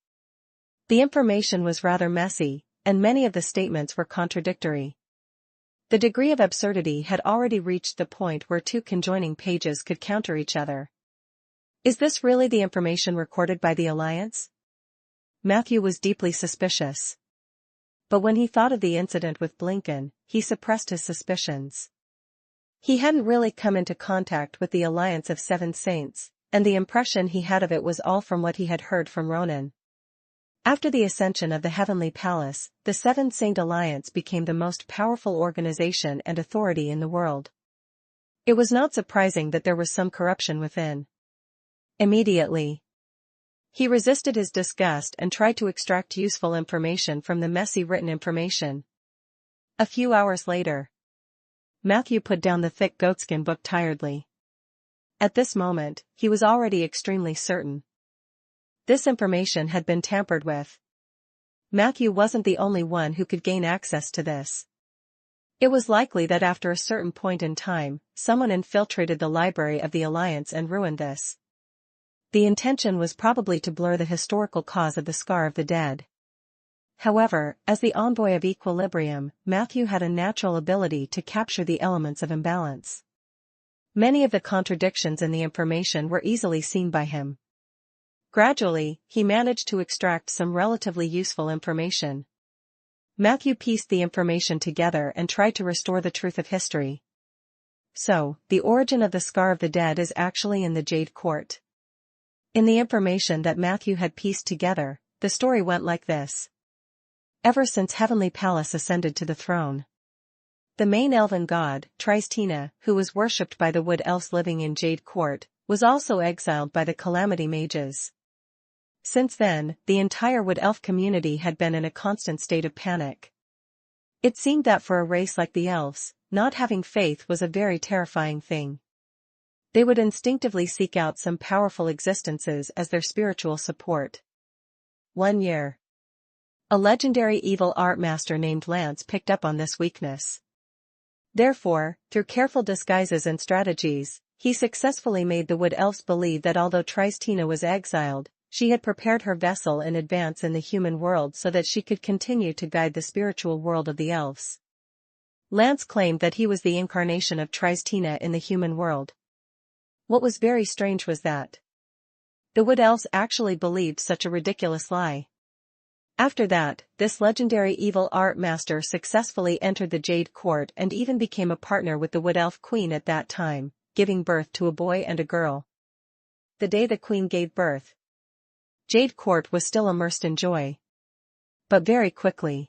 The information was rather messy, and many of the statements were contradictory. The degree of absurdity had already reached the point where 2 conjoining pages could counter each other. Is this really the information recorded by the Alliance? Matthew was deeply suspicious. But when he thought of the incident with Blinken, he suppressed his suspicions. He hadn't really come into contact with the Alliance of Seven Saints, and the impression he had of it was all from what he had heard from Ronan. After the ascension of the Heavenly Palace, the Seven Saint Alliance became the most powerful organization and authority in the world. It was not surprising that there was some corruption within. Immediately, he resisted his disgust and tried to extract useful information from the messy written information. A few hours later, Matthew put down the thick goatskin book tiredly. At this moment, he was already extremely certain. This information had been tampered with. Matthew wasn't the only one who could gain access to this. It was likely that after a certain point in time, someone infiltrated the library of the Alliance and ruined this. The intention was probably to blur the historical cause of the Scar of the Dead. However, as the envoy of equilibrium, Matthew had a natural ability to capture the elements of imbalance. Many of the contradictions in the information were easily seen by him. Gradually, he managed to extract some relatively useful information. Matthew pieced the information together and tried to restore the truth of history. So, the origin of the Scar of the Dead is actually in the Jade Court. In the information that Matthew had pieced together, the story went like this. Ever since Heavenly Palace ascended to the throne, the main elven god, Tristina, who was worshipped by the wood elves living in Jade Court, was also exiled by the Calamity Mages. Since then, the entire wood elf community had been in a constant state of panic. It seemed that for a race like the elves, not having faith was a very terrifying thing. They would instinctively seek out some powerful existences as their spiritual support. One year, a legendary evil art master named Lance picked up on this weakness. Therefore, through careful disguises and strategies, he successfully made the wood elves believe that although Tristina was exiled, she had prepared her vessel in advance in the human world so that she could continue to guide the spiritual world of the elves. Lance claimed that he was the incarnation of Tristina in the human world. What was very strange was that the wood elves actually believed such a ridiculous lie. After that, this legendary evil art master successfully entered the Jade Court and even became a partner with the wood elf queen at that time, giving birth to a boy and a girl. The day the queen gave birth, Jade Court was still immersed in joy. But very quickly,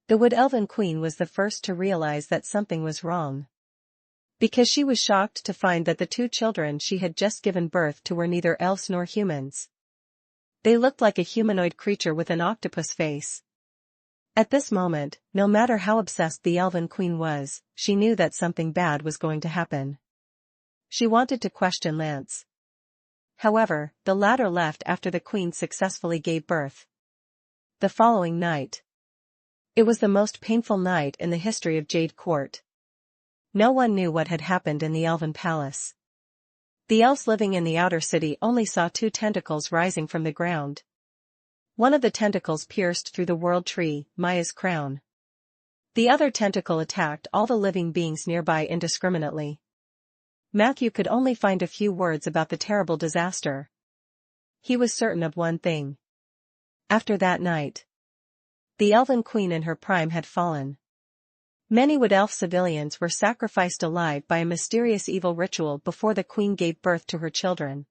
the wood elven queen was the first to realize that something was wrong. Because she was shocked to find that the 2 children she had just given birth to were neither elves nor humans. They looked like a humanoid creature with an octopus face. At this moment, no matter how obsessed the elven queen was, she knew that something bad was going to happen. She wanted to question Lance. However, the latter left after the queen successfully gave birth. The following night. It was the most painful night in the history of Jade Court. No one knew what had happened in the Elven Palace. The elves living in the outer city only saw 2 tentacles rising from the ground. One of the tentacles pierced through the world tree, Maya's crown. The other tentacle attacked all the living beings nearby indiscriminately. Matthew could only find a few words about the terrible disaster. He was certain of one thing. After that night, the elven queen in her prime had fallen. Many wood elf civilians were sacrificed alive by a mysterious evil ritual before the queen gave birth to her children.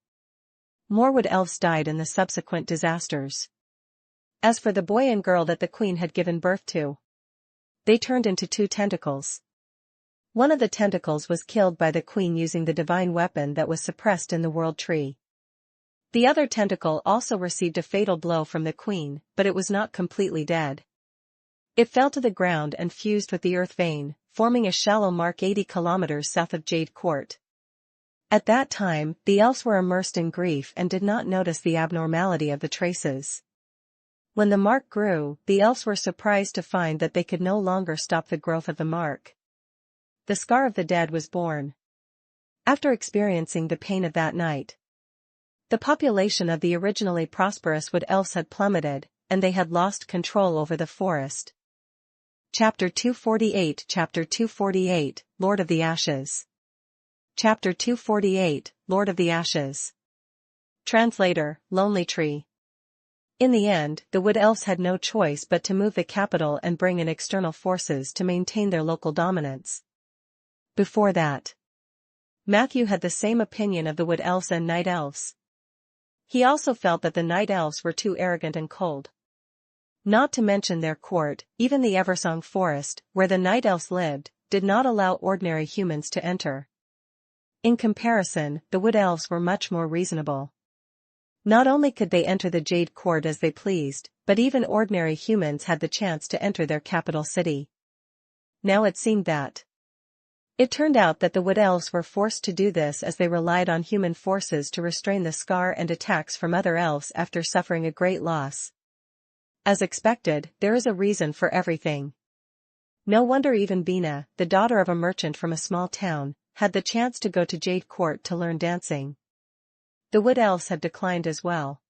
More wood elves died in the subsequent disasters. As for the boy and girl that the queen had given birth to, they turned into two tentacles. One of the tentacles was killed by the queen using the divine weapon that was suppressed in the world tree. The other tentacle also received a fatal blow from the queen, but it was not completely dead. It fell to the ground and fused with the earth vein, forming a shallow mark 80 kilometers south of Jade Court. At that time, the elves were immersed in grief and did not notice the abnormality of the traces. When the mark grew, the elves were surprised to find that they could no longer stop the growth of the mark. The scar of the dead was born. After experiencing the pain of that night, the population of the originally prosperous wood elves had plummeted, and they had lost control over the forest. Chapter 248 Chapter 248, Lord of the Ashes. Chapter 248, Lord of the Ashes. Translator, Lonely Tree. In the end, the wood elves had no choice but to move the capital and bring in external forces to maintain their local dominance. Before that, Matthew had the same opinion of the wood elves and night elves. He also felt that the night elves were too arrogant and cold. Not to mention their court, even the Eversong forest, where the night elves lived, did not allow ordinary humans to enter. In comparison, the wood elves were much more reasonable. Not only could they enter the Jade Court as they pleased, but even ordinary humans had the chance to enter their capital city. Now it seemed that. It turned out that the wood elves were forced to do this as they relied on human forces to restrain the scar and attacks from other elves after suffering a great loss. As expected, there is a reason for everything. No wonder even Bina, the daughter of a merchant from a small town, had the chance to go to Jade Court to learn dancing. The wood elves had declined as well.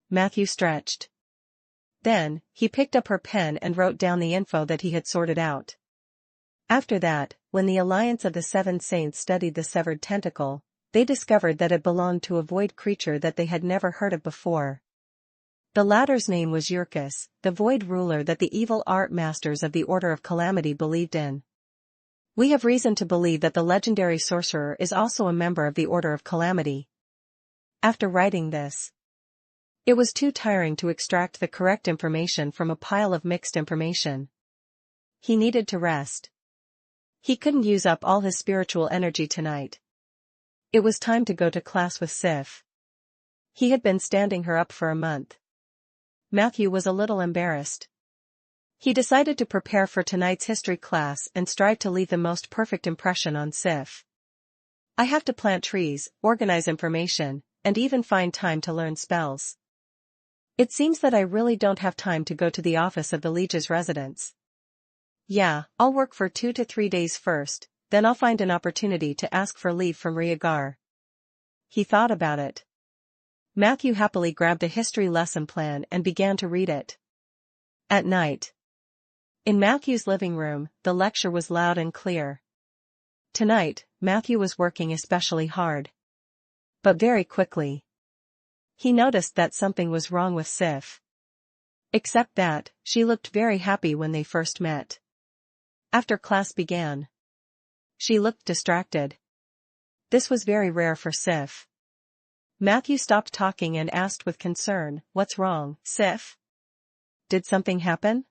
Matthew stretched. Then, he picked up her pen and wrote down the info that he had sorted out. After that, when the Alliance of the Seven Saints studied the severed tentacle, they discovered that it belonged to a void creature that they had never heard of before. The latter's name was Yurkus, the void ruler that the evil art masters of the Order of Calamity believed in. We have reason to believe that the legendary sorcerer is also a member of the Order of Calamity. After writing this, it was too tiring to extract the correct information from a pile of mixed information. He needed to rest. He couldn't use up all his spiritual energy tonight. It was time to go to class with Sif. He had been standing her up for a month. Matthew was a little embarrassed. He decided to prepare for tonight's history class and strive to leave the most perfect impression on Sif. I have to plant trees, organize information, and even find time to learn spells. It seems that I really don't have time to go to the office of the Liege's residence. Yeah, I'll work for 2 to 3 days first, then I'll find an opportunity to ask for leave from Riegar. He thought about it. Matthew happily grabbed a history lesson plan and began to read it. At night, in Matthew's living room, the lecture was loud and clear. Tonight, Matthew was working especially hard. But very quickly, he noticed that something was wrong with Sif. Except that, she looked very happy when they first met. After class began, she looked distracted. This was very rare for Sif. Matthew stopped talking and asked with concern, "What's wrong, Sif? Did something happen?"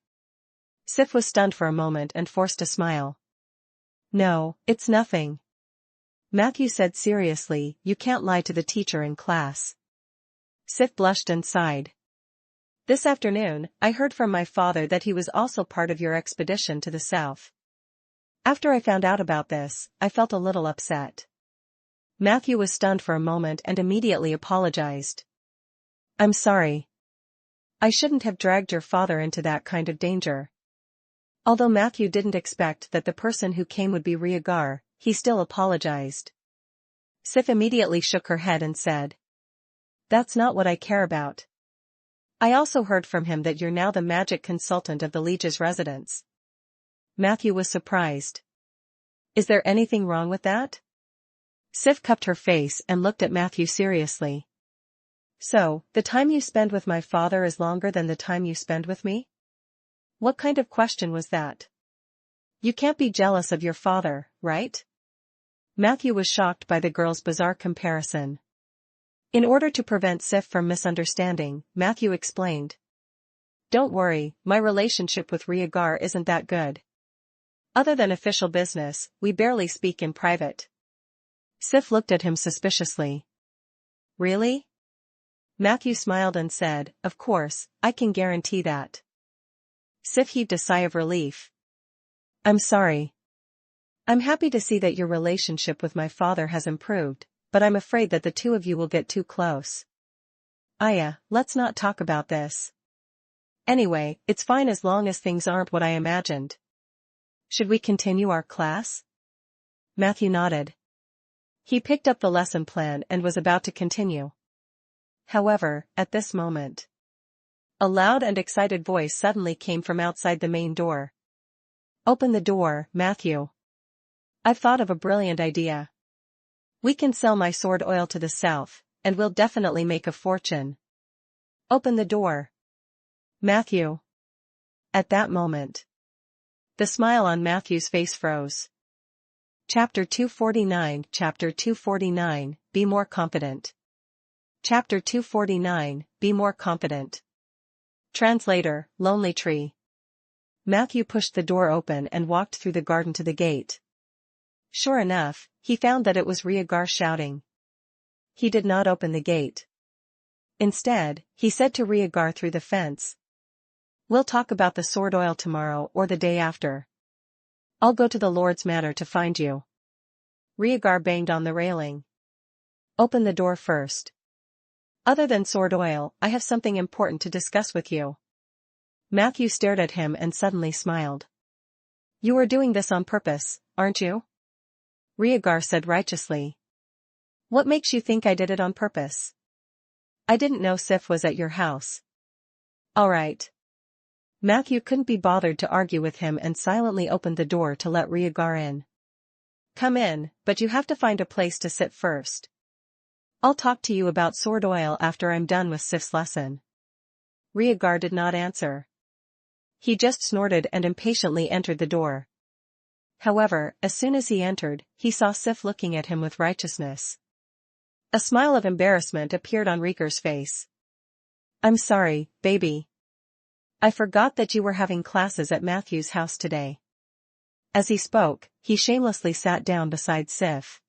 Sif was stunned for a moment and forced a smile. "No, it's nothing." Matthew said seriously, "You can't lie to the teacher in class." Sif blushed and sighed. "This afternoon, I heard from my father that he was also part of your expedition to the south. After I found out about this, I felt a little upset." Matthew was stunned for a moment and immediately apologized. "I'm sorry. I shouldn't have dragged your father into that kind of danger." Although Matthew didn't expect that the person who came would be Riegar, he still apologized. Sif immediately shook her head and said, "That's not what I care about. I also heard from him that you're now the magic consultant of the Liege's residence. Matthew was surprised. Is there anything wrong with that? Sif cupped her face and looked at Matthew seriously. So, the time you spend with my father is longer than the time you spend with me? What kind of question was that? You can't be jealous of your father, right? Matthew was shocked by the girl's bizarre comparison. In order to prevent Sif from misunderstanding, Matthew explained. Don't worry, my relationship with Rhaegar isn't that good. Other than official business, we barely speak in private. Sif looked at him suspiciously. Really? Matthew smiled and said, of course, I can guarantee that. Sif heaved a sigh of relief. I'm sorry. I'm happy to see that your relationship with my father has improved, but I'm afraid that the two of you will get too close. Aya, let's not talk about this. Anyway, it's fine as long as things aren't what I imagined. Should we continue our class? Matthew nodded. He picked up the lesson plan and was about to continue. However, at this moment, a loud and excited voice suddenly came from outside the main door. Open the door, Matthew. I've thought of a brilliant idea. We can sell my sword oil to the south, and we'll definitely make a fortune. Open the door. Matthew. At that moment, the smile on Matthew's face froze. Chapter 249 Chapter 249, Be More Confident. Chapter 249, Be More Confident. Translator, Lonely Tree. Matthew pushed the door open and walked through the garden to the gate. Sure enough, he found that it was Rhaegar shouting. He did not open the gate. Instead, he said to Rhaegar through the fence. We'll talk about the sword oil tomorrow or the day after. I'll go to the Lord's Manor to find you. Rhaegar banged on the railing. Open the door first. Other than sword oil, I have something important to discuss with you. Matthew stared at him and suddenly smiled. You are doing this on purpose, aren't you? Rhaegar said righteously. What makes you think I did it on purpose? I didn't know Sif was at your house. All right. Matthew couldn't be bothered to argue with him and silently opened the door to let Rhaegar in. Come in, but you have to find a place to sit first. I'll talk to you about sword oil after I'm done with Sif's lesson. Rhaegar did not answer. He just snorted and impatiently entered the door. However, as soon as he entered, he saw Sif looking at him with righteousness. A smile of embarrassment appeared on Rhaegar's face. I'm sorry, baby. I forgot that you were having classes at Matthew's house today. As he spoke, he shamelessly sat down beside Sif.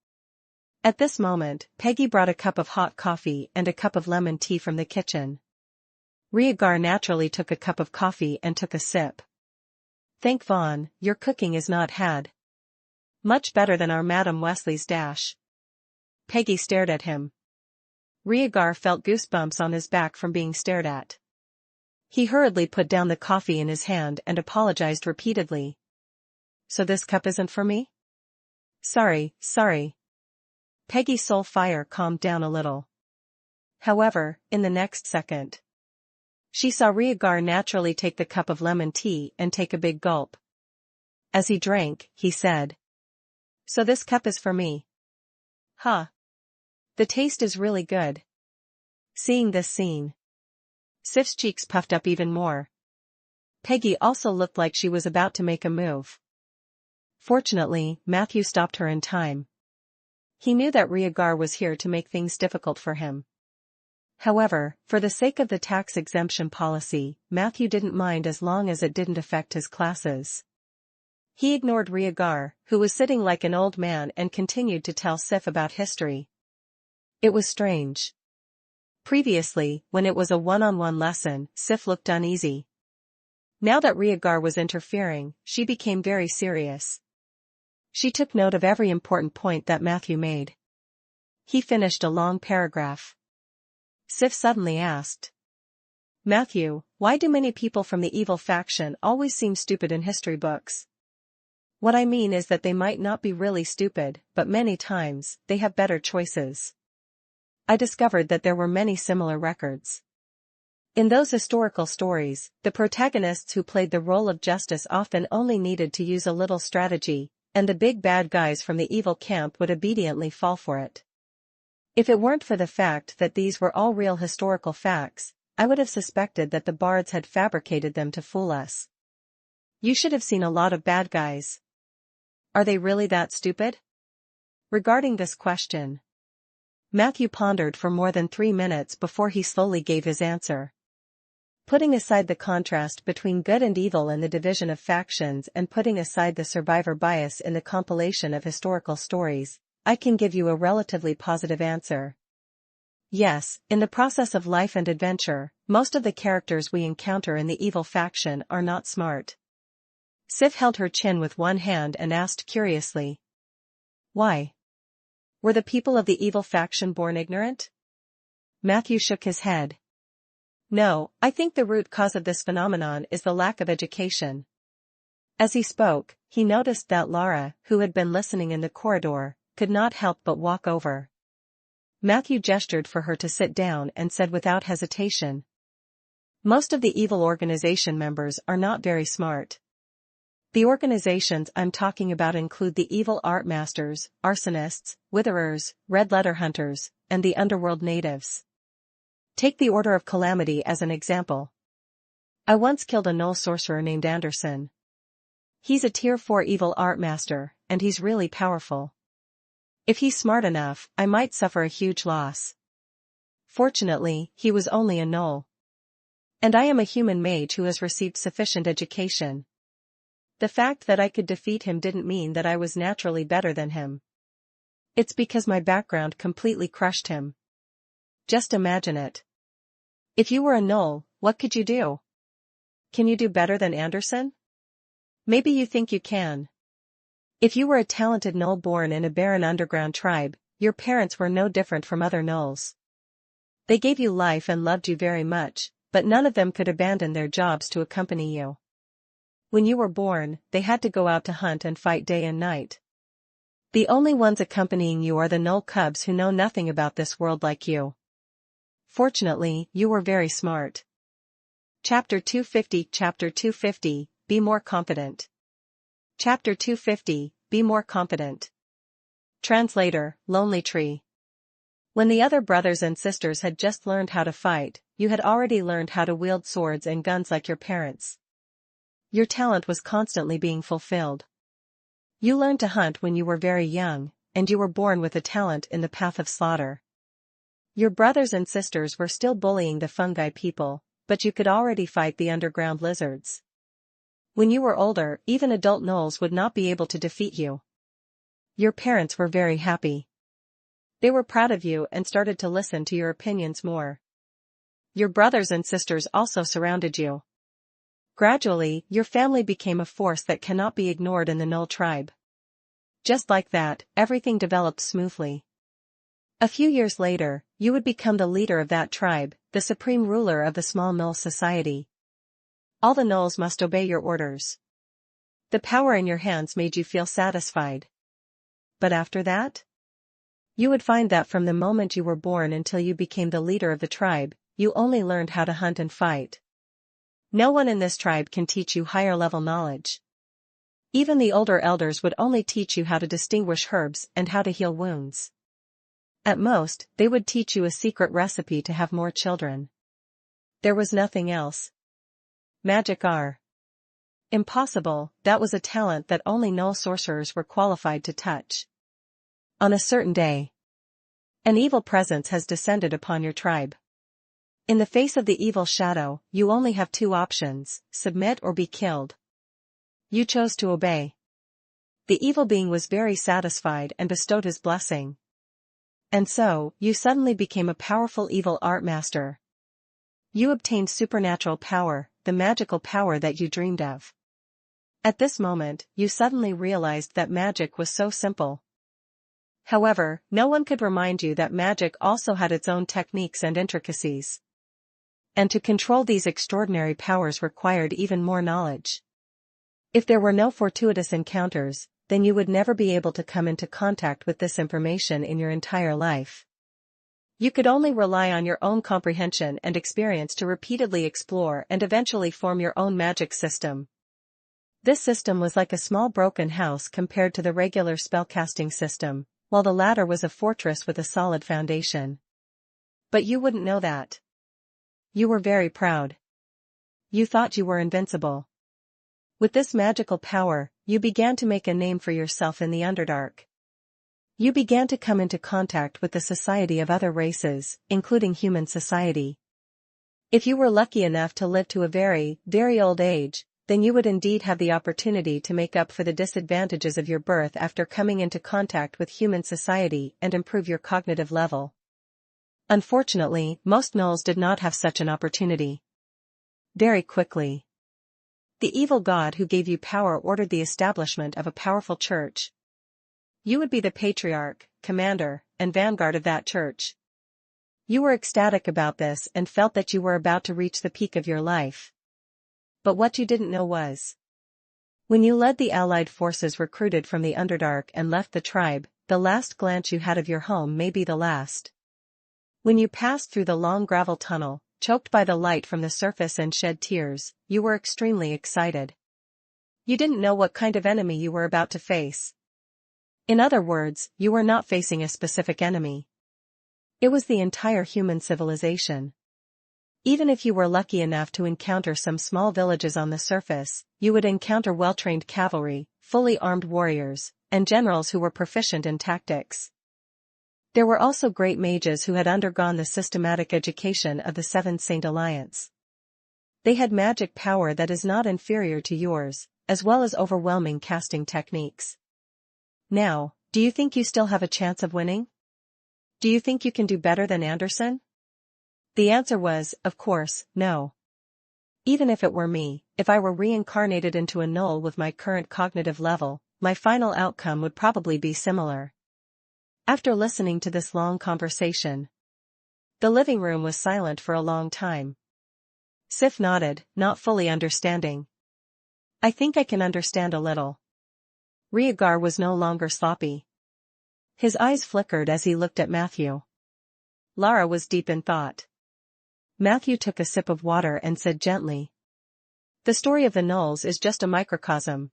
At this moment, Peggy brought a cup of hot coffee and a cup of lemon tea from the kitchen. Rhaegar naturally took a cup of coffee and took a sip. Thank Vaughn, your cooking is not had. Much better than our Madam Wesley's dash. Peggy stared at him. Rhaegar felt goosebumps on his back from being stared at. He hurriedly put down the coffee in his hand and apologized repeatedly. So this cup isn't for me? Sorry. Peggy's soul fire calmed down a little. However, in the next second, she saw Rhaegar naturally take the cup of lemon tea and take a big gulp. As he drank, he said, So this cup is for me. Huh. The taste is really good. Seeing this scene, Sif's cheeks puffed up even more. Peggy also looked like she was about to make a move. Fortunately, Matthew stopped her in time. He knew that Rhaegar was here to make things difficult for him. However, for the sake of the tax exemption policy, Matthew didn't mind as long as it didn't affect his classes. He ignored Rhaegar, who was sitting like an old man, and continued to tell Sif about history. It was strange. Previously, when it was a one-on-one lesson, Sif looked uneasy. Now that Rhaegar was interfering, she became very serious. She took note of every important point that Matthew made. He finished a long paragraph. Sif suddenly asked, Matthew, why do many people from the evil faction always seem stupid in history books? What I mean is that they might not be really stupid, but many times, they have better choices. I discovered that there were many similar records. In those historical stories, the protagonists who played the role of justice often only needed to use a little strategy, and the big bad guys from the evil camp would obediently fall for it. If it weren't for the fact that these were all real historical facts, I would have suspected that the bards had fabricated them to fool us. You should have seen a lot of bad guys. Are they really that stupid? Regarding this question, Matthew pondered for more than 3 minutes before he slowly gave his answer. Putting aside the contrast between good and evil in the division of factions and putting aside the survivor bias in the compilation of historical stories, I can give you a relatively positive answer. Yes, in the process of life and adventure, most of the characters we encounter in the evil faction are not smart. Sif held her chin with one hand and asked curiously. Why? Were the people of the evil faction born ignorant? Matthew shook his head. No, I think the root cause of this phenomenon is the lack of education. As he spoke, he noticed that Lara, who had been listening in the corridor, could not help but walk over. Matthew gestured for her to sit down and said without hesitation. Most of the evil organization members are not very smart. The organizations I'm talking about include the evil art masters, arsonists, witherers, red letter hunters, and the underworld natives. Take the Order of Calamity as an example. I once killed a null sorcerer named Anderson. He's a tier 4 evil art master, and he's really powerful. If he's smart enough, I might suffer a huge loss. Fortunately, he was only a null. And I am a human mage who has received sufficient education. The fact that I could defeat him didn't mean that I was naturally better than him. It's because my background completely crushed him. Just imagine it. If you were a null, what could you do? Can you do better than Anderson? Maybe you think you can. If you were a talented null born in a barren underground tribe, your parents were no different from other nulls. They gave you life and loved you very much, but none of them could abandon their jobs to accompany you. When you were born, they had to go out to hunt and fight day and night. The only ones accompanying you are the null cubs who know nothing about this world like you. Fortunately, you were very smart. Chapter 250 Be more confident. Chapter 250 Be more confident. Translator, Lonely Tree. When the other brothers and sisters had just learned how to fight, you had already learned how to wield swords and guns like your parents. Your talent was constantly being fulfilled. You learned to hunt when you were very young, and you were born with a talent in the path of slaughter. Your brothers and sisters were still bullying the fungi people, but you could already fight the underground lizards. When you were older, even adult gnolls would not be able to defeat you. Your parents were very happy. They were proud of you and started to listen to your opinions more. Your brothers and sisters also surrounded you. Gradually, your family became a force that cannot be ignored in the null tribe. Just like that, everything developed smoothly. A few years later, you would become the leader of that tribe, the supreme ruler of the small null society. All the nulls must obey your orders. The power in your hands made you feel satisfied. But after that? You would find that from the moment you were born until you became the leader of the tribe, you only learned how to hunt and fight. No one in this tribe can teach you higher level knowledge. Even the older elders would only teach you how to distinguish herbs and how to heal wounds. At most, they would teach you a secret recipe to have more children. There was nothing else. Magic R. Impossible, that was a talent that only null sorcerers were qualified to touch. On a certain day, an evil presence has descended upon your tribe. In the face of the evil shadow, you only have 2 options, submit or be killed. You chose to obey. The evil being was very satisfied and bestowed his blessing. And so, you suddenly became a powerful evil art master. You obtained supernatural power, the magical power that you dreamed of. At this moment, you suddenly realized that magic was so simple. However, no one could remind you that magic also had its own techniques and intricacies. And to control these extraordinary powers required even more knowledge. If there were no fortuitous encounters, then you would never be able to come into contact with this information in your entire life. You could only rely on your own comprehension and experience to repeatedly explore and eventually form your own magic system. This system was like a small broken house compared to the regular spellcasting system, while the latter was a fortress with a solid foundation. But you wouldn't know that. You were very proud. You thought you were invincible. With this magical power, you began to make a name for yourself in the Underdark. You began to come into contact with the society of other races, including human society. If you were lucky enough to live to a very, very old age, then you would indeed have the opportunity to make up for the disadvantages of your birth after coming into contact with human society and improve your cognitive level. Unfortunately, most gnolls did not have such an opportunity. Very quickly, the evil god who gave you power ordered the establishment of a powerful church. You would be the patriarch, commander, and vanguard of that church. You were ecstatic about this and felt that you were about to reach the peak of your life. But what you didn't know was, when you led the allied forces recruited from the Underdark and left the tribe, the last glance you had of your home may be the last. When you passed through the long gravel tunnel, choked by the light from the surface and shed tears, you were extremely excited. You didn't know what kind of enemy you were about to face. In other words, you were not facing a specific enemy. It was the entire human civilization. Even if you were lucky enough to encounter some small villages on the surface, you would encounter well-trained cavalry, fully armed warriors, and generals who were proficient in tactics. There were also great mages who had undergone the systematic education of the Seven Saint Alliance. They had magic power that is not inferior to yours, as well as overwhelming casting techniques. Now, do you think you still have a chance of winning? Do you think you can do better than Anderson? The answer was, of course, no. Even if it were me, if I were reincarnated into a gnoll with my current cognitive level, my final outcome would probably be similar. After listening to this long conversation, the living room was silent for a long time. Sif nodded, not fully understanding. I think I can understand a little. Rhaegar was no longer sloppy. His eyes flickered as he looked at Matthew. Lara was deep in thought. Matthew took a sip of water and said gently, "The story of the gnolls is just a microcosm.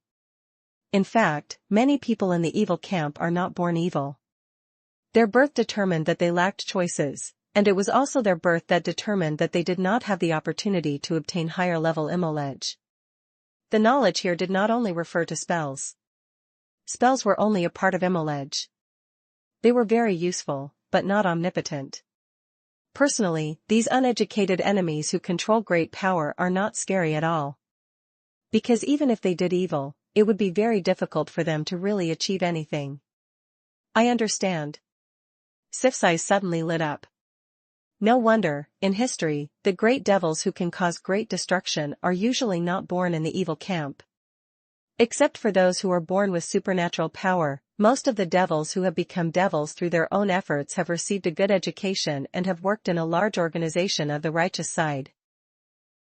In fact, many people in the evil camp are not born evil. Their birth determined that they lacked choices, and it was also their birth that determined that they did not have the opportunity to obtain higher-level knowledge. The knowledge here did not only refer to spells. Spells were only a part of knowledge. They were very useful, but not omnipotent. Personally, these uneducated enemies who control great power are not scary at all. Because even if they did evil, it would be very difficult for them to really achieve anything." I understand. Sif's eyes suddenly lit up. No wonder, in history, the great devils who can cause great destruction are usually not born in the evil camp. Except for those who are born with supernatural power, most of the devils who have become devils through their own efforts have received a good education and have worked in a large organization of the righteous side.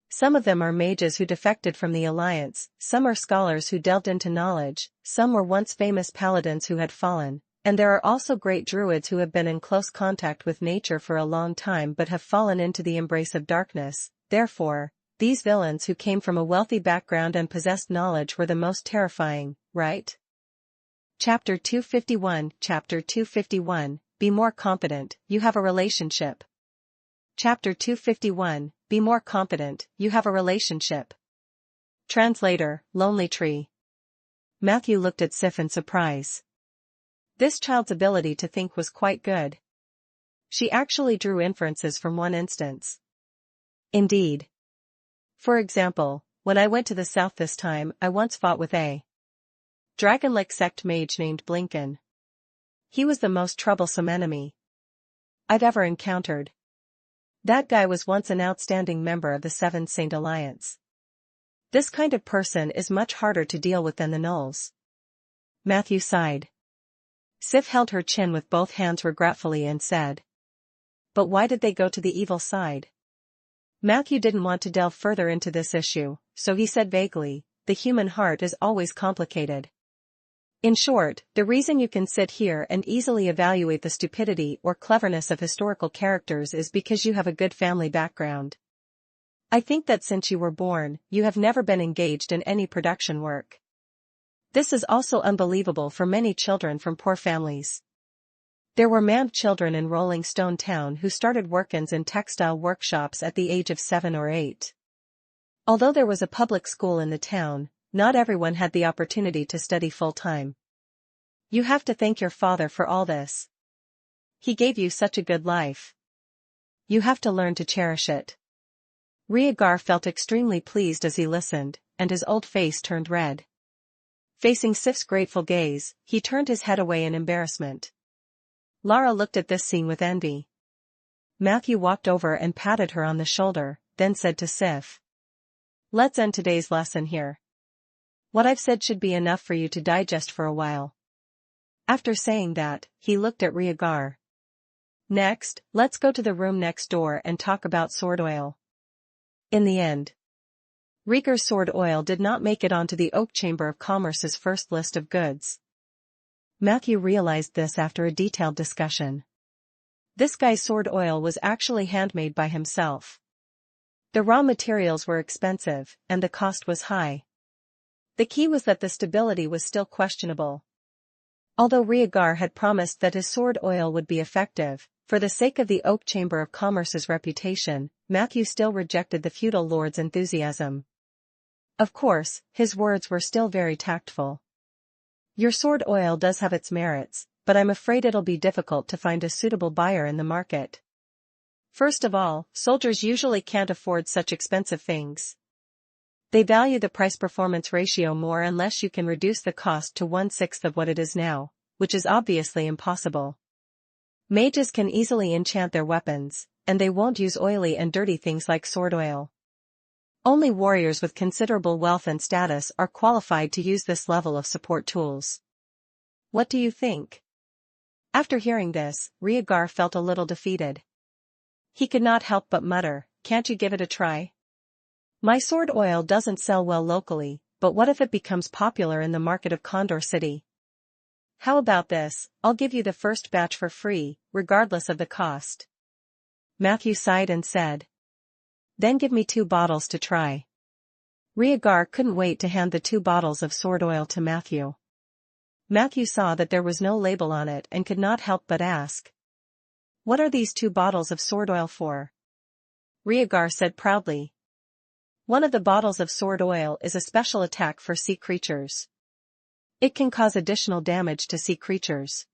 Some of them are mages who defected from the Alliance, some are scholars who delved into knowledge, some were once famous paladins who had fallen, and there are also great druids who have been in close contact with nature for a long time but have fallen into the embrace of darkness. Therefore, these villains who came from a wealthy background and possessed knowledge were the most terrifying, right? Chapter 251. Chapter 251, Be more confident, you have a relationship. Chapter 251, Be more confident, you have a relationship. Translator, Lonely Tree. Matthew looked at Sif in surprise. This child's ability to think was quite good. She actually drew inferences from one instance. Indeed. For example, when I went to the south this time, I once fought with a dragon-like sect mage named Blinken. He was the most troublesome enemy I've ever encountered. That guy was once an outstanding member of the Seven Saint Alliance. This kind of person is much harder to deal with than the gnolls. Matthew sighed. Sif held her chin with both hands regretfully and said, "But why did they go to the evil side?" Matthew didn't want to delve further into this issue, so he said vaguely, "The human heart is always complicated. In short, the reason you can sit here and easily evaluate the stupidity or cleverness of historical characters is because you have a good family background. I think that since you were born, you have never been engaged in any production work. This is also unbelievable for many children from poor families. There were man children in Rolling Stone Town who started work-ins in textile workshops at the age of 7 or 8. Although there was a public school in the town, not everyone had the opportunity to study full-time. You have to thank your father for all this. He gave you such a good life. You have to learn to cherish it. Rhaegar felt extremely pleased as he listened, and his old face turned red. Facing Sif's grateful gaze, he turned his head away in embarrassment. Lara looked at this scene with envy. Matthew walked over and patted her on the shoulder, then said to Sif, "Let's end today's lesson here. What I've said should be enough for you to digest for a while." After saying that, he looked at Rhaegar. "Next, let's go to the room next door and talk about sword oil." In the end, Rhaegar's sword oil did not make it onto the Oak Chamber of Commerce's first list of goods. Matthew realized this after a detailed discussion. This guy's sword oil was actually handmade by himself. The raw materials were expensive, and the cost was high. The key was that the stability was still questionable. Although Rhaegar had promised that his sword oil would be effective, for the sake of the Oak Chamber of Commerce's reputation, Matthew still rejected the feudal lord's enthusiasm. Of course, his words were still very tactful. "Your sword oil does have its merits, but I'm afraid it'll be difficult to find a suitable buyer in the market. First of all, soldiers usually can't afford such expensive things. They value the price-performance ratio more unless you can reduce the cost to 1/6 of what it is now, which is obviously impossible. Mages can easily enchant their weapons, and they won't use oily and dirty things like sword oil. Only warriors with considerable wealth and status are qualified to use this level of support tools. What do you think?" After hearing this, Rhaegar felt a little defeated. He could not help but mutter, "Can't you give it a try? My sword oil doesn't sell well locally, but what if it becomes popular in the market of Condor City? How about this, I'll give you the first batch for free, regardless of the cost." Matthew sighed and said, "Then give me 2 bottles to try." Rhaegar couldn't wait to hand the 2 bottles of sword oil to Matthew. Matthew saw that there was no label on it and could not help but ask, "What are these 2 bottles of sword oil for?" Rhaegar said proudly, "One of the bottles of sword oil is a special attack for sea creatures. It can cause additional damage to sea creatures."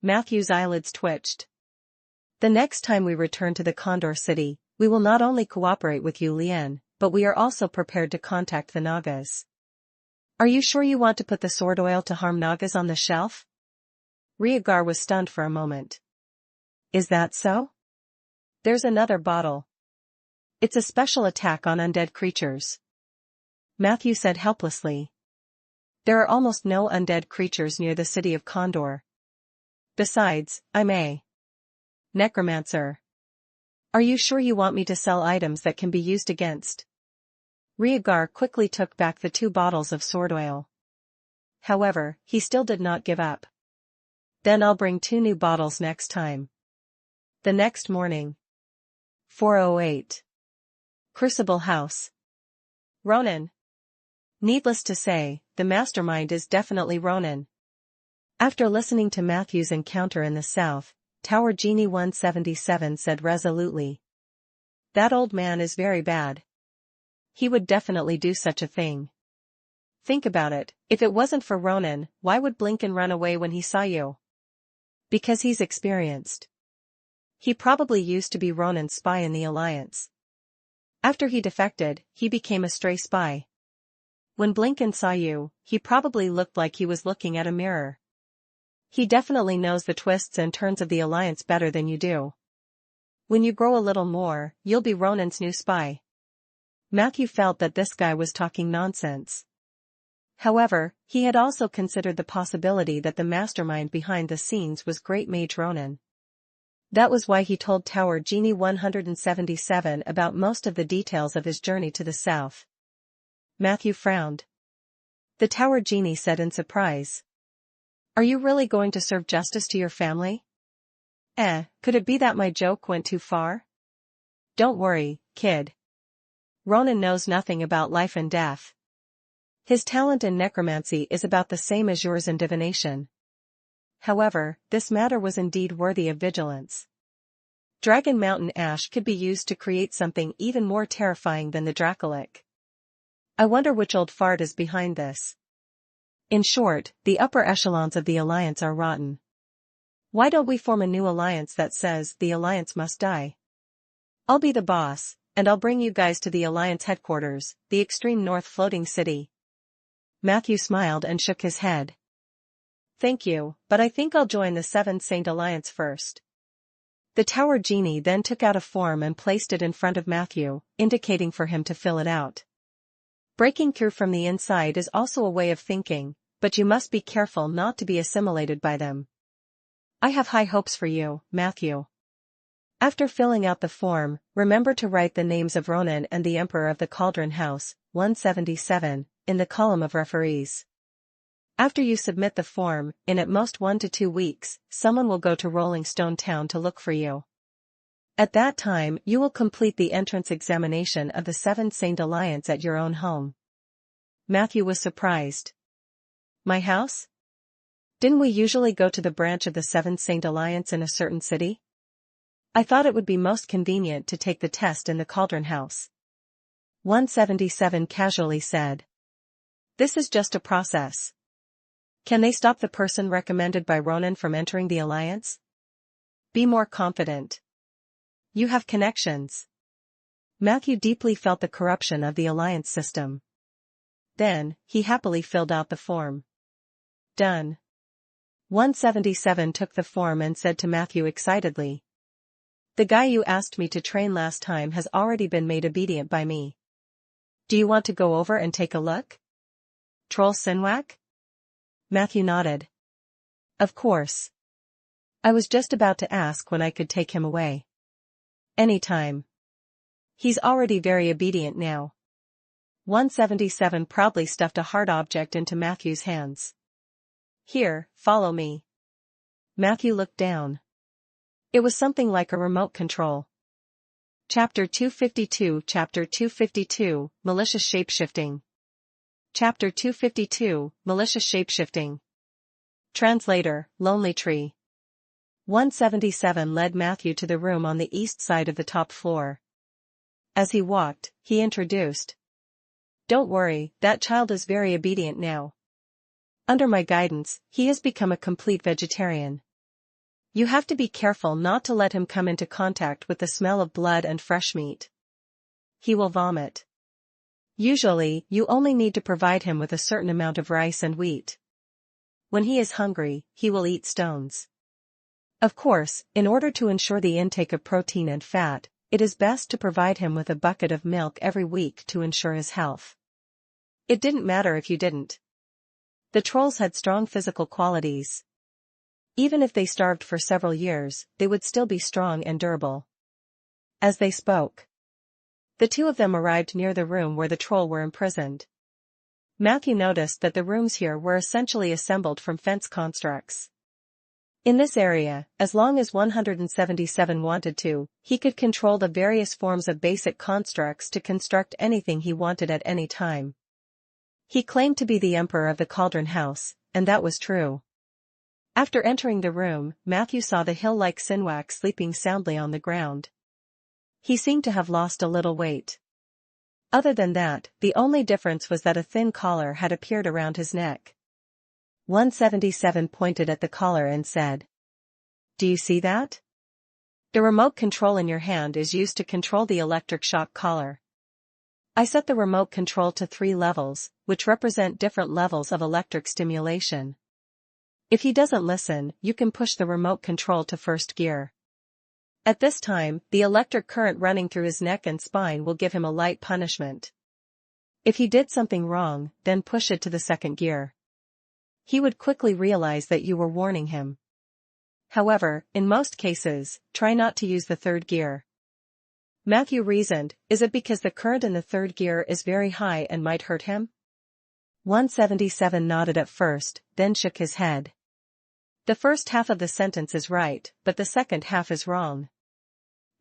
Matthew's eyelids twitched. "The next time we return to the Condor City, we will not only cooperate with you, Lien, but we are also prepared to contact the Nagas." "Are you sure you want to put the sword oil to harm Nagas on the shelf?" Rhaegar was stunned for a moment. "Is that so?" "There's another bottle. It's a special attack on undead creatures." Matthew said helplessly. "There are almost no undead creatures near the city of Condor. Besides, I'm a necromancer. Are you sure you want me to sell items that can be used against?" Rhaegar quickly took back the 2 bottles of sword oil. However, he still did not give up. "Then I'll bring 2 new bottles next time." The next morning. 408. Crucible House. Ronan. Needless to say, the mastermind is definitely Ronan. After listening to Matthew's encounter in the south, Tower Genie 177 said resolutely, "That old man is very bad. He would definitely do such a thing. Think about it, if it wasn't for Ronan, why would Blinken run away when he saw you? Because he's experienced. He probably used to be Ronan's spy in the Alliance. After he defected, he became a stray spy. When Blinken saw you, he probably looked like he was looking at a mirror. He definitely knows the twists and turns of the Alliance better than you do. When you grow a little more, you'll be Ronan's new spy." Matthew felt that this guy was talking nonsense. However, he had also considered the possibility that the mastermind behind the scenes was Great Mage Ronan. That was why he told Tower Genie 177 about most of the details of his journey to the south. Matthew frowned. The Tower Genie said in surprise, Are you really going to serve justice to your family? Could it be that my joke went too far? Don't worry, kid. Ronan knows nothing about life and death. His talent in necromancy is about the same as yours in divination. However, this matter was indeed worthy of vigilance. Dragon Mountain ash could be used to create something even more terrifying than the Dracolic. I wonder which old fart is behind this. In short, the upper echelons of the Alliance are rotten. Why don't we form a new alliance that says the Alliance must die? I'll be the boss, and I'll bring you guys to the Alliance headquarters, the extreme north floating city. Matthew smiled and shook his head. Thank you, but I think I'll join the Seven Saint Alliance first. The Tower Genie then took out a form and placed it in front of Matthew, indicating for him to fill it out. Breaking through from the inside is also a way of thinking, but you must be careful not to be assimilated by them. I have high hopes for you, Matthew. After filling out the form, remember to write the names of Ronan and the Emperor of the Cauldron House, 177, in the column of referees. After you submit the form, in at most 1 to 2 weeks, someone will go to Rolling Stone Town to look for you. At that time, you will complete the entrance examination of the Seven Saint Alliance at your own home. Matthew was surprised. My house? Didn't we usually go to the branch of the Seven Saint Alliance in a certain city? I thought it would be most convenient to take the test in the Cauldron House. 177 casually said. This is just a process. Can they stop the person recommended by Ronan from entering the Alliance? Be more confident. You have connections. Matthew deeply felt the corruption of the Alliance system. Then, he happily filled out the form. Done. 177 took the form and said to Matthew excitedly. The guy you asked me to train last time has already been made obedient by me. Do you want to go over and take a look? Troll Sinwak? Matthew nodded. Of course. I was just about to ask when I could take him away. Anytime. He's already very obedient now. 177 proudly stuffed a hard object into Matthew's hands. Here, follow me. Matthew looked down. It was something like a remote control. Chapter 252 Chapter 252, Malicious Shapeshifting. Chapter 252, Malicious Shapeshifting. Translator, Lonely Tree. 177 led Matthew to the room on the east side of the top floor. As he walked, he introduced. Don't worry, that child is very obedient now. Under my guidance, he has become a complete vegetarian. You have to be careful not to let him come into contact with the smell of blood and fresh meat. He will vomit. Usually, you only need to provide him with a certain amount of rice and wheat. When he is hungry, he will eat stones. Of course, in order to ensure the intake of protein and fat, it is best to provide him with a bucket of milk every week to ensure his health. It didn't matter if you didn't. The trolls had strong physical qualities. Even if they starved for several years, they would still be strong and durable. As they spoke, the two of them arrived near the room where the troll were imprisoned. Matthew noticed that the rooms here were essentially assembled from fence constructs. In this area, as long as 177 wanted to, he could control the various forms of basic constructs to construct anything he wanted at any time. He claimed to be the Emperor of the Cauldron House, and that was true. After entering the room, Matthew saw the hill-like Sinwak sleeping soundly on the ground. He seemed to have lost a little weight. Other than that, the only difference was that a thin collar had appeared around his neck. 177 pointed at the collar and said, Do you see that? The remote control in your hand is used to control the electric shock collar. I set the remote control to 3 levels, which represent different levels of electric stimulation. If he doesn't listen, you can push the remote control to first gear. At this time, the electric current running through his neck and spine will give him a light punishment. If he did something wrong, then push it to the second gear. He would quickly realize that you were warning him. However, in most cases, try not to use the third gear. Matthew reasoned, is it because the current in the third gear is very high and might hurt him? 177 nodded at first, then shook his head. The first half of the sentence is right, but the second half is wrong.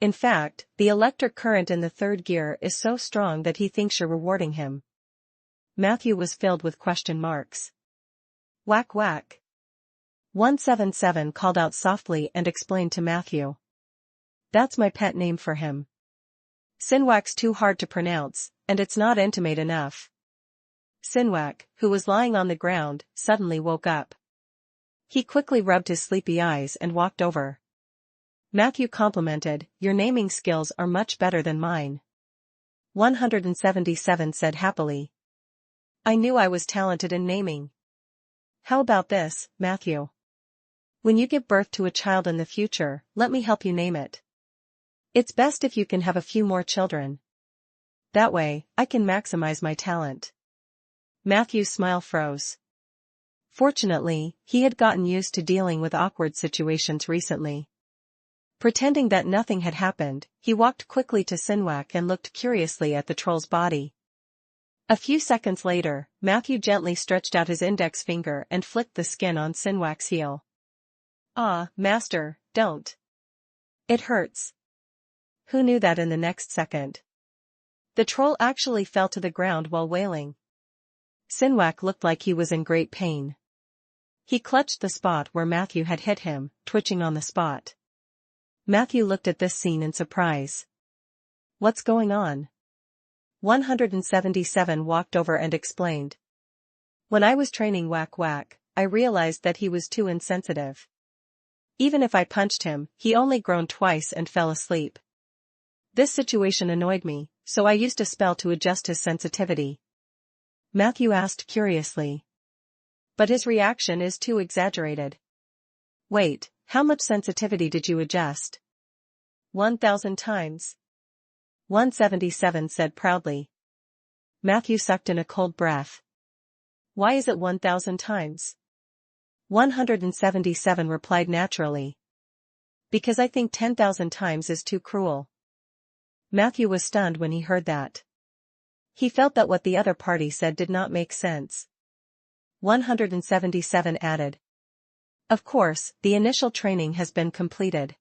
In fact, the electric current in the third gear is so strong that he thinks you're rewarding him. Matthew was filled with question marks. Whack whack. 177 called out softly and explained to Matthew. That's my pet name for him. Sinwak's too hard to pronounce, and it's not intimate enough. Sinwak, who was lying on the ground, suddenly woke up. He quickly rubbed his sleepy eyes and walked over. Matthew complimented, "Your naming skills are much better than mine." 177 said happily. "I knew I was talented in naming. How about this, Matthew? When you give birth to a child in the future, let me help you name it. It's best if you can have a few more children. That way, I can maximize my talent." Matthew's smile froze. Fortunately, he had gotten used to dealing with awkward situations recently. Pretending that nothing had happened, he walked quickly to Sinwak and looked curiously at the troll's body. A few seconds later, Matthew gently stretched out his index finger and flicked the skin on Sinwak's heel. "Ah, master, don't. It hurts." Who knew that in the next second? The troll actually fell to the ground while wailing. Sinwak looked like he was in great pain. He clutched the spot where Matthew had hit him, twitching on the spot. Matthew looked at this scene in surprise. "What's going on?" 177 walked over and explained. "When I was training Whack Whack, I realized that he was too insensitive. Even if I punched him, he only groaned twice and fell asleep. This situation annoyed me, so I used a spell to adjust his sensitivity." Matthew asked curiously. "But his reaction is too exaggerated." "Wait, how much sensitivity did you adjust?" 1,000 times. 177 said proudly. Matthew sucked in a cold breath. "Why is it 1,000 times?" 177 replied naturally. "Because I think 10,000 times is too cruel." Matthew was stunned when he heard that. He felt that what the other party said did not make sense. 177 added. "Of course, the initial training has been completed.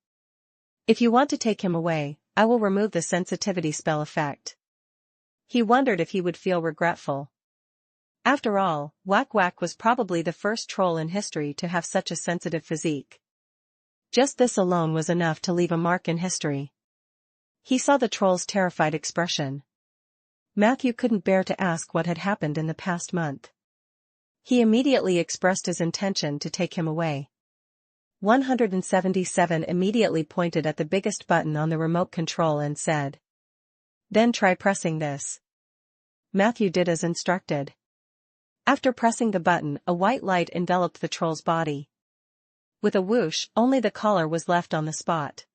If you want to take him away, I will remove the sensitivity spell effect." He wondered if he would feel regretful. After all, Whack Whack was probably the first troll in history to have such a sensitive physique. Just this alone was enough to leave a mark in history. He saw the troll's terrified expression. Matthew couldn't bear to ask what had happened in the past month. He immediately expressed his intention to take him away. 177 immediately pointed at the biggest button on the remote control and said, "Then try pressing this." Matthew did as instructed. After pressing the button, a white light enveloped the troll's body. With a whoosh, only the collar was left on the spot.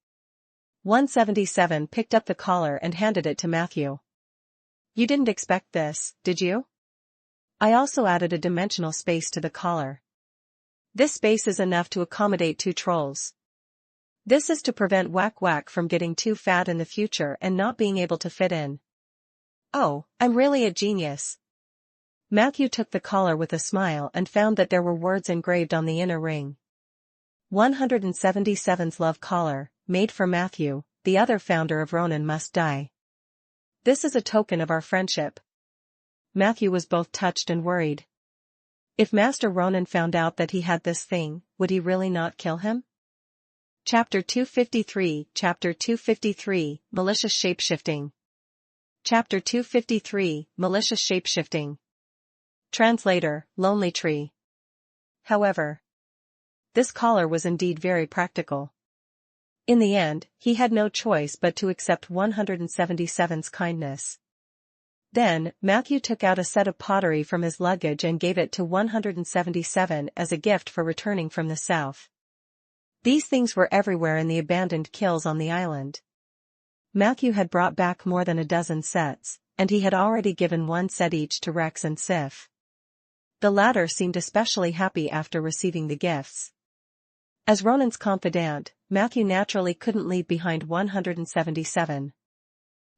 177 picked up the collar and handed it to Matthew. "You didn't expect this, did you? I also added a dimensional space to the collar. This space is enough to accommodate 2 trolls. This is to prevent Whack Whack from getting too fat in the future and not being able to fit in." "Oh, I'm really a genius." Matthew took the collar with a smile and found that there were words engraved on the inner ring. 177's love collar, made for Matthew, the other founder of Ronin must die. This is a token of our friendship. Matthew was both touched and worried. If Master Ronin found out that he had this thing, would he really not kill him? Chapter 253, Malicious Shapeshifting. Chapter 253, Malicious Shapeshifting. Translator, Lonely Tree. However, this collar was indeed very practical. In the end, he had no choice but to accept 177's kindness. Then, Matthew took out a set of pottery from his luggage and gave it to 177 as a gift for returning from the south. These things were everywhere in the abandoned kills on the island. Matthew had brought back more than a dozen sets, and he had already given 1 set each to Rex and Sif. The latter seemed especially happy after receiving the gifts. As Ronin's confidant, Matthew naturally couldn't leave behind 177.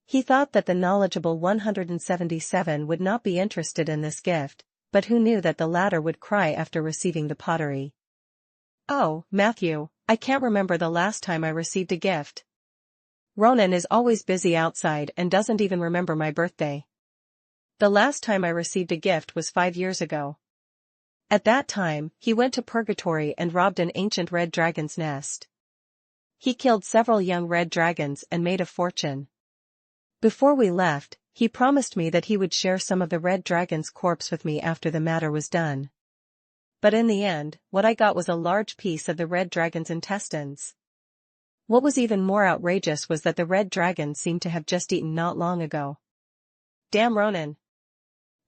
He thought that the knowledgeable 177 would not be interested in this gift, but who knew that the latter would cry after receiving the pottery. Oh, Matthew, I can't remember the last time I received a gift. Ronan is always busy outside and doesn't even remember my birthday. The last time I received a gift was 5 years ago. At that time, he went to Purgatory and robbed an ancient red dragon's nest. He killed several young red dragons and made a fortune. Before we left, he promised me that he would share some of the red dragon's corpse with me after the matter was done. But in the end, what I got was a large piece of the red dragon's intestines. What was even more outrageous was that the red dragon seemed to have just eaten not long ago. Damn Ronan.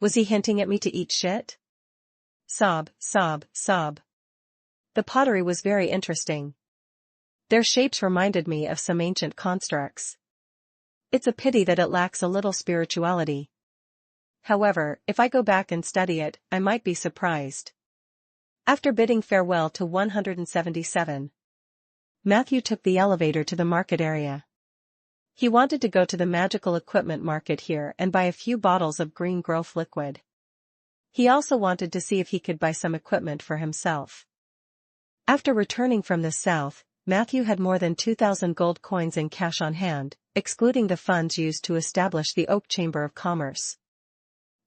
Was he hinting at me to eat shit? Sob, sob, sob. The pottery was very interesting. Their shapes reminded me of some ancient constructs. It's a pity that it lacks a little spirituality. However, if I go back and study it, I might be surprised. After bidding farewell to 177, Matthew took the elevator to the market area. He wanted to go to the magical equipment market here and buy a few bottles of green growth liquid. He also wanted to see if he could buy some equipment for himself. After returning from the south, Matthew had more than 2,000 gold coins in cash on hand, excluding the funds used to establish the Oak Chamber of Commerce.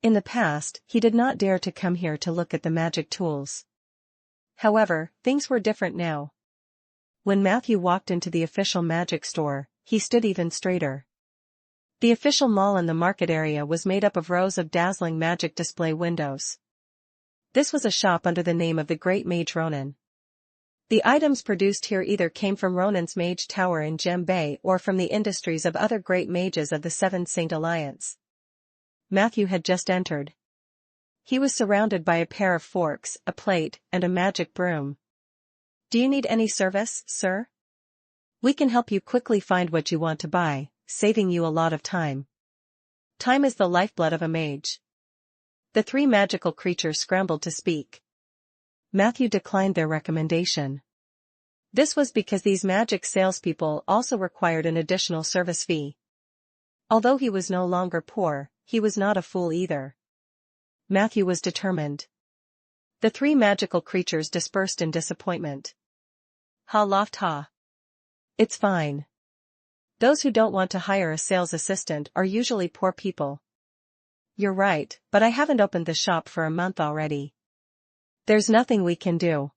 In the past, he did not dare to come here to look at the magic tools. However, things were different now. When Matthew walked into the official magic store, he stood even straighter. The official mall in the market area was made up of rows of dazzling magic display windows. This was a shop under the name of the Great Mage Ronan. The items produced here either came from Ronan's Mage Tower in Gem Bay or from the industries of other great mages of the Seven Saint Alliance. Matthew had just entered. He was surrounded by a pair of forks, a plate, and a magic broom. Do you need any service, sir? We can help you quickly find what you want to buy, saving you a lot of time. Time is the lifeblood of a mage. The 3 magical creatures scrambled to speak. Matthew declined their recommendation. This was because these magic salespeople also required an additional service fee. Although he was no longer poor, he was not a fool either. Matthew was determined. The 3 magical creatures dispersed in disappointment. Ha laughed ha. It's fine. Those who don't want to hire a sales assistant are usually poor people. You're right, but I haven't opened the shop for a month already. There's nothing we can do.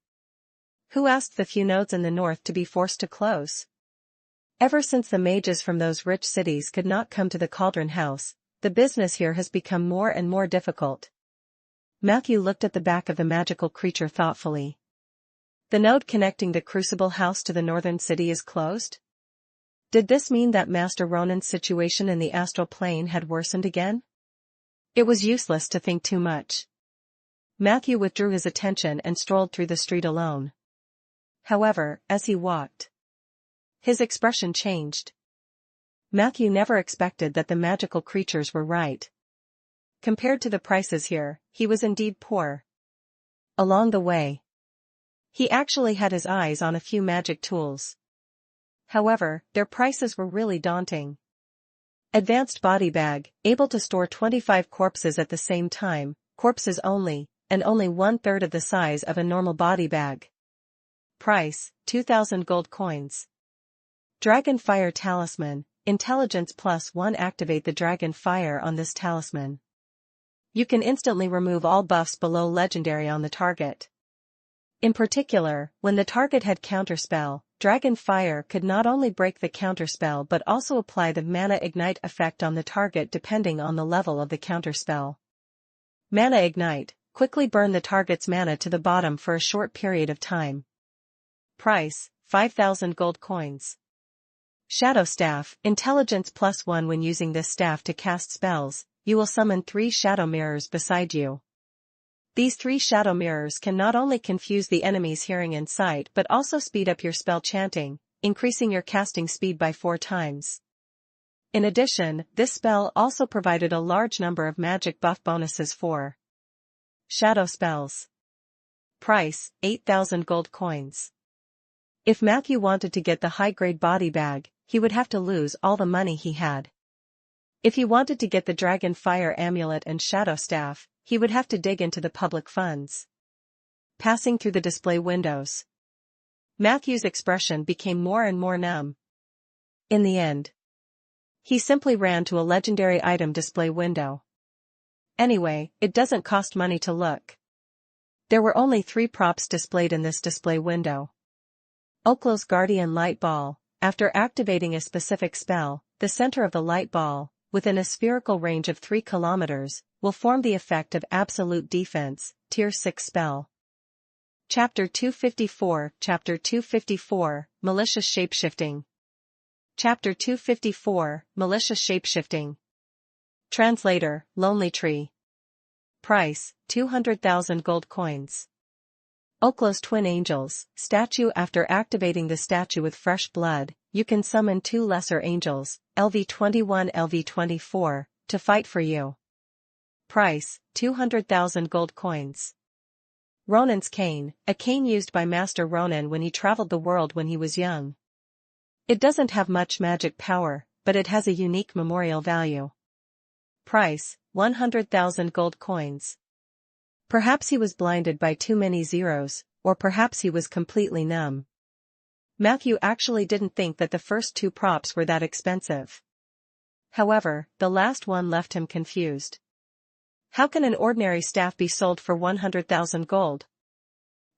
Who asked the few nodes in the north to be forced to close? Ever since the mages from those rich cities could not come to the Cauldron House, the business here has become more and more difficult. Matthew looked at the back of the magical creature thoughtfully. The node connecting the Crucible House to the northern city is closed? Did this mean that Master Ronan's situation in the astral plane had worsened again? It was useless to think too much. Matthew withdrew his attention and strolled through the street alone. However, as he walked, his expression changed. Matthew never expected that the magical creatures were right. Compared to the prices here, he was indeed poor. Along the way, he actually had his eyes on a few magic tools. However, their prices were really daunting. Advanced body bag, able to store 25 corpses at the same time, corpses only, and only 1/3 of the size of a normal body bag. Price, 2,000 gold coins. Dragon Fire Talisman, Intelligence +1. Activate the Dragon Fire on this talisman. You can instantly remove all buffs below Legendary on the target. In particular, when the target had counterspell, Dragon Fire could not only break the counterspell but also apply the Mana Ignite effect on the target depending on the level of the counterspell. Mana Ignite, quickly burn the target's mana to the bottom for a short period of time. Price, 5,000 gold coins. Shadow Staff, Intelligence +1. When using this staff to cast spells, you will summon 3 shadow mirrors beside you. These 3 shadow mirrors can not only confuse the enemy's hearing and sight but also speed up your spell chanting, increasing your casting speed by 4 times. In addition, this spell also provided a large number of magic buff bonuses for shadow spells. Price, 8,000 gold coins. If Matthew wanted to get the high-grade body bag, he would have to lose all the money he had. If he wanted to get the Dragon Fire Amulet and Shadow Staff, he would have to dig into the public funds. Passing through the display windows, Matthew's expression became more and more numb. In the end, he simply ran to a legendary item display window. Anyway, it doesn't cost money to look. There were only 3 props displayed in this display window. Oklow's Guardian Light Ball. After activating a specific spell, the center of the light ball, within a spherical range of 3 kilometers, will form the effect of absolute defense, Tier 6 spell. Chapter 254, Malicious Shapeshifting. Chapter 254, Malicious Shapeshifting. Translator, Lonely Tree. Price, 200,000 gold coins. Oklow's Twin Angels, statue. After activating the statue with fresh blood, you can summon 2 lesser angels, LV21 LV24, to fight for you. Price, 200,000 gold coins. Ronin's Cane, a cane used by Master Ronin when he traveled the world when he was young. It doesn't have much magic power, but it has a unique memorial value. Price, 100,000 gold coins. Perhaps he was blinded by too many zeros, or perhaps he was completely numb. Matthew actually didn't think that the first 2 props were that expensive. However, the last one left him confused. How can an ordinary staff be sold for 100,000 gold?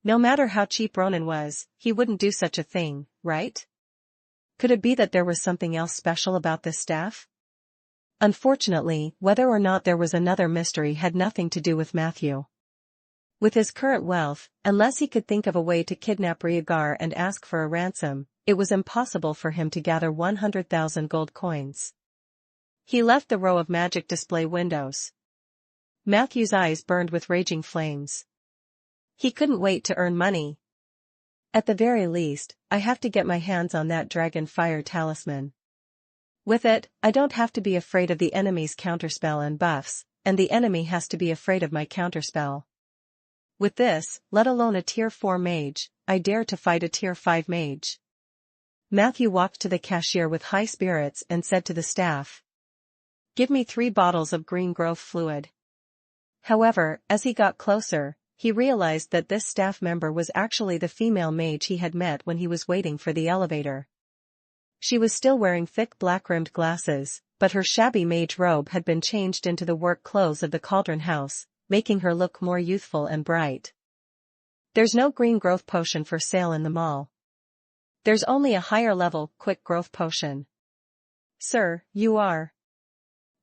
No matter how cheap Ronin was, he wouldn't do such a thing, right? Could it be that there was something else special about this staff? Unfortunately, whether or not there was another mystery had nothing to do with Matthew. With his current wealth, unless he could think of a way to kidnap Rhaegar and ask for a ransom, it was impossible for him to gather 100,000 gold coins. He left the row of magic display windows. Matthew's eyes burned with raging flames. He couldn't wait to earn money. At the very least, I have to get my hands on that dragon fire talisman. With it, I don't have to be afraid of the enemy's counterspell and buffs, and the enemy has to be afraid of my counterspell. With this, let alone a Tier 4 mage, I dare to fight a Tier 5 mage. Matthew walked to the cashier with high spirits and said to the staff, "Give me 3 bottles of green growth fluid." However, as he got closer, he realized that this staff member was actually the female mage he had met when he was waiting for the elevator. She was still wearing thick black-rimmed glasses, but her shabby mage robe had been changed into the work clothes of the Cauldron House, making her look more youthful and bright. "There's no green growth potion for sale in the mall. There's only a higher-level, quick growth potion." "Sir, you are..."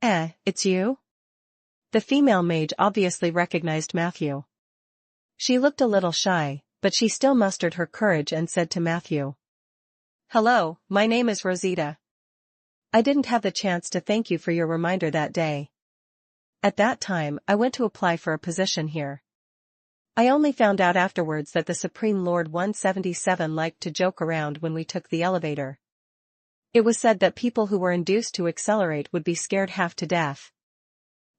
It's you?" The female mage obviously recognized Matthew. She looked a little shy, but she still mustered her courage and said to Matthew, "Hello, my name is Rosita. I didn't have the chance to thank you for your reminder that day. At that time, I went to apply for a position here. I only found out afterwards that the Supreme Lord 177 liked to joke around when we took the elevator. It was said that people who were induced to accelerate would be scared half to death."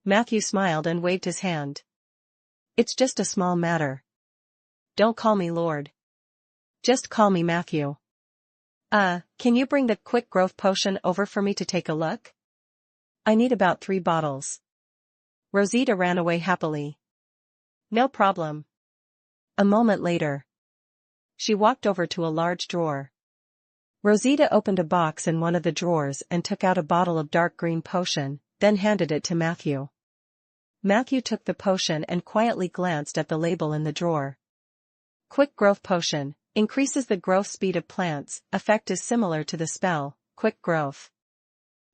Matthew smiled and waved his hand. "It's just a small matter. Don't call me Lord. Just call me Matthew. Can you bring the quick growth potion over for me to take a look? I need about 3 bottles." Rosita ran away happily. "No problem." A moment later, she walked over to a large drawer. Rosita opened a box in one of the drawers and took out a bottle of dark green potion, then handed it to Matthew. Matthew took the potion and quietly glanced at the label in the drawer. Quick growth potion, increases the growth speed of plants, effect is similar to the spell, quick growth.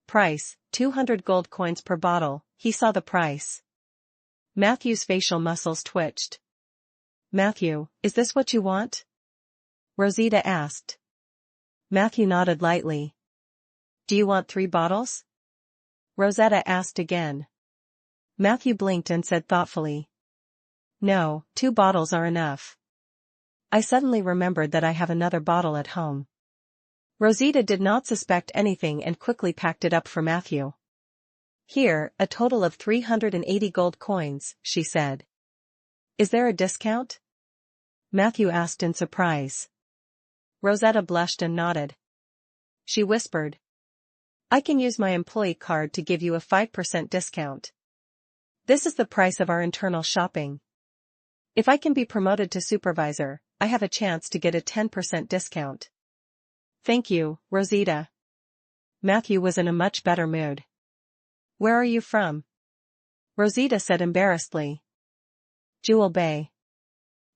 Price, 200 gold coins per bottle. He saw the price. Matthew's facial muscles twitched. "Matthew, is this what you want?" Rosita asked. Matthew nodded lightly. "Do you want 3 bottles?" Rosetta asked again. Matthew blinked and said thoughtfully, "No, 2 bottles are enough. I suddenly remembered that I have another bottle at home." Rosita did not suspect anything and quickly packed it up for Matthew. "Here, a total of 380 gold coins," she said. "Is there a discount?" Matthew asked in surprise. Rosetta blushed and nodded. She whispered, "I can use my employee card to give you a 5% discount. This is the price of our internal shopping. If I can be promoted to supervisor, I have a chance to get a 10% discount. Thank you, Rosita. Matthew was in a much better mood. Where are you from? Rosita said embarrassedly. Jewel Bay.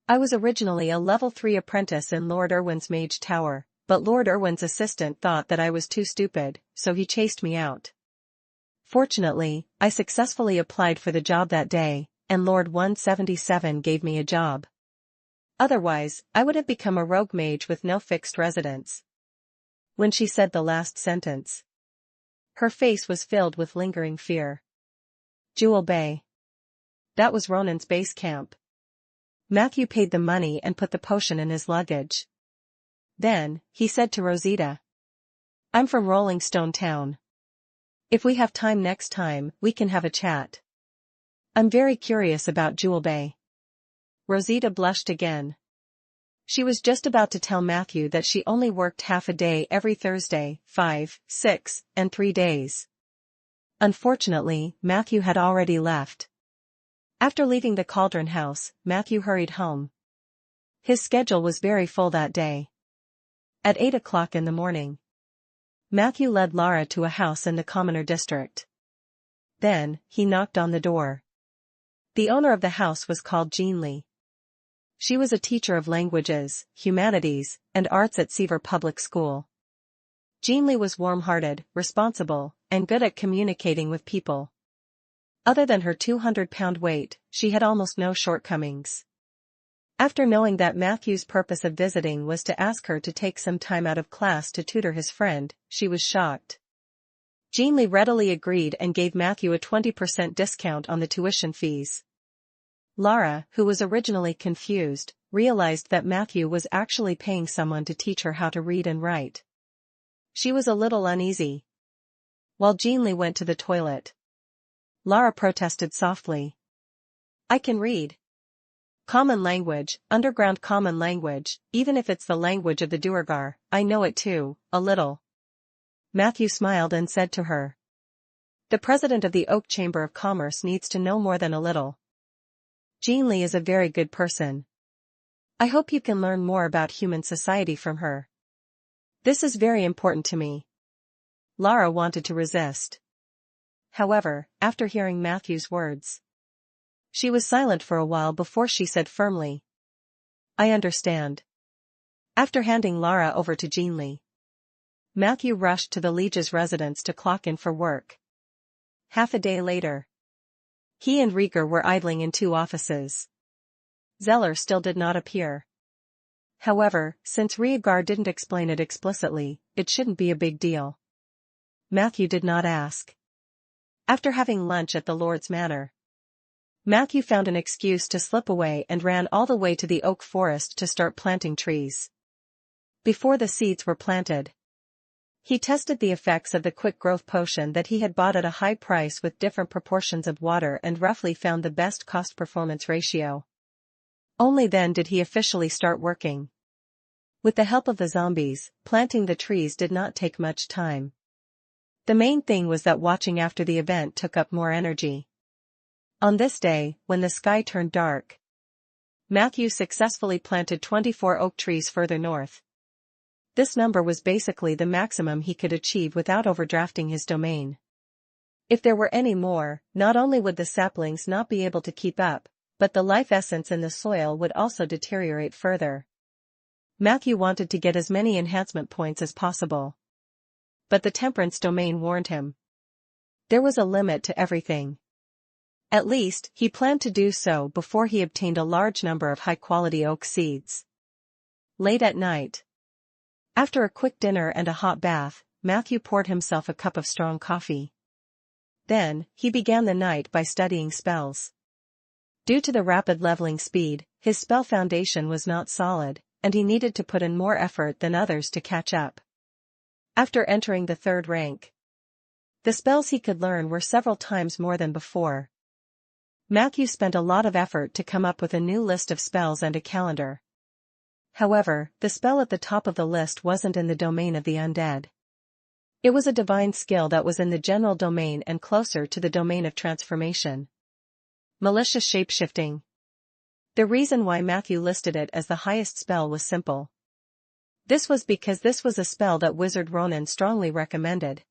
I was originally a level 3 apprentice in Lord Irwin's Mage Tower, but Lord Irwin's assistant thought that I was too stupid, so he chased me out. Fortunately, I successfully applied for the job that day, and Lord 177 gave me a job. Otherwise, I would have become a rogue mage with no fixed residence. When she said the last sentence, her face was filled with lingering fear. Jewel Bay. That was Ronan's base camp. Matthew paid the money and put the potion in his luggage. Then, he said to Rosita, I'm from Rolling Stone Town. If we have time next time, we can have a chat. I'm very curious about Jewel Bay. Rosita blushed again. She was just about to tell Matthew that she only worked half a day every Thursday, 5, 6, and 3 days. Unfortunately, Matthew had already left. After leaving the Cauldron House, Matthew hurried home. His schedule was very full that day. At 8 o'clock in the morning, Matthew led Lara to a house in the Commoner district. Then, he knocked on the door. The owner of the house was called Jean Lee. She was a teacher of languages, humanities, and arts at Seaver Public School. Jean Lee was warm-hearted, responsible, and good at communicating with people. Other than her 200-pound weight, she had almost no shortcomings. After knowing that Matthew's purpose of visiting was to ask her to take some time out of class to tutor his friend, she was shocked. Jean Lee readily agreed and gave Matthew a 20% discount on the tuition fees. Lara, who was originally confused, realized that Matthew was actually paying someone to teach her how to read and write. She was a little uneasy. While Jean Lee went to the toilet, Lara protested softly. I can read. Common language, underground common language, even if it's the language of the Duergar, I know it too, a little. Matthew smiled and said to her. The president of the Oak Chamber of Commerce needs to know more than a little. Jean Lee is a very good person. I hope you can learn more about human society from her. This is very important to me. Lara wanted to resist. However, after hearing Matthew's words, she was silent for a while before she said firmly, I understand. After handing Lara over to Jean Lee, Matthew rushed to the Liege's residence to clock in for work. Half a day later, he and Rieger were idling in 2 offices. Zeller still did not appear. However, since Rieger didn't explain it explicitly, it shouldn't be a big deal. Matthew did not ask. After having lunch at the Lord's Manor, Matthew found an excuse to slip away and ran all the way to the oak forest to start planting trees. Before the seeds were planted, he tested the effects of the quick growth potion that he had bought at a high price with different proportions of water and roughly found the best cost-performance ratio. Only then did he officially start working. With the help of the zombies, planting the trees did not take much time. The main thing was that watching after the event took up more energy. On this day, when the sky turned dark, Matthew successfully planted 24 oak trees further north. This number was basically the maximum he could achieve without overdrafting his domain. If there were any more, not only would the saplings not be able to keep up, but the life essence in the soil would also deteriorate further. Matthew wanted to get as many enhancement points as possible. But the temperance domain warned him. There was a limit to everything. At least, he planned to do so before he obtained a large number of high-quality oak seeds. Late at night, after a quick dinner and a hot bath, Matthew poured himself a cup of strong coffee. Then, he began the night by studying spells. Due to the rapid leveling speed, his spell foundation was not solid, and he needed to put in more effort than others to catch up. After entering the 3rd rank, the spells he could learn were several times more than before. Matthew spent a lot of effort to come up with a new list of spells and a calendar. However, the spell at the top of the list wasn't in the domain of the undead. It was a divine skill that was in the general domain and closer to the domain of transformation. Malicious shapeshifting. The reason why Matthew listed it as the highest spell was simple. This was because this was a spell that Wizard Ronan strongly recommended.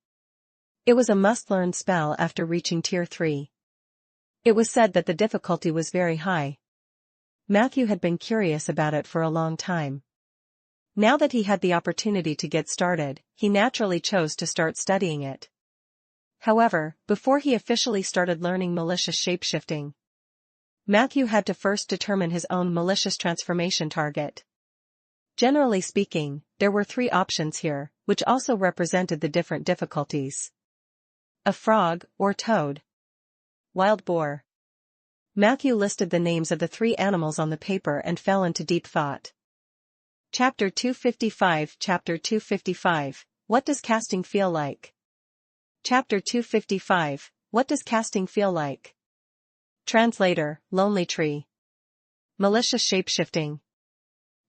It was a must-learn spell after reaching Tier 3. It was said that the difficulty was very high. Matthew had been curious about it for a long time. Now that he had the opportunity to get started, he naturally chose to start studying it. However, before he officially started learning malicious shapeshifting, Matthew had to first determine his own malicious transformation target. Generally speaking, there were 3 options here, which also represented the different difficulties. A frog, or toad. Wild boar. Matthew listed the names of the 3 animals on the paper and fell into deep thought. Chapter 255 Chapter 255, What does casting feel like? Chapter 255, What does casting feel like? Translator, Lonely Tree. Malicious shapeshifting.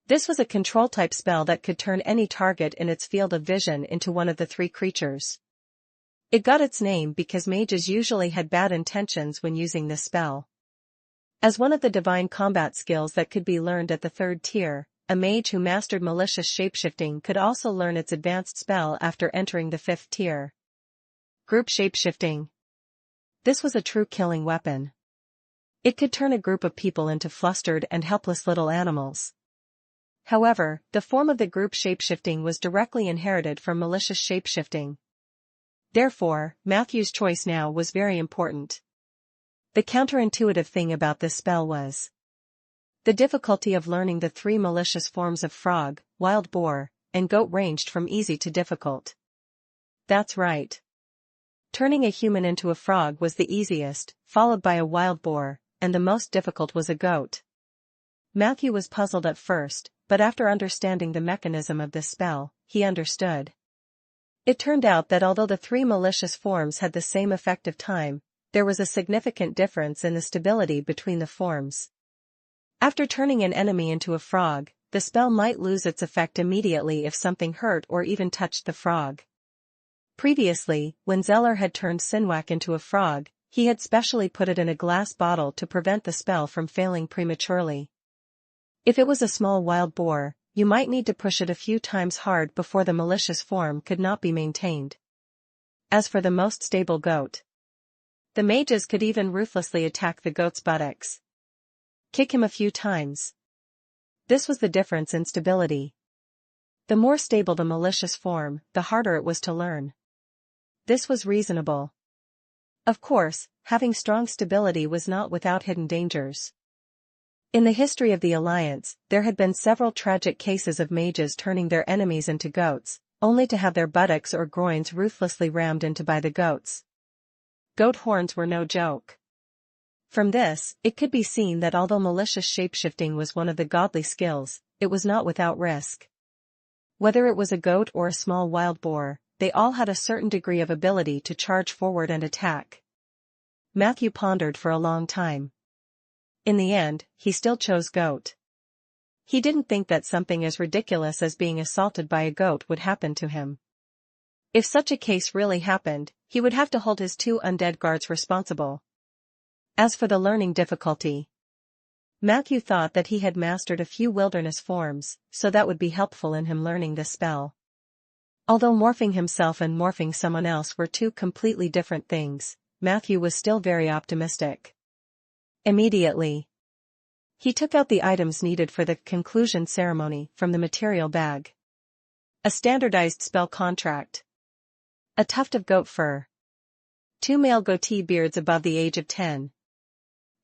This was a control-type spell that could turn any target in its field of vision into one of the 3 creatures. It got its name because mages usually had bad intentions when using this spell. As one of the divine combat skills that could be learned at the 3rd tier, a mage who mastered malicious shapeshifting could also learn its advanced spell after entering the 5th tier. Group shapeshifting. This was a true killing weapon. It could turn a group of people into flustered and helpless little animals. However, the form of the group shapeshifting was directly inherited from malicious shapeshifting. Therefore, Matthew's choice now was very important. The counterintuitive thing about this spell was the difficulty of learning the 3 malicious forms of frog, wild boar, and goat ranged from easy to difficult. That's right. Turning a human into a frog was the easiest, followed by a wild boar, and the most difficult was a goat. Matthew was puzzled at first, but after understanding the mechanism of this spell, he understood. It turned out that although the 3 malicious forms had the same effective time, there was a significant difference in the stability between the forms. After turning an enemy into a frog, the spell might lose its effect immediately if something hurt or even touched the frog. Previously, when Zeller had turned Sinwak into a frog, he had specially put it in a glass bottle to prevent the spell from failing prematurely. If it was a small wild boar, you might need to push it a few times hard before the malicious form could not be maintained. As for the most stable goat, the mages could even ruthlessly attack the goat's buttocks. Kick him a few times. This was the difference in stability. The more stable the malicious form, the harder it was to learn. This was reasonable. Of course, having strong stability was not without hidden dangers. In the history of the Alliance, there had been several tragic cases of mages turning their enemies into goats, only to have their buttocks or groins ruthlessly rammed into by the goats. Goat horns were no joke. From this, it could be seen that although malicious shapeshifting was one of the godly skills, it was not without risk. Whether it was a goat or a small wild boar, they all had a certain degree of ability to charge forward and attack. Matthew pondered for a long time. In the end, he still chose goat. He didn't think that something as ridiculous as being assaulted by a goat would happen to him. If such a case really happened, he would have to hold his 2 undead guards responsible. As for the learning difficulty, Matthew thought that he had mastered a few wilderness forms, so that would be helpful in him learning this spell. Although morphing himself and morphing someone else were 2 completely different things, Matthew was still very optimistic. Immediately, he took out the items needed for the conclusion ceremony from the material bag. A standardized spell contract. A tuft of goat fur. 2 male goatee beards above the age of 10.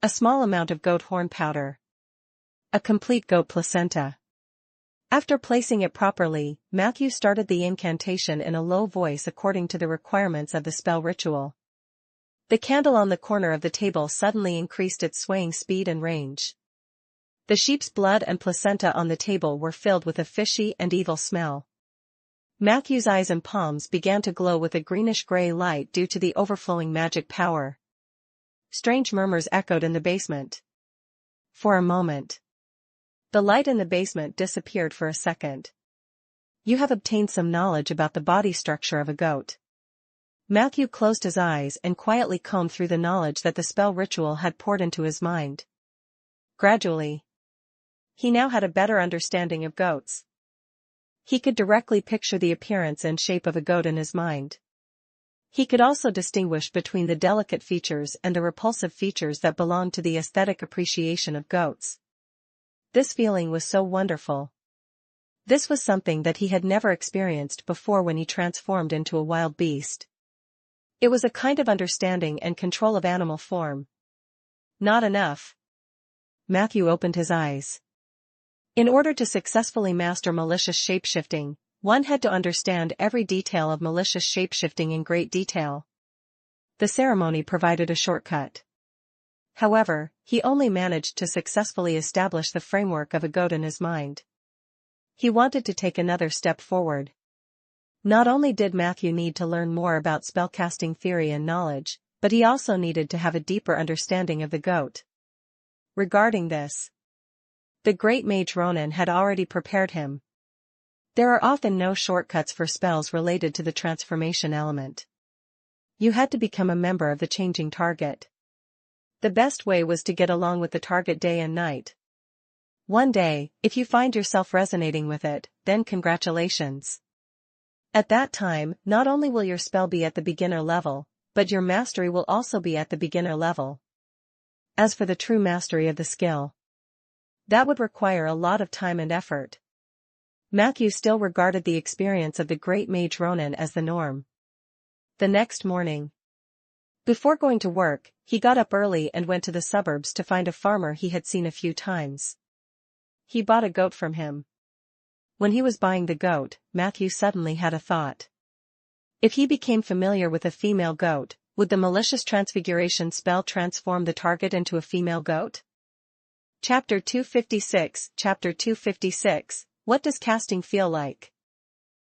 A small amount of goat horn powder. A complete goat placenta. After placing it properly, Matthew started the incantation in a low voice according to the requirements of the spell ritual. The candle on the corner of the table suddenly increased its swaying speed and range. The sheep's blood and placenta on the table were filled with a fishy and evil smell. Matthew's eyes and palms began to glow with a greenish-gray light due to the overflowing magic power. Strange murmurs echoed in the basement. For a moment, the light in the basement disappeared for a second. You have obtained some knowledge about the body structure of a goat. Matthew closed his eyes and quietly combed through the knowledge that the spell ritual had poured into his mind. Gradually, he now had a better understanding of goats. He could directly picture the appearance and shape of a goat in his mind. He could also distinguish between the delicate features and the repulsive features that belonged to the aesthetic appreciation of goats. This feeling was so wonderful. This was something that he had never experienced before when he transformed into a wild beast. It was a kind of understanding and control of animal form. Not enough. Matthew opened his eyes. In order to successfully master malicious shapeshifting, one had to understand every detail of malicious shapeshifting in great detail. The ceremony provided a shortcut. However, he only managed to successfully establish the framework of a goat in his mind. He wanted to take another step forward. Not only did Matthew need to learn more about spellcasting theory and knowledge, but he also needed to have a deeper understanding of the goat. Regarding this, the great mage Ronan had already prepared him. There are often no shortcuts for spells related to the transformation element. You had to become a member of the changing target. The best way was to get along with the target day and night. One day, if you find yourself resonating with it, then congratulations. At that time, not only will your spell be at the beginner level, but your mastery will also be at the beginner level. As for the true mastery of the skill, that would require a lot of time and effort. Matthew still regarded the experience of the great mage Ronan as the norm. The next morning, before going to work, he got up early and went to the suburbs to find a farmer he had seen a few times. He bought a goat from him. When he was buying the goat, Matthew suddenly had a thought. If he became familiar with a female goat, would the malicious transfiguration spell transform the target into a female goat? Chapter 256, Chapter 256, What does casting feel like?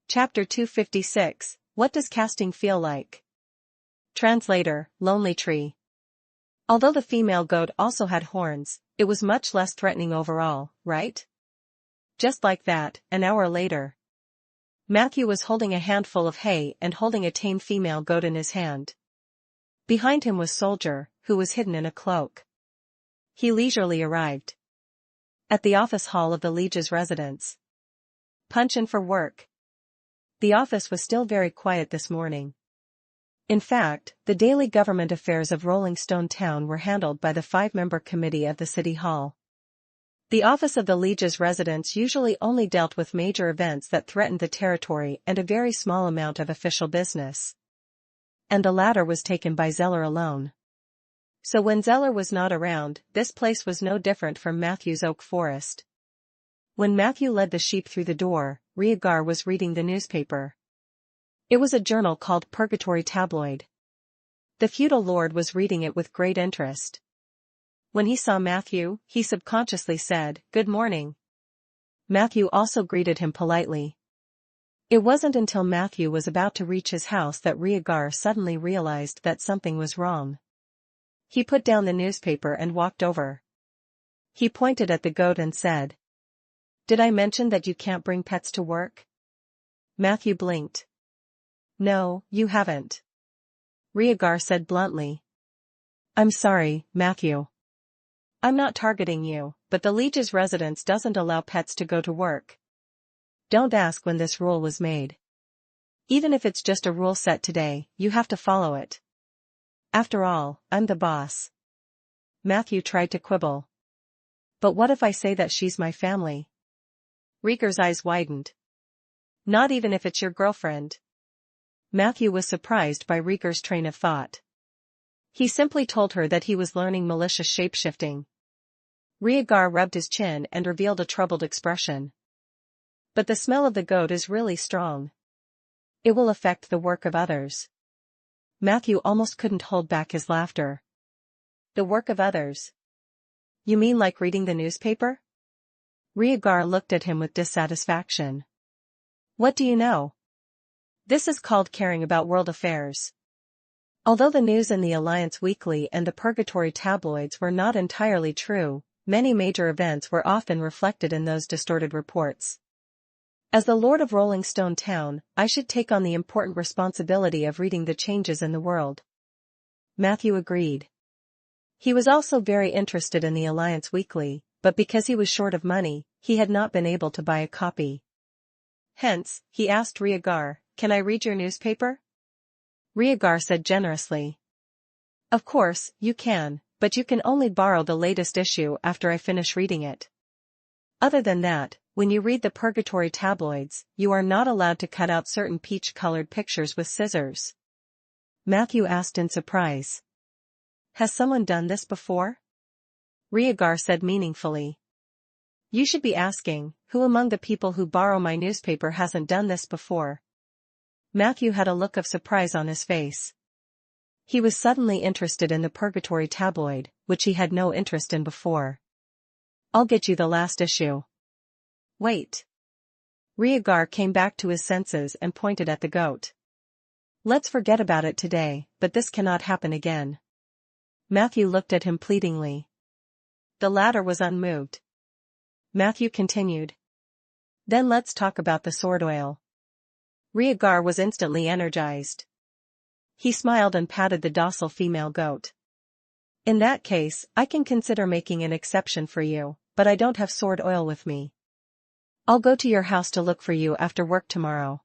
Chapter 256, What does casting feel like? Translator, Lonely Tree. Although the female goat also had horns, it was much less threatening overall, right? Just like that, an hour later, Matthew was holding a handful of hay and holding a tame female goat in his hand. Behind him was Soldier, who was hidden in a cloak. He leisurely arrived at the office hall of the liege's residence. Punch in for work. The office was still very quiet this morning. In fact, the daily government affairs of Rolling Stone Town were handled by the 5-member committee of the city hall. The office of the liege's residence usually only dealt with major events that threatened the territory and a very small amount of official business. And the latter was taken by Zeller alone. So when Zeller was not around, this place was no different from Matthew's oak forest. When Matthew led the sheep through the door, Rhaegar was reading the newspaper. It was a journal called Purgatory Tabloid. The feudal lord was reading it with great interest. When he saw Matthew, he subconsciously said, "Good morning." Matthew also greeted him politely. It wasn't until Matthew was about to reach his house that Rhaegar suddenly realized that something was wrong. He put down the newspaper and walked over. He pointed at the goat and said, "Did I mention that you can't bring pets to work?" Matthew blinked. "No, you haven't," Rhaegar said bluntly. "I'm sorry, Matthew. I'm not targeting you, but the liege's residence doesn't allow pets to go to work. Don't ask when this rule was made. Even if it's just a rule set today, you have to follow it. After all, I'm the boss." Matthew tried to quibble. "But what if I say that she's my family?" Rhaegar's eyes widened. "Not even if it's your girlfriend?" Matthew was surprised by Rhaegar's train of thought. He simply told her that he was learning malicious shapeshifting. Rhaegar rubbed his chin and revealed a troubled expression. "But the smell of the goat is really strong. It will affect the work of others." Matthew almost couldn't hold back his laughter. "The work of others? You mean like reading the newspaper?" Rhaegar looked at him with dissatisfaction. "What do you know? This is called caring about world affairs." Although the news in the Alliance Weekly and the Purgatory tabloids were not entirely true, many major events were often reflected in those distorted reports. As the Lord of Rolling Stone Town, I should take on the important responsibility of reading the changes in the world. Matthew agreed. He was also very interested in the Alliance Weekly, but because he was short of money, he had not been able to buy a copy. Hence, he asked Rhaegar, "Can I read your newspaper?" Rhaegar said generously, "Of course, you can, but you can only borrow the latest issue after I finish reading it. Other than that, when you read the Purgatory tabloids, you are not allowed to cut out certain peach-colored pictures with scissors." Matthew asked in surprise. "Has someone done this before?" Rhaegar said meaningfully. "You should be asking, who among the people who borrow my newspaper hasn't done this before?" Matthew had a look of surprise on his face. He was suddenly interested in the Purgatory tabloid, which he had no interest in before. "I'll get you the last issue." "Wait." Rhaegar came back to his senses and pointed at the goat. "Let's forget about it today, but this cannot happen again." Matthew looked at him pleadingly. The latter was unmoved. Matthew continued. "Then let's talk about the sword oil." Rhaegar was instantly energized. He smiled and patted the docile female goat. "In that case, I can consider making an exception for you, but I don't have sword oil with me. I'll go to your house to look for you after work tomorrow."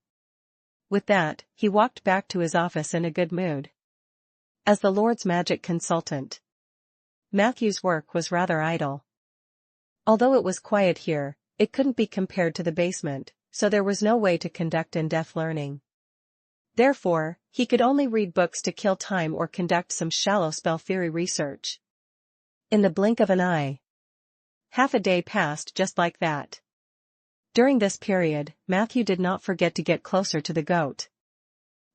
With that, he walked back to his office in a good mood. As the Lord's magic consultant, Matthew's work was rather idle. Although it was quiet here, it couldn't be compared to the basement, so there was no way to conduct in-depth learning. Therefore, he could only read books to kill time or conduct some shallow spell theory research. In the blink of an eye, half a day passed just like that. During this period, Matthew did not forget to get closer to the goat.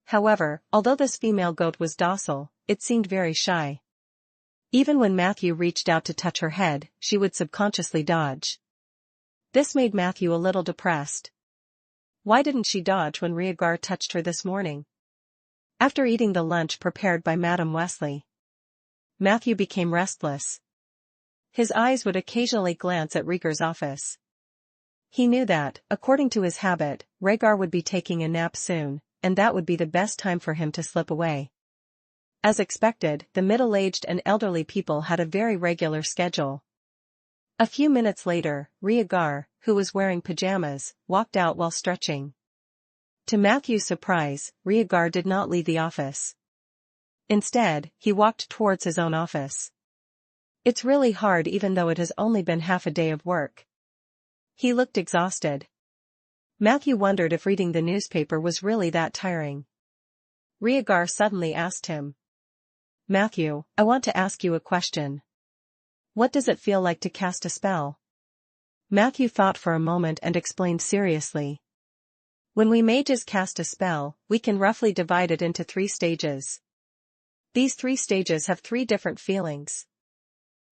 However, although this female goat was docile, it seemed very shy. Even when Matthew reached out to touch her head, she would subconsciously dodge. This made Matthew a little depressed. Why didn't she dodge when Rhaegar touched her this morning? After eating the lunch prepared by Madame Wesley, Matthew became restless. His eyes would occasionally glance at Rhaegar's office. He knew that, according to his habit, Rhaegar would be taking a nap soon, and that would be the best time for him to slip away. As expected, the middle-aged and elderly people had a very regular schedule. A few minutes later, Rhaegar, who was wearing pajamas, walked out while stretching. To Matthew's surprise, Rhaegar did not leave the office. Instead, he walked towards his own office. "It's really hard even though it has only been half a day of work." He looked exhausted. Matthew wondered if reading the newspaper was really that tiring. Rhaegar suddenly asked him, "Matthew, I want to ask you a question. What does it feel like to cast a spell?" Matthew thought for a moment and explained seriously. "When we mages cast a spell, we can roughly divide it into 3 stages. These 3 stages have 3 different feelings.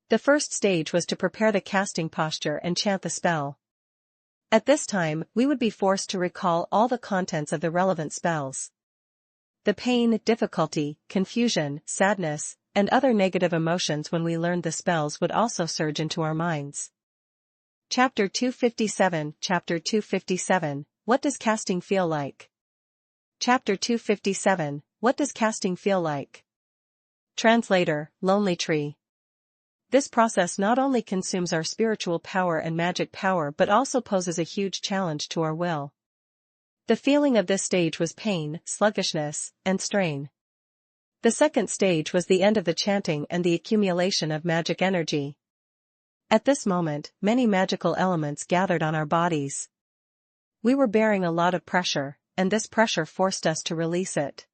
The first stage was to prepare the casting posture and chant the spell. At this time, we would be forced to recall all the contents of the relevant spells. The pain, difficulty, confusion, sadness, and other negative emotions when we learned the spells would also surge into our minds." Chapter 257 Chapter 257, What does casting feel like? Chapter 257, What does casting feel like? Translator, Lonely Tree. This process not only consumes our spiritual power and magic power but also poses a huge challenge to our will. The feeling of this stage was pain, sluggishness, and strain. The second stage was the end of the chanting and the accumulation of magic energy. At this moment, many magical elements gathered on our bodies. We were bearing a lot of pressure, and this pressure forced us to release it.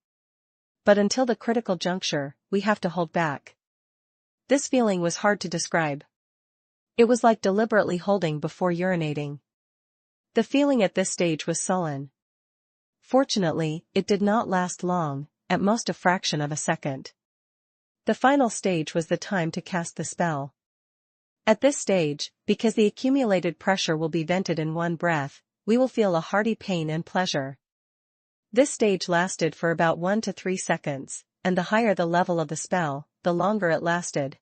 But until the critical juncture, we have to hold back. This feeling was hard to describe. It was like deliberately holding before urinating. The feeling at this stage was sullen. Fortunately, it did not last long, at most a fraction of a second. The final stage was the time to cast the spell. At this stage, because the accumulated pressure will be vented in one breath, we will feel a hearty pain and pleasure. This stage lasted for about 1 to 3 seconds, and the higher the level of the spell, the longer it lasted.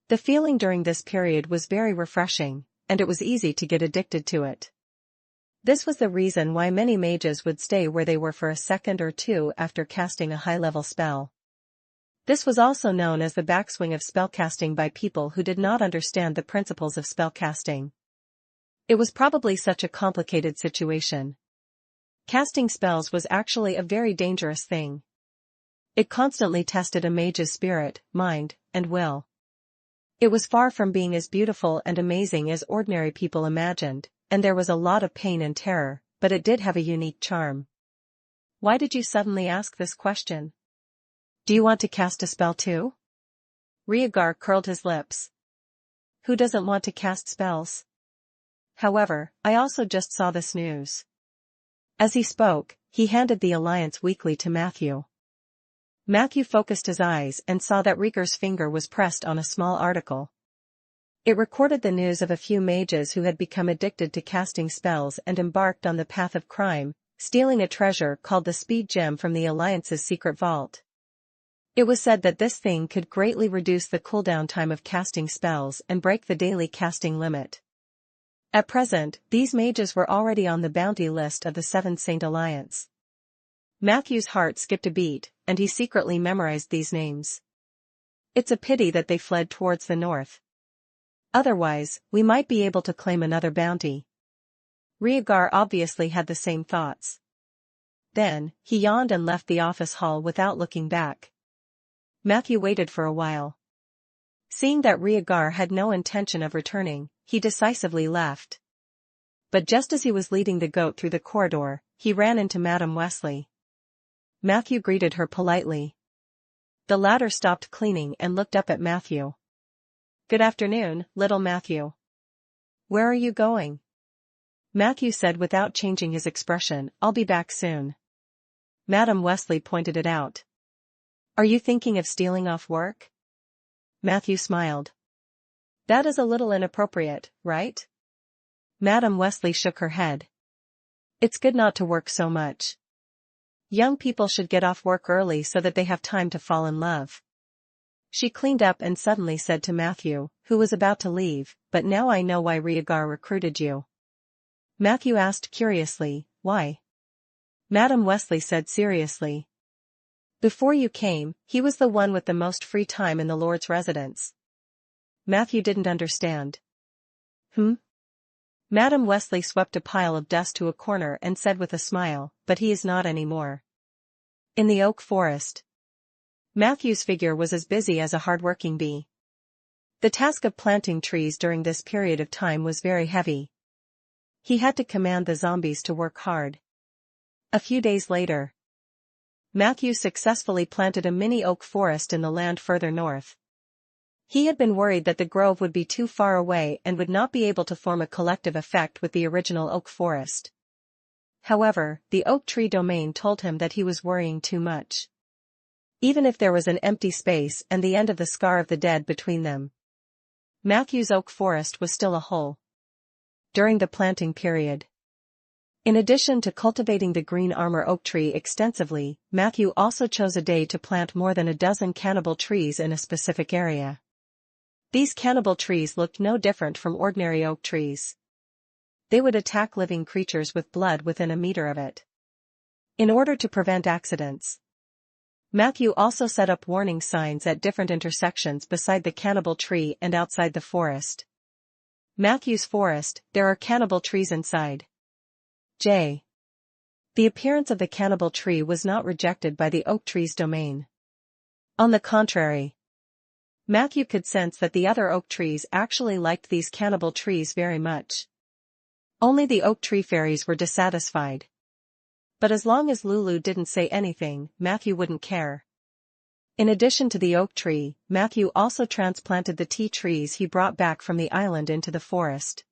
The feeling during this period was very refreshing, and it was easy to get addicted to it. This was the reason why many mages would stay where they were for a second or two after casting a high-level spell. This was also known as the backswing of spellcasting by people who did not understand the principles of spellcasting. It was probably such a complicated situation. Casting spells was actually a very dangerous thing. It constantly tested a mage's spirit, mind, and will. It was far from being as beautiful and amazing as ordinary people imagined, and there was a lot of pain and terror, but it did have a unique charm. Why did you suddenly ask this question? Do you want to cast a spell too? Rhaegar curled his lips. Who doesn't want to cast spells? However, I also just saw this news. As he spoke, he handed the Alliance Weekly to Matthew. Matthew focused his eyes and saw that Rhaegar's finger was pressed on a small article. It recorded the news of a few mages who had become addicted to casting spells and embarked on the path of crime, stealing a treasure called the Speed Gem from the Alliance's secret vault. It was said that this thing could greatly reduce the cooldown time of casting spells and break the daily casting limit. At present, these mages were already on the bounty list of the Seven Saint Alliance. Matthew's heart skipped a beat, and he secretly memorized these names. It's a pity that they fled towards the north. Otherwise, we might be able to claim another bounty. Rhaegar obviously had the same thoughts. Then, he yawned and left the office hall without looking back. Matthew waited for a while. Seeing that Rhaegar had no intention of returning, he decisively left. But just as he was leading the goat through the corridor, he ran into Madame Wesley. Matthew greeted her politely. The latter stopped cleaning and looked up at Matthew. Good afternoon, little Matthew. Where are you going? Matthew said without changing his expression, I'll be back soon. Madame Wesley pointed it out. Are you thinking of stealing off work? Matthew smiled. That is a little inappropriate, right? Madame Wesley shook her head. It's good not to work so much. Young people should get off work early so that they have time to fall in love. She cleaned up and suddenly said to Matthew, who was about to leave, but now I know why Rhaegar recruited you. Matthew asked curiously, why? Madame Wesley said seriously. Before you came, he was the one with the most free time in the Lord's residence. Matthew didn't understand. Madame Wesley swept a pile of dust to a corner and said with a smile, but he is not anymore. In the oak forest. Matthew's figure was as busy as a hard-working bee. The task of planting trees during this period of time was very heavy. He had to command the zombies to work hard. A few days later, Matthew successfully planted a mini oak forest in the land further north. He had been worried that the grove would be too far away and would not be able to form a collective effect with the original oak forest. However, the oak tree domain told him that he was worrying too much. Even if there was an empty space and the end of the scar of the dead between them, Matthew's oak forest was still a whole. During the planting period, in addition to cultivating the green armor oak tree extensively, Matthew also chose a day to plant more than a dozen cannibal trees in a specific area. These cannibal trees looked no different from ordinary oak trees. They would attack living creatures with blood within a meter of it. In order to prevent accidents, Matthew also set up warning signs at different intersections beside the cannibal tree and outside the forest. Matthew's forest, there are cannibal trees inside. J. The appearance of the cannibal tree was not rejected by the oak tree's domain. On the contrary, Matthew could sense that the other oak trees actually liked these cannibal trees very much. Only the oak tree fairies were dissatisfied. But as long as Lulu didn't say anything, Matthew wouldn't care. In addition to the oak tree, Matthew also transplanted the tea trees he brought back from the island into the forest.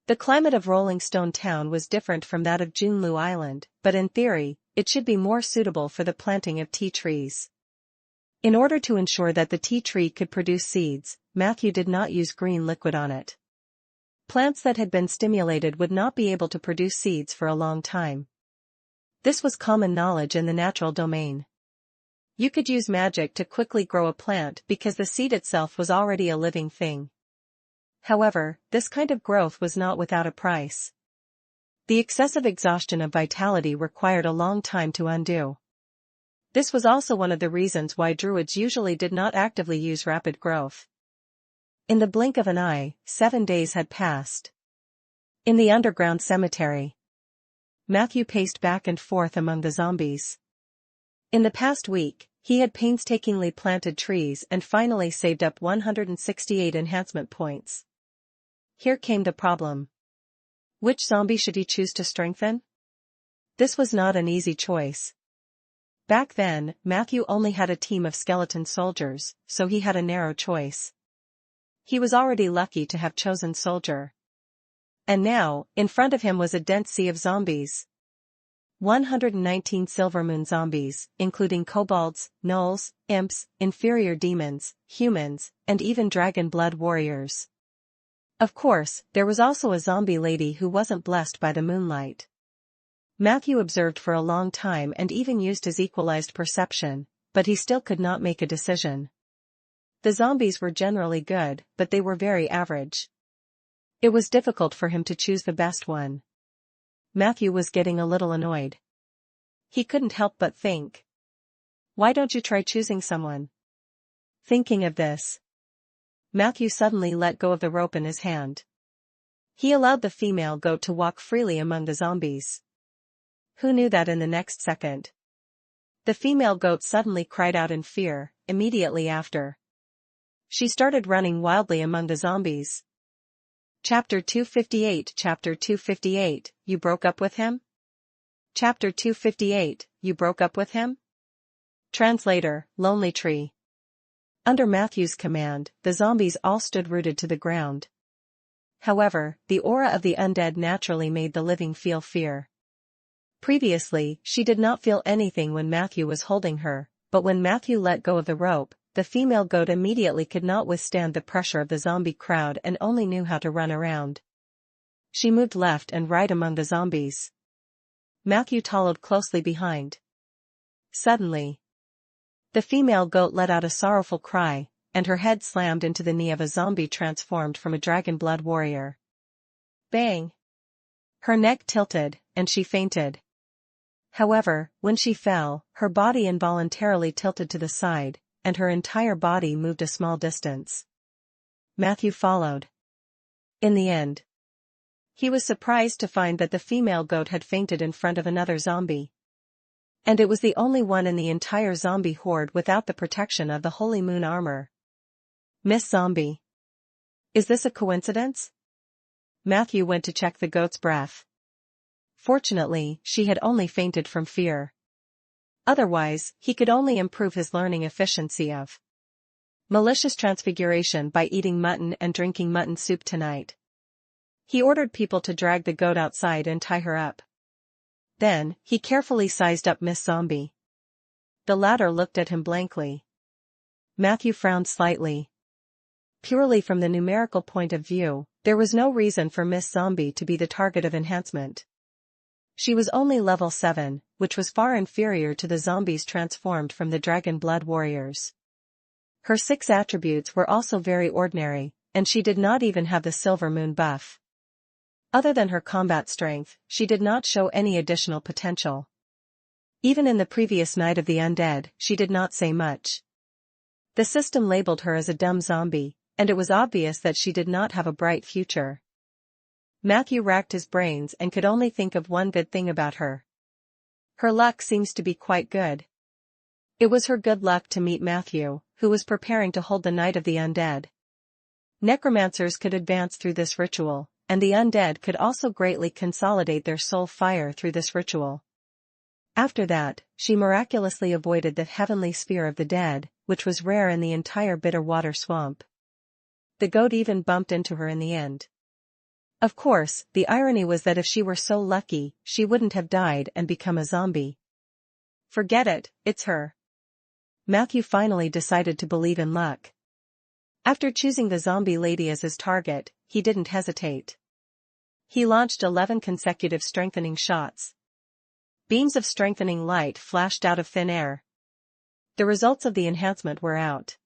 The climate of Rolling Stone Town was different from that of Junlu Island, but in theory, it should be more suitable for the planting of tea trees. In order to ensure that the tea tree could produce seeds, Matthew did not use green liquid on it. Plants that had been stimulated would not be able to produce seeds for a long time. This was common knowledge in the natural domain. You could use magic to quickly grow a plant because the seed itself was already a living thing. However, this kind of growth was not without a price. The excessive exhaustion of vitality required a long time to undo. This was also one of the reasons why druids usually did not actively use rapid growth. In the blink of an eye, 7 days had passed. In the underground cemetery, Matthew paced back and forth among the zombies. In the past week, he had painstakingly planted trees and finally saved up 168 enhancement points. Here came the problem. Which zombie should he choose to strengthen? This was not an easy choice. Back then, Matthew only had a team of skeleton soldiers, so he had a narrow choice. He was already lucky to have chosen soldier. And now, in front of him was a dense sea of zombies. 119 Silvermoon zombies, including kobolds, gnolls, imps, inferior demons, humans, and even dragon blood warriors. Of course, there was also a zombie lady who wasn't blessed by the moonlight. Matthew observed for a long time and even used his equalized perception, but he still could not make a decision. The zombies were generally good, but they were very average. It was difficult for him to choose the best one. Matthew was getting a little annoyed. He couldn't help but think. Why don't you try choosing someone? Thinking of this, Matthew suddenly let go of the rope in his hand. He allowed the female goat to walk freely among the zombies. Who knew that in the next second? The female goat suddenly cried out in fear, immediately after. She started running wildly among the zombies. Chapter 258 Chapter 258, You broke up with him? Chapter 258, You broke up with him? Translator, Lonely Tree. Under Matthew's command, the zombies all stood rooted to the ground. However, the aura of the undead naturally made the living feel fear. Previously, she did not feel anything when Matthew was holding her, but when Matthew let go of the rope, the female goat immediately could not withstand the pressure of the zombie crowd and only knew how to run around. She moved left and right among the zombies. Matthew followed closely behind. Suddenly, the female goat let out a sorrowful cry, and her head slammed into the knee of a zombie transformed from a dragon blood warrior. Bang! Her neck tilted, and she fainted. However, when she fell, her body involuntarily tilted to the side, and her entire body moved a small distance. Matthew followed. In the end, he was surprised to find that the female goat had fainted in front of another zombie. And it was the only one in the entire zombie horde without the protection of the Holy Moon armor. Miss Zombie. Is this a coincidence? Matthew went to check the goat's breath. Fortunately, she had only fainted from fear. Otherwise, he could only improve his learning efficiency of malicious transfiguration by eating mutton and drinking mutton soup tonight. He ordered people to drag the goat outside and tie her up. Then, he carefully sized up Miss Zombie. The latter looked at him blankly. Matthew frowned slightly. Purely from the numerical point of view, there was no reason for Miss Zombie to be the target of enhancement. She was only level 7, which was far inferior to the zombies transformed from the dragon blood warriors. Her 6 attributes were also very ordinary, and she did not even have the Silver Moon buff. Other than her combat strength, she did not show any additional potential. Even in the previous Night of the Undead, she did not say much. The system labeled her as a dumb zombie, and it was obvious that she did not have a bright future. Matthew racked his brains and could only think of one good thing about her. Her luck seems to be quite good. It was her good luck to meet Matthew, who was preparing to hold the Night of the Undead. Necromancers could advance through this ritual, and the undead could also greatly consolidate their soul fire through this ritual. After that, she miraculously avoided the heavenly sphere of the dead, which was rare in the entire Bitterwater swamp. The goat even bumped into her in the end. Of course, the irony was that if she were so lucky, she wouldn't have died and become a zombie. Forget it, it's her. Matthew finally decided to believe in luck. After choosing the zombie lady as his target, he didn't hesitate. He launched 11 consecutive strengthening shots. Beams of strengthening light flashed out of thin air. The results of the enhancement were out.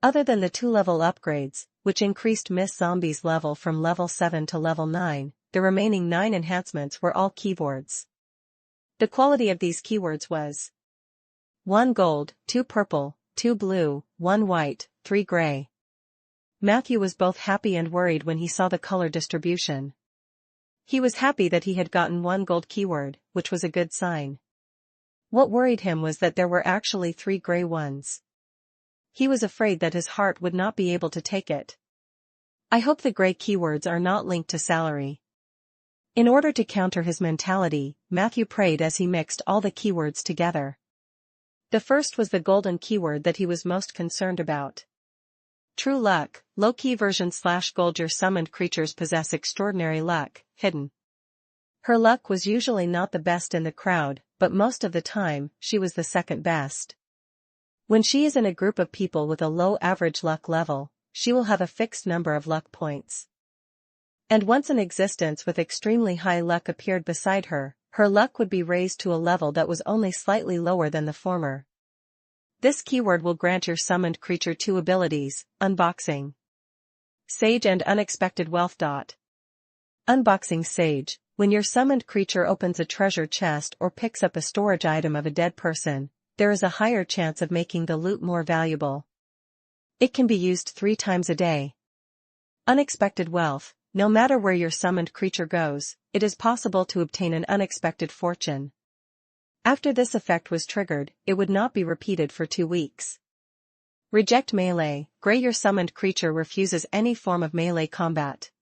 Other than the 2-level upgrades, which increased Miss Zombie's level from level 7 to level 9, the remaining 9 enhancements were all keywords. The quality of these keywords was 1 gold, 2 purple, 2 blue, 1 white, 3 gray. Matthew was both happy and worried when he saw the color distribution. He was happy that he had gotten 1 gold keyword, which was a good sign. What worried him was that there were actually 3 gray ones. He was afraid that his heart would not be able to take it. I hope the gray keywords are not linked to salary. In order to counter his mentality, Matthew prayed as he mixed all the keywords together. The first was the golden keyword that he was most concerned about. True luck, low-key version /gold. Your summoned creatures possess extraordinary luck, hidden. Her luck was usually not the best in the crowd, but most of the time, she was the second best. When she is in a group of people with a low average luck level, she will have a fixed number of luck points. And once an existence with extremely high luck appeared beside her, her luck would be raised to a level that was only slightly lower than the former. This keyword will grant your summoned creature 2 abilities, Unboxing Sage and Unexpected Wealth. Unboxing Sage. When your summoned creature opens a treasure chest or picks up a storage item of a dead person, there is a higher chance of making the loot more valuable. It can be used 3 times a day. Unexpected Wealth. No matter where your summoned creature goes, it is possible to obtain an unexpected fortune. After this effect was triggered, it would not be repeated for 2 weeks. Reject Melee. Gray. Your summoned creature refuses any form of melee combat.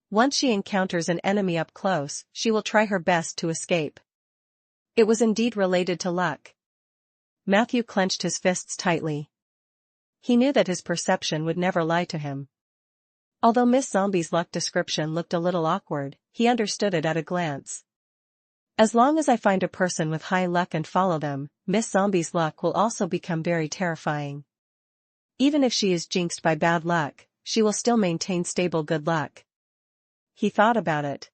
Once she encounters an enemy up close, she will try her best to escape. It was indeed related to luck. Matthew clenched his fists tightly. He knew that his perception would never lie to him. Although Miss Zombie's luck description looked a little awkward, he understood it at a glance. As long as I find a person with high luck and follow them, Miss Zombie's luck will also become very terrifying. Even if she is jinxed by bad luck, she will still maintain stable good luck. He thought about it.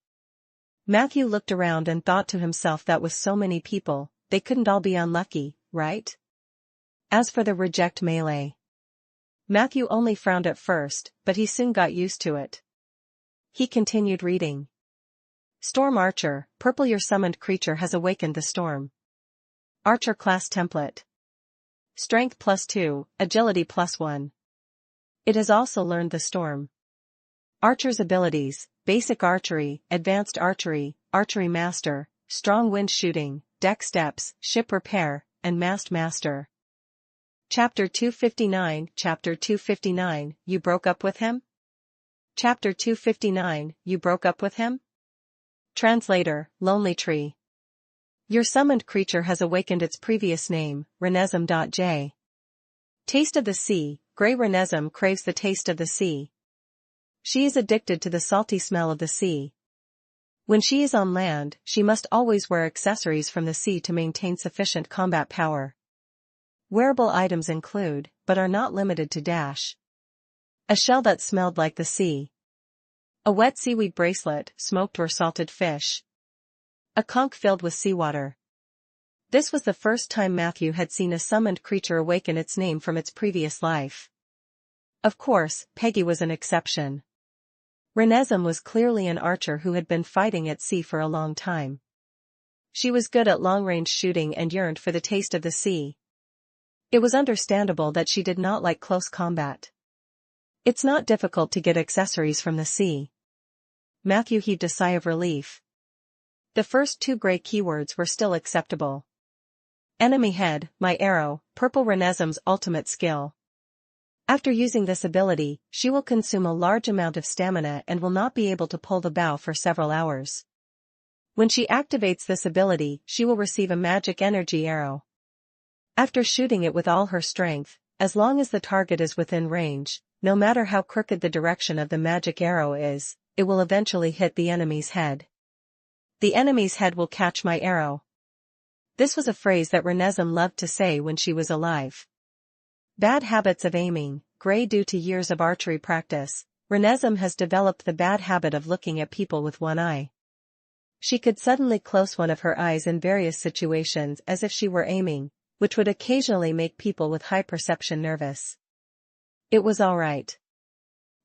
Matthew looked around and thought to himself that with so many people, they couldn't all be unlucky, right? As for the reject melee, Matthew only frowned at first, but he soon got used to it. He continued reading. Storm Archer, purple. Your summoned creature has awakened the storm. Archer class template. Strength +2, agility +1. It has also learned the storm. Archer's abilities: basic archery, advanced archery, archery master, strong wind shooting, deck steps, ship repair, and mast master. Chapter 259. Chapter 259, You broke up with him? Chapter 259, You broke up with him? Translator, Lonely Tree. Your summoned creature has awakened its previous name, Renesm.j. Taste of the sea. Grey Renesm craves the taste of the sea. She is addicted to the salty smell of the sea. When she is on land, she must always wear accessories from the sea to maintain sufficient combat power. Wearable items include, but are not limited to a shell that smelled like the sea, a wet seaweed bracelet, smoked or salted fish, a conch filled with seawater. This was the first time Matthew had seen a summoned creature awaken its name from its previous life. Of course, Peggy was an exception. Renesm was clearly an archer who had been fighting at sea for a long time. She was good at long-range shooting and yearned for the taste of the sea. It was understandable that she did not like close combat. It's not difficult to get accessories from the sea. Matthew heaved a sigh of relief. The first 2 gray keywords were still acceptable. Enemy head, my arrow, purple. Renesm's ultimate skill. After using this ability, she will consume a large amount of stamina and will not be able to pull the bow for several hours. When she activates this ability, she will receive a magic energy arrow. After shooting it with all her strength, as long as the target is within range, no matter how crooked the direction of the magic arrow is, it will eventually hit the enemy's head. The enemy's head will catch my arrow. This was a phrase that Renesm loved to say when she was alive. Bad habits of aiming. Gray. Due to years of archery practice, Renesm has developed the bad habit of looking at people with one eye. She could suddenly close one of her eyes in various situations as if she were aiming, which would occasionally make people with high perception nervous. It was all right.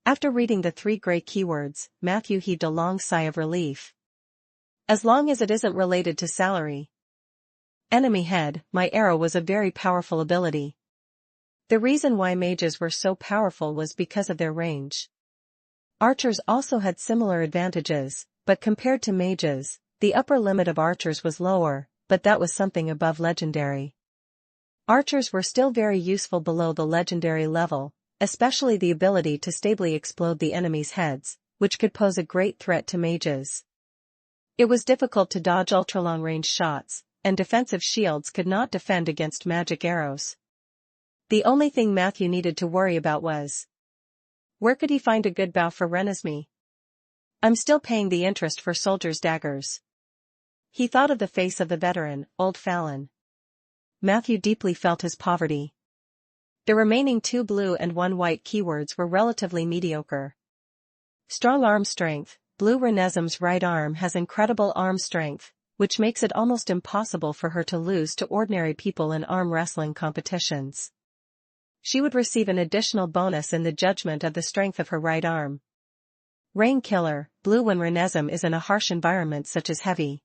After reading the 3 gray keywords, Matthew heaved a long sigh of relief. As long as it isn't related to salary. Enemy head, my arrow was a very powerful ability. The reason why mages were so powerful was because of their range. Archers also had similar advantages, but compared to mages, the upper limit of archers was lower, but that was something above legendary. Archers were still very useful below the legendary level, especially the ability to stably explode the enemy's heads, which could pose a great threat to mages. It was difficult to dodge ultra-long-range shots, and defensive shields could not defend against magic arrows. The only thing Matthew needed to worry about was, where could he find a good bow for Renesmee? I'm still paying the interest for soldiers' daggers. He thought of the face of the veteran, old Fallon. Matthew deeply felt his poverty. The remaining 2 blue and 1 white keywords were relatively mediocre. Strong arm strength. Blue Renesim's right arm has incredible arm strength, which makes it almost impossible for her to lose to ordinary people in arm wrestling competitions. She would receive an additional bonus in the judgment of the strength of her right arm. Rain Killer. Blue when Renesim is in a harsh environment such as heavy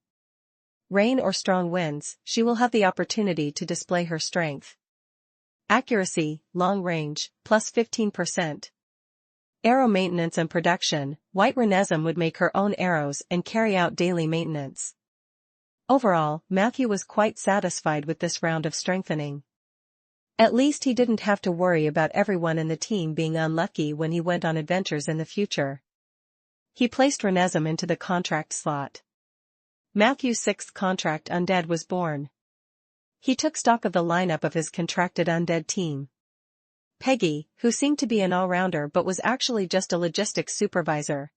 rain or strong winds, she will have the opportunity to display her strength. Accuracy, long range, plus 15%. Arrow maintenance and production. White Renesim would make her own arrows and carry out daily maintenance. Overall, Matthew was quite satisfied with this round of strengthening. At least he didn't have to worry about everyone in the team being unlucky when he went on adventures in the future. He placed Renesim into the contract slot. Matthew's 6th contract Undead was born. He took stock of the lineup of his contracted Undead team. Peggy, who seemed to be an all-rounder but was actually just a logistics supervisor.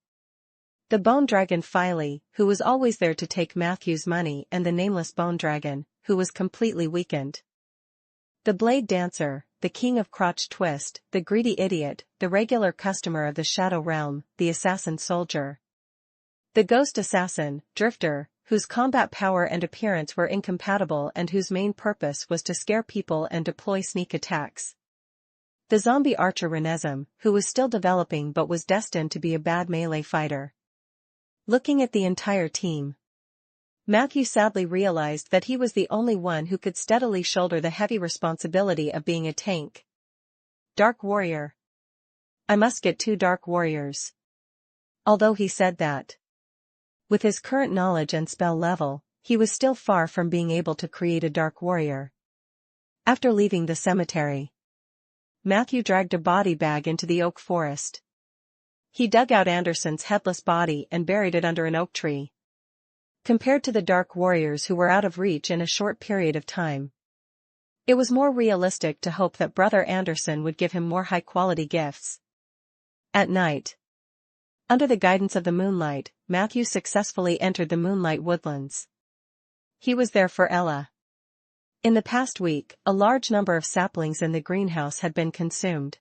The Bone Dragon Filey, who was always there to take Matthew's money, and the nameless Bone Dragon, who was completely weakened. The Blade Dancer, the King of Crotch Twist, the Greedy Idiot, the regular customer of the Shadow Realm, the Assassin Soldier. The Ghost Assassin, Drifter, whose combat power and appearance were incompatible and whose main purpose was to scare people and deploy sneak attacks. The Zombie Archer Renesim, who was still developing but was destined to be a bad melee fighter. Looking at the entire team, Matthew sadly realized that he was the only one who could steadily shoulder the heavy responsibility of being a tank. Dark Warrior. I must get 2 Dark Warriors. Although he said that, with his current knowledge and spell level, he was still far from being able to create a Dark Warrior. After leaving the cemetery, Matthew dragged a body bag into the oak forest. He dug out Anderson's headless body and buried it under an oak tree. Compared to the Dark Warriors who were out of reach in a short period of time, it was more realistic to hope that Brother Anderson would give him more high-quality gifts. At night, under the guidance of the moonlight, Matthew successfully entered the Moonlight Woodlands. He was there for Ella. In the past week, a large number of saplings in the greenhouse had been consumed.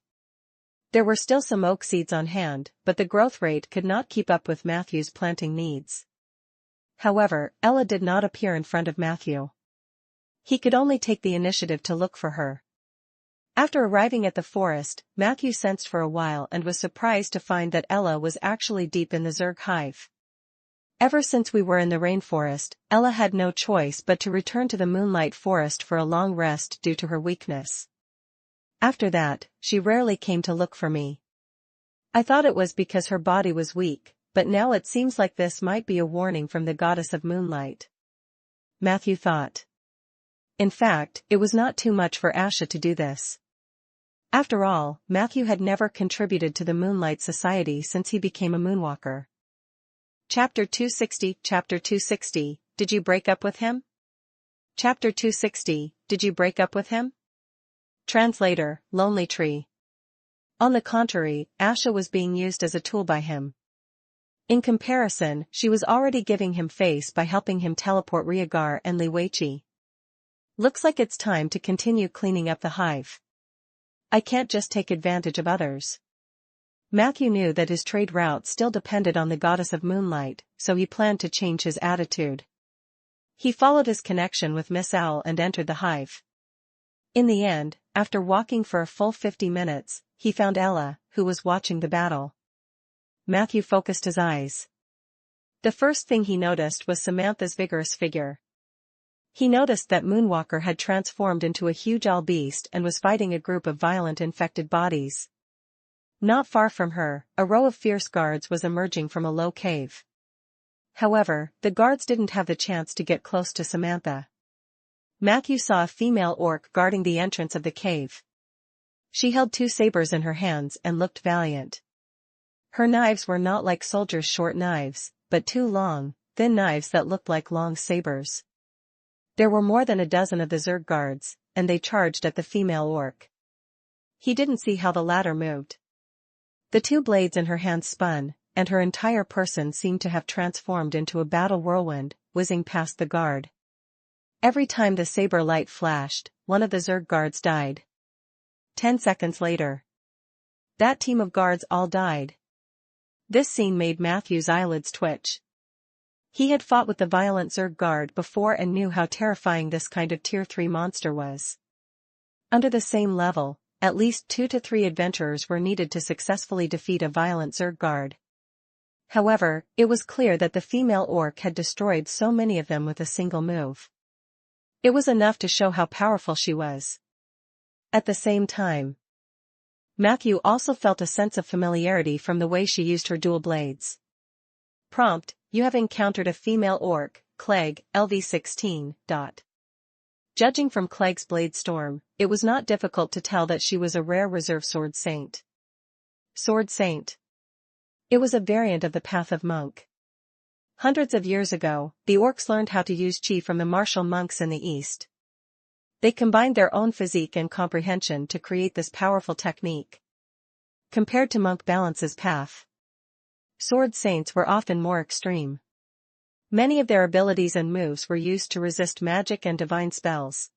There were still some oak seeds on hand, but the growth rate could not keep up with Matthew's planting needs. However, Ella did not appear in front of Matthew. He could only take the initiative to look for her. After arriving at the forest, Matthew sensed for a while and was surprised to find that Ella was actually deep in the Zerg hive. Ever since we were in the rainforest, Ella had no choice but to return to the Moonlight Forest for a long rest due to her weakness. After that, she rarely came to look for me. I thought it was because her body was weak, but now it seems like this might be a warning from the goddess of moonlight. Matthew thought. In fact, it was not too much for Asha to do this. After all, Matthew had never contributed to the Moonlight Society since he became a moonwalker. Chapter 260. Chapter 260, Did you break up with him? Chapter 260, Did you break up with him? Translator, Lonely Tree. On the contrary, Asha was being used as a tool by him. In comparison, she was already giving him face by helping him teleport Rhaegar and Liweichi. Looks like it's time to continue cleaning up the hive. I can't just take advantage of others. Matthew knew that his trade route still depended on the goddess of moonlight, so he planned to change his attitude. He followed his connection with Miss Owl and entered the hive. In the end, after walking for a full 50 minutes, he found Ella, who was watching the battle. Matthew focused his eyes. The first thing he noticed was Samantha's vigorous figure. He noticed that Moonwalker had transformed into a huge owl beast and was fighting a group of violent infected bodies. Not far from her, a row of fierce guards was emerging from a low cave. However, the guards didn't have the chance to get close to Samantha. Matthew saw a female orc guarding the entrance of the cave. She held 2 sabers in her hands and looked valiant. Her knives were not like soldiers' short knives, but 2 long, thin knives that looked like long sabers. There were more than a dozen of the Zerg guards, and they charged at the female orc. He didn't see how the latter moved. The 2 blades in her hands spun, and her entire person seemed to have transformed into a battle whirlwind, whizzing past the guard. Every time the saber light flashed, one of the Zerg guards died. 10 seconds later, that team of guards all died. This scene made Matthew's eyelids twitch. He had fought with the violent Zerg guard before and knew how terrifying this kind of Tier 3 monster was. Under the same level, at least 2 to 3 adventurers were needed to successfully defeat a violent Zerg guard. However, it was clear that the female orc had destroyed so many of them with a single move. It was enough to show how powerful she was. At the same time, Matthew also felt a sense of familiarity from the way she used her dual blades. Prompt: you have encountered a female orc, Clegg, LV16. Judging from Clegg's blade storm, it was not difficult to tell that she was a rare reserve Sword Saint. Sword Saint. It was a variant of the Path of Monk. Hundreds of years ago, the orcs learned how to use chi from the martial monks in the East. They combined their own physique and comprehension to create this powerful technique. Compared to Monk Balance's path, Sword Saints were often more extreme. Many of their abilities and moves were used to resist magic and divine spells.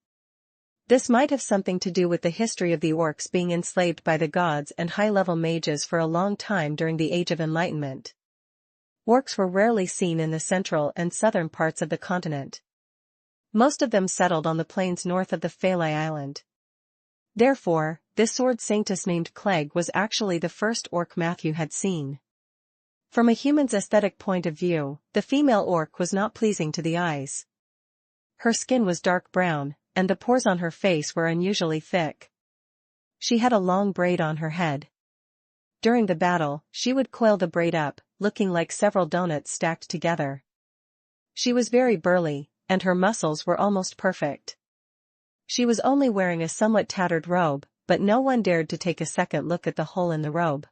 This might have something to do with the history of the orcs being enslaved by the gods and high-level mages for a long time during the Age of Enlightenment. Orcs were rarely seen in the central and southern parts of the continent. Most of them settled on the plains north of the Phalai Island. Therefore, this sword saintess named Clegg was actually the first orc Matthew had seen. From a human's aesthetic point of view, the female orc was not pleasing to the eyes. Her skin was dark brown, and the pores on her face were unusually thick. She had a long braid on her head. During the battle, she would coil the braid up, looking like several donuts stacked together. She was very burly, and her muscles were almost perfect. She was only wearing a somewhat tattered robe, but no one dared to take a second look at the hole in the robe.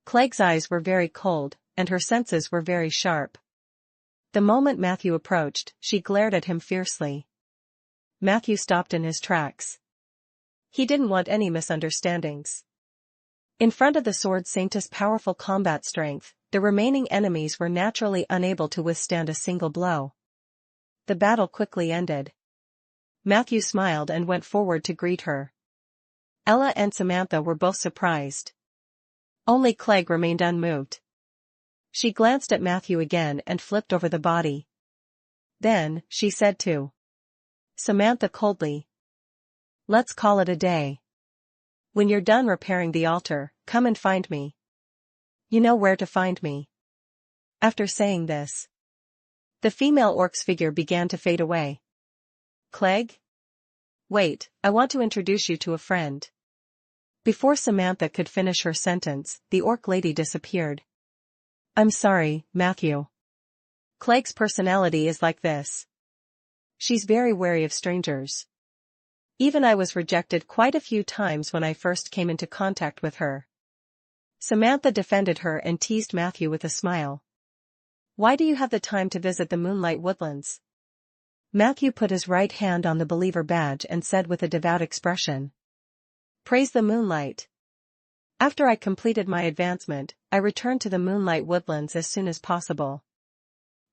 Clegg's eyes were very cold, and her senses were very sharp. The moment Matthew approached, she glared at him fiercely. Matthew stopped in his tracks. He didn't want any misunderstandings. In front of the Sword Saintess' powerful combat strength, the remaining enemies were naturally unable to withstand a single blow. The battle quickly ended. Matthew smiled and went forward to greet her. Ella and Samantha were both surprised. Only Clegg remained unmoved. She glanced at Matthew again and flipped over the body. Then, she said to Samantha coldly, "Let's call it a day. When you're done repairing the altar, come and find me. You know where to find me." After saying this, the female orc's figure began to fade away. "Clegg? Wait, I want to introduce you to a friend." Before Samantha could finish her sentence, the orc lady disappeared. "I'm sorry, Matthew. Clegg's personality is like this. She's very wary of strangers. Even I was rejected quite a few times when I first came into contact with her." Samantha defended her and teased Matthew with a smile. "Why do you have the time to visit the Moonlight Woodlands?" Matthew put his right hand on the believer badge and said with a devout expression, "Praise the moonlight. After I completed my advancement, I returned to the Moonlight Woodlands as soon as possible.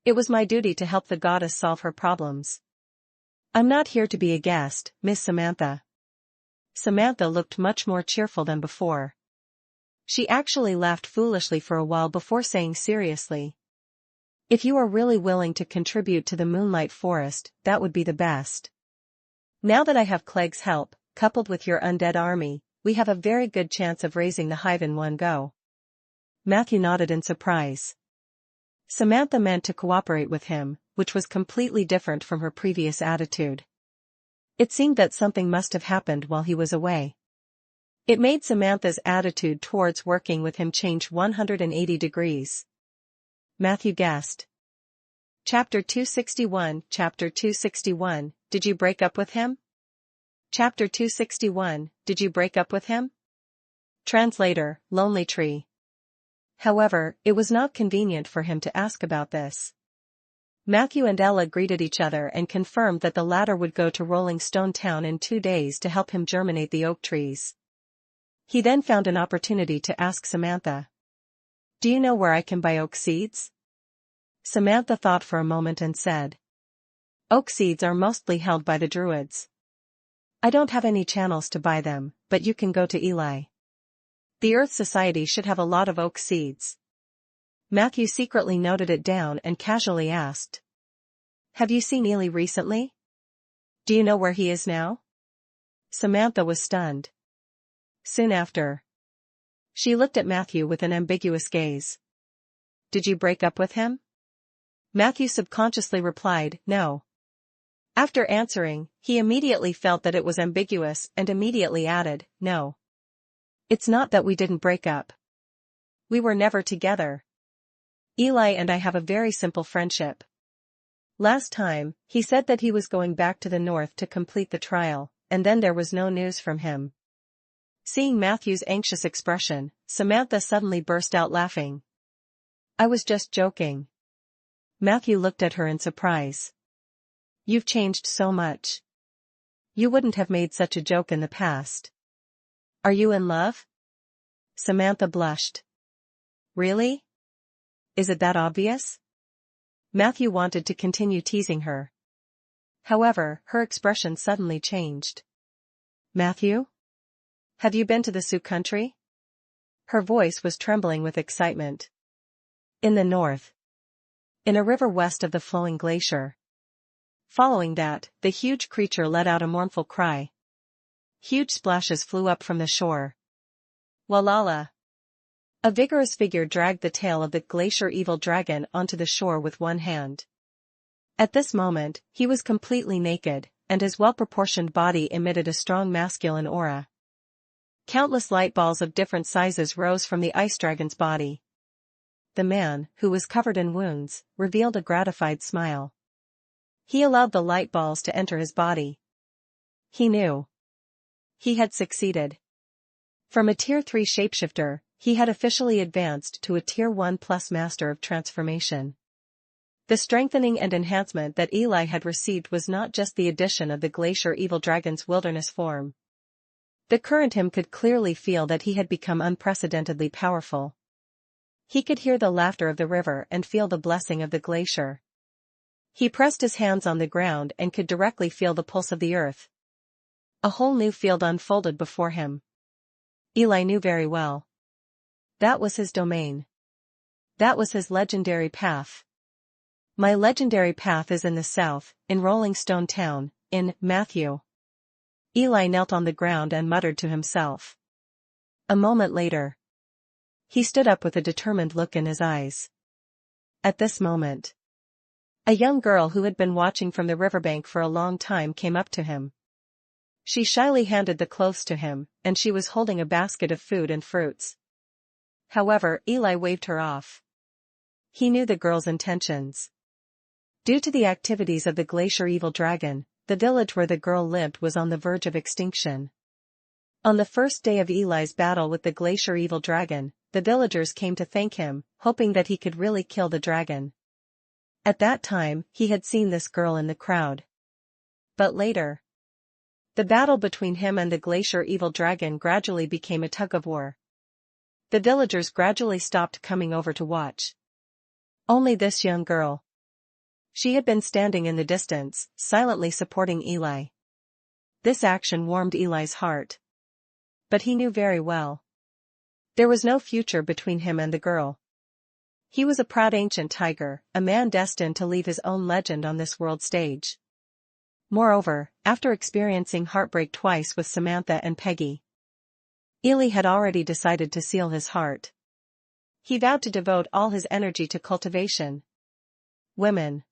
It was my duty to help the goddess solve her problems. I'm not here to be a guest, Miss Samantha." Samantha looked much more cheerful than before. She actually laughed foolishly for a while before saying seriously, "If you are really willing to contribute to the Moonlight Forest, that would be the best. Now that I have Clegg's help, coupled with your undead army, we have a very good chance of raising the hive in one go." Matthew nodded in surprise. Samantha meant to cooperate with him, which was completely different from her previous attitude. It seemed that something must have happened while he was away. It made Samantha's attitude towards working with him change 180 degrees. Matthew guessed. Chapter 261. Chapter 261, Did you break up with him? Chapter 261, Did you break up with him? Translator, Lonely Tree. However, it was not convenient for him to ask about this. Matthew and Ella greeted each other and confirmed that the latter would go to Rolling Stone Town in 2 days to help him germinate the oak trees. He then found an opportunity to ask Samantha. Do you know where I can buy oak seeds? Samantha thought for a moment and said. Oak seeds are mostly held by the Druids. I don't have any channels to buy them, but you can go to Eli. The Earth Society should have a lot of oak seeds. Matthew secretly noted it down and casually asked. Have you seen Eli recently? Do you know where he is now? Samantha was stunned. Soon after. She looked at Matthew with an ambiguous gaze. Did you break up with him? Matthew subconsciously replied, no. After answering, he immediately felt that it was ambiguous and immediately added, no. It's not that we didn't break up. We were never together. Eli and I have a very simple friendship. Last time, he said that he was going back to the north to complete the trial, and then there was no news from him. Seeing Matthew's anxious expression, Samantha suddenly burst out laughing. I was just joking. Matthew looked at her in surprise. You've changed so much. You wouldn't have made such a joke in the past. Are you in love? Samantha blushed. Really? Is it that obvious? Matthew wanted to continue teasing her. However, her expression suddenly changed. Matthew? Have you been to the Sioux country? Her voice was trembling with excitement. In the north. In a river west of the flowing glacier. Following that, the huge creature let out a mournful cry. Huge splashes flew up from the shore. Walala! A vigorous figure dragged the tail of the glacier evil dragon onto the shore with one hand. At this moment, he was completely naked, and his well-proportioned body emitted a strong masculine aura. Countless light balls of different sizes rose from the ice dragon's body. The man, who was covered in wounds, revealed a gratified smile. He allowed the light balls to enter his body. He knew. He had succeeded. From a Tier 3 shapeshifter, he had officially advanced to a Tier 1 plus master of transformation. The strengthening and enhancement that Eli had received was not just the addition of the glacier evil dragon's wilderness form. The current him could clearly feel that he had become unprecedentedly powerful. He could hear the laughter of the river and feel the blessing of the glacier. He pressed his hands on the ground and could directly feel the pulse of the earth. A whole new field unfolded before him. Eli knew very well. That was his domain. That was his legendary path. My legendary path is in the south, in Rolling Stone Town, in Matthew. Eli knelt on the ground and muttered to himself. A moment later. He stood up with a determined look in his eyes. At this moment. A young girl who had been watching from the riverbank for a long time came up to him. She shyly handed the clothes to him, and she was holding a basket of food and fruits. However, Eli waved her off. He knew the girl's intentions. Due to the activities of the glacier evil dragon, the village where the girl lived was on the verge of extinction. On the first day of Eli's battle with the glacier evil dragon, the villagers came to thank him, hoping that he could really kill the dragon. At that time, he had seen this girl in the crowd. But later, the battle between him and the glacier evil dragon gradually became a tug-of-war. The villagers gradually stopped coming over to watch. Only this young girl. She had been standing in the distance, silently supporting Eli. This action warmed Eli's heart. But he knew very well. There was no future between him and the girl. He was a proud ancient tiger, a man destined to leave his own legend on this world stage. Moreover, after experiencing heartbreak twice with Samantha and Peggy, Eli had already decided to seal his heart. He vowed to devote all his energy to cultivation. Women.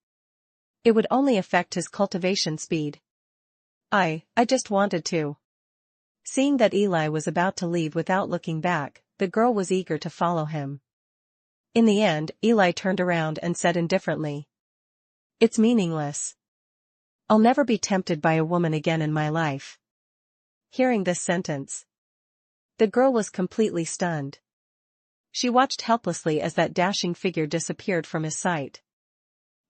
It would only affect his cultivation speed. I just wanted to. Seeing that Eli was about to leave without looking back, the girl was eager to follow him. In the end, Eli turned around and said indifferently, "It's meaningless. I'll never be tempted by a woman again in my life." Hearing this sentence, the girl was completely stunned. She watched helplessly as that dashing figure disappeared from his sight.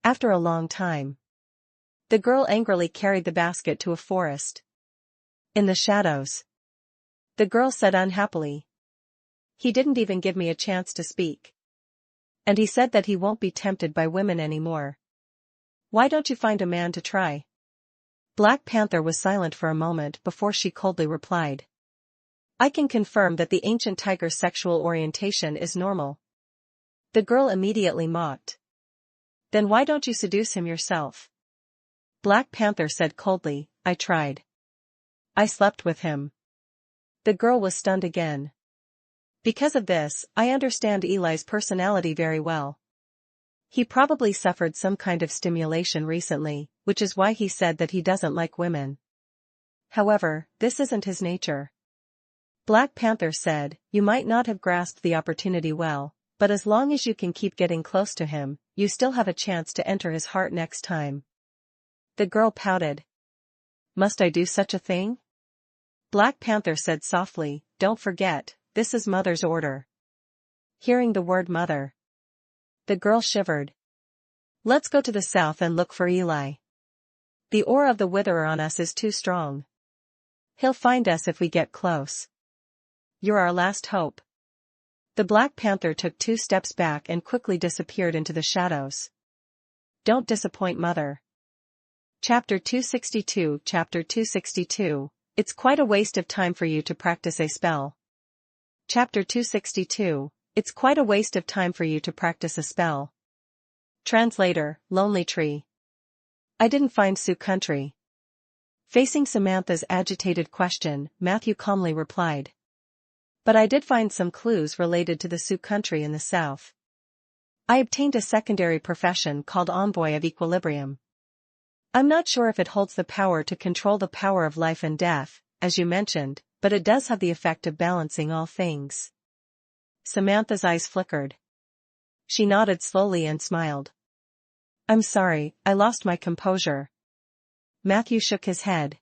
After a long time, the girl angrily carried the basket to a forest. In the shadows, the girl said unhappily, "He didn't even give me a chance to speak. And he said that he won't be tempted by women anymore. Why don't you find a man to try?" Black Panther was silent for a moment before she coldly replied, "I can confirm that the ancient tiger's sexual orientation is normal." The girl immediately mocked. "Then why don't you seduce him yourself?" Black Panther said coldly, "I tried. I slept with him." The girl was stunned again. Because of this, I understand Eli's personality very well. He probably suffered some kind of stimulation recently, which is why he said that he doesn't like women. However, this isn't his nature. Black Panther said, "You might not have grasped the opportunity well, but as long as you can keep getting close to him, you still have a chance to enter his heart next time." The girl pouted. "Must I do such a thing?" Black Panther said softly, "Don't forget, this is Mother's order." Hearing the word mother, the girl shivered. "Let's go to the south and look for Eli. The aura of the Witherer on us is too strong. He'll find us if we get close. You're our last hope." The Black Panther took 2 steps back and quickly disappeared into the shadows. Don't disappoint Mother. Chapter 262 Chapter 262, It's quite a waste of time for you to practice a spell. Chapter 262, It's quite a waste of time for you to practice a spell. Translator, Lonely Tree. I didn't find Sioux country. Facing Samantha's agitated question, Matthew calmly replied. But I did find some clues related to the Sioux country in the south. I obtained a secondary profession called Envoy of Equilibrium. I'm not sure if it holds the power to control the power of life and death, as you mentioned, but it does have the effect of balancing all things. Samantha's eyes flickered. She nodded slowly and smiled. I'm sorry, I lost my composure. Matthew shook his head.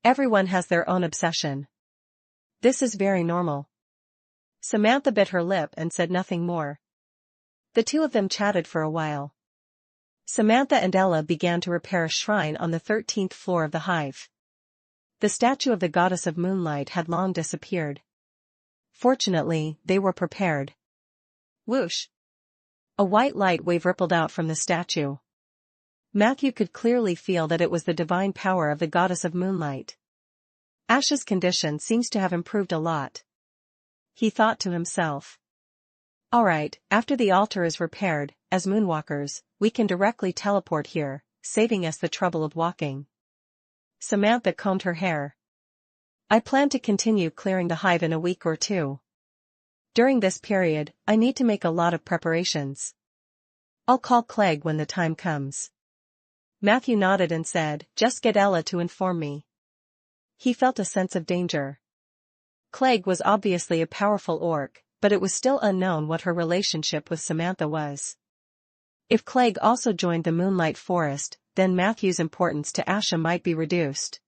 Everyone has their own obsession. This is very normal. Samantha bit her lip and said nothing more. The two of them chatted for a while. Samantha and Ella began to repair a shrine on the 13th floor of the hive. The statue of the goddess of moonlight had long disappeared. Fortunately, they were prepared. Whoosh! A white light wave rippled out from the statue. Matthew could clearly feel that it was the divine power of the goddess of moonlight. Ash's condition seems to have improved a lot. He thought to himself. Alright, after the altar is repaired, as moonwalkers, we can directly teleport here, saving us the trouble of walking. Samantha combed her hair. I plan to continue clearing the hive in a week or two. During this period, I need to make a lot of preparations. I'll call Clegg when the time comes. Matthew nodded and said, just get Ella to inform me. He felt a sense of danger. Clegg was obviously a powerful orc, but it was still unknown what her relationship with Samantha was. If Clegg also joined the Moonlight Forest, then Matthew's importance to Asha might be reduced.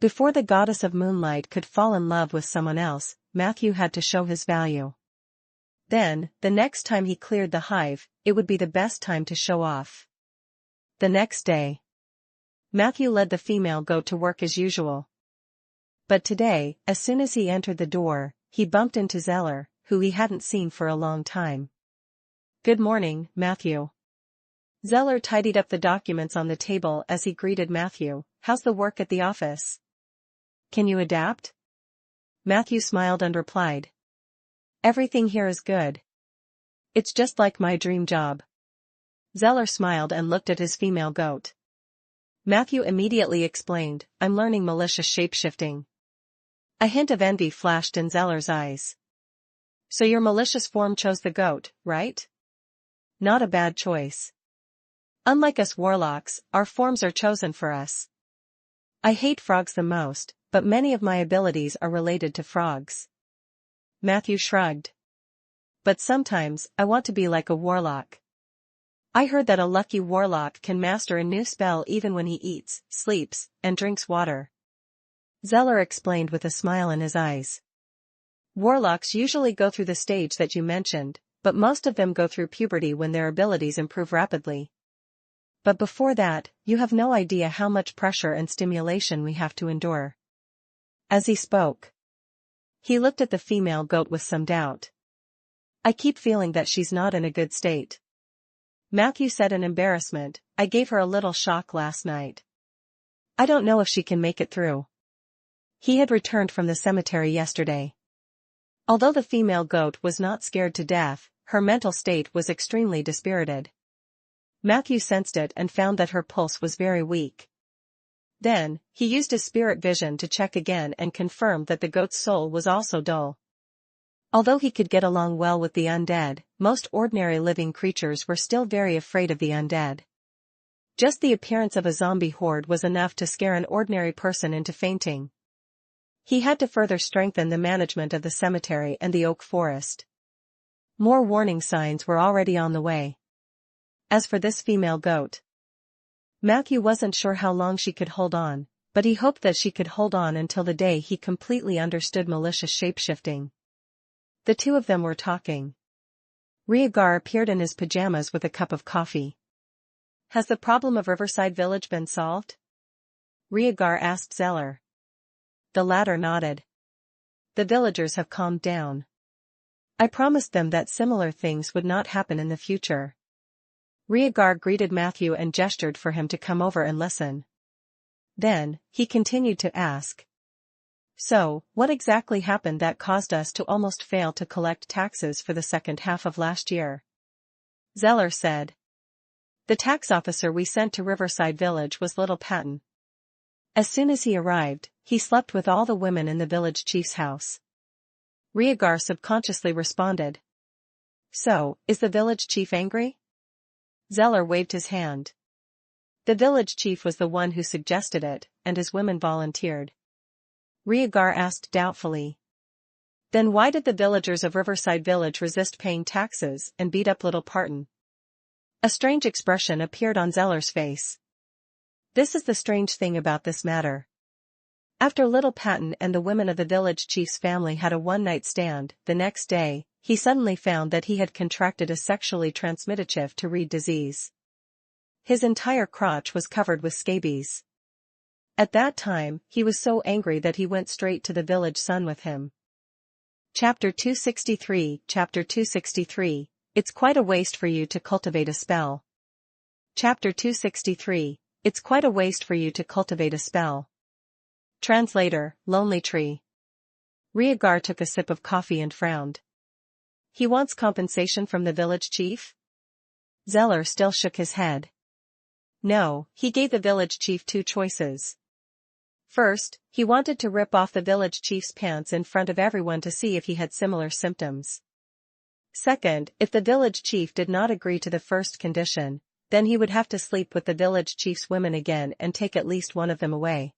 Before the goddess of moonlight could fall in love with someone else, Matthew had to show his value. Then, the next time he cleared the hive, it would be the best time to show off. The next day, Matthew led the female goat to work as usual. But today, as soon as he entered the door, he bumped into Zeller, who he hadn't seen for a long time. Good morning, Matthew. Zeller tidied up the documents on the table as he greeted Matthew. How's the work at the office? Can you adapt? Matthew smiled and replied. Everything here is good. It's just like my dream job. Zeller smiled and looked at his female goat. Matthew immediately explained, I'm learning malicious shapeshifting. A hint of envy flashed in Zeller's eyes. So your malicious form chose the goat, right? Not a bad choice. Unlike us warlocks, our forms are chosen for us. I hate frogs the most, but many of my abilities are related to frogs. Matthew shrugged. But sometimes, I want to be like a warlock. I heard that a lucky warlock can master a new spell even when he eats, sleeps, and drinks water. Zeller explained with a smile in his eyes. Warlocks usually go through the stage that you mentioned, but most of them go through puberty when their abilities improve rapidly. But before that, you have no idea how much pressure and stimulation we have to endure. As he spoke, he looked at the female goat with some doubt. I keep feeling that she's not in a good state. Matthew said in embarrassment. I gave her a little shock last night. I don't know if she can make it through. He had returned from the cemetery yesterday. Although the female goat was not scared to death, her mental state was extremely dispirited. Matthew sensed it and found that her pulse was very weak. Then, he used his spirit vision to check again and confirmed that the goat's soul was also dull. Although he could get along well with the undead, most ordinary living creatures were still very afraid of the undead. Just the appearance of a zombie horde was enough to scare an ordinary person into fainting. He had to further strengthen the management of the cemetery and the oak forest. More warning signs were already on the way. As for this female goat, Matthew wasn't sure how long she could hold on, but he hoped that she could hold on until the day he completely understood malicious shapeshifting. The two of them were talking. Rhaegar appeared in his pajamas with a cup of coffee. Has the problem of Riverside Village been solved? Rhaegar asked Zeller. The latter nodded. The villagers have calmed down. I promised them that similar things would not happen in the future. Rhaegar greeted Matthew and gestured for him to come over and listen. Then, he continued to ask. So, what exactly happened that caused us to almost fail to collect taxes for the second half of last year? Zeller said. The tax officer we sent to Riverside Village was Little Patton. As soon as he arrived, he slept with all the women in the village chief's house. Rhaegar subconsciously responded. So, is the village chief angry? Zeller waved his hand. The village chief was the one who suggested it, and his women volunteered. Rhaegar asked doubtfully. Then why did the villagers of Riverside Village resist paying taxes and beat up Little Patton? A strange expression appeared on Zeller's face. This is the strange thing about this matter. After Little Patton and the women of the village chief's family had a one-night stand, the next day, he suddenly found that he had contracted a sexually transmitted HIV disease. His entire crotch was covered with scabies. At that time, he was so angry that he went straight to the village sun with him. Chapter 263. Chapter 263. It's quite a waste for you to cultivate a spell. Chapter 263. It's quite a waste for you to cultivate a spell. Translator, Lonely Tree. Rhaegar took a sip of coffee and frowned. He wants compensation from the village chief? Zeller still shook his head. No, he gave the village chief two choices. First, he wanted to rip off the village chief's pants in front of everyone to see if he had similar symptoms. Second, if the village chief did not agree to the first condition, then he would have to sleep with the village chief's women again and take at least one of them away.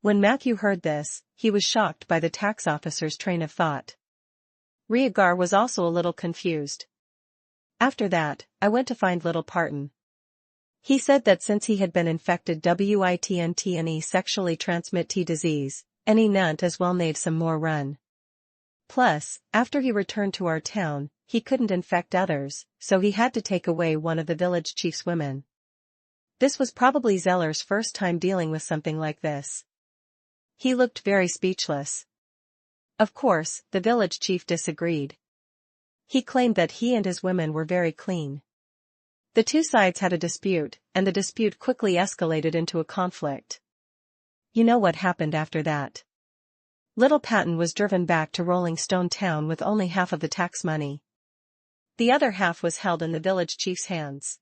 When Matthew heard this, he was shocked by the tax officer's train of thought. Rhaegar was also a little confused. After that, I went to find Little Patton. He said that since he had been infected with any sexually transmitted disease, any nunt as well made some more run. Plus, after he returned to our town, he couldn't infect others, so he had to take away one of the village chief's women. This was probably Zeller's first time dealing with something like this. He looked very speechless. Of course, the village chief disagreed. He claimed that he and his women were very clean. The two sides had a dispute, and the dispute quickly escalated into a conflict. You know what happened after that. Little Patton was driven back to Rolling Stone Town with only half of the tax money. The other half was held in the village chief's hands.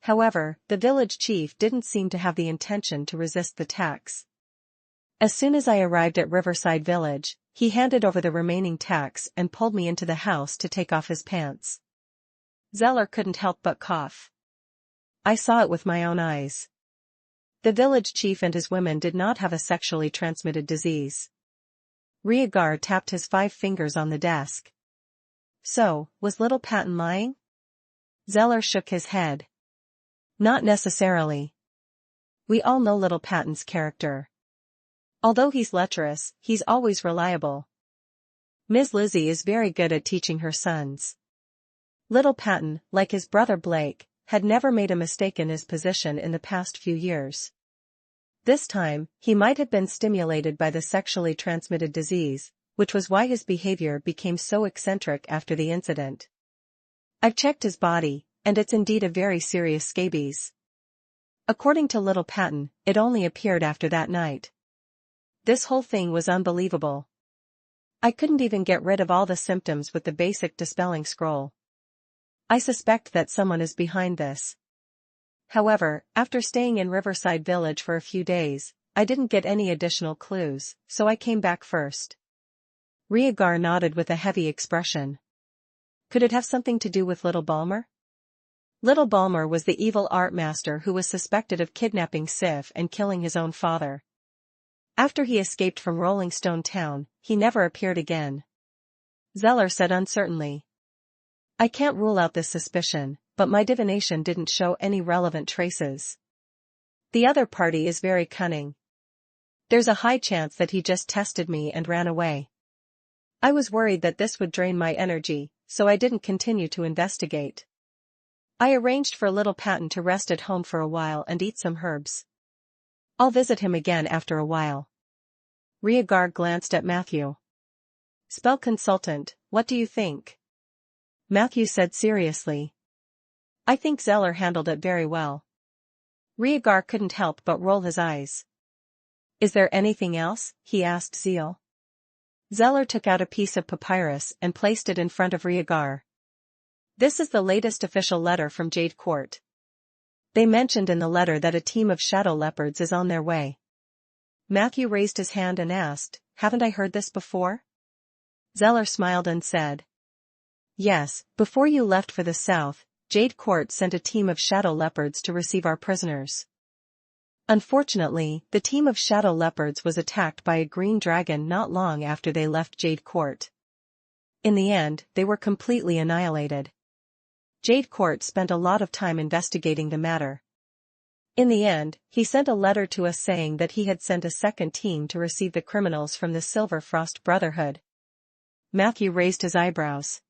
However, the village chief didn't seem to have the intention to resist the tax. As soon as I arrived at Riverside Village, he handed over the remaining tax and pulled me into the house to take off his pants. Zeller couldn't help but cough. I saw it with my own eyes. The village chief and his women did not have a sexually transmitted disease. Rhaegar tapped his 5 fingers on the desk. So, was little Patton lying? Zeller shook his head. Not necessarily. We all know little Patton's character. Although he's lecherous, he's always reliable. Ms. Lizzie is very good at teaching her sons. Little Patton, like his brother Blake, had never made a mistake in his position in the past few years. This time, he might have been stimulated by the sexually transmitted disease, which was why his behavior became so eccentric after the incident. I've checked his body, and it's indeed a very serious scabies. According to little Patton, it only appeared after that night. This whole thing was unbelievable. I couldn't even get rid of all the symptoms with the basic dispelling scroll. I suspect that someone is behind this. However, after staying in Riverside Village for a few days, I didn't get any additional clues, so I came back first. Rhaegar nodded with a heavy expression. Could it have something to do with Little Balmer? Little Balmer was the evil art master who was suspected of kidnapping Sif and killing his own father. After he escaped from Rolling Stone Town, he never appeared again. Zeller said uncertainly. I can't rule out this suspicion, but my divination didn't show any relevant traces. The other party is very cunning. There's a high chance that he just tested me and ran away. I was worried that this would drain my energy, so I didn't continue to investigate. I arranged for little Patton to rest at home for a while and eat some herbs. I'll visit him again after a while. Rhaegar glanced at Matthew. Spell consultant, what do you think? Matthew said seriously. I think Zeller handled it very well. Rhaegar couldn't help but roll his eyes. Is there anything else? He asked Zeal. Zeller took out a piece of papyrus and placed it in front of Rhaegar. This is the latest official letter from Jade Court. They mentioned in the letter that a team of shadow leopards is on their way. Matthew raised his hand and asked, haven't I heard this before? Zeller smiled and said. Yes, before you left for the south, Jade Court sent a team of shadow leopards to receive our prisoners. Unfortunately, the team of shadow leopards was attacked by a green dragon not long after they left Jade Court. In the end, they were completely annihilated. Jade Court spent a lot of time investigating the matter. In the end, he sent a letter to us saying that he had sent a second team to receive the criminals from the Silver Frost Brotherhood. Matthew raised his eyebrows.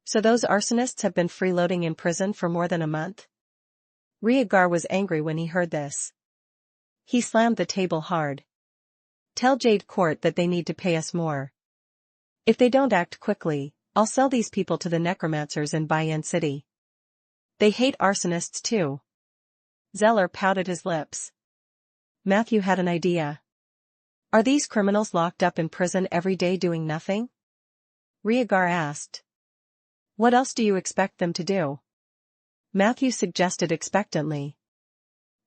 So those arsonists have been freeloading in prison for more than a month? Rhaegar was angry when he heard this. He slammed the table hard. Tell Jade Court that they need to pay us more. If they don't act quickly, I'll sell these people to the necromancers in Bayan City. They hate arsonists too. Zeller pouted his lips. Matthew had an idea. Are these criminals locked up in prison every day doing nothing? Rhaegar asked. What else do you expect them to do? Matthew suggested expectantly.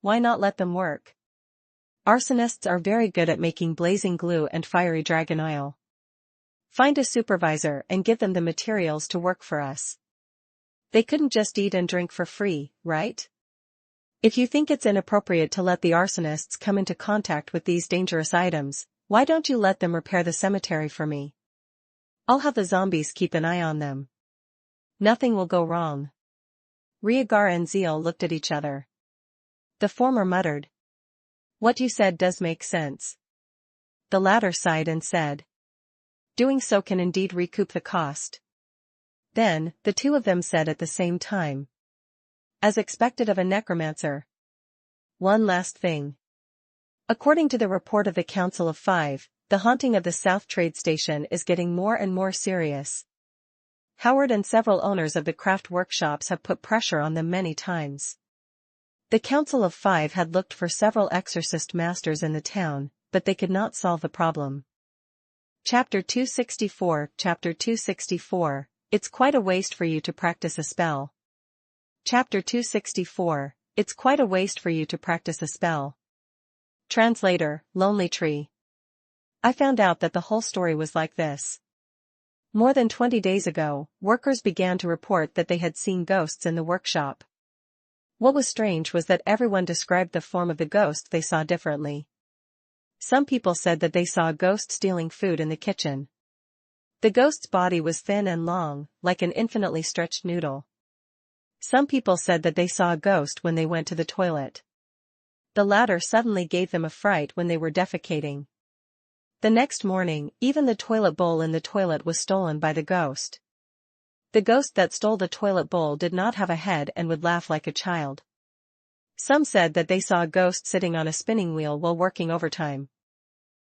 Why not let them work? Arsonists are very good at making blazing glue and fiery dragon oil. Find a supervisor and give them the materials to work for us. They couldn't just eat and drink for free, right? If you think it's inappropriate to let the arsonists come into contact with these dangerous items, why don't you let them repair the cemetery for me? I'll have the zombies keep an eye on them. Nothing will go wrong. Rhaegar and Zeal looked at each other. The former muttered. What you said does make sense. The latter sighed and said. Doing so can indeed recoup the cost. Then, the two of them said at the same time. As expected of a necromancer. One last thing. According to the report of the Council of Five, the haunting of the South Trade Station is getting more and more serious. Howard and several owners of the craft workshops have put pressure on them many times. The Council of Five had looked for several exorcist masters in the town, but they could not solve the problem. Chapter 264 Chapter 264, It's quite a waste for you to practice a spell. Chapter 264, It's quite a waste for you to practice a spell. Translator, Lonely Tree. I found out that the whole story was like this. More than 20 days ago, workers began to report that they had seen ghosts in the workshop. What was strange was that everyone described the form of the ghost they saw differently. Some people said that they saw a ghost stealing food in the kitchen. The ghost's body was thin and long, like an infinitely stretched noodle. Some people said that they saw a ghost when they went to the toilet. The latter suddenly gave them a fright when they were defecating. The next morning, even the toilet bowl in the toilet was stolen by the ghost. The ghost that stole the toilet bowl did not have a head and would laugh like a child. Some said that they saw a ghost sitting on a spinning wheel while working overtime.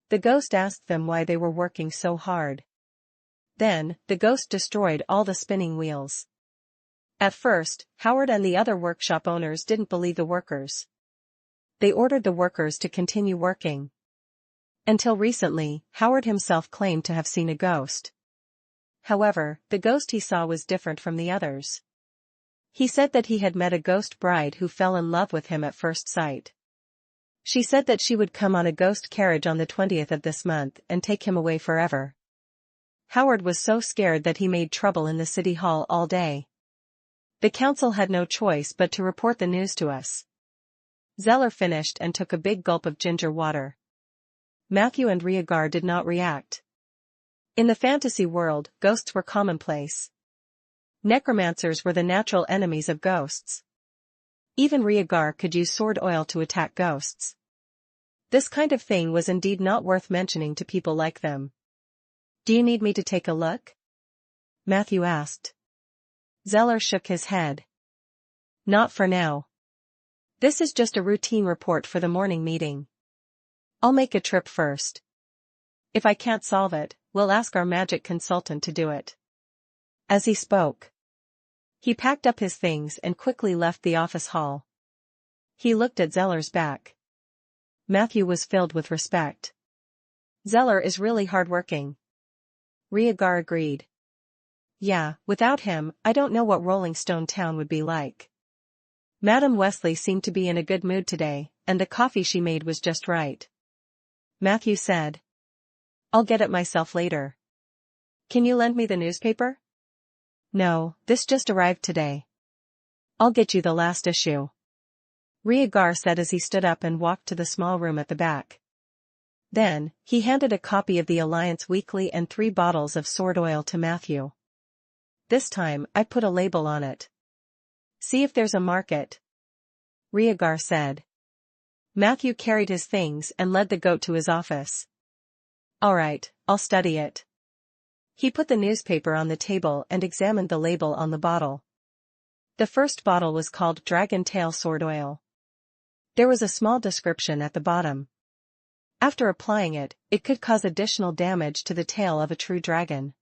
The ghost asked them why they were working so hard. Then, the ghost destroyed all the spinning wheels. At first, Howard and the other workshop owners didn't believe the workers. They ordered the workers to continue working. Until recently, Howard himself claimed to have seen a ghost. However, the ghost he saw was different from the others. He said that he had met a ghost bride who fell in love with him at first sight. She said that she would come on a ghost carriage on the 20th of this month and take him away forever. Howard was so scared that he made trouble in the city hall all day. The council had no choice but to report the news to us. Zeller finished and took a big gulp of ginger water. Matthew and Riegar did not react. In the fantasy world, ghosts were commonplace. Necromancers were the natural enemies of ghosts. Even Riegar could use sword oil to attack ghosts. This kind of thing was indeed not worth mentioning to people like them. "Do you need me to take a look?" Matthew asked. Zeller shook his head. "Not for now. This is just a routine report for the morning meeting. I'll make a trip first. If I can't solve it, we'll ask our magic consultant to do it." As he spoke, he packed up his things and quickly left the office hall. He looked at Zeller's back. Matthew was filled with respect. "Zeller is really hardworking." Riegar agreed. "Yeah, without him, I don't know what Rolling Stone Town would be like." Madam Wesley seemed to be in a good mood today, and the coffee she made was just right. Matthew said, "I'll get it myself later. Can you lend me the newspaper?" "No, this just arrived today. I'll get you the last issue," Riegar said as he stood up and walked to the small room at the back. Then, he handed a copy of the Alliance Weekly and 3 bottles of sword oil to Matthew. "This time, I put a label on it. See if there's a market," Riegar said. Matthew carried his things and led the goat to his office. "All right, I'll study it." He put the newspaper on the table and examined the label on the bottle. The first bottle was called Dragon Tail Sword Oil. There was a small description at the bottom. After applying it, it could cause additional damage to the tail of a true dragon.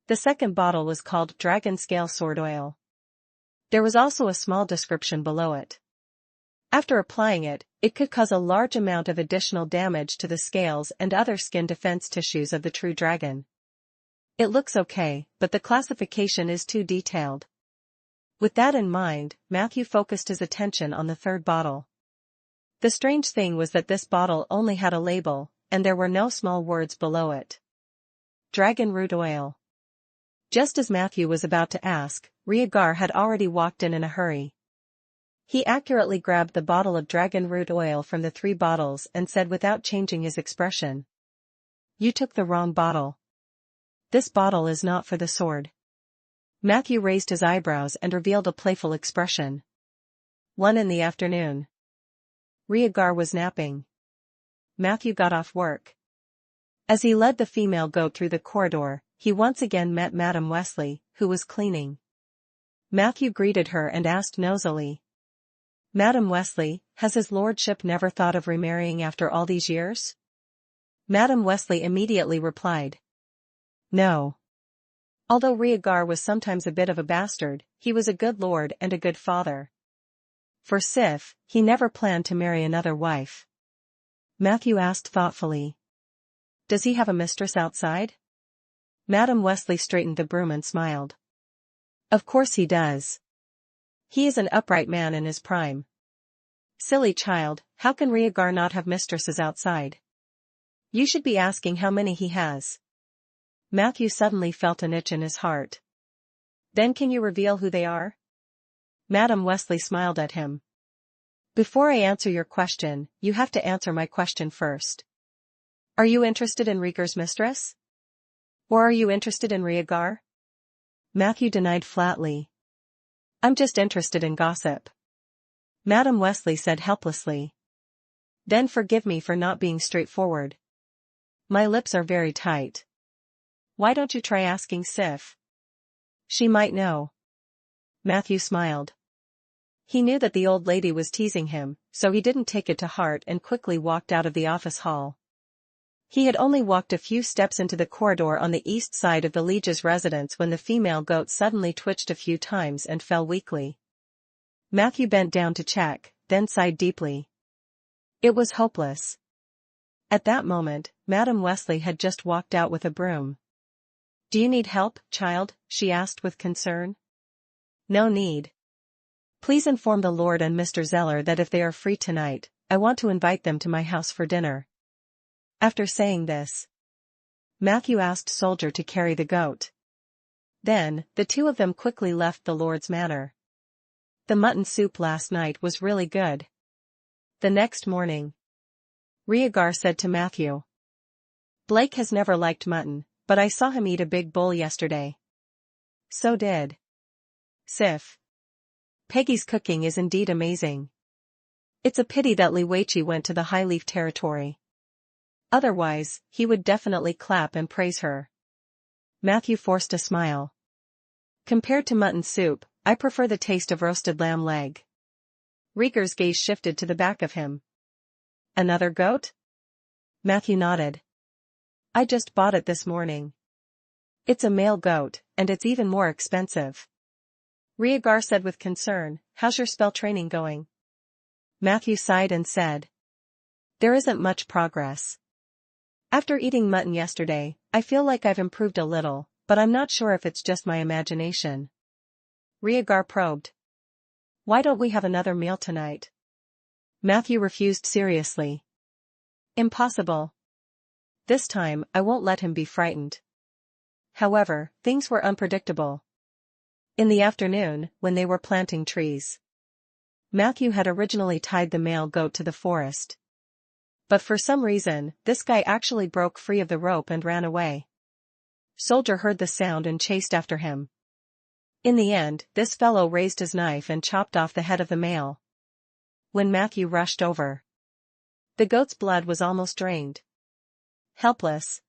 The second bottle was called Dragon Scale Sword Oil. There was also a small description below it. After applying it, it could cause a large amount of additional damage to the scales and other skin defense tissues of the true dragon. It looks okay, but the classification is too detailed. With that in mind, Matthew focused his attention on the third bottle. The strange thing was that this bottle only had a label, and there were no small words below it. Dragon Root Oil. Just as Matthew was about to ask, Riegar had already walked in a hurry. He accurately grabbed the bottle of dragon root oil from the 3 bottles and said without changing his expression, "You took the wrong bottle. This bottle is not for the sword." Matthew raised his eyebrows and revealed a playful expression. 1 in the afternoon. Riegar was napping. Matthew got off work. As he led the female goat through the corridor, he once again met Madam Wesley, who was cleaning. Matthew greeted her and asked nosily, "Madam Wesley, has his lordship never thought of remarrying after all these years?" Madam Wesley immediately replied, "No." Although Riegar was sometimes a bit of a bastard, he was a good lord and a good father. For Sif, he never planned to marry another wife. Matthew asked thoughtfully, "Does he have a mistress outside?" Madam Wesley straightened the broom and smiled. "Of course he does. He is an upright man in his prime." "Silly child, how can Riegar not have mistresses outside? You should be asking how many he has." Matthew suddenly felt an itch in his heart. "Then can you reveal who they are?" Madam Wesley smiled at him. Before I answer your question, you have to answer my question first. Are you interested in Rieger's mistress? Or are you interested in Riegar? Matthew denied flatly. I'm just interested in gossip. Madam Wesley said helplessly. Then forgive me for not being straightforward. My lips are very tight. Why don't you try asking Sif? She might know. Matthew smiled. He knew that the old lady was teasing him, so he didn't take it to heart and quickly walked out of the office hall. He had only walked a few steps into the corridor on the east side of the Liege's residence when the female goat suddenly twitched a few times and fell weakly. Matthew bent down to check, then sighed deeply. It was hopeless. At that moment, Madam Wesley had just walked out with a broom. Do you need help, child? She asked with concern. No need. Please inform the Lord and Mr. Zeller that if they are free tonight, I want to invite them to my house for dinner. After saying this, Matthew asked Soldier to carry the goat. Then, the two of them quickly left the Lord's manor. The mutton soup last night was really good. The next morning, Riegar said to Matthew. Blake has never liked mutton, but I saw him eat a big bowl yesterday. So did Sif. Peggy's cooking is indeed amazing. It's a pity that Liweichi went to the Highleaf territory. Otherwise, he would definitely clap and praise her. Matthew forced a smile. Compared to mutton soup, I prefer the taste of roasted lamb leg. Rieger's gaze shifted to the back of him. Another goat? Matthew nodded. I just bought it this morning. It's a male goat, and it's even more expensive. Riegar said with concern, how's your spell training going? Matthew sighed and said. There isn't much progress. After eating mutton yesterday, I feel like I've improved a little, but I'm not sure if it's just my imagination. Riegar probed. Why don't we have another meal tonight? Matthew refused seriously. Impossible. This time, I won't let him be frightened. However, things were unpredictable. In the afternoon, when they were planting trees, Matthew had originally tied the male goat to the forest. But for some reason, this guy actually broke free of the rope and ran away. Soldier heard the sound and chased after him. In the end, this fellow raised his knife and chopped off the head of the male. When Matthew rushed over, the goat's blood was almost drained. Helpless,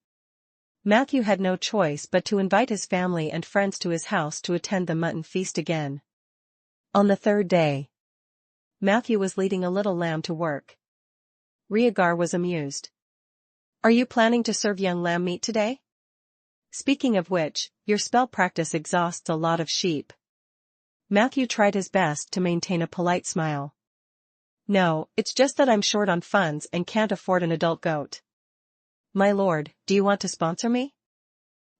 Matthew had no choice but to invite his family and friends to his house to attend the mutton feast again. On the third day, Matthew was leading a little lamb to work. Riegar was amused. Are you planning to serve young lamb meat today? Speaking of which, your spell practice exhausts a lot of sheep. Matthew tried his best to maintain a polite smile. No, it's just that I'm short on funds and can't afford an adult goat. My lord, do you want to sponsor me?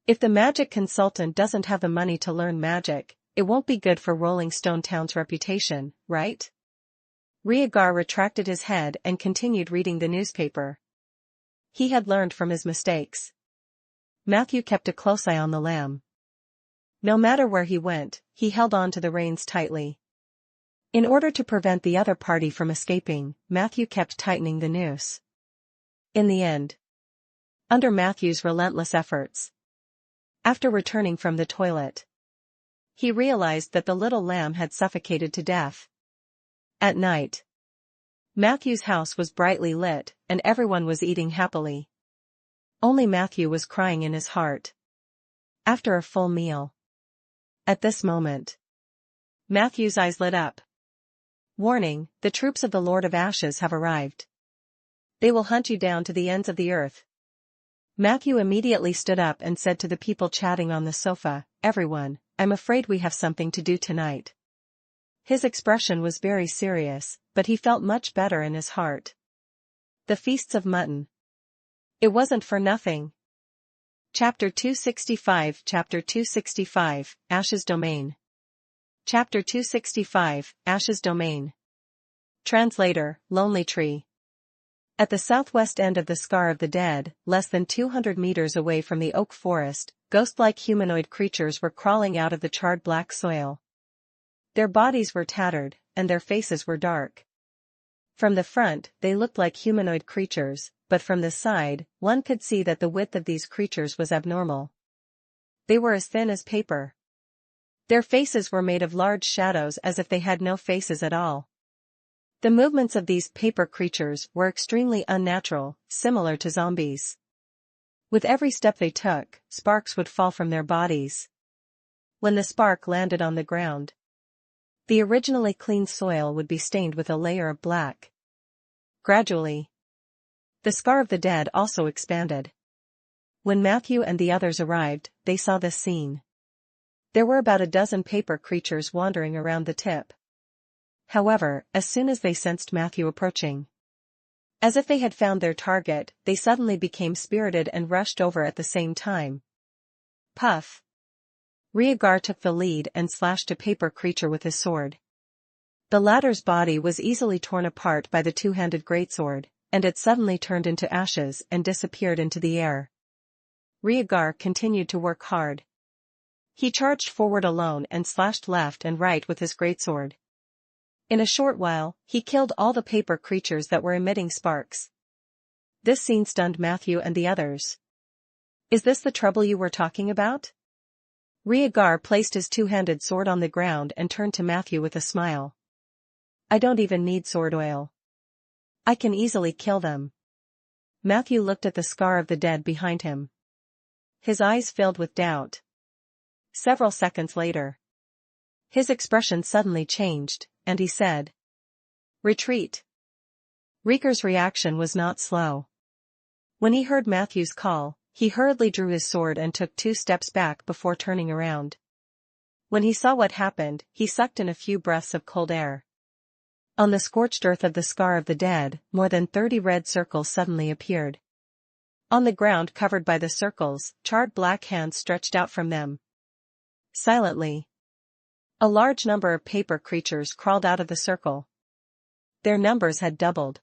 If the magic consultant doesn't have the money to learn magic, it won't be good for Rolling Stone Town's reputation, right? Riegar retracted his head and continued reading the newspaper. He had learned from his mistakes. Matthew kept a close eye on the lamb. No matter where he went, he held on to the reins tightly. In order to prevent the other party from escaping, Matthew kept tightening the noose. In the end, under Matthew's relentless efforts, after returning from the toilet, he realized that the little lamb had suffocated to death. At night, Matthew's house was brightly lit, and everyone was eating happily. Only Matthew was crying in his heart. After a full meal. At this moment, Matthew's eyes lit up. Warning, the troops of the Lord of Ashes have arrived. They will hunt you down to the ends of the earth. Matthew immediately stood up and said to the people chatting on the sofa, everyone, I'm afraid we have something to do tonight. His expression was very serious, but he felt much better in his heart. The Feasts of Mutton. It wasn't for nothing. Chapter 265 Chapter 265, Ash's Domain. Chapter 265, Ash's Domain. Translator, Lonely Tree. At the southwest end of the Scar of the Dead, less than 200 meters away from the oak forest, ghost-like humanoid creatures were crawling out of the charred black soil. Their bodies were tattered, and their faces were dark. From the front, they looked like humanoid creatures, but from the side, one could see that the width of these creatures was abnormal. They were as thin as paper. Their faces were made of large shadows as if they had no faces at all. The movements of these paper creatures were extremely unnatural, similar to zombies. With every step they took, sparks would fall from their bodies. When the spark landed on the ground, the originally clean soil would be stained with a layer of black. Gradually, the scar of the dead also expanded. When Matthew and the others arrived, they saw this scene. There were about a dozen paper creatures wandering around the tip. However, as soon as they sensed Matthew approaching, as if they had found their target, they suddenly became spirited and rushed over at the same time. Puff! Rhaegar took the lead and slashed a paper creature with his sword. The latter's body was easily torn apart by the two-handed greatsword, and it suddenly turned into ashes and disappeared into the air. Rhaegar continued to work hard. He charged forward alone and slashed left and right with his greatsword. In a short while, he killed all the paper creatures that were emitting sparks. This scene stunned Matthew and the others. "Is this the trouble you were talking about?" Rhaegar placed his two-handed sword on the ground and turned to Matthew with a smile. "I don't even need sword oil. I can easily kill them." Matthew looked at the scar of the dead behind him. His eyes filled with doubt. Several seconds later, his expression suddenly changed, and he said, "Retreat." Rhaegar's reaction was not slow. When he heard Matthew's call, he hurriedly drew his sword and took 2 steps back before turning around. When he saw what happened, he sucked in a few breaths of cold air. On the scorched earth of the scar of the dead, more than 30 red circles suddenly appeared. On the ground covered by the circles, charred black hands stretched out from them. Silently, a large number of paper creatures crawled out of the circle. Their numbers had doubled.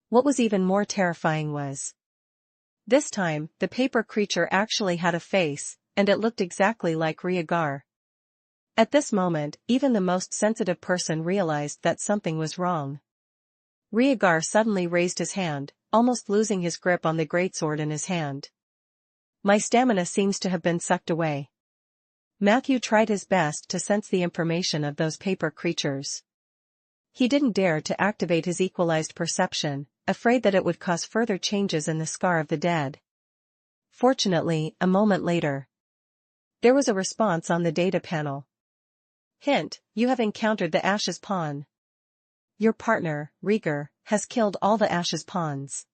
What was even more terrifying was, this time, the paper creature actually had a face, and it looked exactly like Rhaegar. At this moment, even the most sensitive person realized that something was wrong. Rhaegar suddenly raised his hand, almost losing his grip on the greatsword in his hand. "My stamina seems to have been sucked away." Matthew tried his best to sense the information of those paper creatures. He didn't dare to activate his equalized perception, afraid that it would cause further changes in the scar of the dead. Fortunately, a moment later, there was a response on the data panel. "Hint, you have encountered the Ashes Pawn. Your partner, Rhaegar, has killed all the Ashes Pawns.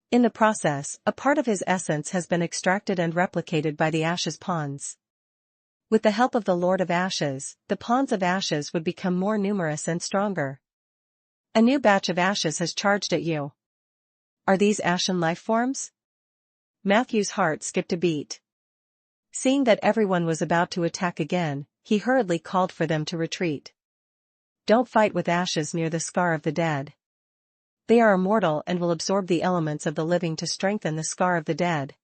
In the process, a part of his essence has been extracted and replicated by the Ashes Pawns. With the help of the Lord of Ashes, the Pawns of Ashes would become more numerous and stronger. A new batch of ashes has charged at you. Are these ashen life forms?" Matthew's heart skipped a beat. Seeing that everyone was about to attack again, he hurriedly called for them to retreat. "Don't fight with ashes near the scar of the dead. They are immortal and will absorb the elements of the living to strengthen the scar of the dead."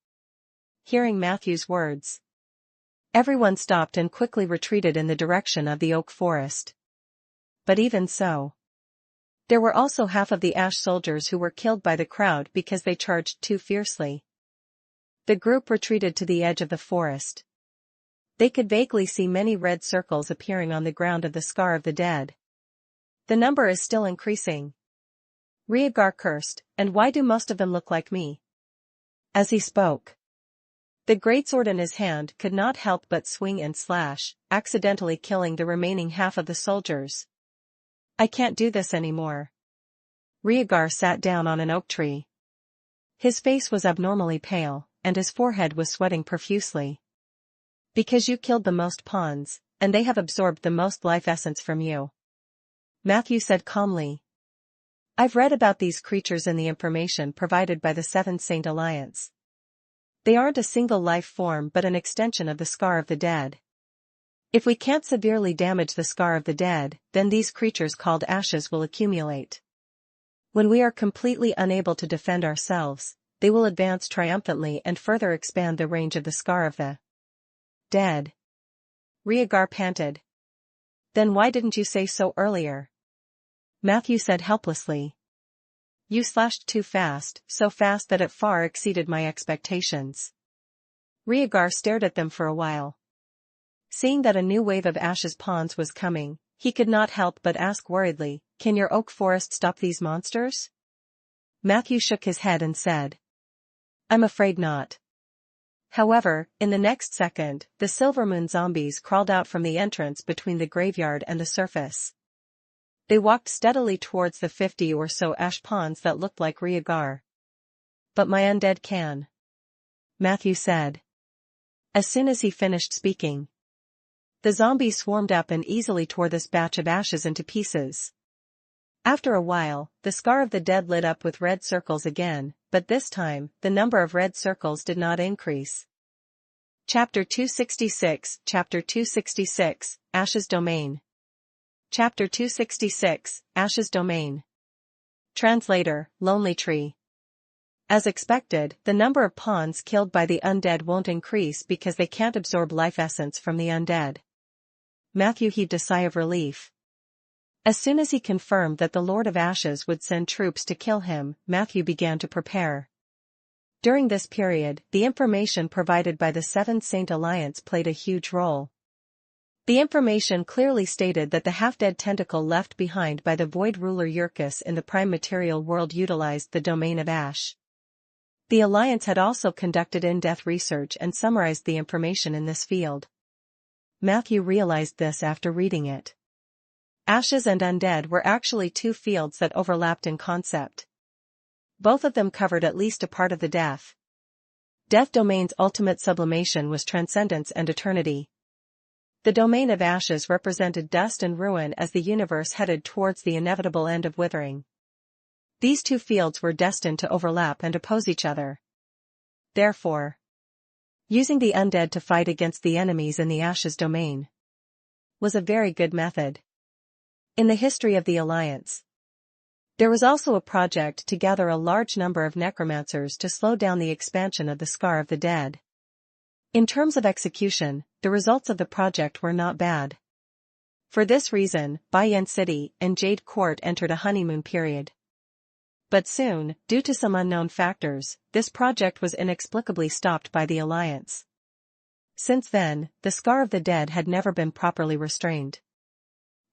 Hearing Matthew's words, everyone stopped and quickly retreated in the direction of the oak forest. But even so, there were also half of the Ash soldiers who were killed by the crowd because they charged too fiercely. The group retreated to the edge of the forest. They could vaguely see many red circles appearing on the ground of the scar of the dead. "The number is still increasing," Rhaegar cursed, "and why do most of them look like me?" As he spoke, the greatsword in his hand could not help but swing and slash, accidentally killing the remaining half of the soldiers. "I can't do this anymore." Rhaegar sat down on an oak tree. His face was abnormally pale, and his forehead was sweating profusely. "Because you killed the most pawns, and they have absorbed the most life essence from you," Matthew said calmly. "I've read about these creatures in the information provided by the Seven Saint Alliance. They aren't a single life form but an extension of the scar of the dead. If we can't severely damage the scar of the dead, then these creatures called ashes will accumulate. When we are completely unable to defend ourselves, they will advance triumphantly and further expand the range of the scar of the dead." Rhaegar panted. Then why didn't you say so earlier? Matthew said helplessly. You slashed too fast, so fast that it far exceeded my expectations. Rhaegar stared at them for a while. Seeing that a new wave of ashes pawns was coming, he could not help but ask worriedly, "Can your oak forest stop these monsters?" Matthew shook his head and said, "I'm afraid not." However, in the next second, the Silvermoon zombies crawled out from the entrance between the graveyard and the surface. They walked steadily towards the 50 or so ash pawns that looked like Rhaegar. "But my undead can," Matthew said. As soon as he finished speaking, the zombies swarmed up and easily tore this batch of ashes into pieces. After a while, the scar of the dead lit up with red circles again, but this time, the number of red circles did not increase. Chapter 266, Chapter 266, Ash's Domain. Chapter 266, Ash's Domain. Translator, Lonely Tree. As expected, the number of pawns killed by the undead won't increase because they can't absorb life essence from the undead. Matthew heaved a sigh of relief. As soon as he confirmed that the Lord of Ashes would send troops to kill him, Matthew began to prepare. During this period, the information provided by the Seven Saint Alliance played a huge role. The information clearly stated that the half-dead tentacle left behind by the Void ruler Yurkus in the Prime Material world utilized the Domain of Ash. The Alliance had also conducted in-depth research and summarized the information in this field. Matthew realized this after reading it. Ashes and Undead were actually two fields that overlapped in concept. Both of them covered at least a part of the Death. Death Domain's ultimate sublimation was transcendence and eternity. The Domain of Ashes represented dust and ruin as the universe headed towards the inevitable end of withering. These two fields were destined to overlap and oppose each other. Therefore, using the undead to fight against the enemies in the Ashes Domain was a very good method. In the history of the Alliance, there was also a project to gather a large number of necromancers to slow down the expansion of the Scar of the Dead. In terms of execution, the results of the project were not bad. For this reason, Bayan City and Jade Court entered a honeymoon period. But soon, due to some unknown factors, this project was inexplicably stopped by the Alliance. Since then, the Scar of the Dead had never been properly restrained.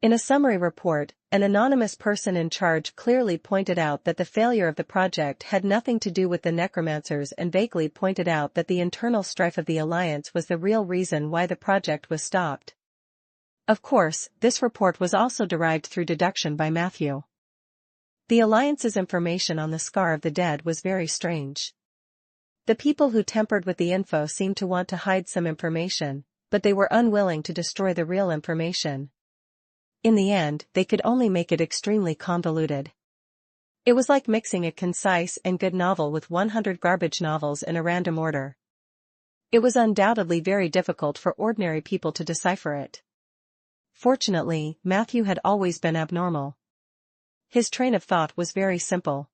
In a summary report, an anonymous person in charge clearly pointed out that the failure of the project had nothing to do with the necromancers and vaguely pointed out that the internal strife of the Alliance was the real reason why the project was stopped. Of course, this report was also derived through deduction by Matthew. The Alliance's information on the Scar of the Dead was very strange. The people who tampered with the info seemed to want to hide some information, but they were unwilling to destroy the real information. In the end, they could only make it extremely convoluted. It was like mixing a concise and good novel with 100 garbage novels in a random order. It was undoubtedly very difficult for ordinary people to decipher it. Fortunately, Matthew had always been abnormal. His train of thought was very simple.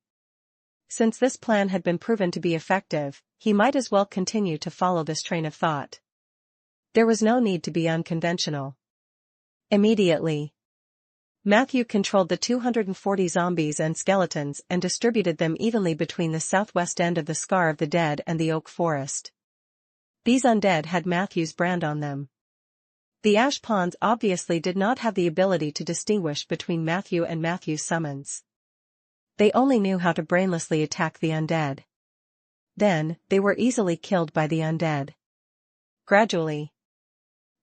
Since this plan had been proven to be effective, he might as well continue to follow this train of thought. There was no need to be unconventional. Immediately, Matthew controlled the 240 zombies and skeletons and distributed them evenly between the southwest end of the Scar of the Dead and the oak forest. These undead had Matthew's brand on them. The ash pawns obviously did not have the ability to distinguish between Matthew and Matthew's summons. They only knew how to brainlessly attack the undead. Then, they were easily killed by the undead. Gradually,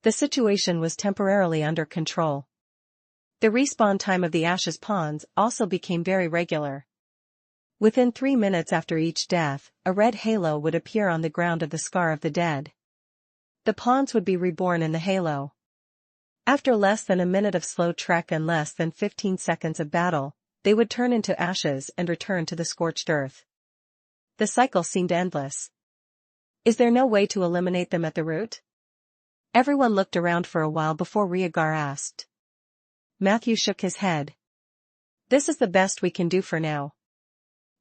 the situation was temporarily under control. The respawn time of the Ashes pawns also became very regular. Within 3 minutes after each death, a red halo would appear on the ground of the Scar of the Dead. The pawns would be reborn in the halo. After less than a minute of slow trek and less than 15 seconds of battle, they would turn into ashes and return to the scorched earth. The cycle seemed endless. Is there no way to eliminate them at the root? Everyone looked around for a while before Rhaegar asked. Matthew shook his head. This is the best we can do for now.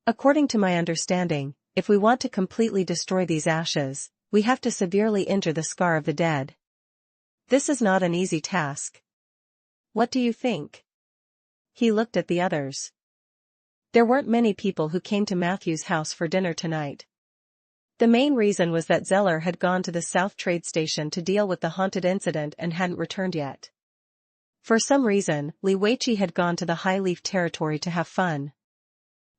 According to my understanding, if we want to completely destroy these ashes, we have to severely injure the Scar of the Dead. This is not an easy task. What do you think? He looked at the others. There weren't many people who came to Matthew's house for dinner tonight. The main reason was that Zeller had gone to the South Trade Station to deal with the haunted incident and hadn't returned yet. For some reason, Li Weiqi had gone to the High Leaf territory to have fun.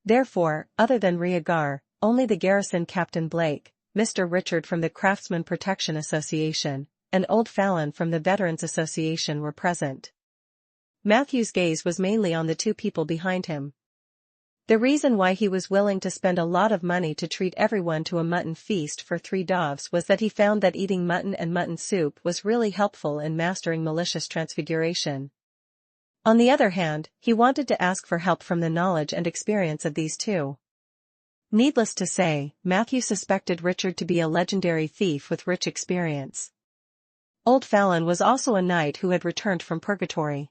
Therefore, other than Riegar, only the garrison Captain Blake, Mr. Richard from the Craftsman Protection Association, and Old Fallon from the Veterans Association were present. Matthew's gaze was mainly on the two people behind him. The reason why he was willing to spend a lot of money to treat everyone to a mutton feast for 3 doves was that he found that eating mutton and mutton soup was really helpful in mastering malicious transfiguration. On the other hand, he wanted to ask for help from the knowledge and experience of these two. Needless to say, Matthew suspected Richard to be a legendary thief with rich experience. Old Fallon was also a knight who had returned from purgatory.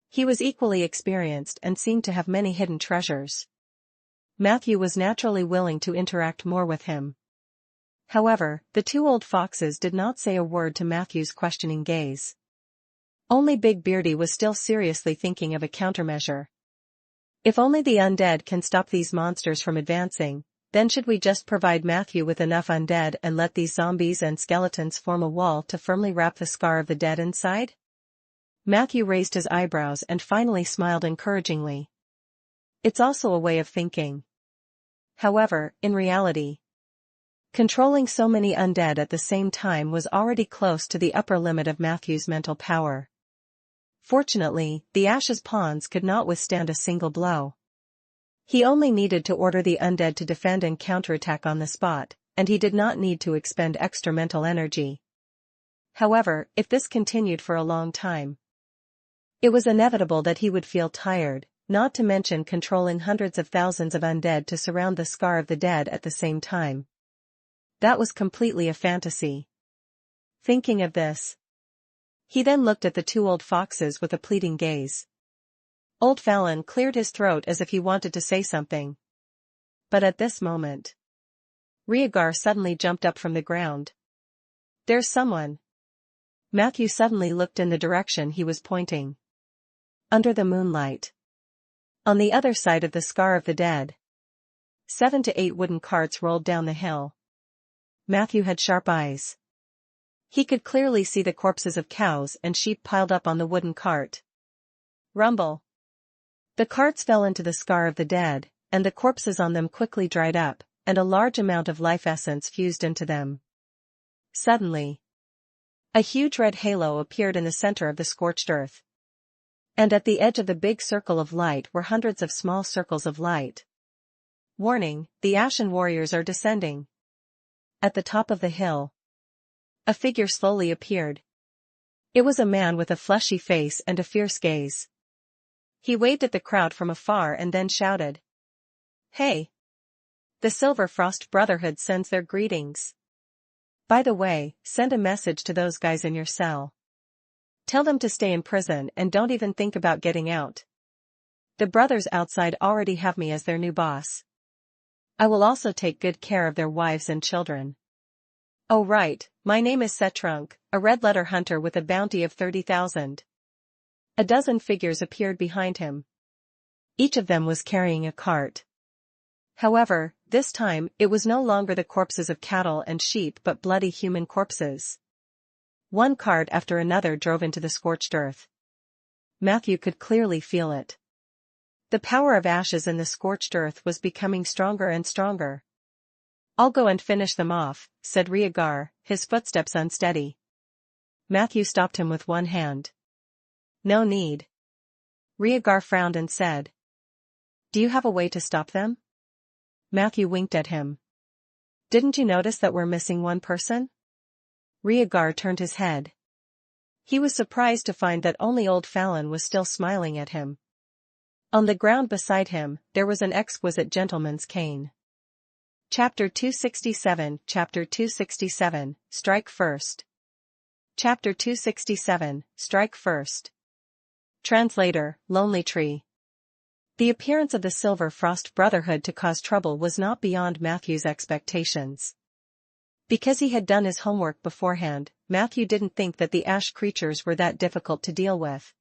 He was equally experienced and seemed to have many hidden treasures. Matthew was naturally willing to interact more with him. However, the 2 old foxes did not say a word to Matthew's questioning gaze. Only Big Beardy was still seriously thinking of a countermeasure. If only the undead can stop these monsters from advancing, then should we just provide Matthew with enough undead and let these zombies and skeletons form a wall to firmly wrap the scar of the dead inside? Matthew raised his eyebrows and finally smiled encouragingly. It's also a way of thinking. However, in reality, controlling so many undead at the same time was already close to the upper limit of Matthew's mental power. Fortunately, the Ashes pawns could not withstand a single blow. He only needed to order the undead to defend and counterattack on the spot, and he did not need to expend extra mental energy. However, if this continued for a long time, it was inevitable that he would feel tired, not to mention controlling hundreds of thousands of undead to surround the scar of the dead at the same time. That was completely a fantasy. Thinking of this, he then looked at the 2 old foxes with a pleading gaze. Old Fallon cleared his throat as if he wanted to say something. But at this moment, Riegar suddenly jumped up from the ground. There's someone. Matthew suddenly looked in the direction he was pointing. Under the moonlight, on the other side of the scar of the dead, 7 to 8 wooden carts rolled down the hill. Matthew had sharp eyes. He could clearly see the corpses of cows and sheep piled up on the wooden cart. Rumble. The carts fell into the scar of the dead, and the corpses on them quickly dried up, and a large amount of life essence fused into them. Suddenly, a huge red halo appeared in the center of the scorched earth. And at the edge of the big circle of light were hundreds of small circles of light. Warning, the Ashen warriors are descending. At the top of the hill, a figure slowly appeared. It was a man with a fleshy face and a fierce gaze. He waved at the crowd from afar and then shouted, "Hey! The Silver Frost Brotherhood sends their greetings. By the way, send a message to those guys in your cell. Tell them to stay in prison and don't even think about getting out. The brothers outside already have me as their new boss. I will also take good care of their wives and children. Oh right, my name is Setrunk, a red-letter hunter with a bounty of 30,000. A dozen figures appeared behind him. Each of them was carrying a cart. However, this time, it was no longer the corpses of cattle and sheep but bloody human corpses. One cart after another drove into the scorched earth. Matthew could clearly feel it. The power of ashes in the scorched earth was becoming stronger and stronger. I'll go and finish them off, said Riegar, his footsteps unsteady. Matthew stopped him with one hand. No need. Riegar frowned and said, Do you have a way to stop them? Matthew winked at him. Didn't you notice that we're missing one person? Riegar turned his head. He was surprised to find that only Old Fallon was still smiling at him. On the ground beside him, there was an exquisite gentleman's cane. Chapter 267, Chapter 267, Strike First. Chapter 267, Strike First. Translator, Lonely Tree. The appearance of the Silver Frost Brotherhood to cause trouble was not beyond Matthew's expectations. Because he had done his homework beforehand, Matthew didn't think that the ash creatures were that difficult to deal with.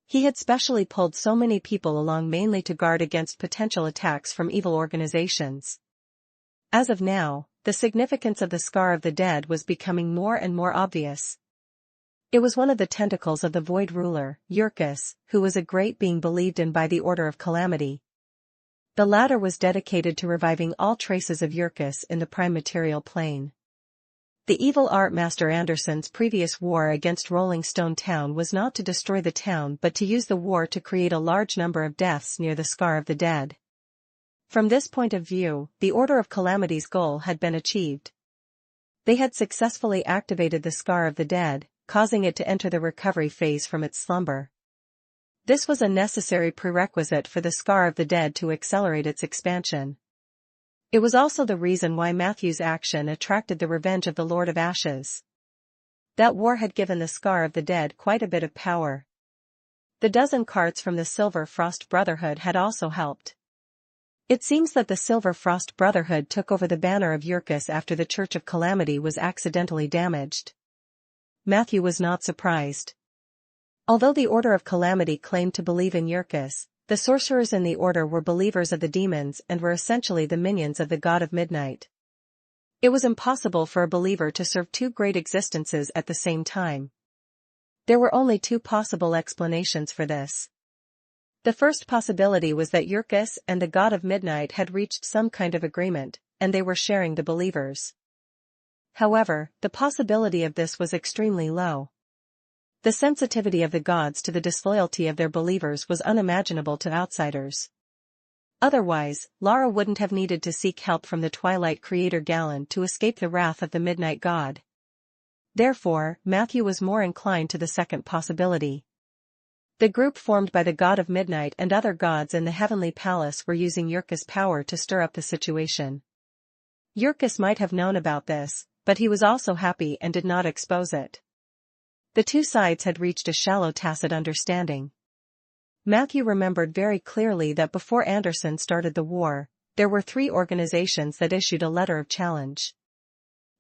He had specially pulled so many people along mainly to guard against potential attacks from evil organizations. As of now, the significance of the Scar of the Dead was becoming more and more obvious. It was one of the tentacles of the Void Ruler, Yurkus, who was a great being believed in by the Order of Calamity. The latter was dedicated to reviving all traces of Yurkus in the prime material plane. The evil art master Anderson's previous war against Rolling Stone Town was not to destroy the town but to use the war to create a large number of deaths near the Scar of the Dead. From this point of view, the Order of Calamity's goal had been achieved. They had successfully activated the Scar of the Dead, causing it to enter the recovery phase from its slumber. This was a necessary prerequisite for the Scar of the Dead to accelerate its expansion. It was also the reason why Matthew's action attracted the revenge of the Lord of Ashes. That war had given the Scar of the Dead quite a bit of power. The dozen carts from the Silver Frost Brotherhood had also helped. It seems that the Silver Frost Brotherhood took over the banner of Yurkus after the Church of Calamity was accidentally damaged. Matthew was not surprised. Although the Order of Calamity claimed to believe in Yurkus, the sorcerers in the Order were believers of the demons and were essentially the minions of the God of Midnight. It was impossible for a believer to serve two great existences at the same time. There were only two possible explanations for this. The first possibility was that Yurkus and the God of Midnight had reached some kind of agreement, and they were sharing the believers. However, the possibility of this was extremely low. The sensitivity of the gods to the disloyalty of their believers was unimaginable to outsiders. Otherwise, Lara wouldn't have needed to seek help from the Twilight Creator Galen to escape the wrath of the Midnight God. Therefore, Matthew was more inclined to the second possibility. The group formed by the God of Midnight and other gods in the Heavenly Palace were using Yurkus' power to stir up the situation. Yurkus might have known about this, but he was also happy and did not expose it. The two sides had reached a shallow tacit understanding. Matthew remembered very clearly that before Anderson started the war, there were three organizations that issued a letter of challenge.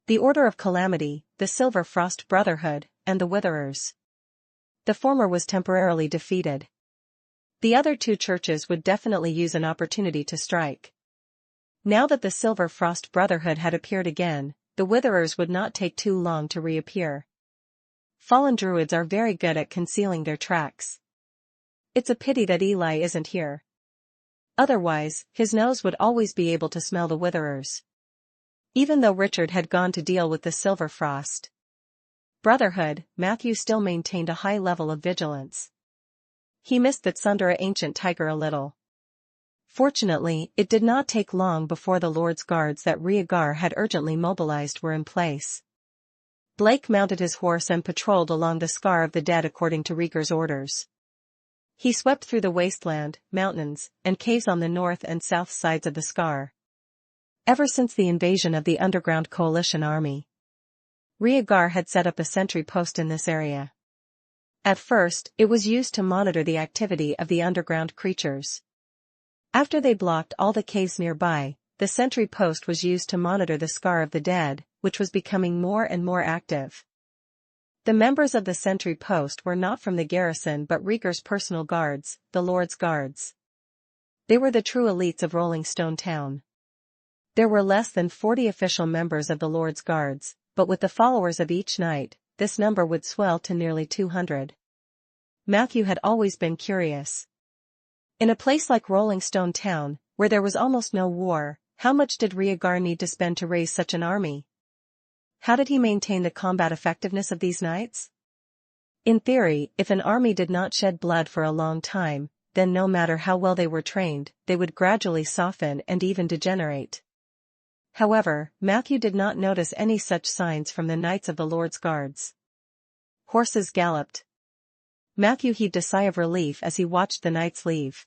The Order of Calamity, the Silver Frost Brotherhood, and the Witherers. The former was temporarily defeated. The other two churches would definitely use an opportunity to strike. Now that the Silver Frost Brotherhood had appeared again, the Witherers would not take too long to reappear. Fallen druids are very good at concealing their tracks. It's a pity that Eli isn't here. Otherwise, his nose would always be able to smell the Witherers. Even though Richard had gone to deal with the Silver Frost Brotherhood, Matthew still maintained a high level of vigilance. He missed that Sundara ancient tiger a little. Fortunately, it did not take long before the Lord's guards that Rhaegar had urgently mobilized were in place. Blake mounted his horse and patrolled along the Scar of the Dead according to Rhaegar's orders. He swept through the wasteland, mountains, and caves on the north and south sides of the Scar. Ever since the invasion of the Underground Coalition army, Rhaegar had set up a sentry post in this area. At first, it was used to monitor the activity of the underground creatures. After they blocked all the caves nearby, the sentry post was used to monitor the Scar of the Dead, which was becoming more and more active. The members of the sentry post were not from the garrison but Rhaegar's personal guards, the Lord's Guards. They were the true elites of Rolling Stone Town. There were less than 40 official members of the Lord's Guards, but with the followers of each knight, this number would swell to nearly 200. Matthew had always been curious. In a place like Rolling Stone Town, where there was almost no war, how much did Rhaegar need to spend to raise such an army? How did he maintain the combat effectiveness of these knights? In theory, if an army did not shed blood for a long time, then no matter how well they were trained, they would gradually soften and even degenerate. However, Matthew did not notice any such signs from the knights of the Lord's Guards. Horses galloped. Matthew heaved a sigh of relief as he watched the knights leave.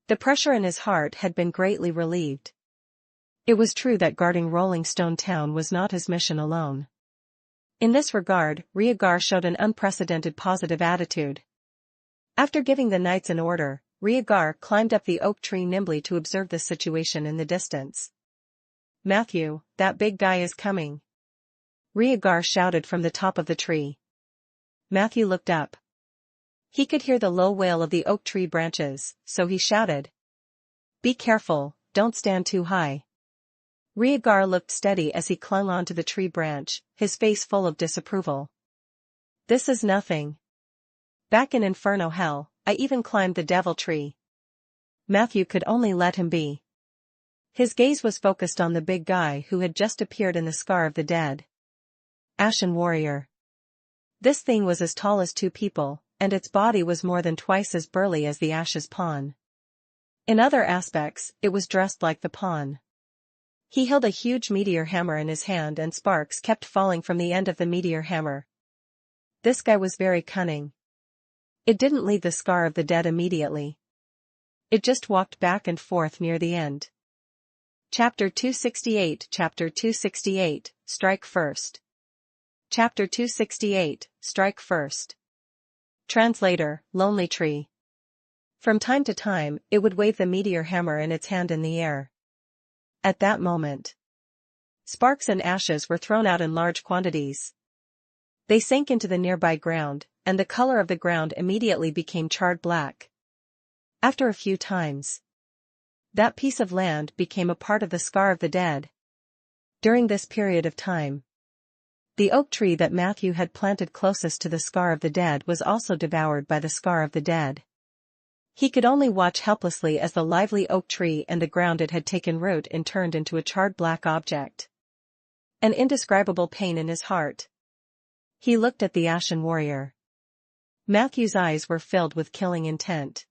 The pressure in his heart had been greatly relieved. It was true that guarding Rolling Stone Town was not his mission alone. In this regard, Rhaegar showed an unprecedented positive attitude. After giving the knights an order, Rhaegar climbed up the oak tree nimbly to observe the situation in the distance. "Matthew, that big guy is coming," Rhaegar shouted from the top of the tree. Matthew looked up. He could hear the low wail of the oak tree branches, so he shouted. "Be careful, don't stand too high." Rhaegar looked steady as he clung onto the tree branch, his face full of disapproval. "This is nothing. Back in Inferno Hell, I even climbed the devil tree." Matthew could only let him be. His gaze was focused on the big guy who had just appeared in the Scar of the Dead. Ashen Warrior. This thing was as tall as two people, and its body was more than twice as burly as the Ash's pawn. In other aspects, it was dressed like the pawn. He held a huge meteor hammer in his hand and sparks kept falling from the end of the meteor hammer. This guy was very cunning. It didn't leave the Scar of the Dead immediately. It just walked back and forth near the end. Chapter 268 Chapter 268, Strike First. Chapter 268, Strike First. Translator, Lonely Tree. From time to time, it would wave the meteor hammer in its hand in the air. At that moment, sparks and ashes were thrown out in large quantities. They sank into the nearby ground, and the color of the ground immediately became charred black. After a few times, that piece of land became a part of the Scar of the Dead. During this period of time, the oak tree that Matthew had planted closest to the Scar of the Dead was also devoured by the Scar of the Dead. He could only watch helplessly as the lively oak tree and the ground it had taken root in turned into a charred black object. An indescribable pain in his heart. He looked at the Ashen Warrior. Matthew's eyes were filled with killing intent.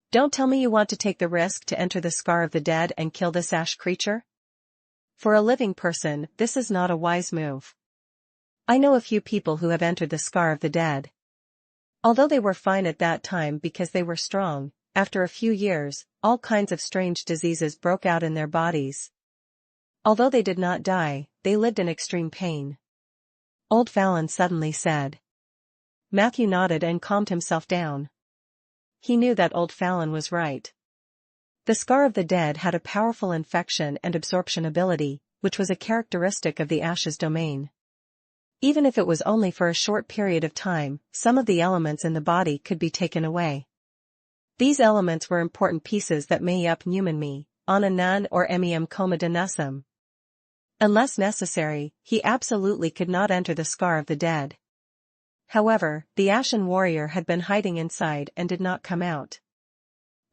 "Don't tell me you want to take the risk to enter the Scar of the Dead and kill this ash creature? For a living person, this is not a wise move. I know a few people who have entered the Scar of the Dead. Although they were fine at that time because they were strong, after a few years, all kinds of strange diseases broke out in their bodies. Although they did not die, they lived in extreme pain." Old Fallon suddenly said. Matthew nodded and calmed himself down. He knew that Old Fallon was right. The Scar of the Dead had a powerful infection and absorption ability, which was a characteristic of the Ash's domain. Even if it was only for a short period of time, some of the elements in the body could be taken away. These elements were important pieces that made up human me, Ananan or Mem Coma Denusum. Unless necessary, he absolutely could not enter the Scar of the Dead. However, the Ashen Warrior had been hiding inside and did not come out.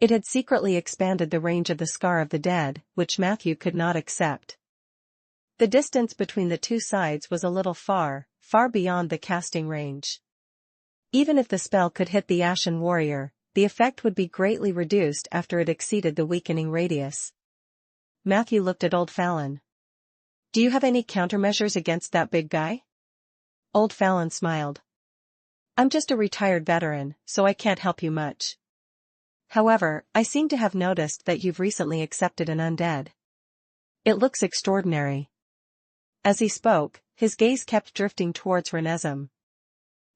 It had secretly expanded the range of the Scar of the Dead, which Matthew could not accept. The distance between the two sides was a little far beyond the casting range. Even if the spell could hit the Ashen Warrior, the effect would be greatly reduced after it exceeded the weakening radius. Matthew looked at Old Fallon. "Do you have any countermeasures against that big guy?" Old Fallon smiled. "I'm just a retired veteran, so I can't help you much. However, I seem to have noticed that you've recently accepted an undead. It looks extraordinary." As he spoke, his gaze kept drifting towards Renesmee.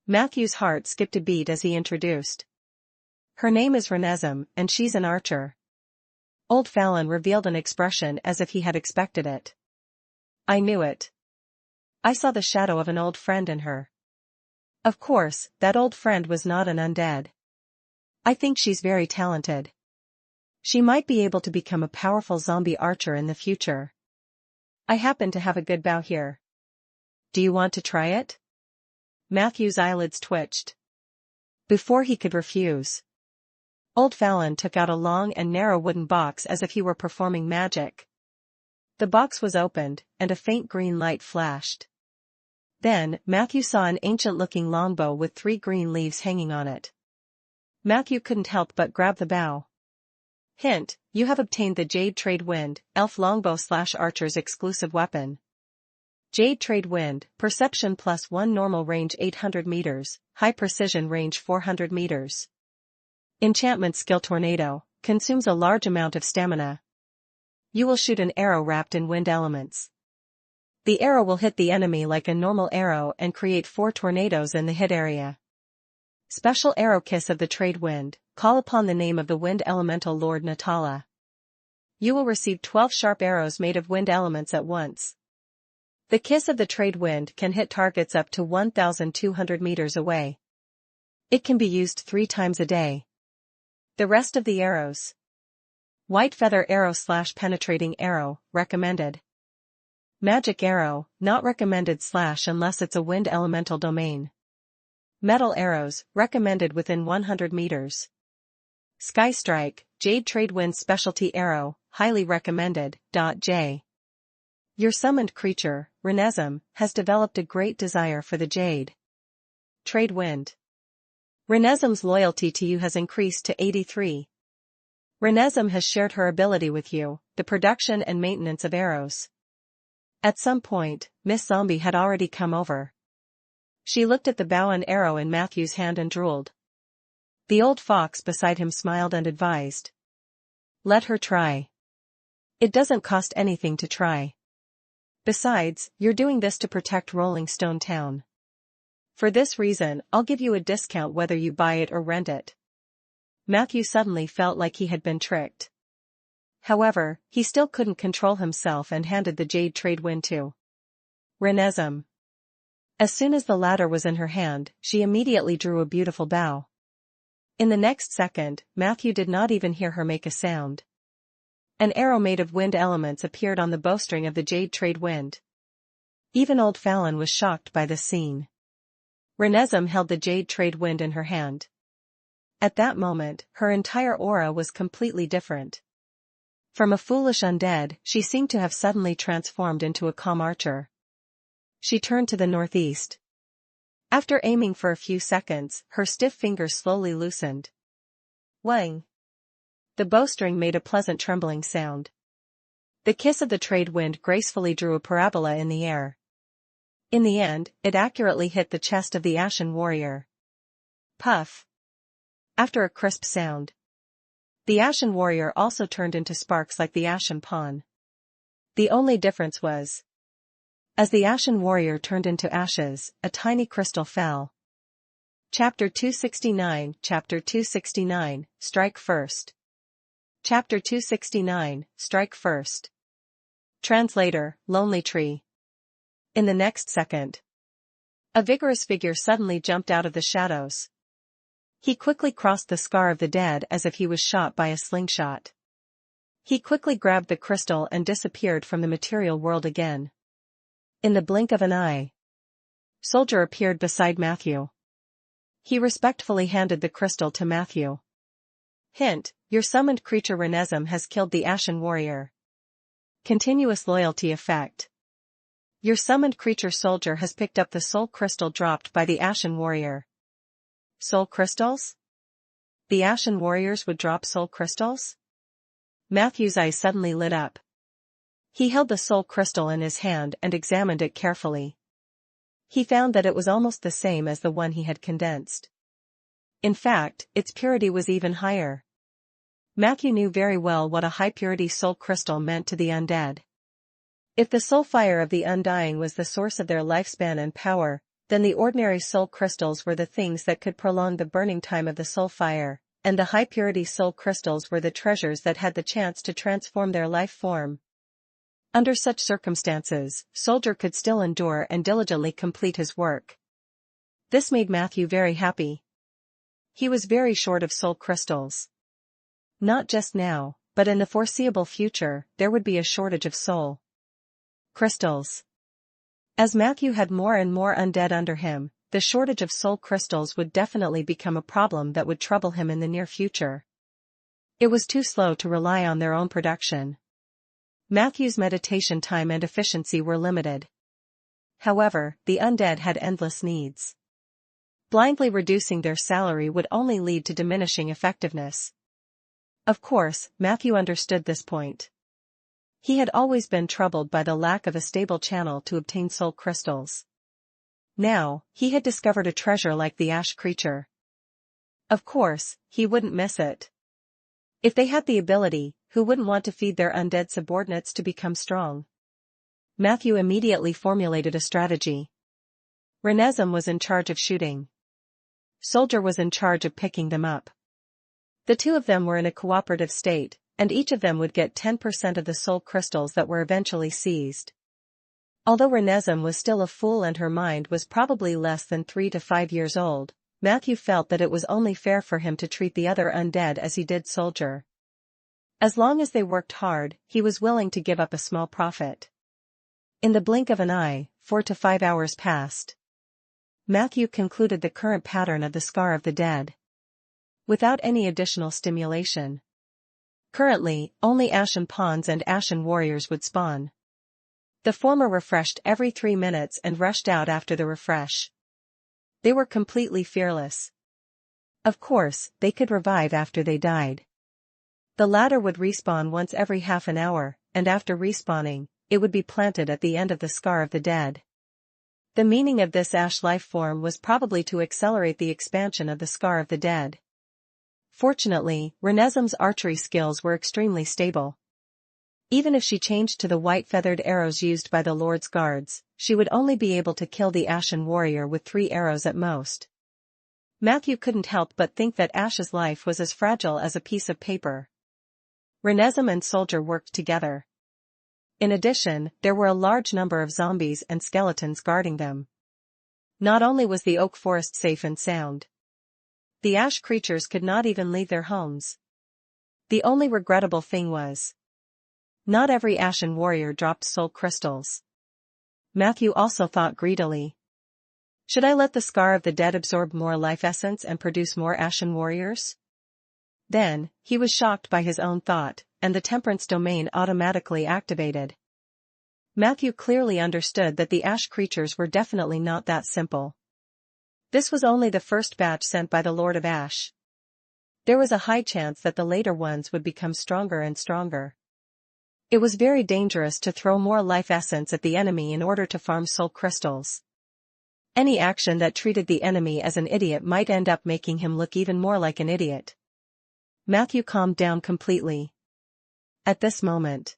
Matthew's heart skipped a beat as he introduced. "Her name is Renesmee, and she's an archer." Old Fallon revealed an expression as if he had expected it. "I knew it. I saw the shadow of an old friend in her." Of course, that old friend was not an undead. "I think she's very talented. She might be able to become a powerful zombie archer in the future. I happen to have a good bow here. Do you want to try it?" Matthew's eyelids twitched. Before he could refuse, Old Fallon took out a long and narrow wooden box as if he were performing magic. The box was opened, and a faint green light flashed. Then, Matthew saw an ancient-looking longbow with 3 green leaves hanging on it. Matthew couldn't help but grab the bow. Hint, you have obtained the Jade Trade Wind, Elf Longbow/Archer's exclusive weapon. Jade Trade Wind, Perception +1 normal range 800 meters, high precision range 400 meters. Enchantment skill Tornado, consumes a large amount of stamina. You will shoot an arrow wrapped in wind elements. The arrow will hit the enemy like a normal arrow and create 4 tornadoes in the hit area. Special Arrow Kiss of the Trade Wind, call upon the name of the Wind Elemental Lord Natala. You will receive 12 sharp arrows made of wind elements at once. The Kiss of the Trade Wind can hit targets up to 1,200 meters away. It can be used 3 times a day. The rest of the arrows. White feather arrow / penetrating arrow, recommended. Magic arrow, not recommended / unless it's a wind elemental domain. Metal arrows, recommended within 100 meters. Sky strike, jade trade wind specialty arrow, highly recommended. J. Your summoned creature, Renesm, has developed a great desire for the jade trade wind. Renesm's loyalty to you has increased to 83. Renesm has shared her ability with you, the production and maintenance of arrows. At some point, Miss Zombie had already come over. She looked at the bow and arrow in Matthew's hand and drooled. The old fox beside him smiled and advised. Let her try. It doesn't cost anything to try. Besides, you're doing this to protect Rolling Stone Town. For this reason, I'll give you a discount whether you buy it or rent it. Matthew suddenly felt like he had been tricked. However, he still couldn't control himself and handed the jade trade wind to Renesm. As soon as the latter was in her hand, she immediately drew a beautiful bow. In the next second, Matthew did not even hear her make a sound. An arrow made of wind elements appeared on the bowstring of the jade trade wind. Even old Fallon was shocked by this scene. Renesm held the jade trade wind in her hand. At that moment, her entire aura was completely different. From a foolish undead, she seemed to have suddenly transformed into a calm archer. She turned to the northeast. After aiming for a few seconds, her stiff fingers slowly loosened. Whang! The bowstring made a pleasant trembling sound. The kiss of the trade wind gracefully drew a parabola in the air. In the end, it accurately hit the chest of the Ashen warrior. Puff! After a crisp sound. The Ashen warrior also turned into sparks like the Ashen pawn. The only difference was, as the Ashen warrior turned into ashes, a tiny crystal fell. Chapter 269, Chapter 269, Strike First. Chapter 269, Strike First. Translator, Lonely Tree. In the next second, a vigorous figure suddenly jumped out of the shadows. He quickly crossed the scar of the dead as if he was shot by a slingshot. He quickly grabbed the crystal and disappeared from the material world again. In the blink of an eye, Soldier appeared beside Matthew. He respectfully handed the crystal to Matthew. Hint, your summoned creature Renesm has killed the Ashen warrior. Continuous loyalty effect. Your summoned creature Soldier has picked up the soul crystal dropped by the Ashen warrior. Soul crystals? The Ashen warriors would drop soul crystals? Matthew's eyes suddenly lit up. He held the soul crystal in his hand and examined it carefully. He found that it was almost the same as the one he had condensed. In fact, its purity was even higher. Matthew knew very well what a high-purity soul crystal meant to the undead. If the soul fire of the undying was the source of their lifespan and power, then the ordinary soul crystals were the things that could prolong the burning time of the soul fire, and the high-purity soul crystals were the treasures that had the chance to transform their life form. Under such circumstances, Soldier could still endure and diligently complete his work. This made Matthew very happy. He was very short of soul crystals. Not just now, but in the foreseeable future, there would be a shortage of soul crystals. As Matthew had more and more undead under him, the shortage of soul crystals would definitely become a problem that would trouble him in the near future. It was too slow to rely on their own production. Matthew's meditation time and efficiency were limited. However, the undead had endless needs. Blindly reducing their salary would only lead to diminishing effectiveness. Of course, Matthew understood this point. He had always been troubled by the lack of a stable channel to obtain soul crystals. Now, he had discovered a treasure like the ash creature. Of course, he wouldn't miss it. If they had the ability, who wouldn't want to feed their undead subordinates to become strong? Matthew immediately formulated a strategy. Renesm was in charge of shooting. Soldier was in charge of picking them up. The two of them were in a cooperative state, and each of them would get 10% of the soul crystals that were eventually seized. Although Renesm was still a fool and her mind was probably less than 3 to 5 years old, Matthew felt that it was only fair for him to treat the other undead as he did Soldier. As long as they worked hard, he was willing to give up a small profit. In the blink of an eye, 4 to 5 hours passed. Matthew concluded the current pattern of the Scar of the Dead. Without any additional stimulation. Currently, only Ashen Pawns and Ashen Warriors would spawn. The former refreshed every 3 minutes and rushed out after the refresh. They were completely fearless. Of course, they could revive after they died. The latter would respawn once every half an hour, and after respawning, it would be planted at the end of the Scar of the Dead. The meaning of this ash life form was probably to accelerate the expansion of the Scar of the Dead. Fortunately, Renesim's archery skills were extremely stable. Even if she changed to the white-feathered arrows used by the Lord's guards, she would only be able to kill the Ashen Warrior with 3 arrows at most. Matthew couldn't help but think that Ash's life was as fragile as a piece of paper. Renesim and Soldier worked together. In addition, there were a large number of zombies and skeletons guarding them. Not only was the oak forest safe and sound, the ash creatures could not even leave their homes. The only regrettable thing was, not every Ashen Warrior dropped soul crystals. Matthew also thought greedily. Should I let the Scar of the Dead absorb more life essence and produce more Ashen Warriors? Then, he was shocked by his own thought, and the Temperance domain automatically activated. Matthew clearly understood that the ash creatures were definitely not that simple. This was only the first batch sent by the Lord of Ash. There was a high chance that the later ones would become stronger and stronger. It was very dangerous to throw more life essence at the enemy in order to farm soul crystals. Any action that treated the enemy as an idiot might end up making him look even more like an idiot. Matthew calmed down completely. At this moment,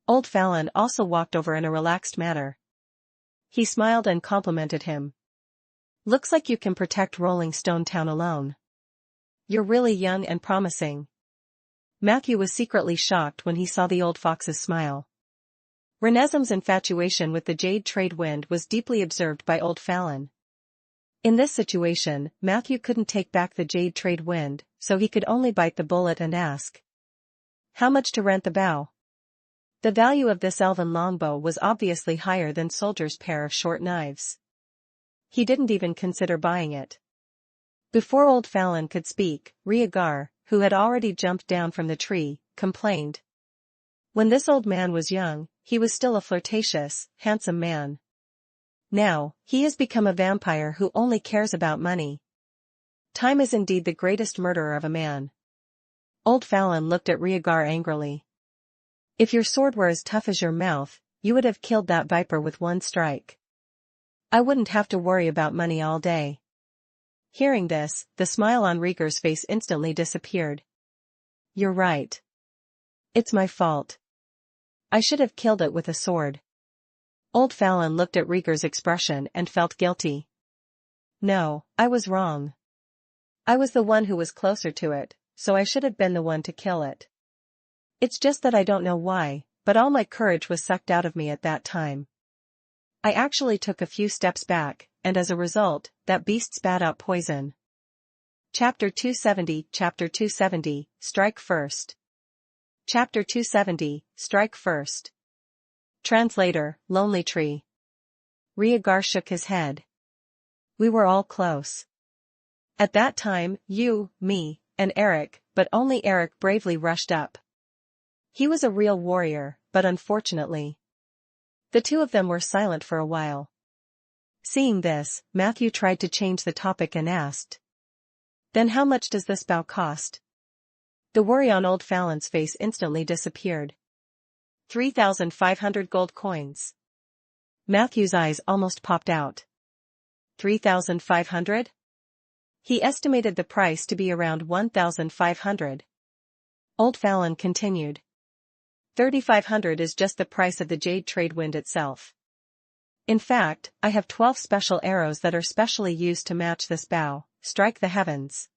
Old Fallon also walked over in a relaxed manner. He smiled and complimented him. Looks like you can protect Rolling Stone Town alone. You're really young and promising. Matthew was secretly shocked when he saw the old fox's smile. Renesim's infatuation with the Jade Trade Wind was deeply observed by Old Fallon. In this situation, Matthew couldn't take back the Jade Trade Wind, so he could only bite the bullet and ask, how much to rent the bow? The value of this elven longbow was obviously higher than Soldier's pair of short knives. He didn't even consider buying it. Before Old Fallon could speak, Rhaegar, who had already jumped down from the tree, complained. When this old man was young, he was still a flirtatious, handsome man. Now, he has become a vampire who only cares about money. Time is indeed the greatest murderer of a man. Old Fallon looked at Rhaegar angrily. If your sword were as tough as your mouth, you would have killed that viper with one strike. I wouldn't have to worry about money all day. Hearing this, the smile on Rhaegar's face instantly disappeared. You're right. It's my fault. I should have killed it with a sword. Old Fallon looked at Rhaegar's expression and felt guilty. No, I was wrong. I was the one who was closer to it, so I should have been the one to kill it. It's just that I don't know why, but all my courage was sucked out of me at that time. I actually took a few steps back, and as a result, that beast spat out poison. Chapter 270, Strike First. Chapter 270, Strike First. Translator, Lonely Tree. Rhaegar shook his head. We were all close. At that time, you, me, and Eric, but only Eric bravely rushed up. He was a real warrior, but unfortunately, the two of them were silent for a while. Seeing this, Matthew tried to change the topic and asked, then how much does this bow cost? The worry on Old Fallon's face instantly disappeared. 3,500 gold coins. Matthew's eyes almost popped out. 3,500? He estimated the price to be around 1,500. Old Fallon continued. 3,500 is just the price of the Jade Trade Wind itself. In fact, I have 12 special arrows that are specially used to match this bow, Strike the Heavens.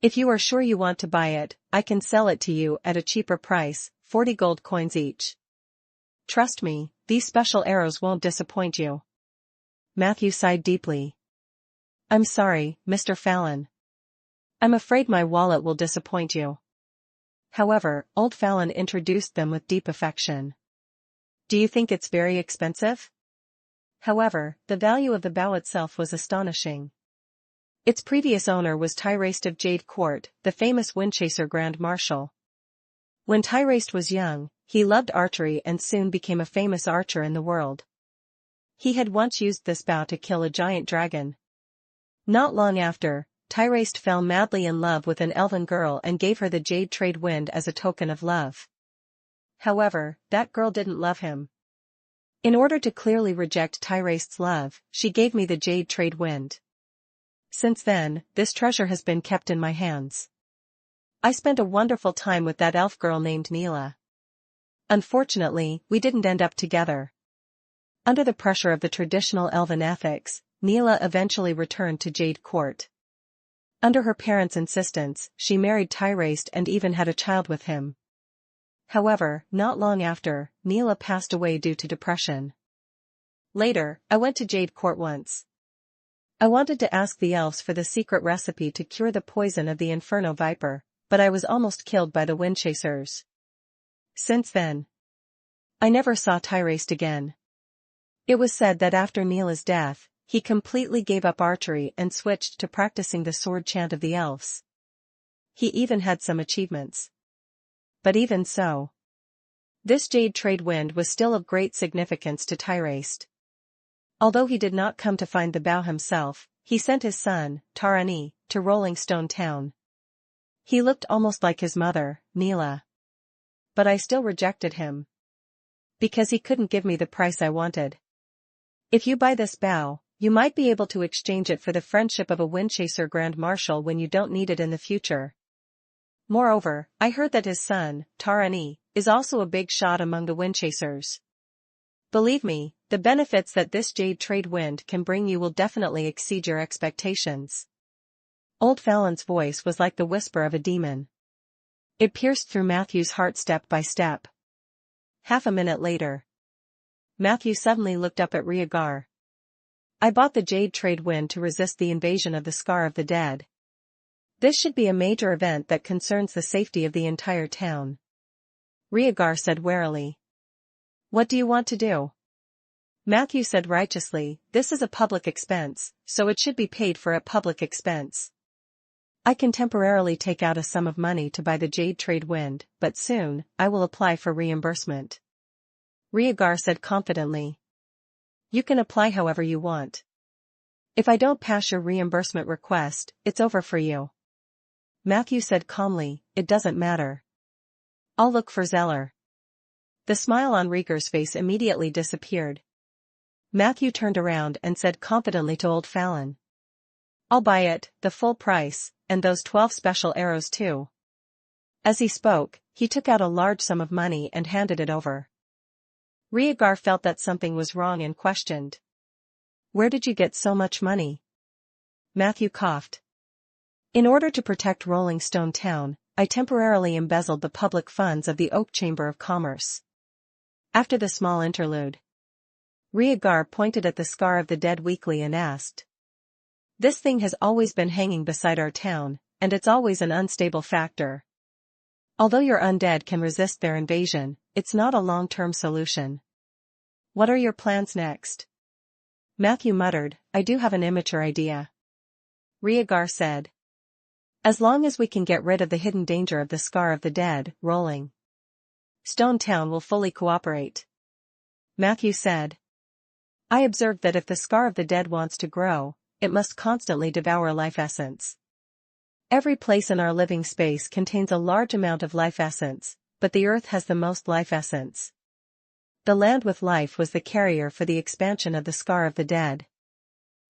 If you are sure you want to buy it, I can sell it to you at a cheaper price, 40 gold coins each. Trust me, these special arrows won't disappoint you. Matthew sighed deeply. I'm sorry, Mr. Fallon. I'm afraid my wallet will disappoint you. However, old Fallon introduced them with deep affection. Do you think it's very expensive? However, the value of the bow itself was astonishing. Its previous owner was Tyraste of Jade Court, the famous Windchaser Grand Marshal. When Tyraste was young, he loved archery and soon became a famous archer in the world. He had once used this bow to kill a giant dragon. Not long after, Tyraste fell madly in love with an elven girl and gave her the jade trade wind as a token of love. However, that girl didn't love him. In order to clearly reject Tyraste's love, she gave me the jade trade wind. Since then, this treasure has been kept in my hands. I spent a wonderful time with that elf girl named Neela. Unfortunately, we didn't end up together. Under the pressure of the traditional elven ethics, Neela eventually returned to Jade Court. Under her parents' insistence, she married Tyraste and even had a child with him. However, not long after, Neela passed away due to depression. Later, I went to Jade Court once. I wanted to ask the elves for the secret recipe to cure the poison of the Inferno Viper, but I was almost killed by the Windchasers. Since then, I never saw Tyraste again. It was said that after Neela's death, he completely gave up archery and switched to practicing the sword chant of the elves. He even had some achievements. But even so, this jade trade wind was still of great significance to Tyraste. Although he did not come to find the bow himself, he sent his son, Tarani, to Rolling Stone Town. He looked almost like his mother, Neela. But I still rejected him. Because he couldn't give me the price I wanted. If you buy this bow, you might be able to exchange it for the friendship of a Windchaser Grand Marshal when you don't need it in the future. Moreover, I heard that his son, Tarani, is also a big shot among the Windchasers. Believe me, the benefits that this jade trade wind can bring you will definitely exceed your expectations. Old Fallon's voice was like the whisper of a demon. It pierced through Matthew's heart step by step. Half a minute later, Matthew suddenly looked up at Rhaegar. I bought the jade trade wind to resist the invasion of the Scar of the Dead. This should be a major event that concerns the safety of the entire town. Rhaegar said warily. What do you want to do? Matthew said righteously, this is a public expense, so it should be paid for at public expense. I can temporarily take out a sum of money to buy the jade trade wind, but soon, I will apply for reimbursement. Rhaegar said confidently. You can apply however you want. If I don't pass your reimbursement request, it's over for you. Matthew said calmly, it doesn't matter. I'll look for Zeller. The smile on Rhaegar's face immediately disappeared. Matthew turned around and said confidently to old Fallon. I'll buy it, the full price, and those 12 special arrows too. As he spoke, he took out a large sum of money and handed it over. Rhaegar felt that something was wrong and questioned. Where did you get so much money? Matthew coughed. In order to protect Rolling Stone Town, I temporarily embezzled the public funds of the Oak Chamber of Commerce. After the small interlude, Rhaegar pointed at the Scar of the Dead weakly and asked. This thing has always been hanging beside our town, and it's always an unstable factor. Although your undead can resist their invasion, it's not a long-term solution. What are your plans next? Matthew muttered, I do have an immature idea. Rhaegar said. As long as we can get rid of the hidden danger of the Scar of the Dead, Rolling Stone Town will fully cooperate. Matthew said. I observed that if the Scar of the Dead wants to grow, it must constantly devour life essence. Every place in our living space contains a large amount of life essence, but the earth has the most life essence. The land with life was the carrier for the expansion of the Scar of the Dead.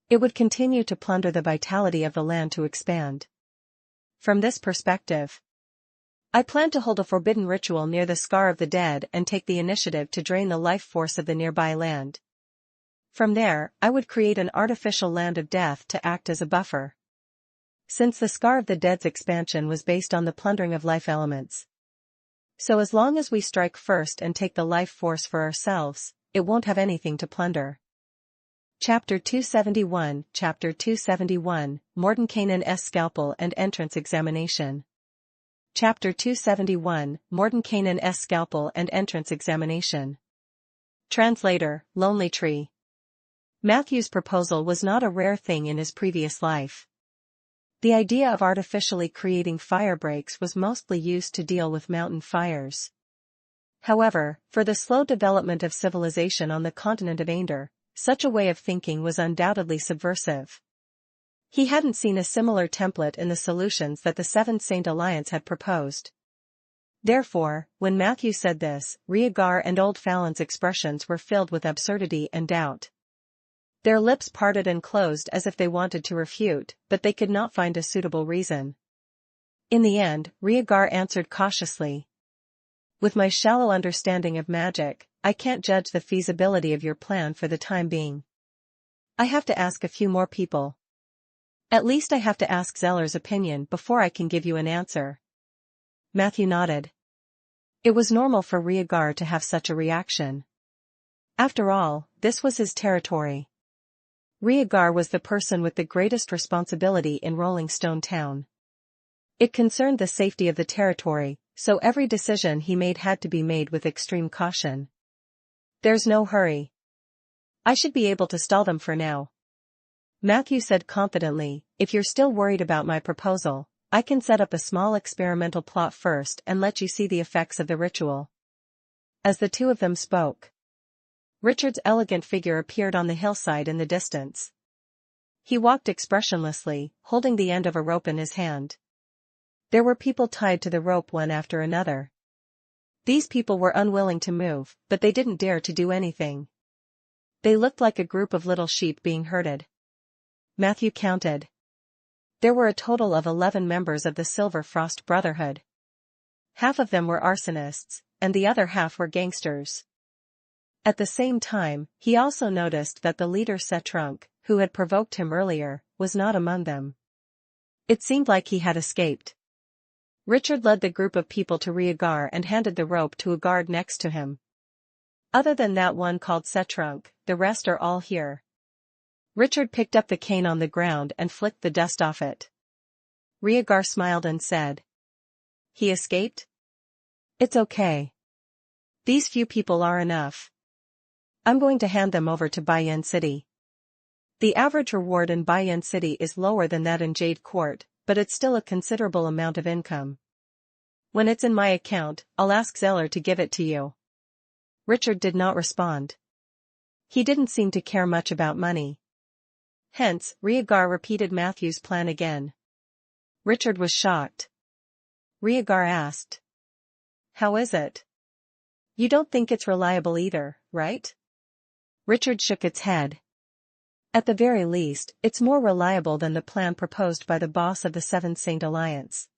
It would continue to plunder the vitality of the land to expand. From this perspective, I plan to hold a forbidden ritual near the Scar of the Dead and take the initiative to drain the life force of the nearby land. From there, I would create an artificial land of death to act as a buffer. Since the Scar of the Dead's expansion was based on the plundering of life elements. So as long as we strike first and take the life force for ourselves, it won't have anything to plunder. Chapter 271 Chapter 271, Mordenkainen's Scalpel and Entrance Examination. Chapter 271, Mordenkainen's Scalpel and Entrance Examination. Translator, Lonely Tree. Matthew's proposal was not a rare thing in his previous life. The idea of artificially creating fire breaks was mostly used to deal with mountain fires. However, for the slow development of civilization on the continent of Ander, such a way of thinking was undoubtedly subversive. He hadn't seen a similar template in the solutions that the Seven Saint Alliance had proposed. Therefore, when Matthew said this, Rhaegar and Old Fallon's expressions were filled with absurdity and doubt. Their lips parted and closed as if they wanted to refute, but they could not find a suitable reason. In the end, Rhaegar answered cautiously. With my shallow understanding of magic, I can't judge the feasibility of your plan for the time being. I have to ask a few more people. At least I have to ask Zeller's opinion before I can give you an answer. Matthew nodded. It was normal for Rhaegar to have such a reaction. After all, this was his territory. Rhaegar was the person with the greatest responsibility in Rolling Stone Town. It concerned the safety of the territory, so every decision he made had to be made with extreme caution. There's no hurry. I should be able to stall them for now. Matthew said confidently, if you're still worried about my proposal, I can set up a small experimental plot first and let you see the effects of the ritual. As the two of them spoke, Richard's elegant figure appeared on the hillside in the distance. He walked expressionlessly, holding the end of a rope in his hand. There were people tied to the rope one after another. These people were unwilling to move, but they didn't dare to do anything. They looked like a group of little sheep being herded. Matthew counted. There were a total of 11 members of the Silver Frost Brotherhood. Half of them were arsonists, and the other half were gangsters. At the same time, he also noticed that the leader Setrunk, who had provoked him earlier, was not among them. It seemed like he had escaped. Richard led the group of people to Rhaegar and handed the rope to a guard next to him. Other than that one called Setrunk, the rest are all here. Richard picked up the cane on the ground and flicked the dust off it. Rhaegar smiled and said, "He escaped? It's okay. These few people are enough. I'm going to hand them over to Bayen City. The average reward in Bayen City is lower than that in Jade Court, but it's still a considerable amount of income. When it's in my account, I'll ask Zeller to give it to you." Richard did not respond. He didn't seem to care much about money. Hence, Rhaegar repeated Matthew's plan again. Richard was shocked. Rhaegar asked, "How is it? You don't think it's reliable either, right?" Richard shook its head. "At the very least, it's more reliable than the plan proposed by the boss of the Seven Saint Alliance."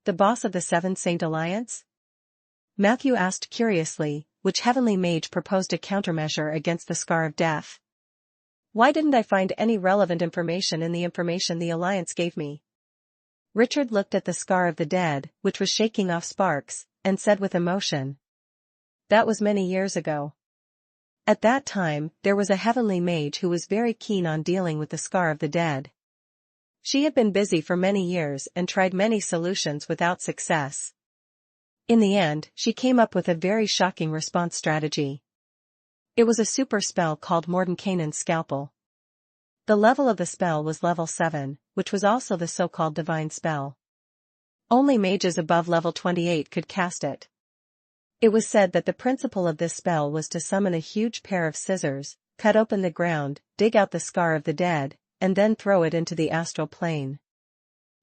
The boss of the Seven Saint Alliance? Matthew asked curiously, which heavenly mage proposed a countermeasure against the Scar of Death? Why didn't I find any relevant information in the information the Alliance gave me? Richard looked at the Scar of the Dead, which was shaking off sparks, and said with emotion, "That was many years ago. At that time, there was a heavenly mage who was very keen on dealing with the Scar of the Dead. She had been busy for many years and tried many solutions without success. In the end, she came up with a very shocking response strategy. It was a super spell called Mordenkainen's Scalpel. The level of the spell was level 7, which was also the so-called divine spell. Only mages above level 28 could cast it. It was said that the principle of this spell was to summon a huge pair of scissors, cut open the ground, dig out the Scar of the Dead, and then throw it into the astral plane.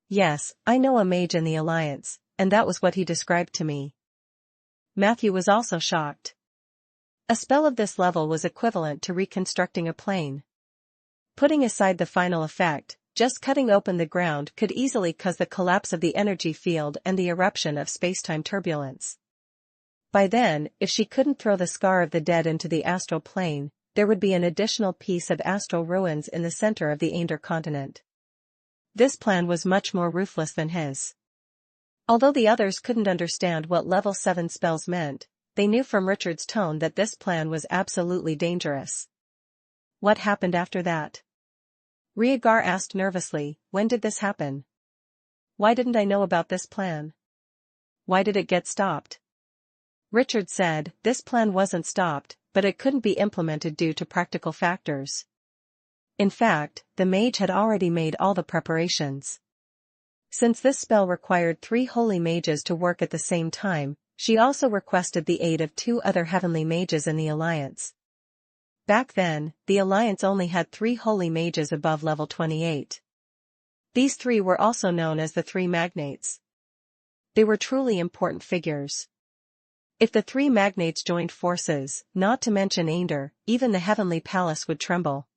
Yes, I know a mage in the Alliance, and that was what he described to me." Matthew was also shocked. A spell of this level was equivalent to reconstructing a plane. Putting aside the final effect, just cutting open the ground could easily cause the collapse of the energy field and the eruption of space-time turbulence. By then, if she couldn't throw the Scar of the Dead into the astral plane, there would be an additional piece of astral ruins in the center of the Ander continent. This plan was much more ruthless than his. Although the others couldn't understand what level 7 spells meant, they knew from Richard's tone that this plan was absolutely dangerous. What happened after that? Rhaegar asked nervously, when did this happen? Why didn't I know about this plan? Why did it get stopped? Richard said, this plan wasn't stopped, but it couldn't be implemented due to practical factors. In fact, the mage had already made all the preparations. Since this spell required 3 holy mages to work at the same time, she also requested the aid of 2 other heavenly mages in the Alliance. Back then, the Alliance only had 3 holy mages above level 28. These 3 were also known as the 3 magnates. They were truly important figures. If the 3 magnates joined forces, not to mention Aender, even the heavenly palace would tremble.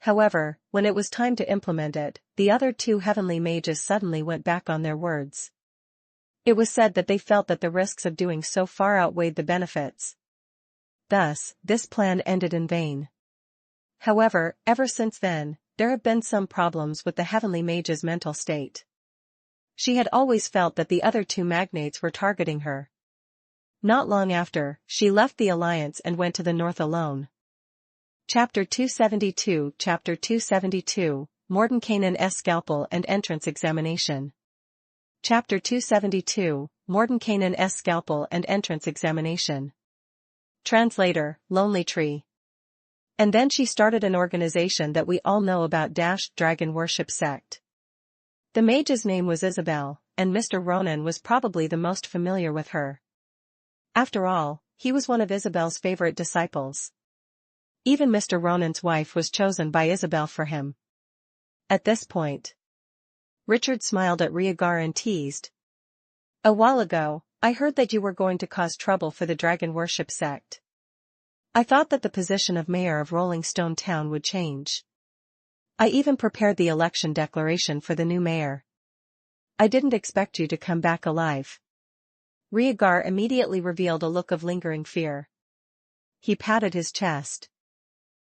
However, when it was time to implement it, the other 2 heavenly mages suddenly went back on their words. It was said that they felt that the risks of doing so far outweighed the benefits. Thus, this plan ended in vain. However, ever since then, there have been some problems with the heavenly mage's mental state. She had always felt that the other 2 magnates were targeting her. Not long after, she left the Alliance and went to the north alone. Chapter 272 Chapter 272, Mordenkainen's Scalpel and Entrance Examination. Chapter 272, Mordenkainen's Scalpel and Entrance Examination. Translator, Lonely Tree. And then she started an organization that we all know about — Dragon Worship Sect. The mage's name was Isabel, and Mr. Ronan was probably the most familiar with her. After all, he was one of Isabel's favorite disciples. Even Mr. Ronan's wife was chosen by Isabel for him. At this point, Richard smiled at Rhaegar and teased. A while ago, I heard that you were going to cause trouble for the Dragon Worship Sect. I thought that the position of mayor of Rolling Stone Town would change. I even prepared the election declaration for the new mayor. I didn't expect you to come back alive. Rhaegar immediately revealed a look of lingering fear. He patted his chest.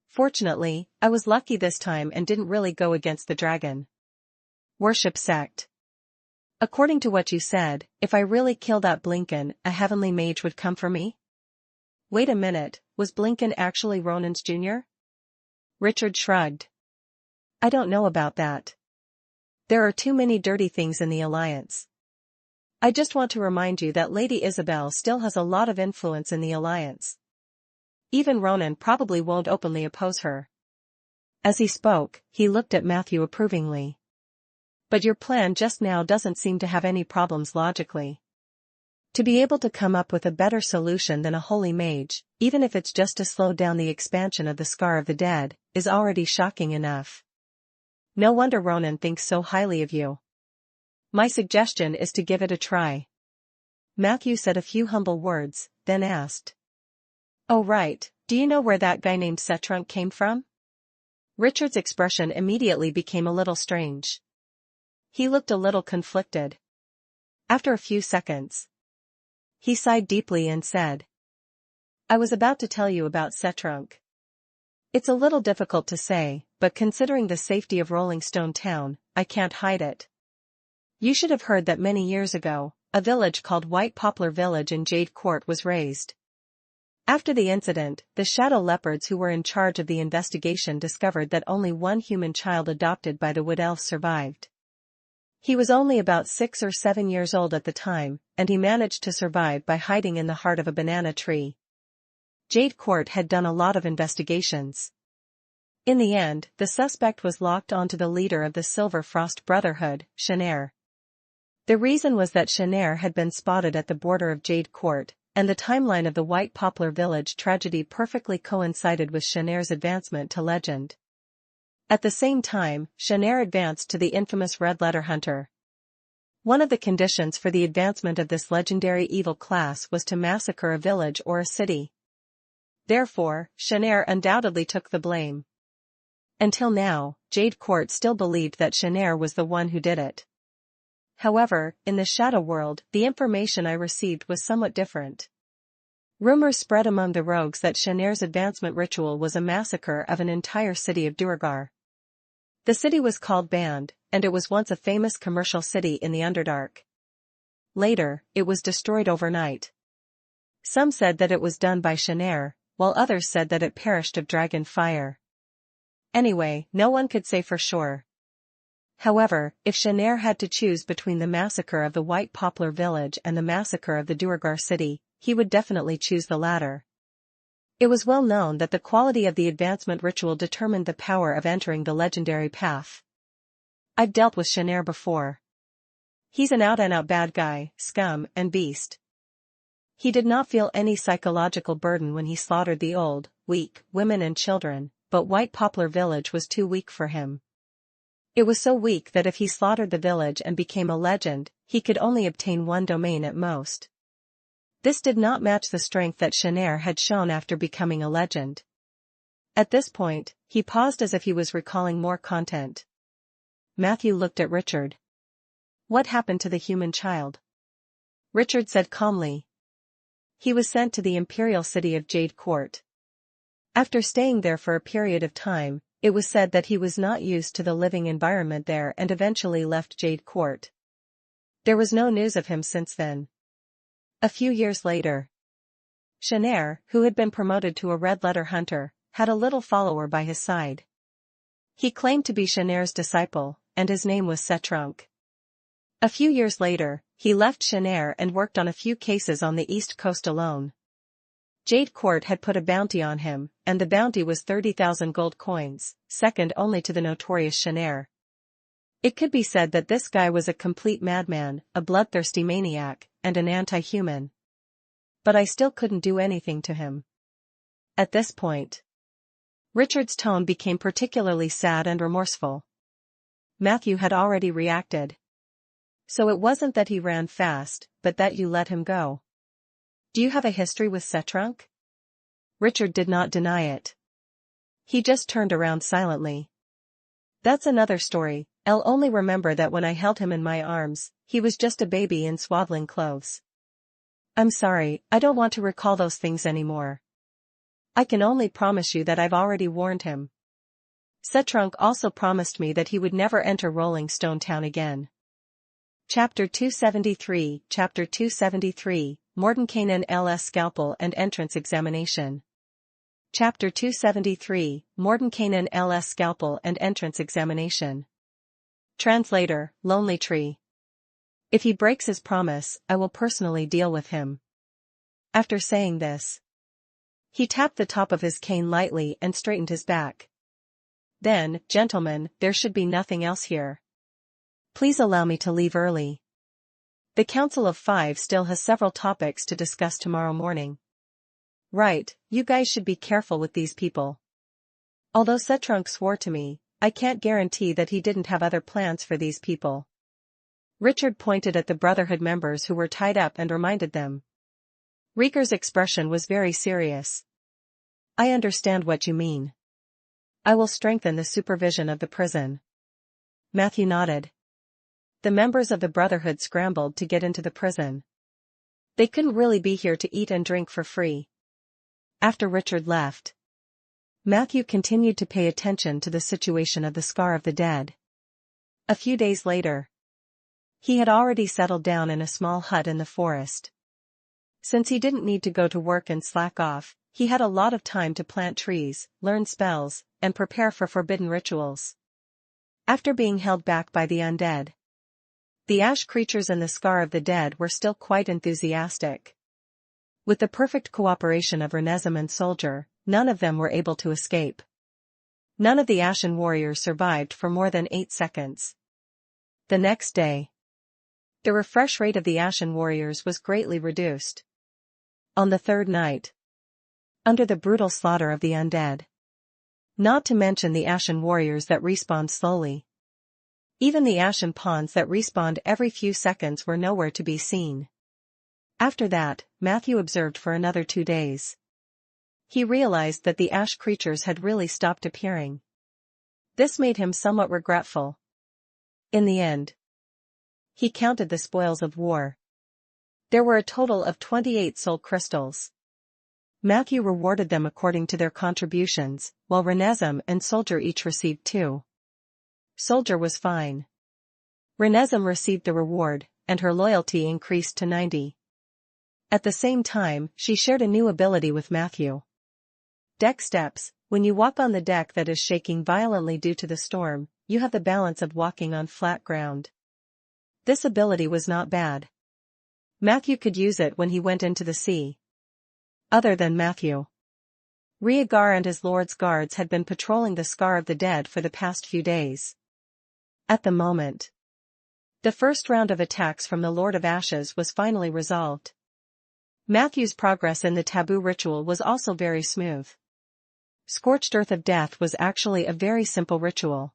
Fortunately, I was lucky this time and didn't really go against the dragon worship sect. According to what you said, if I really kill that Blinken, a heavenly mage would come for me? Wait a minute, was Blinken actually Ronan's junior? Richard shrugged. I don't know about that. There are too many dirty things in the Alliance. I just want to remind you that Lady Isabel still has a lot of influence in the Alliance. Even Ronan probably won't openly oppose her. As he spoke, he looked at Matthew approvingly. But your plan just now doesn't seem to have any problems logically. To be able to come up with a better solution than a holy mage, even if it's just to slow down the expansion of the Scar of the Dead, is already shocking enough. No wonder Ronan thinks so highly of you. My suggestion is to give it a try. Matthew said a few humble words, then asked. Oh right, do you know where that guy named Setrunk came from? Richard's expression immediately became a little strange. He looked a little conflicted. After a few seconds, he sighed deeply and said, I was about to tell you about Setrunk. It's a little difficult to say, but considering the safety of Rolling Stone Town, I can't hide it. You should have heard that many years ago, a village called White Poplar Village in Jade Court was razed. After the incident, the Shadow Leopards who were in charge of the investigation discovered that only one human child adopted by the Wood Elves survived. He was only about 6 or 7 years old at the time, and he managed to survive by hiding in the heart of a banana tree. Jade Court had done a lot of investigations. In the end, the suspect was locked onto the leader of the Silver Frost Brotherhood, Shanair. The reason was that Shanair had been spotted at the border of Jade Court, and the timeline of the White Poplar Village tragedy perfectly coincided with Shanair's advancement to legend. At the same time, Shanair advanced to the infamous Red Letter Hunter. One of the conditions for the advancement of this legendary evil class was to massacre a village or a city. Therefore, Shanair undoubtedly took the blame. Until now, Jade Court still believed that Shanair was the one who did it. However, in the Shadow World, the information I received was somewhat different. Rumors spread among the rogues that Shanair's advancement ritual was a massacre of an entire city of Duergar. The city was called Band, and it was once a famous commercial city in the Underdark. Later, it was destroyed overnight. Some said that it was done by Shanair, while others said that it perished of dragon fire. Anyway, no one could say for sure. However, if Shanair had to choose between the massacre of the White Poplar village and the massacre of the Duergar city, he would definitely choose the latter. It was well known that the quality of the advancement ritual determined the power of entering the legendary path. I've dealt with Shanair before. He's an out-and-out bad guy, scum, and beast. He did not feel any psychological burden when he slaughtered the old, weak, women and children, but White Poplar village was too weak for him. It was so weak that if he slaughtered the village and became a legend, he could only obtain one domain at most. This did not match the strength that Shanair had shown after becoming a legend. At this point, he paused as if he was recalling more content. Matthew looked at Richard. What happened to the human child? Richard said calmly. He was sent to the imperial city of Jade Court. After staying there for a period of time, it was said that he was not used to the living environment there and eventually left Jade Court. There was no news of him since then. A few years later, Shanair, who had been promoted to a red-letter hunter, had a little follower by his side. He claimed to be Shanair's disciple, and his name was Setrunk. A few years later, he left Shanair and worked on a few cases on the East Coast alone. Jade Court had put a bounty on him, and the bounty was 30,000 gold coins, second only to the notorious Shanair. It could be said that this guy was a complete madman, a bloodthirsty maniac, and an anti-human. But I still couldn't do anything to him. At this point, Richard's tone became particularly sad and remorseful. Matthew had already reacted. So it wasn't that he ran fast, but that you let him go. Do you have a history with Setrunk? Richard did not deny it. He just turned around silently. That's another story. I'll only remember that when I held him in my arms, he was just a baby in swaddling clothes. I'm sorry, I don't want to recall those things anymore. I can only promise you that I've already warned him. Setrunk also promised me that he would never enter Rolling Stone Town again. Chapter 273, Chapter 273, Mordenkainen LS Scalpel and Entrance Examination. Chapter 273, Mordenkainen LS Scalpel and Entrance Examination. Translator, Lonely Tree. If he breaks his promise, I will personally deal with him. After saying this, he tapped the top of his cane lightly and straightened his back. Then, gentlemen, there should be nothing else here. Please allow me to leave early. The Council of Five still has several topics to discuss tomorrow morning. Right, you guys should be careful with these people. Although Setrunk swore to me, I can't guarantee that he didn't have other plans for these people. Richard pointed at the Brotherhood members who were tied up and reminded them. Rieker's expression was very serious. I understand what you mean. I will strengthen the supervision of the prison. Matthew nodded. The members of the Brotherhood scrambled to get into the prison. They couldn't really be here to eat and drink for free. After Richard left, Matthew continued to pay attention to the situation of the Scar of the Dead. A few days later, he had already settled down in a small hut in the forest. Since he didn't need to go to work and slack off, he had a lot of time to plant trees, learn spells, and prepare for forbidden rituals. After being held back by the undead, the ash creatures in the Scar of the Dead were still quite enthusiastic. With the perfect cooperation of Renezim and Soldier, none of them were able to escape. None of the Ashen warriors survived for more than 8 seconds. The next day, the refresh rate of the Ashen warriors was greatly reduced. On the third night, under the brutal slaughter of the undead, not to mention the Ashen warriors that respawned slowly, even the Ashen pawns that respawned every few seconds were nowhere to be seen. After that, Matthew observed for another 2 days. He realized that the ash creatures had really stopped appearing. This made him somewhat regretful. In the end, he counted the spoils of war. There were a total of 28 soul crystals. Matthew rewarded them according to their contributions, while Renezim and Soldier each received 2. Soldier was fine. Renezim received the reward, and her loyalty increased to 90. At the same time, she shared a new ability with Matthew. Deck steps. When you walk on the deck that is shaking violently due to the storm, you have the balance of walking on flat ground. This ability was not bad. Matthew could use it when he went into the sea. Other than Matthew, Rhaegar and his lord's guards had been patrolling the Scar of the Dead for the past few days. At the moment, the first round of attacks from the Lord of Ashes was finally resolved. Matthew's progress in the taboo ritual was also very smooth. Scorched Earth of Death was actually a very simple ritual.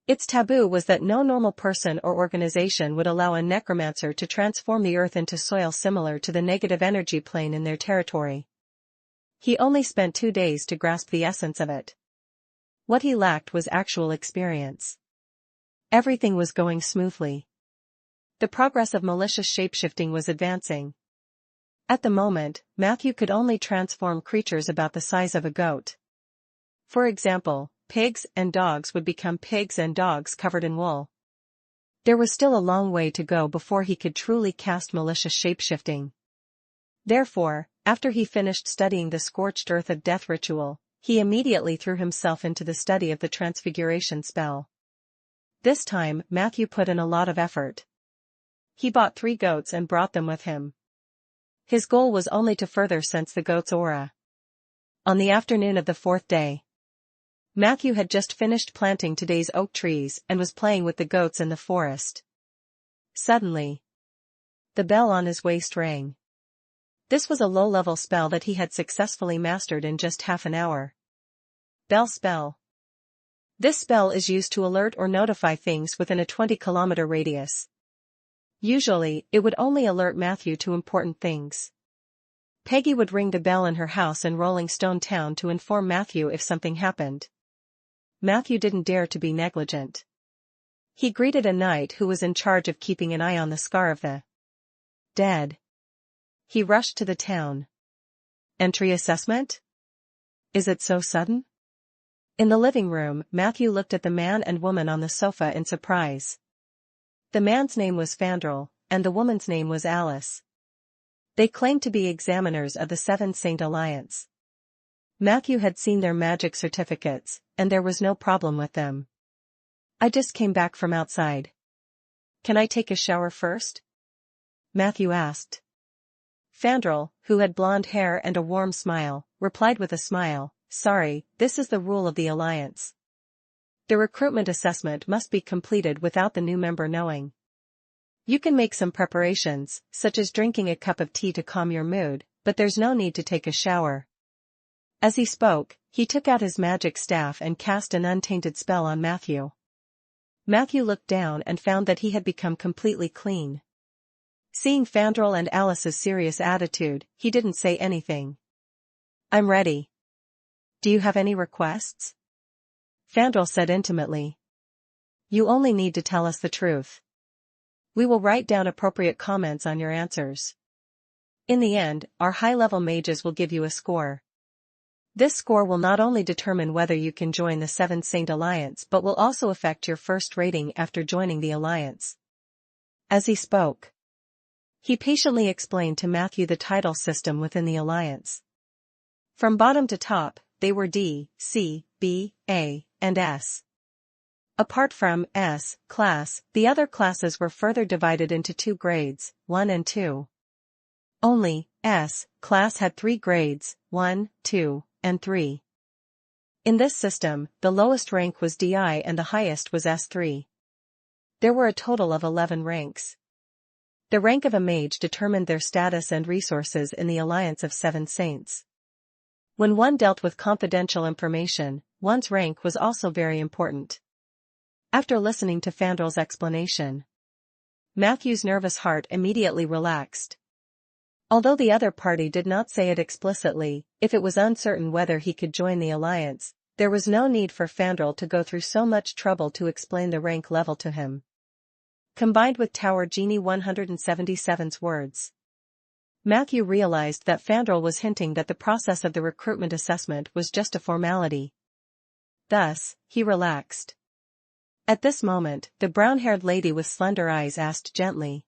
Its taboo was that no normal person or organization would allow a necromancer to transform the earth into soil similar to the negative energy plane in their territory. He only spent 2 days to grasp the essence of it. What he lacked was actual experience. Everything was going smoothly. The progress of malicious shapeshifting was advancing. At the moment, Matthew could only transform creatures about the size of a goat. For example, pigs and dogs would become pigs and dogs covered in wool. There was still a long way to go before he could truly cast malicious shapeshifting. Therefore, after he finished studying the Scorched Earth of Death ritual, he immediately threw himself into the study of the Transfiguration spell. This time, Matthew put in a lot of effort. He bought 3 goats and brought them with him. His goal was only to further sense the goat's aura. On the afternoon of the 4th day, Matthew had just finished planting today's oak trees and was playing with the goats in the forest. Suddenly, the bell on his waist rang. This was a low-level spell that he had successfully mastered in just half an hour. Bell spell. This spell is used to alert or notify things within a 20-kilometer radius. Usually, it would only alert Matthew to important things. Peggy would ring the bell in her house in Rolling Stone Town to inform Matthew if something happened. Matthew didn't dare to be negligent. He greeted a knight who was in charge of keeping an eye on the Scar of the Dead. He rushed to the town. Entry assessment? Is it so sudden? In the living room, Matthew looked at the man and woman on the sofa in surprise. The man's name was Fandral, and the woman's name was Alice. They claimed to be examiners of the Seven Saint Alliance. Matthew had seen their magic certificates, and there was no problem with them. I just came back from outside. Can I take a shower first? Matthew asked. Fandral, who had blonde hair and a warm smile, replied with a smile, sorry, this is the rule of the Alliance. The recruitment assessment must be completed without the new member knowing. You can make some preparations, such as drinking a cup of tea to calm your mood, but there's no need to take a shower. As he spoke, he took out his magic staff and cast an untainted spell on Matthew. Matthew looked down and found that he had become completely clean. Seeing Fandral and Alice's serious attitude, he didn't say anything. I'm ready. Do you have any requests? Fandral said intimately. You only need to tell us the truth. We will write down appropriate comments on your answers. In the end, our high-level mages will give you a score. This score will not only determine whether you can join the Seven Saint Alliance but will also affect your first rating after joining the Alliance. As he spoke, he patiently explained to Matthew the title system within the Alliance. From bottom to top, they were D, C, B, A, and S. Apart from S class, the other classes were further divided into 2 grades, 1 and 2. Only S class had 3 grades, 1, 2, and 3. In this system, the lowest rank was DI and the highest was S3. There were a total of 11 ranks. The rank of a mage determined their status and resources in the Alliance of Seven Saints. When one dealt with confidential information, one's rank was also very important. After listening to Fandral's explanation, Matthew's nervous heart immediately relaxed. Although the other party did not say it explicitly, if it was uncertain whether he could join the Alliance, there was no need for Fandral to go through so much trouble to explain the rank level to him. Combined with Tower Genie 177's words, Matthew realized that Fandral was hinting that the process of the recruitment assessment was just a formality. Thus, he relaxed. At this moment, the brown-haired lady with slender eyes asked gently,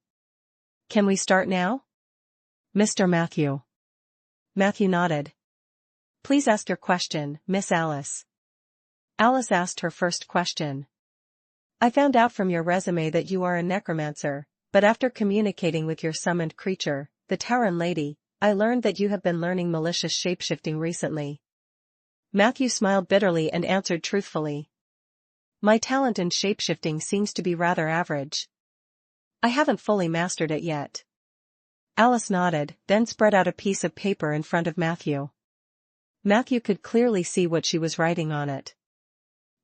"Can we start now?" Mr. Matthew. Matthew nodded. Please ask your question, Miss Alice. Alice asked her first question. I found out from your resume that you are a necromancer, but after communicating with your summoned creature, the Tauren lady, I learned that you have been learning malicious shapeshifting recently. Matthew smiled bitterly and answered truthfully. My talent in shapeshifting seems to be rather average. I haven't fully mastered it yet. Alice nodded, then spread out a piece of paper in front of Matthew. Matthew could clearly see what she was writing on it.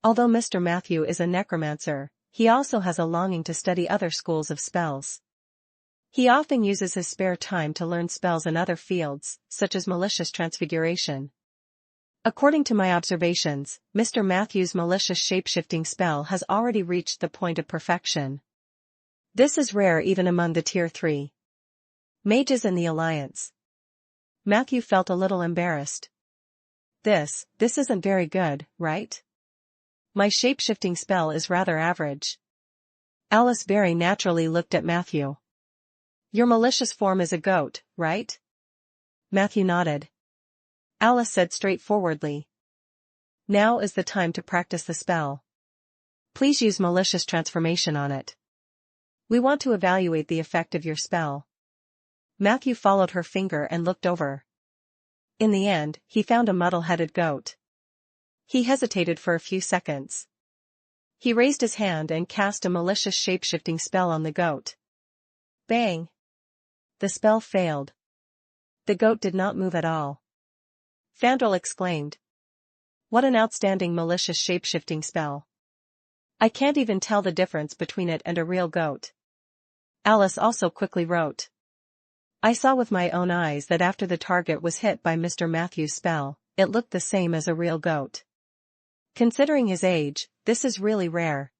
Although Mr. Matthew is a necromancer, he also has a longing to study other schools of spells. He often uses his spare time to learn spells in other fields, such as malicious transfiguration. According to my observations, Mr. Matthew's malicious shapeshifting spell has already reached the point of perfection. This is rare even among the Tier 3 mages in the Alliance. Matthew felt a little embarrassed. This isn't very good, right? My shapeshifting spell is rather average. Alice very naturally looked at Matthew. Your malicious form is a goat, right? Matthew nodded. Alice said straightforwardly. Now is the time to practice the spell. Please use malicious transformation on it. We want to evaluate the effect of your spell. Matthew followed her finger and looked over. In the end, he found a muddle-headed goat. He hesitated for a few seconds. He raised his hand and cast a malicious shapeshifting spell on the goat. Bang! The spell failed. The goat did not move at all. Fandral exclaimed. What an outstanding malicious shapeshifting spell. I can't even tell the difference between it and a real goat. Alice also quickly wrote. I saw with my own eyes that after the target was hit by Mr. Matthew's spell, it looked the same as a real goat. Considering his age, this is really rare.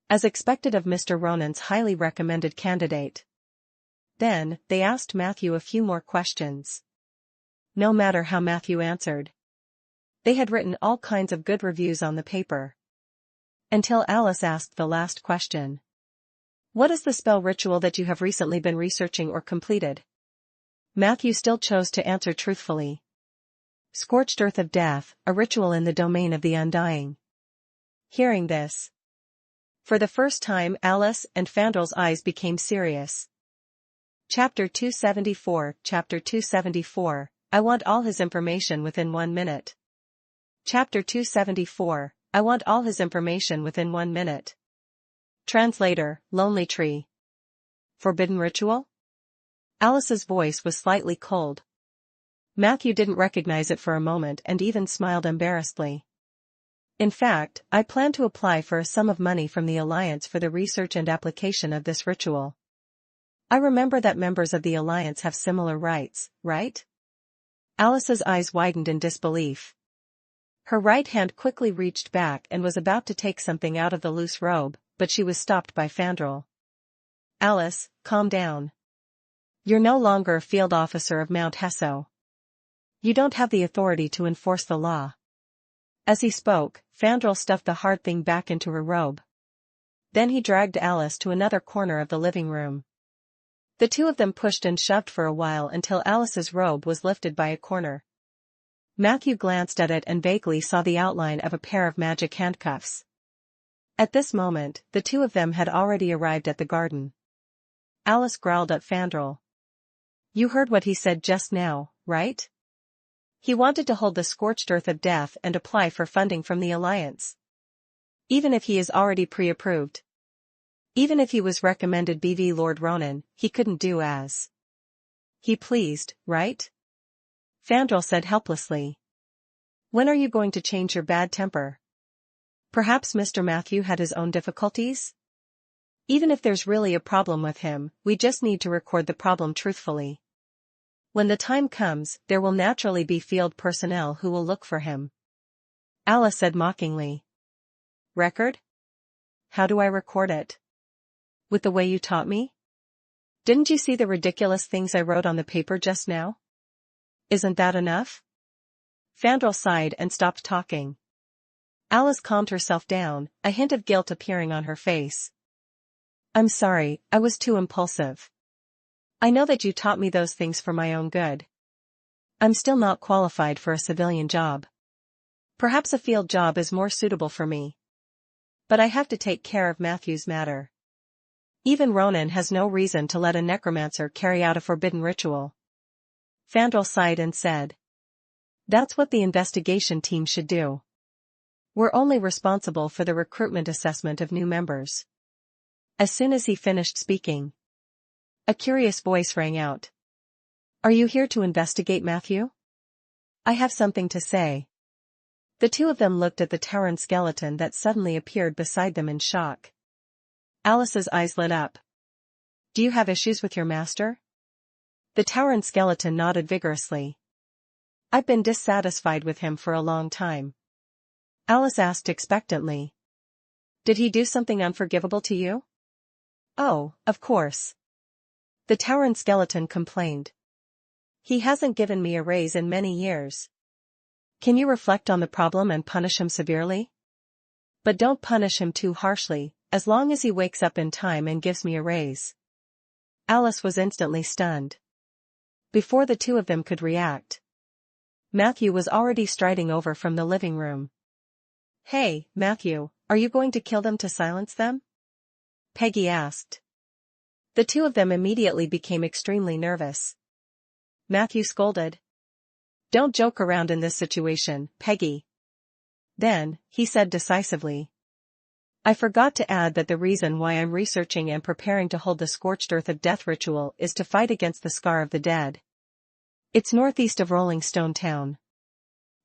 As expected of Mr. Ronan's highly recommended candidate. Then, they asked Matthew a few more questions. No matter how Matthew answered. They had written all kinds of good reviews on the paper. Until Alice asked the last question. What is the spell ritual that you have recently been researching or completed? Matthew still chose to answer truthfully. Scorched Earth of Death, a ritual in the domain of the undying. Hearing this. For the first time Alice and Fandral's eyes became serious. Chapter 274 Chapter 274, I want all his information within 1 minute. Chapter 274, I want all his information within 1 minute. Translator, Lonely Tree. Forbidden ritual? Alice's voice was slightly cold. Matthew didn't recognize it for a moment and even smiled embarrassedly. In fact, I plan to apply for a sum of money from the Alliance for the research and application of this ritual. I remember that members of the Alliance have similar rights, right? Alice's eyes widened in disbelief. Her right hand quickly reached back and was about to take something out of the loose robe, but she was stopped by Fandral. Alice, calm down. You're no longer a field officer of Mount Hesso. You don't have the authority to enforce the law. As he spoke, Fandral stuffed the hard thing back into her robe. Then he dragged Alice to another corner of the living room. The two of them pushed and shoved for a while until Alice's robe was lifted by a corner. Matthew glanced at it and vaguely saw the outline of a pair of magic handcuffs. At this moment, the two of them had already arrived at the garden. Alice growled at Fandral. You heard what he said just now, right? He wanted to hold the scorched earth of death and apply for funding from the Alliance. Even if he is already pre-approved. Even if he was recommended BV Lord Ronan, he couldn't do as he pleased, right? Fandral said helplessly. When are you going to change your bad temper? Perhaps Mr. Matthew had his own difficulties? Even if there's really a problem with him, we just need to record the problem truthfully. When the time comes, there will naturally be field personnel who will look for him. Alice said mockingly. Record? How do I record it? With the way you taught me? Didn't you see the ridiculous things I wrote on the paper just now? Isn't that enough? Fandral sighed and stopped talking. Alice calmed herself down, a hint of guilt appearing on her face. I'm sorry, I was too impulsive. I know that you taught me those things for my own good. I'm still not qualified for a civilian job. Perhaps a field job is more suitable for me. But I have to take care of Matthew's matter. Even Ronan has no reason to let a necromancer carry out a forbidden ritual. Fandral sighed and said. That's what the investigation team should do. We're only responsible for the recruitment assessment of new members. As soon as he finished speaking, a curious voice rang out. Are you here to investigate, Matthew? I have something to say. The two of them looked at the towering skeleton that suddenly appeared beside them in shock. Alice's eyes lit up. Do you have issues with your master? The towering skeleton nodded vigorously. I've been dissatisfied with him for a long time. Alice asked expectantly. Did he do something unforgivable to you? Oh, of course. The towering skeleton complained. He hasn't given me a raise in many years. Can you reflect on the problem and punish him severely? But don't punish him too harshly, as long as he wakes up in time and gives me a raise. Alice was instantly stunned. Before the two of them could react, Matthew was already striding over from the living room. Hey, Matthew, are you going to kill them to silence them? Peggy asked. The two of them immediately became extremely nervous. Matthew scolded. Don't joke around in this situation, Peggy. Then, he said decisively. I forgot to add that the reason why I'm researching and preparing to hold the Scorched Earth of Death ritual is to fight against the Scar of the Dead. It's northeast of Rolling Stone Town.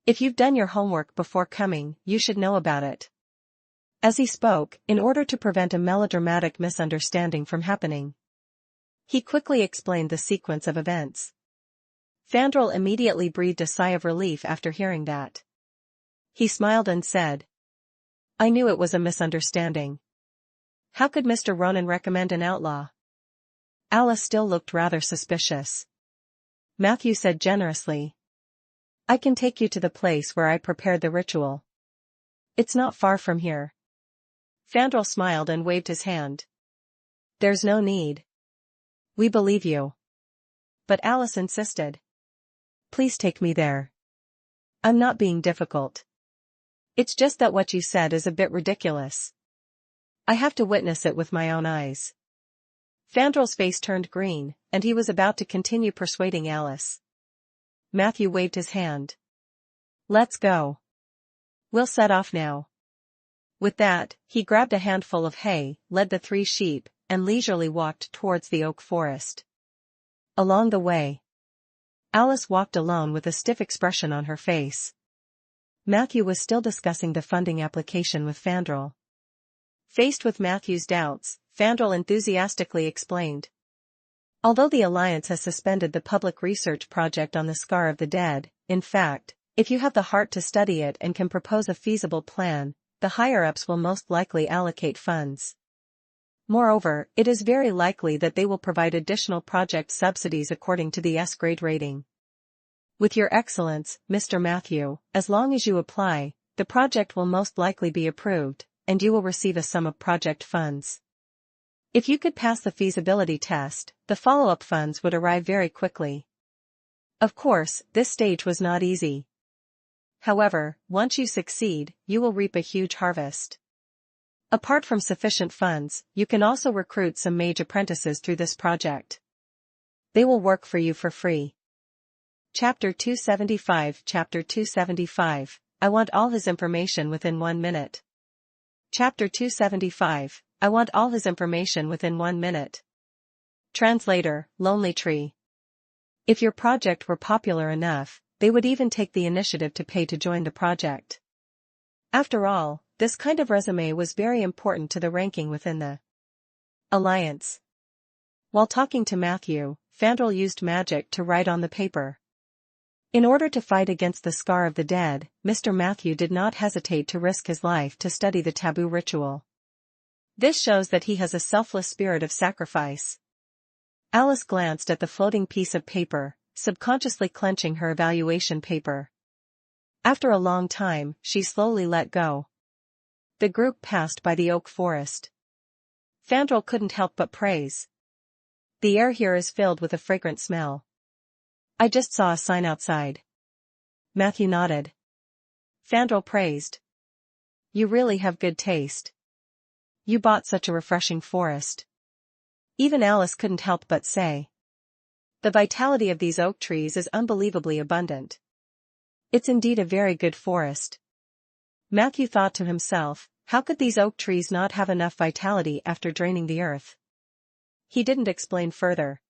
If you've done your homework before coming, you should know about it. As he spoke, in order to prevent a melodramatic misunderstanding from happening, he quickly explained the sequence of events. Fandral immediately breathed a sigh of relief after hearing that. He smiled and said, I knew it was a misunderstanding. How could Mr. Ronan recommend an outlaw? Alice still looked rather suspicious. Matthew said generously. I can take you to the place where I prepared the ritual. It's not far from here. Fandral smiled and waved his hand. There's no need. We believe you. But Alice insisted. Please take me there. I'm not being difficult. It's just that what you said is a bit ridiculous. I have to witness it with my own eyes. Fandral's face turned green, and he was about to continue persuading Alice. Matthew waved his hand. Let's go. We'll set off now. With that, he grabbed a handful of hay, led the 3 sheep, and leisurely walked towards the oak forest. Along the way, Alice walked alone with a stiff expression on her face. Matthew was still discussing the funding application with Fandral. Faced with Matthew's doubts, Fandral enthusiastically explained. Although the Alliance has suspended the public research project on the Scar of the Dead, in fact, if you have the heart to study it and can propose a feasible plan, the higher-ups will most likely allocate funds. Moreover, it is very likely that they will provide additional project subsidies according to the S-grade rating. With your excellence, Mr. Matthew, as long as you apply, the project will most likely be approved, and you will receive a sum of project funds. If you could pass the feasibility test, the follow-up funds would arrive very quickly. Of course, this stage was not easy. However, once you succeed, you will reap a huge harvest. Apart from sufficient funds, you can also recruit some mage apprentices through this project. They will work for you for free. Chapter 275 Chapter 275, I want all his information within 1 minute. Chapter 275, I want all his information within 1 minute. Translator, Lonely Tree. If your project were popular enough, they would even take the initiative to pay to join the project. After all, this kind of resume was very important to the ranking within the Alliance. While talking to Matthew, Fandral used magic to write on the paper. In order to fight against the Scar of the Dead, Mr. Matthew did not hesitate to risk his life to study the taboo ritual. This shows that he has a selfless spirit of sacrifice. Alice glanced at the floating piece of paper, subconsciously clenching her evaluation paper. After a long time, she slowly let go. The group passed by the oak forest. Fandral couldn't help but praise. The air here is filled with a fragrant smell. I just saw a sign outside. Matthew nodded. Fandral praised. You really have good taste. You bought such a refreshing forest. Even Alice couldn't help but say. The vitality of these oak trees is unbelievably abundant. It's indeed a very good forest. Matthew thought to himself, how could these oak trees not have enough vitality after draining the earth? He didn't explain further.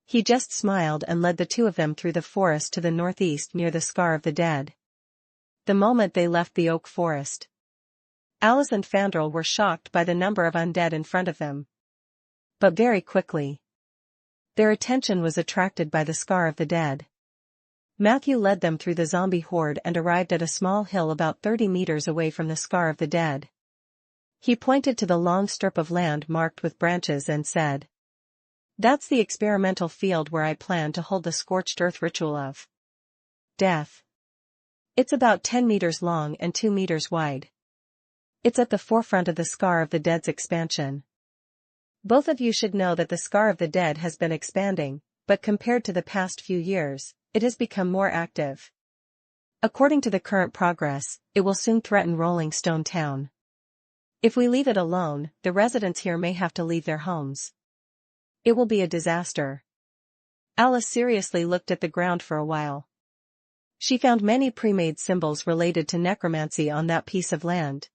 He just smiled and led the two of them through the forest to the northeast near the Scar of the Dead. The moment they left the oak forest, Alice and Fandral were shocked by the number of undead in front of them. But very quickly, their attention was attracted by the Scar of the Dead. Matthew led them through the zombie horde and arrived at a small hill about 30 meters away from the Scar of the Dead. He pointed to the long strip of land marked with branches and said, "That's the experimental field where I plan to hold the scorched earth ritual of death. It's about 10 meters long and 2 meters wide. It's at the forefront of the Scar of the Dead's expansion. Both of you should know that the Scar of the Dead has been expanding, but compared to the past few years, it has become more active. According to the current progress, it will soon threaten Rolling Stone Town. If we leave it alone, the residents here may have to leave their homes. It will be a disaster." Alice seriously looked at the ground for a while. She found many pre-made symbols related to necromancy on that piece of land.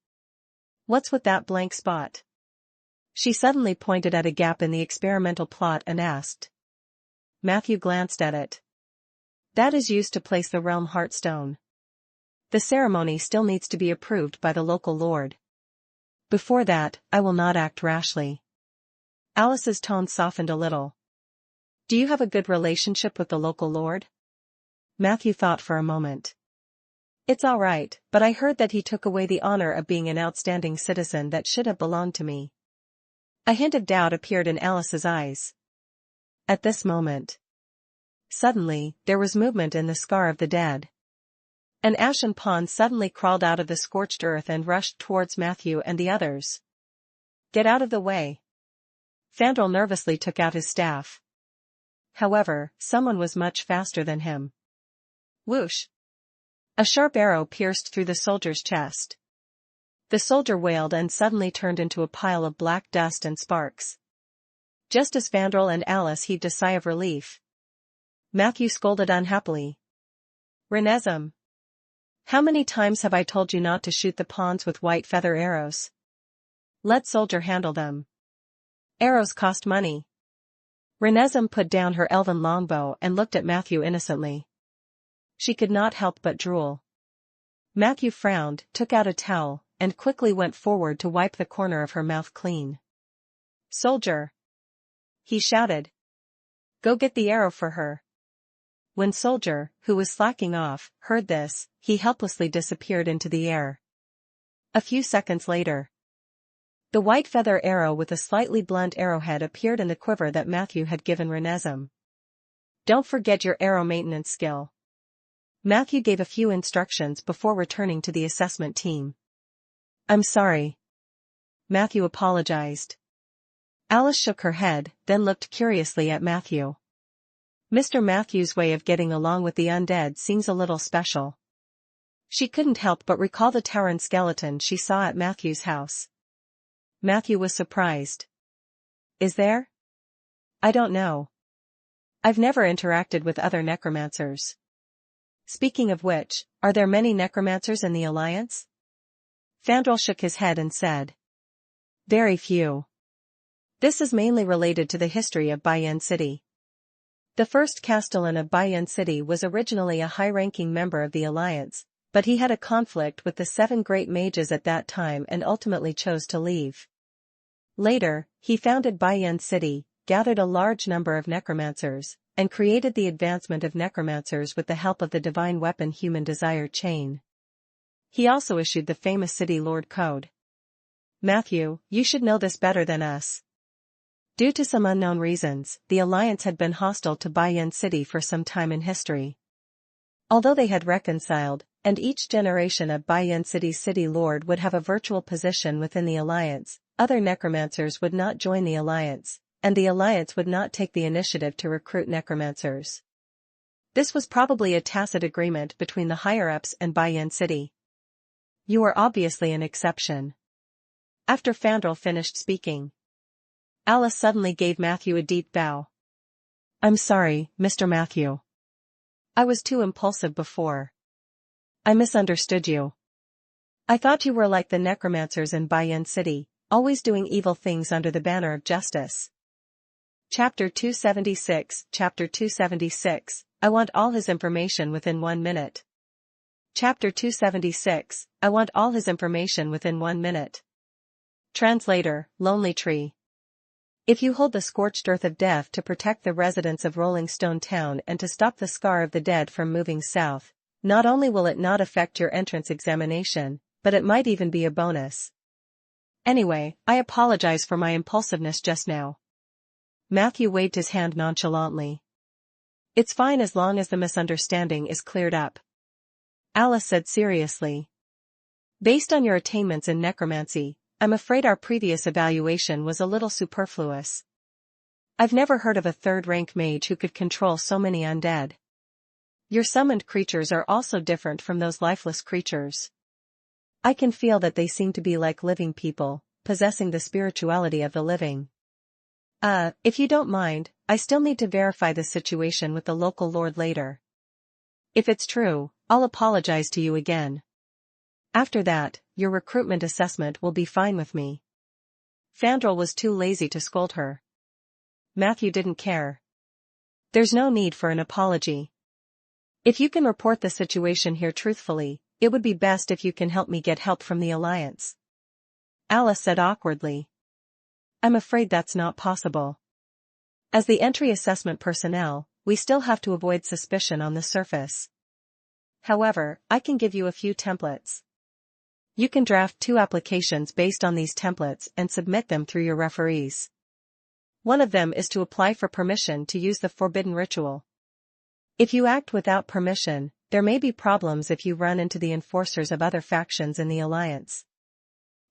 What's with that blank spot? She suddenly pointed at a gap in the experimental plot and asked. Matthew glanced at it. That is used to place the realm heartstone. The ceremony still needs to be approved by the local lord. Before that, I will not act rashly. Alice's tone softened a little. Do you have a good relationship with the local lord? Matthew thought for a moment. It's all right, but I heard that he took away the honor of being an outstanding citizen that should have belonged to me. A hint of doubt appeared in Alice's eyes. At this moment, suddenly, there was movement in the Scar of the Dead. An ashen pawn suddenly crawled out of the scorched earth and rushed towards Matthew and the others. Get out of the way. Fandral nervously took out his staff. However, someone was much faster than him. Whoosh! A sharp arrow pierced through the soldier's chest. The soldier wailed and suddenly turned into a pile of black dust and sparks. Just as Fandral and Alice heaved a sigh of relief, Matthew scolded unhappily. Renesm! How many times have I told you not to shoot the pawns with white feather arrows? Let soldier handle them. Arrows cost money. Renesm put down her elven longbow and looked at Matthew innocently. She could not help but drool. Matthew frowned, took out a towel, and quickly went forward to wipe the corner of her mouth clean. Soldier! He shouted. Go get the arrow for her. When Soldier, who was slacking off, heard this, he helplessly disappeared into the air. A few seconds later, the white feather arrow with a slightly blunt arrowhead appeared in the quiver that Matthew had given Renesm. Don't forget your arrow maintenance skill. Matthew gave a few instructions before returning to the assessment team. I'm sorry. Matthew apologized. Alice shook her head, then looked curiously at Matthew. Mr. Matthew's way of getting along with the undead seems a little special. She couldn't help but recall the Tauren skeleton she saw at Matthew's house. Matthew was surprised. Is there? I don't know. I've never interacted with other necromancers. Speaking of which, are there many necromancers in the Alliance? Fandral shook his head and said. Very few. This is mainly related to the history of Bayen City. The first Castellan of Bayen City was originally a high-ranking member of the Alliance, but he had a conflict with the 7 great mages at that time and ultimately chose to leave. Later, he founded Bayen City, gathered a large number of necromancers, and created the advancement of necromancers with the help of the divine weapon Human Desire Chain. He also issued the famous City Lord Code. Matthew, you should know this better than us. Due to some unknown reasons, the Alliance had been hostile to Bayen City for some time in history. Although they had reconciled, and each generation of Bayen City's City Lord would have a virtual position within the Alliance, other necromancers would not join the Alliance, and the Alliance would not take the initiative to recruit necromancers. This was probably a tacit agreement between the higher-ups and Bayan City. You are obviously an exception. After Fandral finished speaking, Alice suddenly gave Matthew a deep bow. I'm sorry, Mr. Matthew. I was too impulsive before. I misunderstood you. I thought you were like the necromancers in Bayan City, always doing evil things under the banner of justice. Chapter 276. Chapter 276, I want all his information within 1 minute. Chapter 276, I want all his information within 1 minute. Translator, Lonely Tree. If you hold the scorched earth of death to protect the residents of Rolling Stone Town and to stop the scar of the dead from moving south, not only will it not affect your entrance examination, but it might even be a bonus. Anyway, I apologize for my impulsiveness just now. Matthew waved his hand nonchalantly. It's fine as long as the misunderstanding is cleared up. Alice said seriously. Based on your attainments in necromancy, I'm afraid our previous evaluation was a little superfluous. I've never heard of a third-rank mage who could control so many undead. Your summoned creatures are also different from those lifeless creatures. I can feel that they seem to be like living people, possessing the spirituality of the living. If you don't mind, I still need to verify the situation with the local lord later. If it's true, I'll apologize to you again. After that, your recruitment assessment will be fine with me. Fandral was too lazy to scold her. Matthew didn't care. There's no need for an apology. If you can report the situation here truthfully, it would be best if you can help me get help from the Alliance. Alice said awkwardly. I'm afraid that's not possible. As the entry assessment personnel, we still have to avoid suspicion on the surface. However, I can give you a few templates. You can draft 2 applications based on these templates and submit them through your referees. One of them is to apply for permission to use the forbidden ritual. If you act without permission, there may be problems if you run into the enforcers of other factions in the Alliance.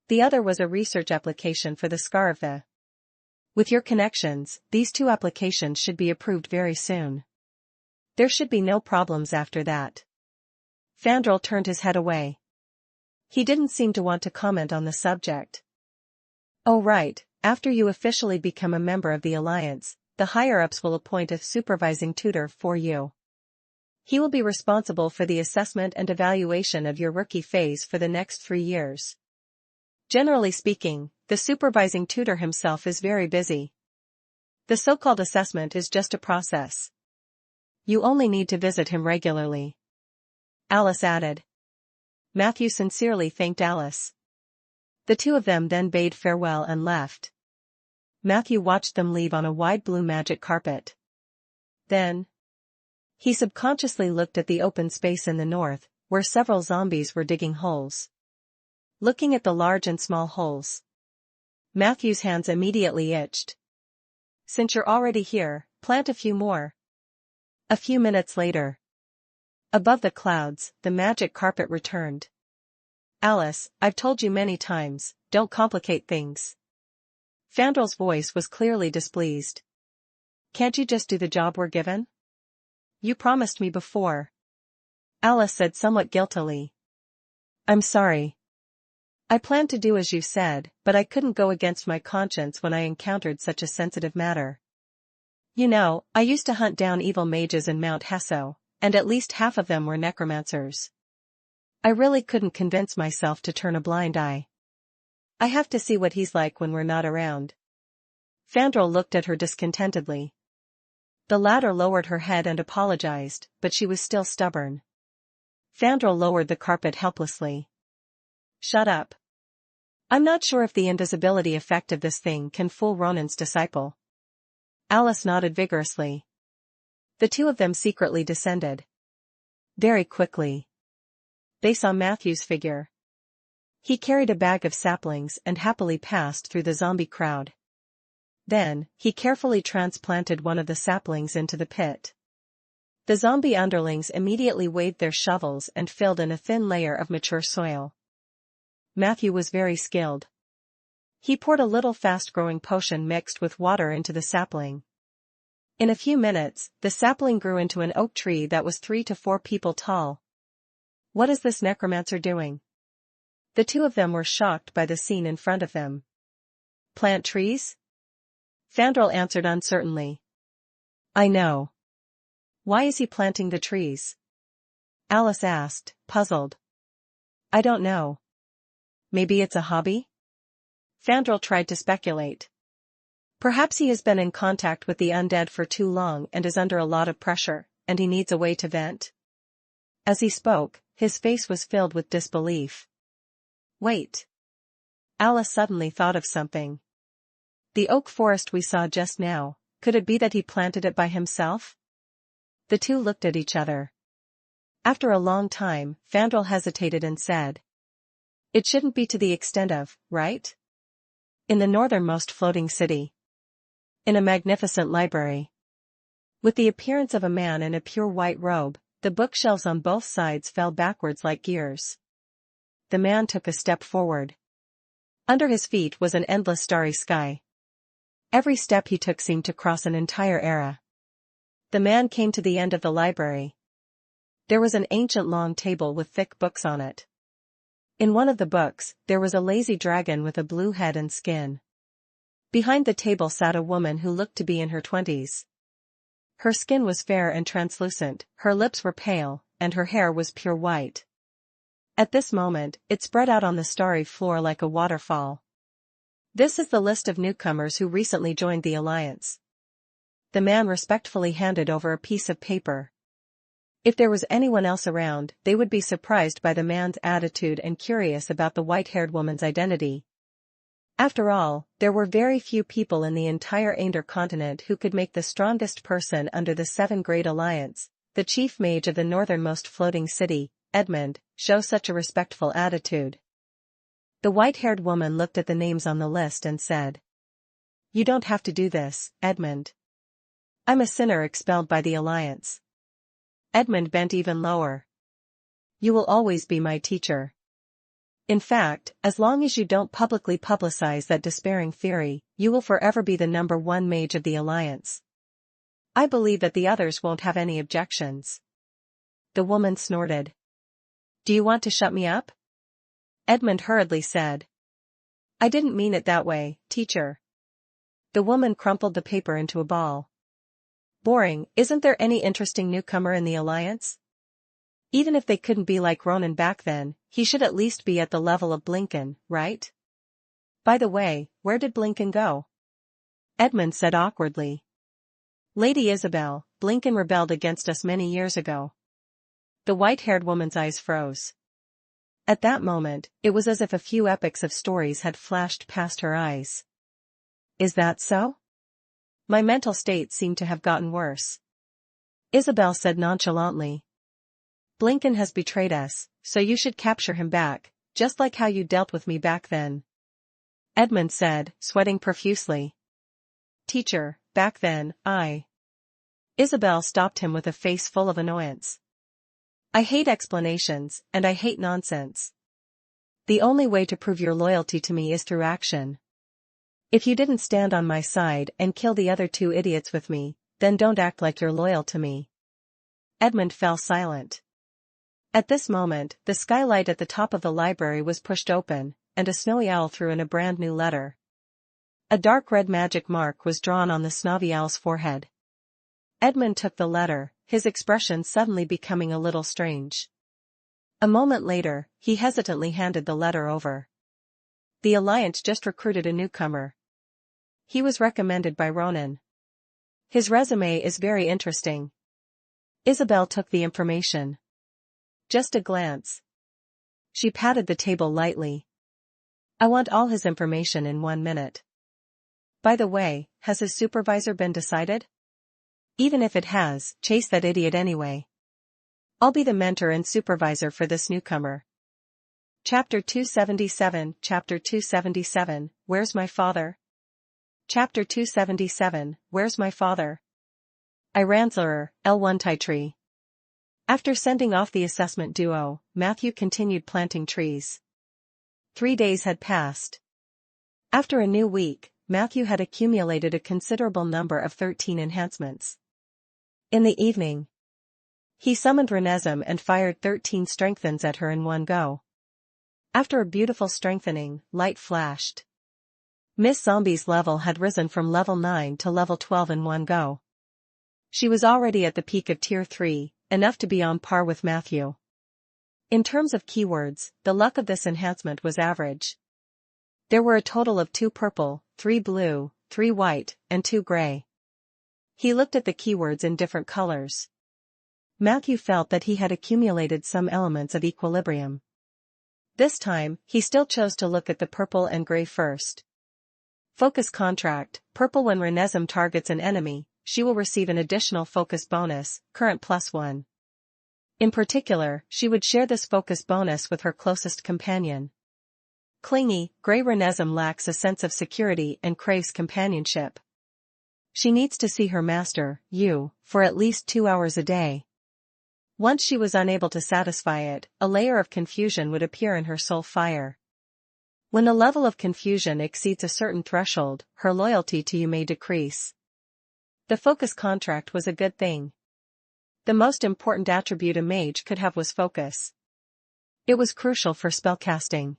The other was a research application for the Scar of the. With your connections, these 2 applications should be approved very soon. There should be no problems after that. Fandral turned his head away. He didn't seem to want to comment on the subject. Oh right, after you officially become a member of the Alliance, the higher-ups will appoint a supervising tutor for you. He will be responsible for the assessment and evaluation of your rookie phase for the next 3 years. Generally speaking, the supervising tutor himself is very busy. The so-called assessment is just a process. You only need to visit him regularly. Alice added. Matthew sincerely thanked Alice. The 2 of them then bade farewell and left. Matthew watched them leave on a wide blue magic carpet. Then, he subconsciously looked at the open space in the north, where several zombies were digging holes. Looking at the large and small holes, Matthew's hands immediately itched. Since you're already here, plant a few more. A few minutes later, above the clouds, the magic carpet returned. Alice, I've told you many times, don't complicate things. Fandral's voice was clearly displeased. Can't you just do the job we're given? You promised me before. Alice said somewhat guiltily. I'm sorry. I planned to do as you said, but I couldn't go against my conscience when I encountered such a sensitive matter. You know, I used to hunt down evil mages in Mount Hesso, and at least half of them were necromancers. I really couldn't convince myself to turn a blind eye. I have to see what he's like when we're not around. Fandral looked at her discontentedly. The latter lowered her head and apologized, but she was still stubborn. Fandral lowered the carpet helplessly. Shut up. I'm not sure if the invisibility effect of this thing can fool Ronan's disciple. Alice nodded vigorously. The 2 of them secretly descended. Very quickly, they saw Matthew's figure. He carried a bag of saplings and happily passed through the zombie crowd. Then, he carefully transplanted one of the saplings into the pit. The zombie underlings immediately waved their shovels and filled in a thin layer of mature soil. Matthew was very skilled. He poured a little fast-growing potion mixed with water into the sapling. In a few minutes, the sapling grew into an oak tree that was 3 to 4 people tall. What is this necromancer doing? The two of them were shocked by the scene in front of them. Plant trees? Fandral answered uncertainly. I know. Why is he planting the trees? Alice asked, puzzled. I don't know. Maybe it's a hobby? Fandral tried to speculate. Perhaps he has been in contact with the undead for too long and is under a lot of pressure, and he needs a way to vent. As he spoke, his face was filled with disbelief. Wait. Alice suddenly thought of something. The oak forest we saw just now, could it be that he planted it by himself? The two looked at each other. After a long time, Fandral hesitated and said. It shouldn't be to the extent of, right? In the northernmost floating city. In a magnificent library. With the appearance of a man in a pure white robe, the bookshelves on both sides fell backwards like gears. The man took a step forward. Under his feet was an endless starry sky. Every step he took seemed to cross an entire era. The man came to the end of the library. There was an ancient long table with thick books on it. In one of the books, there was a lazy dragon with a blue head and skin. Behind the table sat a woman who looked to be in her 20s. Her skin was fair and translucent, her lips were pale, and her hair was pure white. At this moment, it spread out on the starry floor like a waterfall. This is the list of newcomers who recently joined the Alliance. The man respectfully handed over a piece of paper. If there was anyone else around, they would be surprised by the man's attitude and curious about the white-haired woman's identity. After all, there were very few people in the entire Ander continent who could make the strongest person under the 7 Great Alliance, the chief mage of the northernmost floating city, Edmund, show such a respectful attitude. The white-haired woman looked at the names on the list and said. You don't have to do this, Edmund. I'm a sinner expelled by the Alliance. Edmund bent even lower. You will always be my teacher. In fact, as long as you don't publicly publicize that despairing theory, you will forever be the #1 mage of the Alliance. I believe that the others won't have any objections. The woman snorted. Do you want to shut me up? Edmund hurriedly said. I didn't mean it that way, teacher. The woman crumpled the paper into a ball. Boring, isn't there any interesting newcomer in the Alliance? Even if they couldn't be like Ronan back then, he should at least be at the level of Blinken, right? By the way, where did Blinken go? Edmund said awkwardly. Lady Isabel, Blinken rebelled against us many years ago. The white-haired woman's eyes froze. At that moment, it was as if a few epics of stories had flashed past her eyes. Is that so? My mental state seemed to have gotten worse. Isabel said nonchalantly. Blinken has betrayed us, so you should capture him back, just like how you dealt with me back then. Edmund said, sweating profusely. Teacher, back then, Isabel stopped him with a face full of annoyance. I hate explanations, and I hate nonsense. The only way to prove your loyalty to me is through action. If you didn't stand on my side and kill the other 2 idiots with me, then don't act like you're loyal to me. Edmund fell silent. At this moment, the skylight at the top of the library was pushed open, and a snowy owl threw in a brand new letter. A dark red magic mark was drawn on the snobby owl's forehead. Edmund took the letter, his expression suddenly becoming a little strange. A moment later, he hesitantly handed the letter over. The Alliance just recruited a newcomer. He was recommended by Ronan. His resume is very interesting. Isabel took the information. Just a glance. She patted the table lightly. I want all his information in 1 minute. By the way, has his supervisor been decided? Even if it has, chase that idiot anyway. I'll be the mentor and supervisor for this newcomer. Chapter 277, Chapter 277, Where's my father? Chapter 277, Where's my father? Iranzerer, L1 Tree. After sending off the assessment duo, Matthew continued planting trees. 3 days had passed. After a new week, Matthew had accumulated a considerable number of 13 enhancements. In the evening, he summoned Renesm and fired 13 strengthens at her in one go. After a beautiful strengthening, light flashed. Miss Zombie's level had risen from level 9 to level 12 in one go. She was already at the peak of tier 3, enough to be on par with Matthew. In terms of keywords, the luck of this enhancement was average. There were a total of 2 purple, 3 blue, 3 white, and 2 gray. He looked at the keywords in different colors. Matthew felt that he had accumulated some elements of equilibrium. This time, he still chose to look at the purple and gray first. Focus contract, purple. When Renesm targets an enemy, she will receive an additional focus bonus, current +1. In particular, she would share this focus bonus with her closest companion. Clingy, gray. Renesm lacks a sense of security and craves companionship. She needs to see her master, you, for at least 2 hours a day. Once she was unable to satisfy it, a layer of confusion would appear in her soul fire. When the level of confusion exceeds a certain threshold, her loyalty to you may decrease. The focus contract was a good thing. The most important attribute a mage could have was focus. It was crucial for spellcasting.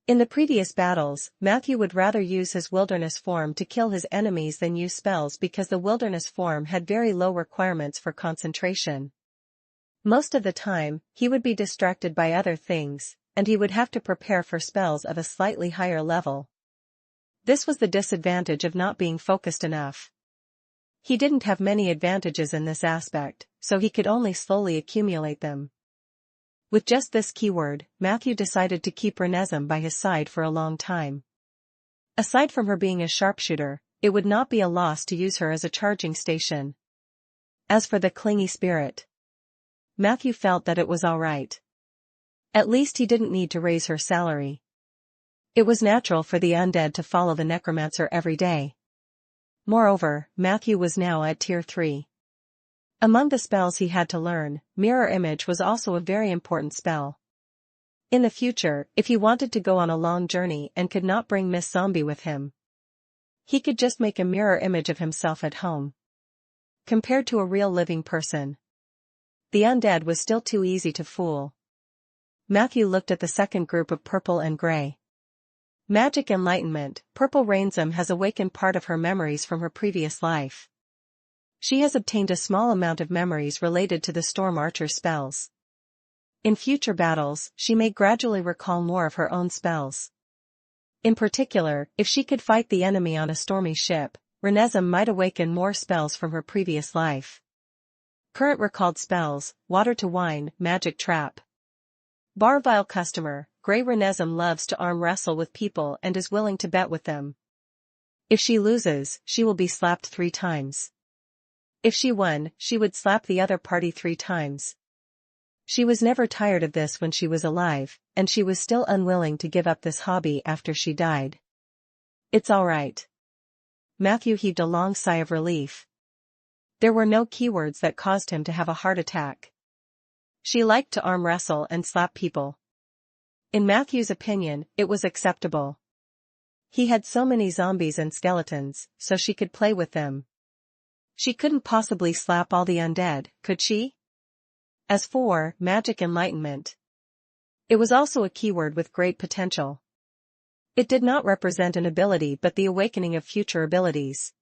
In the previous battles, Matthew would rather use his wilderness form to kill his enemies than use spells because the wilderness form had very low requirements for concentration. Most of the time, he would be distracted by other things, and he would have to prepare for spells of a slightly higher level. This was the disadvantage of not being focused enough. He didn't have many advantages in this aspect, so he could only slowly accumulate them. With just this keyword, Matthew decided to keep Renesm by his side for a long time. Aside from her being a sharpshooter, it would not be a loss to use her as a charging station. As for the clingy spirit, Matthew felt that it was alright. At least he didn't need to raise her salary. It was natural for the undead to follow the Necromancer every day. Moreover, Matthew was now at tier 3. Among the spells he had to learn, Mirror Image was also a very important spell. In the future, if he wanted to go on a long journey and could not bring Miss Zombie with him, he could just make a mirror image of himself at home. Compared to a real living person, the undead was still too easy to fool. Matthew looked at the second group of purple and gray. Magic Enlightenment, Purple. Renesm has awakened part of her memories from her previous life. She has obtained a small amount of memories related to the Storm Archer spells. In future battles, she may gradually recall more of her own spells. In particular, if she could fight the enemy on a stormy ship, Renesm might awaken more spells from her previous life. Current recalled spells, Water to Wine, Magic Trap. Barvile customer, Grey. Renesm loves to arm wrestle with people and is willing to bet with them. If she loses, she will be slapped 3 times. If she won, she would slap the other party 3 times. She was never tired of this when she was alive, and she was still unwilling to give up this hobby after she died. It's alright. Matthew heaved a long sigh of relief. There were no keywords that caused him to have a heart attack. She liked to arm wrestle and slap people. In Matthew's opinion, it was acceptable. He had so many zombies and skeletons, so she could play with them. She couldn't possibly slap all the undead, could she? As for Magic Enlightenment, it was also a keyword with great potential. It did not represent an ability but the awakening of future abilities.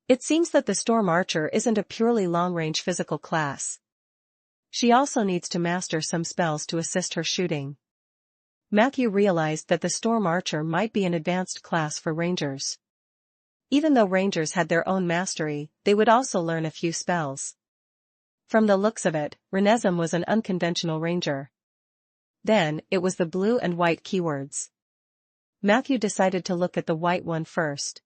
It seems that the Storm Archer isn't a purely long-range physical class. She also needs to master some spells to assist her shooting. Matthew realized that the Storm Archer might be an advanced class for rangers. Even though rangers had their own mastery, they would also learn a few spells. From the looks of it, Renesm was an unconventional ranger. Then, it was the blue and white keywords. Matthew decided to look at the white one first.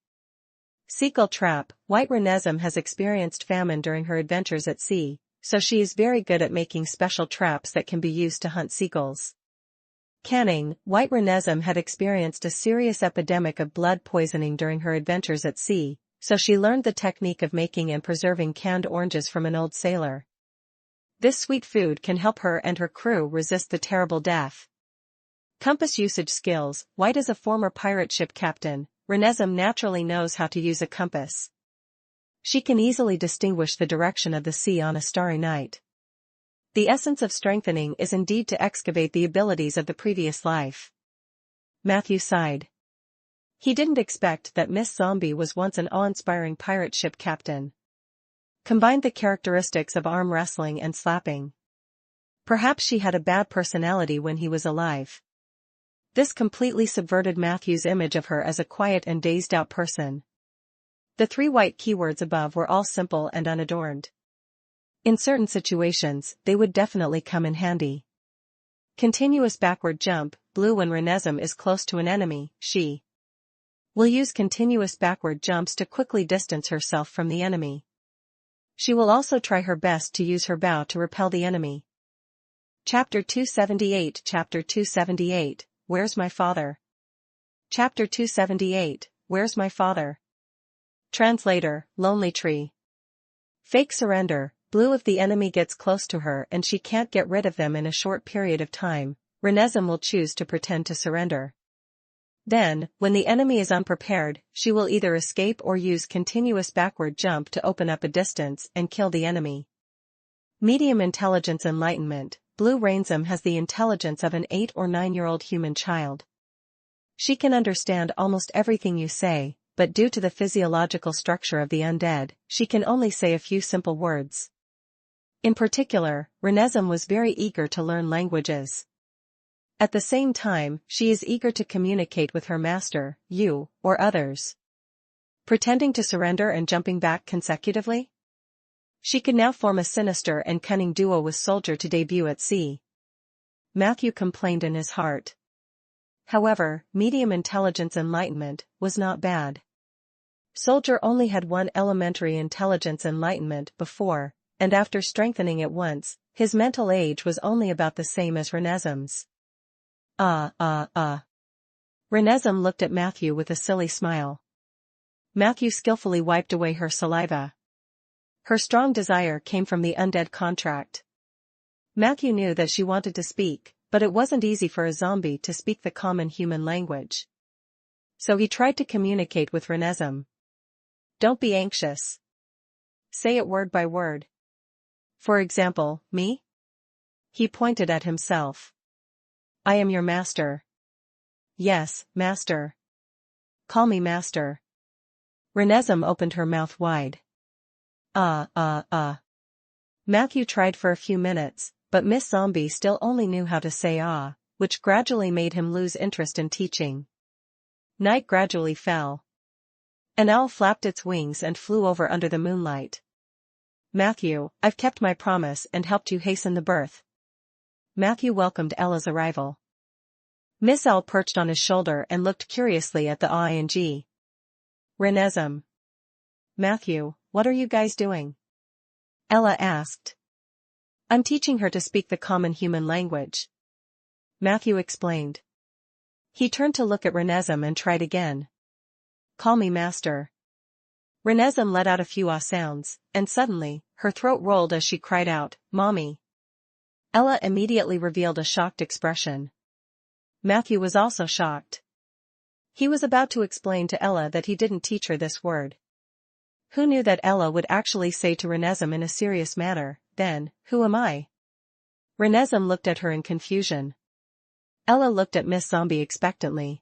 Seagull Trap, White. Renesm has experienced famine during her adventures at sea, so she is very good at making special traps that can be used to hunt seagulls. Canning, White. Renesm had experienced a serious epidemic of blood poisoning during her adventures at sea, so she learned the technique of making and preserving canned oranges from an old sailor. This sweet food can help her and her crew resist the terrible death. Compass usage skills, White is a former pirate ship captain, Renesmee naturally knows how to use a compass. She can easily distinguish the direction of the sea on a starry night. The essence of strengthening is indeed to excavate the abilities of the previous life. Matthew sighed. He didn't expect that Miss Zombie was once an awe-inspiring pirate ship captain. Combined the characteristics of arm wrestling and slapping. Perhaps she had a bad personality when he was alive. This completely subverted Matthew's image of her as a quiet and dazed-out person. The 3 white keywords above were all simple and unadorned. In certain situations, they would definitely come in handy. Continuous backward jump. Blue. When Renesmee is close to an enemy, she will use continuous backward jumps to quickly distance herself from the enemy. She will also try her best to use her bow to repel the enemy. Chapter 278. Chapter 278, Where's My Father? Chapter 278, Where's My Father? Translator, Lonely Tree. Fake surrender. Blue. If the enemy gets close to her and she can't get rid of them in a short period of time, Renesmee will choose to pretend to surrender. Then, when the enemy is unprepared, she will either escape or use continuous backward jump to open up a distance and kill the enemy. Medium intelligence enlightenment. Blue. Renesmee has the intelligence of an 8 or 9-year-old human child. She can understand almost everything you say, but due to the physiological structure of the undead, she can only say a few simple words. In particular, Renesmee was very eager to learn languages. At the same time, she is eager to communicate with her master, you, or others. Pretending to surrender and jumping back consecutively? She could now form a sinister and cunning duo with Soldier to debut at sea. Matthew complained in his heart. However, medium intelligence enlightenment was not bad. Soldier only had 1 elementary intelligence enlightenment before, and after strengthening it once, his mental age was only about the same as Renesmee's. Renesmee looked at Matthew with a silly smile. Matthew skillfully wiped away her saliva. Her strong desire came from the undead contract. Matthew knew that she wanted to speak, but it wasn't easy for a zombie to speak the common human language. So he tried to communicate with Renesmee. Don't be anxious. Say it word by word. For example, me? He pointed at himself. I am your master. Yes, master. Call me master. Renesmee opened her mouth wide. Matthew tried for a few minutes, but Miss Zombie still only knew how to say ah, which gradually made him lose interest in teaching. Night gradually fell. An owl flapped its wings and flew over under the moonlight. Matthew, I've kept my promise and helped you hasten the birth. Matthew welcomed Ella's arrival. Miss L perched on his shoulder and looked curiously at the ing. Renesmee. Matthew, what are you guys doing? Ella asked. I'm teaching her to speak the common human language. Matthew explained. He turned to look at Renesmee and tried again. Call me master. Renesmee let out a few ah sounds, and suddenly, her throat rolled as she cried out, Mommy. Ella immediately revealed a shocked expression. Matthew was also shocked. He was about to explain to Ella that he didn't teach her this word. Who knew that Ella would actually say to Renesmee in a serious manner, then, who am I? Renesmee looked at her in confusion. Ella looked at Miss Zombie expectantly.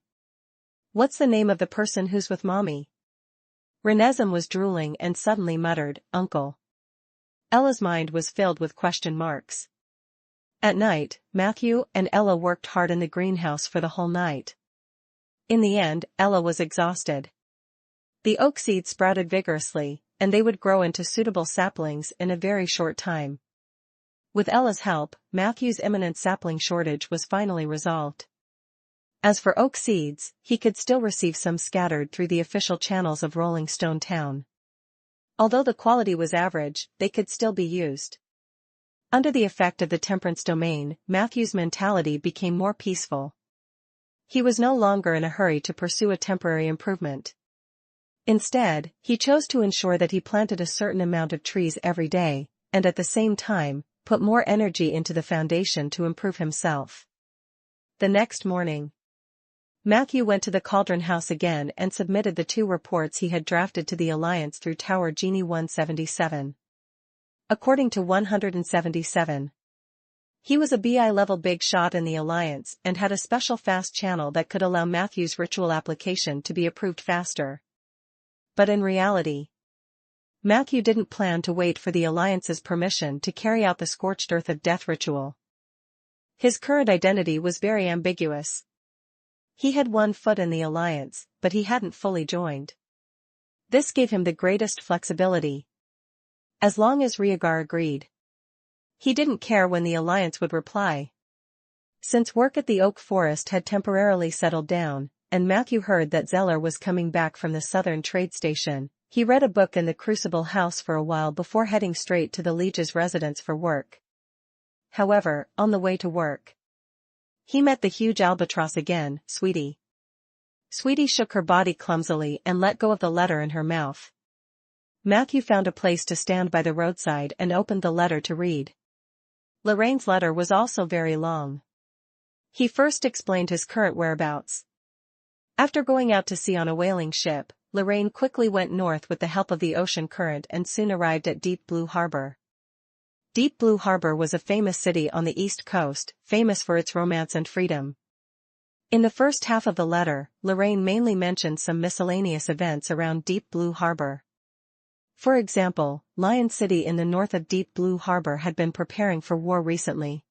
What's the name of the person who's with Mommy? Renesmee was drooling and suddenly muttered, Uncle. Ella's mind was filled with question marks. At night, Matthew and Ella worked hard in the greenhouse for the whole night. In the end, Ella was exhausted. The oak seeds sprouted vigorously, and they would grow into suitable saplings in a very short time. With Ella's help, Matthew's imminent sapling shortage was finally resolved. As for oak seeds, he could still receive some scattered through the official channels of Rolling Stone Town. Although the quality was average, they could still be used. Under the effect of the temperance domain, Matthew's mentality became more peaceful. He was no longer in a hurry to pursue a temporary improvement. Instead, he chose to ensure that he planted a certain amount of trees every day, and at the same time, put more energy into the foundation to improve himself. The next morning. Matthew went to the Cauldron House again and submitted the 2 reports he had drafted to the Alliance through Tower Genie 177. According to 177, he was a BI-level big shot in the Alliance and had a special fast channel that could allow Matthew's ritual application to be approved faster. But in reality, Matthew didn't plan to wait for the Alliance's permission to carry out the Scorched Earth of Death ritual. His current identity was very ambiguous. He had 1 foot in the Alliance, but he hadn't fully joined. This gave him the greatest flexibility. As long as Rhaegar agreed. He didn't care when the Alliance would reply. Since work at the Oak Forest had temporarily settled down, and Matthew heard that Zeller was coming back from the southern trade station, he read a book in the Crucible House for a while before heading straight to the Liege's residence for work. However, on the way to work, he met the huge albatross again. Sweetie. Sweetie shook her body clumsily and let go of the letter in her mouth. Matthew found a place to stand by the roadside and opened the letter to read. Lorraine's letter was also very long. He first explained his current whereabouts. After going out to sea on a whaling ship, Lorraine quickly went north with the help of the ocean current and soon arrived at Deep Blue Harbor. Deep Blue Harbor was a famous city on the East Coast, famous for its romance and freedom. In the first half of the letter, Lorraine mainly mentioned some miscellaneous events around Deep Blue Harbor. For example, Lion City in the north of Deep Blue Harbor had been preparing for war recently.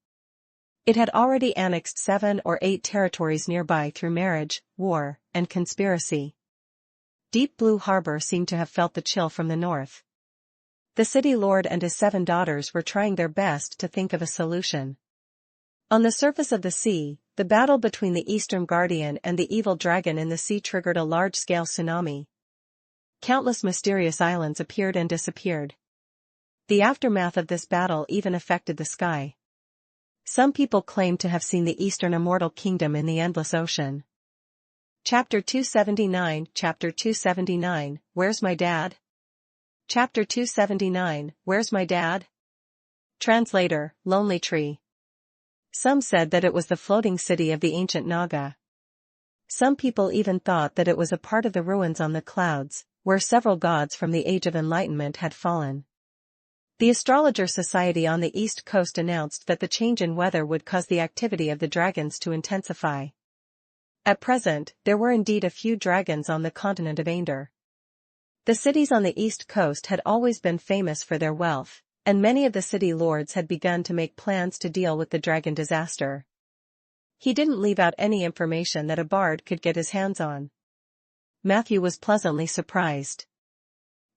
It had already annexed 7 or 8 territories nearby through marriage, war, and conspiracy. Deep Blue Harbor seemed to have felt the chill from the north. The city lord and his 7 daughters were trying their best to think of a solution. On the surface of the sea, the battle between the Eastern Guardian and the evil dragon in the sea triggered a large-scale tsunami. Countless mysterious islands appeared and disappeared. The aftermath of this battle even affected the sky. Some people claim to have seen the Eastern Immortal Kingdom in the endless ocean. Chapter 279, Chapter 279, Where's My Dad? Chapter 279, Where's My Dad? Translator, Lonely Tree. Some said that it was the floating city of the ancient Naga. Some people even thought that it was a part of the ruins on the clouds, where several gods from the Age of Enlightenment had fallen. The Astrologer Society on the East Coast announced that the change in weather would cause the activity of the dragons to intensify. At present, there were indeed a few dragons on the continent of Aender. The cities on the East Coast had always been famous for their wealth, and many of the city lords had begun to make plans to deal with the dragon disaster. He didn't leave out any information that a bard could get his hands on. Matthew was pleasantly surprised.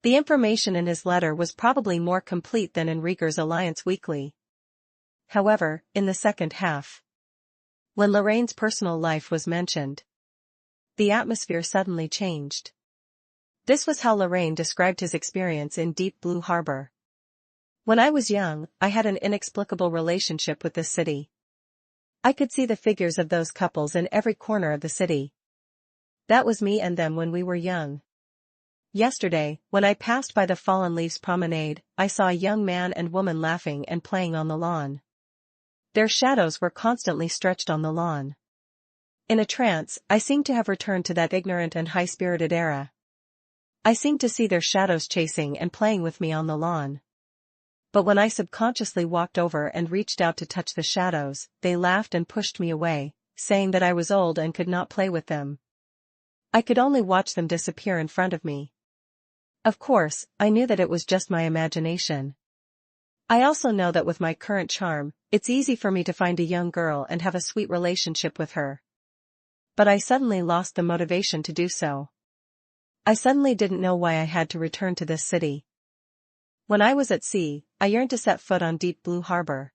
The information in his letter was probably more complete than in Rhaegar's Alliance Weekly. However, in the second half, when Lorraine's personal life was mentioned, the atmosphere suddenly changed. This was how Lorraine described his experience in Deep Blue Harbor. When I was young, I had an inexplicable relationship with this city. I could see the figures of those couples in every corner of the city. That was me and them when we were young. Yesterday, when I passed by the Fallen Leaves Promenade, I saw a young man and woman laughing and playing on the lawn. Their shadows were constantly stretched on the lawn. In a trance, I seemed to have returned to that ignorant and high-spirited era. I seemed to see their shadows chasing and playing with me on the lawn. But when I subconsciously walked over and reached out to touch the shadows, they laughed and pushed me away, saying that I was old and could not play with them. I could only watch them disappear in front of me. Of course, I knew that it was just my imagination. I also know that with my current charm, it's easy for me to find a young girl and have a sweet relationship with her. But I suddenly lost the motivation to do so. I suddenly didn't know why I had to return to this city. When I was at sea, I yearned to set foot on Deep Blue Harbor.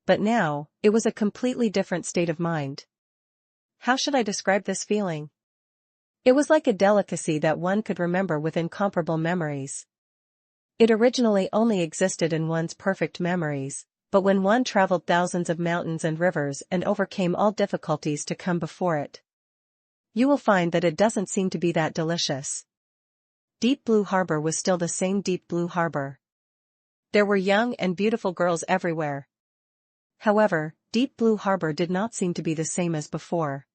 But now, it was a completely different state of mind. How should I describe this feeling? It was like a delicacy that one could remember with incomparable memories. It originally only existed in one's perfect memories, but when one traveled thousands of mountains and rivers and overcame all difficulties to come before it, you will find that it doesn't seem to be that delicious. Deep Blue Harbor was still the same Deep Blue Harbor. There were young and beautiful girls everywhere. However, Deep Blue Harbor did not seem to be the same as before.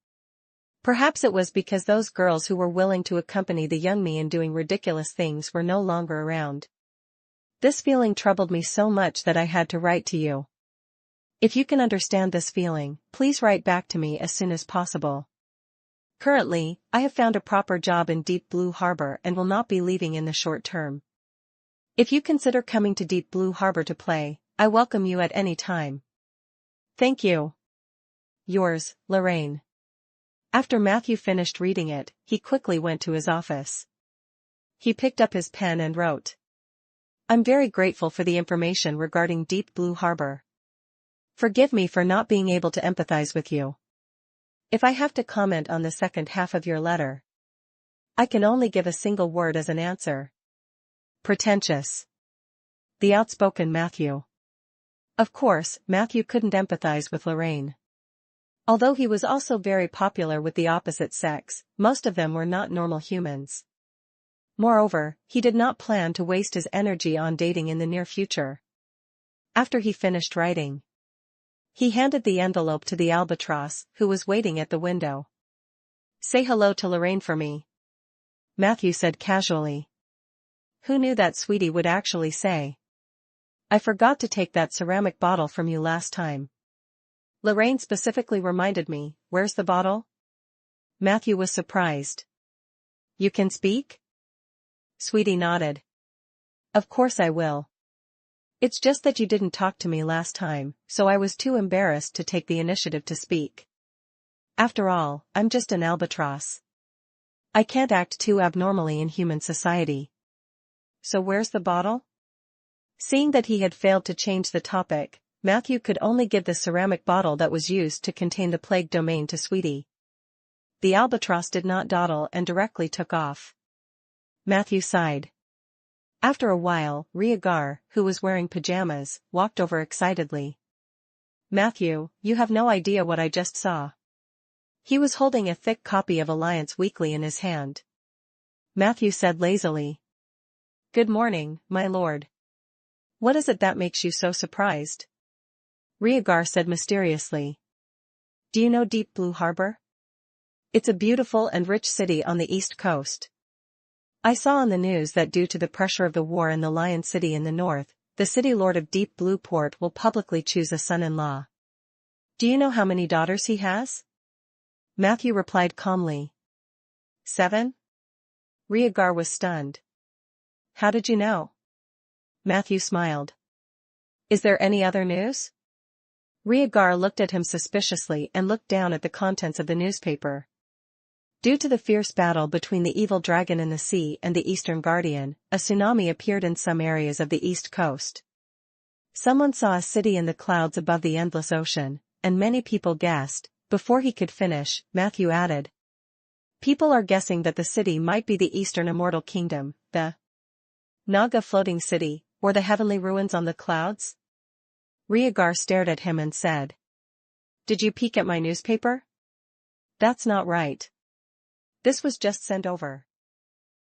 Perhaps it was because those girls who were willing to accompany the young me in doing ridiculous things were no longer around. This feeling troubled me so much that I had to write to you. If you can understand this feeling, please write back to me as soon as possible. Currently, I have found a proper job in Deep Blue Harbor and will not be leaving in the short term. If you consider coming to Deep Blue Harbor to play, I welcome you at any time. Thank you. Yours, Lorraine. After Matthew finished reading it, he quickly went to his office. He picked up his pen and wrote. I'm very grateful for the information regarding Deep Blue Harbor. Forgive me for not being able to empathize with you. If I have to comment on the second half of your letter, I can only give a single word as an answer. Pretentious. The outspoken Matthew. Of course, Matthew couldn't empathize with Lorraine. Although he was also very popular with the opposite sex, most of them were not normal humans. Moreover, he did not plan to waste his energy on dating in the near future. After he finished writing, he handed the envelope to the albatross, who was waiting at the window. Say hello to Lorraine for me, Matthew said casually. Who knew that Sweetie would actually say? I forgot to take that ceramic bottle from you last time. Lorraine specifically reminded me, where's the bottle? Matthew was surprised. You can speak? Sweetie nodded. Of course I will. It's just that you didn't talk to me last time, so I was too embarrassed to take the initiative to speak. After all, I'm just an albatross. I can't act too abnormally in human society. So where's the bottle? Seeing that he had failed to change the topic, Matthew could only give the ceramic bottle that was used to contain the plague domain to Sweetie. The albatross did not dawdle and directly took off. Matthew sighed. After a while, Rhaegar, who was wearing pajamas, walked over excitedly. Matthew, you have no idea what I just saw. He was holding a thick copy of Alliance Weekly in his hand. Matthew said lazily. Good morning, my lord. What is it that makes you so surprised? Rhaegar said mysteriously. Do you know Deep Blue Harbor? It's a beautiful and rich city on the east coast. I saw on the news that due to the pressure of the war in the Lion City in the north, the city lord of Deep Blue Port will publicly choose a son-in-law. Do you know how many daughters he has? Matthew replied calmly. 7? Rhaegar was stunned. How did you know? Matthew smiled. Is there any other news? Rhaegar looked at him suspiciously and looked down at the contents of the newspaper. Due to the fierce battle between the evil dragon in the sea and the Eastern Guardian, a tsunami appeared in some areas of the east coast. Someone saw a city in the clouds above the endless ocean, and many people guessed. Before he could finish, Matthew added. People are guessing that the city might be the Eastern Immortal Kingdom, the Naga floating city, or the heavenly ruins on the clouds? Rhaegar stared at him and said. Did you peek at my newspaper? That's not right. This was just sent over.